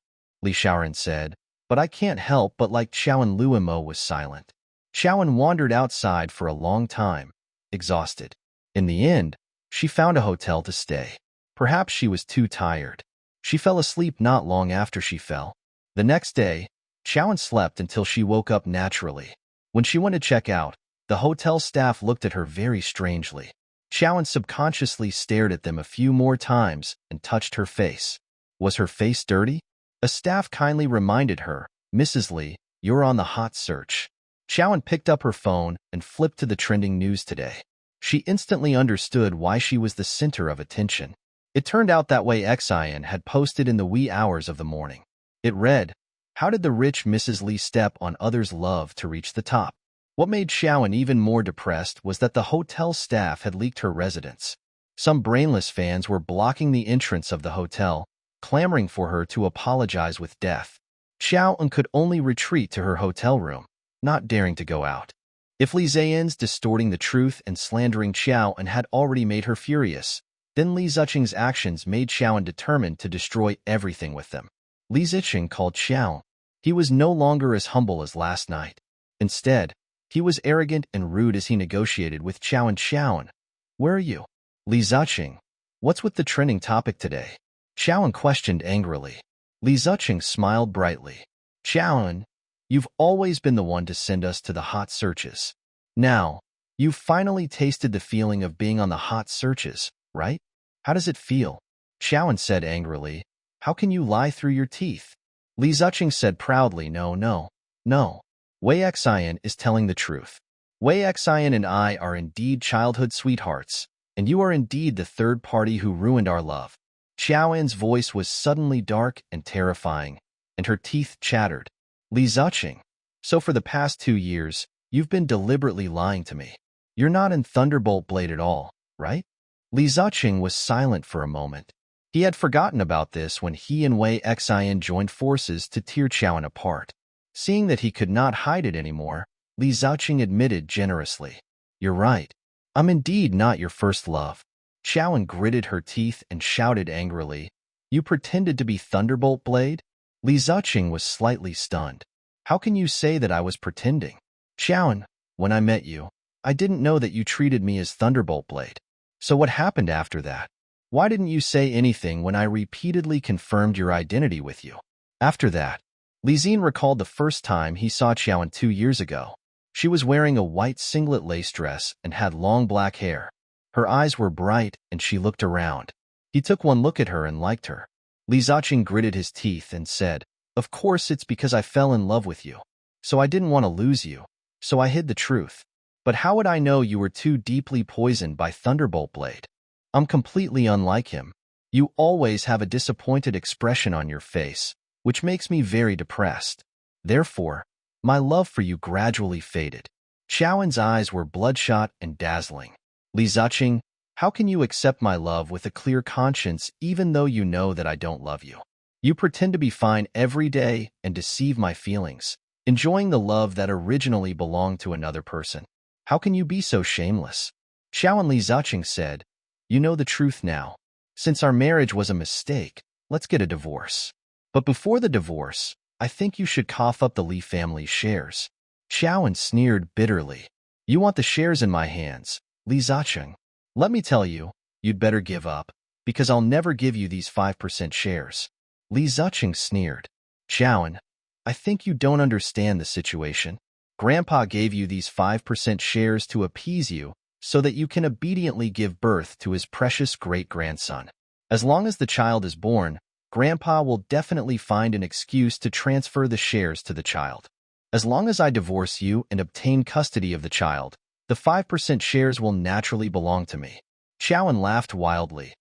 [SPEAKER 1] Li Xiaoran said, but I can't help but like Xiaoan. Luomo was silent. Xiaoan wandered outside for a long time, exhausted. In the end, she found a hotel to stay. Perhaps she was too tired. She fell asleep not long after she fell. The next day, Xiaoan slept until she woke up naturally. When she went to check out, the hotel staff looked at her very strangely. Xiaoan subconsciously stared at them a few more times and touched her face. Was her face dirty? A staff kindly reminded her, Mrs. Li, you're on the hot search. Xiaoan picked up her phone and flipped to the trending news today. She instantly understood why she was the center of attention. It turned out that Wei Xian had posted in the wee hours of the morning. It read, how did the rich Mrs. Li step on others' love to reach the top? What made Xiaoan even more depressed was that the hotel staff had leaked her residence. Some brainless fans were blocking the entrance of the hotel, clamoring for her to apologize with death. Xiaoan could only retreat to her hotel room, not daring to go out. If Li Ziqing's distorting the truth and slandering Xiaoan had already made her furious, then Li Ziqing's actions made Xiaoan determined to destroy everything with them. Li Ziqing called Xiaoan. He was no longer as humble as last night. Instead, he was arrogant and rude as he negotiated with Xiaoan. Xiaoan, where are you? Li Ziqing, what's with the trending topic today? Xiaoan questioned angrily. Li Ziqing smiled brightly. Xiaoan, you've always been the one to send us to the hot searches. Now, you've finally tasted the feeling of being on the hot searches, right? How does it feel? Xiaoan said angrily. How can you lie through your teeth? Li Ziqing said proudly, no. Wei Xian is telling the truth. Wei Xian and I are indeed childhood sweethearts, and you are indeed the third party who ruined our love. Xiaoan's voice was suddenly dark and terrifying, and her teeth chattered. Li Ziqing, so for the past 2 years, you've been deliberately lying to me. You're not in Thunderbolt Blade at all, right? Li Ziqing was silent for a moment. He had forgotten about this when he and Wei Xian joined forces to tear Xiaoan apart. Seeing that he could not hide it anymore, Li Ziqing admitted generously. You're right. I'm indeed not your first love. Xiaoan gritted her teeth and shouted angrily. You pretended to be Thunderbolt Blade? Li Ziqing was slightly stunned. How can you say that I was pretending? Xiaoan, when I met you, I didn't know that you treated me as Thunderbolt Blade. So what happened after that? Why didn't you say anything when I repeatedly confirmed your identity with you? After that, Li Xin recalled the first time he saw Qiaoan 2 years ago. She was wearing a white singlet lace dress and had long black hair. Her eyes were bright and she looked around. He took one look at her and liked her. Li Ziqing gritted his teeth and said, "Of course it's because I fell in love with you. So I didn't want to lose you. So I hid the truth. But how would I know you were too deeply poisoned by Thunderbolt Blade? I'm completely unlike him. You always have a disappointed expression on your face, which makes me very depressed. Therefore, my love for you gradually faded." Qiaoan's eyes were bloodshot and dazzling. "Li Ziqing, how can you accept my love with a clear conscience even though you know that I don't love you? You pretend to be fine every day and deceive my feelings, enjoying the love that originally belonged to another person. How can you be so shameless?" Qiaoan Li Ziqing said, "You know the truth now. Since our marriage was a mistake, let's get a divorce. But before the divorce, I think you should cough up the Li family's shares." Qiaoan sneered bitterly. "You want the shares in my hands, Li Ziqing? Let me tell you, you'd better give up, because I'll never give you these 5% shares." Li Ziqing sneered. "Qiaoan, I think you don't understand the situation. Grandpa gave you these 5% shares to appease you so that you can obediently give birth to his precious great-grandson. As long as the child is born, Grandpa will definitely find an excuse to transfer the shares to the child. As long as I divorce you and obtain custody of the child, the 5% shares will naturally belong to me." Qiaoan laughed wildly.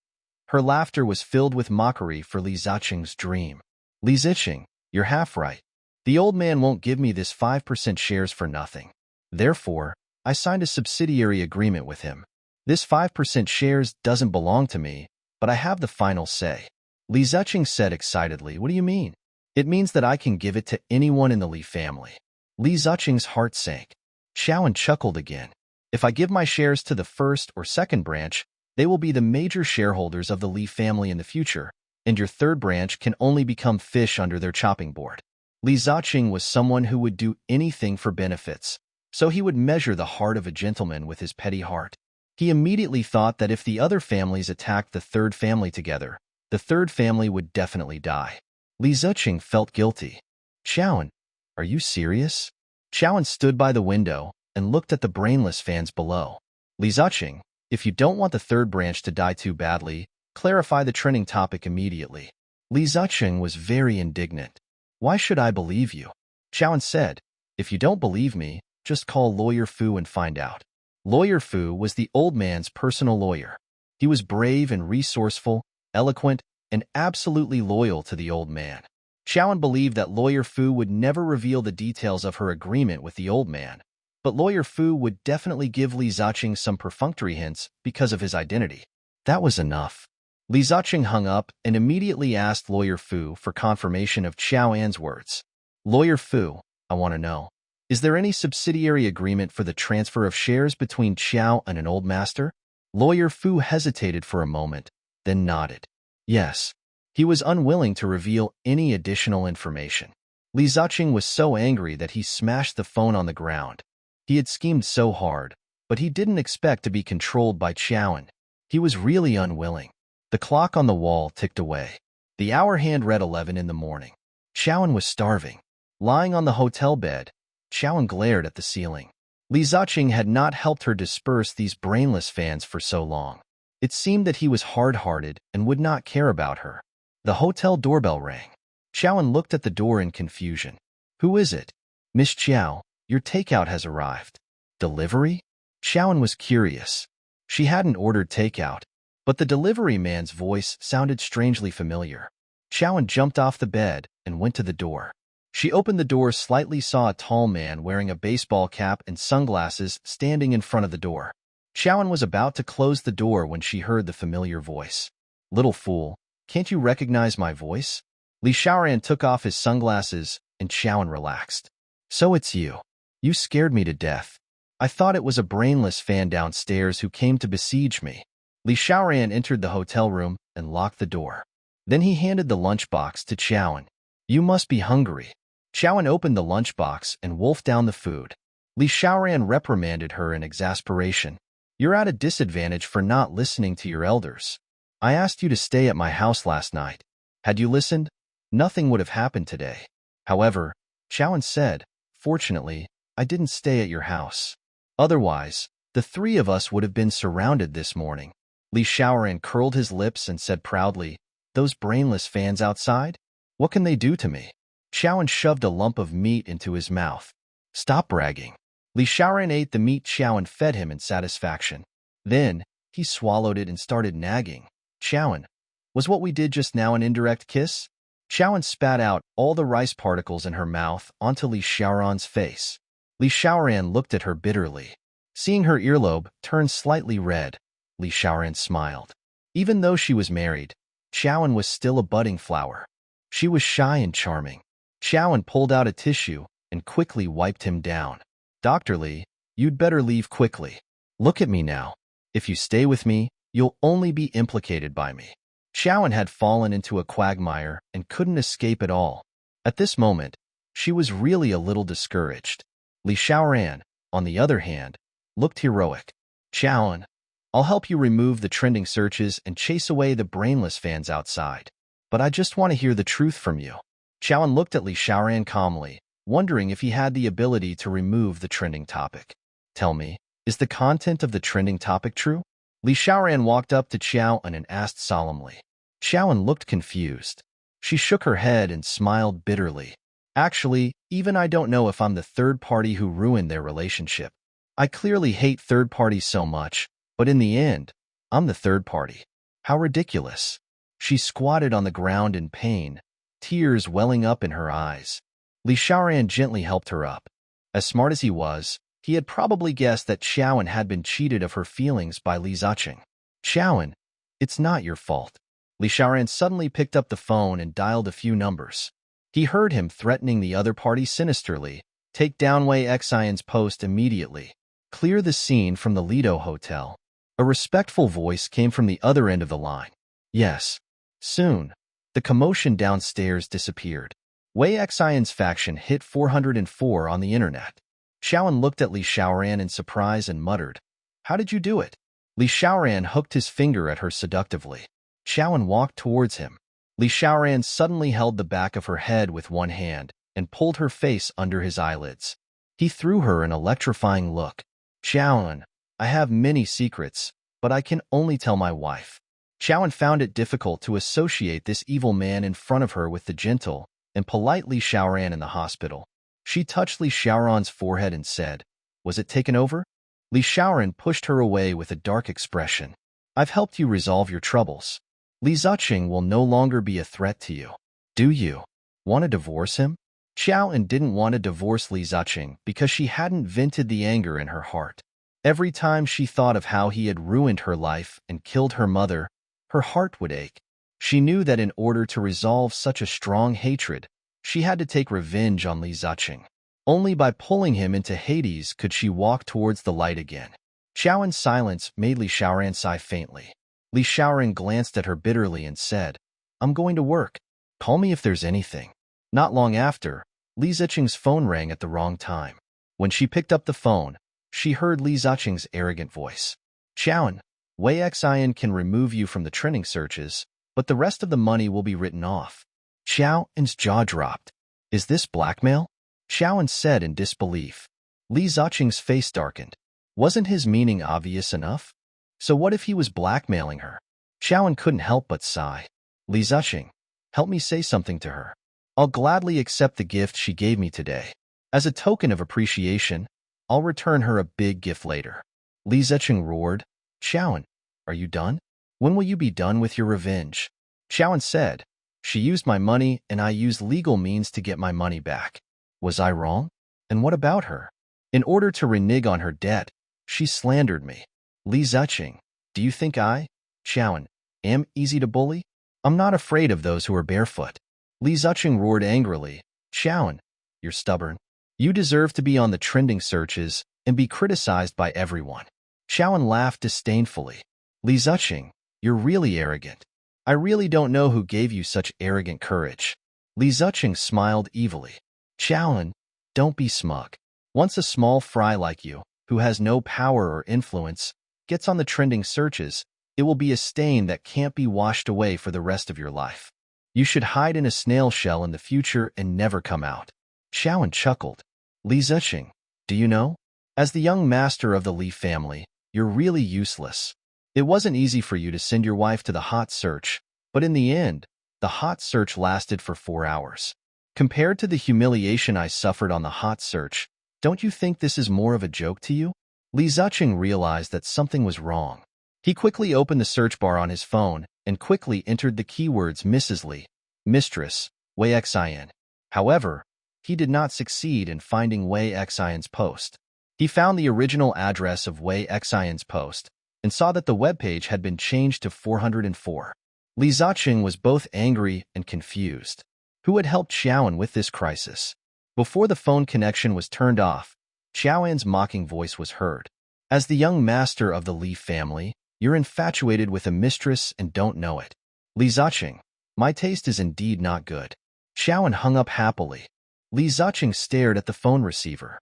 [SPEAKER 1] Her laughter was filled with mockery for Li Ziqing's dream. "Li Ziqing, you're half right. The old man won't give me this 5% shares for nothing. Therefore, I signed a subsidiary agreement with him. This 5% shares doesn't belong to me, but I have the final say." Li Ziqing said excitedly, "What do you mean?" "It means that I can give it to anyone in the Li family." Li Ziqing's heart sank. Qiaoan chuckled again. "If I give my shares to the first or second branch, they will be the major shareholders of the Li family in the future, and your third branch can only become fish under their chopping board." Li Ziqing was someone who would do anything for benefits, so he would measure the heart of a gentleman with his petty heart. He immediately thought that if the other families attacked the third family together, the third family would definitely die. Li Ziqing felt guilty. "Qiaoan, are you serious?" Qiaoan stood by the window and looked at the brainless fans below. "Li Ziqing, if you don't want the third branch to die too badly, clarify the trending topic immediately." Li Ziqing was very indignant. "Why should I believe you?" Qiaoan said, "If you don't believe me, just call Lawyer Fu and find out." Lawyer Fu was the old man's personal lawyer. He was brave and resourceful, eloquent, and absolutely loyal to the old man. Qiaoan believed that Lawyer Fu would never reveal the details of her agreement with the old man, but Lawyer Fu would definitely give Li Ziqing some perfunctory hints because of his identity. That was enough. Li Ziqing hung up and immediately asked Lawyer Fu for confirmation of Qiaoan's words. "Lawyer Fu, I want to know, is there any subsidiary agreement for the transfer of shares between Qiao and an old master?" Lawyer Fu hesitated for a moment, then nodded. Yes. He was unwilling to reveal any additional information. Li Ziqing was so angry that he smashed the phone on the ground. He had schemed so hard, but he didn't expect to be controlled by Qiaoan. He was really unwilling. The clock on the wall ticked away. The hour hand read 11 in the morning. Qiaoan was starving. Lying on the hotel bed, Qiaoan glared at the ceiling. Li Ziqing had not helped her disperse these brainless fans for so long. It seemed that he was hard-hearted and would not care about her. The hotel doorbell rang. Qiaoan looked at the door in confusion. "Who is it?" "Miss Qiao, your takeout has arrived." "Delivery?" Qiaoan was curious. She hadn't ordered takeout, but the delivery man's voice sounded strangely familiar. Qiaoan jumped off the bed and went to the door. She opened the door slightly, saw a tall man wearing a baseball cap and sunglasses standing in front of the door. Qiaoan was about to close the door when she heard the familiar voice. "Little fool, can't you recognize my voice?" Li Xiaoran took off his sunglasses and Qiaoan relaxed. "So it's you. You scared me to death. I thought it was a brainless fan downstairs who came to besiege me." Li Xiaoran entered the hotel room and locked the door. Then he handed the lunchbox to Qiaoan. "You must be hungry." Qiaoan opened the lunchbox and wolfed down the food. Li Xiaoran reprimanded her in exasperation. "You're at a disadvantage for not listening to your elders. I asked you to stay at my house last night. Had you listened, nothing would have happened today." However, Chowan said, "Fortunately, I didn't stay at your house. Otherwise, the three of us would have been surrounded this morning." Li Xiaoran curled his lips and said proudly, "Those brainless fans outside? What can they do to me?" Chowan shoved a lump of meat into his mouth. "Stop bragging." Li Xiaoran ate the meat Chowan fed him in satisfaction. Then, he swallowed it and started nagging. "Chowan, was what we did just now an indirect kiss?" Chowan spat out all the rice particles in her mouth onto Li Xiaoran's face. Li Xiaoran looked at her bitterly. Seeing her earlobe turn slightly red, Li Xiaoran smiled. Even though she was married, Chowan was still a budding flower. She was shy and charming. Chowan pulled out a tissue and quickly wiped him down. "Dr. Li, you'd better leave quickly. Look at me now. If you stay with me, you'll only be implicated by me." Chowan had fallen into a quagmire and couldn't escape at all. At this moment, she was really a little discouraged. Li Xiaoran, on the other hand, looked heroic. "Chowan, I'll help you remove the trending searches and chase away the brainless fans outside. But I just want to hear the truth from you." Chowan looked at Li Xiaoran calmly, wondering if he had the ability to remove the trending topic. "Tell me, is the content of the trending topic true?" Li Xiaoran walked up to Chowan and asked solemnly. Chowan looked confused. She shook her head and smiled bitterly. "Actually, even I don't know if I'm the third party who ruined their relationship. I clearly hate third parties so much, but in the end, I'm the third party. How ridiculous." She squatted on the ground in pain, tears welling up in her eyes. Li Xiaoran gently helped her up. As smart as he was, he had probably guessed that Chowan had been cheated of her feelings by Li Zucheng. "Chowan, it's not your fault." Li Xiaoran suddenly picked up the phone and dialed a few numbers. He heard him threatening the other party sinisterly. "Take down Wei Xian's post immediately. Clear the scene from the Lido Hotel." A respectful voice came from the other end of the line. "Yes." Soon, the commotion downstairs disappeared. Wei Xian's faction hit 404 on the internet. Chowan looked at Li Xiaoran in surprise and muttered, "How did you do it?" Li Xiaoran hooked his finger at her seductively. Chowan walked towards him. Li Xiaoran suddenly held the back of her head with one hand and pulled her face under his eyelids. He threw her an electrifying look. "Chowan, I have many secrets, but I can only tell my wife." Chowan found it difficult to associate this evil man in front of her with the gentle and polite Li Xiaoran in the hospital. She touched Li Xiaoran's forehead and said, "Was it taken over?" Li Xiaoran pushed her away with a dark expression. "I've helped you resolve your troubles. Li Zucheng will no longer be a threat to you. Do you want to divorce him?" Chowan didn't want to divorce Li Zucheng because she hadn't vented the anger in her heart. Every time she thought of how he had ruined her life and killed her mother, her heart would ache. She knew that in order to resolve such a strong hatred, she had to take revenge on Li Zucheng. Only by pulling him into Hades could she walk towards the light again. Chowan's silence made Li Xiaoran sigh faintly. Li Xiaoran glanced at her bitterly and said, "I'm going to work. Call me if there's anything." Not long after, Li Zucheng's phone rang at the wrong time. When she picked up the phone, she heard Li Zucheng's arrogant voice. "Chowan, Wei Xian can remove you from the trending searches, but the rest of the money will be written off." Chowan's jaw dropped. "Is this blackmail?" Chowan said in disbelief. Li Zucheng's face darkened. Wasn't his meaning obvious enough? So what if he was blackmailing her? Chowan couldn't help but sigh. "Li Zucheng, help me say something to her. I'll gladly accept the gift she gave me today. As a token of appreciation, I'll return her a big gift later." Li Zucheng roared, "Chowan, are you done? When will you be done with your revenge?" Chowan said, "She used my money and I used legal means to get my money back. Was I wrong? And what about her? In order to renege on her debt, she slandered me. Li Zucheng, do you think I, Chowan, am easy to bully? I'm not afraid of those who are barefoot." Li Zucheng roared angrily, "Chowan, you're stubborn. You deserve to be on the trending searches and be criticized by everyone." Chowan laughed disdainfully. "Li Zucheng, you're really arrogant. I really don't know who gave you such arrogant courage." Li Zucheng smiled evilly. "Chowan, don't be smug. Once a small fry like you, who has no power or influence, gets on the trending searches, it will be a stain that can't be washed away for the rest of your life. You should hide in a snail shell in the future and never come out. Xiaoan chuckled. Li Ziqing, do you know? As the young master of the Li family, you're really useless. It wasn't easy for you to send your wife to the hot search, but in the end, the hot search lasted for 4 hours. Compared to the humiliation I suffered on the hot search, don't you think this is more of a joke to you? Li Ziqing realized that something was wrong. He quickly opened the search bar on his phone and quickly entered the keywords Mrs. Li, mistress, Wei Xin. However, he did not succeed in finding Wei Xin's post. He found the original address of Wei Xin's post and saw that the webpage had been changed to 404. Li Ziqing was both angry and confused. Who had helped Xiaoan with this crisis? Before the phone connection was turned off, Xiaoan's mocking voice was heard. As the young master of the Li family, you're infatuated with a mistress and don't know it. Li Ziqing, my taste is indeed not good. Xiaoan hung up happily. Li Ziqing stared at the phone receiver.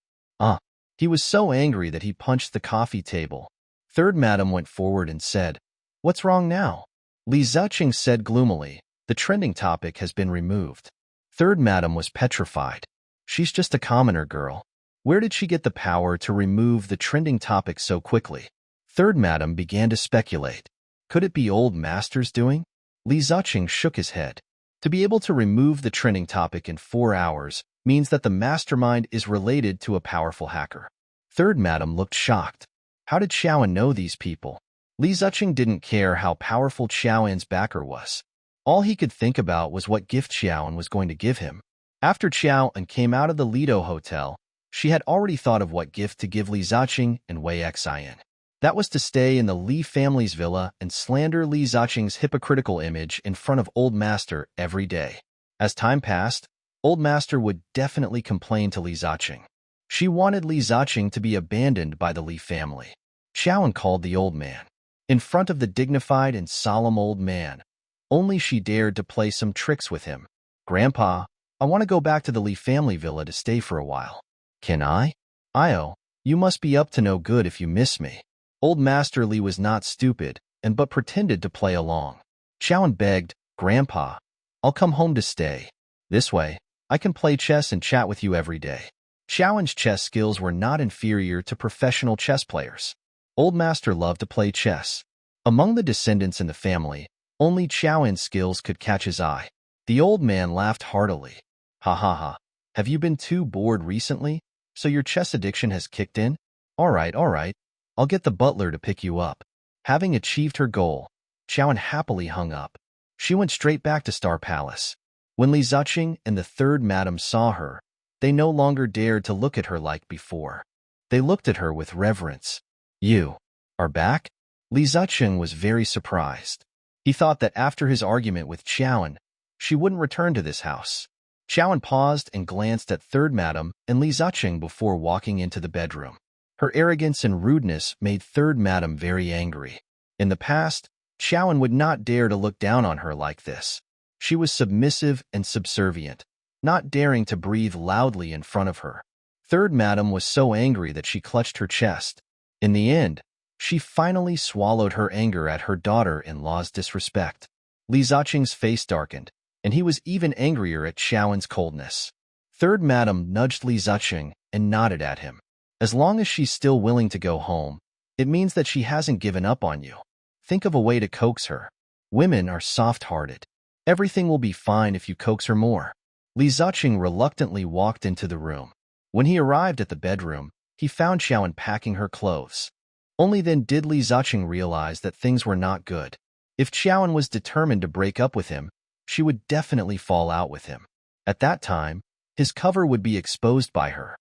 [SPEAKER 1] He was so angry that he punched the coffee table. Third madam went forward and said, What's wrong now? Li Ziqing said gloomily, The trending topic has been removed. Third madam was petrified. She's just a commoner girl. Where did she get the power to remove the trending topic so quickly? Third madam began to speculate. Could it be old master's doing? Li Ziqing shook his head. To be able to remove the trending topic in 4 hours means that the mastermind is related to a powerful hacker. Third madam looked shocked. How did Xiaoan know these people? Li Ziqing didn't care how powerful Xiaoan's backer was. All he could think about was what gift Xiaoan was going to give him. After Xiaoan came out of the Lido Hotel, she had already thought of what gift to give Li Ziqing and Wei Xin. That was to stay in the Li family's villa and slander Li Ziqing's hypocritical image in front of Old Master every day. As time passed, Old Master would definitely complain to Li Ziqing. She wanted Li Ziqing to be abandoned by the Li family. Xiaoan called the old man. In front of the dignified and solemn old man, only she dared to play some tricks with him. Grandpa, I want to go back to the Li family villa to stay for a while. Can I? Io, you must be up to no good if you miss me. Old Master Li was not stupid, but pretended to play along. Xiaoan begged, Grandpa, I'll come home to stay. This way, I can play chess and chat with you every day. Xiaoan's chess skills were not inferior to professional chess players. Old Master loved to play chess. Among the descendants in the family, only Xiaoan's skills could catch his eye. The old man laughed heartily. Ha ha ha. Have you been too bored recently? So your chess addiction has kicked in? All right. I'll get the butler to pick you up. Having achieved her goal, Xiaoan happily hung up. She went straight back to Star Palace. When Li Ziqing and the third madam saw her, they no longer dared to look at her like before. They looked at her with reverence. You are back? Li Ziqing was very surprised. He thought that after his argument with Xiaoan, she wouldn't return to this house. Xiaoan paused and glanced at third madam and Li Ziqing before walking into the bedroom. Her arrogance and rudeness made third madam very angry. In the past, Xiaoan would not dare to look down on her like this. She was submissive and subservient, not daring to breathe loudly in front of her. Third madam was so angry that she clutched her chest. In the end, she finally swallowed her anger at her daughter-in-law's disrespect. Li Ziqing's face darkened, and he was even angrier at Xiaoan's coldness. Third madam nudged Li Ziqing and nodded at him. As long as she's still willing to go home, it means that she hasn't given up on you. Think of a way to coax her. Women are soft-hearted. Everything will be fine if you coax her more. Li Ziqing reluctantly walked into the room. When he arrived at the bedroom, he found Xiaoan packing her clothes. Only then did Li Ziqing realize that things were not good. If Xiaoan was determined to break up with him, she would definitely fall out with him. At that time, his cover would be exposed by her.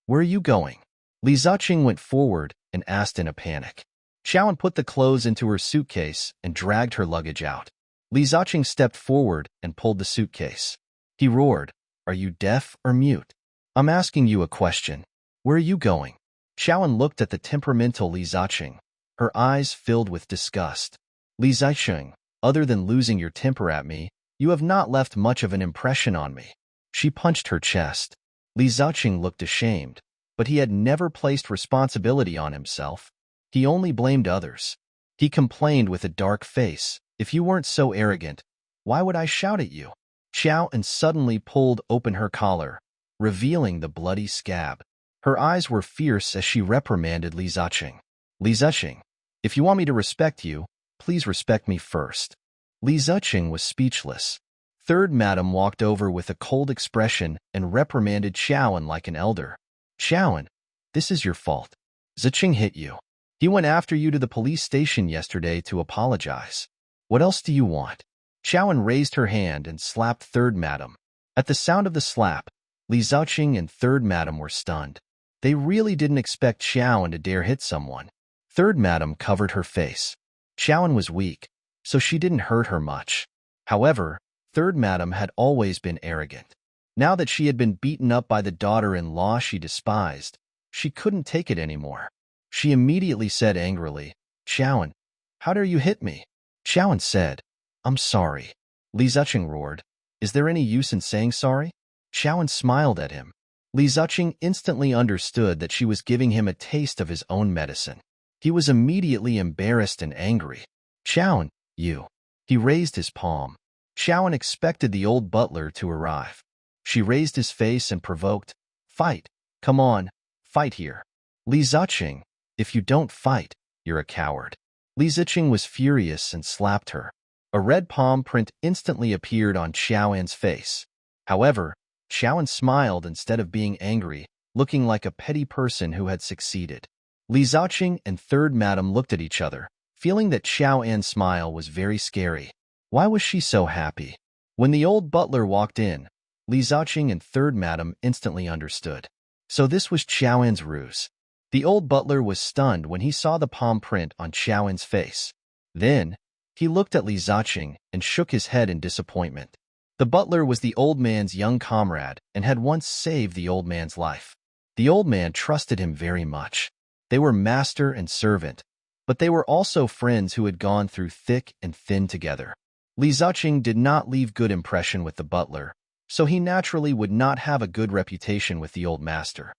[SPEAKER 1] Where are you going? Li Ziqing went forward and asked in a panic. Xiaoan put the clothes into her suitcase and dragged her luggage out. Li Ziqing stepped forward and pulled the suitcase. He roared, Are you deaf or mute? I'm asking you a question. Where are you going? Xiaoan looked at the temperamental Li Ziqing. Her eyes filled with disgust. Li Ziqing, other than losing your temper at me, you have not left much of an impression on me. She punched her chest. Li Ziqing looked ashamed, but he had never placed responsibility on himself. He only blamed others. He complained with a dark face, If you weren't so arrogant, Why would I shout at you? Xiao An suddenly pulled open her collar, revealing the bloody scab. Her eyes were fierce as she reprimanded Li Ziqing. Li Ziqing, if you want me to respect you, please respect me first. Li Ziqing was speechless. Third Madam walked over with a cold expression and reprimanded Xiao An like an elder. Xiao An, this is your fault. Ziqing hit you. He went after you to the police station yesterday to apologize. What else do you want? Xiao An raised her hand and slapped Third Madam. At the sound of the slap, Li Ziqing and Third Madam were stunned. They really didn't expect Xiao An to dare hit someone. Third Madam covered her face. Xiao An was weak, so she didn't hurt her much. However, Third Madam had always been arrogant. Now that she had been beaten up by the daughter-in-law she despised, she couldn't take it anymore. She immediately said angrily, Xiao An, how dare you hit me? Xiao An said, I'm sorry. Li Ziqing roared, is there any use in saying sorry? Xiao An smiled at him. Li Ziqing instantly understood that she was giving him a taste of his own medicine. He was immediately embarrassed and angry. Xiao An, you. He raised his palm. Xiao An expected the old butler to arrive. She raised his face and provoked, fight. Come on, fight here. Li Ziqing, if you don't fight, you're a coward. Li Ziqing was furious and slapped her. A red palm print instantly appeared on Xiao An's face. However, Xiao An smiled instead of being angry, looking like a petty person who had succeeded. Li Ziqing and Third Madam looked at each other, feeling that Xiao An's smile was very scary. Why was she so happy? When the old butler walked in, Li Ziqing and Third Madam instantly understood. So this was Xiao An's ruse. The old butler was stunned when he saw the palm print on Xiao An's face. Then, he looked at Li Ziqing and shook his head in disappointment. The butler was the old man's young comrade and had once saved the old man's life. The old man trusted him very much. They were master and servant, but they were also friends who had gone through thick and thin together. Li Ziqing did not leave good impression with the butler, so he naturally would not have a good reputation with the old master.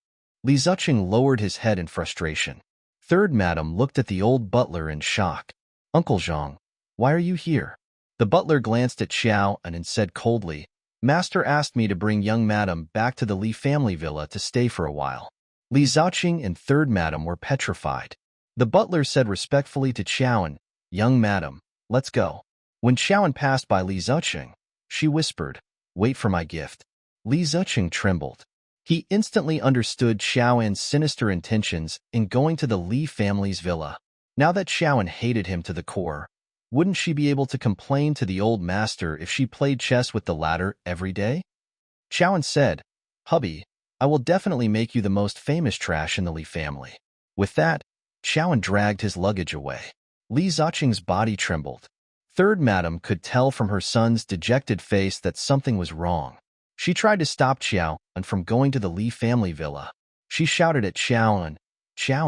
[SPEAKER 1] Li Ziqing lowered his head in frustration. Third Madam looked at the old butler in shock. Uncle Zhang, why are you here? The butler glanced at Xiao An and said coldly, Master asked me to bring young Madam back to the Li family villa to stay for a while. Li Ziqing and Third Madam were petrified. The butler said respectfully to Xiao An, Young Madam, let's go. When Xiao An passed by Li Ziqing, she whispered, Wait for my gift. Li Ziqing trembled. He instantly understood Xiao An's sinister intentions in going to the Li family's villa. Now that Xiao An hated him to the core, wouldn't she be able to complain to the old master if she played chess with the latter every day? Xiao An said, Hubby, I will definitely make you the most famous trash in the Li family. With that, Xiao An dragged his luggage away. Li Ziqing's body trembled. Third Madam could tell from her son's dejected face that something was wrong. She tried to stop Xiao An from going to the Li family villa. She shouted at Xiao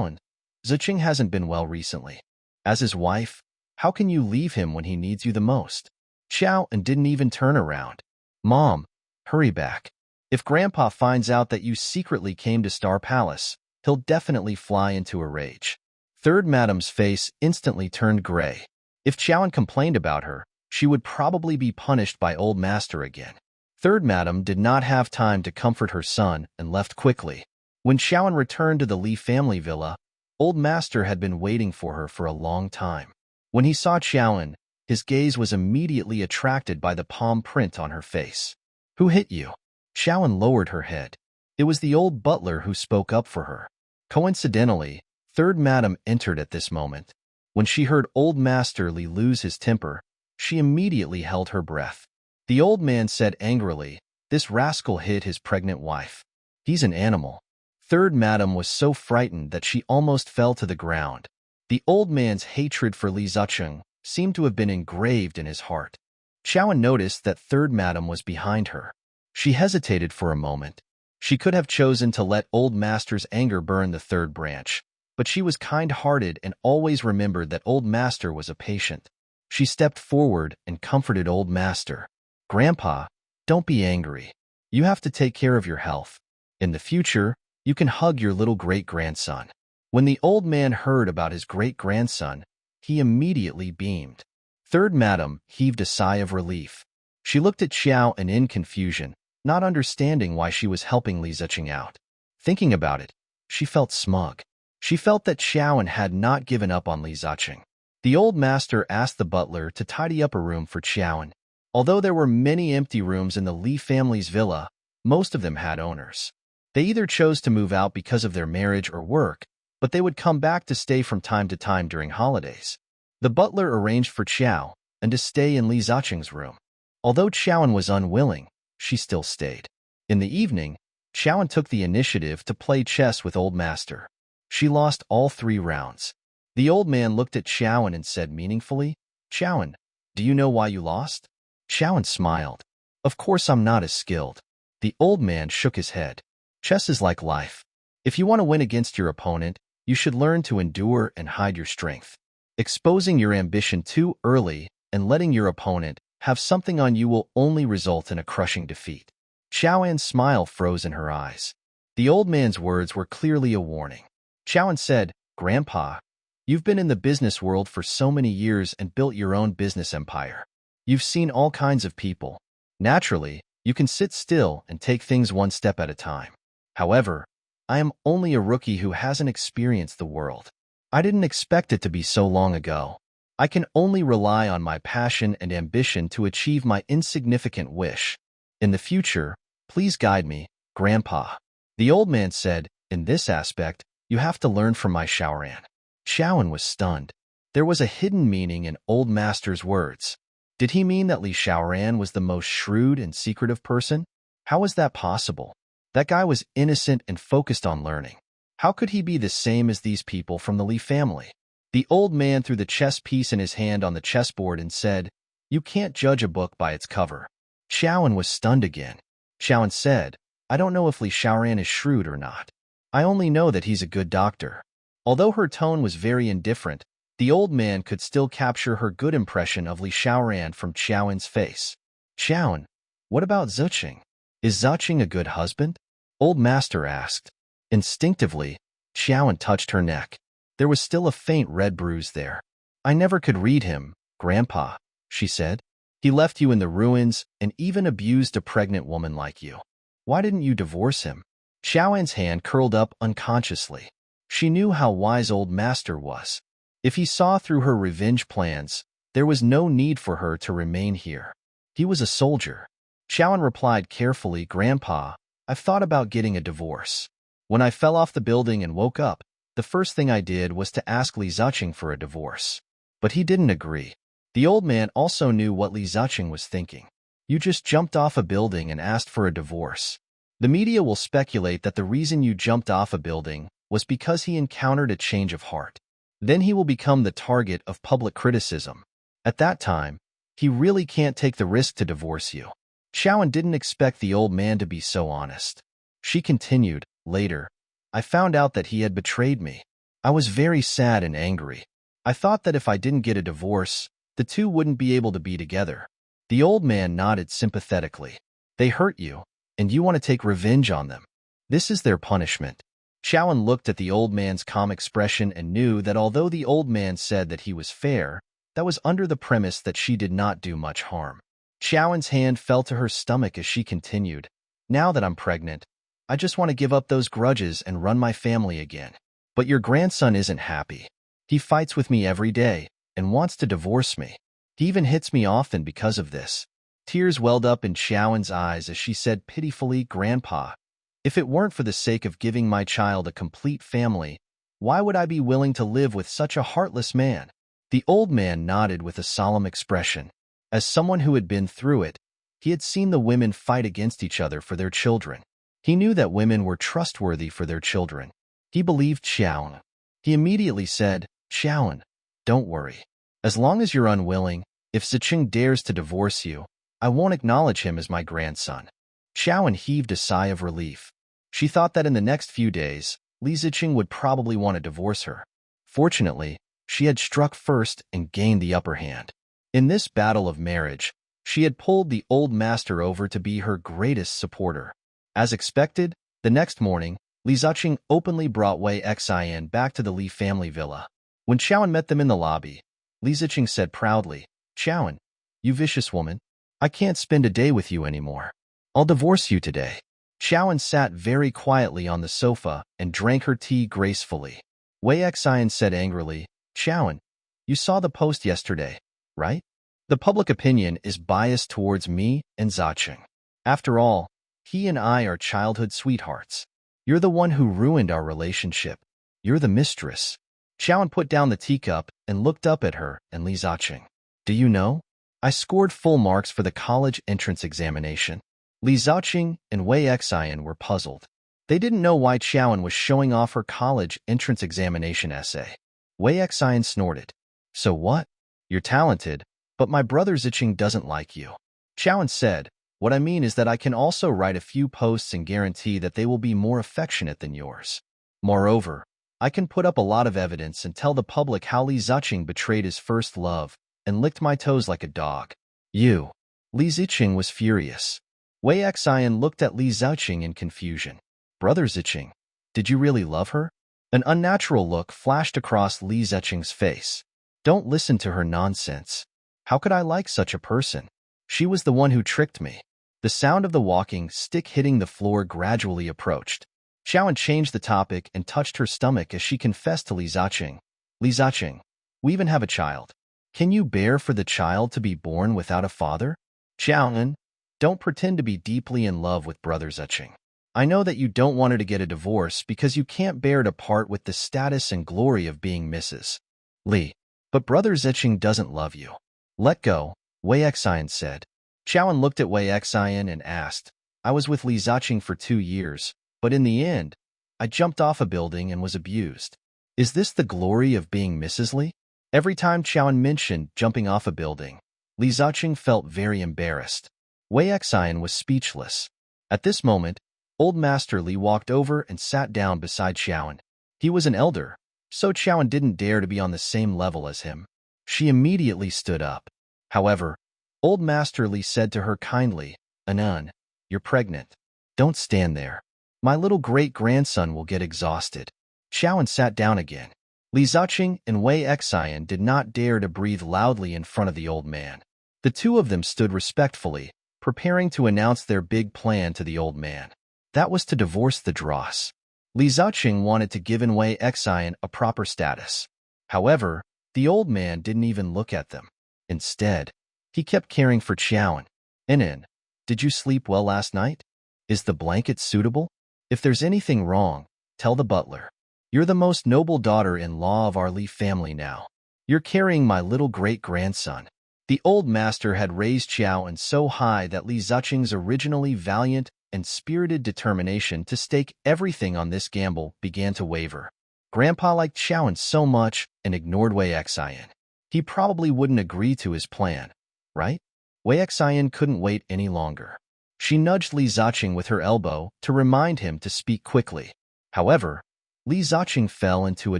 [SPEAKER 1] An, Ziqing hasn't been well recently. As his wife, how can you leave him when he needs you the most? Xiao An didn't even turn around. Mom, hurry back. If Grandpa finds out that you secretly came to Star Palace, he'll definitely fly into a rage. Third Madam's face instantly turned gray. If Xiao An complained about her, she would probably be punished by Old Master again. Third Madam did not have time to comfort her son and left quickly. When Xiao An returned to the Li family villa, Old Master had been waiting for her for a long time. When he saw Xiao An, his gaze was immediately attracted by the palm print on her face. Who hit you? Xiao An lowered her head. It was the old butler who spoke up for her. Coincidentally, Third Madam entered at this moment. When she heard Old Master Li lose his temper, she immediately held her breath. The old man said angrily, This rascal hit his pregnant wife. He's an animal. Third Madam was so frightened that she almost fell to the ground. The old man's hatred for Li Ziqing seemed to have been engraved in his heart. Xiao An noticed that Third Madam was behind her. She hesitated for a moment. She could have chosen to let Old Master's anger burn the third branch, but she was kind-hearted and always remembered that Old Master was a patient. She stepped forward and comforted Old Master. Grandpa, don't be angry. You have to take care of your health. In the future, you can hug your little great-grandson. When the old man heard about his great-grandson, he immediately beamed. Third Madam heaved a sigh of relief. She looked at Xiao and in confusion, not understanding why she was helping Li Ziqing out. Thinking about it, she felt smug. She felt that Xiao had not given up on Li Ziqing. The old master asked the butler to tidy up a room for Xiao. Although there were many empty rooms in the Li family's villa, most of them had owners. They either chose to move out because of their marriage or work, but they would come back to stay from time to time during holidays. The butler arranged for Xiao to stay in Li Ziqing's room. Although Xiao was unwilling, she still stayed. In the evening, Xiao took the initiative to play chess with Old Master. She lost all 3 rounds. The old man looked at Xiao and said meaningfully, "Xiao, do you know why you lost?" Xiao smiled. "Of course I'm not as skilled." The old man shook his head. "Chess is like life. If you want to win against your opponent, you should learn to endure and hide your strength. Exposing your ambition too early and letting your opponent have something on you will only result in a crushing defeat." Xiaoan's smile froze in her eyes. The old man's words were clearly a warning. Xiaoan said, "Grandpa, you've been in the business world for so many years and built your own business empire. You've seen all kinds of people. Naturally, you can sit still and take things one step at a time. However, I am only a rookie who hasn't experienced the world. I didn't expect it to be so long ago. I can only rely on my passion and ambition to achieve my insignificant wish. In the future, please guide me, Grandpa." The old man said, "In this aspect, you have to learn from my Xiaoran." Xiaoan was stunned. There was a hidden meaning in Old Master's words. Did he mean that Li Xiaoran was the most shrewd and secretive person? How was that possible? That guy was innocent and focused on learning. How could he be the same as these people from the Li family? The old man threw the chess piece in his hand on the chessboard and said, "You can't judge a book by its cover." Xiaoan was stunned again. Xiaoan said, "I don't know if Li Xiaoran is shrewd or not. I only know that he's a good doctor." Although her tone was very indifferent, the old man could still capture her good impression of Li Xiaoran from Xiaoan's face. "Xiaoan, what about Ziqing? Is Ziqing a good husband?" Old Master asked. Instinctively, Xiaoan touched her neck. There was still a faint red bruise there. "I never could read him, Grandpa," she said. "He left you in the ruins and even abused a pregnant woman like you. Why didn't you divorce him?" Xiaoan's hand curled up unconsciously. She knew how wise Old Master was. If he saw through her revenge plans, there was no need for her to remain here. He was a soldier. Xiaoan replied carefully, "Grandpa, I've thought about getting a divorce. When I fell off the building and woke up, the first thing I did was to ask Li Ziqing for a divorce. But he didn't agree." The old man also knew what Li Ziqing was thinking. "You just jumped off a building and asked for a divorce. The media will speculate that the reason you jumped off a building was because he encountered a change of heart. Then he will become the target of public criticism. At that time, he really can't take the risk to divorce you." Xiaoan didn't expect the old man to be so honest. She continued, "Later, I found out that he had betrayed me. I was very sad and angry. I thought that if I didn't get a divorce, the two wouldn't be able to be together." The old man nodded sympathetically. "They hurt you, and you want to take revenge on them. This is their punishment." Xiaoan looked at the old man's calm expression and knew that although the old man said that he was fair, that was under the premise that she did not do much harm. Xiaoan's hand fell to her stomach as she continued, "Now that I'm pregnant, I just want to give up those grudges and run my family again. But your grandson isn't happy. He fights with me every day and wants to divorce me. He even hits me often because of this." Tears welled up in Xiaoan's eyes as she said pitifully, "Grandpa, if it weren't for the sake of giving my child a complete family, why would I be willing to live with such a heartless man?" The old man nodded with a solemn expression. As someone who had been through it, he had seen the women fight against each other for their children. He knew that women were trustworthy for their children. He believed Xiaoan. He immediately said, "Xiaoan, don't worry. As long as you're unwilling, if Ziqing dares to divorce you, I won't acknowledge him as my grandson." Xiaoan heaved a sigh of relief. She thought that in the next few days, Li Ziqing would probably want to divorce her. Fortunately, she had struck first and gained the upper hand. In this battle of marriage, she had pulled the old master over to be her greatest supporter. As expected, the next morning, Li Ziqing openly brought Wei Xian back to the Li family villa. When Xiaoan met them in the lobby, Li Ziqing said proudly, "Xiaoan, you vicious woman, I can't spend a day with you anymore. I'll divorce you today. Chowan sat very quietly on the sofa and drank her tea gracefully. Wei Xian said angrily, Chowan, you saw the post yesterday, right? The public opinion is biased towards me and Zacheng. After all, he and I are childhood sweethearts. You're the one who ruined our relationship. You're the mistress. Chowan put down the teacup and looked up at her and Li Zacheng. Do you know? I scored full marks for the college entrance examination. Li Zacheng and Wei Xian were puzzled. They didn't know why Chowan was showing off her college entrance examination essay. Wei Xian snorted. So what? You're talented, but my brother Zacheng doesn't like you. Chowan said, what I mean is that I can also write a few posts and guarantee that they will be more affectionate than yours. Moreover, I can put up a lot of evidence and tell the public how Li Zacheng betrayed his first love and licked my toes like a dog. You. Li Zacheng was furious. Wei Xian looked at Li Zacheng in confusion. Brother Zacheng, did you really love her? An unnatural look flashed across Li Zacheng's face. Don't listen to her nonsense. How could I like such a person? She was the one who tricked me. The sound of the walking stick hitting the floor gradually approached. Chowan changed the topic and touched her stomach as she confessed to Li Zacheng. Li Zacheng, we even have a child. Can you bear for the child to be born without a father? Chowan, don't pretend to be deeply in love with brother Zacheng. I know that you don't want her to get a divorce because you can't bear to part with the status and glory of being Mrs. Li. But brother Zacheng doesn't love you. Let go, Wei Xian said. Chowan looked at Wei Xian and asked, I was with Li Zacheng for 2 years, but in the end, I jumped off a building and was abused. Is this the glory of being Mrs. Li? Every time Chowan mentioned jumping off a building, Li Zacheng felt very embarrassed. Wei Xian was speechless. At this moment, old Master Li walked over and sat down beside Chowan. He was an elder, so Chowan didn't dare to be on the same level as him. She immediately stood up. However, old Master Li said to her kindly, Anan, you're pregnant. Don't stand there. My little great-grandson will get exhausted. Chowan sat down again. Li Zacheng and Wei Xian did not dare to breathe loudly in front of the old man. The two of them stood respectfully, preparing to announce their big plan to the old man. That was to divorce the dross. Li Zacheng wanted to give Wei Xian a proper status. However, the old man didn't even look at them. Instead, he kept caring for Chowan. Inen, did you sleep well last night? Is the blanket suitable? If there's anything wrong, tell the butler. You're the most noble daughter-in-law of our Li family now. You're carrying my little great-grandson. The old master had raised Chowan so high that Li Zacheng's originally valiant and spirited determination to stake everything on this gamble began to waver. Grandpa liked Chowan so much and ignored Wei Xian. He probably wouldn't agree to his plan, right? Wei Xian couldn't wait any longer. She nudged Li Zacheng with her elbow to remind him to speak quickly. However, Li Zacheng fell into a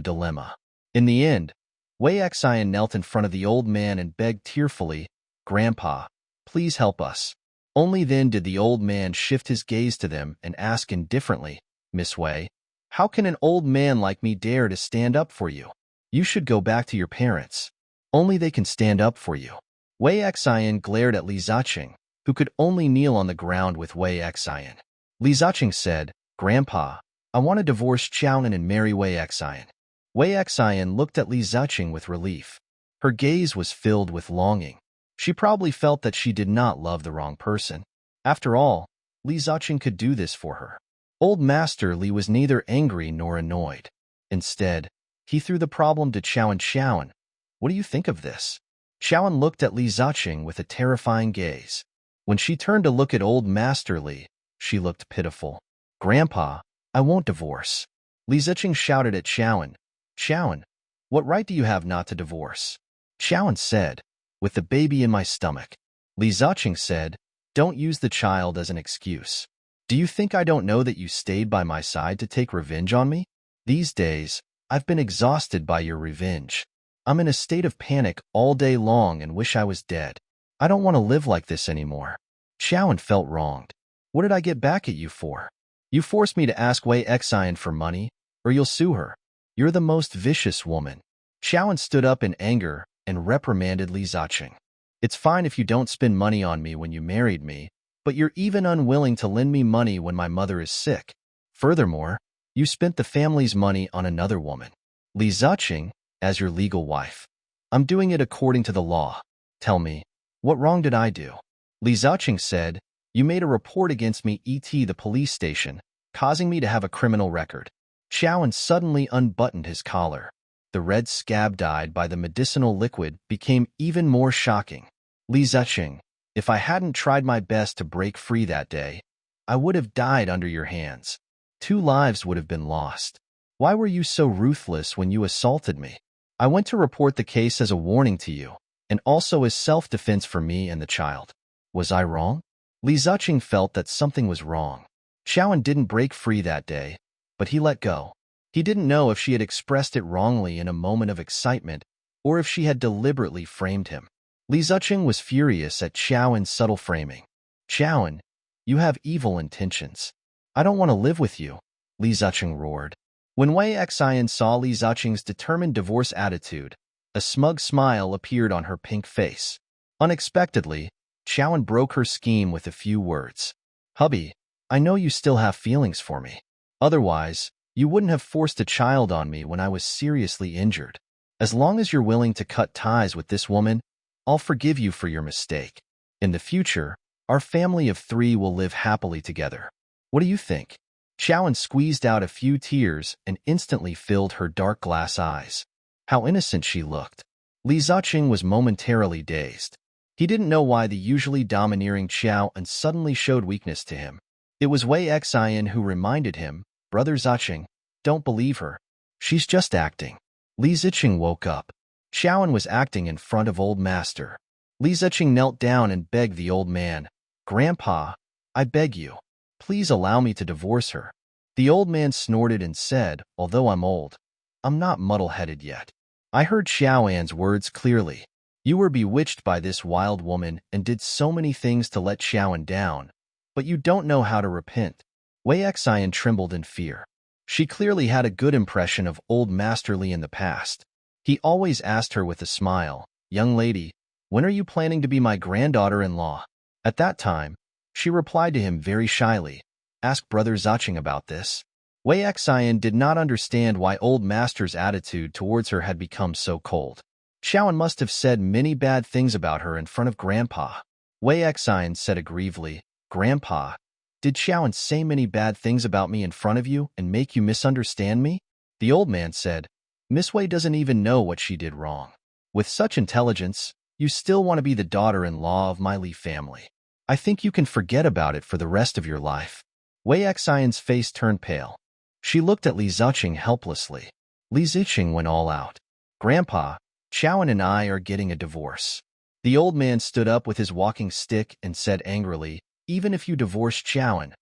[SPEAKER 1] dilemma. In the end, Wei Xian knelt in front of the old man and begged tearfully, Grandpa, please help us. Only then did the old man shift his gaze to them and ask indifferently, Miss Wei, how can an old man like me dare to stand up for you? You should go back to your parents. Only they can stand up for you. Wei Xian glared at Li Zacheng, who could only kneel on the ground with Wei Xian. Li Zacheng said, Grandpa, I want to divorce Chowan and marry Wei Xian. Wei Xian looked at Li Zacheng with relief. Her gaze was filled with longing. She probably felt that she did not love the wrong person. After all, Li Zacheng could do this for her. Old Master Li was neither angry nor annoyed. Instead, he threw the problem to Chowan. Chowan, what do you think of this? Chowan looked at Li Zacheng with a terrifying gaze. When she turned to look at old Master Li, she looked pitiful. Grandpa, I won't divorce. Li Zacheng shouted at Chowan. Chowan, what right do you have not to divorce? Chowan said, with the baby in my stomach. Li Zacheng said, don't use the child as an excuse. Do you think I don't know that you stayed by my side to take revenge on me? These days, I've been exhausted by your revenge. I'm in a state of panic all day long and wish I was dead. I don't want to live like this anymore. Chowan felt wronged. What did I get back at you for? You forced me to ask Wei Xian for money, or you'll sue her. You're the most vicious woman. Chowan stood up in anger and reprimanded Li Zacheng. It's fine if you don't spend money on me when you married me, but you're even unwilling to lend me money when my mother is sick. Furthermore, you spent the family's money on another woman, Li Ziqing, as your legal wife. I'm doing it according to the law. Tell me, what wrong did I do? Li Ziqing said, you made a report against me at the police station, causing me to have a criminal record. Xiaoan suddenly unbuttoned his collar. The red scab dyed by the medicinal liquid became even more shocking. Li Ziqing, if I hadn't tried my best to break free that day, I would have died under your hands. 2 lives would have been lost. Why were you so ruthless when you assaulted me? I went to report the case as a warning to you, and also as self-defense for me and the child. Was I wrong? Li Ziqing felt that something was wrong. Xiaoan didn't break free that day, but he let go. He didn't know if she had expressed it wrongly in a moment of excitement or if she had deliberately framed him. Li Ziqing was furious at Xiaoan's subtle framing. Xiaoan, you have evil intentions. I don't want to live with you, Li Ziqing roared. When Wei Xian saw Li Ziqing's determined divorce attitude, a smug smile appeared on her pink face. Unexpectedly, Xiaoan broke her scheme with a few words. Hubby, I know you still have feelings for me. Otherwise, you wouldn't have forced a child on me when I was seriously injured. As long as you're willing to cut ties with this woman, I'll forgive you for your mistake. In the future, our family of 3 will live happily together. What do you think? Xiaoan squeezed out a few tears and instantly filled her dark glass eyes. How innocent she looked. Li Ziqing was momentarily dazed. He didn't know why the usually domineering Xiaoan suddenly showed weakness to him. It was Wei Xian who reminded him, Brother Ziqing, don't believe her. She's just acting. Li Ziqing woke up. Xiaoan was acting in front of Old Master. Li Ziqing knelt down and begged the old man, Grandpa, I beg you, please allow me to divorce her. The old man snorted and said, although I'm old, I'm not muddle-headed yet. I heard Xiaoan's words clearly. You were bewitched by this wild woman and did so many things to let Xiaoan down, but you don't know how to repent. Wei Xian trembled in fear. She clearly had a good impression of Old Master Li in the past. He always asked her with a smile, Young lady, when are you planning to be my granddaughter-in-law? At that time, she replied to him very shyly, Ask Brother Ziqing about this. Wei Xian did not understand why Old Master's attitude towards her had become so cold. Xiaoan must have said many bad things about her in front of Grandpa. Wei Xian said aggrievely, Grandpa, did Xiaoan say many bad things about me in front of you and make you misunderstand me? The old man said, Miss Wei doesn't even know what she did wrong. With such intelligence, you still want to be the daughter-in-law of my Li family. I think you can forget about it for the rest of your life. Wei Xian's face turned pale. She looked at Li Ziqing helplessly. Li Ziqing went all out. Grandpa, Xiaoan and I are getting a divorce. The old man stood up with his walking stick and said angrily, Even if you divorce Xiaoan,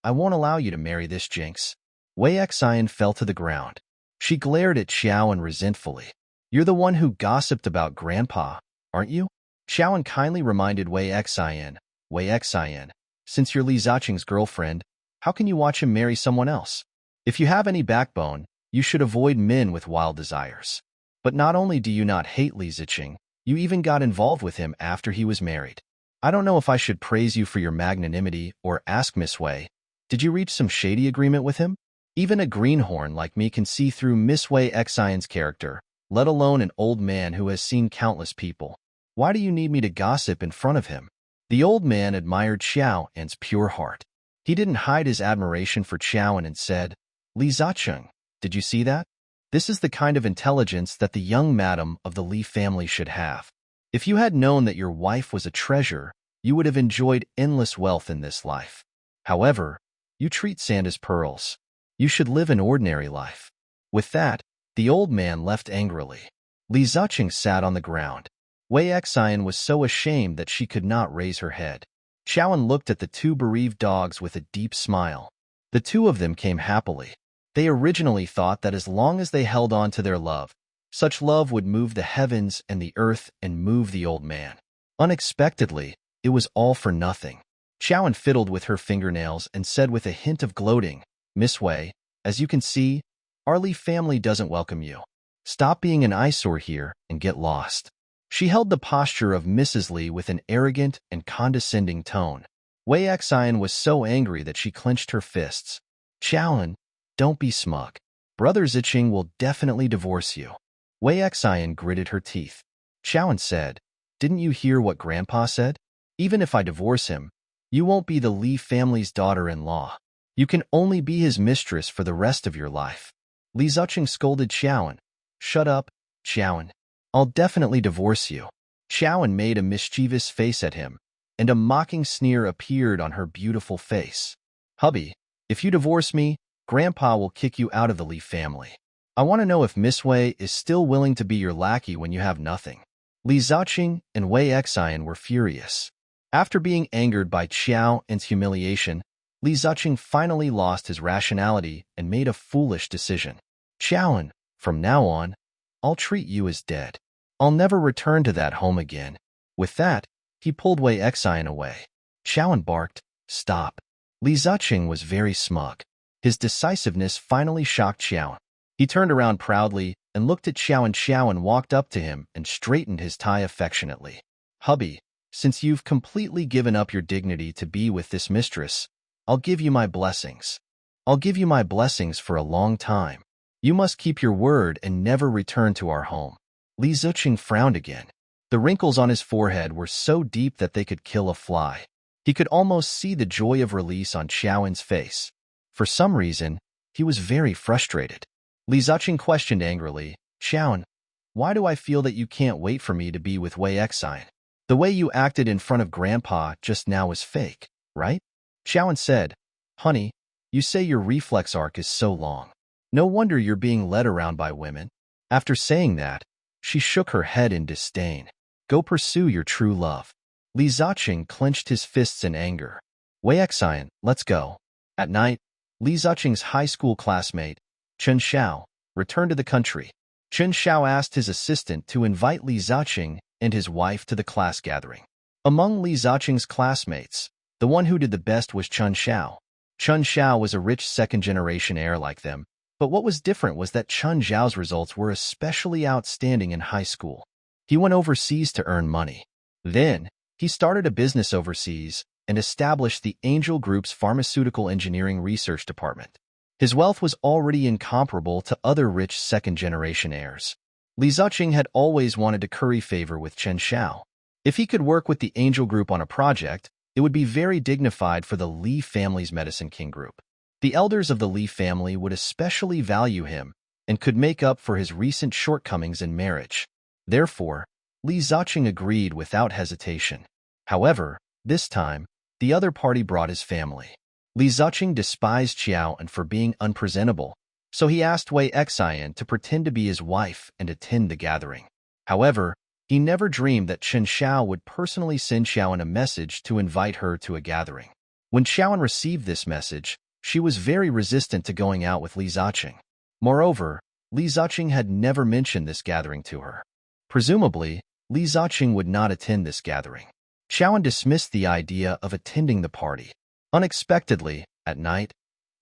[SPEAKER 1] I won't allow you to marry this jinx. Wei Xian fell to the ground. She glared at Xiaoan resentfully. You're the one who gossiped about Grandpa, aren't you? Xiaoan kindly reminded Wei Xian, since you're Li Ziqing's girlfriend, how can you watch him marry someone else? If you have any backbone, you should avoid men with wild desires. But not only do you not hate Li Ziqing, you even got involved with him after he was married. I don't know if I should praise you for your magnanimity or ask Miss Wei, did you reach some shady agreement with him? Even a greenhorn like me can see through Miss Wei Xian's character, let alone an old man who has seen countless people. Why do you need me to gossip in front of him? The old man admired Xiaoan's pure heart. He didn't hide his admiration for Xiaoan and said, Li Ziqing, did you see that? This is the kind of intelligence that the young madam of the Li family should have. If you had known that your wife was a treasure, you would have enjoyed endless wealth in this life. However, you treat sand as pearls. You should live an ordinary life. With that, the old man left angrily. Li Ziqing sat on the ground. Wei Xian was so ashamed that she could not raise her head. Xiaoan looked at the 2 bereaved dogs with a deep smile. The 2 of them came happily. They originally thought that as long as they held on to their love, such love would move the heavens and the earth and move the old man. Unexpectedly, it was all for nothing. Xiaoan fiddled with her fingernails and said with a hint of gloating, Miss Wei, as you can see, our Li family doesn't welcome you. Stop being an eyesore here and get lost. She held the posture of Mrs. Li with an arrogant and condescending tone. Wei Xian was so angry that she clenched her fists. Qiaoan, don't be smug. Brother Ziqing will definitely divorce you. Wei Xian gritted her teeth. Qiaoan said, didn't you hear what Grandpa said? Even if I divorce him, you won't be the Li family's daughter-in-law. You can only be his mistress for the rest of your life. Li Ziqing scolded Qiaoan. Shut up, Qiaoan. I'll definitely divorce you. Qiaoan made a mischievous face at him, and a mocking sneer appeared on her beautiful face. Hubby, if you divorce me, Grandpa will kick you out of the Li family. I want to know if Miss Wei is still willing to be your lackey when you have nothing. Li Ziqing and Wei Xian were furious. After being angered by Qiaoan's humiliation, Li Ziqing finally lost his rationality and made a foolish decision. Qiaoan, from now on, I'll treat you as dead. I'll never return to that home again. With that, he pulled Wei Xian away. Qiaoan barked, stop. Li Ziqing was very smug. His decisiveness finally shocked Qiaoan. He turned around proudly and looked at Qiaoan. Qiaoan walked up to him and straightened his tie affectionately. Hubby, since you've completely given up your dignity to be with this mistress, I'll give you my blessings. I'll give you my blessings for a long time. You must keep your word and never return to our home. Li Ziqing frowned again. The wrinkles on his forehead were so deep that they could kill a fly. He could almost see the joy of release on Qiaoan's face. For some reason, he was very frustrated. Li Ziqing questioned angrily, Qiaoan, why do I feel that you can't wait for me to be with Wei Xian? The way you acted in front of Grandpa just now was fake, right? Qiaoan said, honey, you say your reflex arc is so long. No wonder you're being led around by women. After saying that, she shook her head in disdain. Go pursue your true love. Li Ziqing clenched his fists in anger. Wei Xian, let's go. At night, Li Ziqing's high school classmate, Chen Xiao, returned to the country. Chen Xiao asked his assistant to invite Li Ziqing and his wife to the class gathering. Among Li Ziqing's classmates, the one who did the best was Chen Xiao. Chen Xiao was a rich second-generation heir like them, but what was different was that Chen Xiao's results were especially outstanding in high school. He went overseas to earn money. Then, he started a business overseas and established the Angel Group's pharmaceutical engineering research department. His wealth was already incomparable to other rich second-generation heirs. Li Ziqing had always wanted to curry favor with Chen Xiao. If he could work with the Angel Group on a project, it would be very dignified for the Li family's Medicine King Group. The elders of the Li family would especially value him and could make up for his recent shortcomings in marriage. Therefore, Li Ziqing agreed without hesitation. However, this time, the other party brought his family. Li Ziqing despised Qiaoan for being unpresentable, so he asked Wei Xian to pretend to be his wife and attend the gathering. However, he never dreamed that Chen Xiao would personally send Qiaoan a message to invite her to a gathering. When Qiaoan received this message, she was very resistant to going out with Li Ziqing. Moreover, Li Ziqing had never mentioned this gathering to her. Presumably, Li Ziqing would not attend this gathering. Qiaoan dismissed the idea of attending the party. Unexpectedly, at night,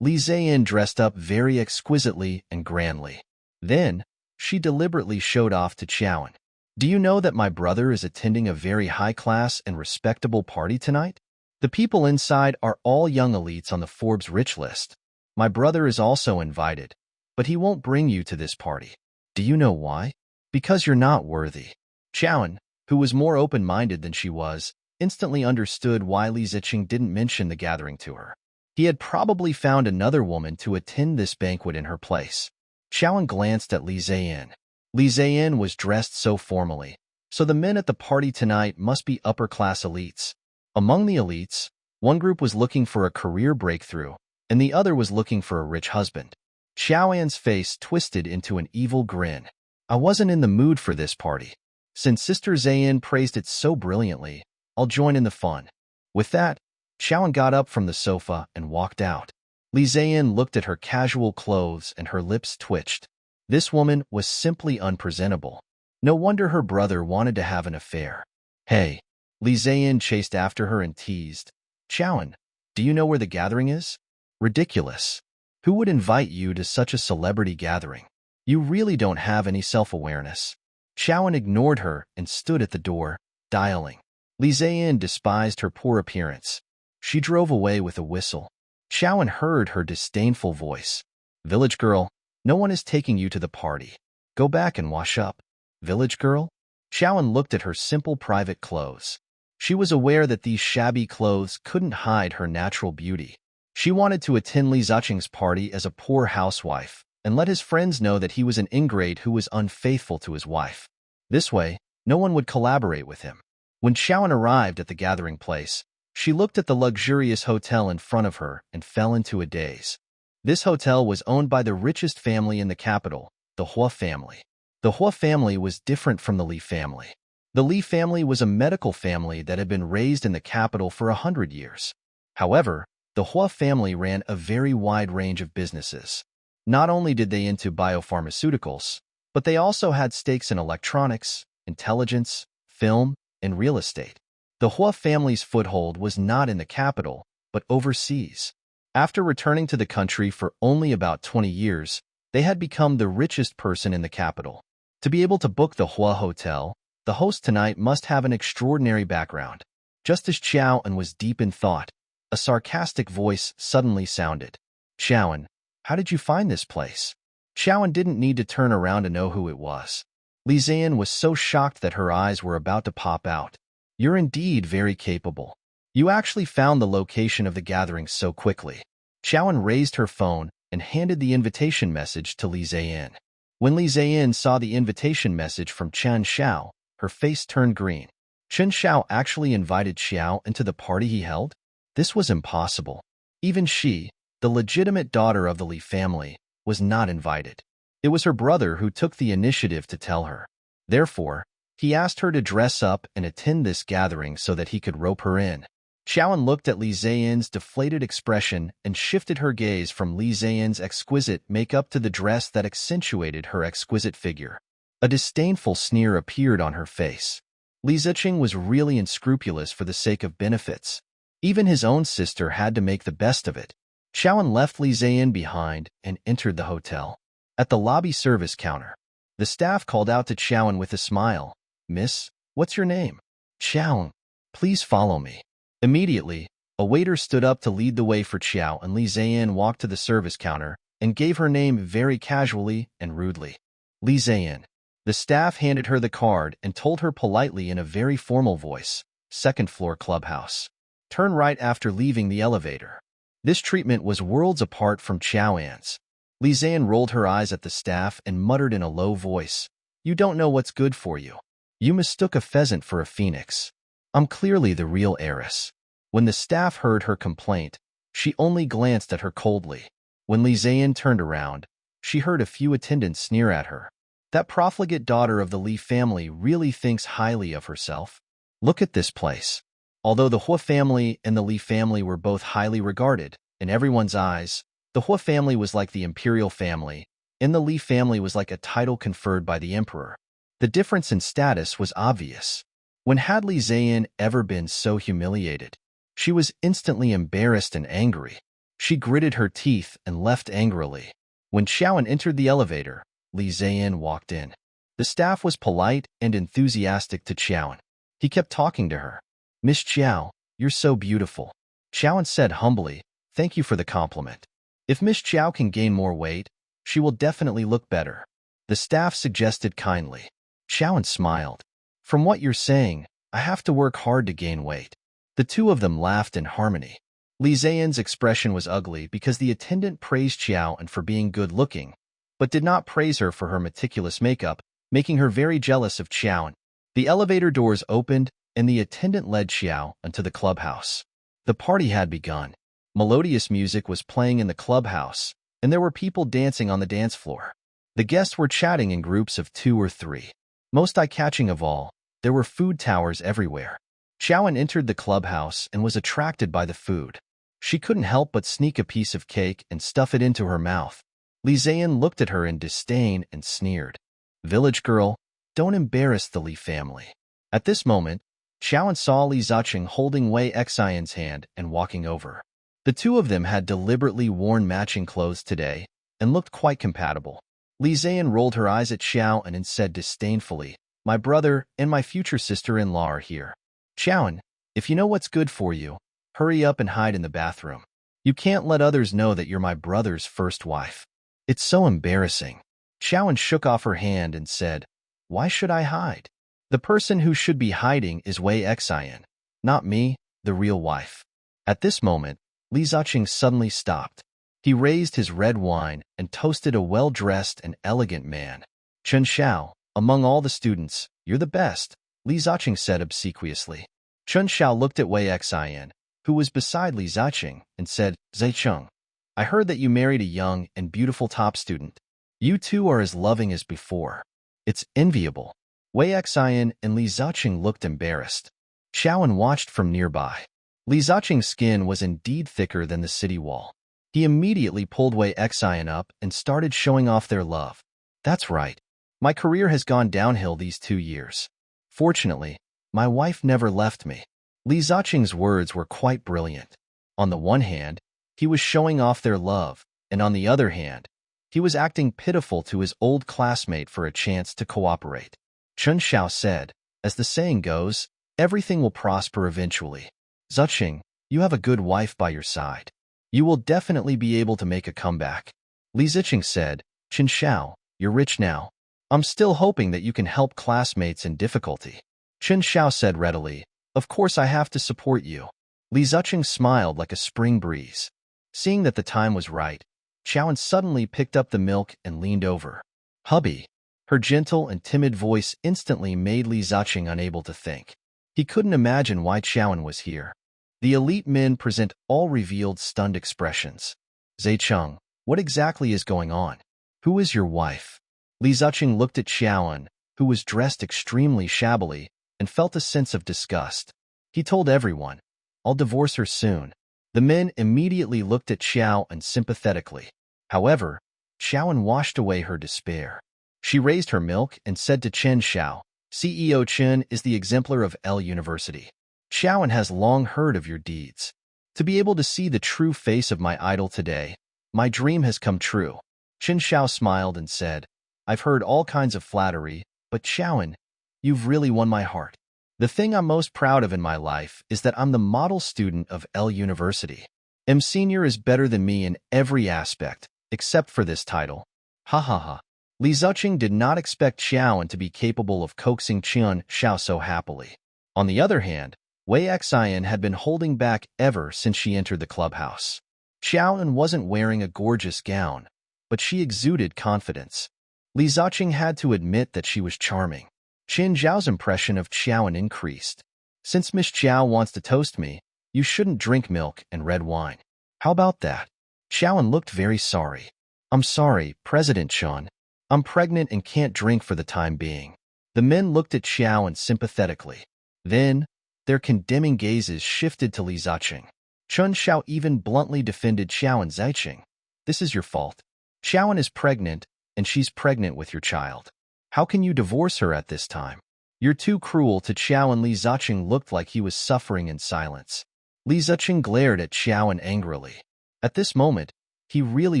[SPEAKER 1] Li Ziqing dressed up very exquisitely and grandly. Then, she deliberately showed off to Qiaoan. Do you know that my brother is attending a very high-class and respectable party tonight? The people inside are all young elites on the Forbes rich list. My brother is also invited, but he won't bring you to this party. Do you know why? Because you're not worthy. Qiaoan, who was more open-minded than she was, instantly understood why Li Ziqing didn't mention the gathering to her. He had probably found another woman to attend this banquet in her place. Qiaoan glanced at Li Ziqing. Li Ziqing was dressed so formally, so the men at the party tonight must be upper-class elites. Among the elites, one group was looking for a career breakthrough, and the other was looking for a rich husband. Qiaoan's face twisted into an evil grin. I wasn't in the mood for this party. Since Sister Ziqing praised it so brilliantly, I'll join in the fun. With that, Qiaoan got up from the sofa and walked out. Li Ziqing looked at her casual clothes and her lips twitched. This woman was simply unpresentable. No wonder her brother wanted to have an affair. Hey! Li Ziqing chased after her and teased. Qiaoan, do you know where the gathering is? Ridiculous. Who would invite you to such a celebrity gathering? You really don't have any self-awareness. Xiaoan ignored her and stood at the door, dialing. Li Ziyin despised her poor appearance. She drove away with a whistle. Xiaoan heard her disdainful voice. Village girl, no one is taking you to the party. Go back and wash up. Village girl? Xiaoan looked at her simple private clothes. She was aware that these shabby clothes couldn't hide her natural beauty. She wanted to attend Li Ziqing's party as a poor housewife and let his friends know that he was an ingrate who was unfaithful to his wife. This way, no one would collaborate with him. When Xiaoan arrived at the gathering place, she looked at the luxurious hotel in front of her and fell into a daze. This hotel was owned by the richest family in the capital, the Hua family. The Hua family was different from the Li family. The Li family was a medical family that had been raised in the capital for 100 years. However, the Hua family ran a very wide range of businesses. Not only did they into biopharmaceuticals, but they also had stakes in electronics, intelligence, film, and real estate. The Hua family's foothold was not in the capital, but overseas. After returning to the country for only about 20 years, they had become the richest person in the capital. To be able to book the Hua Hotel, the host tonight must have an extraordinary background. Just as Xiaoan was deep in thought, a sarcastic voice suddenly sounded. Xiaoan, how did you find this place? Xiaoan didn't need to turn around to know who it was. Li Ziyin was so shocked that her eyes were about to pop out. You're indeed very capable. You actually found the location of the gathering so quickly. Xiaoan raised her phone and handed the invitation message to Li Ziyin. When Li Ziyin saw the invitation message from Chen Xiao, her face turned green. Chen Xiao actually invited Xiao into the party he held? This was impossible. Even she, the legitimate daughter of the Li family, was not invited. It was her brother who took the initiative to tell her. Therefore, he asked her to dress up and attend this gathering so that he could rope her in. Xiaoan looked at Li Ziyin's deflated expression and shifted her gaze from Li Ziyin's exquisite makeup to the dress that accentuated her exquisite figure. A disdainful sneer appeared on her face. Li Ziqing was really unscrupulous for the sake of benefits. Even his own sister had to make the best of it. Xiaoan left Li Ziyin behind and entered the hotel. At the lobby service counter, the staff called out to Xiaoan with a smile. Miss, what's your name? Xiaoan, please follow me. Immediately, a waiter stood up to lead the way for Xiao, and Li Ziyin walked to the service counter and gave her name very casually and rudely. Li Ziyin. The staff handed her the card and told her politely in a very formal voice, second floor clubhouse. Turn right after leaving the elevator. This treatment was worlds apart from Xiaoan's. Li Ziyin rolled her eyes at the staff and muttered in a low voice, You don't know what's good for you. You mistook a pheasant for a phoenix. I'm clearly the real heiress. When the staff heard her complaint, she only glanced at her coldly. When Li Ziyin turned around, she heard a few attendants sneer at her. That profligate daughter of the Li family really thinks highly of herself. Look at this place. Although the Hua family and the Li family were both highly regarded, in everyone's eyes, the Hua family was like the imperial family, and the Li family was like a title conferred by the emperor. The difference in status was obvious. When had Li Ziyin ever been so humiliated? She was instantly embarrassed and angry. She gritted her teeth and left angrily. When Xiaoan entered the elevator, Li Ziyin walked in. The staff was polite and enthusiastic to Xiaoan. He kept talking to her. Miss Xiao, you're so beautiful. Xiaoan said humbly, Thank you for the compliment. If Miss Xiao can gain more weight, she will definitely look better. The staff suggested kindly. Xiaoan smiled. From what you're saying, I have to work hard to gain weight. The two of them laughed in harmony. Li Ziyin's expression was ugly because the attendant praised Xiaoan for being good-looking, but did not praise her for her meticulous makeup, making her very jealous of Xiaoan. The elevator doors opened, and the attendant led Xiao into the clubhouse. The party had begun. Melodious music was playing in the clubhouse, and there were people dancing on the dance floor. The guests were chatting in groups of 2 or 3. Most eye-catching of all, there were food towers everywhere. Xiaoan entered the clubhouse and was attracted by the food. She couldn't help but sneak a piece of cake and stuff it into her mouth. Li Ziyin looked at her in disdain and sneered. Village girl, don't embarrass the Li family. At this moment, Xiaoan saw Li Ziqing holding Wei Xian's hand and walking over. The two of them had deliberately worn matching clothes today and looked quite compatible. Li Ziyin rolled her eyes at Xiaoan and said disdainfully, my brother, and my future sister-in-law are here. Chowan, if you know what's good for you, hurry up and hide in the bathroom. You can't let others know that you're my brother's first wife. It's so embarrassing. Chowan shook off her hand and said, Why should I hide? The person who should be hiding is Wei Xian, not me, the real wife. At this moment, Li Ziqing suddenly stopped. He raised his red wine and toasted a well-dressed and elegant man. Chen Xiao, among all the students, you're the best, Li Ziqing said obsequiously. Chen Xiao looked at Wei Xian, who was beside Li Ziqing, and said, Zicheng, I heard that you married a young and beautiful top student. You two are as loving as before. It's enviable. Wei Xian and Li Ziqing looked embarrassed. Chowan watched from nearby. Li Ziqing's skin was indeed thicker than the city wall. He immediately pulled Wei Xian up and started showing off their love. That's right. My career has gone downhill these 2 years. Fortunately, my wife never left me. Li Ziqing's words were quite brilliant. On the one hand, he was showing off their love, and on the other hand, he was acting pitiful to his old classmate for a chance to cooperate. Chen Xiao said, as the saying goes, everything will prosper eventually. Ziqing, you have a good wife by your side. You will definitely be able to make a comeback. Li Ziqing said, Chen Xiao, you're rich now. I'm still hoping that you can help classmates in difficulty. Chen Xiao said readily, Of course I have to support you. Li Ziqing smiled like a spring breeze. Seeing that the time was right, Chowan suddenly picked up the milk and leaned over. Hubby. Her gentle and timid voice instantly made Li Ziqing unable to think. He couldn't imagine why Chowan was here. The elite men present all revealed stunned expressions. Zicheng, what exactly is going on? Who is your wife? Li Ziqing looked at Chowan, who was dressed extremely shabbily, and felt a sense of disgust. He told everyone, I'll divorce her soon. The men immediately looked at Xiao sympathetically. However, Chowan washed away her despair. She raised her milk and said to Chen Xiao, CEO Chen is the exemplar of L University. Chowan has long heard of your deeds. To be able to see the true face of my idol today, my dream has come true. Chen Xiao smiled and said, I've heard all kinds of flattery, but Chowan, you've really won my heart. The thing I'm most proud of in my life is that I'm the model student of L University. M Senior is better than me in every aspect, except for this title. Ha ha ha. Li Ziqing did not expect Chowan to be capable of coaxing Chen Xiao so happily. On the other hand, Wei Xian had been holding back ever since she entered the clubhouse. Chowan wasn't wearing a gorgeous gown, but she exuded confidence. Li Ziqing had to admit that she was charming. Chen Zhao's impression of Chowan increased. Since Miss Zhao wants to toast me, you shouldn't drink milk and red wine. How about that? Chowan looked very sorry. I'm sorry, President Chen. I'm pregnant and can't drink for the time being. The men looked at Chowan sympathetically. Then, their condemning gazes shifted to Li Ziqing. Chen Xiao even bluntly defended Chowan Ziqing. This is your fault. Chowan is pregnant, and she's pregnant with your child. How can you divorce her at this time? You're too cruel to Chowan. Li Ziqing looked like he was suffering in silence. Li Ziqing glared at Chowan angrily. At this moment, he really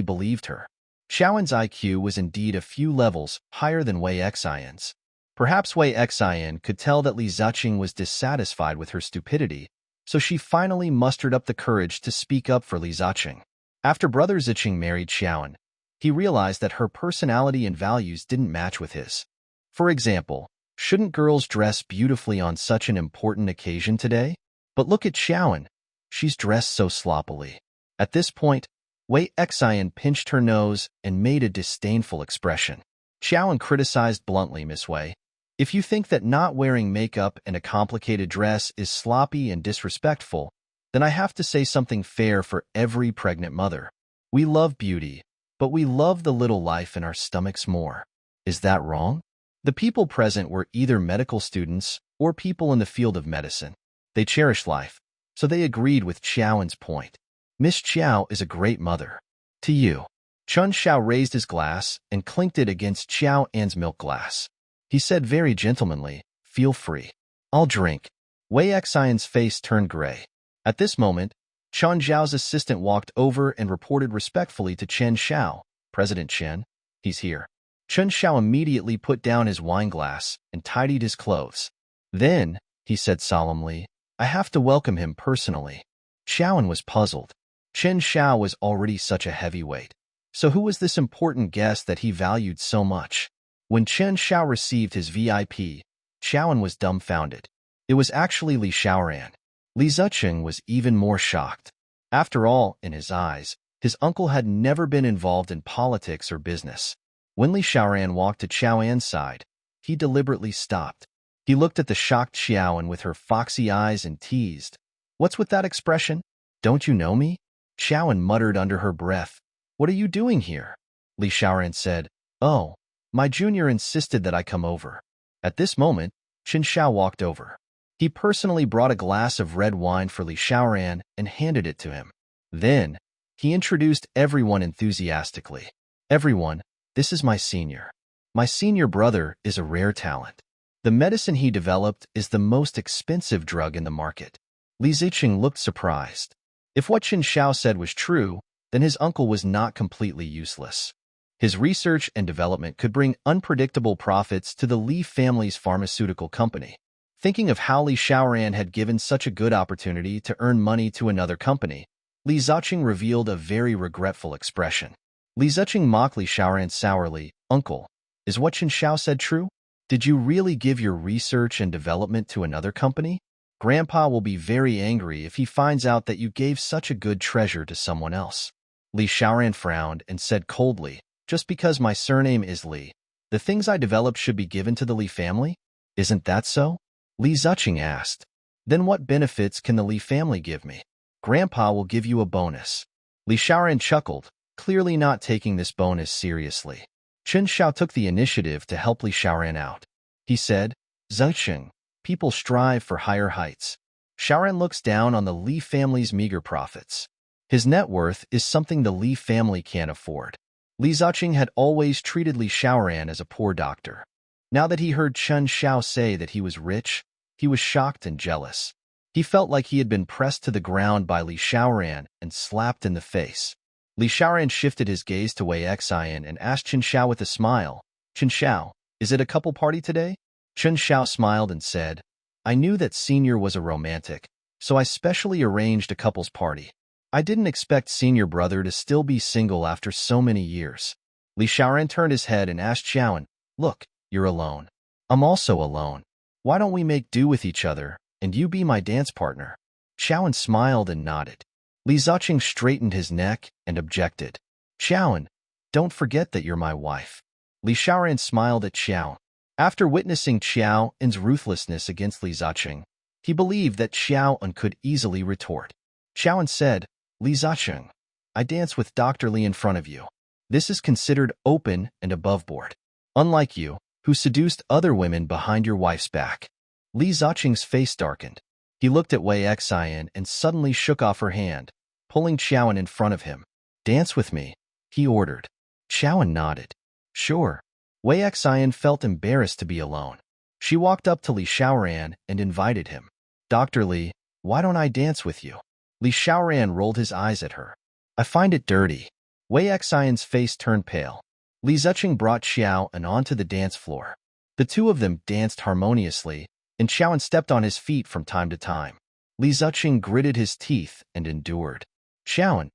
[SPEAKER 1] believed her. Chowan's IQ was indeed a few levels higher than Wei Xian's. Perhaps Wei Xian could tell that Li Ziqing was dissatisfied with her stupidity, so she finally mustered up the courage to speak up for Li Ziqing. After Brother Ziqing married Chowan, he realized that her personality and values didn't match with his. For example, shouldn't girls dress beautifully on such an important occasion today? But look at Chowan. She's dressed so sloppily. At this point, Wei Xian pinched her nose and made a disdainful expression. Chowan criticized bluntly, Miss Wei. If you think that not wearing makeup and a complicated dress is sloppy and disrespectful, then I have to say something fair for every pregnant mother. We love beauty, but we love the little life in our stomachs more. Is that wrong? The people present were either medical students or people in the field of medicine. They cherished life, so they agreed with Chowan's point. Miss Xiao is a great mother. To you. Chen Xiao raised his glass and clinked it against Xiao An's milk glass. He said very gentlemanly, feel free. I'll drink. Wei Xian's face turned gray. At this moment, Chen Zhao's assistant walked over and reported respectfully to Chen Xiao, President Chen, he's here. Chen Xiao immediately put down his wineglass and tidied his clothes. Then, he said solemnly, I have to welcome him personally. Xiaoan was puzzled. Chen Xiao was already such a heavyweight. So who was this important guest that he valued so much? When Chen Xiao received his VIP, Xiaoan was dumbfounded. It was actually Li Xiaoran. Li Zicheng was even more shocked. After all, in his eyes, his uncle had never been involved in politics or business. When Li Xiaoran walked to Xiaoan's side, he deliberately stopped. He looked at the shocked Xiaoan with her foxy eyes and teased, What's with that expression? Don't you know me? Xiaoan muttered under her breath, What are you doing here? Li Xiaoran said, Oh, my junior insisted that I come over. At this moment, Chen Xiao walked over. He personally brought a glass of red wine for Li Xiaoran and handed it to him. Then, he introduced everyone enthusiastically. Everyone, this is my senior. My senior brother is a rare talent. The medicine he developed is the most expensive drug in the market. Li Zicheng looked surprised. If what Chen Xiao said was true, then his uncle was not completely useless. His research and development could bring unpredictable profits to the Li family's pharmaceutical company. Thinking of how Li Xiaoran had given such a good opportunity to earn money to another company, Li Zicheng revealed a very regretful expression. Li Zicheng mocked Li Xiaoran sourly, Uncle, is what Chen Xiao said true? Did you really give your research and development to another company? Grandpa will be very angry if he finds out that you gave such a good treasure to someone else. Li Xiaoran frowned and said coldly, Just because my surname is Li, the things I developed should be given to the Li family? Isn't that so? Li Zicheng asked. Then what benefits can the Li family give me? Grandpa will give you a bonus. Li Xiaoran chuckled, clearly not taking this bonus seriously. Chen Xiao took the initiative to help Li Xiaoran out. He said, Zicheng, people strive for higher heights. Xiaoran looks down on the Li family's meager profits. His net worth is something the Li family can't afford. Li Zicheng had always treated Li Xiaoran as a poor doctor. Now that he heard Chen Xiao say that he was rich, he was shocked and jealous. He felt like he had been pressed to the ground by Li Xiaoran and slapped in the face. Li Xiaoran shifted his gaze to Wei Xian and asked Chen Xiao with a smile, Chen Xiao, is it a couple party today? Chen Xiao smiled and said, I knew that Senior was a romantic, so I specially arranged a couple's party. I didn't expect Senior brother to still be single after so many years. Li Xiaoran turned his head and asked Xiaoan, Look, you're alone. I'm also alone. Why don't we make do with each other, and you be my dance partner? Xiaoan smiled and nodded. Li Zicheng straightened his neck and objected. Xiaoan, don't forget that you're my wife. Li Xiaoran smiled at Xiao. After witnessing Xiaoan's ruthlessness against Li Zicheng, he believed that Xiaoan could easily retort. Xiaoan said, Li Zicheng, I dance with Dr. Li in front of you. This is considered open and above board. Unlike you, who seduced other women behind your wife's back. Li Zicheng's face darkened. He looked at Wei Xian and suddenly shook off her hand, pulling Xiaoan in front of him. Dance with me, he ordered. Xiaoan nodded. Sure. Wei Xian felt embarrassed to be alone. She walked up to Li Xiaoran and invited him. Dr. Li, why don't I dance with you? Li Xiaoran rolled his eyes at her. I find it dirty. Wei Xian's face turned pale. Li Zicheng brought Xiaoan onto the dance floor. The two of them danced harmoniously, and Xiaoan stepped on his feet from time to time. Li Zicheng gritted his teeth and endured. Xiaoan,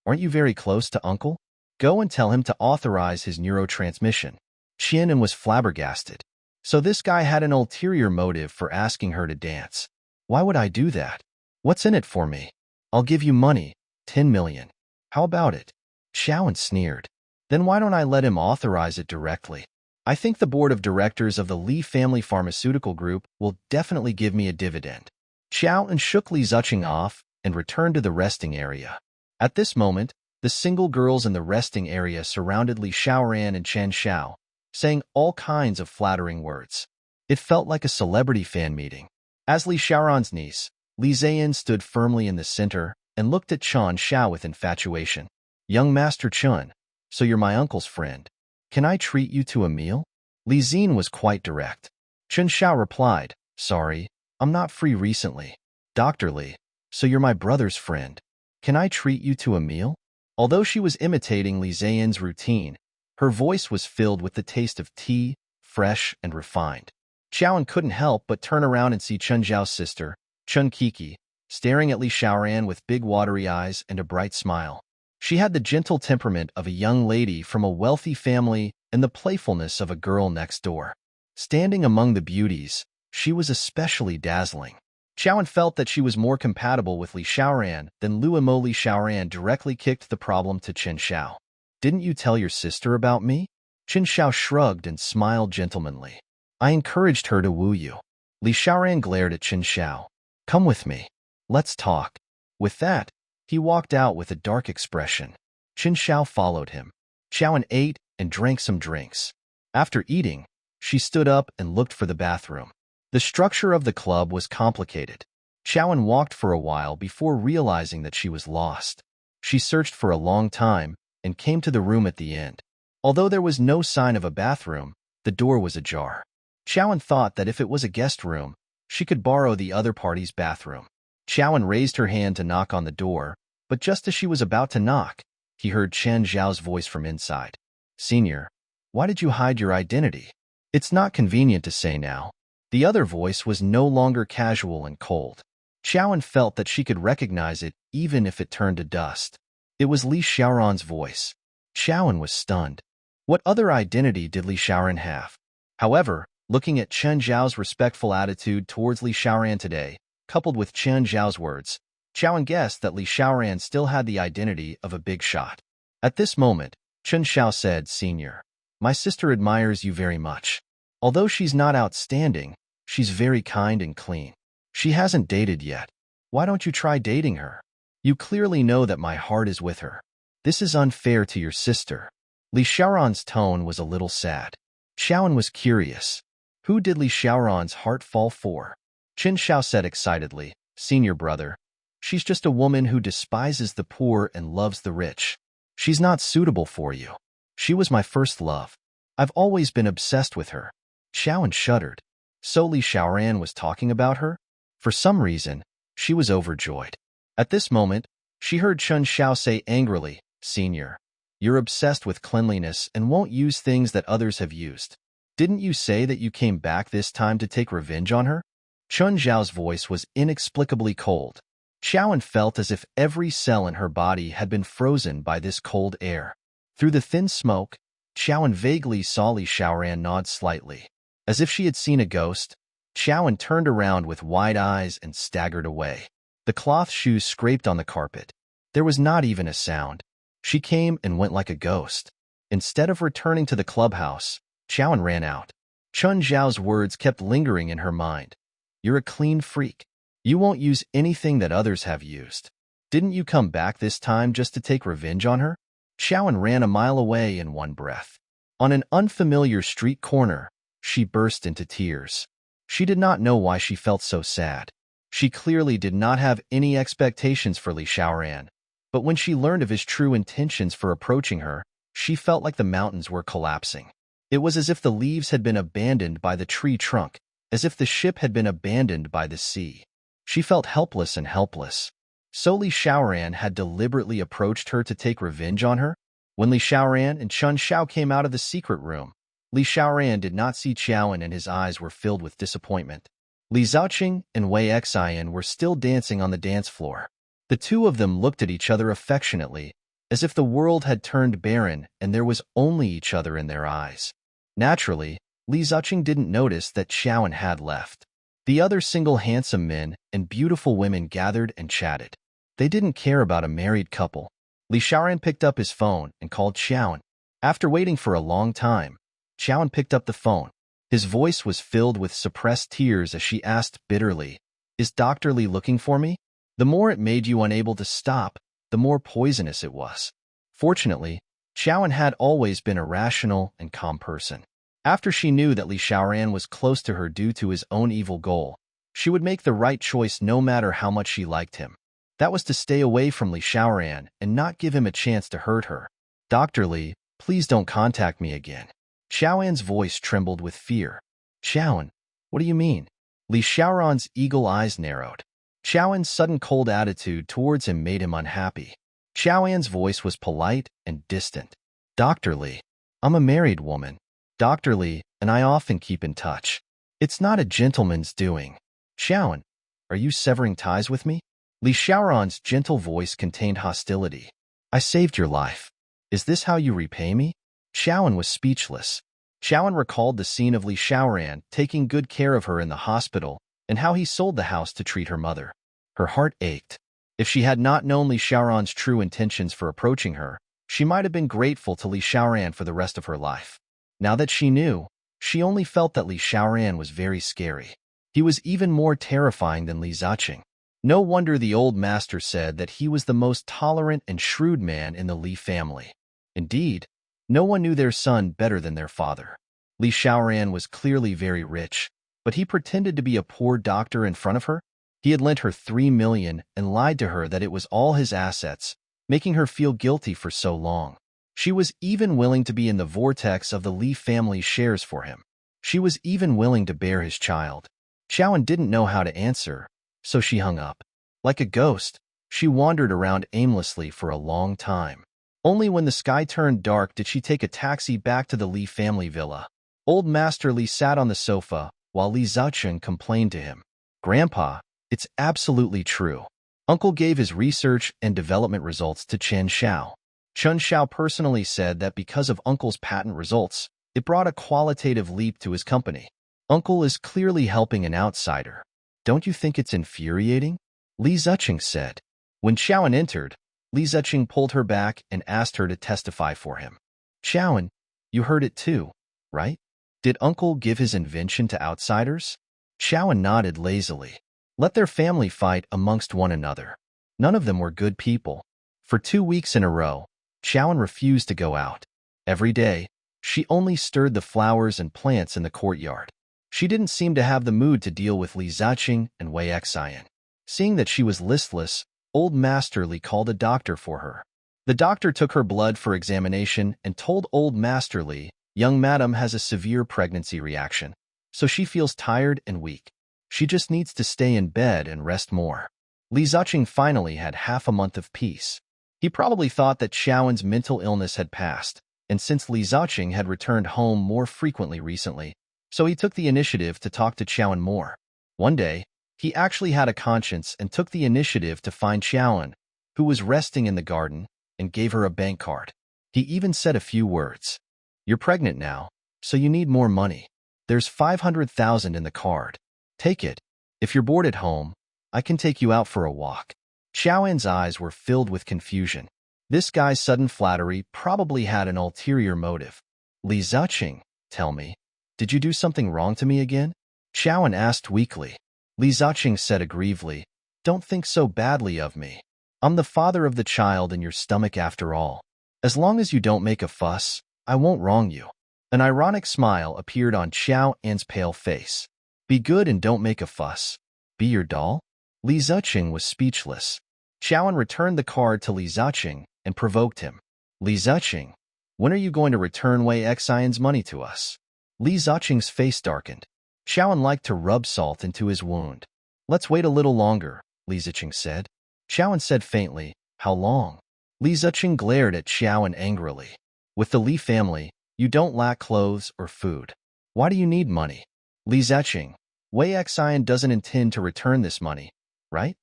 [SPEAKER 1] aren't you very close to Uncle? Go and tell him to authorize his neurotransmission. Qianan was flabbergasted. So this guy had an ulterior motive for asking her to dance. Why would I do that? What's in it for me? I'll give you money, 10 million. How about it? Xiaoan sneered. Then why don't I let him authorize it directly? I think the board of directors of the Li Family Pharmaceutical Group will definitely give me a dividend. Xiaoan shook Li Zicheng off and returned to the resting area. At this moment, the single girls in the resting area surrounded Li Xiaoran and Chen Xiao, saying all kinds of flattering words. It felt like a celebrity fan meeting. As Li Xiaoran's niece, Li Ziyin stood firmly in the center and looked at Chen Xiao with infatuation. Young Master Chen, so you're my uncle's friend. Can I treat you to a meal? Li Ziyin was quite direct. Chen Xiao replied, Sorry, I'm not free recently. Dr. Li, so you're my brother's friend. Can I treat you to a meal? Although she was imitating Li Ziyin's routine, Her voice was filled with the taste of tea, fresh and refined. Xiaoan couldn't help but turn around and see Chen Zhao's sister, Chun Kiki, staring at Li Xiaoran with big watery eyes and a bright smile. She had the gentle temperament of a young lady from a wealthy family and the playfulness of a girl next door. Standing among the beauties, she was especially dazzling. Xiaoan felt that she was more compatible with Li Xiaoran than Luomo. Li Xiaoran directly kicked the problem to Chen Xiao. "Didn't you tell your sister about me?" Chen Xiao shrugged and smiled gentlemanly. "I encouraged her to woo you." Li Xiaoran glared at Chen Xiao. "Come with me. Let's talk." With that, he walked out with a dark expression. Chen Xiao followed him. Xiaoan ate and drank some drinks. After eating, she stood up and looked for the bathroom. The structure of the club was complicated. Xiaoan walked for a while before realizing that she was lost. She searched for a long time and came to the room at the end. Although there was no sign of a bathroom, the door was ajar. Xiaoan thought that if it was a guest room, she could borrow the other party's bathroom. Xiaoan raised her hand to knock on the door, but just as she was about to knock, he heard Chen Zhao's voice from inside. "Senior, why did you hide your identity? It's not convenient to say now." The other voice was no longer casual and cold. Xiaoan felt that she could recognize it even if it turned to dust. It was Li Xiaoran's voice. Xiaoan was stunned. What other identity did Li Xiaoran have? However, looking at Chen Zhao's respectful attitude towards Li Xiaoran today, coupled with Chen Zhao's words, Xiaoan guessed that Li Xiaoran still had the identity of a big shot. At this moment, Chen Xiao said, "Senior, my sister admires you very much. Although she's not outstanding, she's very kind and clean. She hasn't dated yet. Why don't you try dating her? You clearly know that my heart is with her. This is unfair to your sister." Li Xiaoran's tone was a little sad. Xiaoan was curious. Who did Li Xiaoran's heart fall for? Chen Xiao said excitedly, "Senior brother, she's just a woman who despises the poor and loves the rich. She's not suitable for you. She was my first love. I've always been obsessed with her." Xiaoan shuddered. So Li Xiaoran was talking about her? For some reason, she was overjoyed. At this moment, she heard Chen Xiao say angrily, "Senior, you're obsessed with cleanliness and won't use things that others have used. Didn't you say that you came back this time to take revenge on her?" Chen Zhao's voice was inexplicably cold. Xiaoan felt as if every cell in her body had been frozen by this cold air. Through the thin smoke, Xiaoan vaguely saw Li Xiaoran nod slightly. As if she had seen a ghost, Xiaoan turned around with wide eyes and staggered away. The cloth shoes scraped on the carpet. There was not even a sound. She came and went like a ghost. Instead of returning to the clubhouse, Xiaoan ran out. Chen Zhao's words kept lingering in her mind. "You're a clean freak. You won't use anything that others have used. Didn't you come back this time just to take revenge on her?" Xiaoan ran a mile away in one breath. On an unfamiliar street corner, she burst into tears. She did not know why she felt so sad. She clearly did not have any expectations for Li Xiaoran, but when she learned of his true intentions for approaching her, she felt like the mountains were collapsing. It was as if the leaves had been abandoned by the tree trunk, as if the ship had been abandoned by the sea. She felt helpless and helpless. So Li Xiaoran had deliberately approached her to take revenge on her? When Li Xiaoran and Chen Xiao came out of the secret room, Li Xiaoran did not see Xiaoan and his eyes were filled with disappointment. Li Zhaoqing and Wei Xian were still dancing on the dance floor. The two of them looked at each other affectionately, as if the world had turned barren and there was only each other in their eyes. Naturally, Li Zhaoqing didn't notice that Xiaoan had left. The other single handsome men and beautiful women gathered and chatted. They didn't care about a married couple. Li Xiaoran picked up his phone and called Xiaoan. After waiting for a long time, Xiaoan picked up the phone. His voice was filled with suppressed tears as she asked bitterly, "Is Dr. Li looking for me?" The more it made you unable to stop, the more poisonous it was. Fortunately, Xiaoan had always been a rational and calm person. After she knew that Li Xiaoran was close to her due to his own evil goal, she would make the right choice no matter how much she liked him. That was to stay away from Li Xiaoran and not give him a chance to hurt her. "Dr. Li, please don't contact me again." Xiaoan's voice trembled with fear. "Xiaoan, what do you mean?" Li Xiaoran's eagle eyes narrowed. Xiaoan's sudden cold attitude towards him made him unhappy. Xiaoan's voice was polite and distant. "Dr. Li, I'm a married woman, Dr. Li, and I often keep in touch. It's not a gentleman's doing. Xiaoan, are you severing ties with me? Li Xiaoran's gentle voice contained hostility. I saved your life. Is this how you repay me? Xiaoan was speechless. Xiaoan recalled the scene of Li Xiaoran taking good care of her in the hospital and how he sold the house to treat her mother. Her heart ached. If she had not known Li Xiaoran's true intentions for approaching her, she might have been grateful to Li Xiaoran for the rest of her life. Now that she knew, she only felt that Li Xiaoran was very scary. He was even more terrifying than Li Ziqing. No wonder the old master said that he was the most tolerant and shrewd man in the Li family. Indeed, no one knew their son better than their father. Li Xiaoran was clearly very rich, but he pretended to be a poor doctor in front of her. He had lent her 3 million and lied to her that it was all his assets, making her feel guilty for so long. She was even willing to be in the vortex of the Li family shares for him. She was even willing to bear his child. Xiaoan didn't know how to answer, so she hung up. Like a ghost, she wandered around aimlessly for a long time. Only when the sky turned dark did she take a taxi back to the Li family villa. Old Master Li sat on the sofa, while Li Ziqing complained to him. Grandpa, it's absolutely true. Uncle gave his research and development results to Chen Xiao. Chen Xiao personally said that because of Uncle's patent results, it brought a qualitative leap to his company. Uncle is clearly helping an outsider. Don't you think it's infuriating? Li Ziqing said. When Xiaoan entered, Li Ziqing pulled her back and asked her to testify for him. Xiaoan, you heard it too, right? Did Uncle give his invention to outsiders? Xiaoan nodded lazily. Let their family fight amongst one another. None of them were good people. For 2 weeks in a row, Xiaoan refused to go out. Every day, she only stirred the flowers and plants in the courtyard. She didn't seem to have the mood to deal with Li Ziqing and Wei Xian. Seeing that she was listless, Old Master Li called a doctor for her. The doctor took her blood for examination and told Old Master Li, young madam has a severe pregnancy reaction, so she feels tired and weak. She just needs to stay in bed and rest more. Li Ziqing finally had half a month of peace. He probably thought that Xiaoan's mental illness had passed, and since Li Ziqing had returned home more frequently recently, so he took the initiative to talk to Xiaoan more. One day, he actually had a conscience and took the initiative to find Xiaoan, who was resting in the garden, and gave her a bank card. He even said a few words. You're pregnant now, so you need more money. There's 500,000 in the card. Take it. If you're bored at home, I can take you out for a walk. Xiaoan's eyes were filled with confusion. This guy's sudden flattery probably had an ulterior motive. Li Ziqing, tell me, did you do something wrong to me again? Xiaoan asked weakly. Li Ziqing said aggrievely, don't think so badly of me. I'm the father of the child in your stomach after all. As long as you don't make a fuss, I won't wrong you. An ironic smile appeared on Xiaoan's pale face. Be good and don't make a fuss. Be your doll? Li Ziqing was speechless. Xiaoan returned the card to Li Ziqing and provoked him. Li Ziqing, when are you going to return Wei Xian's money to us? Li Ziqing's face darkened. Xiaoan liked to rub salt into his wound. Let's wait a little longer, Li Ziqing said. Xiaoan said faintly, how long? Li Ziqing glared at Xiaoan angrily. With the Li family, you don't lack clothes or food. Why do you need money? Li Ziqing, Wei Xian doesn't intend to return this money, right?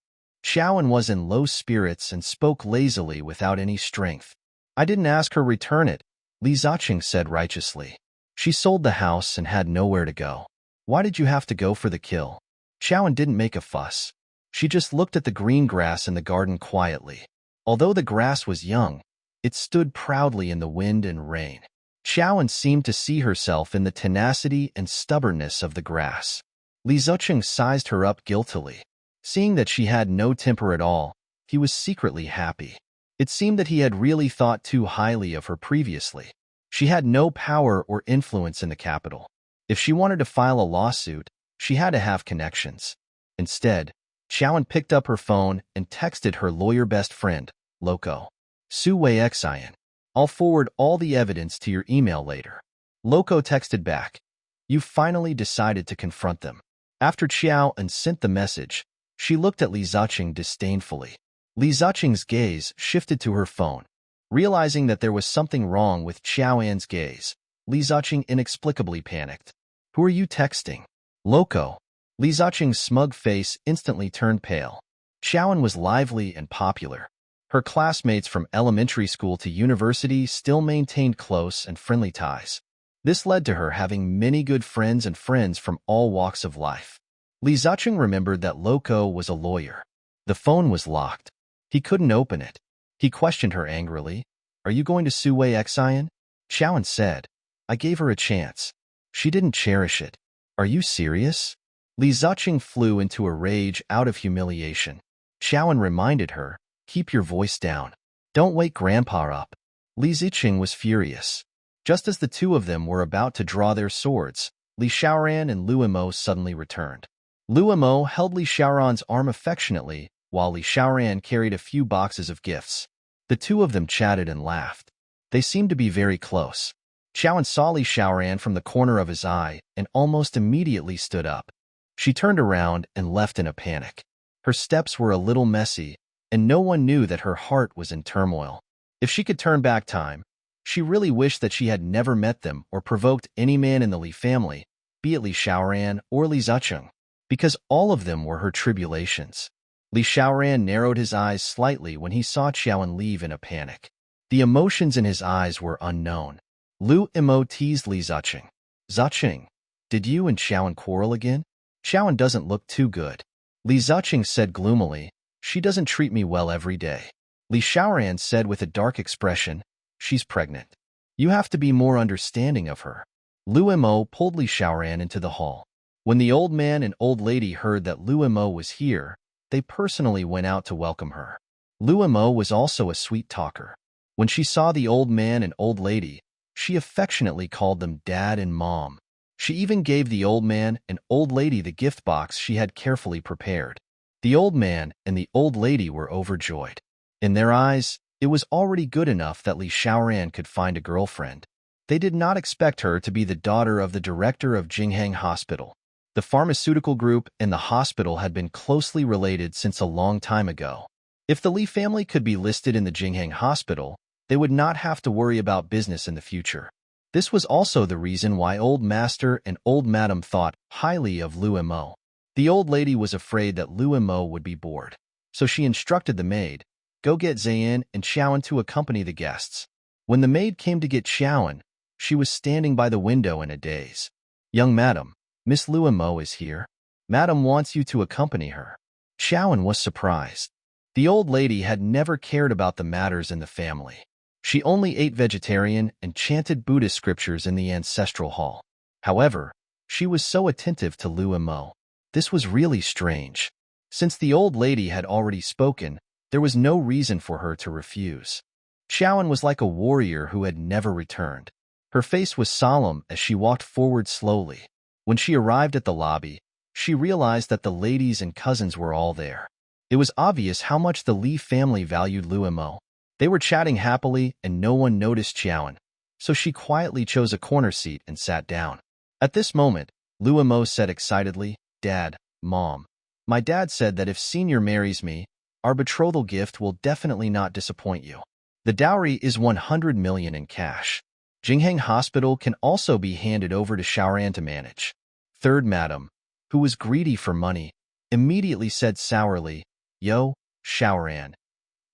[SPEAKER 1] Xiaoan was in low spirits and spoke lazily without any strength. I didn't ask her return it, Li Ziqing said righteously. She sold the house and had nowhere to go. Why did you have to go for the kill? Xiaoan didn't make a fuss. She just looked at the green grass in the garden quietly. Although the grass was young, it stood proudly in the wind and rain. Xiaoan seemed to see herself in the tenacity and stubbornness of the grass. Li Ziqing sized her up guiltily. Seeing that she had no temper at all, he was secretly happy. It seemed that he had really thought too highly of her previously. She had no power or influence in the capital. If she wanted to file a lawsuit, she had to have connections. Instead, Xiaoan picked up her phone and texted her lawyer best friend, Loco. Su Wei Xian. I'll forward all the evidence to your email later. Loco texted back. You've finally decided to confront them. After Xiaoan sent the message, she looked at Li Ziqing disdainfully. Li Ziqing's gaze shifted to her phone. Realizing that there was something wrong with Xiaoan's gaze, Li Ziqing inexplicably panicked. "Who are you texting?" "Loco." Li Ziqing's smug face instantly turned pale. Xiaoan was lively and popular. Her classmates from elementary school to university still maintained close and friendly ties. This led to her having many good friends and friends from all walks of life. Li Ziqing remembered that Loco was a lawyer. The phone was locked. He couldn't open it. He questioned her angrily. "Are you going to sue Wei Xian?" Xiaoan said. "I gave her a chance. She didn't cherish it." "Are you serious?" Li Ziqing flew into a rage out of humiliation. Xiaoan reminded her, "Keep your voice down. Don't wake Grandpa up." Li Ziqing was furious. Just as the two of them were about to draw their swords, Li Xiaoran and Lu Imo suddenly returned. Lu Imo held Li Xiaoran's arm affectionately, while Li Xiaoran carried a few boxes of gifts. The two of them chatted and laughed. They seemed to be very close. Xiaoan saw Li Xiaoran from the corner of his eye and almost immediately stood up. She turned around and left in a panic. Her steps were a little messy, and no one knew that her heart was in turmoil. If she could turn back time, she really wished that she had never met them or provoked any man in the Li family, be it Li Xiaoran or Li Ziqing, because all of them were her tribulations. Li Xiaoran narrowed his eyes slightly when he saw Xiaoan leave in a panic. The emotions in his eyes were unknown. Lu Imo teased Li Ziqing. "Ziqing, did you and Xiaoan quarrel again? Xiaoan doesn't look too good." Li Ziqing said gloomily, "She doesn't treat me well every day." Li Xiaoran said with a dark expression, "She's pregnant. You have to be more understanding of her." Lu Imo pulled Li Xiaoran into the hall. When the old man and old lady heard that Lu Imo was here, they personally went out to welcome her. Lu Imo was also a sweet talker. When she saw the old man and old lady, she affectionately called them Dad and Mom. She even gave the old man and old lady the gift box she had carefully prepared. The old man and the old lady were overjoyed. In their eyes, it was already good enough that Li Xiaoran could find a girlfriend. They did not expect her to be the daughter of the director of Jinghang Hospital. The pharmaceutical group and the hospital had been closely related since a long time ago. If the Li family could be listed in the Jinghang Hospital, they would not have to worry about business in the future. This was also the reason why Old Master and Old Madam thought highly of Lu Imo. The old lady was afraid that Lu Imo would be bored, so she instructed the maid, "Go get Zayan and Xiaoan to accompany the guests." When the maid came to get Xiaoan, she was standing by the window in a daze. "Young madam, Miss Lu Imo is here. Madam wants you to accompany her." Xiaoan was surprised. The old lady had never cared about the matters in the family. She only ate vegetarian and chanted Buddhist scriptures in the ancestral hall. However, she was so attentive to Lu Imo. This was really strange. Since the old lady had already spoken, there was no reason for her to refuse. Xiaoan was like a warrior who had never returned. Her face was solemn as she walked forward slowly. When she arrived at the lobby, she realized that the ladies and cousins were all there. It was obvious how much the Li family valued Lu Imo. They were chatting happily and no one noticed Xiaoan, so she quietly chose a corner seat and sat down. At this moment, Lu Imo said excitedly, "Dad, Mom, my dad said that if Senior marries me, our betrothal gift will definitely not disappoint you. The dowry is 100 million in cash. Jinghang Hospital can also be handed over to Xiaoran to manage." Third Madam, who was greedy for money, immediately said sourly, "Yo, Xiaoran,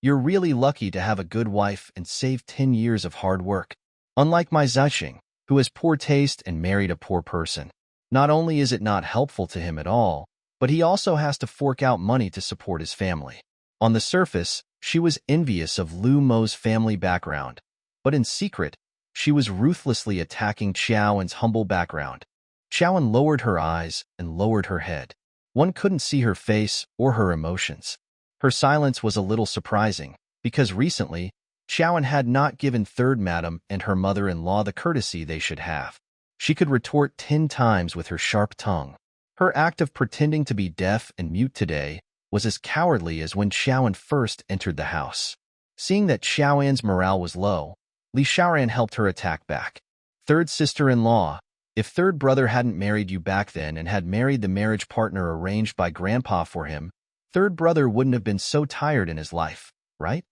[SPEAKER 1] you're really lucky to have a good wife and save 10 years of hard work. Unlike my Ziqing, who has poor taste and married a poor person. Not only is it not helpful to him at all, but he also has to fork out money to support his family." On the surface, she was envious of Lu Mo's family background, but in secret, she was ruthlessly attacking Xiaoan's humble background. Xiaoan lowered her eyes and lowered her head. One couldn't see her face or her emotions. Her silence was a little surprising, because recently, Xiaoan had not given Third Madam and her mother-in-law the courtesy they should have. She could retort 10 times with her sharp tongue. Her act of pretending to be deaf and mute today was as cowardly as when Xiaoan first entered the house. Seeing that Xiaoan's morale was low, Li Xiaoran helped her attack back. "Third sister-in-law, if third brother hadn't married you back then and had married the marriage partner arranged by Grandpa for him, third brother wouldn't have been so tired in his life, right?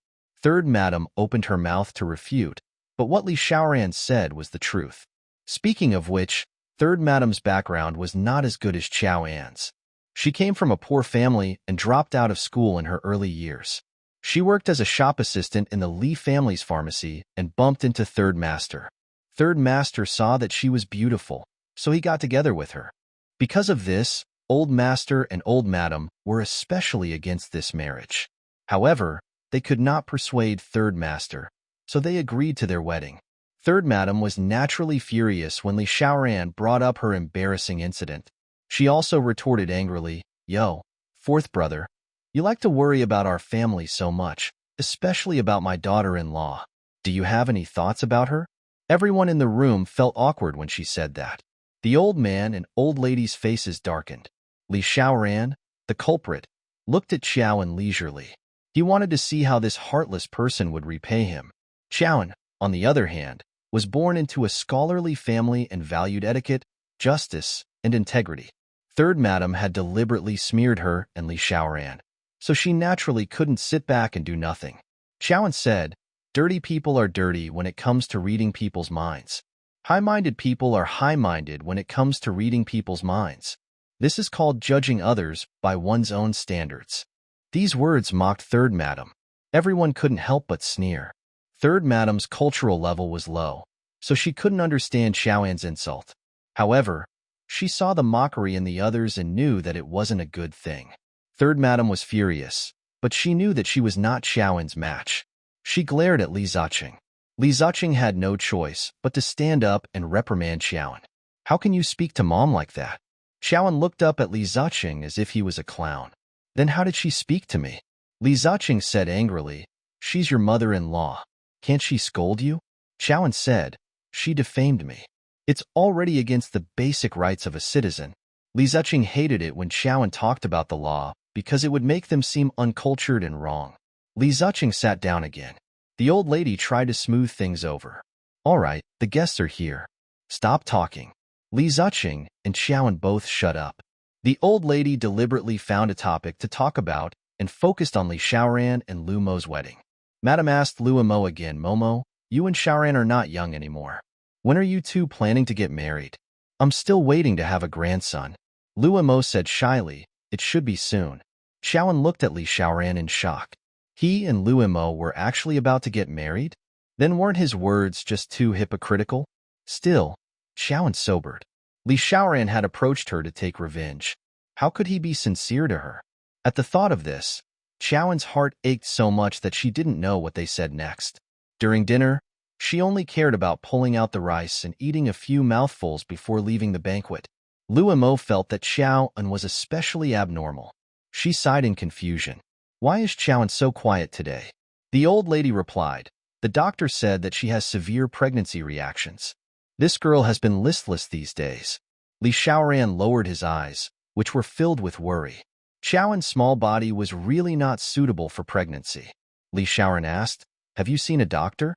[SPEAKER 1] Third Madam opened her mouth to refute, but what Li Xiaoran said was the truth. Speaking of which, Third Madam's background was not as good as Qiao An's. She came from a poor family and dropped out of school in her early years. She worked as a shop assistant in the Li family's pharmacy and bumped into Third Master. Third Master saw that she was beautiful, so he got together with her. Because of this, Old Master and Old Madam were especially against this marriage. However, they could not persuade Third Master, so they agreed to their wedding. Third Madam was naturally furious when Li Xiaoran brought up her embarrassing incident. She also retorted angrily, "Yo, fourth brother, you like to worry about our family so much, especially about my daughter-in-law. Do you have any thoughts about her?" Everyone in the room felt awkward when she said that. The old man and old lady's faces darkened. Li Xiaoran, the culprit, looked at Qiaoan leisurely. He wanted to see how this heartless person would repay him. Qiaoan, on the other hand, was born into a scholarly family and valued etiquette, justice, and integrity. Third Madam had deliberately smeared her and Li Xiaoran, so she naturally couldn't sit back and do nothing. Qiaoan said, "Dirty people are dirty when it comes to reading people's minds. High-minded people are high-minded when it comes to reading people's minds. This is called judging others by one's own standards." These words mocked Third Madam. Everyone couldn't help but sneer. Third Madam's cultural level was low, so she couldn't understand Qiaoan's insult. However, she saw the mockery in the others and knew that it wasn't a good thing. Third Madam was furious, but she knew that she was not Qiaoan's match. She glared at Li Ziqing. Li Ziqing had no choice but to stand up and reprimand Qiaoan. "How can you speak to mom like that?" Qiaoan looked up at Li Ziqing as if he was a clown. "Then how did she speak to me?" Li Ziqing said angrily, "She's your mother-in-law. Can't she scold you?" Qiaoan said, "She defamed me. It's already against the basic rights of a citizen." Li Ziqing hated it when Qiaoan talked about the law because it would make them seem uncultured and wrong. Li Ziqing sat down again. The old lady tried to smooth things over. "All right, the guests are here. Stop talking." Li Ziqing and Qiaoan both shut up. The old lady deliberately found a topic to talk about and focused on Li Xiaoran and Lu Mo's wedding. Madam asked Lu Mo again, "Momo, you and Xiaoran are not young anymore. When are you two planning to get married?" "I'm still waiting to have a grandson," Lu Mo said shyly. "It should be soon." Qiaoan looked at Li Xiaoran in shock. He and Lu Mo were actually about to get married? Then weren't his words just too hypocritical? Still, Qiaoan sobered. Li Xiaoran had approached her to take revenge. How could he be sincere to her? At the thought of this, Qiaoan's heart ached so much that she didn't know what they said next. During dinner, she only cared about pulling out the rice and eating a few mouthfuls before leaving the banquet. Lu Mo felt that Qiaoan was especially abnormal. She sighed in confusion. "Why is Qiaoan so quiet today?" The old lady replied, "The doctor said that she has severe pregnancy reactions. This girl has been listless these days." Li Xiaoran lowered his eyes, which were filled with worry. Qiaoan's small body was really not suitable for pregnancy. Li Xiaoran asked, "Have you seen a doctor?"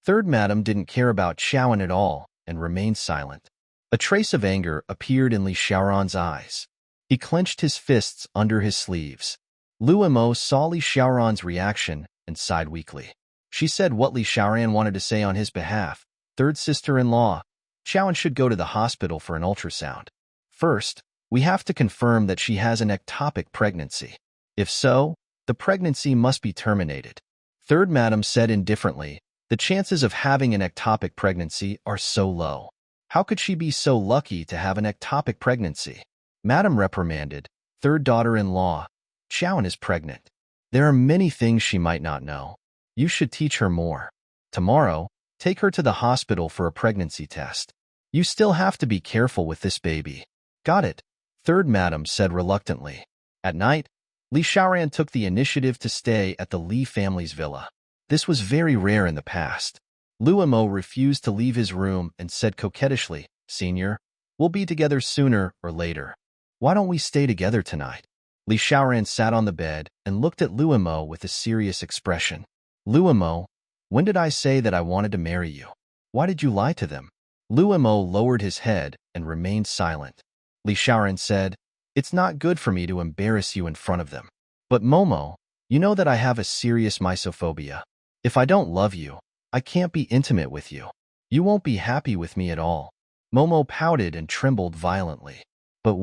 [SPEAKER 1] Third Madam didn't care about Qiaoan at all and remained silent. A trace of anger appeared in Li Xiaoran's eyes. He clenched his fists under his sleeves. Lu Mo saw Li Xiaoran's reaction and sighed weakly. She said what Li Xiaoran wanted to say on his behalf. "Third sister-in-law, Qiaoan should go to the hospital for an ultrasound. First, we have to confirm that she has an ectopic pregnancy. If so, the pregnancy must be terminated." Third Madam said indifferently, "The chances of having an ectopic pregnancy are so low. How could she be so lucky to have an ectopic pregnancy?" Madam reprimanded, "Third daughter-in-law, Qiaoan is pregnant. There are many things she might not know. You should teach her more. Tomorrow, take her to the hospital for a pregnancy test. You still have to be careful with this baby." "Got it," Third Madam said reluctantly. At night, Li Xiaoran took the initiative to stay at the Li family's villa. This was very rare in the past. Lu Mo refused to leave his room and said coquettishly, "Senior, we'll be together sooner or later. Why don't we stay together tonight?" Li Xiaoran sat on the bed and looked at Lu Mo with a serious expression. "Lu Mo, when did I say that I wanted to marry you? Why did you lie to them?" Lu Mo lowered his head and remained silent. Li Xiaoran said, "It's not good for me to embarrass you in front of them. But Momo, you know that I have a serious misophobia. If I don't love you, I can't be intimate with you. You won't be happy with me at all. Momo pouted and trembled violently. But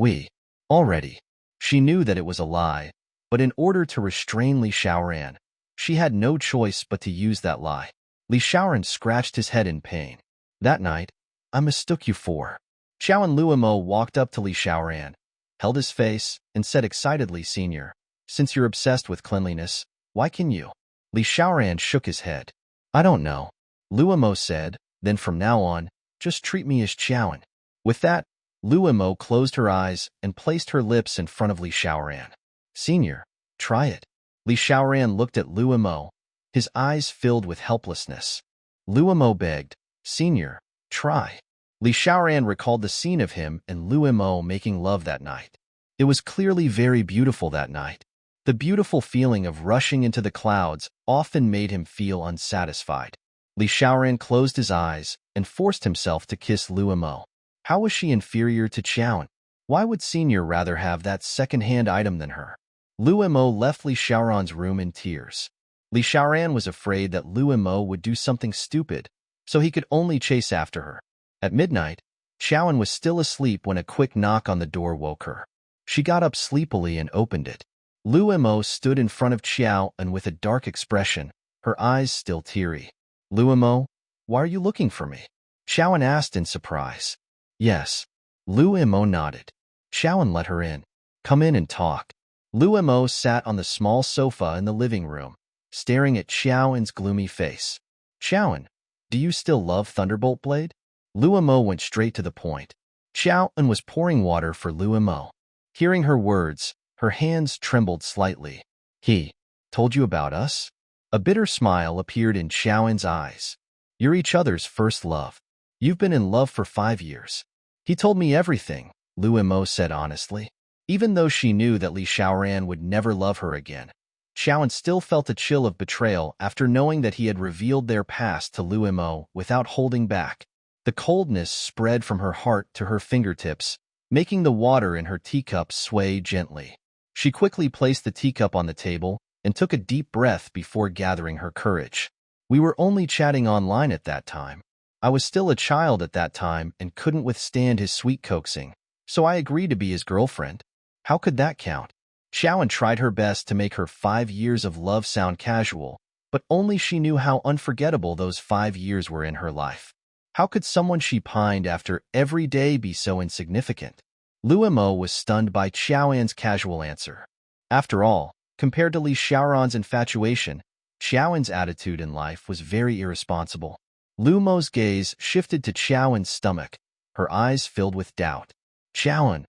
[SPEAKER 1] already. She knew that it was a lie, but in order to restrain Li Xiaoran, she had no choice but to use that lie. Li Xiaoran scratched his head in pain. That night, I mistook you for. Xiao and Luomo walked up to Li Xiaoran, held his face, and said excitedly, Senior, since you're obsessed with cleanliness, why can you? Li Xiaoran shook his head. I don't know. Luomo said, then from now on, just treat me as Xiaoan. With that, Luomo closed her eyes and placed her lips in front of Li Xiaoran. Senior, try it. Li Xiaoran looked at Luomo, his eyes filled with helplessness. Luomo begged, Senior, try. Li Xiaoran recalled the scene of him and Luomo making love that night. It was clearly very beautiful that night. The beautiful feeling of rushing into the clouds often made him feel unsatisfied. Li Xiaoran closed his eyes and forced himself to kiss Luomo. How was she inferior to Xiaoan? Why would Senior rather have that second-hand item than her? Luomo left Li Xiaoran's room in tears. Li Xiaoran was afraid that Luomo would do something stupid, so he could only chase after her. At midnight, Xiaoan was still asleep when a quick knock on the door woke her. She got up sleepily and opened it. Luomo stood in front of Xiao and with a dark expression, her eyes still teary. Luomo, why are you looking for me? Xiaoan asked in surprise. Yes. Luomo nodded. Xiaoan let her in. Come in and talk. Luomo sat on the small sofa in the living room, staring at Xiaoan's gloomy face. Xiaoan, do you still love Thunderbolt Blade? Luomo went straight to the point. Xiaoan was pouring water for Luomo. Hearing her words, her hands trembled slightly. He told you about us? A bitter smile appeared in Xiaoan's eyes. You're each other's first love. You've been in love for 5 years. He told me everything, Luomo said honestly. Even though she knew that Li Xiaoran would never love her again, Xiaoan still felt a chill of betrayal after knowing that he had revealed their past to Luomo without holding back. The coldness spread from her heart to her fingertips, making the water in her teacup sway gently. She quickly placed the teacup on the table and took a deep breath before gathering her courage. We were only chatting online at that time. I was still a child at that time and couldn't withstand his sweet coaxing, so I agreed to be his girlfriend. How could that count? Xiaoan tried her best to make her 5 years of love sound casual, but only she knew how unforgettable those 5 years were in her life. How could someone she pined after every day be so insignificant? Luomo was stunned by Xiaoan's casual answer. After all, compared to Li Xiaoran's infatuation, Xiaoan's attitude in life was very irresponsible. Luomo's gaze shifted to Xiaoan's stomach, her eyes filled with doubt. Xiaoan,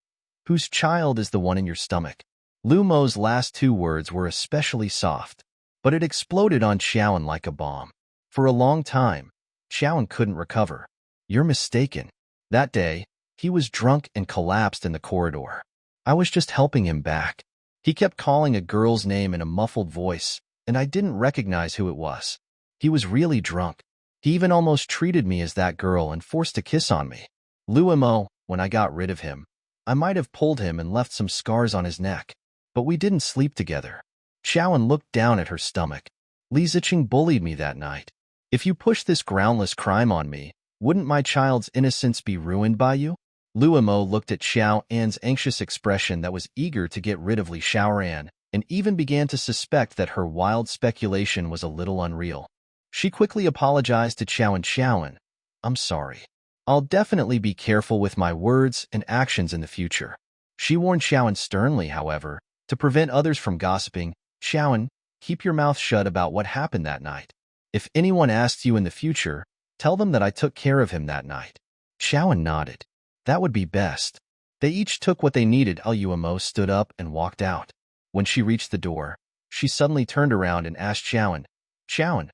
[SPEAKER 1] whose child is the one in your stomach? Luomo's last 2 words were especially soft, but it exploded on Xiaoan like a bomb. For a long time, Xiaoan couldn't recover. You're mistaken. That day, he was drunk and collapsed in the corridor. I was just helping him back. He kept calling a girl's name in a muffled voice, and I didn't recognize who it was. He was really drunk. He even almost treated me as that girl and forced a kiss on me. Luomo, when I got rid of him, I might have pulled him and left some scars on his neck, but we didn't sleep together. Xiaoan looked down at her stomach. Li Ziqing bullied me that night. If you push this groundless crime on me, wouldn't my child's innocence be ruined by you? Luomo looked at Xiaoan's anxious expression that was eager to get rid of Li Xiaoran, and even began to suspect that her wild speculation was a little unreal. She quickly apologized to Xiaoan. I'm sorry. I'll definitely be careful with my words and actions in the future. She warned Xiaoan sternly, however, to prevent others from gossiping. Xiaoan, keep your mouth shut about what happened that night. If anyone asks you in the future, tell them that I took care of him that night. Xiaoan nodded. That would be best. They each took what they needed. Luomo stood up and walked out. When she reached the door, she suddenly turned around and asked Xiaoan,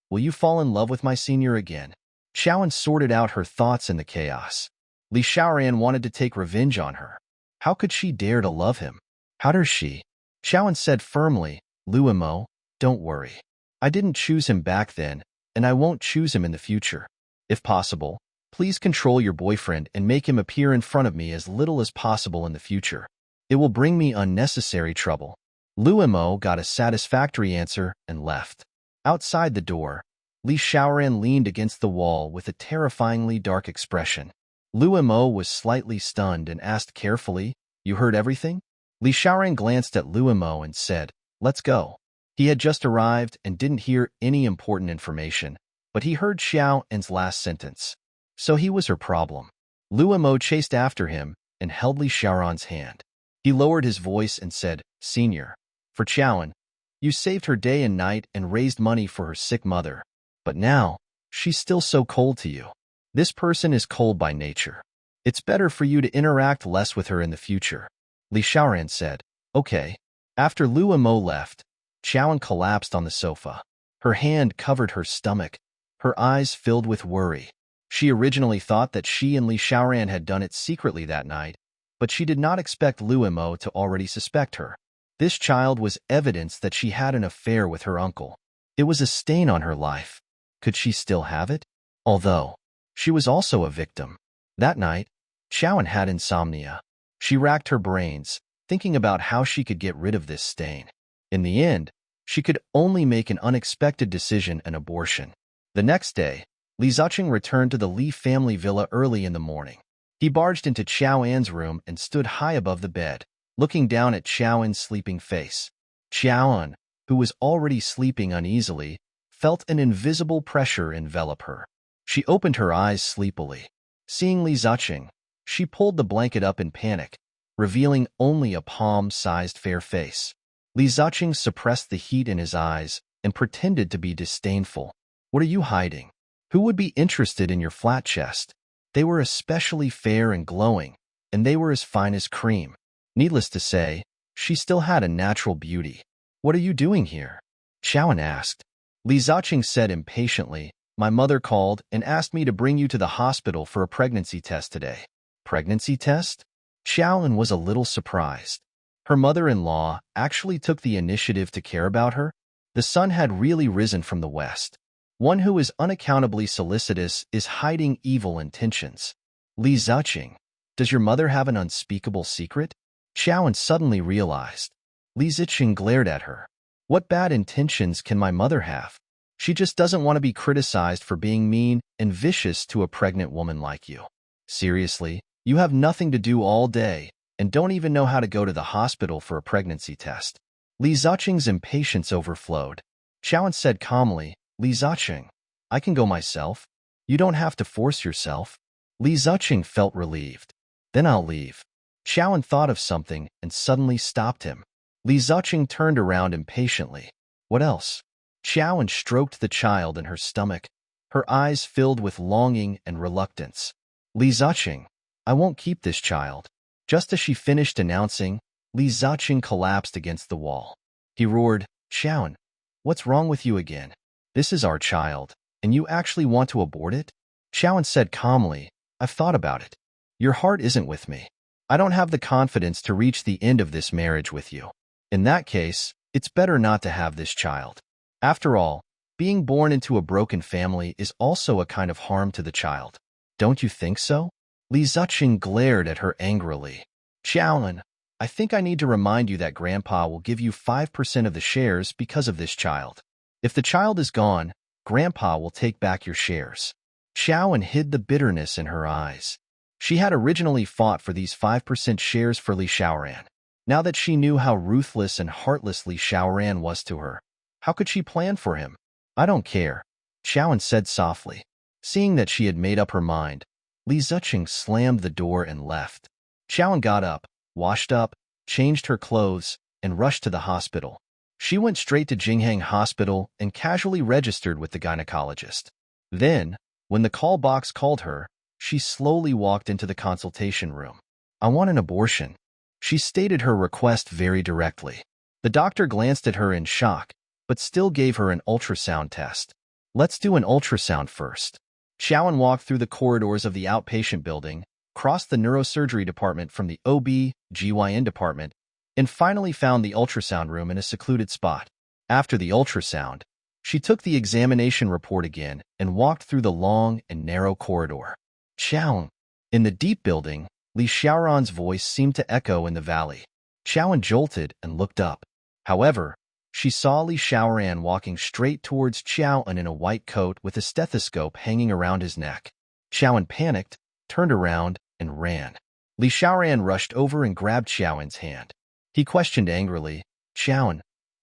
[SPEAKER 1] will you fall in love with my senior again? Xiaoan sorted out her thoughts in the chaos. Li Xiaoran wanted to take revenge on her. How could she dare to love him? How dare she? Xiaoan said firmly, Luomo, don't worry. I didn't choose him back then, and I won't choose him in the future. If possible, please control your boyfriend and make him appear in front of me as little as possible in the future. It will bring me unnecessary trouble. Luomo got a satisfactory answer and left. Outside the door, Li Xiaoran leaned against the wall with a terrifyingly dark expression. Lu Mo was slightly stunned and asked carefully, "You heard everything?" Li Xiaoran glanced at Lu Mo and said, "Let's go." He had just arrived and didn't hear any important information, but he heard Xiao An's last sentence. So he was her problem. Lu Mo chased after him and held Li Xiaoran's hand. He lowered his voice and said, "Senior, for Xiaoan, you saved her day and night and raised money for her sick mother. But now, she's still so cold to you. This person is cold by nature. It's better for you to interact less with her in the future." Li Xiaoran said, "Okay." After Lu Mo left, Xiaoan collapsed on the sofa. Her hand covered her stomach, her eyes filled with worry. She originally thought that she and Li Xiaoran had done it secretly that night, but she did not expect Lu Mo to already suspect her. This child was evidence that she had an affair with her uncle. It was a stain on her life. Could she still have it? Although, she was also a victim. That night, Xiaoan had insomnia. She racked her brains, thinking about how she could get rid of this stain. In the end, she could only make an unexpected decision: an abortion. The next day, Li Zucheng returned to the Li family villa early in the morning. He barged into Xiao An's room and stood high above the bed, looking down at Xiao An's sleeping face. Xiao An, who was already sleeping uneasily, felt an invisible pressure envelop her. She opened her eyes sleepily. Seeing Li Zucheng, she pulled the blanket up in panic, revealing only a palm-sized fair face. Li Zucheng suppressed the heat in his eyes and pretended to be disdainful. "What are you hiding? Who would be interested in your flat chest?" They were especially fair and glowing, and they were as fine as cream. Needless to say, she still had a natural beauty. "What are you doing here?" Xiaoan asked. Li Zucheng said impatiently, "My mother called and asked me to bring you to the hospital for a pregnancy test today." Pregnancy test? Xiaoan was a little surprised. Her mother-in-law actually took the initiative to care about her. The sun had really risen from the west. One who is unaccountably solicitous is hiding evil intentions. Li Zucheng, does your mother have an unspeakable secret? Xiaoan suddenly realized. Li Zucheng glared at her. What bad intentions can my mother have? She just doesn't want to be criticized for being mean and vicious to a pregnant woman like you. Seriously, you have nothing to do all day and don't even know how to go to the hospital for a pregnancy test. Li Zucheng's impatience overflowed. Xiaoan said calmly, "Li Zucheng, I can go myself. You don't have to force yourself." Li Zucheng felt relieved. "Then I'll leave." Xiaoan thought of something and suddenly stopped him. Li Zucheng turned around impatiently. "What else?" Xiaoan stroked the child in her stomach, her eyes filled with longing and reluctance. "Li Zucheng, I won't keep this child." Just as she finished announcing, Li Zucheng collapsed against the wall. He roared, "Xiaoan, what's wrong with you again? This is our child, and you actually want to abort it?" Xiaoan said calmly, "I've thought about it. Your heart isn't with me. I don't have the confidence to reach the end of this marriage with you. In that case, it's better not to have this child. After all, being born into a broken family is also a kind of harm to the child. Don't you think so?" Li Zucheng glared at her angrily. "Xiaoan, I think I need to remind you that Grandpa will give you 5% of the shares because of this child. If the child is gone, Grandpa will take back your shares." Xiaoan hid the bitterness in her eyes. She had originally fought for these 5% shares for Li Xiaoran. Now that she knew how ruthless and heartless Li Xiaoran was to her, how could she plan for him? "I don't care," Xiaoan said softly. Seeing that she had made up her mind, Li Zucheng slammed the door and left. Xiaoan got up, washed up, changed her clothes, and rushed to the hospital. She went straight to Jinghang Hospital and casually registered with the gynecologist. Then, when the call box called her, she slowly walked into the consultation room. "I want an abortion." She stated her request very directly. The doctor glanced at her in shock, but still gave her an ultrasound test. "Let's do an ultrasound first." Xiaoan walked through the corridors of the outpatient building, crossed the neurosurgery department from the OB/GYN department, and finally found the ultrasound room in a secluded spot. After the ultrasound, she took the examination report again and walked through the long and narrow corridor. "Xiaoan." In the deep building, Li Xiaoran's voice seemed to echo in the valley. Xiaoan jolted and looked up. However, she saw Li Xiaoran walking straight towards Qiaoan in a white coat with a stethoscope hanging around his neck. Qiaoan panicked, turned around, and ran. Li Xiaoran rushed over and grabbed Qiaoan's hand. He questioned angrily, "Qiaoan,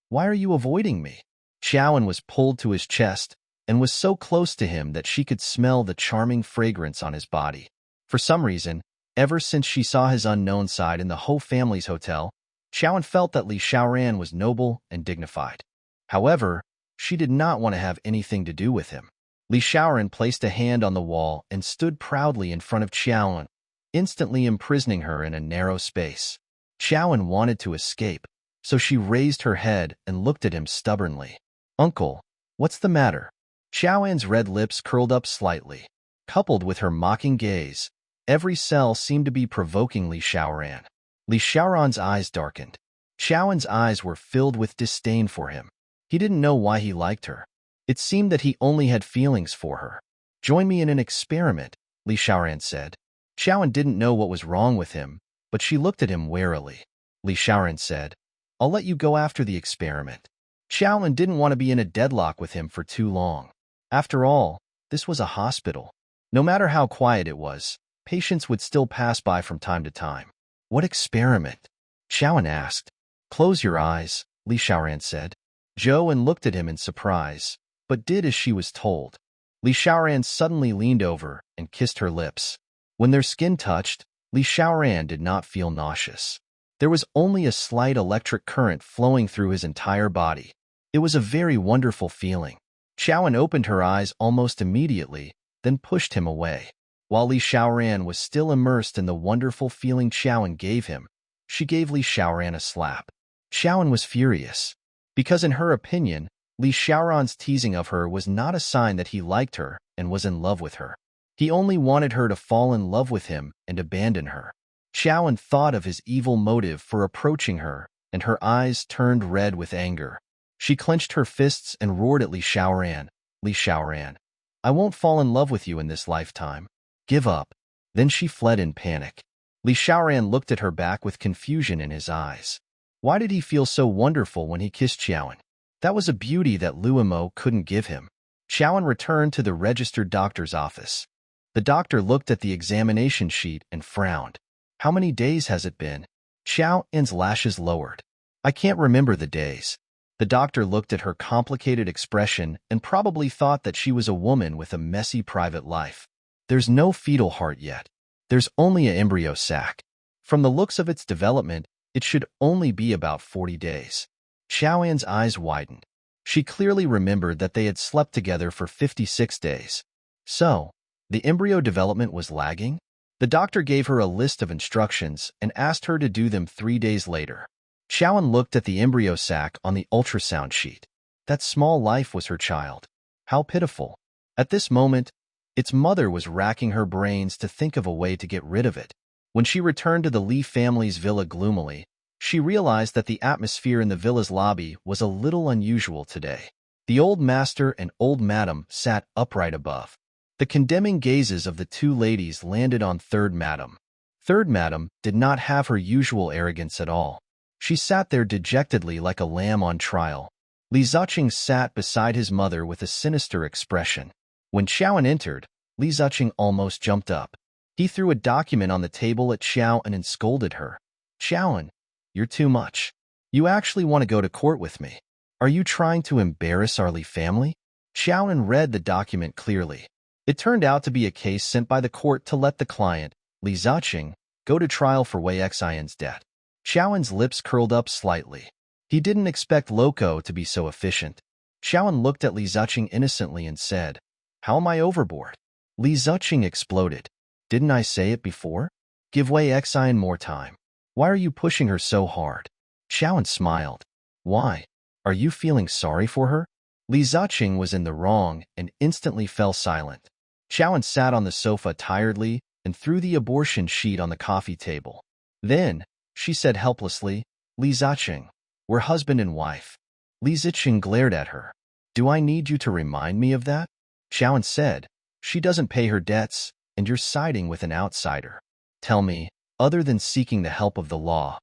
[SPEAKER 1] why are you avoiding me?" Qiaoan was pulled to his chest and was so close to him that she could smell the charming fragrance on his body. For some reason, ever since she saw his unknown side in the Ho family's hotel, Qiaoan felt that Li Xiaoran was noble and dignified. However, she did not want to have anything to do with him. Li Xiaoran placed a hand on the wall and stood proudly in front of Qiaoan, instantly imprisoning her in a narrow space. Qiaoan wanted to escape, so she raised her head and looked at him stubbornly. "Uncle, what's the matter?" Qiaoan's red lips curled up slightly. Coupled with her mocking gaze, every cell seemed to be provoking Li Xiaoran. Li Xiaoran's eyes darkened. Qiaoan's eyes were filled with disdain for him. He didn't know why he liked her. It seemed that he only had feelings for her. "Join me in an experiment," Li Xiaoran said. Qiaoan didn't know what was wrong with him, but she looked at him warily. Li Xiaoran said, "I'll let you go after the experiment." Qiaoan didn't want to be in a deadlock with him for too long. After all, this was a hospital. No matter how quiet it was, patients would still pass by from time to time. "What experiment?" Qiaoan asked. "Close your eyes," Li Xiaoran said. Zhou looked at him in surprise, but did as she was told. Li Xiaoran suddenly leaned over and kissed her lips. When their skin touched, Li Xiaoran did not feel nauseous. There was only a slight electric current flowing through his entire body. It was a very wonderful feeling. Qiaoan opened her eyes almost immediately, then pushed him away. While Li Xiaoran was still immersed in the wonderful feeling Qiaoan gave him, she gave Li Xiaoran a slap. Qiaoan was furious, because in her opinion, Li Xiaoran's teasing of her was not a sign that he liked her and was in love with her. He only wanted her to fall in love with him and abandon her. Qiaoan thought of his evil motive for approaching her, and her eyes turned red with anger. She clenched her fists and roared at Li Xiaoran, "Li Xiaoran, I won't fall in love with you in this lifetime. Give up." Then she fled in panic. Li Xiaoran looked at her back with confusion in his eyes. Why did he feel so wonderful when he kissed Qiaoan? That was a beauty that Luomo couldn't give him. Qiaoan returned to the registered doctor's office. The doctor looked at the examination sheet and frowned. "How many days has it been?" Qiaoan's lashes lowered. "I can't remember the days." The doctor looked at her complicated expression and probably thought that she was a woman with a messy private life. "There's no fetal heart yet. There's only an embryo sac. From the looks of its development, it should only be about 40 days. Qiaoan's eyes widened. She clearly remembered that they had slept together for 56 days. So, the embryo development was lagging? The doctor gave her a list of instructions and asked her to do them 3 days later. Qiaoan looked at the embryo sac on the ultrasound sheet. That small life was her child. How pitiful. At this moment, its mother was racking her brains to think of a way to get rid of it. When she returned to the Li family's villa gloomily, she realized that the atmosphere in the villa's lobby was a little unusual today. The old master and old madam sat upright above. The condemning gazes of the two ladies landed on third madam. Third madam did not have her usual arrogance at all. She sat there dejectedly like a lamb on trial. Li Ziqing sat beside his mother with a sinister expression. When Qiaoan entered, Li Ziqing almost jumped up. He threw a document on the table at Qiaoan and scolded her. "Qiaoan, you're too much. You actually want to go to court with me. Are you trying to embarrass our Li family?" Qiaoan read the document clearly. It turned out to be a case sent by the court to let the client, Li Ziqing, go to trial for Wei Xin's debt. Qiaoan's lips curled up slightly. He didn't expect Loco to be so efficient. Qiaoan looked at Li Ziqing innocently and said, "How am I overboard?" Li Ziqing exploded. "Didn't I say it before? Give Wei Xin more time. Why are you pushing her so hard?" Qiaoan smiled. "Why? Are you feeling sorry for her?" Li Ziqing was in the wrong and instantly fell silent. Qiaoan sat on the sofa tiredly and threw the abortion sheet on the coffee table. Then, she said helplessly, "Li Ziqing, we're husband and wife." Li Ziqing glared at her. "Do I need you to remind me of that?" Qiaoan said, "She doesn't pay her debts, and you're siding with an outsider. Tell me, other than seeking the help of the law,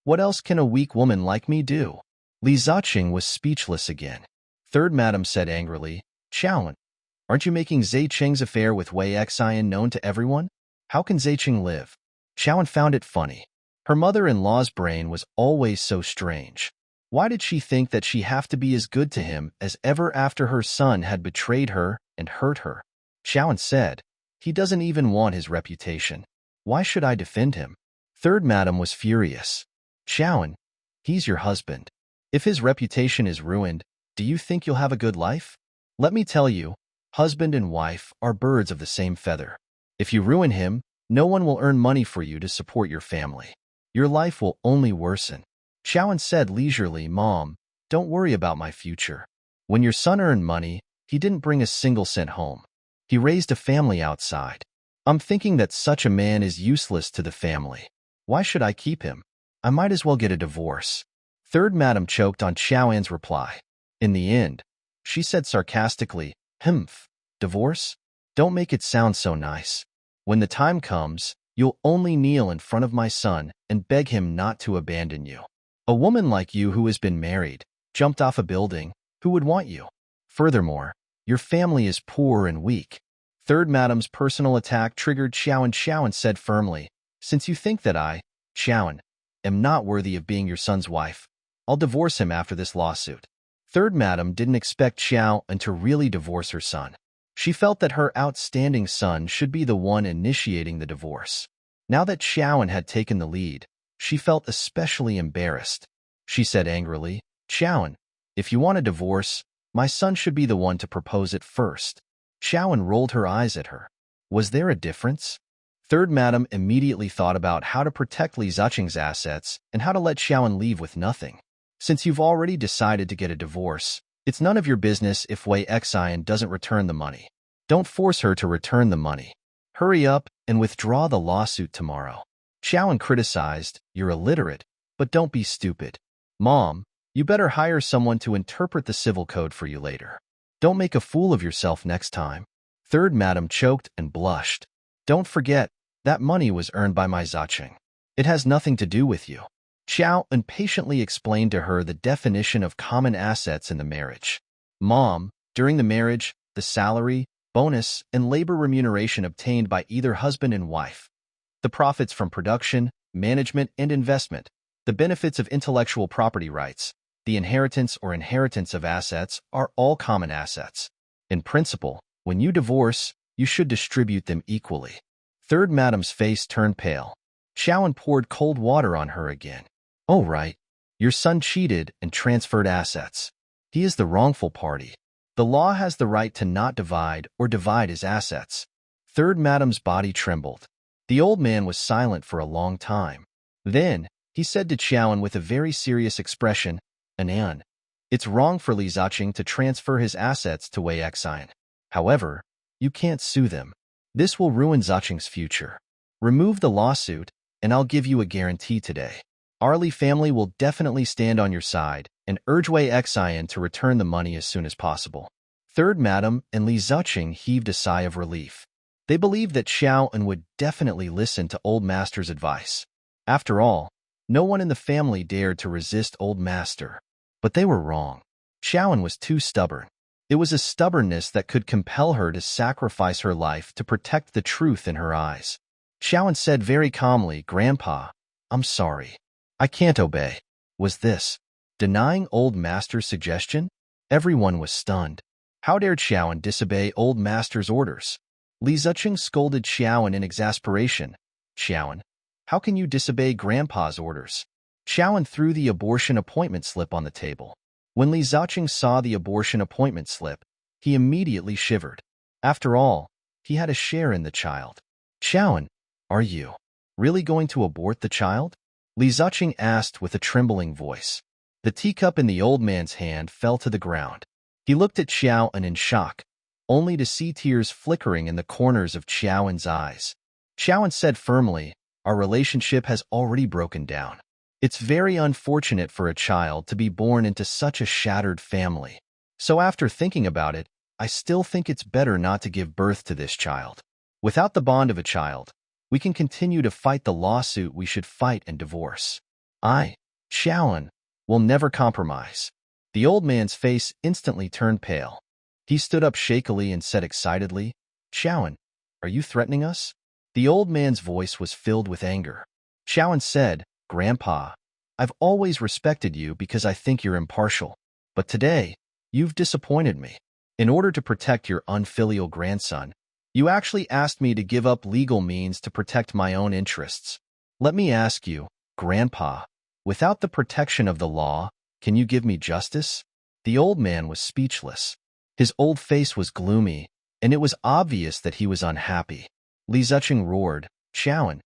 [SPEAKER 1] what else can a weak woman like me do?" Li Ziqing was speechless again. Third Madam said angrily, Qiaowen, aren't you making Ziqing's affair with Wei Xian known to everyone? How can Ziqing live? Qiaowen found it funny. Her mother-in-law's brain was always so strange. Why did she think that she have to be as good to him as ever after her son had betrayed her and hurt her? Qiaowen said, he doesn't even want his reputation. Why should I defend him? Third Madam was furious. Qiaowen, he's your husband. If his reputation is ruined, do you think you'll have a good life? Let me tell you, husband and wife are birds of the same feather. If you ruin him, no one will earn money for you to support your family. Your life will only worsen. Qiaowen said leisurely, Mom, don't worry about my future. When your son earned money, he didn't bring a single cent home. He raised a family outside. I'm thinking that such a man is useless to the family. Why should I keep him? I might as well get a divorce. Third Madam choked on Qiaowen's reply. In the end, she said sarcastically, divorce? Don't make it sound so nice. When the time comes, you'll only kneel in front of my son and beg him not to abandon you. A woman like you who has been married, jumped off a building, who would want you? Furthermore, your family is poor and weak. Third Madam's personal attack triggered Qiaowen. Qiaowen said firmly, since you think that I, Qiaowen, am not worthy of being your son's wife, I'll divorce him after this lawsuit. Third Madam didn't expect Qiaowen to really divorce her son. She felt that her outstanding son should be the one initiating the divorce. Now that Qiaowen had taken the lead, she felt especially embarrassed. She said angrily, Qiaowen, if you want a divorce, my son should be the one to propose it first. Qiaowen rolled her eyes at her. Was there a difference? Third Madam immediately thought about how to protect Li Ziqing's assets and how to let Qiaowen leave with nothing. Since you've already decided to get a divorce, it's none of your business if Wei Xian doesn't return the money. Don't force her to return the money. Hurry up and withdraw the lawsuit tomorrow. Qiaowen criticized, you're illiterate, but don't be stupid. Mom, you better hire someone to interpret the civil code for you later. Don't make a fool of yourself next time. Third Madam choked and blushed. Don't forget, that money was earned by my Ziqing. It has nothing to do with you. Qiaowen patiently explained to her the definition of common assets in the marriage. Mom, during the marriage, the salary, bonus, and labor remuneration obtained by either husband and wife, the profits from production, management, and investment, the benefits of intellectual property rights, the inheritance or inheritance of assets are all common assets. In principle, when you divorce, you should distribute them equally. Third Madam's face turned pale. Qiaowen poured cold water on her again. Oh, right. Your son cheated and transferred assets. He is the wrongful party. The law has the right to not divide or divide his assets. Third Madam's body trembled. The old man was silent for a long time. Then, he said to Qiaowen with a very serious expression, Anan, it's wrong for Li Ziqing to transfer his assets to Wei Xian. However, you can't sue them. This will ruin Ziqing's future. Remove the lawsuit, and I'll give you a guarantee today. Our Li family will definitely stand on your side and urge Wei Xian to return the money as soon as possible. Third Madam and Li Ziqing heaved a sigh of relief. They believed that Qiaowen would definitely listen to Old Master's advice. After all, no one in the family dared to resist Old Master. But they were wrong. Qiaowen was too stubborn. It was a stubbornness that could compel her to sacrifice her life to protect the truth in her eyes. Qiaowen said very calmly, Grandpa, I'm sorry. I can't obey. Was this denying Old Master's suggestion? Everyone was stunned. How dared Qiaowen disobey Old Master's orders? Li Ziqing scolded Qiaowen in exasperation. Qiaowen, how can you disobey Grandpa's orders? Qiaowen threw the abortion appointment slip on the table. When Li Ziqing saw the abortion appointment slip, he immediately shivered. After all, he had a share in the child. Qiaowen, are you really going to abort the child? Li Ziqing asked with a trembling voice. The teacup in the old man's hand fell to the ground. He looked at Qiaowen in shock, only to see tears flickering in the corners of Qiaowen's eyes. Qiaowen said firmly, our relationship has already broken down. It's very unfortunate for a child to be born into such a shattered family. So after thinking about it, I still think it's better not to give birth to this child. Without the bond of a child, we can continue to fight the lawsuit we should fight and divorce. I, Qiaowen, We'll never compromise. The old man's face instantly turned pale. He stood up shakily and said excitedly, Xiaoan, are you threatening us? The old man's voice was filled with anger. Xiaoan said, Grandpa, I've always respected you because I think you're impartial. But today, you've disappointed me. In order to protect your unfilial grandson, you actually asked me to give up legal means to protect my own interests. Let me ask you, Grandpa, without the protection of the law, can you give me justice? The old man was speechless. His old face was gloomy, and it was obvious that he was unhappy. Li Ziqing roared, Xiaoan,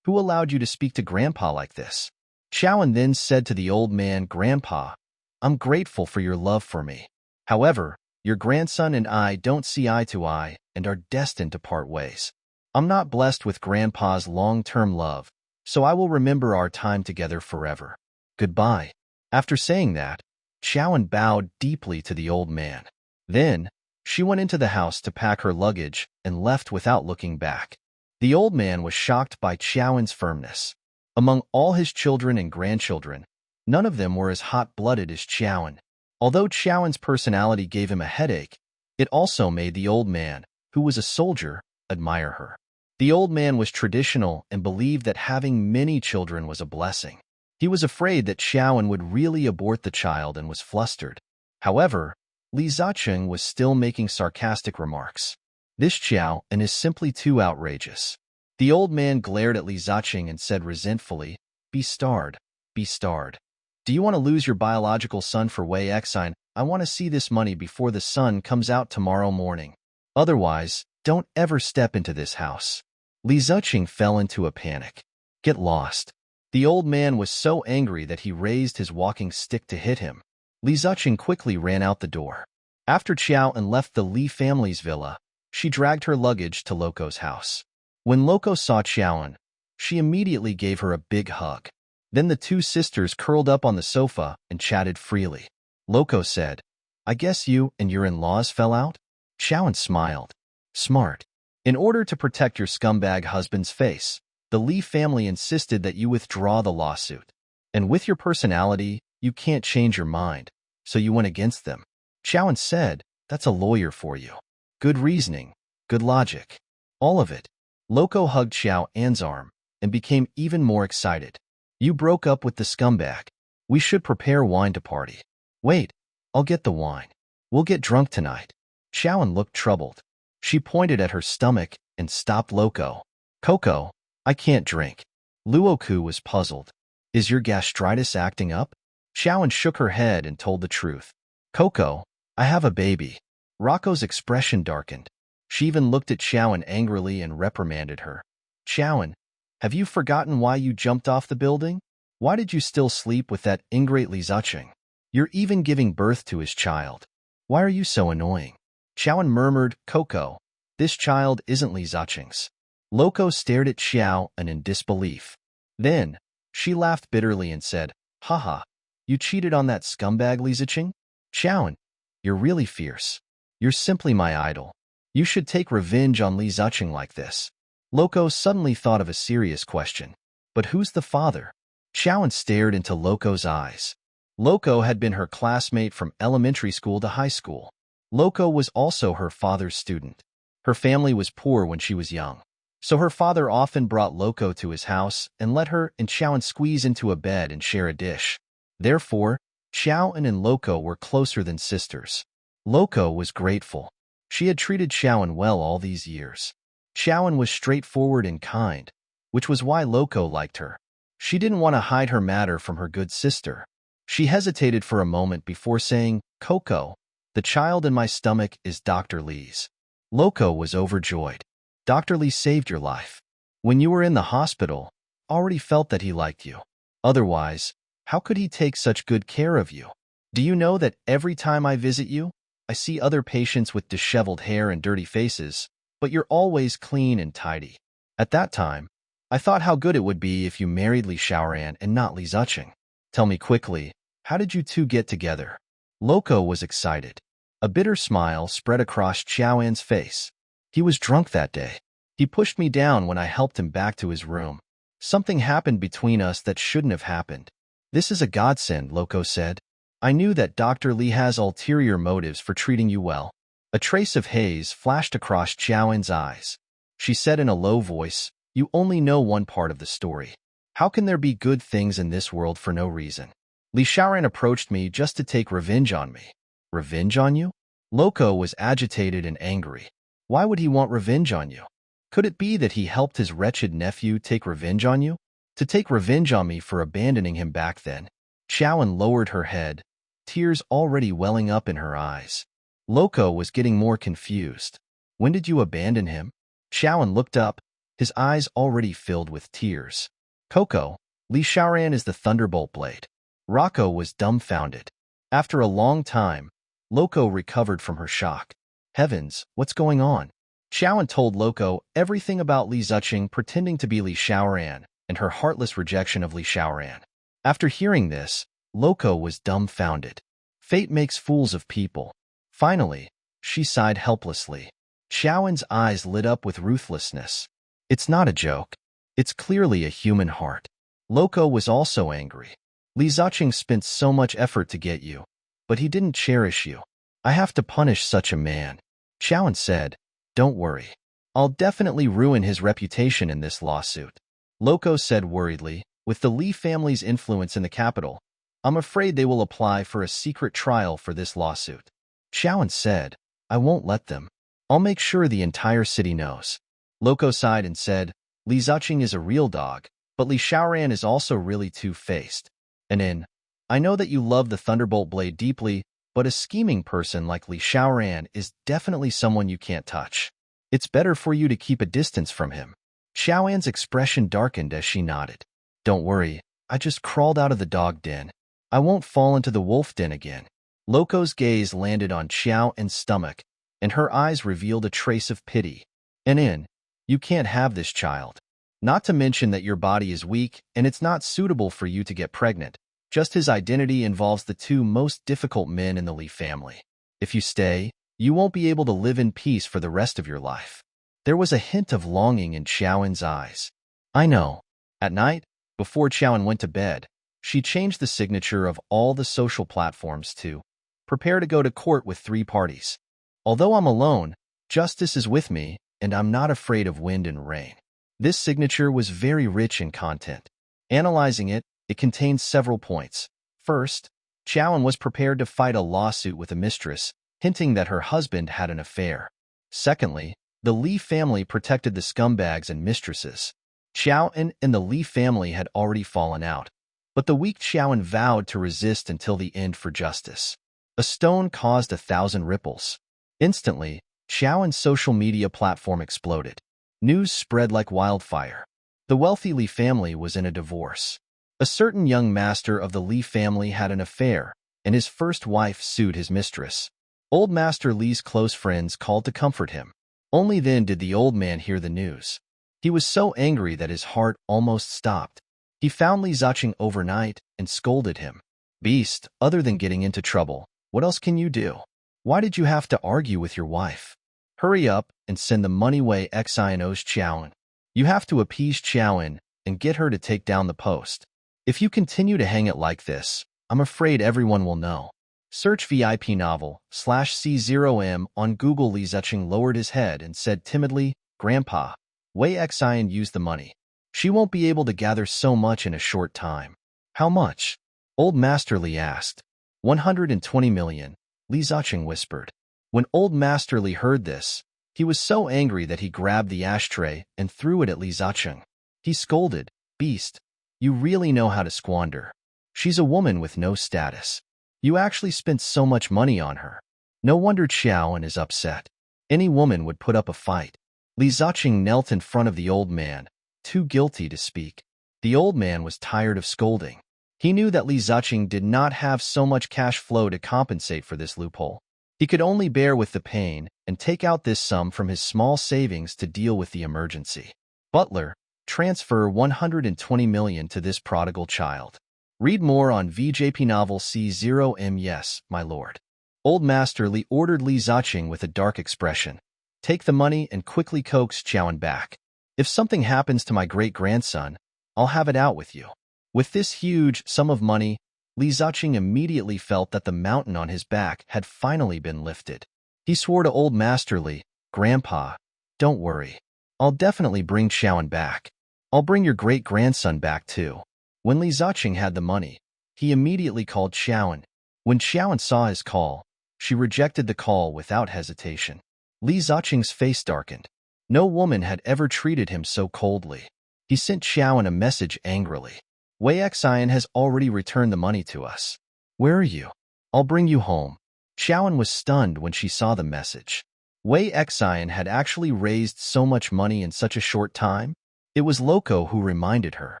[SPEAKER 1] who allowed you to speak to Grandpa like this? Xiaoan then said to the old man, Grandpa, I'm grateful for your love for me. However, your grandson and I don't see eye to eye and are destined to part ways. I'm not blessed with Grandpa's long-term love, so I will remember our time together forever. Goodbye. After saying that, Xiaoan bowed deeply to the old man. Then, she went into the house to pack her luggage and left without looking back. The old man was shocked by Xiaoan's firmness. Among all his children and grandchildren, none of them were as hot-blooded as Xiaoan. Although Xiaoan's personality gave him a headache, it also made the old man, who was a soldier, admire her. The old man was traditional and believed that having many children was a blessing. He was afraid that Xiaoan would really abort the child and was flustered. However, Li Ziqing was still making sarcastic remarks. This Xiaoan is simply too outrageous. The old man glared at Li Ziqing and said resentfully, Be starred. Do you want to lose your biological son for Wei Exine? I want to see this money before the sun comes out tomorrow morning. Otherwise, don't ever step into this house. Li Ziqing fell into a panic. Get lost. The old man was so angry that he raised his walking stick to hit him. Li Ziqing quickly ran out the door. After Xiaoan left the Li family's villa, she dragged her luggage to Loco's house. When Loco saw Xiaoan, she immediately gave her a big hug. Then the two sisters curled up on the sofa and chatted freely. Loco said, I guess you and your in-laws fell out? Xiaoan smiled. Smart. In order to protect your scumbag husband's face, the Li family insisted that you withdraw the lawsuit. And with your personality, you can't change your mind, so you went against them. Xiaoan said, That's a lawyer for you. Good reasoning, good logic. All of it. Loco hugged Xiaoan's arm and became even more excited. You broke up with the scumbag. We should prepare wine to party. Wait, I'll get the wine. We'll get drunk tonight. Xiaoan looked troubled. She pointed at her stomach and stopped Loco. Coco, I can't drink. Luoku was puzzled. Is your gastritis acting up? Xiaoan shook her head and told the truth. Coco, I have a baby. Rocco's expression darkened. She even looked at Xiaoan angrily and reprimanded her. Xiaoan, have you forgotten why you jumped off the building? Why did you still sleep with that ingrate Li Ziqing? You're even giving birth to his child. Why are you so annoying? Xiaoan murmured, Coco, this child isn't Li Ziqing's. Loco stared at Xiaoan in disbelief. Then, she laughed bitterly and said, Haha, you cheated on that scumbag Li Ziqing? Xiaoan, you're really fierce. You're simply my idol. You should take revenge on Li Ziqing like this. Loco suddenly thought of a serious question. But who's the father? Xiaoan stared into Loco's eyes. Loco had been her classmate from elementary school to high school. Loco was also her father's student. Her family was poor when she was young, so her father often brought Loco to his house and let her and Xiaoan squeeze into a bed and share a dish. Therefore, Xiaoan and Loco were closer than sisters. Loco was grateful. She had treated Xiaoan well all these years. Xiaoan was straightforward and kind, which was why Loco liked her. She didn't want to hide her matter from her good sister. She hesitated for a moment before saying, Coco, the child in my stomach is Dr. Li's. Loco was overjoyed. Dr. Li saved your life. When you were in the hospital, already felt that he liked you. Otherwise, how could he take such good care of you? Do you know that every time I visit you, I see other patients with disheveled hair and dirty faces, but you're always clean and tidy. At that time, I thought how good it would be if you married Li Xiaoran and not Li Ziqing. Tell me quickly, how did you two get together? Loco was excited. A bitter smile spread across Xiaoan's face. He was drunk that day. He pushed me down when I helped him back to his room. Something happened between us that shouldn't have happened. This is a godsend, Loco said. I knew that Dr. Li has ulterior motives for treating you well. A trace of haze flashed across Xiaoan's eyes. She said in a low voice, you only know one part of the story. How can there be good things in this world for no reason? Li Xiaoran approached me just to take revenge on me. Revenge on you? Loco was agitated and angry. Why would he want revenge on you? Could it be that he helped his wretched nephew take revenge on you? To take revenge on me for abandoning him back then? Xiaoan lowered her head, tears already welling up in her eyes. Loco was getting more confused. When did you abandon him? Xiaoan looked up, his eyes already filled with tears. Coco, Li Xiaoran is the Thunderbolt Blade. Rocco was dumbfounded. After a long time, Loco recovered from her shock. Heavens, what's going on? Xiaoan told Loco everything about Li Zuching pretending to be Li Xiaoran and her heartless rejection of Li Xiaoran. After hearing this, Loco was dumbfounded. Fate makes fools of people. Finally, she sighed helplessly. Xiaoan's eyes lit up with ruthlessness. It's not a joke. It's clearly a human heart. Loco was also angry. Li Zuching spent so much effort to get you, but he didn't cherish you. I have to punish such a man. Xiaoan said, don't worry. I'll definitely ruin his reputation in this lawsuit. Loco said worriedly, with the Li family's influence in the capital, I'm afraid they will apply for a secret trial for this lawsuit. Xiaoan said, I won't let them. I'll make sure the entire city knows. Loco sighed and said, Li Zuching is a real dog, but Li Xiaoran is also really two-faced. I know that you love the Thunderbolt Blade deeply, but a scheming person like Li Xiaoran is definitely someone you can't touch. It's better for you to keep a distance from him. Xiaoan's expression darkened as she nodded. Don't worry, I just crawled out of the dog den. I won't fall into the wolf den again. Loco's gaze landed on Xiaoan's stomach, and her eyes revealed a trace of pity. You can't have this child. Not to mention that your body is weak and it's not suitable for you to get pregnant. Just his identity involves the two most difficult men in the Li family. If you stay, you won't be able to live in peace for the rest of your life. There was a hint of longing in Xiaoan's eyes. I know. At night, before Xiaoan went to bed, she changed the signature of all the social platforms to prepare to go to court with 3 parties. Although I'm alone, justice is with me, and I'm not afraid of wind and rain. This signature was very rich in content. Analyzing it, it contained several points. First, Xiaoan was prepared to fight a lawsuit with a mistress, hinting that her husband had an affair. Secondly, the Li family protected the scumbags and mistresses. Xiaoan and the Li family had already fallen out, but the weak Xiaoan vowed to resist until the end for justice. A stone caused 1,000 ripples. Instantly, Xiaoan's social media platform exploded. News spread like wildfire. The wealthy Li family was in a divorce. A certain young master of the Li family had an affair, and his first wife sued his mistress. Old Master Li's close friends called to comfort him. Only then did the old man hear the news. He was so angry that his heart almost stopped. He found Li Zuching overnight and scolded him. Beast, other than getting into trouble, what else can you do? Why did you have to argue with your wife? Hurry up and send the money way Xinos Xiaoan. You have to appease Xiaoan and get her to take down the post. If you continue to hang it like this, I'm afraid everyone will know. Search VIP novel /C0M on Google. Li Zuching lowered his head and said timidly, Grandpa, Wei Xian used the money. She won't be able to gather so much in a short time. How much? Old Master Li asked. 120 million, Li Zuching whispered. When Old Master Li heard this, he was so angry that he grabbed the ashtray and threw it at Li Zuching. He scolded, Beast, you really know how to squander. She's a woman with no status. You actually spent so much money on her. No wonder Xiaoan is upset. Any woman would put up a fight. Li Zuching knelt in front of the old man, too guilty to speak. The old man was tired of scolding. He knew that Li Zuching did not have so much cash flow to compensate for this loophole. He could only bear with the pain and take out this sum from his small savings to deal with the emergency. Butler, transfer 120 million to this prodigal child. Read more on VJP novel C0M. Yes, my lord. Old Master Li ordered Li Zuching with a dark expression. Take the money and quickly coax Xiaoan back. If something happens to my great-grandson, I'll have it out with you. With this huge sum of money, Li Ziqing immediately felt that the mountain on his back had finally been lifted. He swore to old Master Li, "Grandpa, don't worry. I'll definitely bring Xiaoan back. I'll bring your great-grandson back too." When Li Ziqing had the money, he immediately called Xiaoan. When Xiaoan saw his call, she rejected the call without hesitation. Li Ziqing's face darkened. No woman had ever treated him so coldly. He sent Xiaoan a message angrily. "Wei Xian has already returned the money to us. Where are you? I'll bring you home." Xiaoan was stunned when she saw the message. Wei Xian had actually raised so much money in such a short time? It was Loco who reminded her.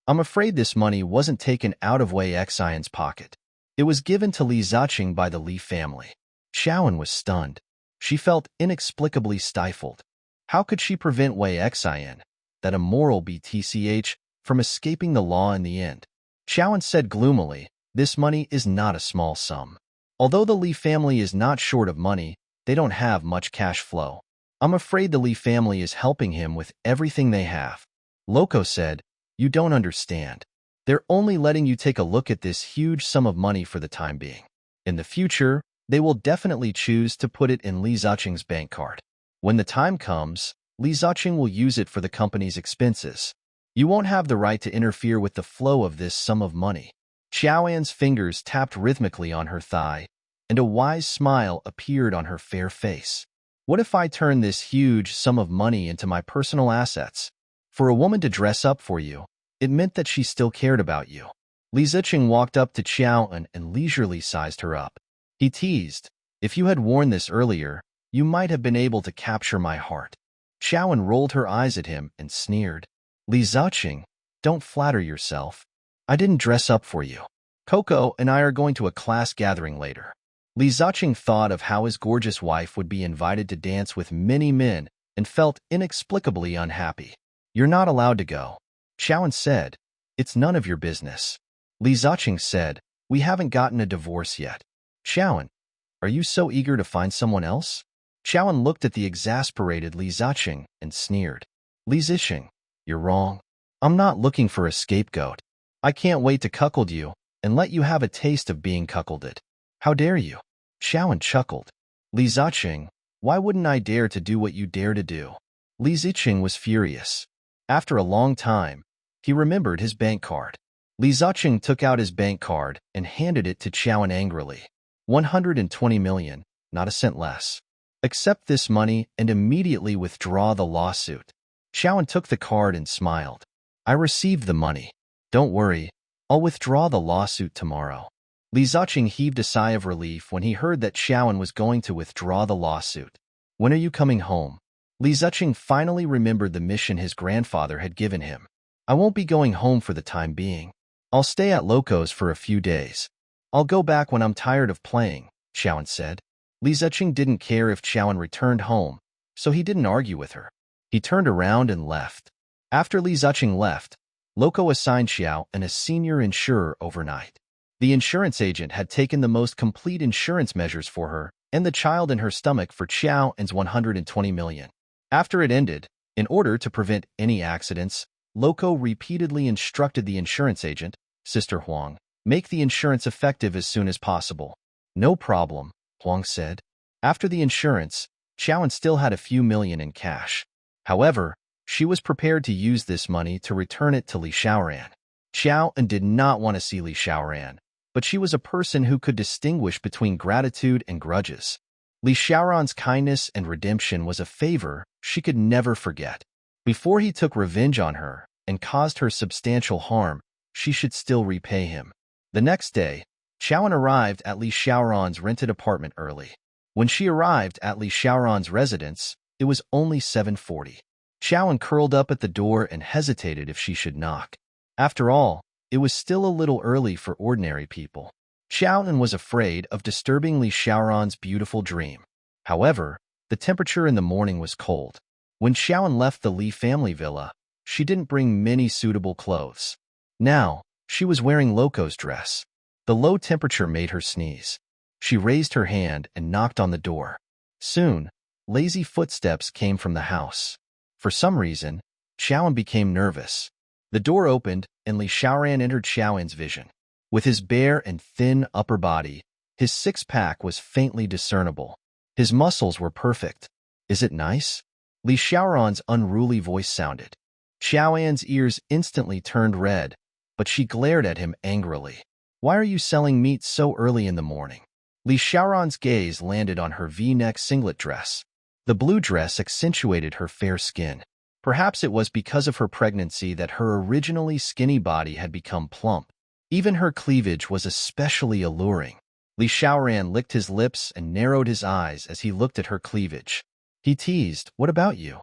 [SPEAKER 1] "I'm afraid this money wasn't taken out of Wei Xian's pocket. It was given to Li Ziqing by the Li family." Xiaoan was stunned. She felt inexplicably stifled. How could she prevent Wei Xian, that immoral BTCH, from escaping the law in the end? Xiaoan said gloomily, "This money is not a small sum. Although the Li family is not short of money, they don't have much cash flow. I'm afraid the Li family is helping him with everything they have." Loco said, "You don't understand. They're only letting you take a look at this huge sum of money for the time being. In the future, they will definitely choose to put it in Li Ziqing's bank card. When the time comes, Li Ziqing will use it for the company's expenses. You won't have the right to interfere with the flow of this sum of money." Xiaoan's fingers tapped rhythmically on her thigh, and a wise smile appeared on her fair face. "What if I turn this huge sum of money into my personal assets? For a woman to dress up for you, it meant that she still cared about you." Li Ziqing walked up to Xiaoan and leisurely sized her up. He teased, "If you had worn this earlier, you might have been able to capture my heart." Xiaoan rolled her eyes at him and sneered. "Li Ziqing, don't flatter yourself. I didn't dress up for you. Coco and I are going to a class gathering later." Li Ziqing thought of how his gorgeous wife would be invited to dance with many men and felt inexplicably unhappy. "You're not allowed to go." Xiaoan said, "It's none of your business." Li Ziqing said, "We haven't gotten a divorce yet." "Xiaoan, are you so eager to find someone else?" Xiaoan looked at the exasperated Li Ziqing and sneered. "Li Ziqing, you're wrong. I'm not looking for a scapegoat. I can't wait to cuckold you and let you have a taste of being cuckolded." "How dare you?" Xiaoan chuckled. "Li Ziqing, why wouldn't I dare to do what you dare to do?" Li Ziqing was furious. After a long time, he remembered his bank card. Li Ziqing took out his bank card and handed it to Xiaoan angrily. 120 million, not a cent less. Accept this money and immediately withdraw the lawsuit." Xiaoan took the card and smiled. "I received the money. Don't worry, I'll withdraw the lawsuit tomorrow." Li Ziqing heaved a sigh of relief when he heard that Xiaoan was going to withdraw the lawsuit. "When are you coming home?" Li Ziqing finally remembered the mission his grandfather had given him. "I won't be going home for the time being. I'll stay at Loco's for a few days. I'll go back when I'm tired of playing," Xiaoan said. Li Ziqing didn't care if Xiaoan returned home, so he didn't argue with her. He turned around and left. After Li Ziqing left, Loco assigned Xiao and a senior insurer overnight. The insurance agent had taken the most complete insurance measures for her and the child in her stomach for Xiao and's 120 million. After it ended, in order to prevent any accidents, Loco repeatedly instructed the insurance agent, Sister Huang, make the insurance effective as soon as possible. "No problem," Huang said. After the insurance, Xiaoan still had a few million in cash. However, she was prepared to use this money to return it to Li Xiaoran. Xiaoan did not want to see Li Xiaoran, but she was a person who could distinguish between gratitude and grudges. Li Xiaoran's kindness and redemption was a favor she could never forget. Before he took revenge on her and caused her substantial harm, she should still repay him. The next day, Xiaoan arrived at Li Xiaoran's rented apartment early. When she arrived at Li Xiaoran's residence, it was only 7:40. Xiaoan curled up at the door and hesitated if she should knock. After all, it was still a little early for ordinary people. Xiaoan was afraid of disturbing Li Xiaoran's beautiful dream. However, the temperature in the morning was cold. When Xiaoan left the Li family villa, she didn't bring many suitable clothes. Now, she was wearing Loco's dress. The low temperature made her sneeze. She raised her hand and knocked on the door. Soon, lazy footsteps came from the house. For some reason, Xiaoan became nervous. The door opened, and Li Xiaoran entered Xiaoan's vision. With his bare and thin upper body, his six-pack was faintly discernible. His muscles were perfect. "Is it nice?" Li Xiaoran's unruly voice sounded. Xiaoan's ears instantly turned red, but she glared at him angrily. "Why are you selling meat so early in the morning?" Li Xiaoran's gaze landed on her V-neck singlet dress. The blue dress accentuated her fair skin. Perhaps it was because of her pregnancy that her originally skinny body had become plump. Even her cleavage was especially alluring. Li Xiaoran licked his lips and narrowed his eyes as he looked at her cleavage. He teased, "What about you?"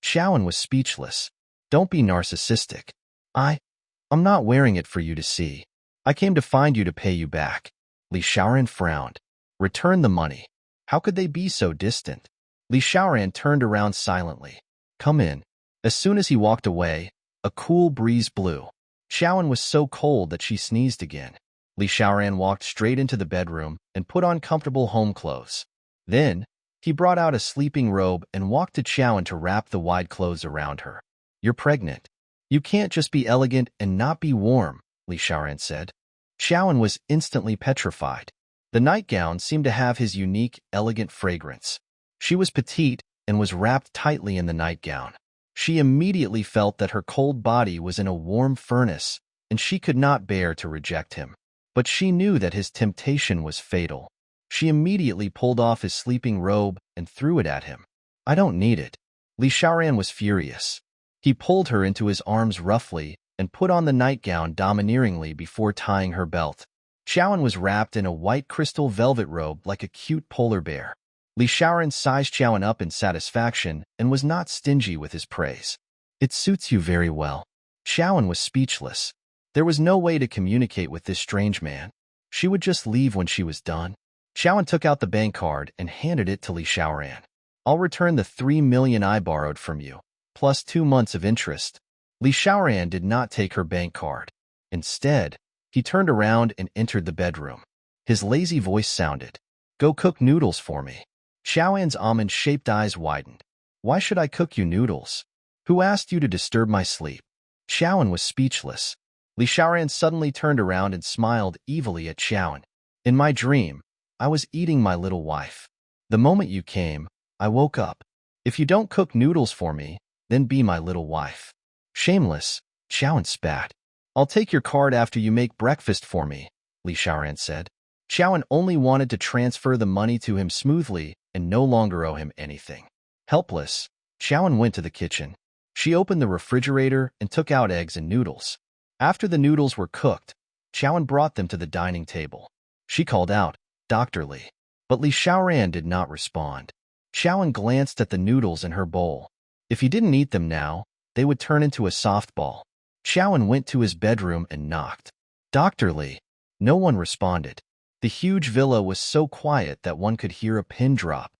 [SPEAKER 1] Xiaoan was speechless. "Don't be narcissistic. I'm not wearing it for you to see. I came to find you to pay you back." Li Xiaoran frowned. "Return the money." How could they be so distant? Li Xiaoran turned around silently. "Come in." As soon as he walked away, a cool breeze blew. Xiaoan was so cold that she sneezed again. Li Xiaoran walked straight into the bedroom and put on comfortable home clothes. Then, he brought out a sleeping robe and walked to Xiaoan to wrap the wide clothes around her. "You're pregnant. You can't just be elegant and not be warm," Li Xiaoran said. Xiaoan was instantly petrified. The nightgown seemed to have his unique, elegant fragrance. She was petite and was wrapped tightly in the nightgown. She immediately felt that her cold body was in a warm furnace, and she could not bear to reject him. But she knew that his temptation was fatal. She immediately pulled off his sleeping robe and threw it at him. "I don't need it." Li Xiaoran was furious. He pulled her into his arms roughly and put on the nightgown domineeringly before tying her belt. Xiaoan was wrapped in a white crystal velvet robe like a cute polar bear. Li Xiaoran sized Xiaoan up in satisfaction and was not stingy with his praise. "It suits you very well." Xiaoan was speechless. There was no way to communicate with this strange man. She would just leave when she was done. Xiaoan took out the bank card and handed it to Li Xiaoran. "I'll return the 3 million I borrowed from you, plus 2 months of interest." Li Xiaoran did not take her bank card. Instead, he turned around and entered the bedroom. His lazy voice sounded. "Go cook noodles for me." Xiaoan's almond-shaped eyes widened. "Why should I cook you noodles? Who asked you to disturb my sleep?" Xiaoan was speechless. Li Xiaoran suddenly turned around and smiled evilly at Xiaoan. "In my dream, I was eating my little wife. The moment you came, I woke up. If you don't cook noodles for me, then be my little wife." "Shameless," Xiaoan spat. "I'll take your card after you make breakfast for me," Li Xiaoran said. Xiaoan only wanted to transfer the money to him smoothly and no longer owe him anything. Helpless, Xiaoan went to the kitchen. She opened the refrigerator and took out eggs and noodles. After the noodles were cooked, Xiaoan brought them to the dining table. She called out, "Dr. Li." But Li Xiaoran did not respond. Xiaoan glanced at the noodles in her bowl. If he didn't eat them now, they would turn into a softball. Xiaoan went to his bedroom and knocked. "Dr. Li." No one responded. The huge villa was so quiet that one could hear a pin drop.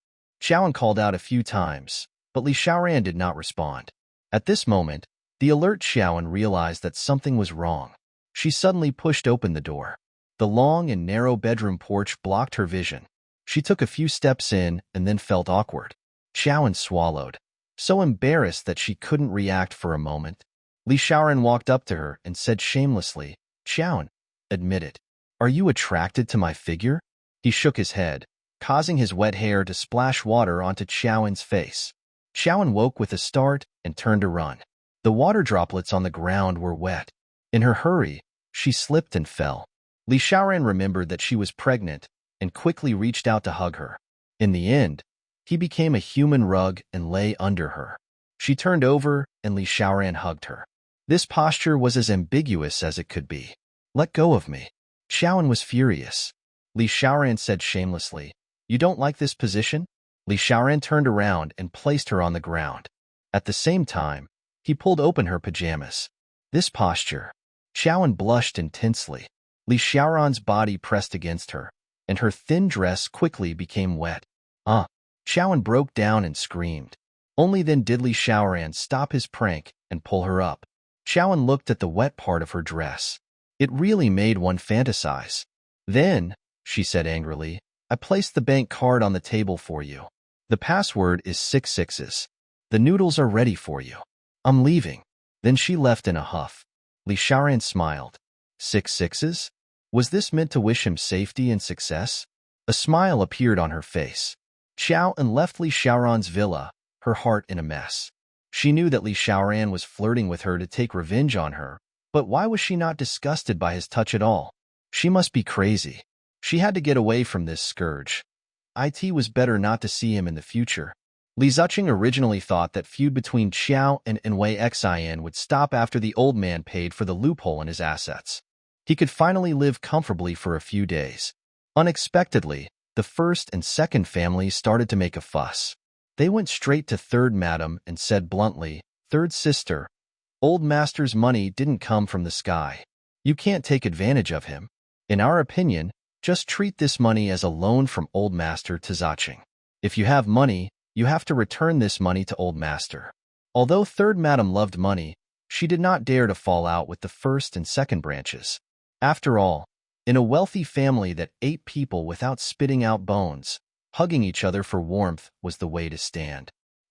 [SPEAKER 1] Xiaoan called out a few times, but Li Xiaoran did not respond. At this moment, the alert Xiaoan realized that something was wrong. She suddenly pushed open the door. The long and narrow bedroom porch blocked her vision. She took a few steps in and then felt awkward. Xiaoan swallowed, so embarrassed that she couldn't react for a moment. Li Xiaoran walked up to her and said shamelessly, "Xiaoan, admit it. Are you attracted to my figure?" He shook his head, causing his wet hair to splash water onto Xiaoan's face. Xiaoan woke with a start and turned to run. The water droplets on the ground were wet. In her hurry, she slipped and fell. Li Xiaoran remembered that she was pregnant and quickly reached out to hug her. In the end, he became a human rug and lay under her. She turned over and Li Xiaoran hugged her. This posture was as ambiguous as it could be. "Let go of me." Xiaoan was furious. Li Xiaoran said shamelessly, "You don't like this position?" Li Xiaoran turned around and placed her on the ground. At the same time, he pulled open her pajamas. "This posture." Xiaoan blushed intensely. Li Xiaoran's body pressed against her, and her thin dress quickly became wet. Xiaoan broke down and screamed. Only then did Li Xiaoran stop his prank and pull her up. Xiaoan looked at the wet part of her dress. It really made one fantasize. "Then," she said angrily, "I placed the bank card on the table for you. The password is 6 6s. The noodles are ready for you. I'm leaving." Then she left in a huff. Li Xiaoran smiled. 6 sixes? Was this meant to wish him safety and success? A smile appeared on her face. Xiaoan left Li Xiaoran's villa, her heart in a mess. She knew that Li Xiaoran was flirting with her to take revenge on her, but why was she not disgusted by his touch at all? She must be crazy. She had to get away from this scourge. It was better not to see him in the future. Li Zuching originally thought that feud between Xiao and Wei Xin would stop after the old man paid for the loophole in his assets. He could finally live comfortably for a few days. Unexpectedly, the first and second families started to make a fuss. They went straight to third madam and said bluntly, "Third sister, old master's money didn't come from the sky. You can't take advantage of him. In our opinion, just treat this money as a loan from old master to Zuching. If you have money, you have to return this money to old master." Although third madam loved money, she did not dare to fall out with the first and second branches. After all, in a wealthy family that ate people without spitting out bones, hugging each other for warmth was the way to stand.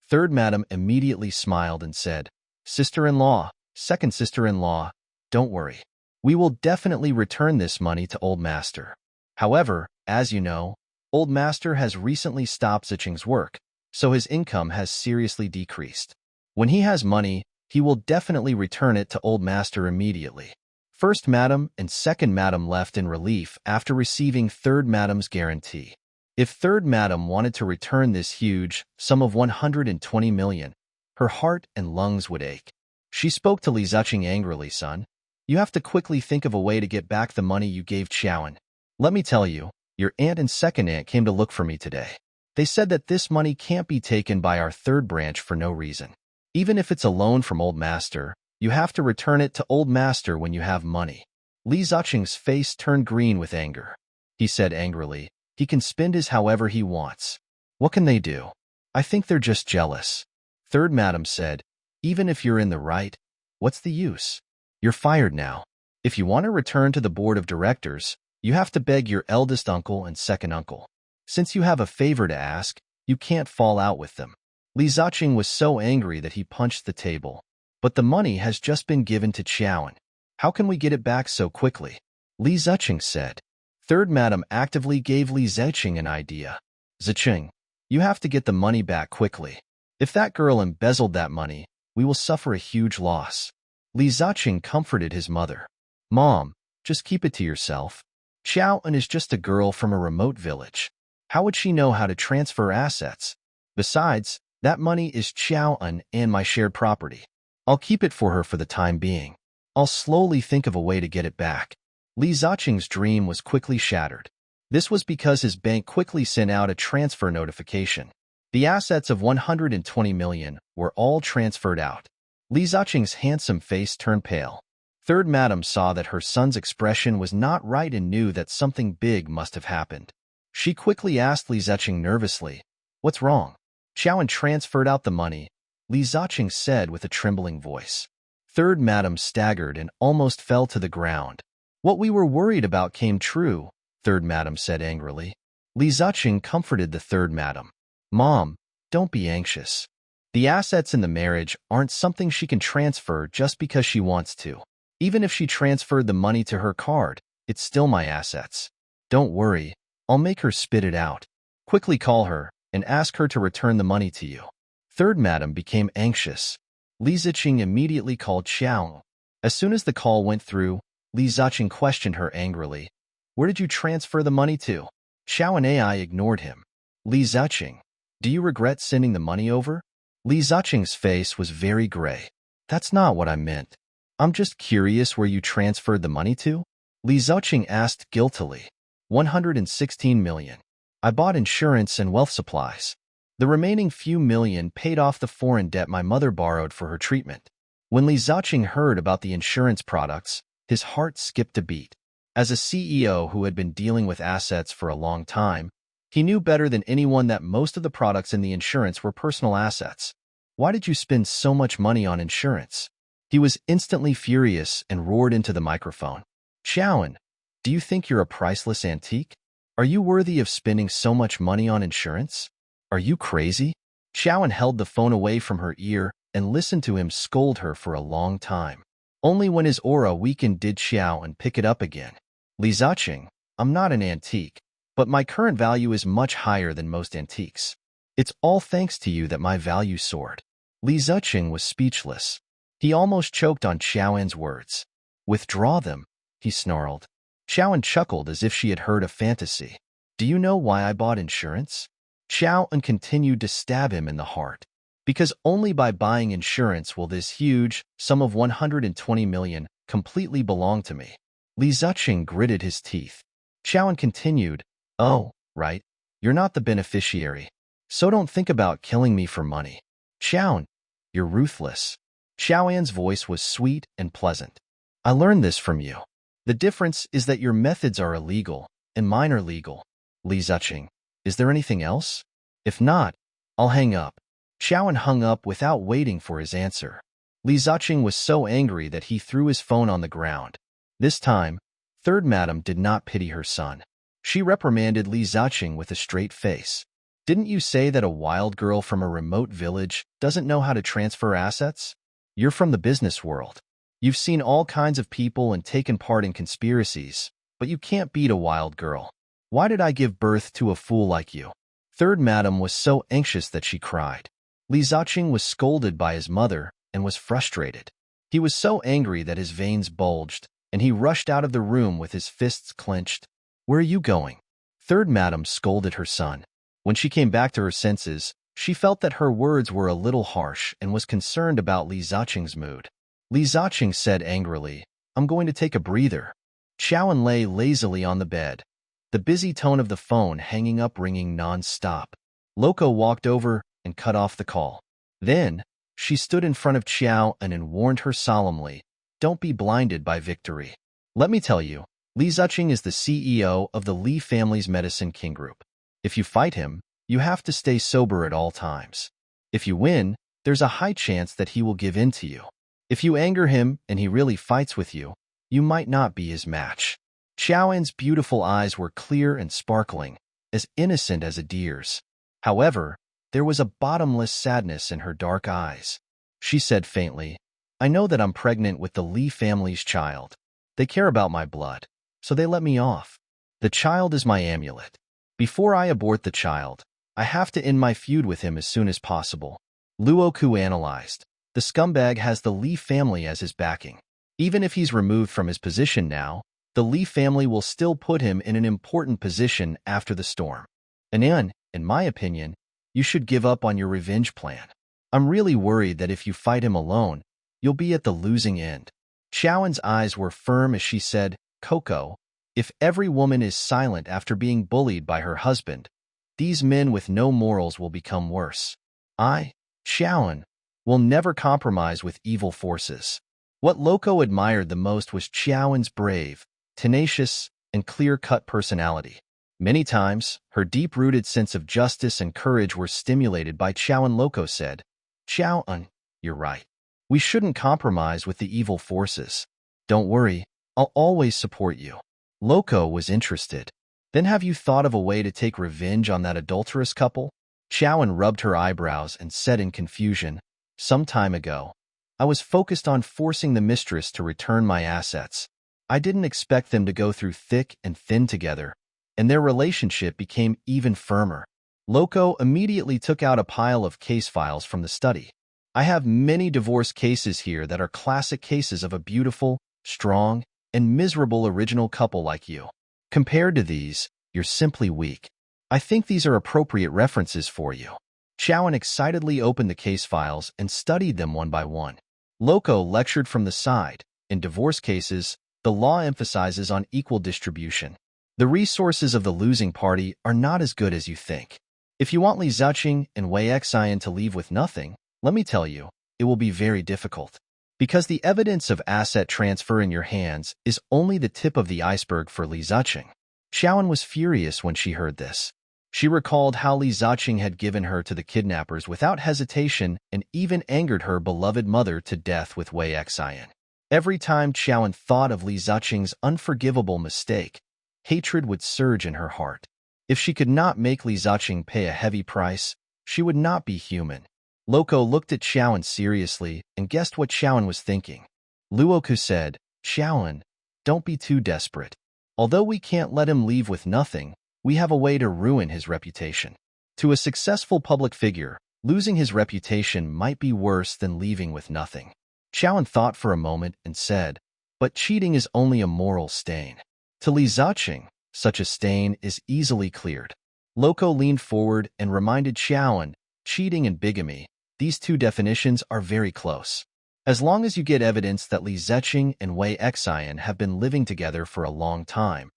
[SPEAKER 1] Third madam immediately smiled and said, "Sister-in-law, second sister-in-law, don't worry. We will definitely return this money to old master. However, as you know, old master has recently stopped Zuching's work, so his income has seriously decreased. When he has money, he will definitely return it to old master immediately." First madam and second madam left in relief after receiving third madam's guarantee. If third madam wanted to return this huge sum of 120 million, her heart and lungs would ache. She spoke to Li Zuching angrily, "Son, you have to quickly think of a way to get back the money you gave Xiaoan. Let me tell you, your aunt and second aunt came to look for me today. They said that this money can't be taken by our third branch for no reason. Even if it's a loan from old master, you have to return it to old master when you have money." Li Zuching's face turned green with anger. He said angrily, "He can spend his however he wants. What can they do? I think they're just jealous." Third madam said, "Even if you're in the right, what's the use? You're fired now. If you want to return to the board of directors, you have to beg your eldest uncle and second uncle. Since you have a favor to ask, you can't fall out with them." Li Zuching was so angry that he punched the table. "But the money has just been given to Xiaoan. How can we get it back so quickly?" Li Zuching said. Third madam actively gave Li Zuching an idea. "Zuching, you have to get the money back quickly. If that girl embezzled that money, we will suffer a huge loss." Li Zuching comforted his mother. "Mom, just keep it to yourself. Xiaoan is just a girl from a remote village. How would she know how to transfer assets? Besides, that money is Xiaoan and my shared property. I'll keep it for her for the time being. I'll slowly think of a way to get it back." Li Zuching's dream was quickly shattered. This was because his bank quickly sent out a transfer notification. The assets of 120 million were all transferred out. Li Zuching's handsome face turned pale. Third madam saw that her son's expression was not right and knew that something big must have happened. She quickly asked Li Zuching nervously, "What's wrong?" "Xiaoan transferred out the money," Li Zuching said with a trembling voice. Third madam staggered and almost fell to the ground. "What we were worried about came true," third madam said angrily. Li Zuching comforted the third madam. "Mom, don't be anxious. The assets in the marriage aren't something she can transfer just because she wants to. Even if she transferred the money to her card, it's still my assets. Don't worry, I'll make her spit it out. Quickly call her and ask her to return the money to you." Third madam became anxious. Li Zuching immediately called Xiao. As soon as the call went through, Li Zuching questioned her angrily. "Where did you transfer the money to?" Xiao and Ai ignored him. "Li Zuching, do you regret sending the money over?" Li Zuching's face was very gray. "That's not what I meant. I'm just curious where you transferred the money to?" Li Zuching asked guiltily. 116 million. I bought insurance and wealth supplies. The remaining few million paid off the foreign debt my mother borrowed for her treatment." When Li Zuching heard about the insurance products, his heart skipped a beat. As a CEO who had been dealing with assets for a long time, he knew better than anyone that most of the products in the insurance were personal assets. "Why did you spend so much money on insurance?" He was instantly furious and roared into the microphone. "Xiaoan, do you think you're a priceless antique? Are you worthy of spending so much money on insurance? Are you crazy?" Xiaoan held the phone away from her ear and listened to him scold her for a long time. Only when his aura weakened did Xiaoan pick it up again. Li Ziqing, I'm not an antique, but my current value is much higher than most antiques. It's all thanks to you that my value soared. Li Ziqing was speechless. He almost choked on Xiaoan's words. Withdraw them, he snarled. Xiaoan chuckled as if she had heard a fantasy. Do you know why I bought insurance? Xiaoan continued to stab him in the heart. Because only by buying insurance will this huge sum of 120 million completely belong to me. Li Ziqing gritted his teeth. Xiaoan continued, Oh, right, you're not the beneficiary. So don't think about killing me for money. Xiaoan, you're ruthless. Xiaoan's voice was sweet and pleasant. I learned this from you. The difference is that your methods are illegal, and mine are legal. Li Ziqing, is there anything else? If not, I'll hang up. Xiaoan hung up without waiting for his answer. Li Ziqing was so angry that he threw his phone on the ground. This time, Third Madam did not pity her son. She reprimanded Li Ziqing with a straight face. Didn't you say that a wild girl from a remote village doesn't know how to transfer assets? You're from the business world. You've seen all kinds of people and taken part in conspiracies, but you can't beat a wild girl. Why did I give birth to a fool like you? Third Madam was so anxious that she cried. Li Ziqing was scolded by his mother and was frustrated. He was so angry that his veins bulged, and he rushed out of the room with his fists clenched. Where are you going? Third Madam scolded her son. When she came back to her senses, she felt that her words were a little harsh and was concerned about Li Ziqing's mood. Li Ziqing said angrily, I'm going to take a breather. Xiaoan lay lazily on the bed, the busy tone of the phone hanging up ringing non-stop. Loco walked over and cut off the call. Then, she stood in front of Xiaoan and warned her solemnly, Don't be blinded by victory. Let me tell you, Li Ziqing is the CEO of the Li family's Medicine King Group. If you fight him, you have to stay sober at all times. If you win, there's a high chance that he will give in to you. If you anger him and he really fights with you, you might not be his match. Xiaoan's beautiful eyes were clear and sparkling, as innocent as a deer's. However, there was a bottomless sadness in her dark eyes. She said faintly, I know that I'm pregnant with the Li family's child. They care about my blood, so they let me off. The child is my amulet. Before I abort the child, I have to end my feud with him as soon as possible. Luoku analyzed. The scumbag has the Li family as his backing. Even if he's removed from his position now, the Li family will still put him in an important position after the storm. And in my opinion, you should give up on your revenge plan. I'm really worried that if you fight him alone, you'll be at the losing end. Xiaoan's eyes were firm as she said, Coco, if every woman is silent after being bullied by her husband, these men with no morals will become worse. Xiaoan, will never compromise with evil forces. What Loco admired the most was Xiaoan's brave, tenacious, and clear-cut personality. Many times, her deep-rooted sense of justice and courage were stimulated by Xiaoan. Loco said, Xiaoan, you're right. We shouldn't compromise with the evil forces. Don't worry, I'll always support you. Loco was interested. Then have you thought of a way to take revenge on that adulterous couple? Xiaoan rubbed her eyebrows and said in confusion, Some time ago, I was focused on forcing the mistress to return my assets. I didn't expect them to go through thick and thin together, and their relationship became even firmer. Loco immediately took out a pile of case files from the study. I have many divorce cases here that are classic cases of a beautiful, strong, and miserable original couple like you. Compared to these, you're simply weak. I think these are appropriate references for you. Xiaoan excitedly opened the case files and studied them one by one. Loco lectured from the side. In divorce cases, the law emphasizes on equal distribution. The resources of the losing party are not as good as you think. If you want Li Ziqing and Wei Xian to leave with nothing, let me tell you, it will be very difficult. Because the evidence of asset transfer in your hands is only the tip of the iceberg for Li Ziqing. Xiaoan was furious when she heard this. She recalled how Li Ziqing had given her to the kidnappers without hesitation and even angered her beloved mother to death with Wei Xian. Every time Xiaoan thought of Li Ziqing's unforgivable mistake, hatred would surge in her heart. If she could not make Li Ziqing pay a heavy price, she would not be human. Loco looked at Xiaoan seriously and guessed what Xiaoan was thinking. Luoku said, Xiaoan, don't be too desperate. Although we can't let him leave with nothing, we have a way to ruin his reputation. To a successful public figure, losing his reputation might be worse than leaving with nothing. Xiaoan thought for a moment and said, but cheating is only a moral stain. To Li Ziqing, such a stain is easily cleared. Loco leaned forward and reminded Xiaoan, cheating and bigamy, these two definitions are very close. As long as you get evidence that Li Ziqing and Wei Xian have been living together for a long time,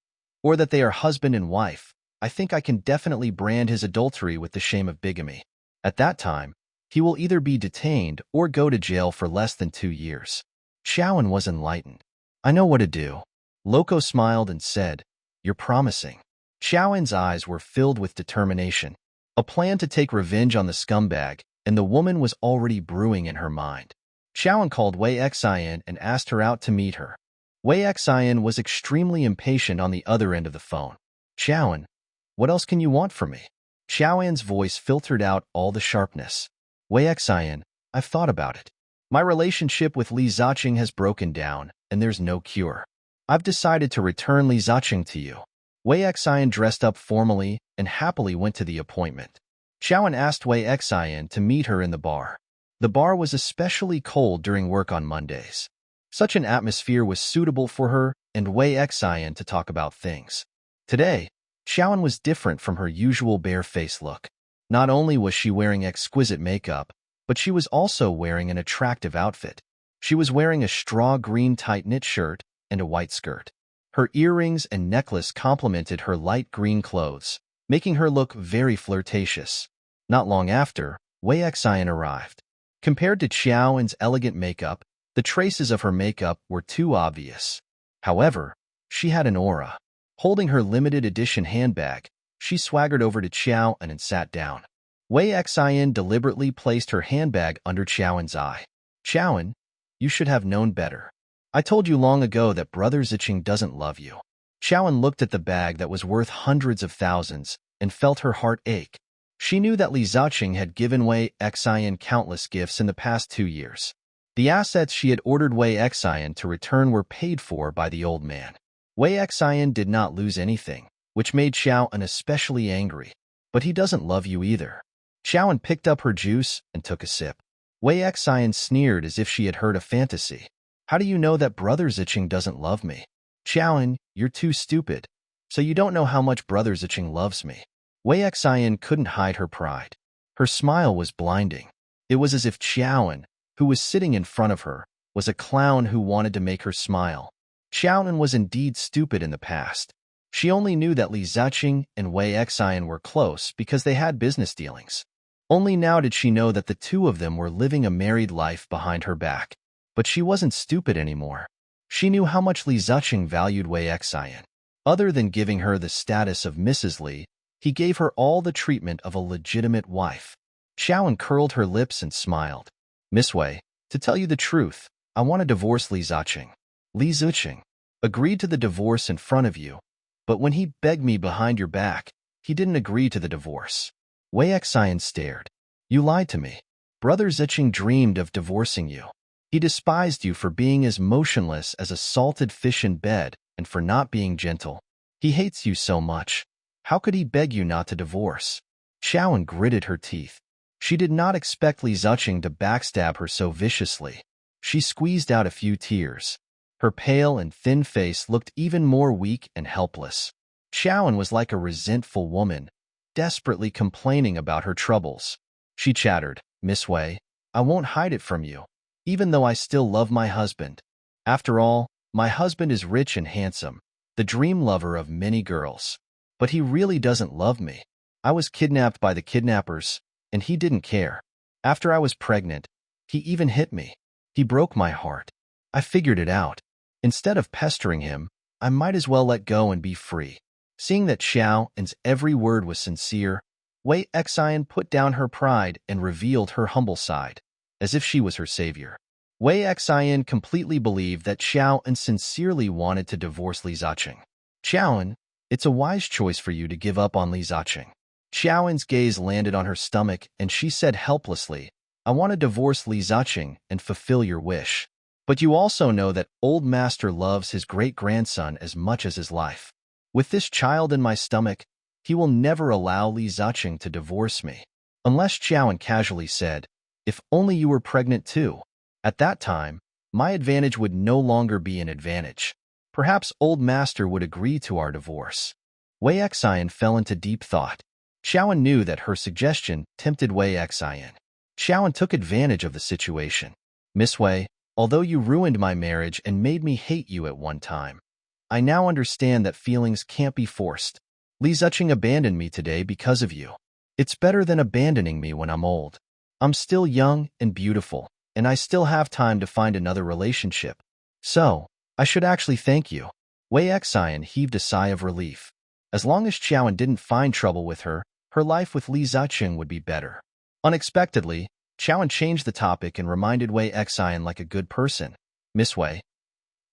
[SPEAKER 1] or that they are husband and wife, I think I can definitely brand his adultery with the shame of bigamy. At that time, he will either be detained or go to jail for less than 2 years. Xiaoan was enlightened. I know what to do. Loco smiled and said, you're promising. Xiaoan's eyes were filled with determination. A plan to take revenge on the scumbag, and the woman was already brewing in her mind. Xiaoan called Wei Xian and asked her out to meet her. Wei Xian was extremely impatient on the other end of the phone. Xiaoan, what else can you want from me? Xiaoan's voice filtered out all the sharpness. Wei Xian, I've thought about it. My relationship with Li Ziqing has broken down, and there's no cure. I've decided to return Li Ziqing to you. Wei Xian dressed up formally and happily went to the appointment. Xiaoan asked Wei Xian to meet her in the bar. The bar was especially cold during work on Mondays. Such an atmosphere was suitable for her and Wei Xian to talk about things. Today, Xiaoan was different from her usual bare-faced look. Not only was she wearing exquisite makeup, but she was also wearing an attractive outfit. She was wearing a straw green tight-knit shirt and a white skirt. Her earrings and necklace complemented her light green clothes, making her look very flirtatious. Not long after, Wei Xian arrived. Compared to Xiaoan's elegant makeup, the traces of her makeup were too obvious. However, she had an aura. Holding her limited edition handbag, she swaggered over to Xiaoan and sat down. Wei Xian deliberately placed her handbag under Xiaoan's eye. Xiaoan, you should have known better. I told you long ago that Brother Ziqing doesn't love you. Xiaoan looked at the bag that was worth hundreds of thousands and felt her heart ache. She knew that Li Ziqing had given Wei Xian countless gifts in the past 2 years. The assets she had ordered Wei Xian to return were paid for by the old man. Wei Xian did not lose anything, which made Xiaoan especially angry. But he doesn't love you either. Xiaoan picked up her juice and took a sip. Wei Xian sneered as if she had heard a fantasy. How do you know that Brother Ziqing doesn't love me? Xiaoan, you're too stupid. So you don't know how much Brother Ziqing loves me. Wei Xian couldn't hide her pride. Her smile was blinding. It was as if Xiaoan, who was sitting in front of her, was a clown who wanted to make her smile. Xiaoan was indeed stupid in the past. She only knew that Li Ziqing and Wei Xian were close because they had business dealings. Only now did she know that the two of them were living a married life behind her back. But she wasn't stupid anymore. She knew how much Li Ziqing valued Wei Xian. Other than giving her the status of Mrs. Li, he gave her all the treatment of a legitimate wife. Xiaoan curled her lips and smiled. Miss Wei, to tell you the truth, I want to divorce Li Ziqing. Li Ziqing agreed to the divorce in front of you, but when he begged me behind your back, he didn't agree to the divorce. Wei Xian stared. You lied to me. Brother Ziqing dreamed of divorcing you. He despised you for being as motionless as a salted fish in bed and for not being gentle. He hates you so much. How could he beg you not to divorce? Xiaoan gritted her teeth. She did not expect Li Ziqing to backstab her so viciously. She squeezed out a few tears. Her pale and thin face looked even more weak and helpless. Xiaoan was like a resentful woman, desperately complaining about her troubles. She chattered, Miss Wei, I won't hide it from you, even though I still love my husband. After all, my husband is rich and handsome, the dream lover of many girls. But he really doesn't love me. I was kidnapped by the kidnappers, and he didn't care. After I was pregnant, he even hit me. He broke my heart. I figured it out. Instead of pestering him, I might as well let go and be free. Seeing that Xiaoan's every word was sincere, Wei Xian put down her pride and revealed her humble side, as if she was her savior. Wei Xian completely believed that Xiaoan sincerely wanted to divorce Li Ziqing. Xiaoan, it's a wise choice for you to give up on Li Ziqing. Xiaoan's gaze landed on her stomach and she said helplessly, I want to divorce Li Ziqing and fulfill your wish. But you also know that old master loves his great-grandson as much as his life. With this child in my stomach, he will never allow Li Ziqing to divorce me. Unless Qiaoan casually said, if only you were pregnant too. At that time, my advantage would no longer be an advantage. Perhaps old master would agree to our divorce. Wei Xian fell into deep thought. Qiaoan knew that her suggestion tempted Wei Xian. Qiaoan took advantage of the situation. Miss Wei, although you ruined my marriage and made me hate you at one time, I now understand that feelings can't be forced. Li Ziqing abandoned me today because of you. It's better than abandoning me when I'm old. I'm still young and beautiful, and I still have time to find another relationship. So, I should actually thank you. Wei Xian heaved a sigh of relief. As long as Qiaoan didn't find trouble with her, her life with Li Ziqing would be better. Unexpectedly, Qiaoan changed the topic and reminded Wei Xian like a good person. Miss Wei,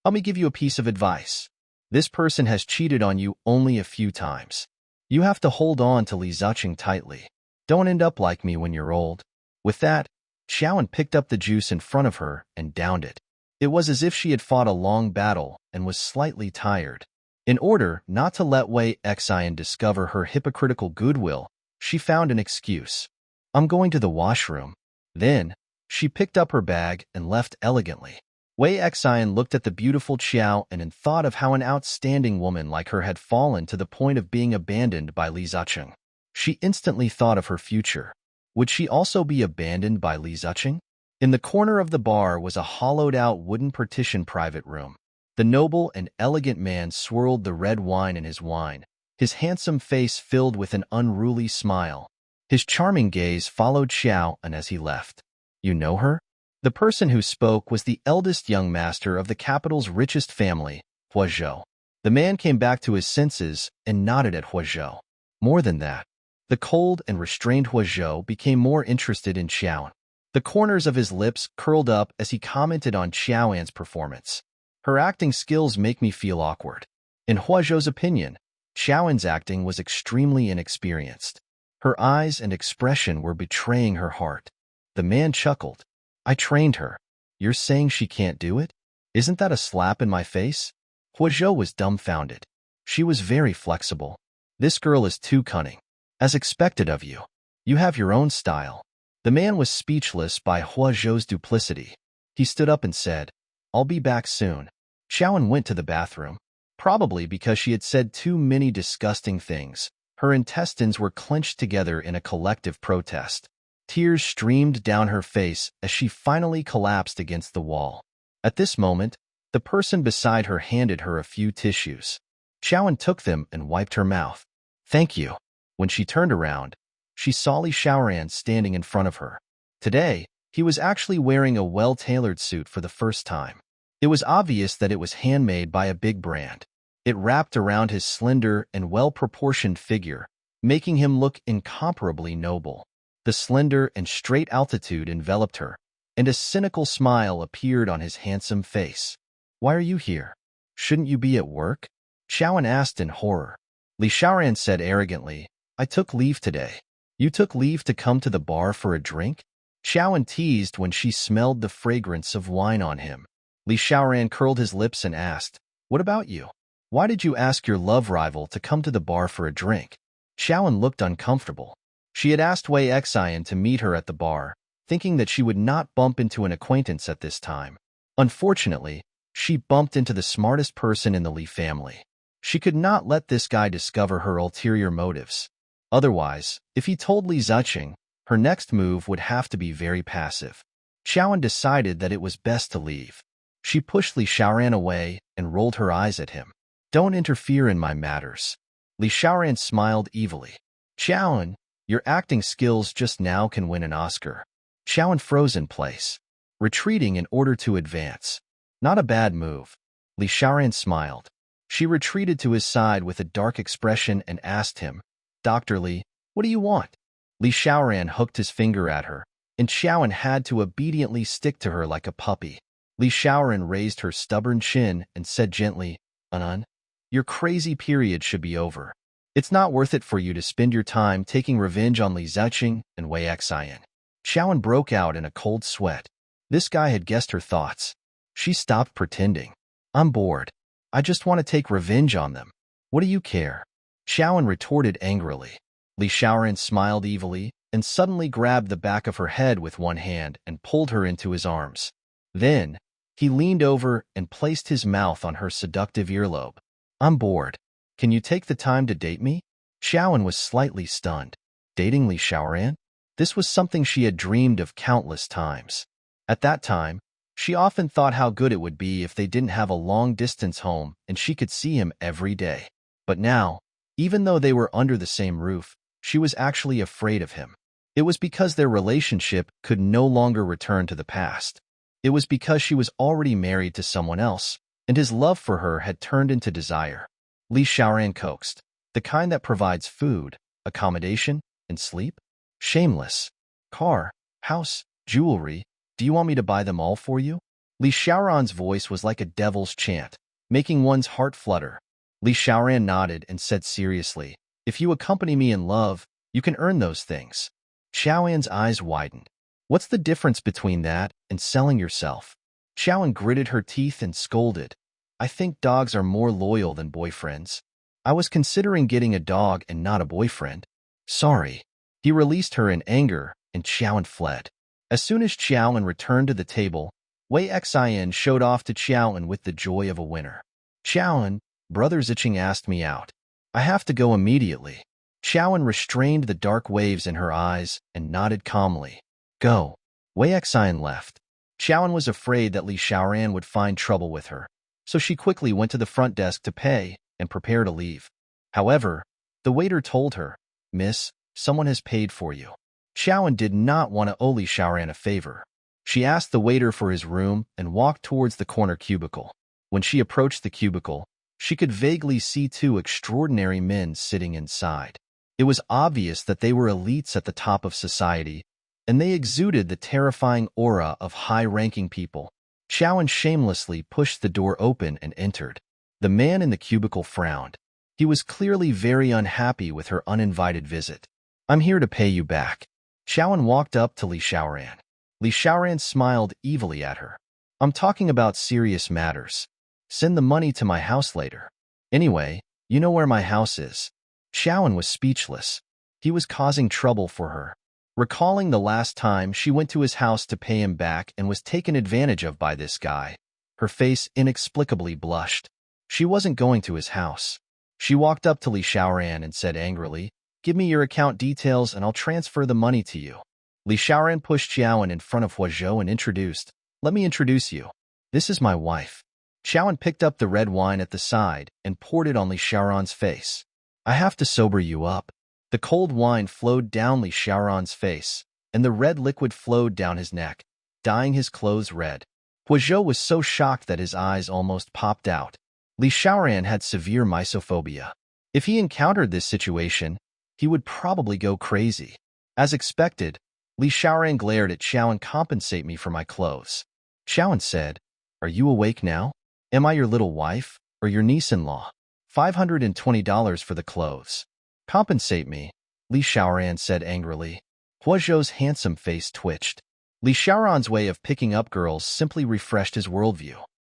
[SPEAKER 1] let me give you a piece of advice. This person has cheated on you only a few times. You have to hold on to Li Ziqing tightly. Don't end up like me when you're old. With that, Qiaoan picked up the juice in front of her and downed it. It was as if she had fought a long battle and was slightly tired. In order not to let Wei Xian discover her hypocritical goodwill, she found an excuse. I'm going to the washroom. Then, she picked up her bag and left elegantly. Wei Xian looked at the beautiful Qiao and thought of how an outstanding woman like her had fallen to the point of being abandoned by Li Ziqing. She instantly thought of her future. Would she also be abandoned by Li Ziqing? In the corner of the bar was a hollowed-out wooden partition private room. The noble and elegant man swirled the red wine in his wine, his handsome face filled with an unruly smile. His charming gaze followed Xiao and as he left. You know her? The person who spoke was the eldest young master of the capital's richest family, Huazhou. The man came back to his senses and nodded at Huazhou. More than that, the cold and restrained Huazhou became more interested in Qiaoan. The corners of his lips curled up as he commented on Qiaoan's performance. Her acting skills make me feel awkward. In Huazhou's opinion, Qiaoan's acting was extremely inexperienced. Her eyes and expression were betraying her heart. The man chuckled. I trained her. You're saying she can't do it? Isn't that a slap in my face? Huazhou was dumbfounded. She was very flexible. This girl is too cunning. As expected of you. You have your own style. The man was speechless by Huazhou's duplicity. He stood up and said, I'll be back soon. Qiaoan went to the bathroom. Probably because she had said too many disgusting things. Her intestines were clenched together in a collective protest. Tears streamed down her face as she finally collapsed against the wall. At this moment, the person beside her handed her a few tissues. Qiaoan took them and wiped her mouth. Thank you. When she turned around, she saw Li Xiaoran standing in front of her. Today, he was actually wearing a well-tailored suit for the first time. It was obvious that it was handmade by a big brand. It wrapped around his slender and well-proportioned figure, making him look incomparably noble. The slender and straight altitude enveloped her, and a cynical smile appeared on his handsome face. Why are you here? Shouldn't you be at work? Qiaoan asked in horror. Li Xiaoran said arrogantly, I took leave today. You took leave to come to the bar for a drink? Qiaoan teased when she smelled the fragrance of wine on him. Li Xiaoran curled his lips and asked, What about you? Why did you ask your love rival to come to the bar for a drink? Qiaoan looked uncomfortable. She had asked Wei Xian to meet her at the bar, thinking that she would not bump into an acquaintance at this time. Unfortunately, she bumped into the smartest person in the Li family. She could not let this guy discover her ulterior motives. Otherwise, if he told Li Ziqing, her next move would have to be very passive. Qiaoan decided that it was best to leave. She pushed Li Xiaoran away and rolled her eyes at him. Don't interfere in my matters. Li Xiaoran smiled evilly. Qiaoan, your acting skills just now can win an Oscar. Qiaoan froze in place, retreating in order to advance. Not a bad move. Li Xiaoran smiled. She retreated to his side with a dark expression and asked him, Dr. Li, what do you want? Li Xiaoran hooked his finger at her, and Qiaoan had to obediently stick to her like a puppy. Li Xiaoran raised her stubborn chin and said gently, Anan, your crazy period should be over. It's not worth it for you to spend your time taking revenge on Li Ziqing and Wei Xian. Qiaoan broke out in a cold sweat. This guy had guessed her thoughts. She stopped pretending. I'm bored. I just want to take revenge on them. What do you care? Xiaoan retorted angrily. Li Xiaoran smiled evilly and suddenly grabbed the back of her head with one hand and pulled her into his arms. Then, he leaned over and placed his mouth on her seductive earlobe. I'm bored. Can you take the time to date me? Xiaoan was slightly stunned. Dating Li Xiaoran? This was something she had dreamed of countless times. At that time, she often thought how good it would be if they didn't have a long-distance home and she could see him every day. But now, even though they were under the same roof, she was actually afraid of him. It was because their relationship could no longer return to the past. It was because she was already married to someone else, and his love for her had turned into desire. Li Xiaoran coaxed, the kind that provides food, accommodation, and sleep? Shameless. Car, house, jewelry, do you want me to buy them all for you? Li Xiaoran's voice was like a devil's chant, making one's heart flutter. Li Xiaoran nodded and said seriously, if you accompany me in love, you can earn those things. Xiaoan's eyes widened. What's the difference between that and selling yourself? Xiaoan gritted her teeth and scolded. I think dogs are more loyal than boyfriends. I was considering getting a dog and not a boyfriend. Sorry. He released her in anger, and Xiaoan fled. As soon as Xiaoan returned to the table, Wei Xin showed off to Xiaoan with the joy of a winner. Xiaoan, Brother Zicheng asked me out. I have to go immediately. Xiaoan restrained the dark waves in her eyes and nodded calmly. Go. Wei Xin left. Xiaoan was afraid that Li Xiaoran would find trouble with her, so she quickly went to the front desk to pay and prepare to leave. However, the waiter told her, Miss, someone has paid for you. Xiaoan did not want to owe Li Xiaoran a favor. She asked the waiter for his room and walked towards the corner cubicle. When she approached the cubicle, she could vaguely see two extraordinary men sitting inside. It was obvious that they were elites at the top of society, and they exuded the terrifying aura of high-ranking people. Xiaoan shamelessly pushed the door open and entered. The man in the cubicle frowned. He was clearly very unhappy with her uninvited visit. I'm here to pay you back. Xiaoan walked up to Li Xiaoran. Li Xiaoran smiled evilly at her. I'm talking about serious matters. Send the money to my house later. Anyway, you know where my house is. Xiaoan was speechless. He was causing trouble for her. Recalling the last time she went to his house to pay him back and was taken advantage of by this guy, her face inexplicably blushed. She wasn't going to his house. She walked up to Li Xiaoran and said angrily, Give me your account details and I'll transfer the money to you. Li Xiaoran pushed Xiaoan in front of Huazhou and introduced, Let me introduce you. This is my wife. Xiaoan picked up the red wine at the side and poured it on Li Xiaoran's face. I have to sober you up. The cold wine flowed down Li Xiaoran's face, and the red liquid flowed down his neck, dyeing his clothes red. Huazhou was so shocked that his eyes almost popped out. Li Xiaoran had severe misophobia. If he encountered this situation, he would probably go crazy. As expected, Li Xiaoran glared at Xiaoan. Compensate me for my clothes. Xiaoan said, Are you awake now? Am I your little wife, or your niece-in-law? $520 for the clothes. Compensate me, Li Xiaoran said angrily. Huazhou's handsome face twitched. Li Xiaoran's way of picking up girls simply refreshed his worldview.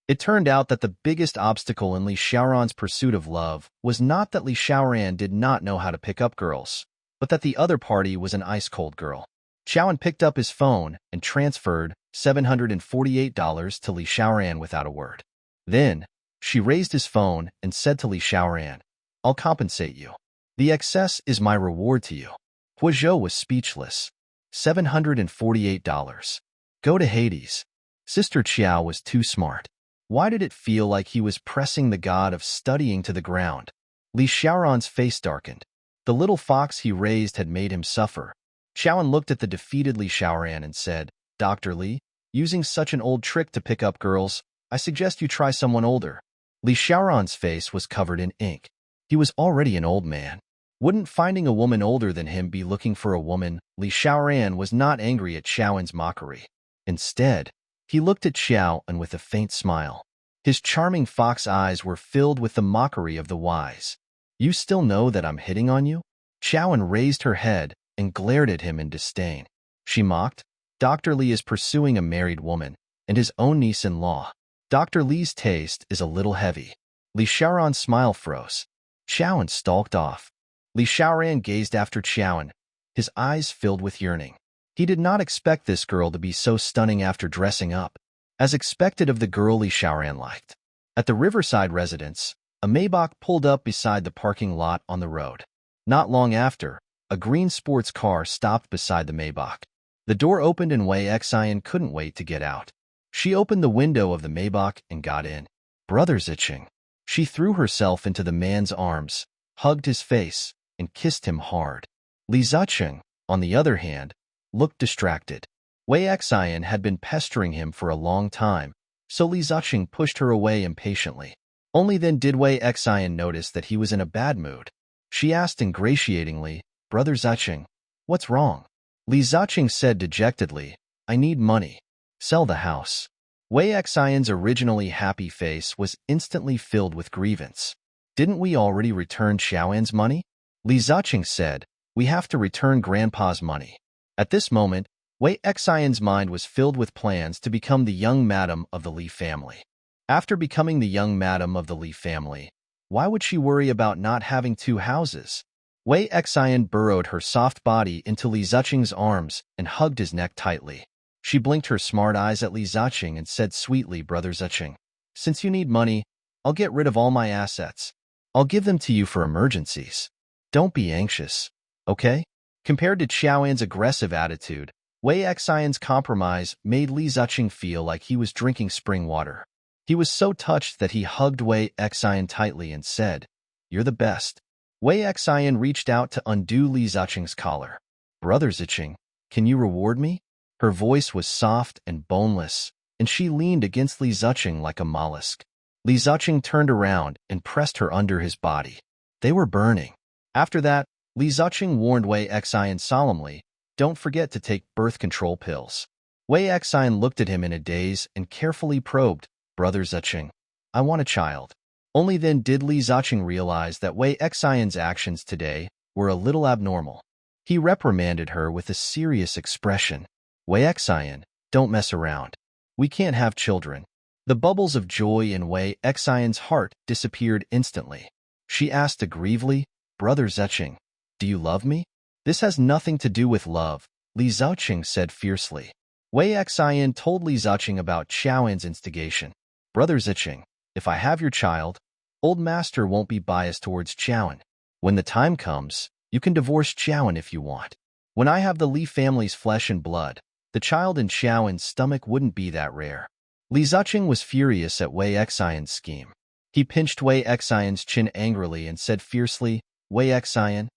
[SPEAKER 1] It turned out that the biggest obstacle in Li Xiaoran's pursuit of love was not that Li Xiaoran did not know how to pick up girls, but that the other party was an ice-cold girl. Xiaoan picked up his phone and transferred $748 to Li Xiaoran without a word. Then, she raised his phone and said to Li Xiaoran, I'll compensate you. The excess is my reward to you. Huazhou was speechless. $748. Go to Hades. Sister Qiao was too smart. Why did it feel like he was pressing the god of studying to the ground? Li Xiaoran's face darkened. The little fox he raised had made him suffer. Xiaoan looked at the defeated Li Xiaoran and said, Dr. Li, using such an old trick to pick up girls, I suggest you try someone older. Li Xiaoran's face was covered in ink. He was already an old man. Wouldn't finding a woman older than him be looking for a woman? Li Xiaoran was not angry at Xiaoan's mockery. Instead, he looked at Xiaoan with a faint smile. His charming fox eyes were filled with the mockery of the wise. You still know that I'm hitting on you? Xiaoan raised her head and glared at him in disdain. She mocked, Dr. Li is pursuing a married woman and his own niece-in-law. Dr. Li's taste is a little heavy. Li Xiaoran's smile froze. Xiaoan stalked off. Li Xiaoran gazed after Xiaoan, his eyes filled with yearning. He did not expect this girl to be so stunning after dressing up, as expected of the girl Li Xiaoran liked. At the Riverside residence, a Maybach pulled up beside the parking lot on the road. Not long after, a green sports car stopped beside the Maybach. The door opened and Wei Xian couldn't wait to get out. She opened the window of the Maybach and got in. Brother Zicheng. She threw herself into the man's arms, hugged his face, and kissed him hard. Li Zicheng, on the other hand, looked distracted. Wei Xian had been pestering him for a long time, so Li Zicheng pushed her away impatiently. Only then did Wei Xian notice that he was in a bad mood. She asked ingratiatingly, Brother Zicheng, what's wrong? Li Zicheng said dejectedly, I need money. Sell the house. Wei Xian's originally happy face was instantly filled with grievance. Didn't we already return Xiaoan's money? Li Zicheng said, we have to return Grandpa's money. At this moment, Wei Xian's mind was filled with plans to become the young madam of the Li family. After becoming the young madam of the Li family, why would she worry about not having two houses? Wei Xian burrowed her soft body into Li Zicheng's arms and hugged his neck tightly. She blinked her smart eyes at Li Zicheng and said sweetly, Brother Zicheng, since you need money, I'll get rid of all my assets. I'll give them to you for emergencies. Don't be anxious, okay? Compared to Xiaoan's aggressive attitude, Wei Xian's compromise made Li Zicheng feel like he was drinking spring water. He was so touched that he hugged Wei Xian tightly and said, You're the best. Wei Xian reached out to undo Li Zicheng's collar. Brother Zicheng, can you reward me? Her voice was soft and boneless, and she leaned against Li Zicheng like a mollusk. Li Zicheng turned around and pressed her under his body. They were burning. After that, Li Zicheng warned Wei Xian solemnly, don't forget to take birth control pills. Wei Xian looked at him in a daze and carefully probed, Brother Zicheng, I want a child. Only then did Li Zicheng realize that Wei Xian's actions today were a little abnormal. He reprimanded her with a serious expression. Wei Xian, don't mess around. We can't have children. The bubbles of joy in Wei Xian's heart disappeared instantly. She asked aggrievedly, Brother Zicheng, do you love me? This has nothing to do with love, Li Zicheng said fiercely. Wei Xian told Li Zicheng about Xiaoan's instigation. Brother Zicheng, if I have your child, old master won't be biased towards Xiaoan. When the time comes, you can divorce Xiaoan if you want. When I have the Li family's flesh and blood, the child in Xiaoan's stomach wouldn't be that rare. Li Zicheng was furious at Wei Xian's scheme. He pinched Wei Xian's chin angrily and said fiercely, Wei Xian,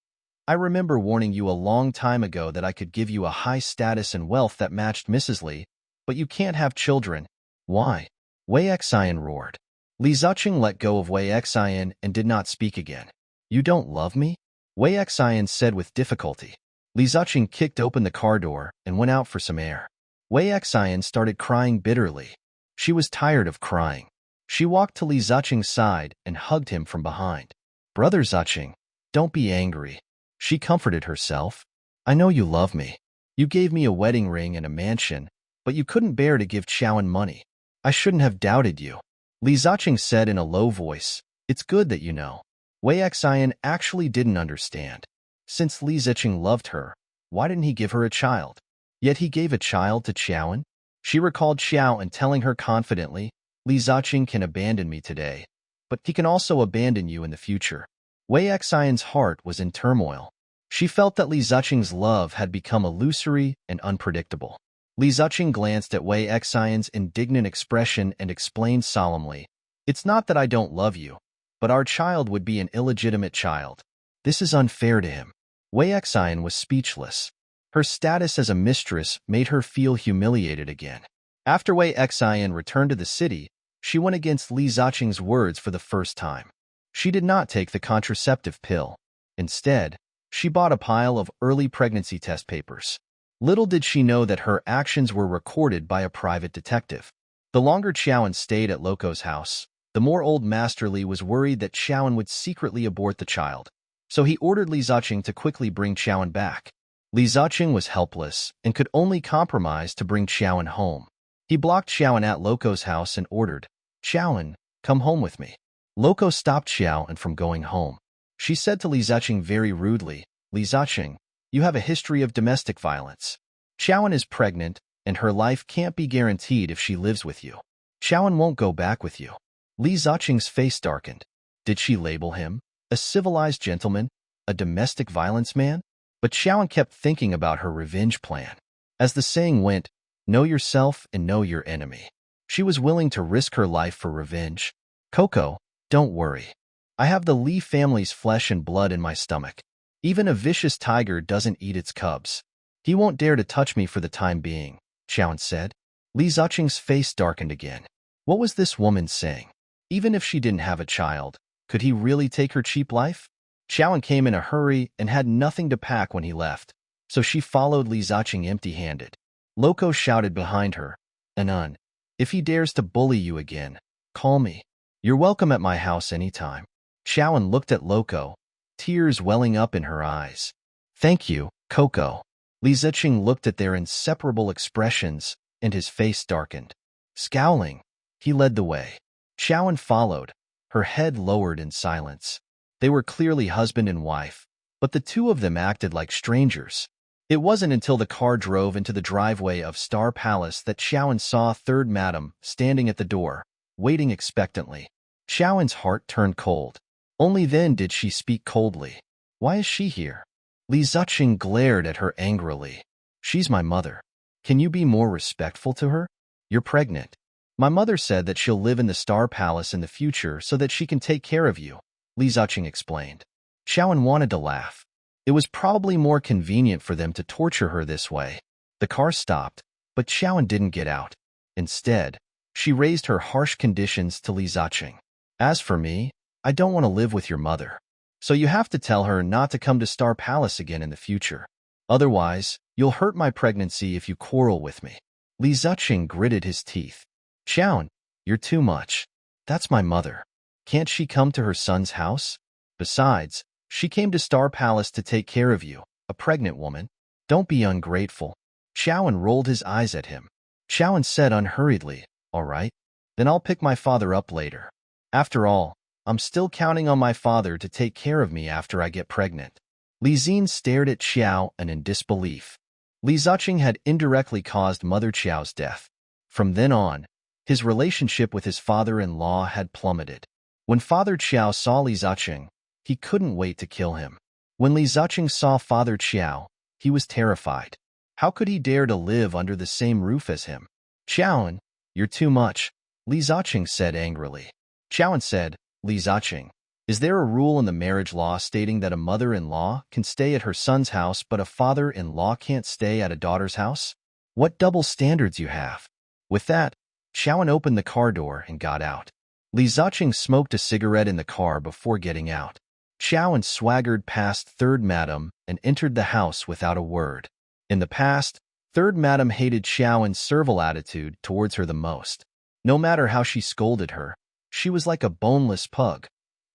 [SPEAKER 1] I remember warning you a long time ago that I could give you a high status and wealth that matched Mrs. Li, but you can't have children. Why? Wei Xian roared. Li Zicheng let go of Wei Xian and did not speak again. You don't love me? Wei Xian said with difficulty. Li Zicheng kicked open the car door and went out for some air. Wei Xian started crying bitterly. She was tired of crying. She walked to Li Zicheng's side and hugged him from behind. Brother Zicheng, don't be angry. She comforted herself. I know you love me. You gave me a wedding ring and a mansion, but you couldn't bear to give Xiaoan money. I shouldn't have doubted you. Li Zicheng said in a low voice, It's good that you know. Wei Xian actually didn't understand. Since Li Zicheng loved her, why didn't he give her a child? Yet he gave a child to Xiaoan? She recalled Xiaoan telling her confidently, Li Zicheng can abandon me today, but he can also abandon you in the future. Wei Xian's heart was in turmoil. She felt that Li Zicheng's love had become illusory and unpredictable. Li Zicheng glanced at Wei Xian's indignant expression and explained solemnly, It's not that I don't love you, but our child would be an illegitimate child. This is unfair to him. Wei Xian was speechless. Her status as a mistress made her feel humiliated again. After Wei Xian returned to the city, she went against Li Zicheng's words for the first time. She did not take the contraceptive pill. Instead, she bought a pile of early pregnancy test papers. Little did she know that her actions were recorded by a private detective. The longer Xiaoan stayed at Loco's house, the more old Master Li was worried that Xiaoan would secretly abort the child. So he ordered Li Zicheng to quickly bring Xiaoan back. Li Zicheng was helpless and could only compromise to bring Xiaoan home. He blocked Xiaoan at Loco's house and ordered, Xiaoan, come home with me. Loco stopped Xiaoan from going home. She said to Li Ziqing very rudely, Li Ziqing, you have a history of domestic violence. Xiaoan is pregnant, and her life can't be guaranteed if she lives with you. Xiaoan won't go back with you. Li Ziqing's face darkened. Did she label him a civilized gentleman, a domestic violence man? But Xiaoan kept thinking about her revenge plan. As the saying went, know yourself and know your enemy. She was willing to risk her life for revenge. Coco, don't worry. I have the Li family's flesh and blood in my stomach. Even a vicious tiger doesn't eat its cubs. He won't dare to touch me for the time being, Xiaoan said. Li Ziqing's face darkened again. What was this woman saying? Even if she didn't have a child, could he really take her cheap life? Xiaoan came in a hurry and had nothing to pack when he left, so she followed Li Ziqing empty-handed. Loco shouted behind her, Anon, if he dares to bully you again, call me. You're welcome at my house anytime. Xiaoan looked at Loco, tears welling up in her eyes. Thank you, Coco. Li Ziqing looked at their inseparable expressions, and his face darkened. Scowling, he led the way. Xiaoan followed, her head lowered in silence. They were clearly husband and wife, but the two of them acted like strangers. It wasn't until the car drove into the driveway of Star Palace that Xiaoan saw Third Madam standing at the door, waiting expectantly. Xiaoan's heart turned cold. Only then did she speak coldly. Why is she here? Li Ziqing glared at her angrily. She's my mother. Can you be more respectful to her? You're pregnant. My mother said that she'll live in the Star Palace in the future so that she can take care of you, Li Ziqing explained. Xiaoan wanted to laugh. It was probably more convenient for them to torture her this way. The car stopped, but Xiaoan didn't get out. Instead, she raised her harsh conditions to Li Ziqing. As for me, I don't want to live with your mother. So you have to tell her not to come to Star Palace again in the future. Otherwise, you'll hurt my pregnancy if you quarrel with me. Li Ziqing gritted his teeth. Xiaoan, you're too much. That's my mother. Can't she come to her son's house? Besides, she came to Star Palace to take care of you, a pregnant woman. Don't be ungrateful. Xiaoan rolled his eyes at him. Xiaoan said unhurriedly, all right, then I'll pick my father up later. After all, I'm still counting on my father to take care of me after I get pregnant. Li Xin stared at Xiao and in disbelief. Li Ziqing had indirectly caused Mother Qiao's death. From then on, his relationship with his father-in-law had plummeted. When Father Qiao saw Li Ziqing, he couldn't wait to kill him. When Li Ziqing saw Father Qiao, he was terrified. How could he dare to live under the same roof as him? Xiaoan, you're too much, Li Ziqing said angrily. Xiaoan said, Li Ziqing, is there a rule in the marriage law stating that a mother-in-law can stay at her son's house but a father-in-law can't stay at a daughter's house? What double standards you have? With that, Xiaoan opened the car door and got out. Li Ziqing smoked a cigarette in the car before getting out. Xiaoan swaggered past Third Madam and entered the house without a word. In the past, Third Madam hated Xiaoan's servile attitude towards her the most. No matter how she scolded her, she was like a boneless pug,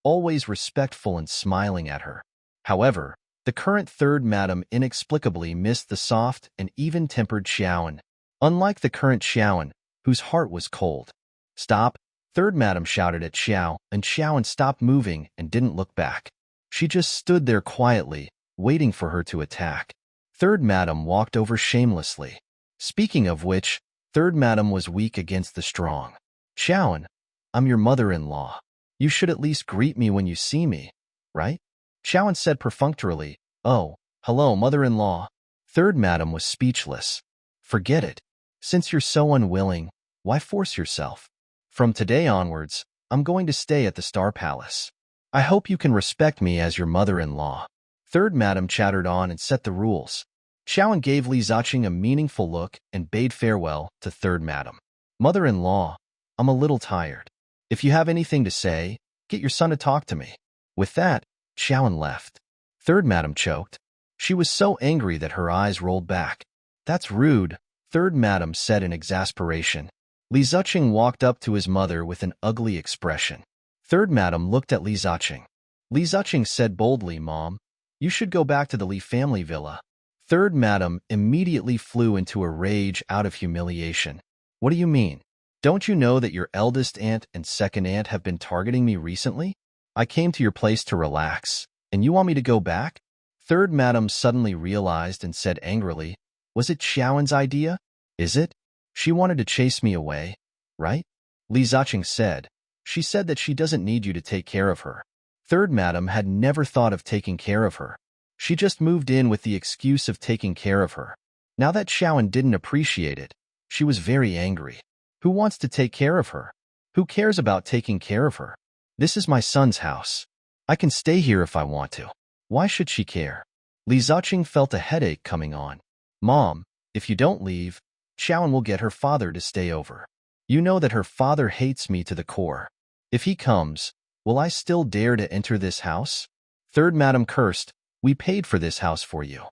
[SPEAKER 1] always respectful and smiling at her. However, the current Third Madam inexplicably missed the soft and even-tempered Xiaoan, unlike the current Xiaoan, whose heart was cold. Stop, Third Madam shouted at Xiao, and Xiaoan stopped moving and didn't look back. She just stood there quietly, waiting for her to attack. Third Madam walked over shamelessly. Speaking of which, Third Madam was weak against the strong. Xiaoan, I'm your mother-in-law. You should at least greet me when you see me, right? Xiaoan said perfunctorily, Oh, hello, mother-in-law. Third Madam was speechless. Forget it. Since you're so unwilling, why force yourself? From today onwards, I'm going to stay at the Star Palace. I hope you can respect me as your mother-in-law. Third Madam chattered on and set the rules. Xiaoan gave Li Ziqing a meaningful look and bade farewell to Third Madam. Mother-in-law, I'm a little tired. If you have anything to say, get your son to talk to me. With that, Xiaoan left. Third Madam choked. She was so angry that her eyes rolled back. That's rude, Third Madam said in exasperation. Li Ziqing walked up to his mother with an ugly expression. Third Madam looked at Li Ziqing. Li Ziqing said boldly, Mom, you should go back to the Li family villa. Third Madam immediately flew into a rage out of humiliation. What do you mean? Don't you know that your eldest aunt and second aunt have been targeting me recently? I came to your place to relax, and you want me to go back? Third madam suddenly realized and said angrily, was it Xiaowen's idea? Is it? She wanted to chase me away, right? Li Ziqing said. She said that she doesn't need you to take care of her. Third madam had never thought of taking care of her. She just moved in with the excuse of taking care of her. Now that Xiaowen didn't appreciate it, she was very angry. Who wants to take care of her? Who cares about taking care of her? This is my son's house. I can stay here if I want to. Why should she care? Li Ziqing felt a headache coming on. Mom, if you don't leave, Xiaowen will get her father to stay over. You know that her father hates me to the core. If he comes, will I still dare to enter this house? Third madam cursed, we paid for this house for you.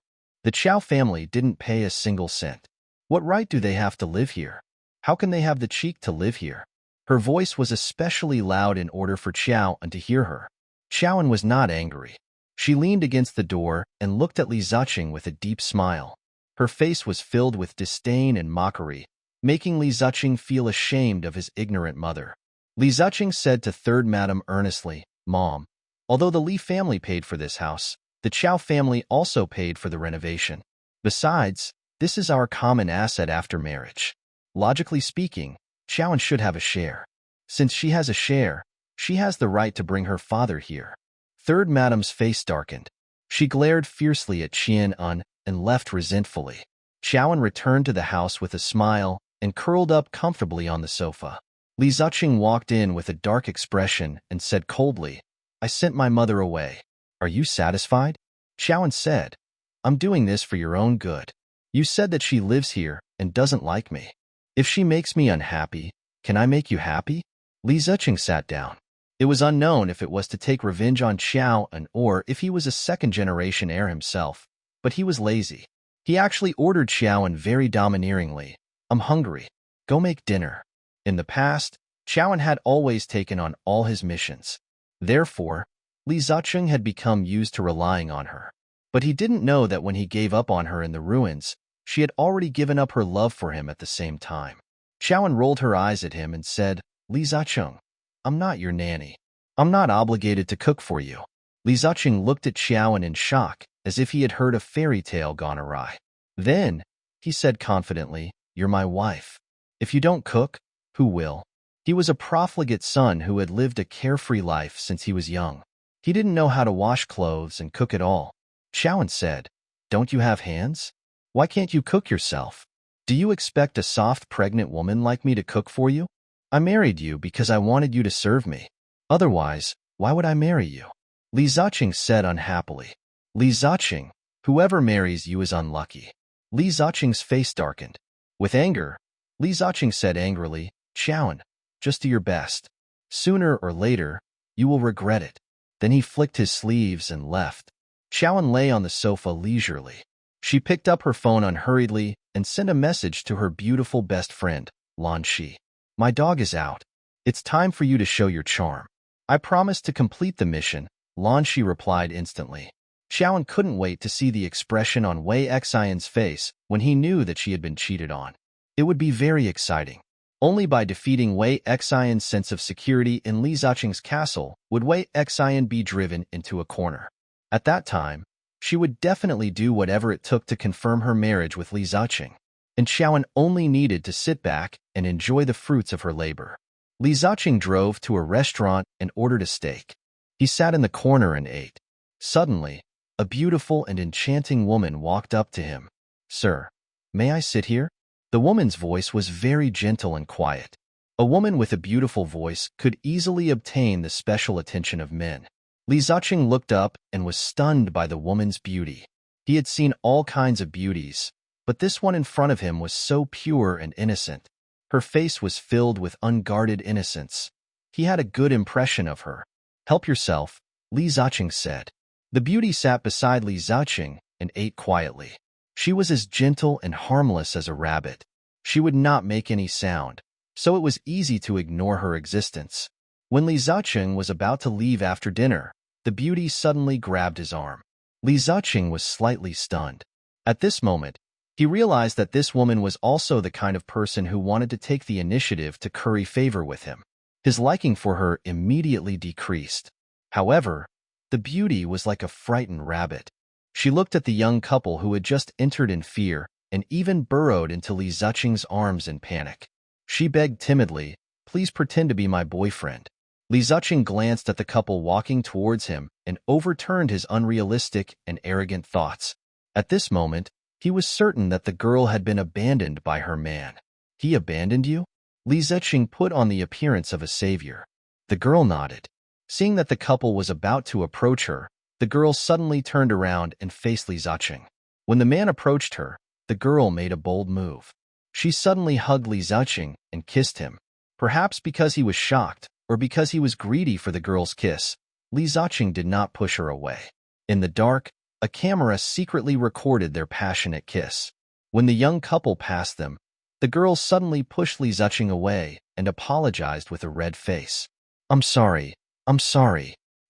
[SPEAKER 1] The Qiao family didn't pay a single cent. What right do they have to live here? How can they have the cheek to live here? Her voice was especially loud in order for Xiaowen to hear her. Xiaowen was not angry. She leaned against the door and looked at Li Ziqing with a deep smile. Her face was filled with disdain and mockery, making Li Ziqing feel ashamed of his ignorant mother. Li Ziqing said to Third Madam earnestly, Mom, although the Li family paid for this house, the Qiao family also paid for the renovation. Besides, this is our common asset after marriage. Logically speaking, Xiaowen should have a share. Since she has a share, she has the right to bring her father here. Third Madam's face darkened. She glared fiercely at Qian-un and left resentfully. Xiaowen returned to the house with a smile and curled up comfortably on the sofa. Li Ziqing walked in with a dark expression and said coldly, I sent my mother away. Are you satisfied? Xiaowen said, I'm doing this for your own good. You said that she lives here and doesn't like me. If she makes me unhappy, can I make you happy? Li Ziqing sat down. It was unknown if it was to take revenge on Xiaowen or if he was a second-generation heir himself, but he was lazy. He actually ordered Xiaowen very domineeringly, I'm hungry. Go make dinner. In the past, Xiaowen had always taken on all his missions. Therefore, Li Ziqing had become used to relying on her. But he didn't know that when he gave up on her in the ruins, she had already given up her love for him at the same time. Xiaowen rolled her eyes at him and said, Li Ziqing, I'm not your nanny. I'm not obligated to cook for you. Li Ziqing looked at Xiaowen in shock, as if he had heard a fairy tale gone awry. Then, he said confidently, You're my wife. If you don't cook, who will? He was a profligate son who had lived a carefree life since he was young. He didn't know how to wash clothes and cook at all. Xiaowen said, Don't you have hands? Why can't you cook yourself? Do you expect a soft pregnant woman like me to cook for you? I married you because I wanted you to serve me. Otherwise, why would I marry you? Li Ziqing said unhappily. Li Ziqing, whoever marries you is unlucky. Li Ziqing's face darkened. With anger, Li Ziqing said angrily, Xiaowen, just do your best. Sooner or later, you will regret it. Then he flicked his sleeves and left. Xiaowen lay on the sofa leisurely. She picked up her phone unhurriedly and sent a message to her beautiful best friend, Lan Shi. My dog is out. It's time for you to show your charm. I promised to complete the mission, Lan Shi replied instantly. Xiaowen couldn't wait to see the expression on Wei Xian's face when he knew that she had been cheated on. It would be very exciting. Only by defeating Wei Xian's sense of security in Li Ziqing's castle would Wei Xian be driven into a corner. At that time, she would definitely do whatever it took to confirm her marriage with Li Ziqing, and Xiaowen only needed to sit back and enjoy the fruits of her labor. Li Ziqing drove to a restaurant and ordered a steak. He sat in the corner and ate. Suddenly, a beautiful and enchanting woman walked up to him. Sir, may I sit here? The woman's voice was very gentle and quiet. A woman with a beautiful voice could easily obtain the special attention of men. Li Ziqing looked up and was stunned by the woman's beauty. He had seen all kinds of beauties, but this one in front of him was so pure and innocent. Her face was filled with unguarded innocence. He had a good impression of her. Help yourself, Li Ziqing said. The beauty sat beside Li Ziqing and ate quietly. She was as gentle and harmless as a rabbit. She would not make any sound, so it was easy to ignore her existence. When Li Ziqing was about to leave after dinner, the beauty suddenly grabbed his arm. Li Ziqing was slightly stunned. At this moment, He realized that this woman was also the kind of person who wanted to take the initiative to curry favor with him. His liking for her immediately decreased. However, the beauty was like a frightened rabbit. She looked at the young couple who had just entered in fear and even burrowed into Li Ziqing's arms in panic. She begged timidly, "Please pretend to be my boyfriend." Li Ziqing glanced at the couple walking towards him and overturned his unrealistic and arrogant thoughts. At this moment, he was certain that the girl had been abandoned by her man. "He abandoned you?" Li Ziqing put on the appearance of a savior. The girl nodded. Seeing that the couple was about to approach her, the girl suddenly turned around and faced Li Ziqing. When the man approached her, the girl made a bold move. She suddenly hugged Li Ziqing and kissed him. Perhaps because he was shocked, or because he was greedy for the girl's kiss, Li Ziqing did not push her away. In the dark, a camera secretly recorded their passionate kiss. When the young couple passed them, the girl suddenly pushed Li Ziqing away and apologized with a red face. I'm sorry.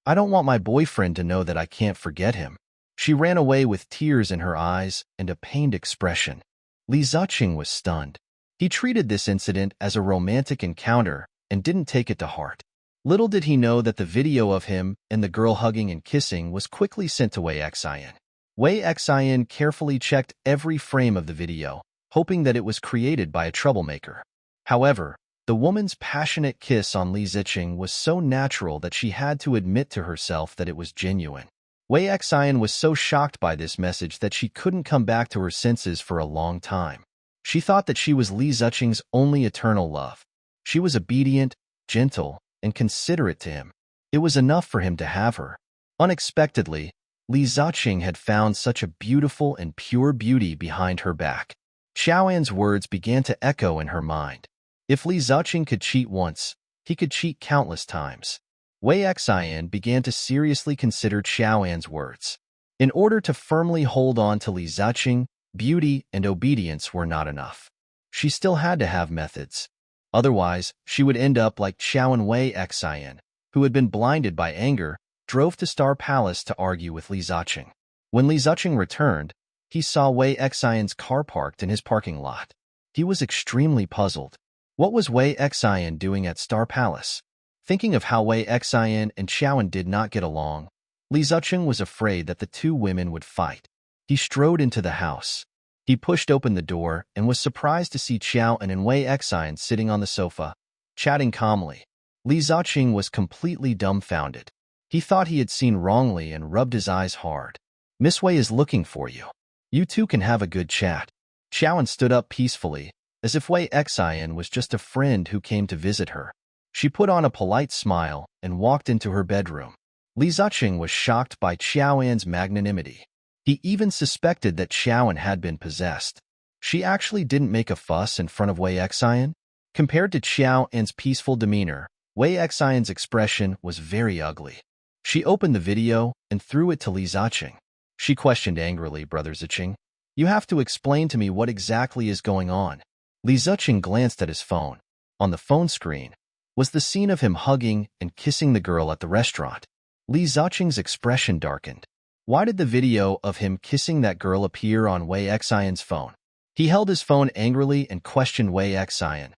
[SPEAKER 1] I don't want my boyfriend to know that I can't forget him." She ran away with tears in her eyes and a pained expression. Li Ziqing was stunned. He treated this incident as a romantic encounter and didn't take it to heart. Little did he know that the video of him and the girl hugging and kissing was quickly sent to Wei Xian. Wei Xian carefully checked every frame of the video, hoping that it was created by a troublemaker. However, the woman's passionate kiss on Li Ziqing was so natural that she had to admit to herself that it was genuine. Wei Xian was so shocked by this message that she couldn't come back to her senses for a long time. She thought that she was Li Ziqing's only eternal love. She was obedient, gentle, and considerate to him. It was enough for him to have her. Unexpectedly, Li Ziqing had found such a beautiful and pure beauty behind her back. Xiaoan's words began to echo in her mind. If Li Ziqing could cheat once, he could cheat countless times. Wei Xian began to seriously consider Xiaoan's words. In order to firmly hold on to Li Ziqing, beauty and obedience were not enough. She still had to have methods. Otherwise, she would end up like Xiao Wei Xian, who had been blinded by anger, drove to Star Palace to argue with Li Ziqing. When Li Ziqing returned, he saw Wei Xian's car parked in his parking lot. He was extremely puzzled. What was Wei Xian doing at Star Palace? Thinking of how Wei Xian and Xiaoan did not get along, Li Ziqing was afraid that the two women would fight. He strode into the house. He pushed open the door and was surprised to see Xiaoan and Wei Xian sitting on the sofa, chatting calmly. Li Ziqing was completely dumbfounded. He thought he had seen wrongly and rubbed his eyes hard. "Miss Wei is looking for you. You two can have a good chat." Xiaoan stood up peacefully, as if Wei Xian was just a friend who came to visit her. She put on a polite smile and walked into her bedroom. Li Ziqing was shocked by Xiaoan's magnanimity. He even suspected that Xiaoan had been possessed. She actually didn't make a fuss in front of Wei Xian. Compared to Xiaoan's peaceful demeanor, Wei Xian's expression was very ugly. She opened the video and threw it to Li Ziqing. She questioned angrily, "Brother Ziqing, you have to explain to me what exactly is going on." Li Ziqing glanced at his phone. On the phone screen was the scene of him hugging and kissing the girl at the restaurant. Li Ziqing's expression darkened. Why did the video of him kissing that girl appear on Wei Xian's phone? He held his phone angrily and questioned Wei Xian.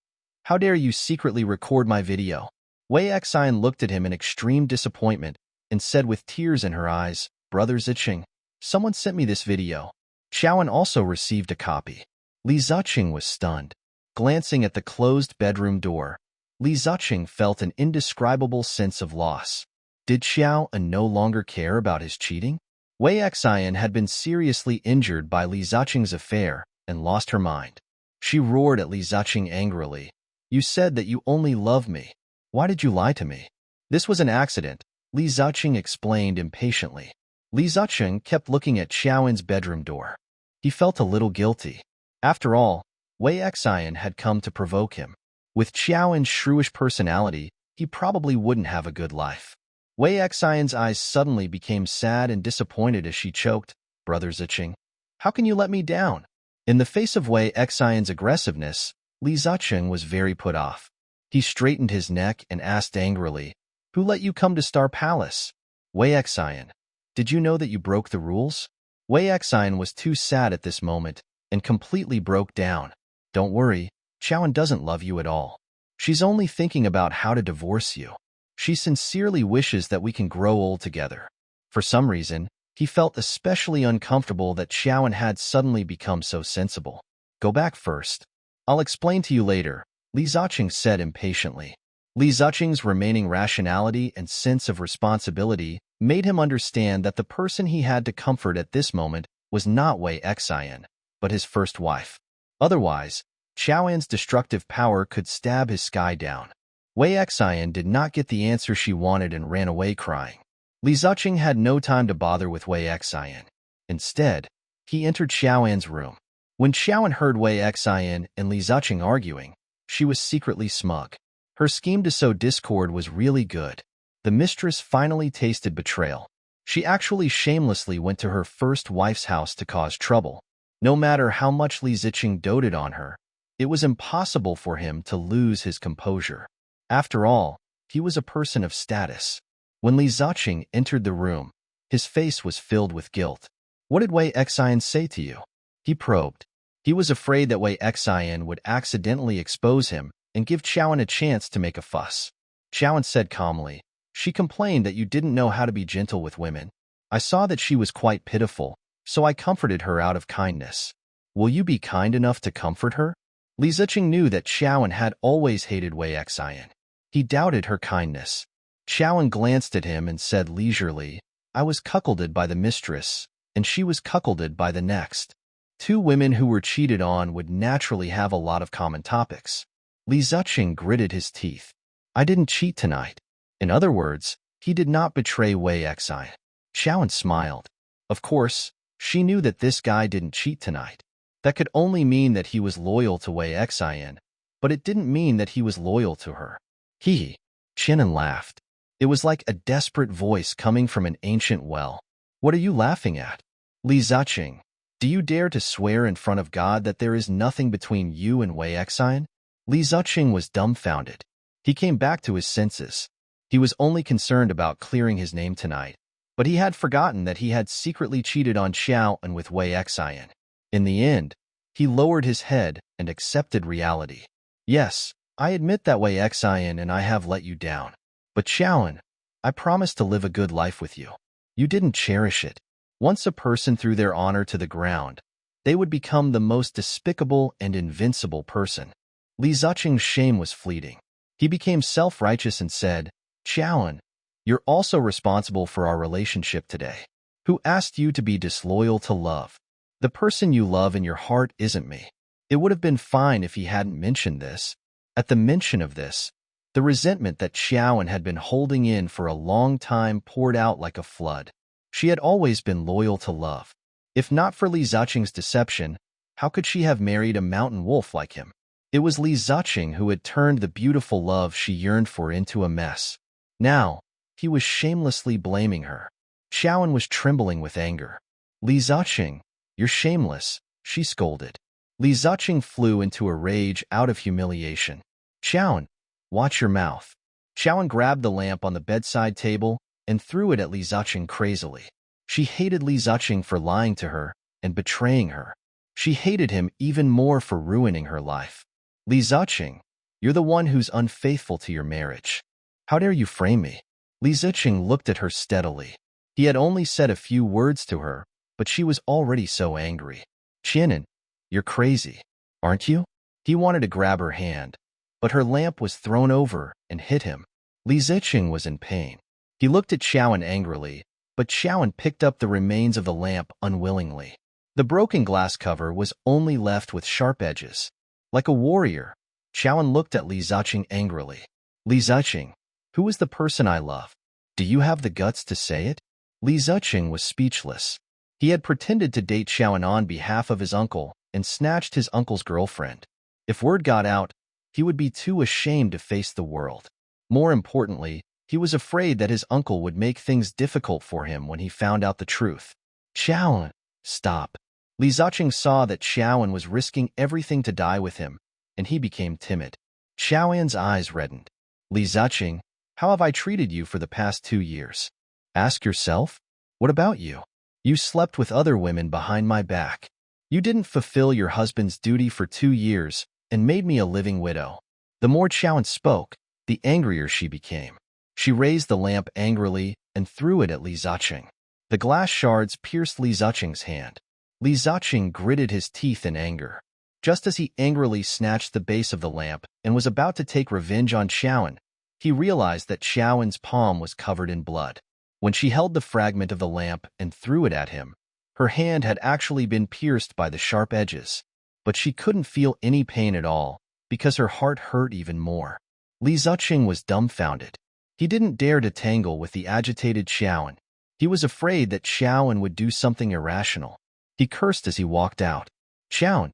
[SPEAKER 1] "How dare you secretly record my video?" Wei Xian looked at him in extreme disappointment and said with tears in her eyes, "Brother Ziqing, someone sent me this video." Xiaoan also received a copy. Li Ziqing was stunned. Glancing at the closed bedroom door, Li Ziqing felt an indescribable sense of loss. Did Xiaoan no longer care about his cheating? Wei Xian had been seriously injured by Li Ziqing's affair and lost her mind. She roared at Li Ziqing angrily. "You said that you only love me. Why did you lie to me?" "This was an accident," Li Ziqing explained impatiently. Li Ziqing kept looking at Xiaoan's bedroom door. He felt a little guilty. After all, Wei Xian had come to provoke him. With Xiaoan's shrewish personality, he probably wouldn't have a good life. Wei Xian's eyes suddenly became sad and disappointed as she choked, "Brother Ziqing, how can you let me down?" In the face of Wei Xian's aggressiveness, Li Ziqing was very put off. He straightened his neck and asked angrily, "Who let you come to Star Palace?" "Wei Xian, did you know that you broke the rules?" Wei Xian was too sad at this moment and completely broke down. Don't worry, Chowan doesn't love you at all. She's only thinking about how to divorce you. She sincerely wishes that we can grow old together. For some reason, he felt especially uncomfortable that Chowan had suddenly become so sensible. Go back first. I'll explain to you later, Li Ziqing said impatiently. Li Ziqing's remaining rationality and sense of responsibility made him understand that the person he had to comfort at this moment was not Wei Xian, but his first wife. Otherwise, Chowan's destructive power could stab his sky down. Wei Xian did not get the answer she wanted and ran away crying. Li Ziqing had no time to bother with Wei Xian. Instead, he entered Chowan's room. When Chowan heard Wei Xian and Li Ziqing arguing, she was secretly smug. Her scheme to sow discord was really good. The mistress finally tasted betrayal. She actually shamelessly went to her first wife's house to cause trouble. No matter how much Li Ziqing doted on her, it was impossible for him to lose his composure. After all, he was a person of status. When Li Ziqing entered the room, his face was filled with guilt. What did Wei Xian say to you? He probed. He was afraid that Wei Xian would accidentally expose him and give Chowan a chance to make a fuss. Chowan said calmly, she complained that you didn't know how to be gentle with women. I saw that she was quite pitiful, so I comforted her out of kindness. Will you be kind enough to comfort her? Li Ziqing knew that Chowan had always hated Wei Xian. He doubted her kindness. Chowan glanced at him and said leisurely, I was cuckolded by the mistress, and she was cuckolded by the next. Two women who were cheated on would naturally have a lot of common topics. Li Ziqing gritted his teeth. I didn't cheat tonight. In other words, he did not betray Wei Xian. Chowan smiled. Of course, she knew that this guy didn't cheat tonight. That could only mean that he was loyal to Wei Xian, but it didn't mean that he was loyal to her. Qianan laughed. It was like a desperate voice coming from an ancient well. What are you laughing at? Li Ziqing, do you dare to swear in front of God that there is nothing between you and Wei Xian? Li Ziqing was dumbfounded. He came back to his senses. He was only concerned about clearing his name tonight, but he had forgotten that he had secretly cheated on Xiao and with Wei Xian. In the end, he lowered his head and accepted reality. Yes, I admit that Wei Xian and I have let you down. But Chowan, I promised to live a good life with you. You didn't cherish it. Once a person threw their honor to the ground, they would become the most despicable and invincible person. Li Ziqing's shame was fleeting. He became self-righteous and said, Chowan, you're also responsible for our relationship today. Who asked you to be disloyal to love? The person you love in your heart isn't me. It would have been fine if he hadn't mentioned this. At the mention of this, the resentment that Chowan had been holding in for a long time poured out like a flood. She had always been loyal to love. If not for Li Ziqing's deception, how could she have married a mountain wolf like him? It was Li Ziqing who had turned the beautiful love she yearned for into a mess. Now, he was shamelessly blaming her. Chowan was trembling with anger. Li Ziqing, you're shameless, she scolded. Li Ziqing flew into a rage out of humiliation. Chowan, watch your mouth. Chowan grabbed the lamp on the bedside table and threw it at Li Ziqing crazily. She hated Li Ziqing for lying to her and betraying her. She hated him even more for ruining her life. Li Ziqing, you're the one who's unfaithful to your marriage. How dare you frame me? Li Ziqing looked at her steadily. He had only said a few words to her, but she was already so angry. Qianan, you're crazy, aren't you? He wanted to grab her hand, but her lamp was thrown over and hit him. Li Ziqing was in pain. He looked at Chowan angrily, but Chowan picked up the remains of the lamp unwillingly. The broken glass cover was only left with sharp edges. Like a warrior, Chowan looked at Li Ziqing angrily. Li Ziqing, who is the person I love? Do you have the guts to say it? Li Ziqing was speechless. He had pretended to date Chowan on behalf of his uncle and snatched his uncle's girlfriend. If word got out, he would be too ashamed to face the world. More importantly, he was afraid that his uncle would make things difficult for him when he found out the truth. Chowan, stop. Li Ziqing saw that Chowan was risking everything to die with him, and he became timid. Chowan's eyes reddened. Li Ziqing, how have I treated you for the past 2 years? Ask yourself. What about you? You slept with other women behind my back. You didn't fulfill your husband's duty for 2 years and made me a living widow." The more Xiaoan spoke, the angrier she became. She raised the lamp angrily and threw it at Li Ziqing. The glass shards pierced Li Ziqing's hand. Li Ziqing gritted his teeth in anger. Just as he angrily snatched the base of the lamp and was about to take revenge on Xiaoan, he realized that Xiaoan's palm was covered in blood. When she held the fragment of the lamp and threw it at him, her hand had actually been pierced by the sharp edges, but she couldn't feel any pain at all because her heart hurt even more. Li Ziqing was dumbfounded. He didn't dare to tangle with the agitated Xiaoan. He was afraid that Xiaoan would do something irrational. He cursed as he walked out. "Xiaoan,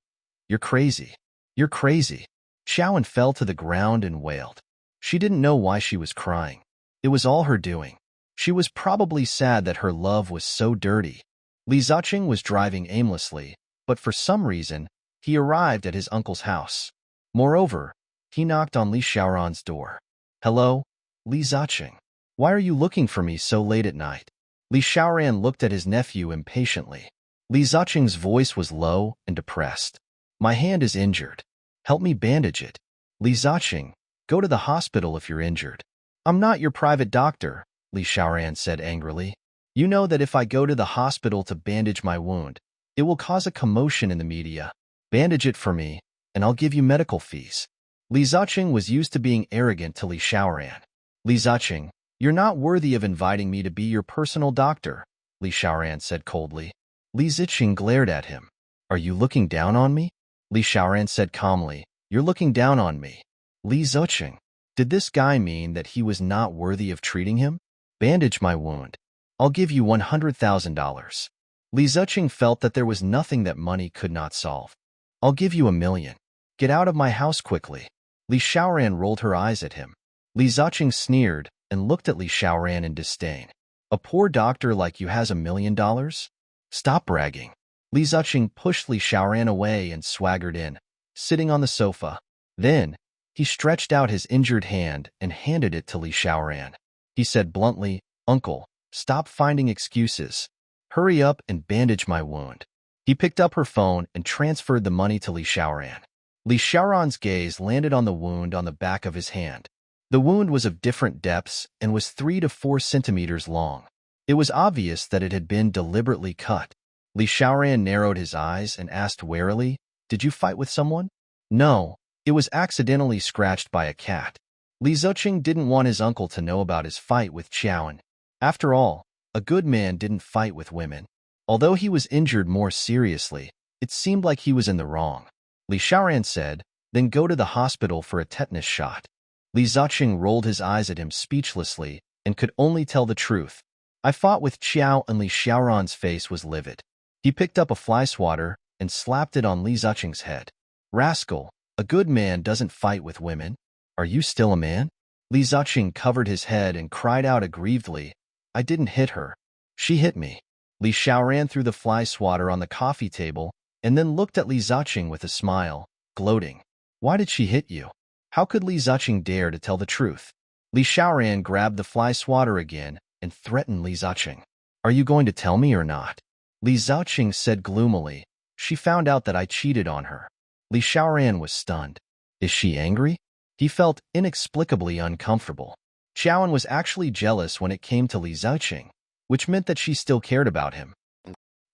[SPEAKER 1] you're crazy. You're crazy." Xiaoan fell to the ground and wailed. She didn't know why she was crying. It was all her doing. She was probably sad that her love was so dirty. Li Ziqing was driving aimlessly, but for some reason, he arrived at his uncle's house. Moreover, he knocked on Li Xiaoran's door. "Hello, Li Ziqing. Why are you looking for me so late at night?" Li Xiaoran looked at his nephew impatiently. Li Ziqing's voice was low and depressed. "My hand is injured. Help me bandage it." "Li Ziqing, go to the hospital if you're injured." "I'm not your private doctor," Li Xiaoran said angrily. "You know that if I go to the hospital to bandage my wound, it will cause a commotion in the media. Bandage it for me, and I'll give you medical fees." Li Ziqing was used to being arrogant to Li Xiaoran. "Li Ziqing, you're not worthy of inviting me to be your personal doctor," Li Xiaoran said coldly. Li Ziqing glared at him. "Are you looking down on me?" Li Xiaoran said calmly. "You're looking down on me." Li Ziqing. Did this guy mean that he was not worthy of treating him? "Bandage my wound. I'll give you $100,000. Li Ziqing felt that there was nothing that money could not solve. "I'll give you $1 million. Get out of my house quickly." Li Xiaoran rolled her eyes at him. Li Ziqing sneered and looked at Li Xiaoran in disdain. "A poor doctor like you has $1 million? Stop bragging." Li Ziqing pushed Li Xiaoran away and swaggered in, sitting on the sofa. Then, he stretched out his injured hand and handed it to Li Xiaoran. He said bluntly, "Uncle, stop finding excuses. Hurry up and bandage my wound." He picked up her phone and transferred the money to Li Xiaoran. Li Xiaoran's gaze landed on the wound on the back of his hand. The wound was of different depths and was 3 to 4 centimeters long. It was obvious that it had been deliberately cut. Li Xiaoran narrowed his eyes and asked warily, "Did you fight with someone?" "No, it was accidentally scratched by a cat." Li Ziqing didn't want his uncle to know about his fight with Xiaoan. After all, a good man didn't fight with women. Although he was injured more seriously, it seemed like he was in the wrong. Li Xiaoran said, "Then go to the hospital for a tetanus shot." Li Ziqing rolled his eyes at him speechlessly and could only tell the truth. "I fought with Xiao," and Li Xiaoran's face was livid. He picked up a fly swatter and slapped it on Li Ziqing's head. "Rascal, a good man doesn't fight with women. Are you still a man?" Li Ziqing covered his head and cried out aggrievedly, "I didn't hit her. She hit me." Li Xiaoran threw the fly swatter on the coffee table and then looked at Li Ziqing with a smile, gloating. "Why did she hit you?" How could Li Ziqing dare to tell the truth? Li Xiaoran grabbed the fly swatter again and threatened Li Ziqing. "Are you going to tell me or not?" Li Ziqing said gloomily, "She found out that I cheated on her." Li Xiaoran was stunned. "Is she angry?" He felt inexplicably uncomfortable. Xiaoan was actually jealous when it came to Li Ziqing, which meant that she still cared about him.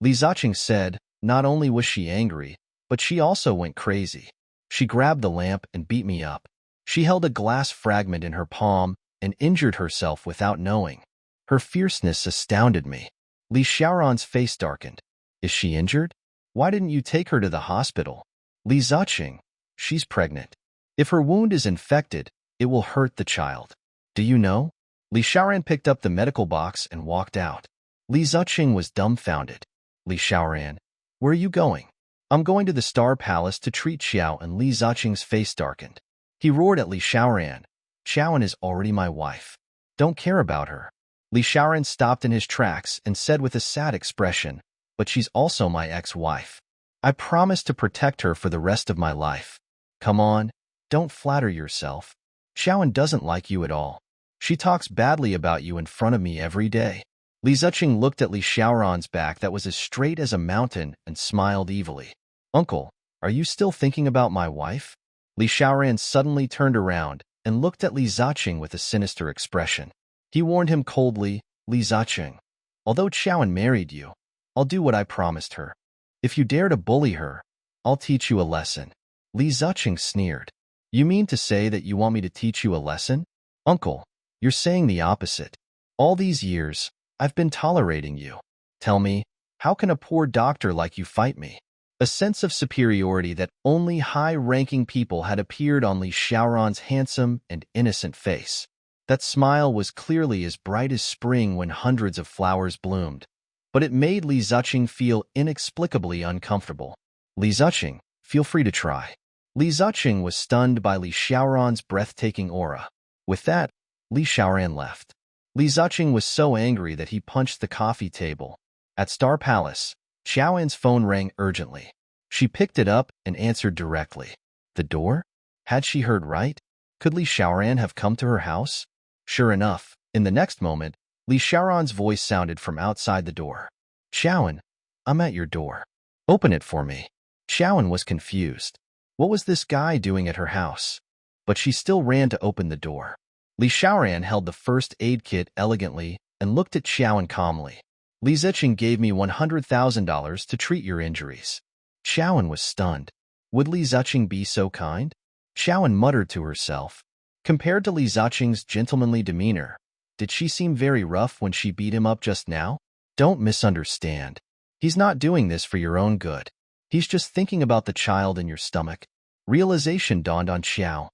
[SPEAKER 1] Li Ziqing said, "Not only was she angry, but she also went crazy. She grabbed the lamp and beat me up. She held a glass fragment in her palm and injured herself without knowing. Her fierceness astounded me." Li Xiaoran's face darkened. "Is she injured? Why didn't you take her to the hospital?" Li Ziqing, "She's pregnant. If her wound is infected, it will hurt the child. Do you know?" Li Xiaoran picked up the medical box and walked out. Li Ziqing was dumbfounded. "Li Xiaoran, where are you going?" "I'm going to the Star Palace to treat Xiao," and Li Ziqing's face darkened. He roared at Li Xiaoran, "Xiaoan is already my wife. Don't care about her." Li Xiaoran stopped in his tracks and said with a sad expression, "But she's also my ex-wife. I promise to protect her for the rest of my life. Come on, don't flatter yourself. Xiaoan doesn't like you at all. She talks badly about you in front of me every day." Li Ziqing looked at Li Xiaoran's back that was as straight as a mountain and smiled evilly. Uncle, are you still thinking about my wife? Li Xiaoran suddenly turned around and looked at Li Ziqing with a sinister expression. He warned him coldly, Li Ziqing, although Qiaoan married you, I'll do what I promised her. If you dare to bully her, I'll teach you a lesson. Li Ziqing sneered. You mean to say that you want me to teach you a lesson? Uncle, you're saying the opposite. All these years, I've been tolerating you. Tell me, how can a poor doctor like you fight me? A sense of superiority that only high-ranking people had appeared on Li Xiaoran's handsome and innocent face. That smile was clearly as bright as spring when hundreds of flowers bloomed, but it made Li Ziqing feel inexplicably uncomfortable. Li Ziqing, feel free to try. Li Ziqing was stunned by Li Xiaoran's breathtaking aura. With that, Li Xiaoran left. Li Ziqing was so angry that he punched the coffee table. At Star Palace, Qiaoan's phone rang urgently. She picked it up and answered directly. The door? Had she heard right? Could Li Xiaoran have come to her house? Sure enough, in the next moment, Li Xiaoran's voice sounded from outside the door. Qiaoan, I'm at your door. Open it for me. Qiaoan was confused. What was this guy doing at her house? But she still ran to open the door. Li Xiaoran held the first aid kit elegantly and looked at Qiaoan calmly. Li Ziqing gave me $100,000 to treat your injuries. Qiaoan was stunned. Would Li Ziqing be so kind? Qiaoan muttered to herself. Compared to Li Ziqing's gentlemanly demeanor, did she seem very rough when she beat him up just now? Don't misunderstand. He's not doing this for your own good. He's just thinking about the child in your stomach. Realization dawned on Qiao.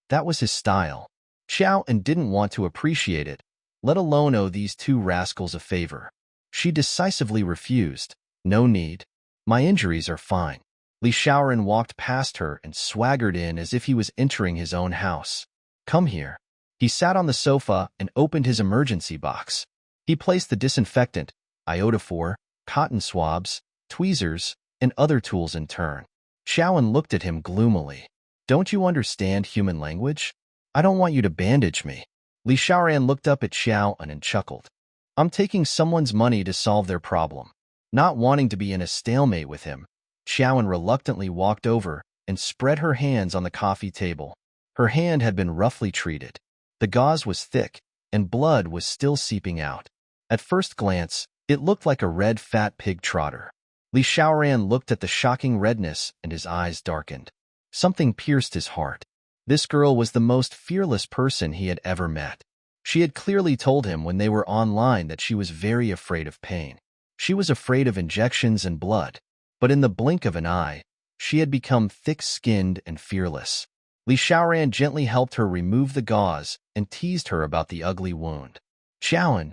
[SPEAKER 1] That was his style. Qiao didn't want to appreciate it, let alone owe these two rascals a favor. She decisively refused. No need. My injuries are fine. Li Xiaoran walked past her and swaggered in as if he was entering his own house. Come here. He sat on the sofa and opened his emergency box. He placed the disinfectant, iodophor, cotton swabs, tweezers, and other tools in turn. Qiaoan looked at him gloomily. Don't you understand human language? I don't want you to bandage me. Li Xiaoran looked up at Qiaoan and chuckled. I'm taking someone's money to solve their problem. Not wanting to be in a stalemate with him, Qiaoan reluctantly walked over and spread her hands on the coffee table. Her hand had been roughly treated. The gauze was thick, and blood was still seeping out. At first glance, it looked like a red fat pig trotter. Li Xiaoran looked at the shocking redness and his eyes darkened. Something pierced his heart. This girl was the most fearless person he had ever met. She had clearly told him when they were online that she was very afraid of pain. She was afraid of injections and blood, but in the blink of an eye, she had become thick-skinned and fearless. Li Xiaoran gently helped her remove the gauze and teased her about the ugly wound. Qiaoan,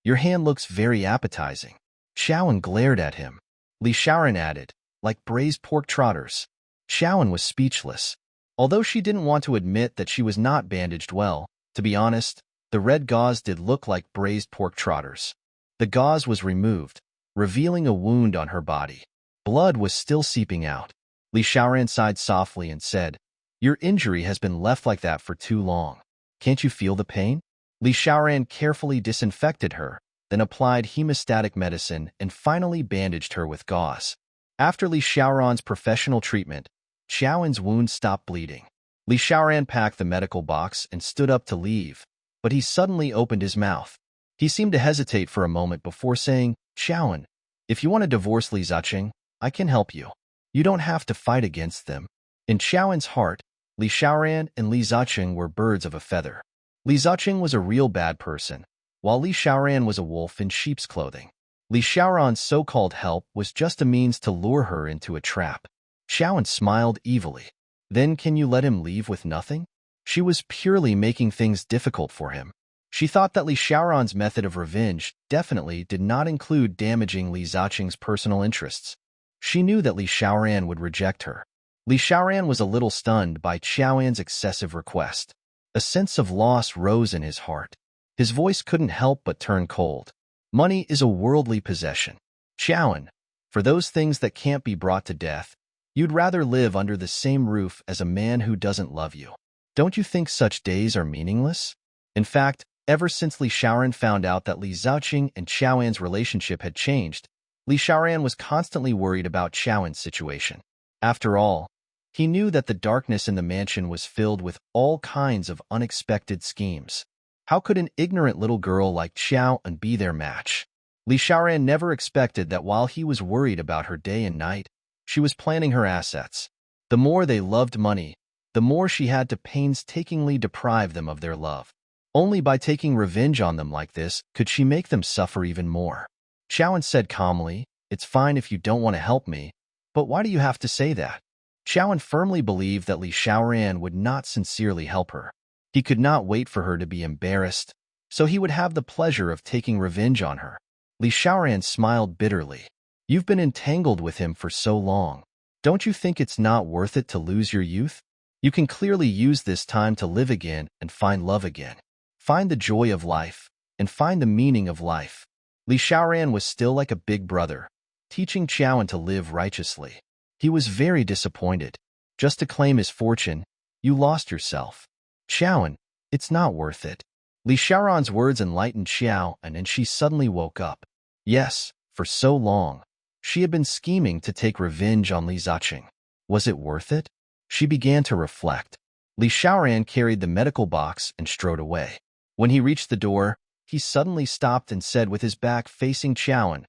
[SPEAKER 1] your hand looks very appetizing. Qiaoan glared at him. Li Xiaoran added, like braised pork trotters. Qiaoan was speechless. Although she didn't want to admit that she was not bandaged well, to be honest, the red gauze did look like braised pork trotters. The gauze was removed, revealing a wound on her body. Blood was still seeping out. Li Xiaoran sighed softly and said, Your injury has been left like that for too long. Can't you feel the pain? Li Xiaoran carefully disinfected her, then applied hemostatic medicine and finally bandaged her with gauze. After Li Xiaoran's professional treatment, Qiaoan's wound stopped bleeding. Li Xiaoran packed the medical box and stood up to leave, but he suddenly opened his mouth. He seemed to hesitate for a moment before saying, Qiaoan, if you want to divorce Li Ziqing, I can help you. You don't have to fight against them. In Qiaoan's heart, Li Xiaoran and Li Ziqing were birds of a feather. Li Ziqing was a real bad person, while Li Xiaoran was a wolf in sheep's clothing. Li Xiaoran's so-called help was just a means to lure her into a trap. Qiaoan smiled evilly. Then can you let him leave with nothing? She was purely making things difficult for him. She thought that Li Xiaoran's method of revenge definitely did not include damaging Li Ziqing's personal interests. She knew that Li Xiaoran would reject her. Li Xiaoran was a little stunned by Qiaoan's excessive request. A sense of loss rose in his heart. His voice couldn't help but turn cold. Money is a worldly possession. Qiaoan, for those things that can't be brought to death, you'd rather live under the same roof as a man who doesn't love you. Don't you think such days are meaningless? In fact, Ever since Li Xiaoran found out that Li Zhaoqing and Xiaoan's relationship had changed, Li Xiaoran was constantly worried about Xiaoan's situation. After all, he knew that the darkness in the mansion was filled with all kinds of unexpected schemes. How could an ignorant little girl like Xiaoan be their match? Li Xiaoran never expected that while he was worried about her day and night, she was planning her assets. The more they loved money, the more she had to painstakingly deprive them of their love. Only by taking revenge on them like this could she make them suffer even more. Xiaoan said calmly, "It's fine if you don't want to help me, but why do you have to say that?" Xiaoan firmly believed that Li Xiaoran would not sincerely help her. He could not wait for her to be embarrassed, so he would have the pleasure of taking revenge on her. Li Xiaoran smiled bitterly. "You've been entangled with him for so long. Don't you think it's not worth it to lose your youth? You can clearly use this time to live again and find love again. Find the joy of life, and find the meaning of life." Li Xiaoran was still like a big brother, teaching Xiaoan to live righteously. He was very disappointed. Just to claim his fortune, you lost yourself. "Xiaoan, it's not worth it." Li Xiaoran's words enlightened Xiaoan, and she suddenly woke up. Yes, for so long, she had been scheming to take revenge on Li Zhaoqing. Was it worth it? She began to reflect. Li Xiaoran carried the medical box and strode away. When he reached the door, he suddenly stopped and said with his back facing Xiaoan,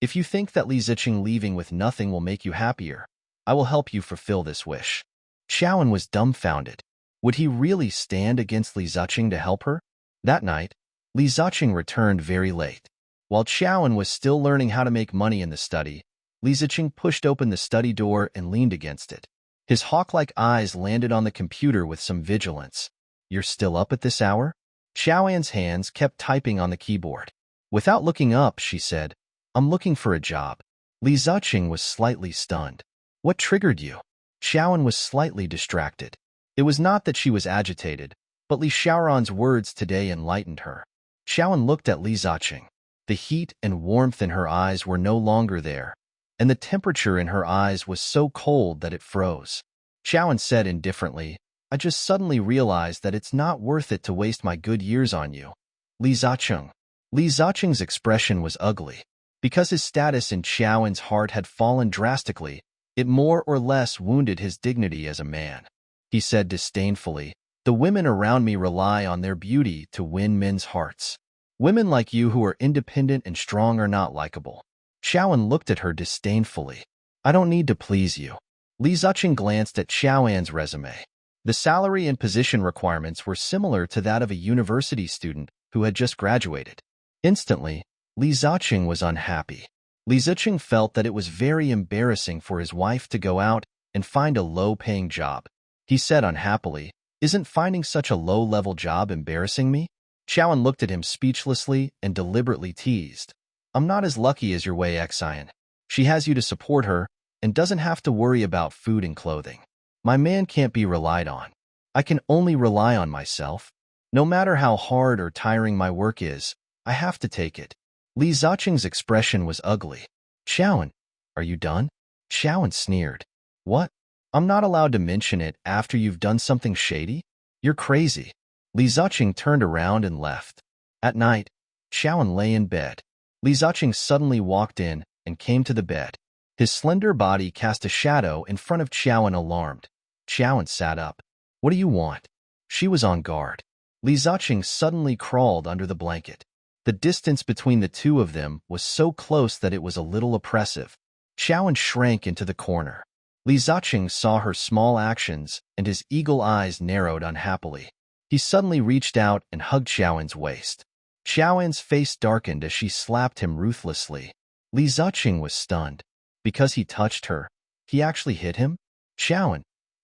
[SPEAKER 1] "If you think that Li Zhaoqing leaving with nothing will make you happier, I will help you fulfill this wish." Xiaoan was dumbfounded. Would he really stand against Li Zhaoqing to help her? That night, Li Zhaoqing returned very late. While Xiaoan was still learning how to make money in the study, Li Zhaoqing pushed open the study door and leaned against it. His hawk-like eyes landed on the computer with some vigilance. "You're still up at this hour?" Xiaoan's hands kept typing on the keyboard. Without looking up, she said, "I'm looking for a job." Li Zhaoqing was slightly stunned. "What triggered you?" Xiaoan was slightly distracted. It was not that she was agitated, but Li Xiaoran's words today enlightened her. Xiaoan looked at Li Zhaoqing. The heat and warmth in her eyes were no longer there, and the temperature in her eyes was so cold that it froze. Xiaoan said indifferently, "I just suddenly realized that it's not worth it to waste my good years on you." Li Zhaoqing. Li Zhaoqing's expression was ugly. Because his status in Xiaoan's heart had fallen drastically, it more or less wounded his dignity as a man. He said disdainfully, "The women around me rely on their beauty to win men's hearts. Women like you who are independent and strong are not likable." Xiaoan looked at her disdainfully. "I don't need to please you." Li Zhaoqing glanced at Xiaoan's resume. The salary and position requirements were similar to that of a university student who had just graduated. Instantly, Li Zhaoqing was unhappy. Li Zhaoqing felt that it was very embarrassing for his wife to go out and find a low-paying job. He said unhappily, "Isn't finding such a low-level job embarrassing me?" Xiaoan looked at him speechlessly and deliberately teased. "I'm not as lucky as your Wei Xian. She has you to support her and doesn't have to worry about food and clothing. My man can't be relied on. I can only rely on myself. No matter how hard or tiring my work is, I have to take it." Li Zhaoqing's expression was ugly. "Xiaoan, are you done?" Xiaoan sneered. "What? I'm not allowed to mention it after you've done something shady? You're crazy." Li Zhaoqing turned around and left. At night, Xiaoan lay in bed. Li Zhaoqing suddenly walked in and came to the bed. His slender body cast a shadow in front of Xiaoan, alarmed. Xiaoan sat up. "What do you want?" She was on guard. Li Zhaoqing suddenly crawled under the blanket. The distance between the two of them was so close that it was a little oppressive. Xiaoan shrank into the corner. Li Zhaoqing saw her small actions, and his eagle eyes narrowed unhappily. He suddenly reached out and hugged Xiaoan's waist. Xiaoan's face darkened as she slapped him ruthlessly. Li Zhaoqing was stunned. Because he touched her, he actually hit him? "Xiaoan,"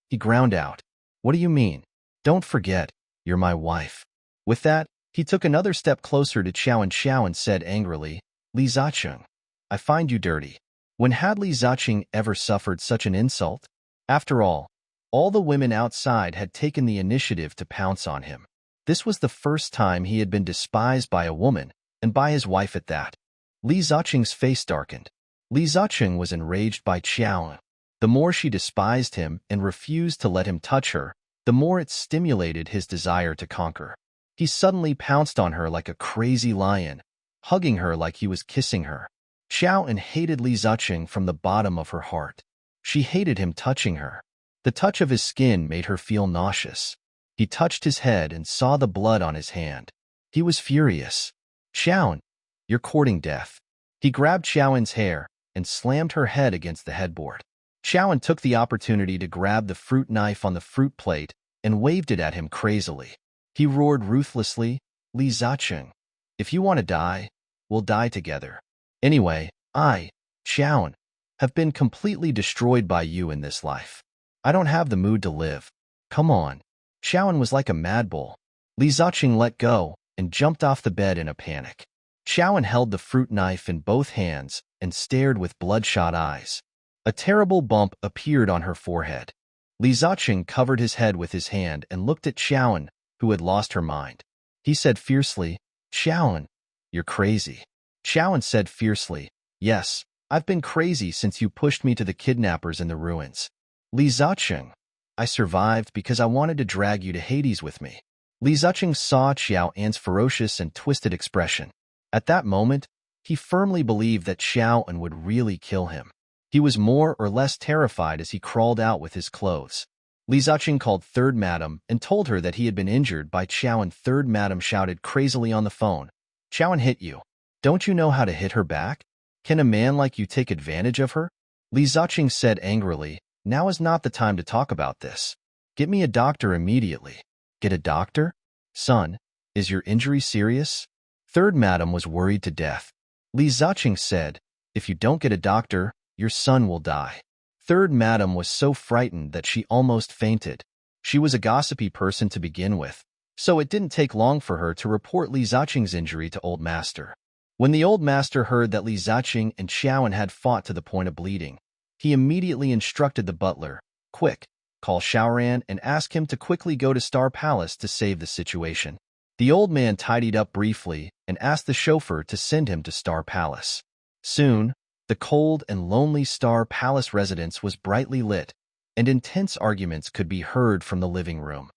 [SPEAKER 1] he ground out. "What do you mean? Don't forget, you're my wife." With that, he took another step closer to Xiaoan. Xiaoan said angrily, "Li Zhaoqing, I find you dirty." When had Li Zhaoqing ever suffered such an insult? After all the women outside had taken the initiative to pounce on him. This was the first time he had been despised by a woman, and by his wife at that. Li Zhaoqing's face darkened. Li Zhaoqing was enraged by Xiaoan. The more she despised him and refused to let him touch her, the more it stimulated his desire to conquer. He suddenly pounced on her like a crazy lion, hugging her like he was kissing her. Xiaoan hated Li Ziqing from the bottom of her heart. She hated him touching her. The touch of his skin made her feel nauseous. He touched his head and saw the blood on his hand. He was furious. Xiaoan, you're courting death. He grabbed Xiaoan's hair and slammed her head against the headboard. Xiaoan took the opportunity to grab the fruit knife on the fruit plate and waved it at him crazily. He roared ruthlessly, Li Ziqing, if you want to die, we'll die together. Anyway, I, Xiaoan, have been completely destroyed by you in this life. I don't have the mood to live. Come on. Xiaoan was like a mad bull. Li Ziqing let go and jumped off the bed in a panic. Xiaoan held the fruit knife in both hands and stared with bloodshot eyes. A terrible bump appeared on her forehead. Li Ziqing covered his head with his hand and looked at Xiaoan, who had lost her mind. He said fiercely, Xiaoan, you're crazy. Xiaoan said fiercely, yes, I've been crazy since you pushed me to the kidnappers in the ruins. Li Ziqing, I survived because I wanted to drag you to Hades with me. Li Ziqing saw Xiaoan's ferocious and twisted expression. At that moment, he firmly believed that Xiaoan would really kill him. He was more or less terrified as he crawled out with his clothes. Li Ziqing called Third Madam and told her that he had been injured by Xiaoan. Third Madam shouted crazily on the phone, Xiaoan hit you. Don't you know how to hit her back? Can a man like you take advantage of her? Li Ziqing said angrily, now is not the time to talk about this. Get me a doctor immediately. Get a doctor? Son, is your injury serious? Third Madam was worried to death. Li Ziqing said, if you don't get a doctor, your son will die. Third Madam was so frightened that she almost fainted. She was a gossipy person to begin with, so it didn't take long for her to report Li Ziqing's injury to Old Master. When the Old Master heard that Li Ziqing and Xiaoan had fought to the point of bleeding, he immediately instructed the butler, quick, call Xiaoran and ask him to quickly go to Star Palace to save the situation. The old man tidied up briefly and asked the chauffeur to send him to Star Palace. Soon, the cold and lonely Star Palace residence was brightly lit, and intense arguments could be heard from the living room.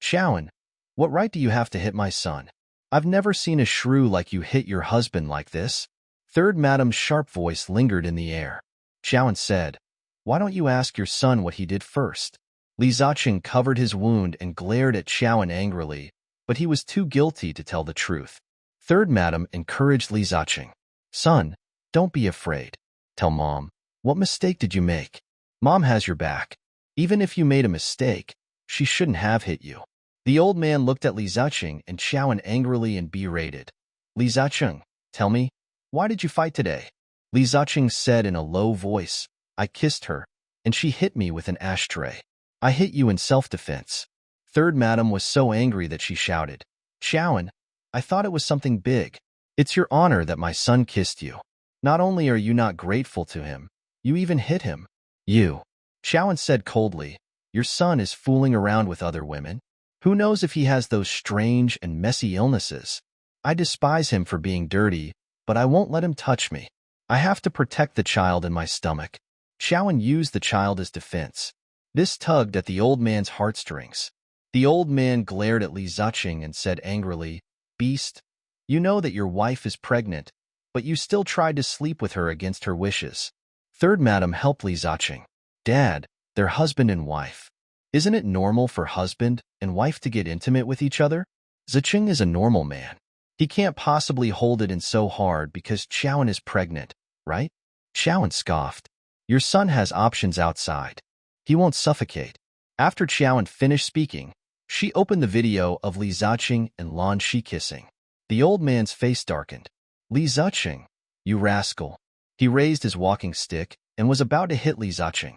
[SPEAKER 1] Xiaoan, what right do you have to hit my son? I've never seen a shrew like you hit your husband like this. Third Madam's sharp voice lingered in the air. Xiaoan said, why don't you ask your son what he did first? Li Ziqing covered his wound and glared at Xiaoan angrily, but he was too guilty to tell the truth. Third Madam encouraged Li Ziqing. Son, don't be afraid. Tell Mom, what mistake did you make? Mom has your back. Even if you made a mistake, she shouldn't have hit you. The old man looked at Li Ziqing and Xiaoan angrily and berated. Li Ziqing, tell me, why did you fight today? Li Ziqing said in a low voice, I kissed her, and she hit me with an ashtray. I hit you in self-defense. Third Madam was so angry that she shouted, Xiaoan, I thought it was something big. It's your honor that my son kissed you. Not only are you not grateful to him, you even hit him. You. Xiaoan said coldly, your son is fooling around with other women. Who knows if he has those strange and messy illnesses? I despise him for being dirty, but I won't let him touch me. I have to protect the child in my stomach. Xiaoan used the child as defense. This tugged at the old man's heartstrings. The old man glared at Li Ziqing and said angrily, Beast, you know that your wife is pregnant, but you still tried to sleep with her against her wishes. Third Madam helped Li Ziqing. Dad, they're husband and wife. Isn't it normal for husband and wife to get intimate with each other? Ziqing is a normal man. He can't possibly hold it in so hard because Xiaoan is pregnant, right? Xiaoan scoffed. Your son has options outside. He won't suffocate. After Xiaoan finished speaking, she opened the video of Li Ziqing and Lan Shi kissing. The old man's face darkened. Li Ziqing, you rascal. He raised his walking stick and was about to hit Li Ziqing.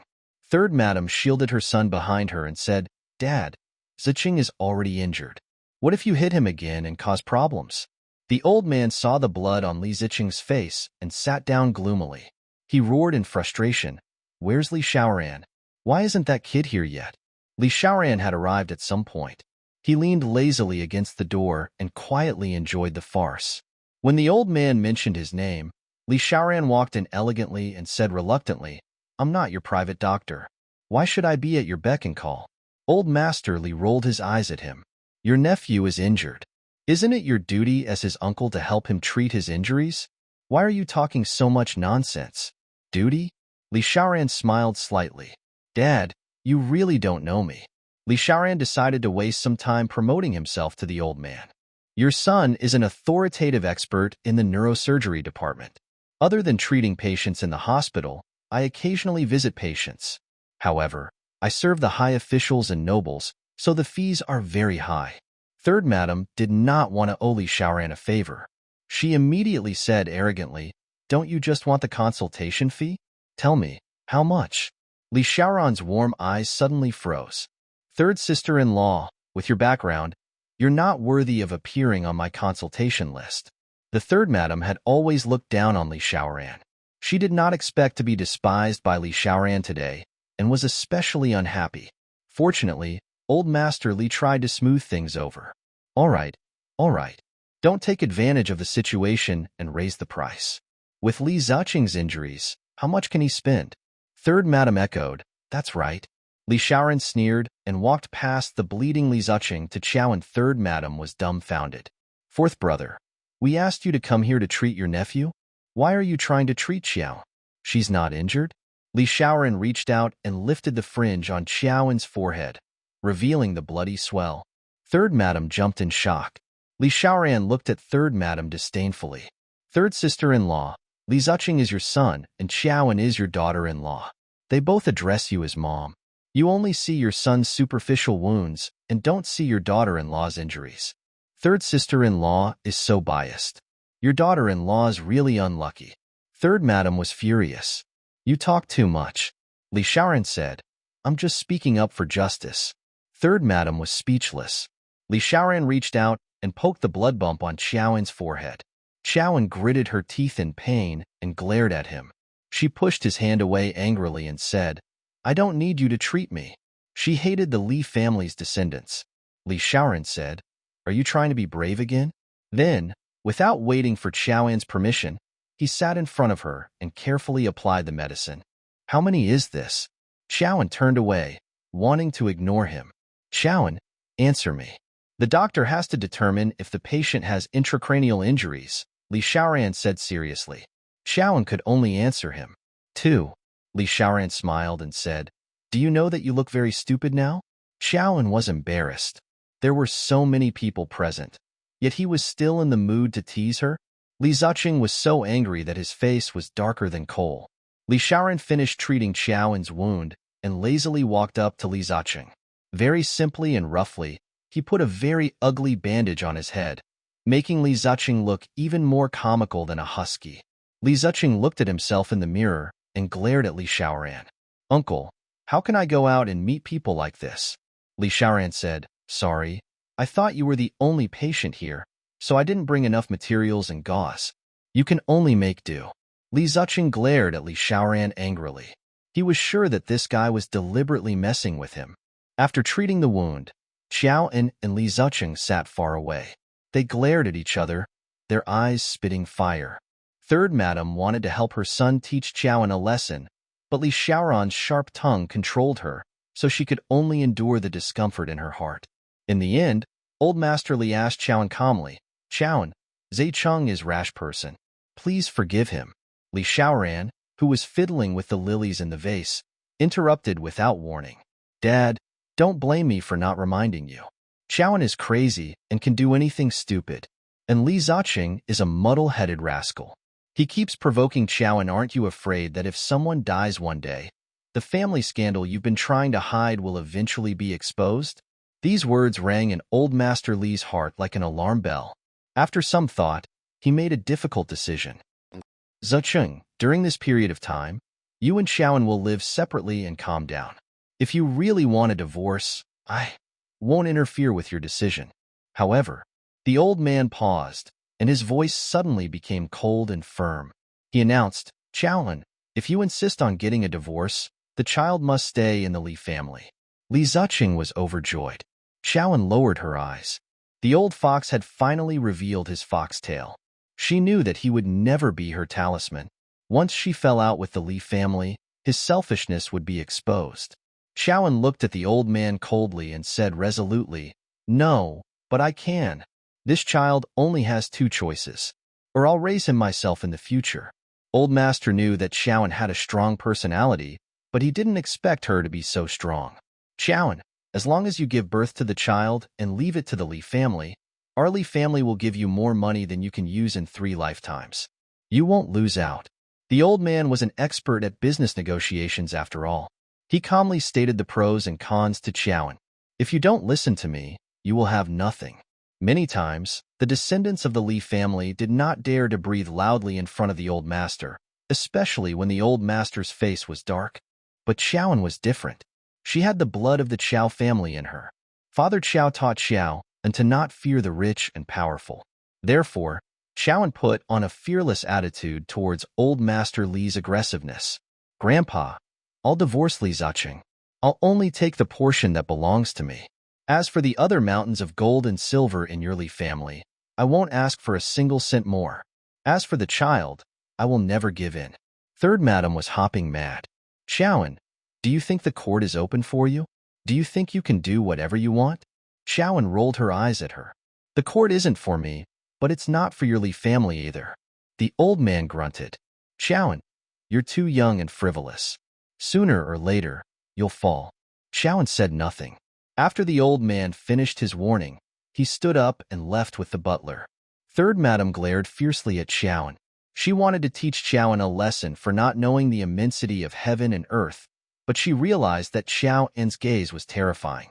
[SPEAKER 1] Third Madam shielded her son behind her and said, Dad, Ziqing is already injured. What if you hit him again and cause problems? The old man saw the blood on Li Ziqing's face and sat down gloomily. He roared in frustration, Where's Li Xiaoran? Why isn't that kid here yet? Li Xiaoran had arrived at some point. He leaned lazily against the door and quietly enjoyed the farce. When the old man mentioned his name, Li Xiaoran walked in elegantly and said reluctantly, I'm not your private doctor. Why should I be at your beck and call? Old Master Li rolled his eyes at him. Your nephew is injured. Isn't it your duty as his uncle to help him treat his injuries? Why are you talking so much nonsense? Duty? Li Xiaoran smiled slightly. Dad, you really don't know me. Li Xiaoran decided to waste some time promoting himself to the old man. Your son is an authoritative expert in the neurosurgery department. Other than treating patients in the hospital, I occasionally visit patients. However, I serve the high officials and nobles, so the fees are very high. Third Madam did not want to owe Li Xiaoran a favor. She immediately said arrogantly, "Don't you just want the consultation fee? Tell me, how much?" Li Xiaoran's warm eyes suddenly froze. Third sister-in-law, with your background, you're not worthy of appearing on my consultation list. The third madam had always looked down on Li Xiaoran. She did not expect to be despised by Li Xiaoran today, and was especially unhappy. Fortunately, old Master Li tried to smooth things over. All right. Don't take advantage of the situation and raise the price. With Li Ziqing's injuries, how much can he spend? Third madam echoed, that's right. Li Xiaoran sneered and walked past the bleeding Li Ziqing to Qiao, and third madam was dumbfounded. Fourth brother, we asked you to come here to treat your nephew? Why are you trying to treat Qiao? She's not injured? Li Xiaoran reached out and lifted the fringe on Qiao's forehead, revealing the bloody swell. Third madam jumped in shock. Li Xiaoran looked at third madam disdainfully. Third sister-in-law, Li Ziqing is your son and Qiao is your daughter-in-law. They both address you as mom. You only see your son's superficial wounds and don't see your daughter-in-law's injuries. Third sister-in-law is so biased. Your daughter-in-law's really unlucky. Third madam was furious. You talk too much. Li Xiaoran said, I'm just speaking up for justice. Third madam was speechless. Li Xiaoran reached out and poked the blood bump on Qiao's forehead. Qiao gritted her teeth in pain and glared at him. She pushed his hand away angrily and said, I don't need you to treat me. She hated the Li family's descendants. Li Xiaoran said, Are you trying to be brave again? Then, without waiting for Qiao's permission, he sat in front of her and carefully applied the medicine. How many is this? Qiao turned away, wanting to ignore him. Qiao, answer me. The doctor has to determine if the patient has intracranial injuries, Li Xiaoran said seriously. Qiao could only answer him. 2. Li Xiaoran smiled and said, Do you know that you look very stupid now? Qiao was embarrassed. There were so many people present, yet he was still in the mood to tease her. Li Ziqing was so angry that his face was darker than coal. Li Xiaoran finished treating Qiao's wound and lazily walked up to Li Ziqing. Very simply and roughly, he put a very ugly bandage on his head, making Li Ziqing look even more comical than a husky. Li Ziqing looked at himself in the mirror and glared at Li Xiaoran. Uncle, how can I go out and meet people like this? Li Xiaoran said, Sorry, I thought you were the only patient here, so I didn't bring enough materials and gauze. You can only make do. Li Ziqing glared at Li Xiaoran angrily. He was sure that this guy was deliberately messing with him. After treating the wound, Qiao and Li Ziqing sat far away. They glared at each other, their eyes spitting fire. Third madam wanted to help her son teach Qiao a lesson, but Li Xiaoran's sharp tongue controlled her, so she could only endure the discomfort in her heart. In the end, old Master Li asked Qiao calmly, Qiao, Zicheng is rash person. Please forgive him. Li Xiaoran, who was fiddling with the lilies in the vase, interrupted without warning. Dad, don't blame me for not reminding you. Qiao is crazy and can do anything stupid, and Li Ziqing is a muddle-headed rascal. He keeps provoking Qiao. Aren't you afraid that if someone dies one day, the family scandal you've been trying to hide will eventually be exposed? These words rang in old Master Li's heart like an alarm bell. After some thought, he made a difficult decision. Ziqing, during this period of time, you and Qiao will live separately and calm down. If you really want a divorce, I won't interfere with your decision. However, the old man paused, and his voice suddenly became cold and firm. He announced, Qiao, if you insist on getting a divorce, the child must stay in the Li family. Li Ziqing was overjoyed. Qiao lowered her eyes. The old fox had finally revealed his foxtail. She knew that he would never be her talisman. Once she fell out with the Li family, his selfishness would be exposed. Qiao looked at the old man coldly and said resolutely, No, But I can. This child only has two choices. Or I'll raise him myself in the future. Old Master knew that Xiaoan had a strong personality, but he didn't expect her to be so strong. Xiaoan, as long as you give birth to the child and leave it to the Li family, our Li family will give you more money than you can use in 3 lifetimes. You won't lose out. The old man was an expert at business negotiations after all. He calmly stated the pros and cons to Xiaoan. If you don't listen to me, you will have nothing. Many times, the descendants of the Li family did not dare to breathe loudly in front of the old master, especially when the old master's face was dark. But Xiaoan was different. She had the blood of the Qiao family in her. Father Qiao taught Xiao and to not fear the rich and powerful. Therefore, Xiaoan put on a fearless attitude towards old Master Li's aggressiveness. Grandpa, I'll divorce Li Ziqing. I'll only take the portion that belongs to me. As for the other mountains of gold and silver in your Li family, I won't ask for a single cent more. As for the child, I will never give in. Third Madam was hopping mad. Xiaoan, do you think the court is open for you? Do you think you can do whatever you want? Xiaoan rolled her eyes at her. The court isn't for me, but it's not for your Li family either. The old man grunted. Xiaoan, you're too young and frivolous. Sooner or later, you'll fall. Xiaoan said nothing. After the old man finished his warning, he stood up and left with the butler. Third Madam glared fiercely at Xiaoan. She wanted to teach Xiaoan a lesson for not knowing the immensity of heaven and earth, but she realized that Xiaoan's gaze was terrifying.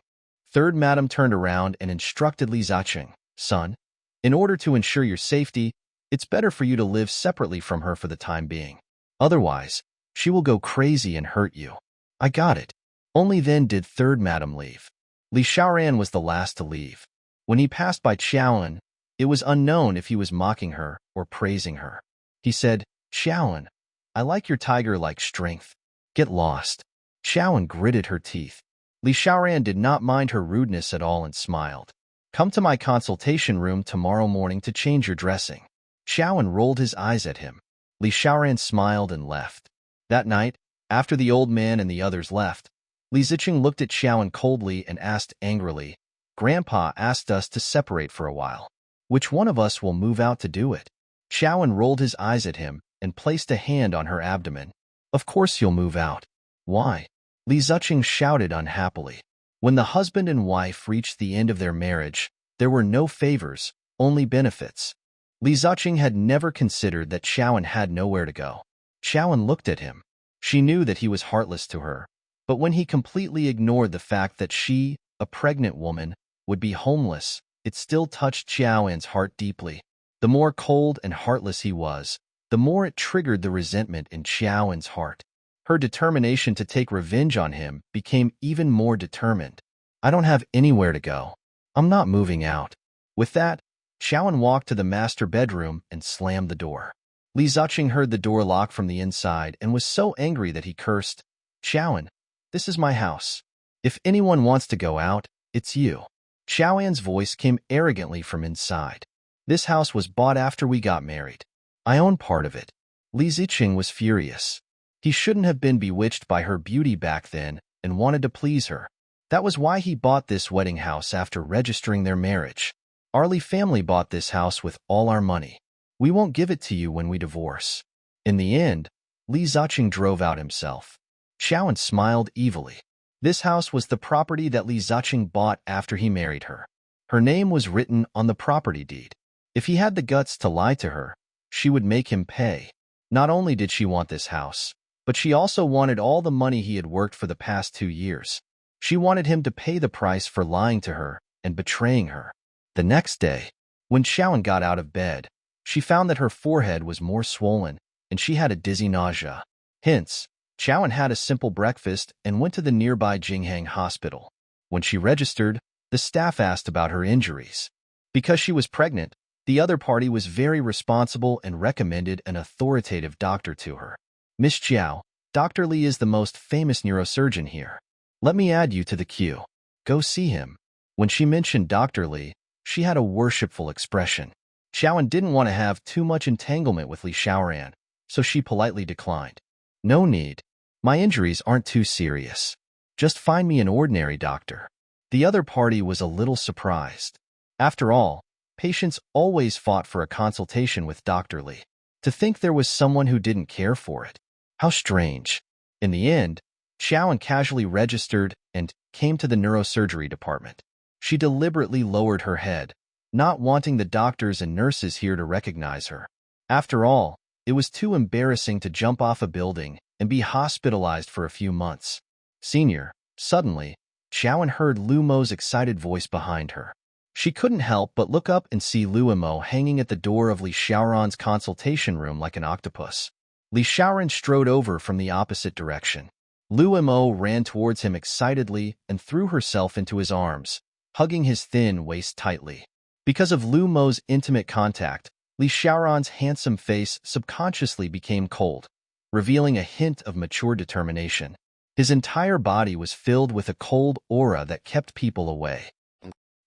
[SPEAKER 1] Third Madam turned around and instructed Li Ziqing, son, in order to ensure your safety, it's better for you to live separately from her for the time being. Otherwise, she will go crazy and hurt you. I got it. Only then did Third Madam leave. Li Xiaoran was the last to leave. When he passed by Xiaoan, it was unknown if he was mocking her or praising her. He said, Xiaoan, I like your tiger-like strength. Get lost. Xiaoan gritted her teeth. Li Xiaoran did not mind her rudeness at all and smiled. Come to my consultation room tomorrow morning to change your dressing. Xiaoan rolled his eyes at him. Li Xiaoran smiled and left. That night, after the old man and the others left, Li Ziqing looked at Xiaoan coldly and asked angrily, Grandpa asked us to separate for a while. Which one of us will move out to do it? Xiaoan rolled his eyes at him and placed a hand on her abdomen. Of course you'll move out. Why? Li Ziqing shouted unhappily. When the husband and wife reached the end of their marriage, there were no favors, only benefits. Li Ziqing had never considered that Xiaoan had nowhere to go. Xiaoan looked at him. She knew that he was heartless to her, but when he completely ignored the fact that she, a pregnant woman, would be homeless, it still touched Xiaoan's heart deeply. The more cold and heartless he was, the more it triggered the resentment in Xiaoan's heart. Her determination to take revenge on him became even more determined. I don't have anywhere to go. I'm not moving out. With that, Xiaoan walked to the master bedroom and slammed the door. Li Ziqing heard the door lock from the inside and was so angry that he cursed, Xiaoan, this is my house. If anyone wants to go out, it's you. Xiaoan's voice came arrogantly from inside. This house was bought after we got married. I own part of it. Li Ziqing was furious. He shouldn't have been bewitched by her beauty back then and wanted to please her. That was why he bought this wedding house after registering their marriage. Our Li family bought this house with all our money. We won't give it to you when we divorce. In the end, Li Ziqing drove out himself. Xiaoan smiled evilly. This house was the property that Li Ziqing bought after he married her. Her name was written on the property deed. If he had the guts to lie to her, she would make him pay. Not only did she want this house, but she also wanted all the money he had worked for the past 2 years. She wanted him to pay the price for lying to her and betraying her. The next day, when Xiaoan got out of bed, she found that her forehead was more swollen and she had a dizzy nausea. Hence, Xiaoan had a simple breakfast and went to the nearby Jinghang hospital. When she registered, the staff asked about her injuries. Because she was pregnant, the other party was very responsible and recommended an authoritative doctor to her. Miss Chiao, Dr. Li is the most famous neurosurgeon here. Let me add you to the queue. Go see him. When she mentioned Dr. Li, she had a worshipful expression. Xiaoan didn't want to have too much entanglement with Li Xiaoran, so she politely declined. No need. My injuries aren't too serious. Just find me an ordinary doctor. The other party was a little surprised. After all, patients always fought for a consultation with Dr. Li. To think there was someone who didn't care for it. How strange. In the end, Xiaoan casually registered and came to the neurosurgery department. She deliberately lowered her head, not wanting the doctors and nurses here to recognize her. After all, it was too embarrassing to jump off a building and be hospitalized for a few months. Senior, suddenly, Xiaoan heard Lu Mo's excited voice behind her. She couldn't help but look up and see Lu Mo hanging at the door of Li Xiaoran's consultation room like an octopus. Li Xiaoran strode over from the opposite direction. Lu Mo ran towards him excitedly and threw herself into his arms, hugging his thin waist tightly. Because of Lu Mo's intimate contact, Li Xiaoran's handsome face subconsciously became cold, revealing a hint of mature determination. His entire body was filled with a cold aura that kept people away.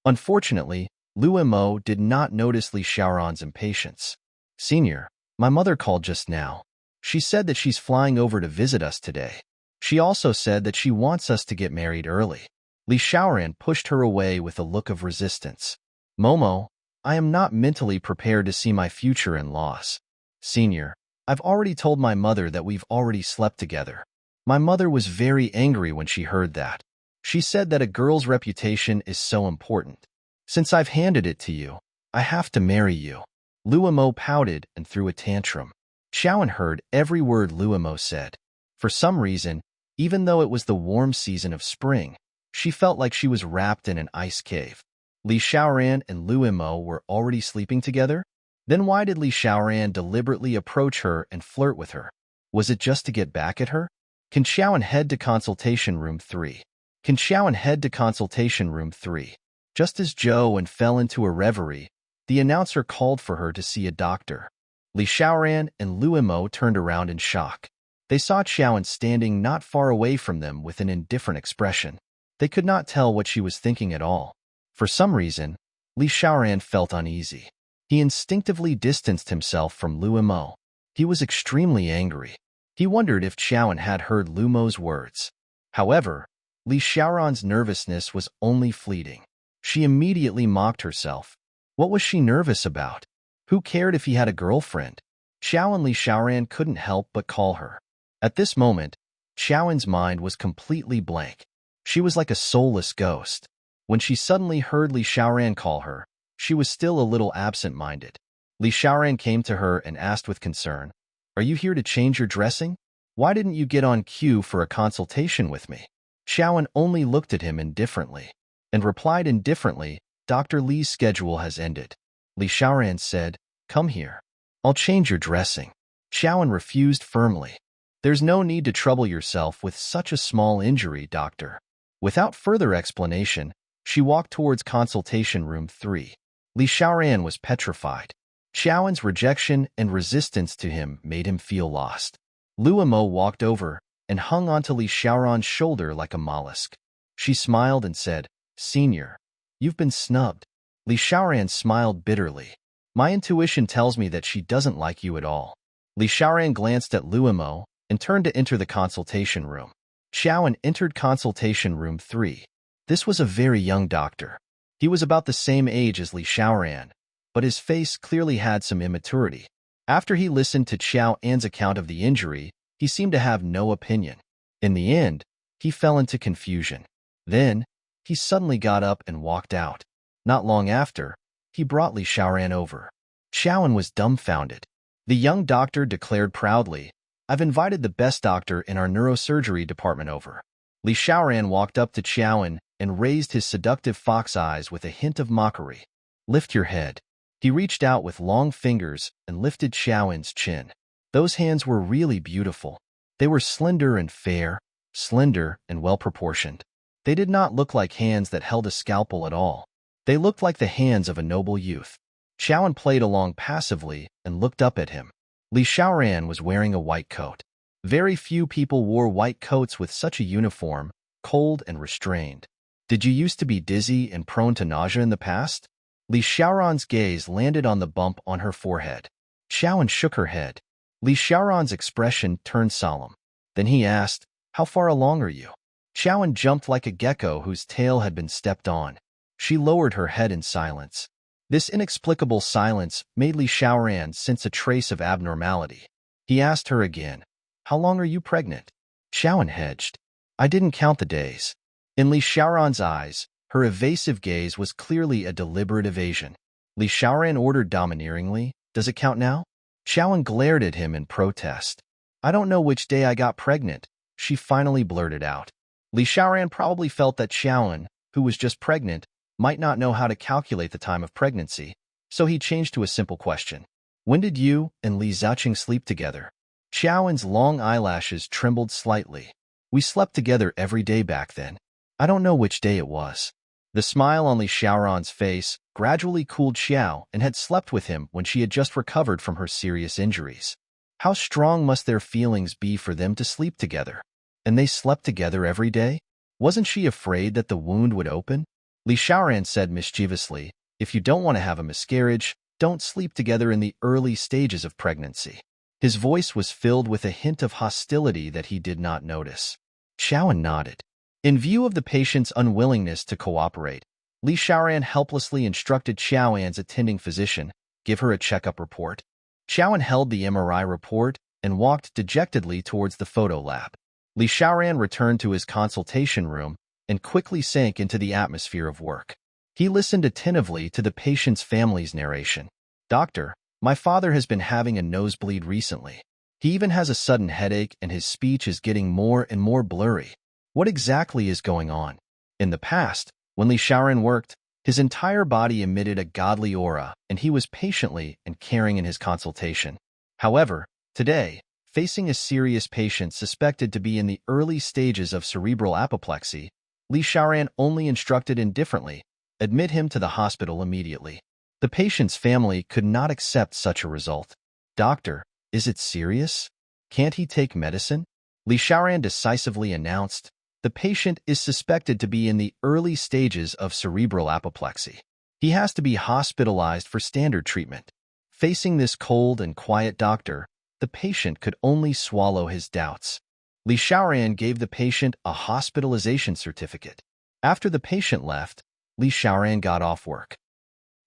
[SPEAKER 1] Unfortunately, Lu Mo did not notice Li Xiaoran's impatience. Senior, my mother called just now. She said that she's flying over to visit us today. She also said that she wants us to get married early. Li Xiaoran pushed her away with a look of resistance. Momo, I am not mentally prepared to see my future in-laws. Senior, I've already told my mother that we've already slept together. My mother was very angry when she heard that. She said that a girl's reputation is so important. Since I've handed it to you, I have to marry you. Lu Mo pouted and threw a tantrum. Xiaoan heard every word Lu Mo said. For some reason, even though it was the warm season of spring, she felt like she was wrapped in an ice cave. Li Xiaoran and Lu Mo were already sleeping together? Then why did Li Xiaoran deliberately approach her and flirt with her? Was it just to get back at her? Can Xiaoan head to consultation room 3? Can Xiaoan head to consultation room 3? Just as Zhou fell into a reverie, the announcer called for her to see a doctor. Li Xiaoran and Lu Mo turned around in shock. They saw Xiaoan standing not far away from them with an indifferent expression. They could not tell what she was thinking at all. For some reason, Li Xiaoran felt uneasy. He instinctively distanced himself from Lu Mo. He was extremely angry. He wondered if Xiaoan had heard Lu Mo's words. However, Li Xiaoran's nervousness was only fleeting. She immediately mocked herself. What was she nervous about? Who cared if he had a girlfriend? Xiaoan Li Xiaoran couldn't help but call her. At this moment, Xiaoan's mind was completely blank. She was like a soulless ghost. When she suddenly heard Li Xiaoran call her, she was still a little absent-minded. Li Xiaoran came to her and asked with concern, "Are you here to change your dressing? Why didn't you get on cue for a consultation with me?" Xiaoan only looked at him indifferently, and replied indifferently, "Dr. Li's schedule has ended." Li Xiaoran said, "Come here. I'll change your dressing." Xiaoan refused firmly. "There's no need to trouble yourself with such a small injury, doctor." Without further explanation, she walked towards consultation room 3. Li Xiaoran was petrified. Xiaoan's rejection and resistance to him made him feel lost. Lu Mo walked over and hung onto Li Xiaoran's shoulder like a mollusk. She smiled and said, "Senior, you've been snubbed." Li Xiaoran smiled bitterly. "My intuition tells me that she doesn't like you at all." Li Xiaoran glanced at Lu Mo and turned to enter the consultation room. Xiaoan entered consultation room 3. This was a very young doctor. He was about the same age as Li Xiaoran, but his face clearly had some immaturity. After he listened to Xiaoan's account of the injury, he seemed to have no opinion. In the end, he fell into confusion. Then, he suddenly got up and walked out. Not long after, he brought Li Xiaoran over. Xiaoan was dumbfounded. The young doctor declared proudly, "I've invited the best doctor in our neurosurgery department over." Li Xiaoran walked up to Xiaoan and raised his seductive fox eyes with a hint of mockery. "Lift your head." He reached out with long fingers and lifted Xiaoan's chin. Those hands were really beautiful. They were slender and fair, slender and well-proportioned. They did not look like hands that held a scalpel at all. They looked like the hands of a noble youth. Xiaoan played along passively and looked up at him. Li Xiaoran was wearing a white coat. Very few people wore white coats with such a uniform, cold and restrained. "Did you used to be dizzy and prone to nausea in the past?" Li Xiaoran's gaze landed on the bump on her forehead. Xiaoan shook her head. Li Xiaoran's expression turned solemn. Then he asked, "How far along are you?" Xiaoan jumped like a gecko whose tail had been stepped on. She lowered her head in silence. This inexplicable silence made Li Xiaoran sense a trace of abnormality. He asked her again, "How long are you pregnant?" Xiaoran hedged. "I didn't count the days." In Li Xiaoran's eyes, her evasive gaze was clearly a deliberate evasion. Li Xiaoran ordered domineeringly, "Does it count now?" Xiaoran glared at him in protest. "I don't know which day I got pregnant," she finally blurted out. Li Xiaoran probably felt that Xiaoran, who was just pregnant, might not know how to calculate the time of pregnancy, so he changed to a simple question. "When did you and Li Ziqing sleep together?" Xiaoran's long eyelashes trembled slightly. "We slept together every day back then. I don't know which day it was." The smile on Li Xiaoran's face gradually cooled Xiao and had slept with him when she had just recovered from her serious injuries. How strong must their feelings be for them to sleep together? And they slept together every day? Wasn't she afraid that the wound would open? Li Xiaoran said mischievously, "If you don't want to have a miscarriage, don't sleep together in the early stages of pregnancy." His voice was filled with a hint of hostility that he did not notice. Xiaoran nodded. In view of the patient's unwillingness to cooperate, Li Xiaoran helplessly instructed Xiaoan's attending physician, "Give her a checkup report." Xiaoan held the MRI report and walked dejectedly towards the photo lab. Li Xiaoran returned to his consultation room and quickly sank into the atmosphere of work. He listened attentively to the patient's family's narration. "Doctor, my father has been having a nosebleed recently. He even has a sudden headache and his speech is getting more and more blurry. What exactly is going on?" In the past, when Li Xiaoran worked, his entire body emitted a godly aura and he was patiently and caring in his consultation. However, today, facing a serious patient suspected to be in the early stages of cerebral apoplexy, Li Xiaoran only instructed indifferently, "Admit him to the hospital immediately." The patient's family could not accept such a result. "Doctor, is it serious? Can't he take medicine?" Li Xiaoran decisively announced, "The patient is suspected to be in the early stages of cerebral apoplexy. He has to be hospitalized for standard treatment." Facing this cold and quiet doctor, the patient could only swallow his doubts. Li Xiaoran gave the patient a hospitalization certificate. After the patient left, Li Xiaoran got off work.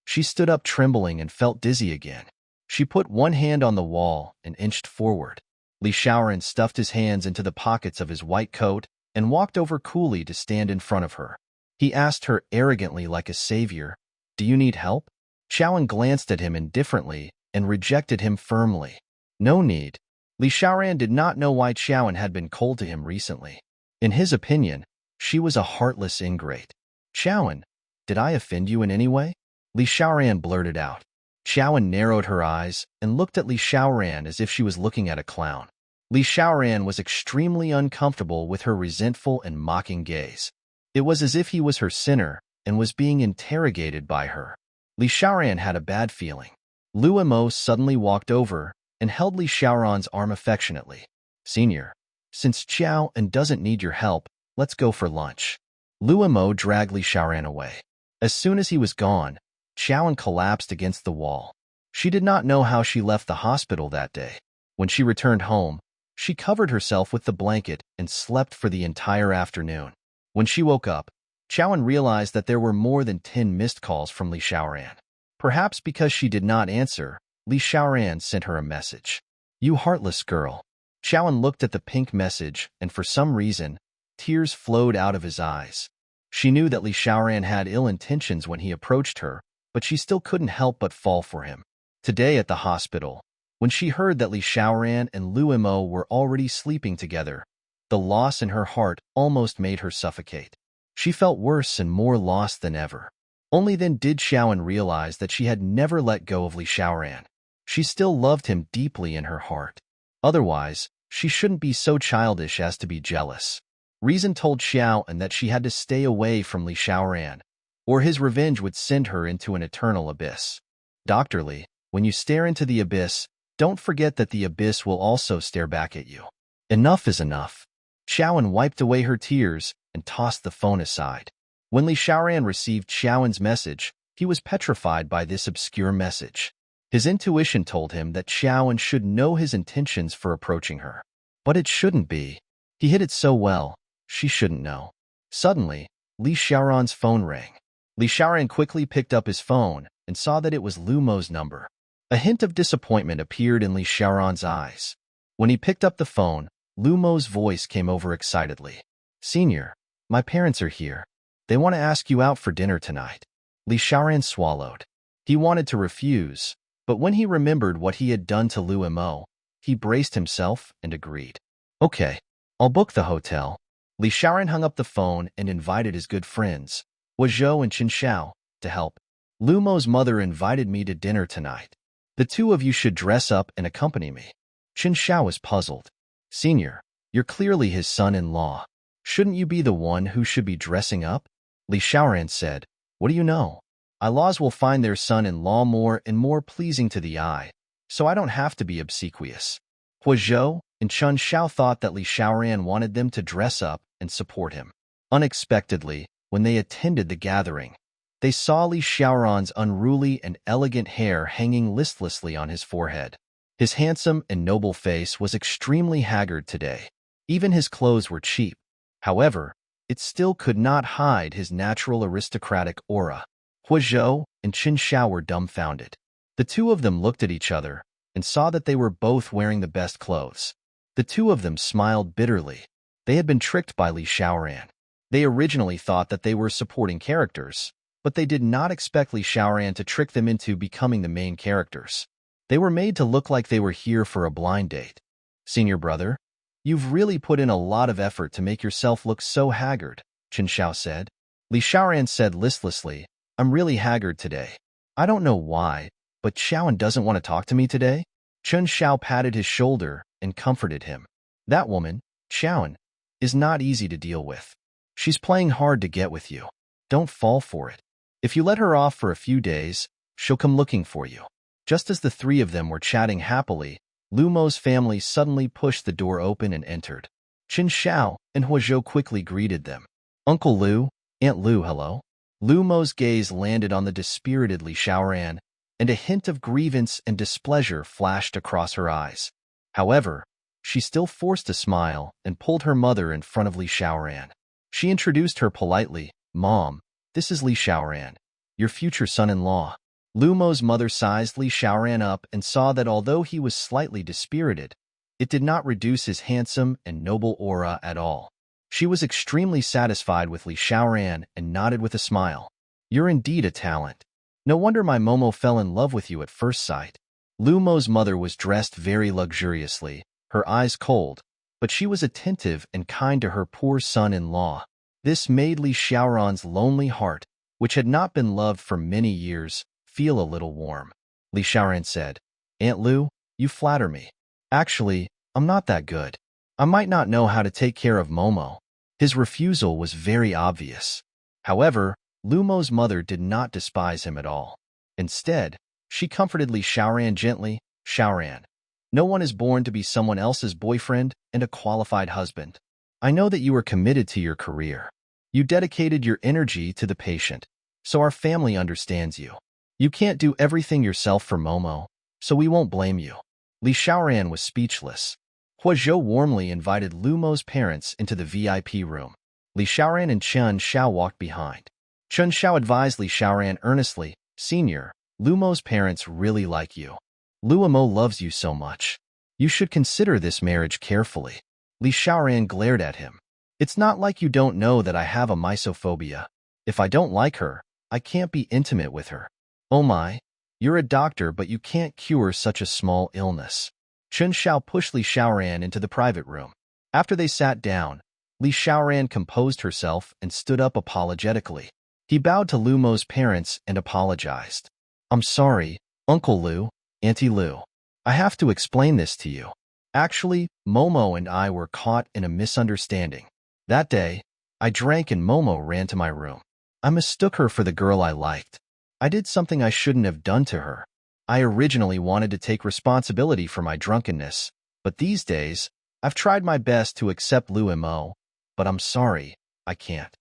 [SPEAKER 1] She stood up trembling and felt dizzy again. She put one hand on the wall and inched forward. Li Xiaoran stuffed his hands into the pockets of his white coat and walked over coolly to stand in front of her. He asked her arrogantly like a savior, "Do you need help?" Xiaoran glanced at him indifferently and rejected him firmly. "No need." Li Xiaoran did not know why Xiaoran had been cold to him recently. In his opinion, she was a heartless ingrate. "Xiaoran, did I offend you in any way?" Li Xiaoran blurted out. Xiaoran narrowed her eyes and looked at Li Xiaoran as if she was looking at a clown. Li Xiaoran was extremely uncomfortable with her resentful and mocking gaze. It was as if he was her sinner and was being interrogated by her. Li Xiaoran had a bad feeling. Lu Mo suddenly walked over and held Li Xiaoran's arm affectionately. "Senior, since Xiao doesn't need your help, let's go for lunch." Lu Mo dragged Li Xiaoran away. As soon as he was gone, Xiaoran collapsed against the wall. She did not know how she left the hospital that day. When she returned home, she covered herself with the blanket and slept for the entire afternoon. When she woke up, Xiaoran realized that there were more than 10 missed calls from Li Xiaoran. Perhaps because she did not answer, Li Xiaoran sent her a message. "You heartless girl." Xiaoran looked at the pink message and for some reason, tears flowed out of his eyes. She knew that Li Xiaoran had ill intentions when he approached her, but she still couldn't help but fall for him. Today at the hospital, when she heard that Li Xiaoran and Lu Mo were already sleeping together, the loss in her heart almost made her suffocate. She felt worse and more lost than ever. Only then did Xiaoran realize that she had never let go of Li Xiaoran. She still loved him deeply in her heart. Otherwise, she shouldn't be so childish as to be jealous. Reason told Xiaoran that she had to stay away from Li Xiaoran, or his revenge would send her into an eternal abyss. "Dr. Li, when you stare into the abyss, don't forget that the abyss will also stare back at you." Enough is enough. Xiaoran wiped away her tears and tossed the phone aside. When Li Xiaoran received Xiaoran's message, he was petrified by this obscure message. His intuition told him that Xiaoran should know his intentions for approaching her. But it shouldn't be. He hid it so well, she shouldn't know. Suddenly, Li Xiaoran's phone rang. Li Xiaoran quickly picked up his phone and saw that it was Lu Mo's number. A hint of disappointment appeared in Li Xiaoran's eyes. When he picked up the phone, Lu Mo's voice came over excitedly. "Senior, my parents are here. They want to ask you out for dinner tonight." Li Xiaoran swallowed. He wanted to refuse, but when he remembered what he had done to Lu Mo, he braced himself and agreed. "Okay, I'll book the hotel." Li Xiaoran hung up the phone and invited his good friends, Zhou and Qin Xiao, to help. "Lu Mo's mother invited me to dinner tonight. The two of you should dress up and accompany me." Qin Xiao was puzzled. "Senior, you're clearly his son-in-law. Shouldn't you be the one who should be dressing up?" Li Xiaoran said, "What do you know? In-laws will find their son-in-law more and more pleasing to the eye, so I don't have to be obsequious." Zhou and Qin Xiao thought that Li Xiaoran wanted them to dress up and support him. Unexpectedly, when they attended the gathering, they saw Li Xiaoran's unruly and elegant hair hanging listlessly on his forehead. His handsome and noble face was extremely haggard today. Even his clothes were cheap. However, it still could not hide his natural aristocratic aura. Zhou and Qin Xiao were dumbfounded. The two of them looked at each other and saw that they were both wearing the best clothes. The two of them smiled bitterly. They had been tricked by Li Xiaoran. They originally thought that they were supporting characters, but they did not expect Li Xiaoran to trick them into becoming the main characters. They were made to look like they were here for a blind date. "Senior brother, you've really put in a lot of effort to make yourself look so haggard," Qin Xiao said. Li Xiaoran said listlessly, "I'm really haggard today. I don't know why, but Xiaoan doesn't want to talk to me today." Qin Xiao patted his shoulder and comforted him. "That woman, Xiaoan, is not easy to deal with. She's playing hard to get with you. Don't fall for it. If you let her off for a few days, she'll come looking for you." Just as the three of them were chatting happily, Lu Mo's family suddenly pushed the door open and entered. Qin Xiao and Zhou quickly greeted them. "Uncle Lu, Aunt Lu, hello." Lu Mo's gaze landed on the dispirited Li Xiaoran, and a hint of grievance and displeasure flashed across her eyes. However, she still forced a smile and pulled her mother in front of Li Xiaoran. She introduced her politely, "Mom, this is Li Xiaoran, your future son-in-law." Lu Mo's mother sized Li Xiaoran up and saw that although he was slightly dispirited, it did not reduce his handsome and noble aura at all. She was extremely satisfied with Li Xiaoran and nodded with a smile. "You're indeed a talent. No wonder my Momo fell in love with you at first sight." Lu Mo's mother was dressed very luxuriously, her eyes cold, but she was attentive and kind to her poor son-in-law. This made Li Xiaoran's lonely heart, which had not been loved for many years, feel a little warm. Li Xiaoran said, "Aunt Lu, you flatter me. Actually, I'm not that good. I might not know how to take care of Momo." His refusal was very obvious. However, Lu Mo's mother did not despise him at all. Instead, she comforted Li Xiaoran gently. "Xiaoran, no one is born to be someone else's boyfriend and a qualified husband. I know that you are committed to your career. You dedicated your energy to the patient, so our family understands you. You can't do everything yourself for Momo, so we won't blame you." Li Xiaoran was speechless. Zhou warmly invited Lu Mo's parents into the VIP room. Li Xiaoran and Qin Xiao walked behind. Qin Xiao advised Li Xiaoran earnestly, "Senior, Lu Mo's parents really like you. Lu Mo loves you so much. You should consider this marriage carefully." Li Xiaoran glared at him. "It's not like you don't know that I have a misophobia. If I don't like her, I can't be intimate with her." "Oh my, you're a doctor but you can't cure such a small illness." Qin Xiao pushed Li Xiaoran into the private room. After they sat down, Li Xiaoran composed herself and stood up apologetically. He bowed to Lu Mo's parents and apologized. "I'm sorry, Uncle Lu, Auntie Lu. I have to explain this to you. Actually, Momo and I were caught in a misunderstanding. That day, I drank and Momo ran to my room. I mistook her for the girl I liked. I did something I shouldn't have done to her. I originally wanted to take responsibility for my drunkenness, but these days, I've tried my best to accept Lu Mo, but I'm sorry, I can't."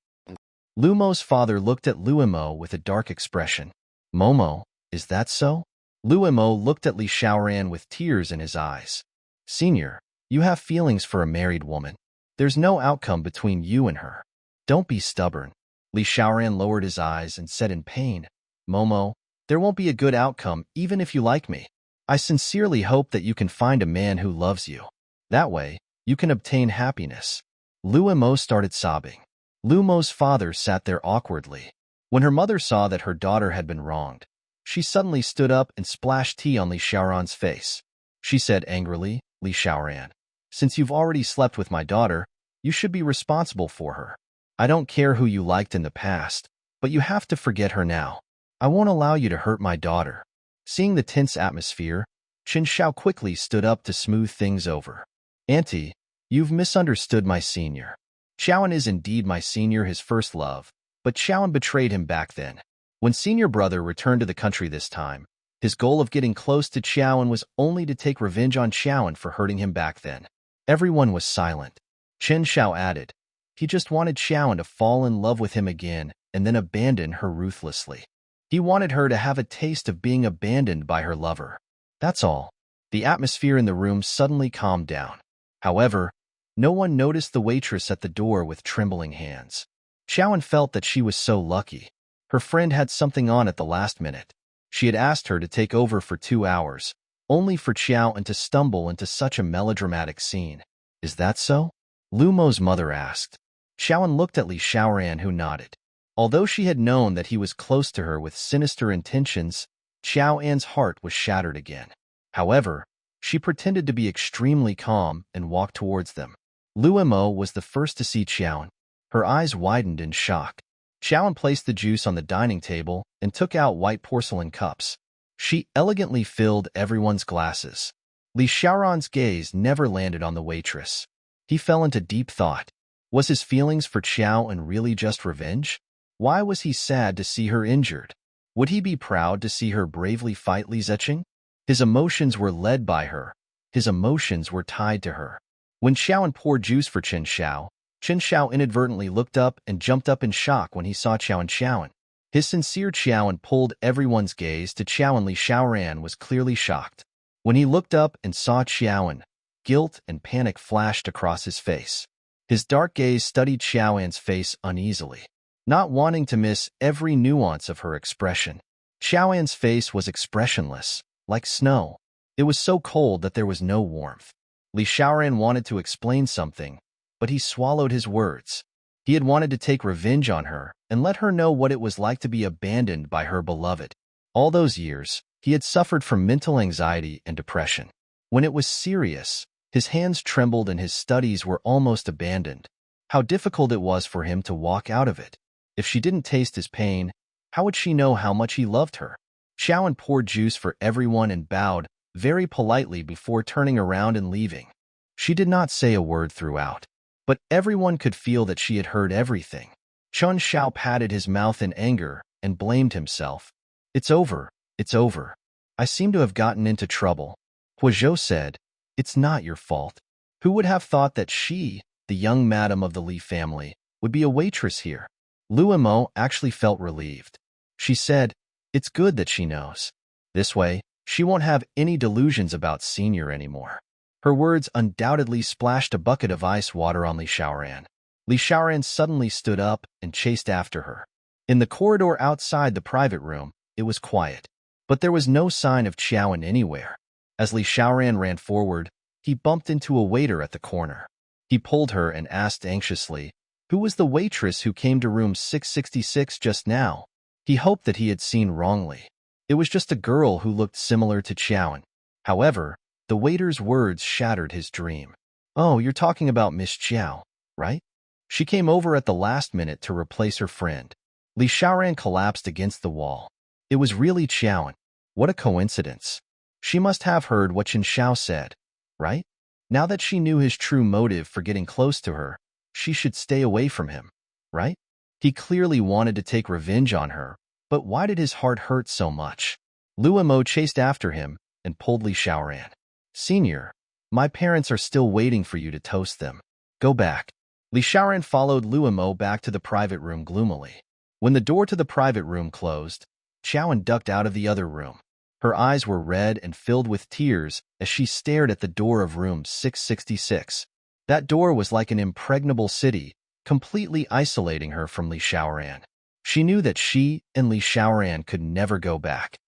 [SPEAKER 1] Lu Mo's father looked at Lu Mo with a dark expression. "Momo, is that so?" Lu Mo looked at Li Xiaoran with tears in his eyes. "Senior, you have feelings for a married woman. There's no outcome between you and her. Don't be stubborn." Li Xiaoran lowered his eyes and said in pain, Momo, there won't be a good outcome even if you like me. I sincerely hope that you can find a man who loves you. That way, you can obtain happiness. Lu Mo started sobbing. Lu Mo's father sat there awkwardly. When her mother saw that her daughter had been wronged, she suddenly stood up and splashed tea on Li Xiaoran's face. She said angrily, Li Xiaoran, since you've already slept with my daughter, you should be responsible for her. I don't care who you liked in the past, but you have to forget her now. I won't allow you to hurt my daughter. Seeing the tense atmosphere, Chen Xiao quickly stood up to smooth things over. Auntie, you've misunderstood my senior. Xiaoan is indeed my senior, his first love, but Xiaoan betrayed him back then. When senior brother returned to the country this time, his goal of getting close to Xiaoan was only to take revenge on Xiaoan for hurting him back then. Everyone was silent. Chen Xiao added, he just wanted Xiaoan to fall in love with him again and then abandon her ruthlessly. He wanted her to have a taste of being abandoned by her lover. That's all. The atmosphere in the room suddenly calmed down. However, no one noticed the waitress at the door with trembling hands. Xiaoan felt that she was so lucky. Her friend had something on at the last minute. She had asked her to take over for 2 hours, only for Xiaoan to stumble into such a melodramatic scene. Is that so? Lu Mo's mother asked. Xiaoan looked at Li Xiaoran, who nodded. Although she had known that he was close to her with sinister intentions, Xiaoan's heart was shattered again. However, she pretended to be extremely calm and walked towards them. Lu Mo was the first to see Xiaoan. Her eyes widened in shock. Xiaoan placed the juice on the dining table and took out white porcelain cups. She elegantly filled everyone's glasses. Li Xiaoran's gaze never landed on the waitress. He fell into deep thought. Was his feelings for Xiaoan really just revenge? Why was he sad to see her injured? Would he be proud to see her bravely fight Li Ziqing? His emotions were led by her. His emotions were tied to her. When Xiaoan poured juice for Chen Xiao inadvertently looked up and jumped up in shock when he saw Xiaoan. His sincere Xiaoan pulled everyone's gaze to Xiaoan. Li Xiaoran was clearly shocked. When he looked up and saw Xiaoan, guilt and panic flashed across his face. His dark gaze studied Xiaoan's face uneasily, not wanting to miss every nuance of her expression. Xiaoan's face was expressionless, like snow. It was so cold that there was no warmth. Li Xiaoran wanted to explain something, but he swallowed his words. He had wanted to take revenge on her and let her know what it was like to be abandoned by her beloved. All those years, he had suffered from mental anxiety and depression. When it was serious, his hands trembled and his studies were almost abandoned. How difficult it was for him to walk out of it. If she didn't taste his pain, how would she know how much he loved her? Xiaoan poured juice for everyone and bowed very politely before turning around and leaving. She did not say a word throughout, but everyone could feel that she had heard everything. Chen Xiao patted his mouth in anger and blamed himself. It's over. It's over. I seem to have gotten into trouble. Huizhou said, it's not your fault. Who would have thought that she, the young madam of the Li family, would be a waitress here? Lu Mo actually felt relieved. She said, it's good that she knows. This way, she won't have any delusions about senior anymore. Her words undoubtedly splashed a bucket of ice water on Li Xiaoran. Li Xiaoran suddenly stood up and chased after her. In the corridor outside the private room, it was quiet, but there was no sign of Xiaoan anywhere. As Li Xiaoran ran forward, he bumped into a waiter at the corner. He pulled her and asked anxiously, who was the waitress who came to room 666 just now? He hoped that he had seen wrongly. It was just a girl who looked similar to Xiaoan. However, the waiter's words shattered his dream. Oh, you're talking about Miss Xiao, right? She came over at the last minute to replace her friend. Li Xiaoran collapsed against the wall. It was really Xiaoan. What a coincidence. She must have heard what Chen Xiao said, right? Now that she knew his true motive for getting close to her, she should stay away from him, right? He clearly wanted to take revenge on her, but why did his heart hurt so much? Lu Mo chased after him and pulled Li Xiaoran. Senior, my parents are still waiting for you to toast them. Go back. Li Xiaoran followed Lu Mo back to the private room gloomily. When the door to the private room closed, Xiaoan ducked out of the other room. Her eyes were red and filled with tears as she stared at the door of room 666. That door was like an impregnable city, completely isolating her from Li Xiaoran. She knew that she and Li Xiaoran could never go back.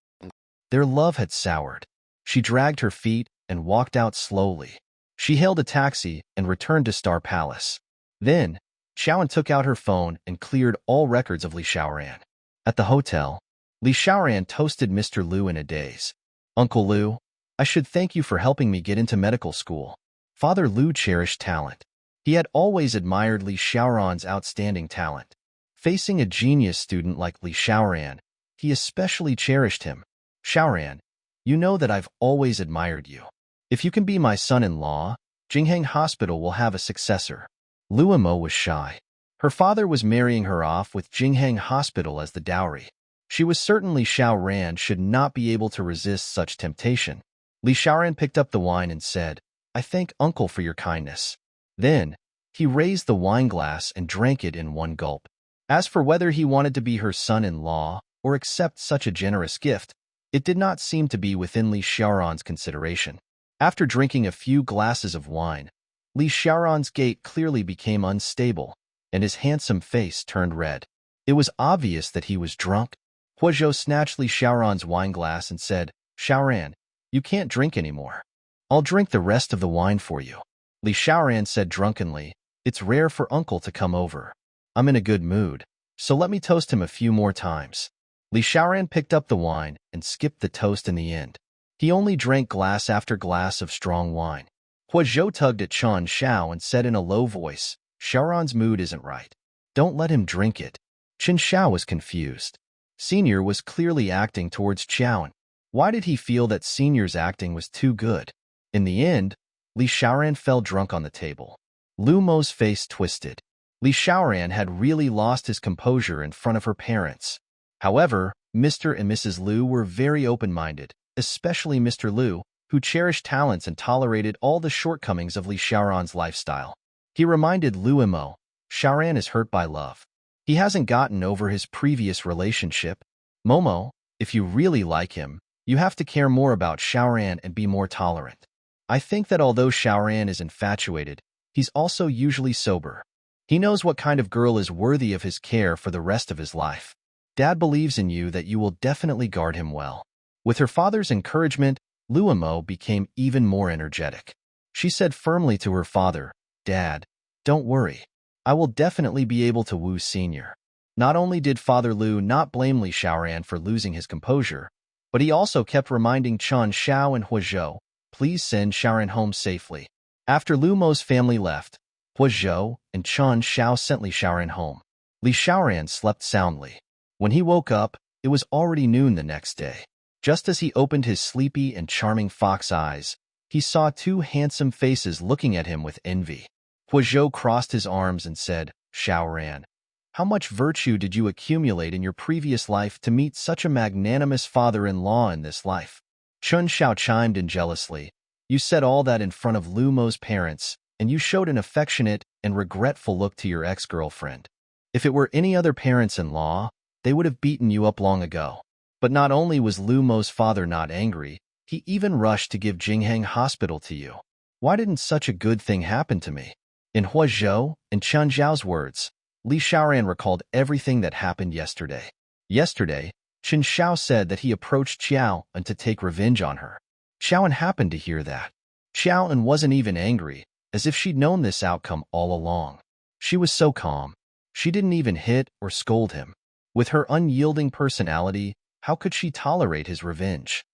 [SPEAKER 1] Their love had soured. She dragged her feet and walked out slowly. She hailed a taxi and returned to Star Palace. Then, Xiaoran took out her phone and cleared all records of Li Xiaoran. At the hotel, Li Xiaoran toasted Mr. Liu in a daze. Uncle Liu, I should thank you for helping me get into medical school. Father Liu cherished talent. He had always admired Li Xiaoran's outstanding talent. Facing a genius student like Li Xiaoran, he especially cherished him. Xiaoran, you know that I've always admired you. If you can be my son-in-law, Jingheng Hospital will have a successor. Luomo was shy. Her father was marrying her off with Jingheng Hospital as the dowry. She was certain Li Xiaoran should not be able to resist such temptation. Li Xiaoran picked up the wine and said, I thank uncle for your kindness. Then, he raised the wine glass and drank it in one gulp. As for whether he wanted to be her son-in-law or accept such a generous gift, it did not seem to be within Li Xiaoran's consideration. After drinking a few glasses of wine, Li Xiaoran's gait clearly became unstable, and his handsome face turned red. It was obvious that he was drunk. Huozhou snatched Li Xiaoran's wine glass and said, Xiaoran, you can't drink anymore. I'll drink the rest of the wine for you. Li Xiaoran said drunkenly, It's rare for uncle to come over. I'm in a good mood, so let me toast him a few more times. Li Xiaoran picked up the wine and skipped the toast in the end. He only drank glass after glass of strong wine. Huozhou tugged at Chen Xiao and said in a low voice, Xiaoran's mood isn't right. Don't let him drink it. Chen Xiao was confused. Senior was clearly acting towards Qiaoan. Why did he feel that Senior's acting was too good? In the end, Li Xiaoran fell drunk on the table. Lu Mo's face twisted. Li Xiaoran had really lost his composure in front of her parents. However, Mr. and Mrs. Liu were very open-minded, especially Mr. Liu, who cherished talents and tolerated all the shortcomings of Li Xiaoran's lifestyle. He reminded Lu Mo, Xiaoran is hurt by love. He hasn't gotten over his previous relationship. Momo, if you really like him, you have to care more about Xiaoran and be more tolerant. I think that although Xiaoran is infatuated, he's also usually sober. He knows what kind of girl is worthy of his care for the rest of his life. Dad believes in you that you will definitely guard him well. With her father's encouragement, Luomo became even more energetic. She said firmly to her father, Dad, don't worry. I will definitely be able to woo Senior. Not only did Father Liu not blame Li Xiaoran for losing his composure, but he also kept reminding Chen Xiao and Huozhou, please send Xiaoran home safely. After Lu Mo's family left, Huozhou and Chen Xiao sent Li Xiaoran home. Li Xiaoran slept soundly. When he woke up, it was already noon the next day. Just as he opened his sleepy and charming fox eyes, he saw two handsome faces looking at him with envy. Huozhou crossed his arms and said, Xiaoran, how much virtue did you accumulate in your previous life to meet such a magnanimous father-in-law in this life? Chen Xiao chimed in jealously, you said all that in front of Lu Mo's parents, and you showed an affectionate and regretful look to your ex-girlfriend. If it were any other parents-in-law, they would have beaten you up long ago. But not only was Lu Mo's father not angry, he even rushed to give Jingheng Hospital to you. Why didn't such a good thing happen to me? In Huozhou and Chen Zhao's words, Li Xiaoran recalled everything that happened yesterday. Yesterday, Chen Xiao said that he approached Qiaoan to take revenge on her. Qiaoan happened to hear that. Qiaoan wasn't even angry, as if she'd known this outcome all along. She was so calm. She didn't even hit or scold him. With her unyielding personality, how could she tolerate his revenge?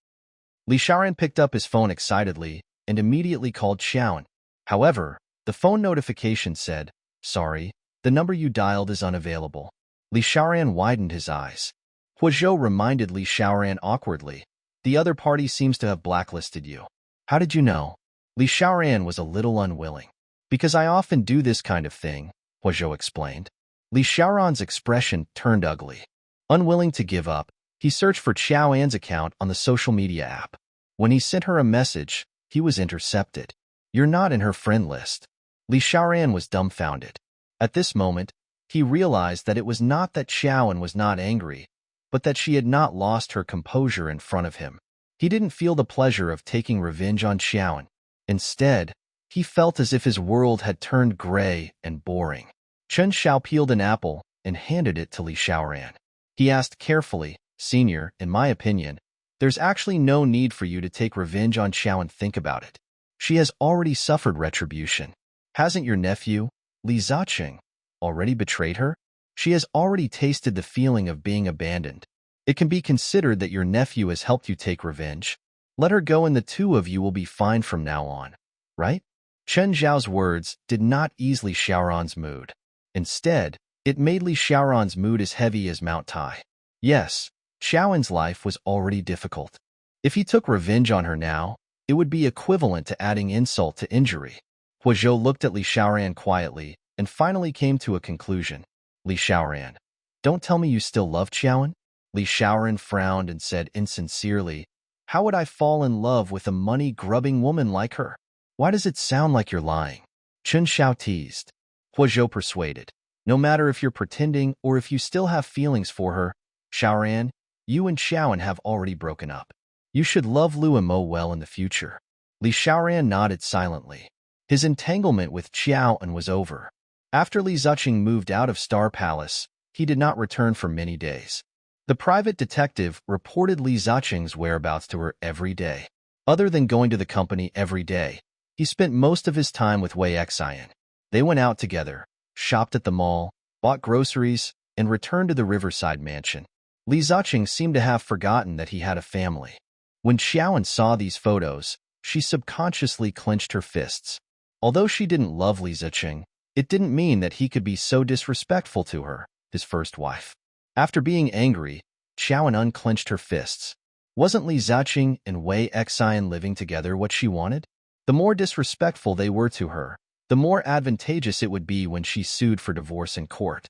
[SPEAKER 1] Li Xiaoran picked up his phone excitedly and immediately called Qiaoan. However, the phone notification said, sorry, the number you dialed is unavailable. Li Xiaoran widened his eyes. Huozhou reminded Li Xiaoran awkwardly, the other party seems to have blacklisted you. How did you know? Li Xiaoran was a little unwilling. Because I often do this kind of thing, Huozhou explained. Li Xiaoran's expression turned ugly. Unwilling to give up, he searched for Qiaoan's account on the social media app. When he sent her a message, he was intercepted. You're not in her friend list. Li Xiaoran was dumbfounded. At this moment, he realized that it was not that Qiaoan was not angry, but that she had not lost her composure in front of him. He didn't feel the pleasure of taking revenge on Qiaoan. Instead, he felt as if his world had turned gray and boring. Chen Xiao peeled an apple and handed it to Li Xiaoran. He asked carefully, "Senior, in my opinion, there's actually no need for you to take revenge on Xiao and think about it. She has already suffered retribution. Hasn't your nephew, Li Ziqing, already betrayed her? She has already tasted the feeling of being abandoned. It can be considered that your nephew has helped you take revenge. Let her go and the two of you will be fine from now on, right?" Chen Zhao's words did not ease Li Xiaoran's mood. Instead, it made Li Xiaoran's mood as heavy as Mount Tai. Yes, Xiaoan's life was already difficult. If he took revenge on her now, it would be equivalent to adding insult to injury. Hua Zhou looked at Li Xiaoran quietly and finally came to a conclusion. "Li Xiaoran, don't tell me you still love Xiaoan?" Li Xiaoran frowned and said insincerely, "How would I fall in love with a money-grubbing woman like her? Why does it sound like you're lying?" Chen Xiao teased. Hua Zhou persuaded. "No matter if you're pretending or if you still have feelings for her, Xiaoran, you and Xiaoan have already broken up. You should love Lu and Mo well in the future." Li Xiaoran nodded silently. His entanglement with Xiaoan was over. After Li Ziqing moved out of Star Palace, he did not return for many days. The private detective reported Li Ziqing's whereabouts to her every day. Other than going to the company every day, he spent most of his time with Wei Xian. They went out together, shopped at the mall, bought groceries, and returned to the Riverside mansion. Li Ziqing seemed to have forgotten that he had a family. When Xiaoan saw these photos, she subconsciously clenched her fists. Although she didn't love Li Ziqing, it didn't mean that he could be so disrespectful to her, his first wife. After being angry, Xiaoan unclenched her fists. Wasn't Li Ziqing and Wei Xian living together what she wanted? The more disrespectful they were to her, the more advantageous it would be when she sued for divorce in court.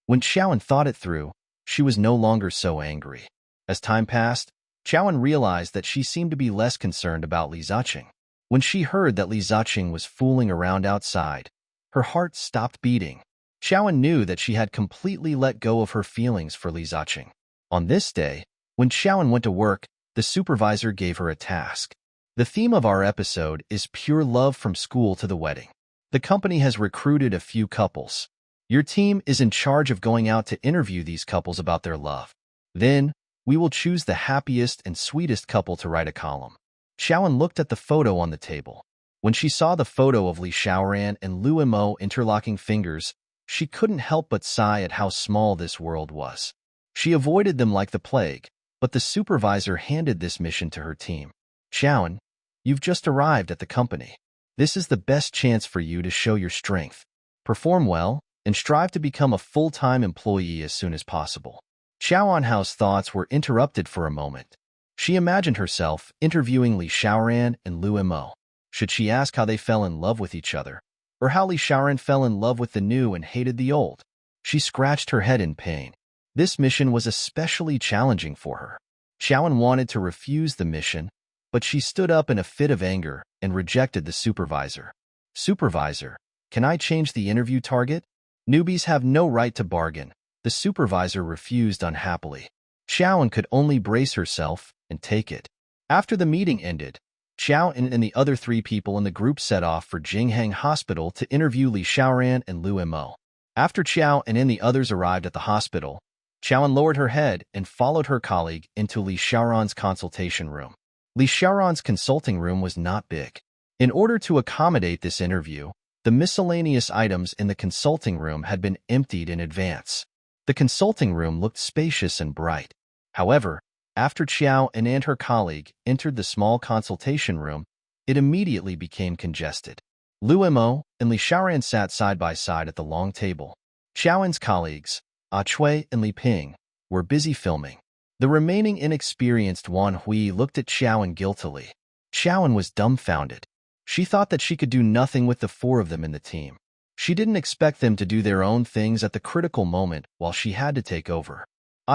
[SPEAKER 1] When Xiaoan thought it through, she was no longer so angry. As time passed, Xiaoan realized that she seemed to be less concerned about Li Ziqing. When she heard that Li Ziqing was fooling around outside, her heart stopped beating. Xiaoan knew that she had completely let go of her feelings for Li Ziqing. On this day, when Xiaoan went to work, the supervisor gave her a task. The theme of our episode is pure love from school to the wedding. The company has recruited a few couples. Your team is in charge of going out to interview these couples about their love. Then, we will choose the happiest and sweetest couple to write a column. Xiaoan looked at the photo on the table. When she saw the photo of Li Xiaoran and Lu Mo interlocking fingers, she couldn't help but sigh at how small this world was. She avoided them like the plague, but the supervisor handed this mission to her team. "Xiaoan, you've just arrived at the company. This is the best chance for you to show your strength. Perform well, and strive to become a full-time employee as soon as possible." Xiaoan Hao's thoughts were interrupted for a moment. She imagined herself interviewing Li Xiaoran and Lu Mo. Should she ask how they fell in love with each other, or how Li Xiaoran fell in love with the new and hated the old? She scratched her head in pain. This mission was especially challenging for her. Xiaoan wanted to refuse the mission, but she stood up in a fit of anger and rejected the supervisor. "Supervisor, can I change the interview target? Newbies have no right to bargain." The supervisor refused unhappily. Xiaoan could only brace herself and take it. After the meeting ended, Xiaoan and the other 3 people in the group set off for Jinghang Hospital to interview Li Xiaoran and Lu Mo. After Xiao and the others arrived at the hospital, Xiaoan lowered her head and followed her colleague into Li Xiaoran's consultation room. Li Xiaoran's consulting room was not big. In order to accommodate this interview, the miscellaneous items in the consulting room had been emptied in advance. The consulting room looked spacious and bright. However, after Xiao and her colleague entered the small consultation room, it immediately became congested. Lu Mo and Li Xiaoran sat side by side at the long table. Xiaoan's colleagues, Chui and Li Ping, were busy filming. The remaining inexperienced Wan Hui looked at Xiaoan guiltily. Xiaoan was dumbfounded. She thought that she could do nothing with the 4 of them in the team. She didn't expect them to do their own things at the critical moment while she had to take over.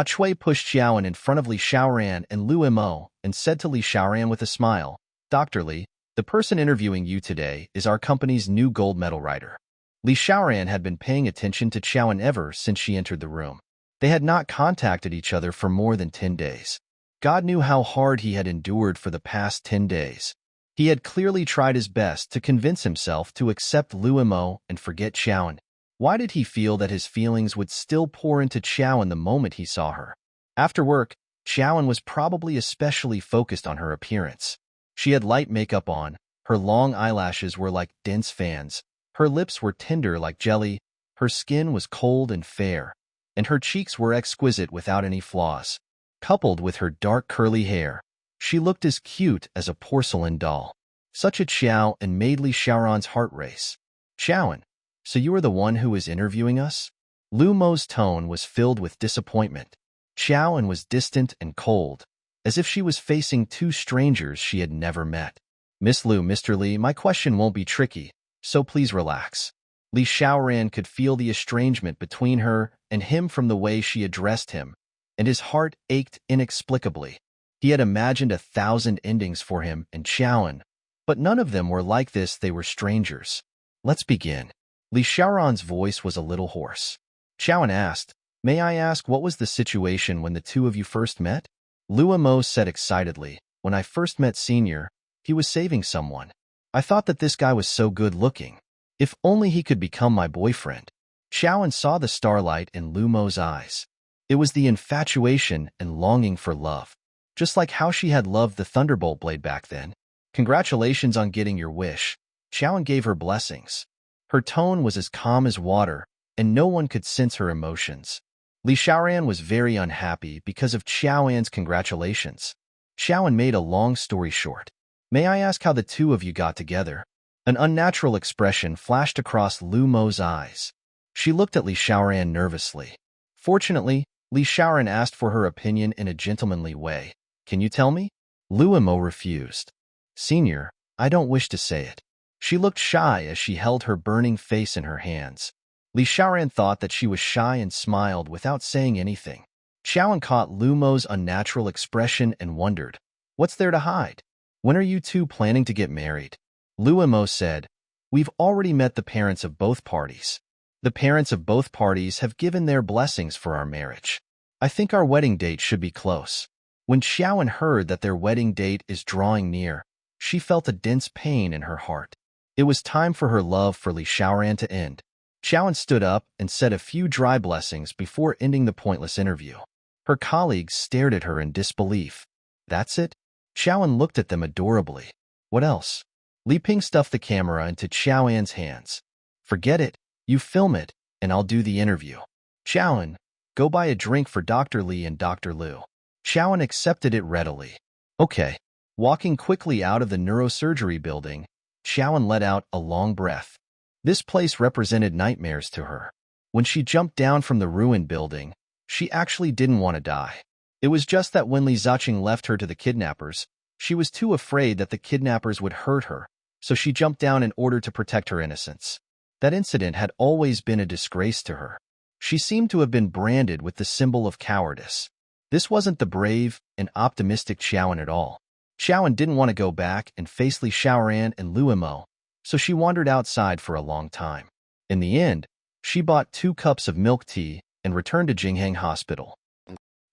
[SPEAKER 1] Chui pushed Xiaoan in front of Li Xiaoran and Lu Mo and said to Li Xiaoran with a smile, "Dr. Li, the person interviewing you today is our company's new gold medal writer." Li Xiaoran had been paying attention to Xiaoan ever since she entered the room. They had not contacted each other for more than 10 days. God knew how hard he had endured for the past 10 days. He had clearly tried his best to convince himself to accept Lu Mo and forget Xiaoan. Why did he feel that his feelings would still pour into Chowan the moment he saw her? After work, Chowan was probably especially focused on her appearance. She had light makeup on, her long eyelashes were like dense fans, her lips were tender like jelly, her skin was cold and fair, and her cheeks were exquisite without any flaws. Coupled with her dark curly hair, she looked as cute as a porcelain doll. Such a Chow and made Li Xiaoran's heart race. Chowan, so you are the one who is interviewing us? Lu Mo's tone was filled with disappointment. Chowan was distant and cold, as if she was facing two strangers she had never met. Miss Lu, Mr. Li, my question won't be tricky, so please relax. Li Xiaoran could feel the estrangement between her and him from the way she addressed him, and his heart ached inexplicably. He had imagined 1,000 endings for him and Chowan, but none of them were like this. They were strangers. Let's begin. Li Xiaoran's voice was a little hoarse. Chowan asked, may I ask what was the situation when the two of you first met? Lu Mo said excitedly, when I first met Senior, he was saving someone. I thought that this guy was so good looking. If only he could become my boyfriend. Chowan saw the starlight in Lu Mo's eyes. It was the infatuation and longing for love, just like how she had loved the Thunderbolt blade back then. Congratulations on getting your wish. Chowan gave her blessings. Her tone was as calm as water, and no one could sense her emotions. Li Xiaoran was very unhappy because of Chowan's congratulations. Chowan made a long story short. May I ask how the two of you got together? An unnatural expression flashed across Lu Mo's eyes. She looked at Li Xiaoran nervously. Fortunately, Li Xiaoran asked for her opinion in a gentlemanly way. Can you tell me? Lu Mo refused. Senior, I don't wish to say it. She looked shy as she held her burning face in her hands. Li Xiaoran thought that she was shy and smiled without saying anything. Chowan caught Lu Mo's unnatural expression and wondered, what's there to hide? When are you two planning to get married? Lu Mo said, we've already met the parents of both parties. The parents of both parties have given their blessings for our marriage. I think our wedding date should be close. When Chowan heard that their wedding date is drawing near, she felt a dense pain in her heart. It was time for her love for Li Xiaoran to end. Chowan stood up and said a few dry blessings before ending the pointless interview. Her colleagues stared at her in disbelief. That's it? Chowan looked at them adorably. What else? Li Ping stuffed the camera into Chowan's hands. Forget it. You film it, and I'll do the interview. Chowan, go buy a drink for Dr. Li and Dr. Lu. Chowan accepted it readily. Okay. Walking quickly out of the neurosurgery building, Chowan let out a long breath. This place represented nightmares to her. When she jumped down from the ruined building, she actually didn't want to die. It was just that when Li Ziqing left her to the kidnappers, she was too afraid that the kidnappers would hurt her, so she jumped down in order to protect her innocence. That incident had always been a disgrace to her. She seemed to have been branded with the symbol of cowardice. This wasn't the brave and optimistic Chowan at all. Chowan didn't want to go back and face Li Xiaoran and Lu Mo, so she wandered outside for a long time. In the end, she bought 2 cups of milk tea and returned to Jinghang Hospital.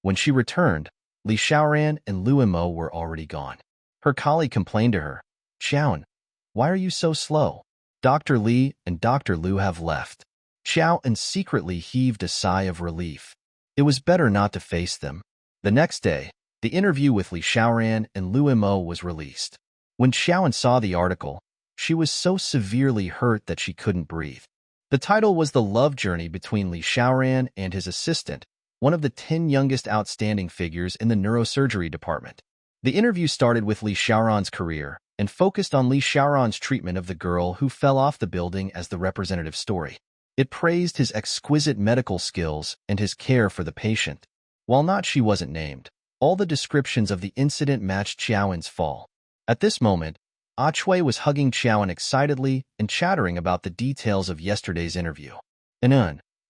[SPEAKER 1] When she returned, Li Xiaoran and Lu Mo were already gone. Her colleague complained to her, Chowan, why are you so slow? Dr. Li and Dr. Lu have left. Chowan secretly heaved a sigh of relief. It was better not to face them. The next day, the interview with Li Xiaoran and Lu Mo was released. When Chowan saw the article, she was so severely hurt that she couldn't breathe. The title was The Love Journey Between Li Xiaoran and His Assistant, one of the 10 youngest outstanding figures in the neurosurgery department. The interview started with Li Xiaoran's career and focused on Li Xiaoran's treatment of the girl who fell off the building as the representative story. It praised his exquisite medical skills and his care for the patient. While not she wasn't named, all the descriptions of the incident matched Chowan's fall. At this moment, Ah Chui was hugging Chowan excitedly and chattering about the details of yesterday's interview.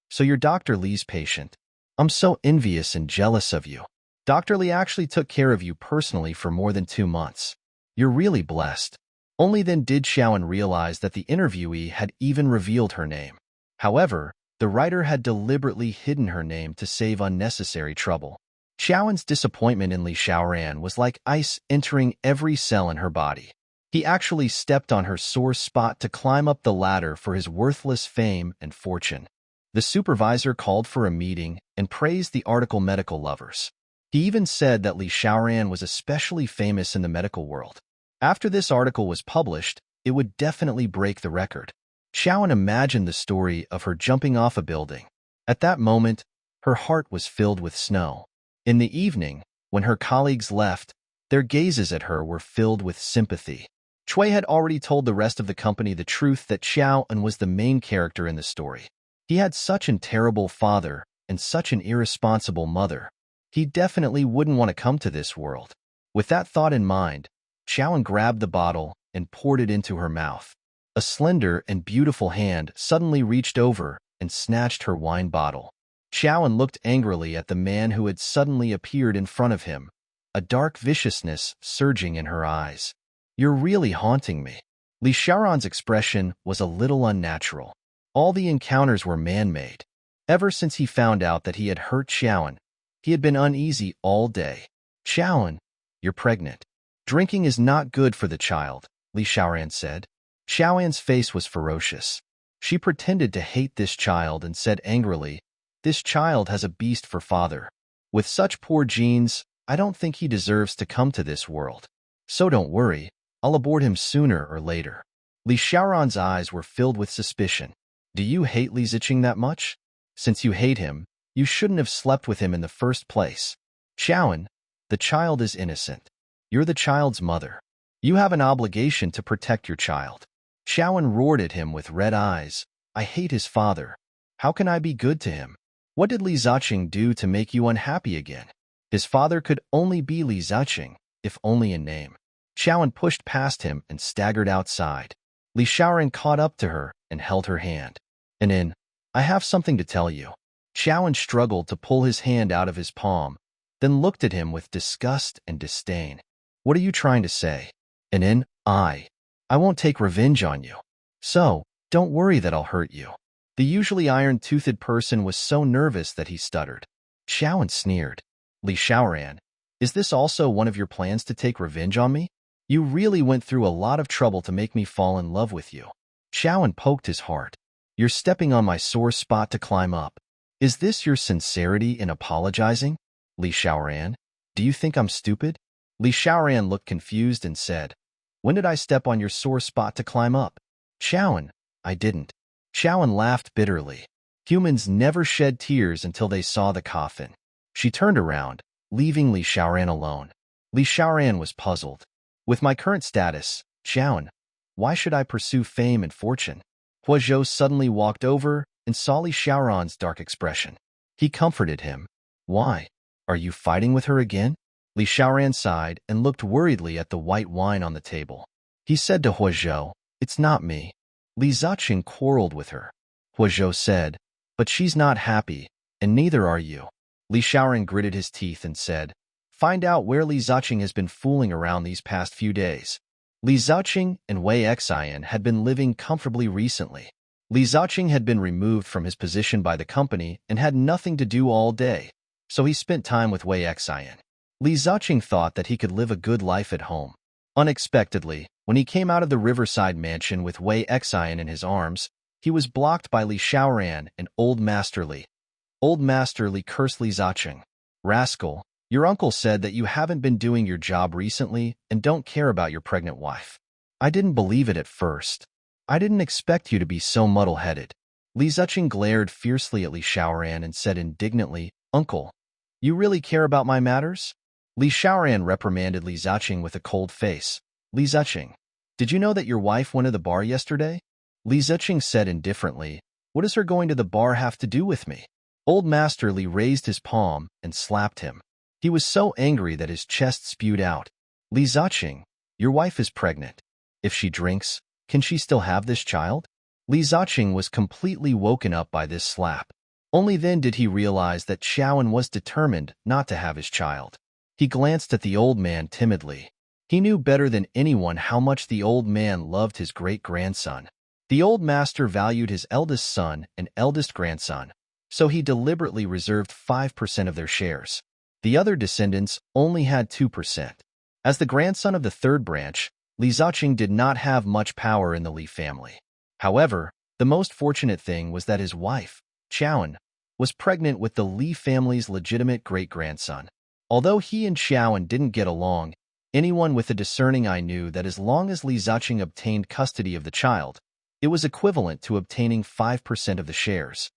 [SPEAKER 1] So you're Dr. Li's patient. I'm so envious and jealous of you. Dr. Li actually took care of you personally for more than 2 months. You're really blessed. Only then did Chowan realize that the interviewee had even revealed her name. However, the writer had deliberately hidden her name to save unnecessary trouble. Chowan's disappointment in Li Xiaoran was like ice entering every cell in her body. He actually stepped on her sore spot to climb up the ladder for his worthless fame and fortune. The supervisor called for a meeting and praised the article medical lovers. He even said that Li Xiaoran was especially famous in the medical world. After this article was published, it would definitely break the record. Xiaoan imagined the story of her jumping off a building. At that moment, her heart was filled with snow. In the evening, when her colleagues left, their gazes at her were filled with sympathy. Cui had already told the rest of the company the truth that Xiaoan was the main character in the story. He had such a terrible father and such an irresponsible mother. He definitely wouldn't want to come to this world. With that thought in mind, Xiaoan grabbed the bottle and poured it into her mouth. A slender and beautiful hand suddenly reached over and snatched her wine bottle. Xiaoan looked angrily at the man who had suddenly appeared in front of him, a dark viciousness surging in her eyes. "You're really haunting me." Li Xiaoran's expression was a little unnatural. All the encounters were man-made. Ever since he found out that he had hurt Xiaoan, he had been uneasy all day. "Xiaoan, you're pregnant. Drinking is not good for the child," Li Xiaoran said. Xiaoan's face was ferocious. She pretended to hate this child and said angrily, "This child has a beast for father. With such poor genes, I don't think he deserves to come to this world. So don't worry, I'll abort him sooner or later." Li Xiaoran's eyes were filled with suspicion. "Do you hate Li Ziqing that much? Since you hate him, you shouldn't have slept with him in the first place. Xiaoan, the child is innocent. You're the child's mother. You have an obligation to protect your child." Xiaoan roared at him with red eyes. "I hate his father. How can I be good to him? What did Li Ziqing do to make you unhappy again? His father could only be Li Ziqing, if only in name." Xiaoan pushed past him and staggered outside. Li Xiaoran caught up to her and held her hand. "Anin, I have something to tell you." Xiaoan struggled to pull his hand out of his palm, then looked at him with disgust and disdain. "What are you trying to say?" "Anin, I won't take revenge on you. So, don't worry that I'll hurt you." The usually iron-toothed person was so nervous that he stuttered. Xiaoan sneered. "Li Xiaoran, is this also one of your plans to take revenge on me? You really went through a lot of trouble to make me fall in love with you." Xiaoan poked his heart. "You're stepping on my sore spot to climb up. Is this your sincerity in apologizing? Li Xiaoran, do you think I'm stupid?" Li Xiaoran looked confused and said, "When did I step on your sore spot to climb up?" "Xiaoan, I didn't." Xiaoan laughed bitterly. Humans never shed tears until they saw the coffin. She turned around, leaving Li Xiaoran alone. Li Xiaoran was puzzled. "With my current status, Xiaoan, why should I pursue fame and fortune?" Hua Zhou suddenly walked over and saw Li Xiaoran's dark expression. He comforted him. "Why? Are you fighting with her again?" Li Xiaoran sighed and looked worriedly at the white wine on the table. He said to Hua Zhou, "It's not me. Li Ziqing quarreled with her." Hua Zhou said, "But she's not happy, and neither are you." Li Xiaoran gritted his teeth and said, "Find out where Li Ziqing has been fooling around these past few days." Li Ziqing and Wei Xian had been living comfortably recently. Li Ziqing had been removed from his position by the company and had nothing to do all day, so he spent time with Wei Xian. Li Ziqing thought that he could live a good life at home. Unexpectedly, when he came out of the riverside mansion with Wei Xian in his arms, he was blocked by Li Xiaoran and Old Master Li. Old Master Li cursed Li Ziqing. "Rascal, your uncle said that you haven't been doing your job recently and don't care about your pregnant wife. I didn't believe it at first. I didn't expect you to be so muddle-headed." Li Ziqing glared fiercely at Li Xiaoran and said indignantly, "Uncle, you really care about my matters?" Li Xiaoran reprimanded Li Ziqing with a cold face. "Li Ziqing, did you know that your wife went to the bar yesterday?" Li Ziqing said indifferently, "What does her going to the bar have to do with me?" Old Master Li raised his palm and slapped him. He was so angry that his chest spewed out. "Li Ziqing, your wife is pregnant. If she drinks, can she still have this child?" Li Ziqing was completely woken up by this slap. Only then did he realize that Xiaoan was determined not to have his child. He glanced at the old man timidly. He knew better than anyone how much the old man loved his great-grandson. The old master valued his eldest son and eldest grandson, so he deliberately reserved 5% of their shares. The other descendants only had 2%. As the grandson of the third branch, Li Ziqing did not have much power in the Li family. However, the most fortunate thing was that his wife, Qiaowen, was pregnant with the Li family's legitimate great-grandson. Although he and Qiaowen didn't get along, anyone with a discerning eye knew that as long as Li Ziqing obtained custody of the child, it was equivalent to obtaining 5% of the shares.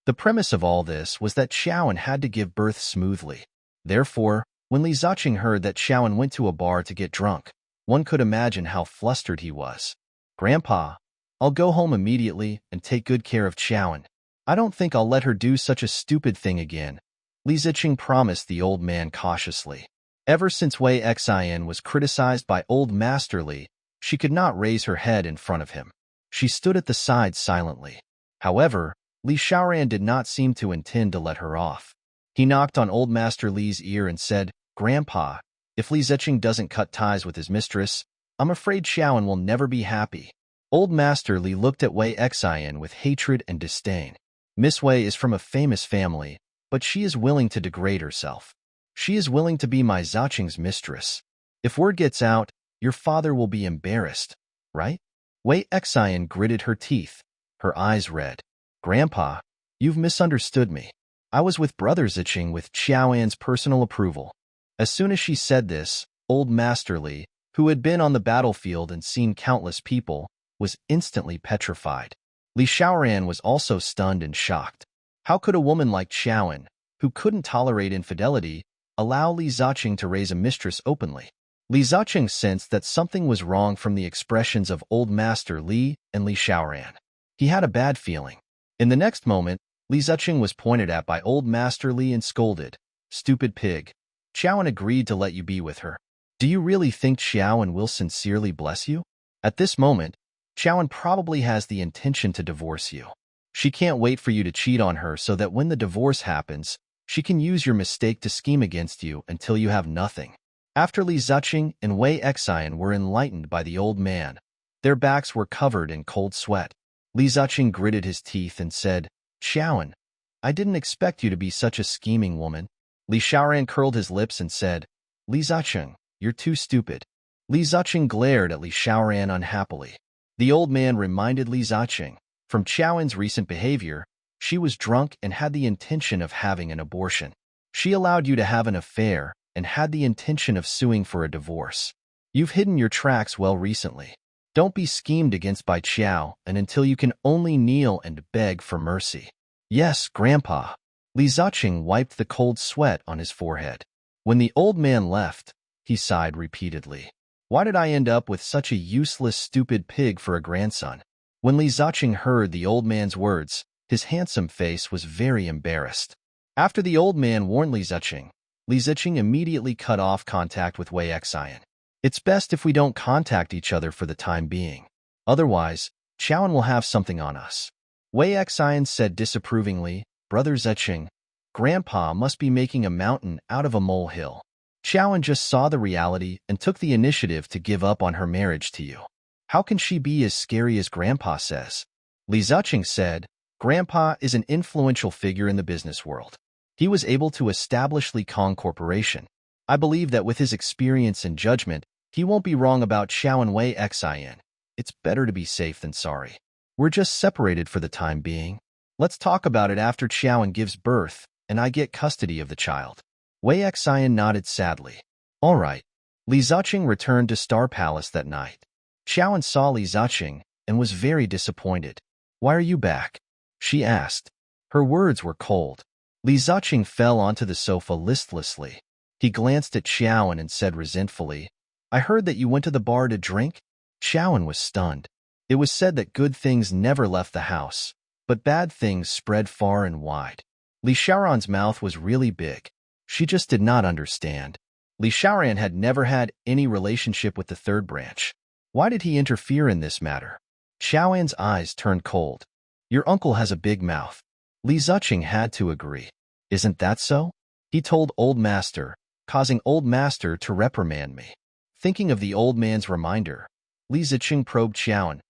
[SPEAKER 1] The premise of all this was that Qiaowen had to give birth smoothly. Therefore, when Li Ziqing heard that Qiaowen went to a bar to get drunk, one could imagine how flustered he was. "Grandpa, I'll go home immediately and take good care of Qiaowen. I don't think I'll let her do such a stupid thing again," Li Ziqing promised the old man cautiously. Ever since Wei Xin was criticized by old Master Li, she could not raise her head in front of him. She stood at the side silently. However, Li Xiaoran did not seem to intend to let her off. He knocked on old Master Li's ear and said, "Grandpa, if Li Ziqing doesn't cut ties with his mistress, I'm afraid Qiaowen will never be happy." Old Master Li looked at Wei Xin with hatred and disdain. Miss Wei is from a famous family, but she is willing to degrade herself. She is willing to be my Ziqing's mistress. If word gets out, your father will be embarrassed, right? Wei Xin gritted her teeth, her eyes red. "Grandpa, you've misunderstood me. I was with Brother Ziqing with Qiaowen's personal approval." As soon as she said this, old Master Li, who had been on the battlefield and seen countless people, was instantly petrified. Li Xiaoran was also stunned and shocked. How could a woman like Qiaowen, who couldn't tolerate infidelity, allow Li Ziqing to raise a mistress openly? Li Ziqing sensed that something was wrong from the expressions of old Master Li and Li Xiaoran. He had a bad feeling. In the next moment, Li Ziqing was pointed at by old Master Li and scolded, "Stupid pig. Qiaowen agreed to let you be with her. Do you really think Qiaowen will sincerely bless you? At this moment, Qiaowen probably has the intention to divorce you. She can't wait for you to cheat on her so that when the divorce happens, she can use your mistake to scheme against you until you have nothing." After Li Ziqing and Wei Xin were enlightened by the old man, their backs were covered in cold sweat. Li Ziqing gritted his teeth and said, "Qiaowen, I didn't expect you to be such a scheming woman." Li Xiaoran curled his lips and said, "Li Ziqing, you're too stupid." Li Ziqing glared at Li Xiaoran unhappily. The old man reminded Li Ziqing, from Qiaowen's recent behavior, she was drunk and had the intention of having an abortion. She allowed you to have an affair and had the intention of suing for a divorce. You've hidden your tracks well recently. Don't be schemed against by Qiao and until you can only kneel and beg for mercy. "Yes, Grandpa." Li Ziqing wiped the cold sweat on his forehead. When the old man left, he sighed repeatedly. Why did I end up with such a useless, stupid pig for a grandson? When Li Ziqing heard the old man's words, his handsome face was very embarrassed. After the old man warned Li Ziqing immediately cut off contact with Wei Xin. "It's best if we don't contact each other for the time being. Otherwise, Qiaowen will have something on us." Wei Xin said disapprovingly, "Brother Ziqing, Grandpa must be making a mountain out of a molehill. Qiaowen just saw the reality and took the initiative to give up on her marriage to you. How can she be as scary as Grandpa says?" Li Ziqing said, "Grandpa is an influential figure in the business world. He was able to establish Li Kong Corporation. I believe that with his experience and judgment, he won't be wrong about Qiaowen Wei Xin. It's better to be safe than sorry. We're just separated for the time being. Let's talk about it after Qiaowen gives birth and I get custody of the child." Wei Xin nodded sadly. "All right." Li Ziqing returned to Star Palace that night. Qiaowen saw Li Ziqing and was very disappointed. "Why are you back?" she asked. Her words were cold. Li Ziqing fell onto the sofa listlessly. He glanced at Qiaowen and said resentfully, "I heard that you went to the bar to drink?" Qiaowen was stunned. It was said that good things never left the house, but bad things spread far and wide. Li Xiaoran's mouth was really big. She just did not understand. Li Xiaoran had never had any relationship with the third branch. Why did he interfere in this matter? Qiaowen's eyes turned cold. "Your uncle has a big mouth." Li Ziqing had to agree. "Isn't that so?" He told Old Master, causing Old Master to reprimand me. Thinking of the old man's reminder, Li Ziqing probed Qiaowen.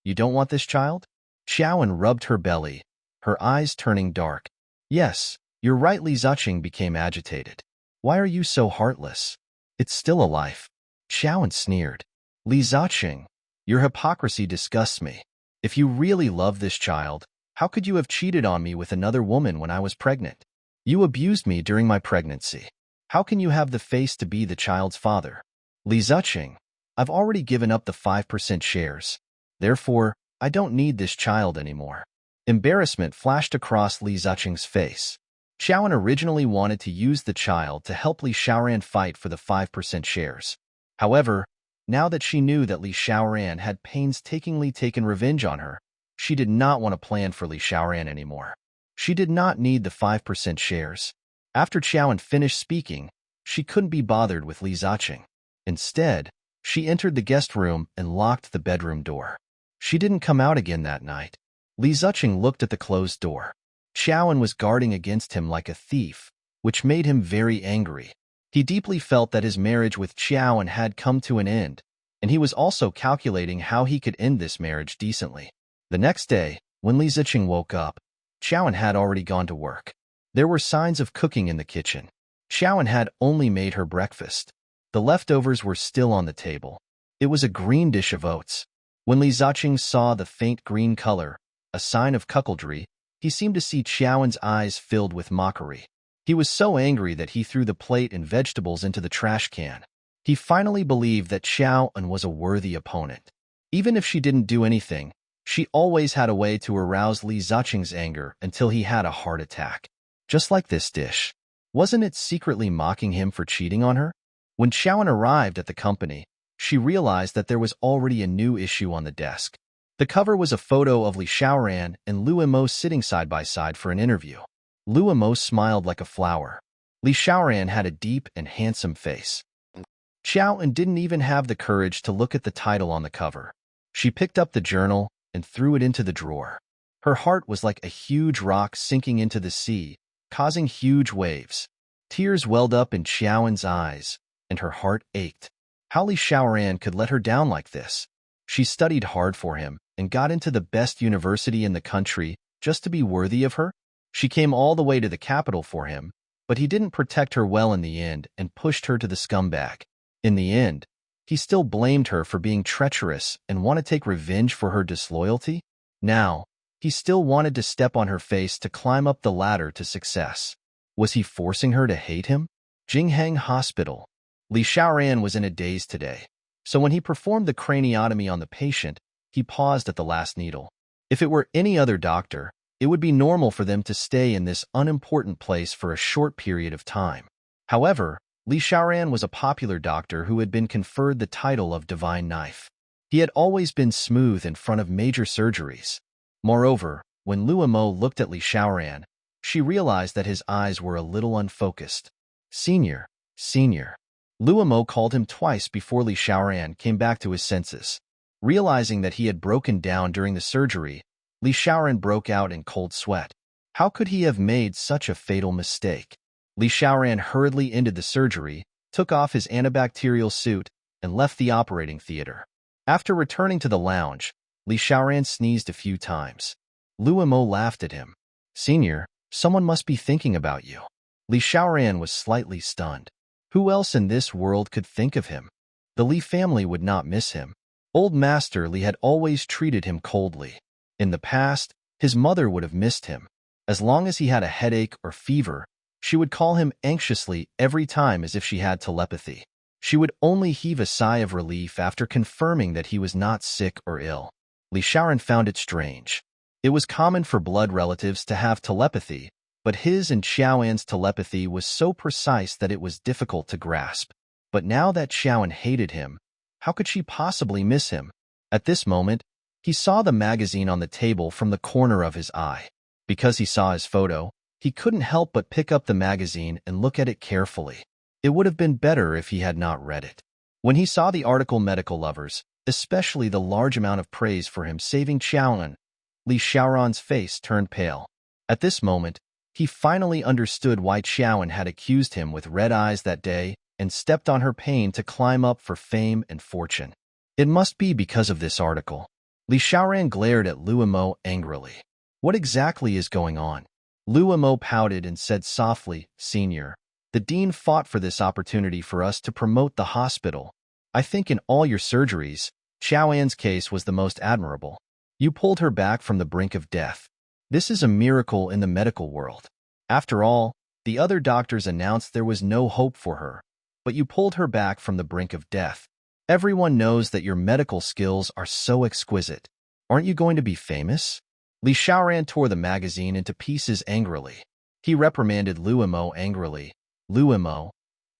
[SPEAKER 1] "You don't want this child?" Qiaowen rubbed her belly, her eyes turning dark. "Yes, you're right." Li Ziqing became agitated. "Why are you so heartless? It's still a life." Qiaowen sneered. Li Ziqing, your hypocrisy disgusts me. If you really love this child, how could you have cheated on me with another woman when I was pregnant? You abused me during my pregnancy. How can you have the face to be the child's father? Li Ziqing, I've already given up the 5% shares. Therefore, I don't need this child anymore. Embarrassment flashed across Li Ziqing's face. Xiaoan originally wanted to use the child to help Li Xiaoran fight for the 5% shares. However, now that she knew that Li Xiaoran had painstakingly taken revenge on her, she did not want to plan for Li Xiaoran anymore. She did not need the 5% shares. After Xiaoan finished speaking, she couldn't be bothered with Li Ziqing. Instead, she entered the guest room and locked the bedroom door. She didn't come out again that night. Li Ziqing looked at the closed door. Xiaoan was guarding against him like a thief, which made him very angry. He deeply felt that his marriage with Xiaoan had come to an end, and he was also calculating how he could end this marriage decently. The next day, when Li Ziqing woke up, Xiaoan had already gone to work. There were signs of cooking in the kitchen. Xiaoan had only made her breakfast. The leftovers were still on the table. It was a green dish of oats. When Li Ziqing saw the faint green color, a sign of cuckoldry, he seemed to see Xiaoan's eyes filled with mockery. He was so angry that he threw the plate and vegetables into the trash can. He finally believed that Xiaoan was a worthy opponent. Even if she didn't do anything, she always had a way to arouse Li Ziqing's anger until he had a heart attack. Just like this dish. Wasn't it secretly mocking him for cheating on her? When Xiaoan arrived at the company, she realized that there was already a new issue on the desk. The cover was a photo of Li Xiaoran and Luo Mo sitting side by side for an interview. Luo Mo smiled like a flower. Li Xiaoran had a deep and handsome face. Xiaoan didn't even have the courage to look at the title on the cover. She picked up the journal and threw it into the drawer. Her heart was like a huge rock sinking into the sea, causing huge waves. Tears welled up in Xiaoan's eyes, and her heart ached. How Li Xiaoran could let her down like this? She studied hard for him and got into the best university in the country just to be worthy of her? She came all the way to the capital for him, but he didn't protect her well in the end and pushed her to the scumbag. In the end, he still blamed her for being treacherous and wanted to take revenge for her disloyalty. Now, he still wanted to step on her face to climb up the ladder to success. Was he forcing her to hate him? Jinghang Hospital. Li Xiaoran was in a daze today, so when he performed the craniotomy on the patient, he paused at the last needle. If it were any other doctor, it would be normal for them to stay in this unimportant place for a short period of time. However, Li Xiaoran was a popular doctor who had been conferred the title of Divine Knife. He had always been smooth in front of major surgeries. Moreover, when Luo Mo looked at Li Xiaoran, she realized that his eyes were a little unfocused. Senior. Luo Mo called him twice before Li Xiaoran came back to his senses. Realizing that he had broken down during the surgery, Li Xiaoran broke out in cold sweat. How could he have made such a fatal mistake? Li Xiaoran hurriedly ended the surgery, took off his antibacterial suit, and left the operating theater. After returning to the lounge, Li Xiaoran sneezed a few times. Luo Mo laughed at him. Senior, someone must be thinking about you. Li Xiaoran was slightly stunned. Who else in this world could think of him? The Li family would not miss him. Old Master Li had always treated him coldly. In the past, his mother would have missed him. As long as he had a headache or fever, she would call him anxiously every time as if she had telepathy. She would only heave a sigh of relief after confirming that he was not sick or ill. Li Xiaoran found it strange. It was common for blood relatives to have telepathy, but his and Xiaoan's telepathy was so precise that it was difficult to grasp. But now that Xiaoan hated him, how could she possibly miss him? At this moment, he saw the magazine on the table from the corner of his eye. Because he saw his photo, he couldn't help but pick up the magazine and look at it carefully. It would have been better if he had not read it. When he saw the article Medical Lovers, especially the large amount of praise for him saving Xiaoan, Li Xiaoran's face turned pale. At this moment, he finally understood why Xiaoan had accused him with red eyes that day and stepped on her pain to climb up for fame and fortune. It must be because of this article. Li Xiaoran glared at Luo Mo angrily. What exactly is going on? Luo Mo pouted and said softly, Senior, the dean fought for this opportunity for us to promote the hospital, I think in all your surgeries, Xiao An's case was the most admirable. You pulled her back from the brink of death. This is a miracle in the medical world. After all, the other doctors announced there was no hope for her, but you pulled her back from the brink of death. Everyone knows that your medical skills are so exquisite. Aren't you going to be famous? Li Xiaoran tore the magazine into pieces angrily. He reprimanded Luimo angrily. Luimo,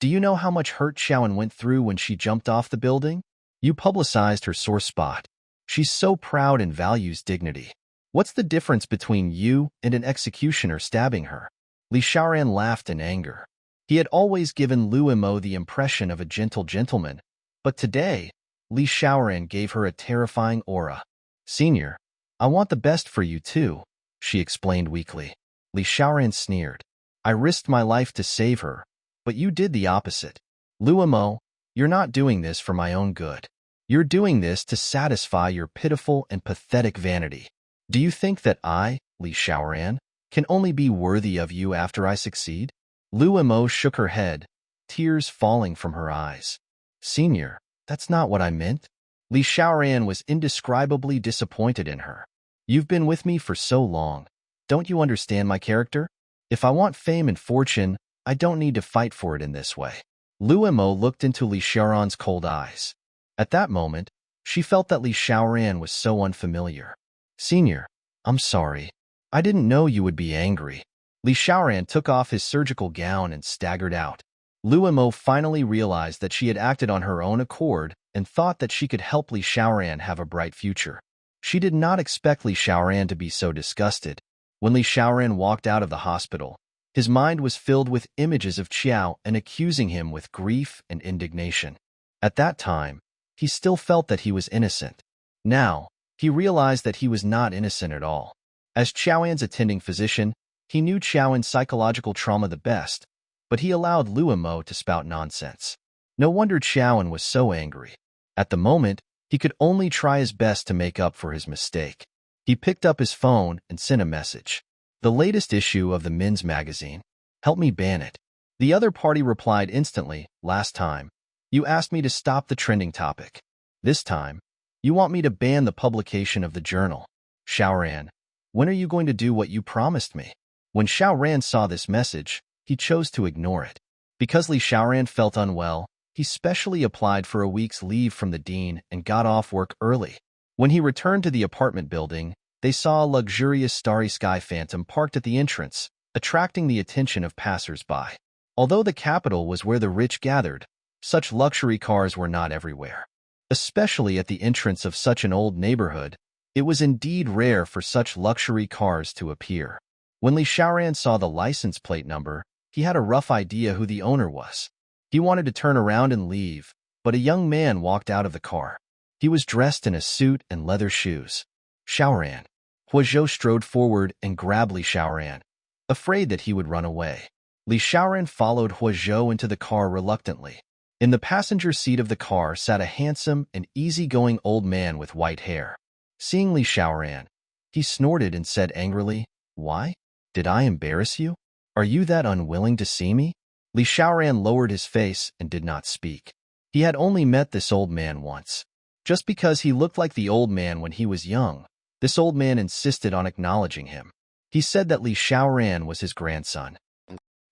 [SPEAKER 1] do you know how much hurt Xiaoan went through when she jumped off the building? You publicized her sore spot. She's so proud and values dignity. What's the difference between you and an executioner stabbing her? Li Xiaoran laughed in anger. He had always given Luimo the impression of a gentle gentleman, but today, Li Xiaoran gave her a terrifying aura. Senior, I want the best for you too, she explained weakly. Li Xiaoran sneered. I risked my life to save her, but you did the opposite. Luimo, you're not doing this for my own good. You're doing this to satisfy your pitiful and pathetic vanity. Do you think that I, Li Xiaoran, can only be worthy of you after I succeed? Luimo shook her head, tears falling from her eyes. Senior, that's not what I meant. Li Xiaoran was indescribably disappointed in her. You've been with me for so long. Don't you understand my character? If I want fame and fortune, I don't need to fight for it in this way. Luimo looked into Li Xiaoran's cold eyes. At that moment, she felt that Li Xiaoran was so unfamiliar. Senior, I'm sorry. I didn't know you would be angry. Li Xiaoran took off his surgical gown and staggered out. Luimo finally realized that she had acted on her own accord and thought that she could help Li Xiaoran have a bright future. She did not expect Li Xiaoran to be so disgusted. When Li Xiaoran walked out of the hospital, his mind was filled with images of Qiao and accusing him with grief and indignation. At that time, he still felt that he was innocent. Now, he realized that he was not innocent at all. As Qiaoan's attending physician, he knew Qiaoan's psychological trauma the best, but he allowed Luimo to spout nonsense. No wonder Qiaoan was so angry. At the moment, he could only try his best to make up for his mistake. He picked up his phone and sent a message. The latest issue of the men's magazine. Help me ban it. The other party replied instantly. Last time, you asked me to stop the trending topic. This time, you want me to ban the publication of the journal. Xiaoran, when are you going to do what you promised me? When Xiaoran saw this message, he chose to ignore it. Because Li Xiaoran felt unwell, he specially applied for a week's leave from the dean and got off work early. When he returned to the apartment building, they saw a luxurious Starry Sky Phantom parked at the entrance, attracting the attention of passers-by. Although the capital was where the rich gathered, such luxury cars were not everywhere. Especially at the entrance of such an old neighborhood, it was indeed rare for such luxury cars to appear. When Li Xiaoran saw the license plate number, he had a rough idea who the owner was. He wanted to turn around and leave, but a young man walked out of the car. He was dressed in a suit and leather shoes. Xiaoran. Huazhou strode forward and grabbed Li Xiaoran, afraid that he would run away. Li Xiaoran followed Huazhou into the car reluctantly. In the passenger seat of the car sat a handsome and easygoing old man with white hair. Seeing Li Xiaoran, he snorted and said angrily, Why? Did I embarrass you? Are you that unwilling to see me? Li Xiaoran lowered his face and did not speak. He had only met this old man once. Just because he looked like the old man when he was young, this old man insisted on acknowledging him. He said that Li Xiaoran was his grandson.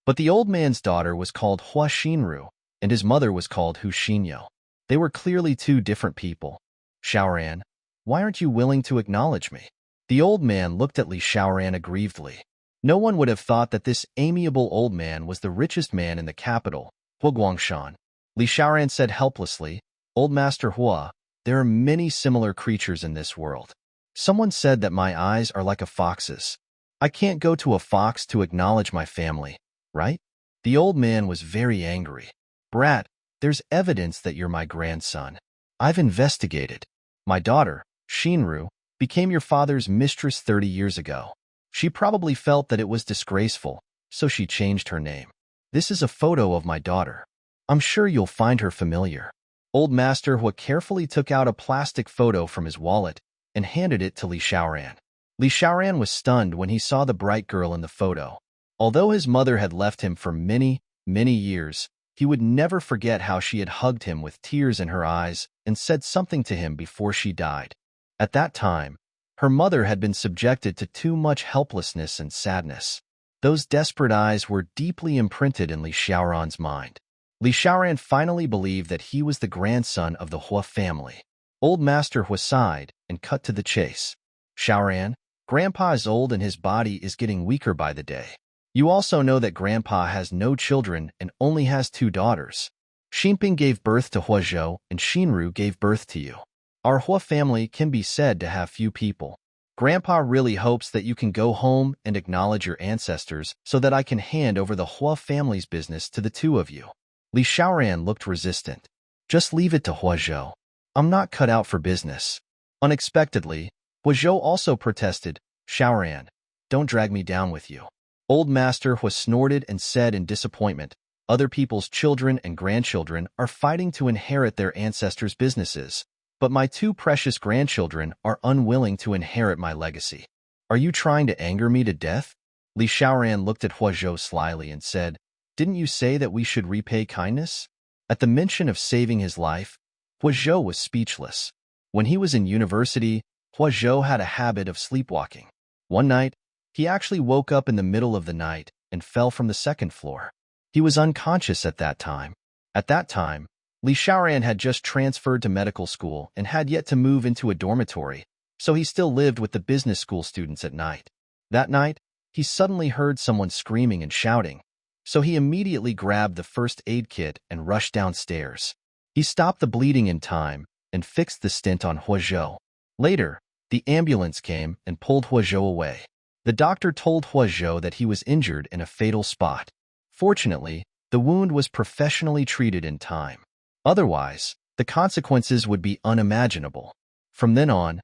[SPEAKER 1] But the old man's daughter was called Hua Xinru, and his mother was called Hu Xinyo. They were clearly two different people. Xiaoran, why aren't you willing to acknowledge me? The old man looked at Li Xiaoran aggrievedly. No one would have thought that this amiable old man was the richest man in the capital, Huaguangshan. Li Xiaoran said helplessly, Old Master Hua, there are many similar creatures in this world. Someone said that my eyes are like a fox's. I can't go to a fox to acknowledge my family, right? The old man was very angry. Brat, there's evidence that you're my grandson. I've investigated. My daughter, Xinru, became your father's mistress 30 years ago. She probably felt that it was disgraceful, so she changed her name. This is a photo of my daughter. I'm sure you'll find her familiar. Old Master Hua carefully took out a plastic photo from his wallet and handed it to Li Xiaoran. Li Xiaoran was stunned when he saw the bright girl in the photo. Although his mother had left him for many, many years, He would never forget how she had hugged him with tears in her eyes and said something to him before she died. At that time, her mother had been subjected to too much helplessness and sadness. Those desperate eyes were deeply imprinted in Li Xiaoran's mind. Li Xiaoran finally believed that he was the grandson of the Hua family. Old Master Hua sighed and cut to the chase. Xiaoran, Grandpa is old and his body is getting weaker by the day. You also know that Grandpa has no children and only has 2 daughters. Xinping gave birth to Huazhou and Xinru gave birth to you. Our Hua family can be said to have few people. Grandpa really hopes that you can go home and acknowledge your ancestors so that I can hand over the Hua family's business to the 2 of you. Li Xiaoran looked resistant. Just leave it to Huazhou. I'm not cut out for business. Unexpectedly, Huazhou also protested, Xiaoran, don't drag me down with you. Old Master Hua snorted and said in disappointment, other people's children and grandchildren are fighting to inherit their ancestors' businesses, but my 2 precious grandchildren are unwilling to inherit my legacy. Are you trying to anger me to death? Li Xiaoran looked at Huazhou slyly and said, didn't you say that we should repay kindness? At the mention of saving his life, Huazhou was speechless. When he was in university, Huazhou had a habit of sleepwalking. One night, he actually woke up in the middle of the night and fell from the 2nd floor. He was unconscious at that time. At that time, Li Xiaoran had just transferred to medical school and had yet to move into a dormitory, so he still lived with the business school students at night. That night, he suddenly heard someone screaming and shouting, so he immediately grabbed the first aid kit and rushed downstairs. He stopped the bleeding in time and fixed the stent on Huazhou. Later, the ambulance came and pulled Huazhou away. The doctor told Huazhou that he was injured in a fatal spot. Fortunately, the wound was professionally treated in time. Otherwise, the consequences would be unimaginable. From then on,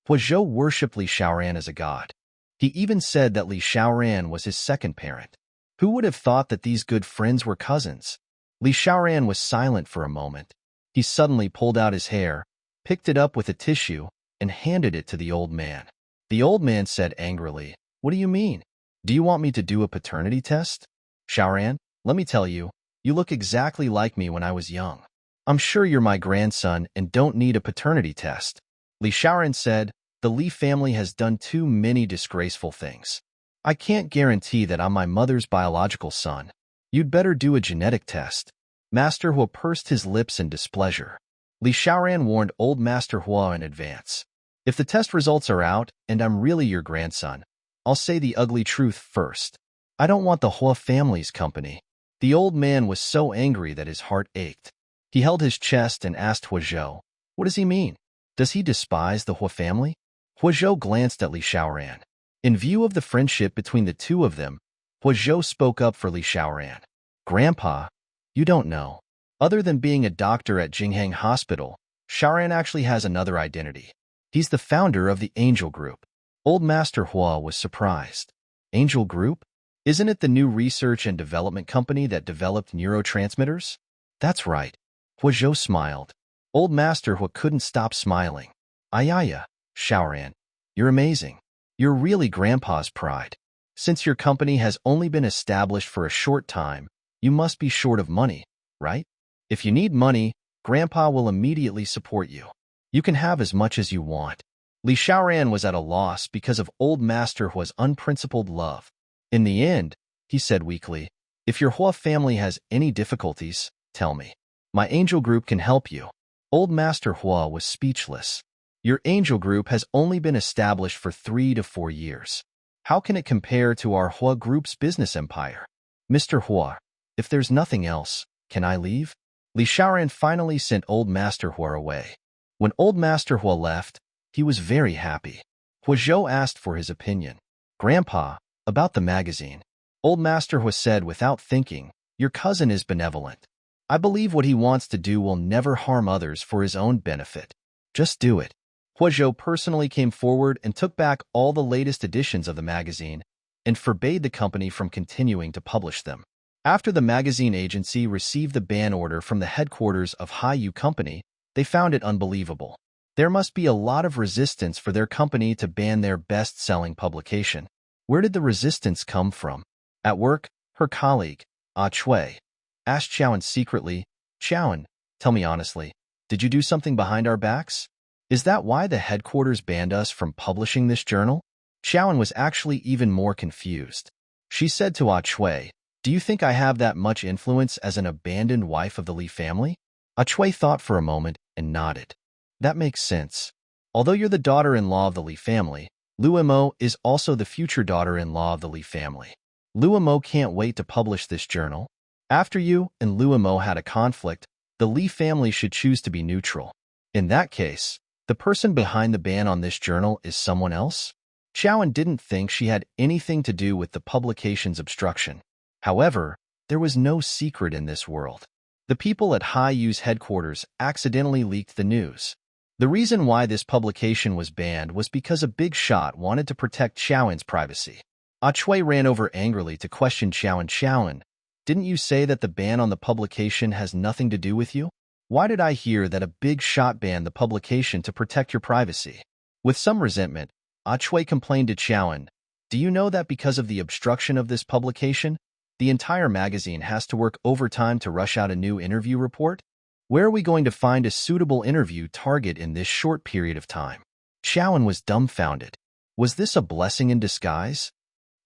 [SPEAKER 1] Huazhou worshipped Li Xiaoran as a god. He even said that Li Xiaoran was his second parent. Who would have thought that these good friends were cousins? Li Xiaoran was silent for a moment. He suddenly pulled out his hair, picked it up with a tissue, and handed it to the old man. The old man said angrily, what do you mean? Do you want me to do a paternity test? Xiaoran, let me tell you, you look exactly like me when I was young. I'm sure you're my grandson and don't need a paternity test. Li Xiaoran said, the Li family has done too many disgraceful things. I can't guarantee that I'm my mother's biological son. You'd better do a genetic test. Master Hua pursed his lips in displeasure. Li Xiaoran warned old Master Hua in advance. If the test results are out and I'm really your grandson, I'll say the ugly truth first. I don't want the Hua family's company. The old man was so angry that his heart ached. He held his chest and asked Huazhou, what does he mean? Does he despise the Hua family? Huazhou glanced at Li Xiaoran. In view of the friendship between the 2 of them, Huazhou spoke up for Li Xiaoran. Grandpa, you don't know. Other than being a doctor at Jinghang Hospital, Xiaoran actually has another identity. He's the founder of the Angel Group. Old Master Hua was surprised. Angel Group? Isn't it the new research and development company that developed neurotransmitters? That's right. Huazhou smiled. Old Master Hua couldn't stop smiling. Ayaya, Xiaoran, you're amazing. You're really Grandpa's pride. Since your company has only been established for a short time, you must be short of money, right? If you need money, Grandpa will immediately support you. You can have as much as you want. Li Xiaoran was at a loss because of old Master Hua's unprincipled love. In the end, he said weakly, if your Hua family has any difficulties, tell me. My angel group can help you. Old Master Hua was speechless. Your angel group has only been established for 3 to 4 years. How can it compare to our Hua group's business empire? Mr. Hua, if there's nothing else, can I leave? Li Xiaoran finally sent old Master Hua away. When old Master Hua left, he was very happy. Huazhou asked for his opinion. Grandpa, about the magazine. Old Master Hua said without thinking, your cousin is benevolent. I believe what he wants to do will never harm others for his own benefit. Just do it. Huazhou personally came forward and took back all the latest editions of the magazine and forbade the company from continuing to publish them. After the magazine agency received the ban order from the headquarters of Haiyu Company, they found it unbelievable. There must be a lot of resistance for their company to ban their best-selling publication. Where did the resistance come from? At work, her colleague, Ah Chui, asked Chowan secretly. Chowan, tell me honestly, did you do something behind our backs? Is that why the headquarters banned us from publishing this journal? Chowan was actually even more confused. She said to Ah Chui, do you think I have that much influence as an abandoned wife of the Li family? Ah Chui thought for a moment and nodded. That makes sense. Although you're the daughter-in-law of the Li family, Luo is also the future daughter-in-law of the Li family. Luo can't wait to publish this journal. After you and Luo had a conflict, the Li family should choose to be neutral. In that case, the person behind the ban on this journal is someone else? Chowan didn't think she had anything to do with the publication's obstruction. However, there was no secret in this world. The people at High U's headquarters accidentally leaked the news. The reason why this publication was banned was because a big shot wanted to protect Chowan's privacy. Ah Chui ran over angrily to question Chowan. Chowan, didn't you say that the ban on the publication has nothing to do with you? Why did I hear that a big shot banned the publication to protect your privacy? With some resentment, Ah Chui complained to Chowan, do you know that because of the obstruction of this publication, the entire magazine has to work overtime to rush out a new interview report? Where are we going to find a suitable interview target in this short period of time? Chowan was dumbfounded. Was this a blessing in disguise?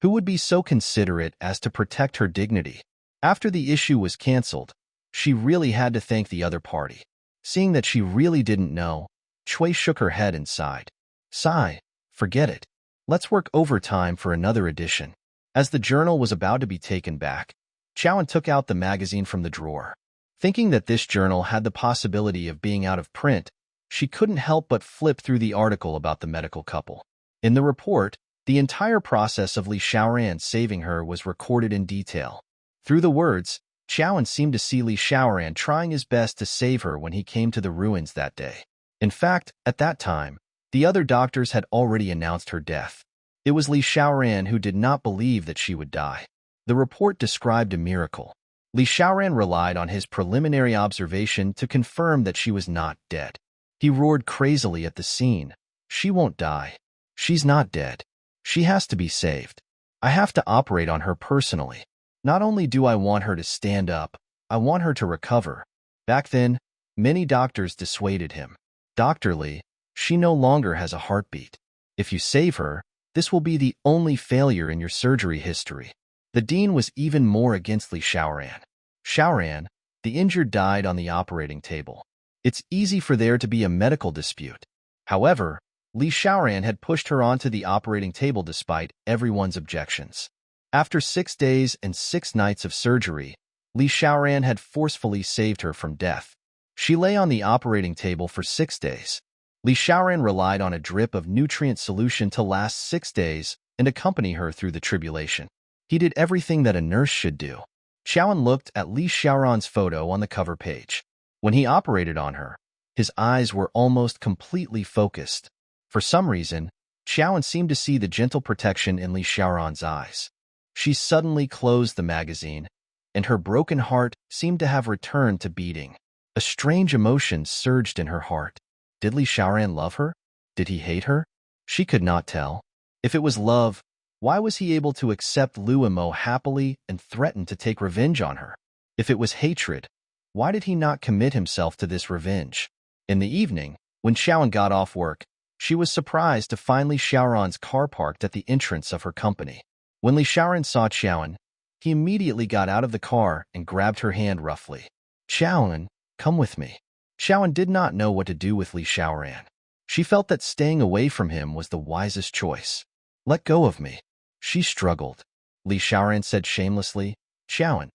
[SPEAKER 1] Who would be so considerate as to protect her dignity? After the issue was cancelled, she really had to thank the other party. Seeing that she really didn't know, Chui shook her head and sighed. Sigh, forget it. Let's work overtime for another edition. As the journal was about to be taken back, Chowan took out the magazine from the drawer. Thinking that this journal had the possibility of being out of print, she couldn't help but flip through the article about the medical couple. In the report, the entire process of Li Xiaoran saving her was recorded in detail. Through the words, Chowan seemed to see Li Xiaoran trying his best to save her when he came to the ruins that day. In fact, at that time, the other doctors had already announced her death. It was Li Xiaoran who did not believe that she would die. The report described a miracle. Li Xiaoran relied on his preliminary observation to confirm that she was not dead. He roared crazily at the scene. She won't die. She's not dead. She has to be saved. I have to operate on her personally. Not only do I want her to stand up, I want her to recover. Back then, many doctors dissuaded him. Dr. Li, she no longer has a heartbeat. If you save her, this will be the only failure in your surgery history. The dean was even more against Li Xiaoran. Xiaoran, the injured died on the operating table. It's easy for there to be a medical dispute. However, Li Xiaoran had pushed her onto the operating table despite everyone's objections. After 6 days and 6 nights of surgery, Li Xiaoran had forcefully saved her from death. She lay on the operating table for 6 days. Li Xiaoran relied on a drip of nutrient solution to last 6 days and accompany her through the tribulation. He did everything that a nurse should do. Chowan looked at Li Xiaoran's photo on the cover page. When he operated on her, his eyes were almost completely focused. For some reason, Chowan seemed to see the gentle protection in Li Xiaoran's eyes. She suddenly closed the magazine, and her broken heart seemed to have returned to beating. A strange emotion surged in her heart. Did Li Xiaoran love her? Did he hate her? She could not tell. If it was love, why was he able to accept Luo happily and threaten to take revenge on her? If it was hatred, why did he not commit himself to this revenge? In the evening, when Chowan got off work, she was surprised to find Li Xiaoran's car parked at the entrance of her company. When Li Xiaoran saw Chowan, he immediately got out of the car and grabbed her hand roughly. Chowan, come with me. Chowan did not know what to do with Li Xiaoran. She felt that staying away from him was the wisest choice. Let go of me. She struggled. Li Xiaoran said shamelessly, Chowan,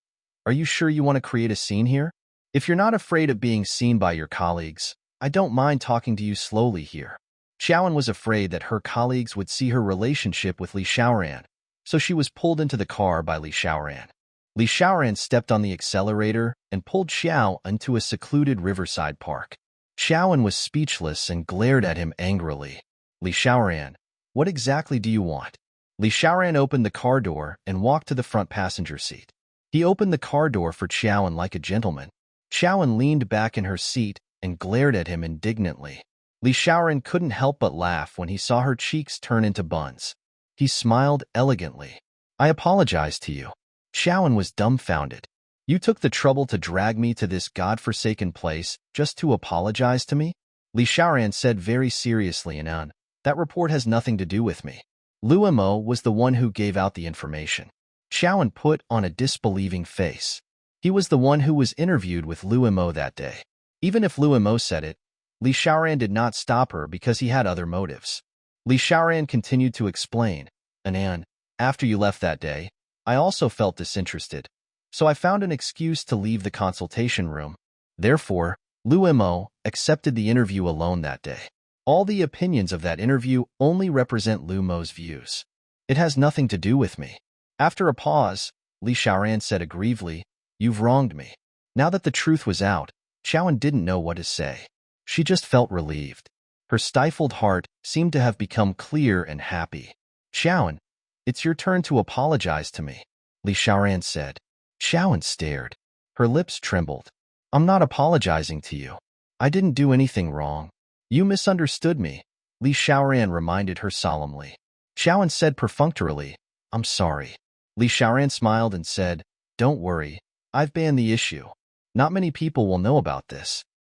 [SPEAKER 1] are you sure you want to create a scene here? If you're not afraid of being seen by your colleagues, I don't mind talking to you slowly here. Chowan was afraid that her colleagues would see her relationship with Li Xiaoran, so she was pulled into the car by Li Xiaoran. Li Xiaoran stepped on the accelerator and pulled Xiao into a secluded riverside park. Chowan was speechless and glared at him angrily. Li Xiaoran, what exactly do you want? Li Xiaoran opened the car door and walked to the front passenger seat. He opened the car door for Chowan like a gentleman. Chowan leaned back in her seat and glared at him indignantly. Li Xiaoran couldn't help but laugh when he saw her cheeks turn into buns. He smiled elegantly. I apologize to you. Chowan was dumbfounded. You took the trouble to drag me to this godforsaken place just to apologize to me? Li Xiaoran said very seriously in An. That report has nothing to do with me. Luo Mo was the one who gave out the information. Xiaoan put on a disbelieving face. He was the one who was interviewed with Luo Mo that day. Even if Luo Mo said it, Li Xiaoran did not stop her because he had other motives. Li Xiaoran continued to explain, Anan, after you left that day, I also felt disinterested, so I found an excuse to leave the consultation room. Therefore, Luo Mo accepted the interview alone that day. All the opinions of that interview only represent Luo Mo's views. It has nothing to do with me. After a pause, Li Xiaoran said aggrievely, You've wronged me. Now that the truth was out, Xiaoan didn't know what to say. She just felt relieved. Her stifled heart seemed to have become clear and happy. Xiaoan, it's your turn to apologize to me, Li Xiaoran said. Xiaoan stared. Her lips trembled. I'm not apologizing to you. I didn't do anything wrong. You misunderstood me, Li Xiaoran reminded her solemnly. Xiaoan said perfunctorily, I'm sorry. Li Xiaoran smiled and said, Don't worry, I've banned the issue. Not many people will know about this.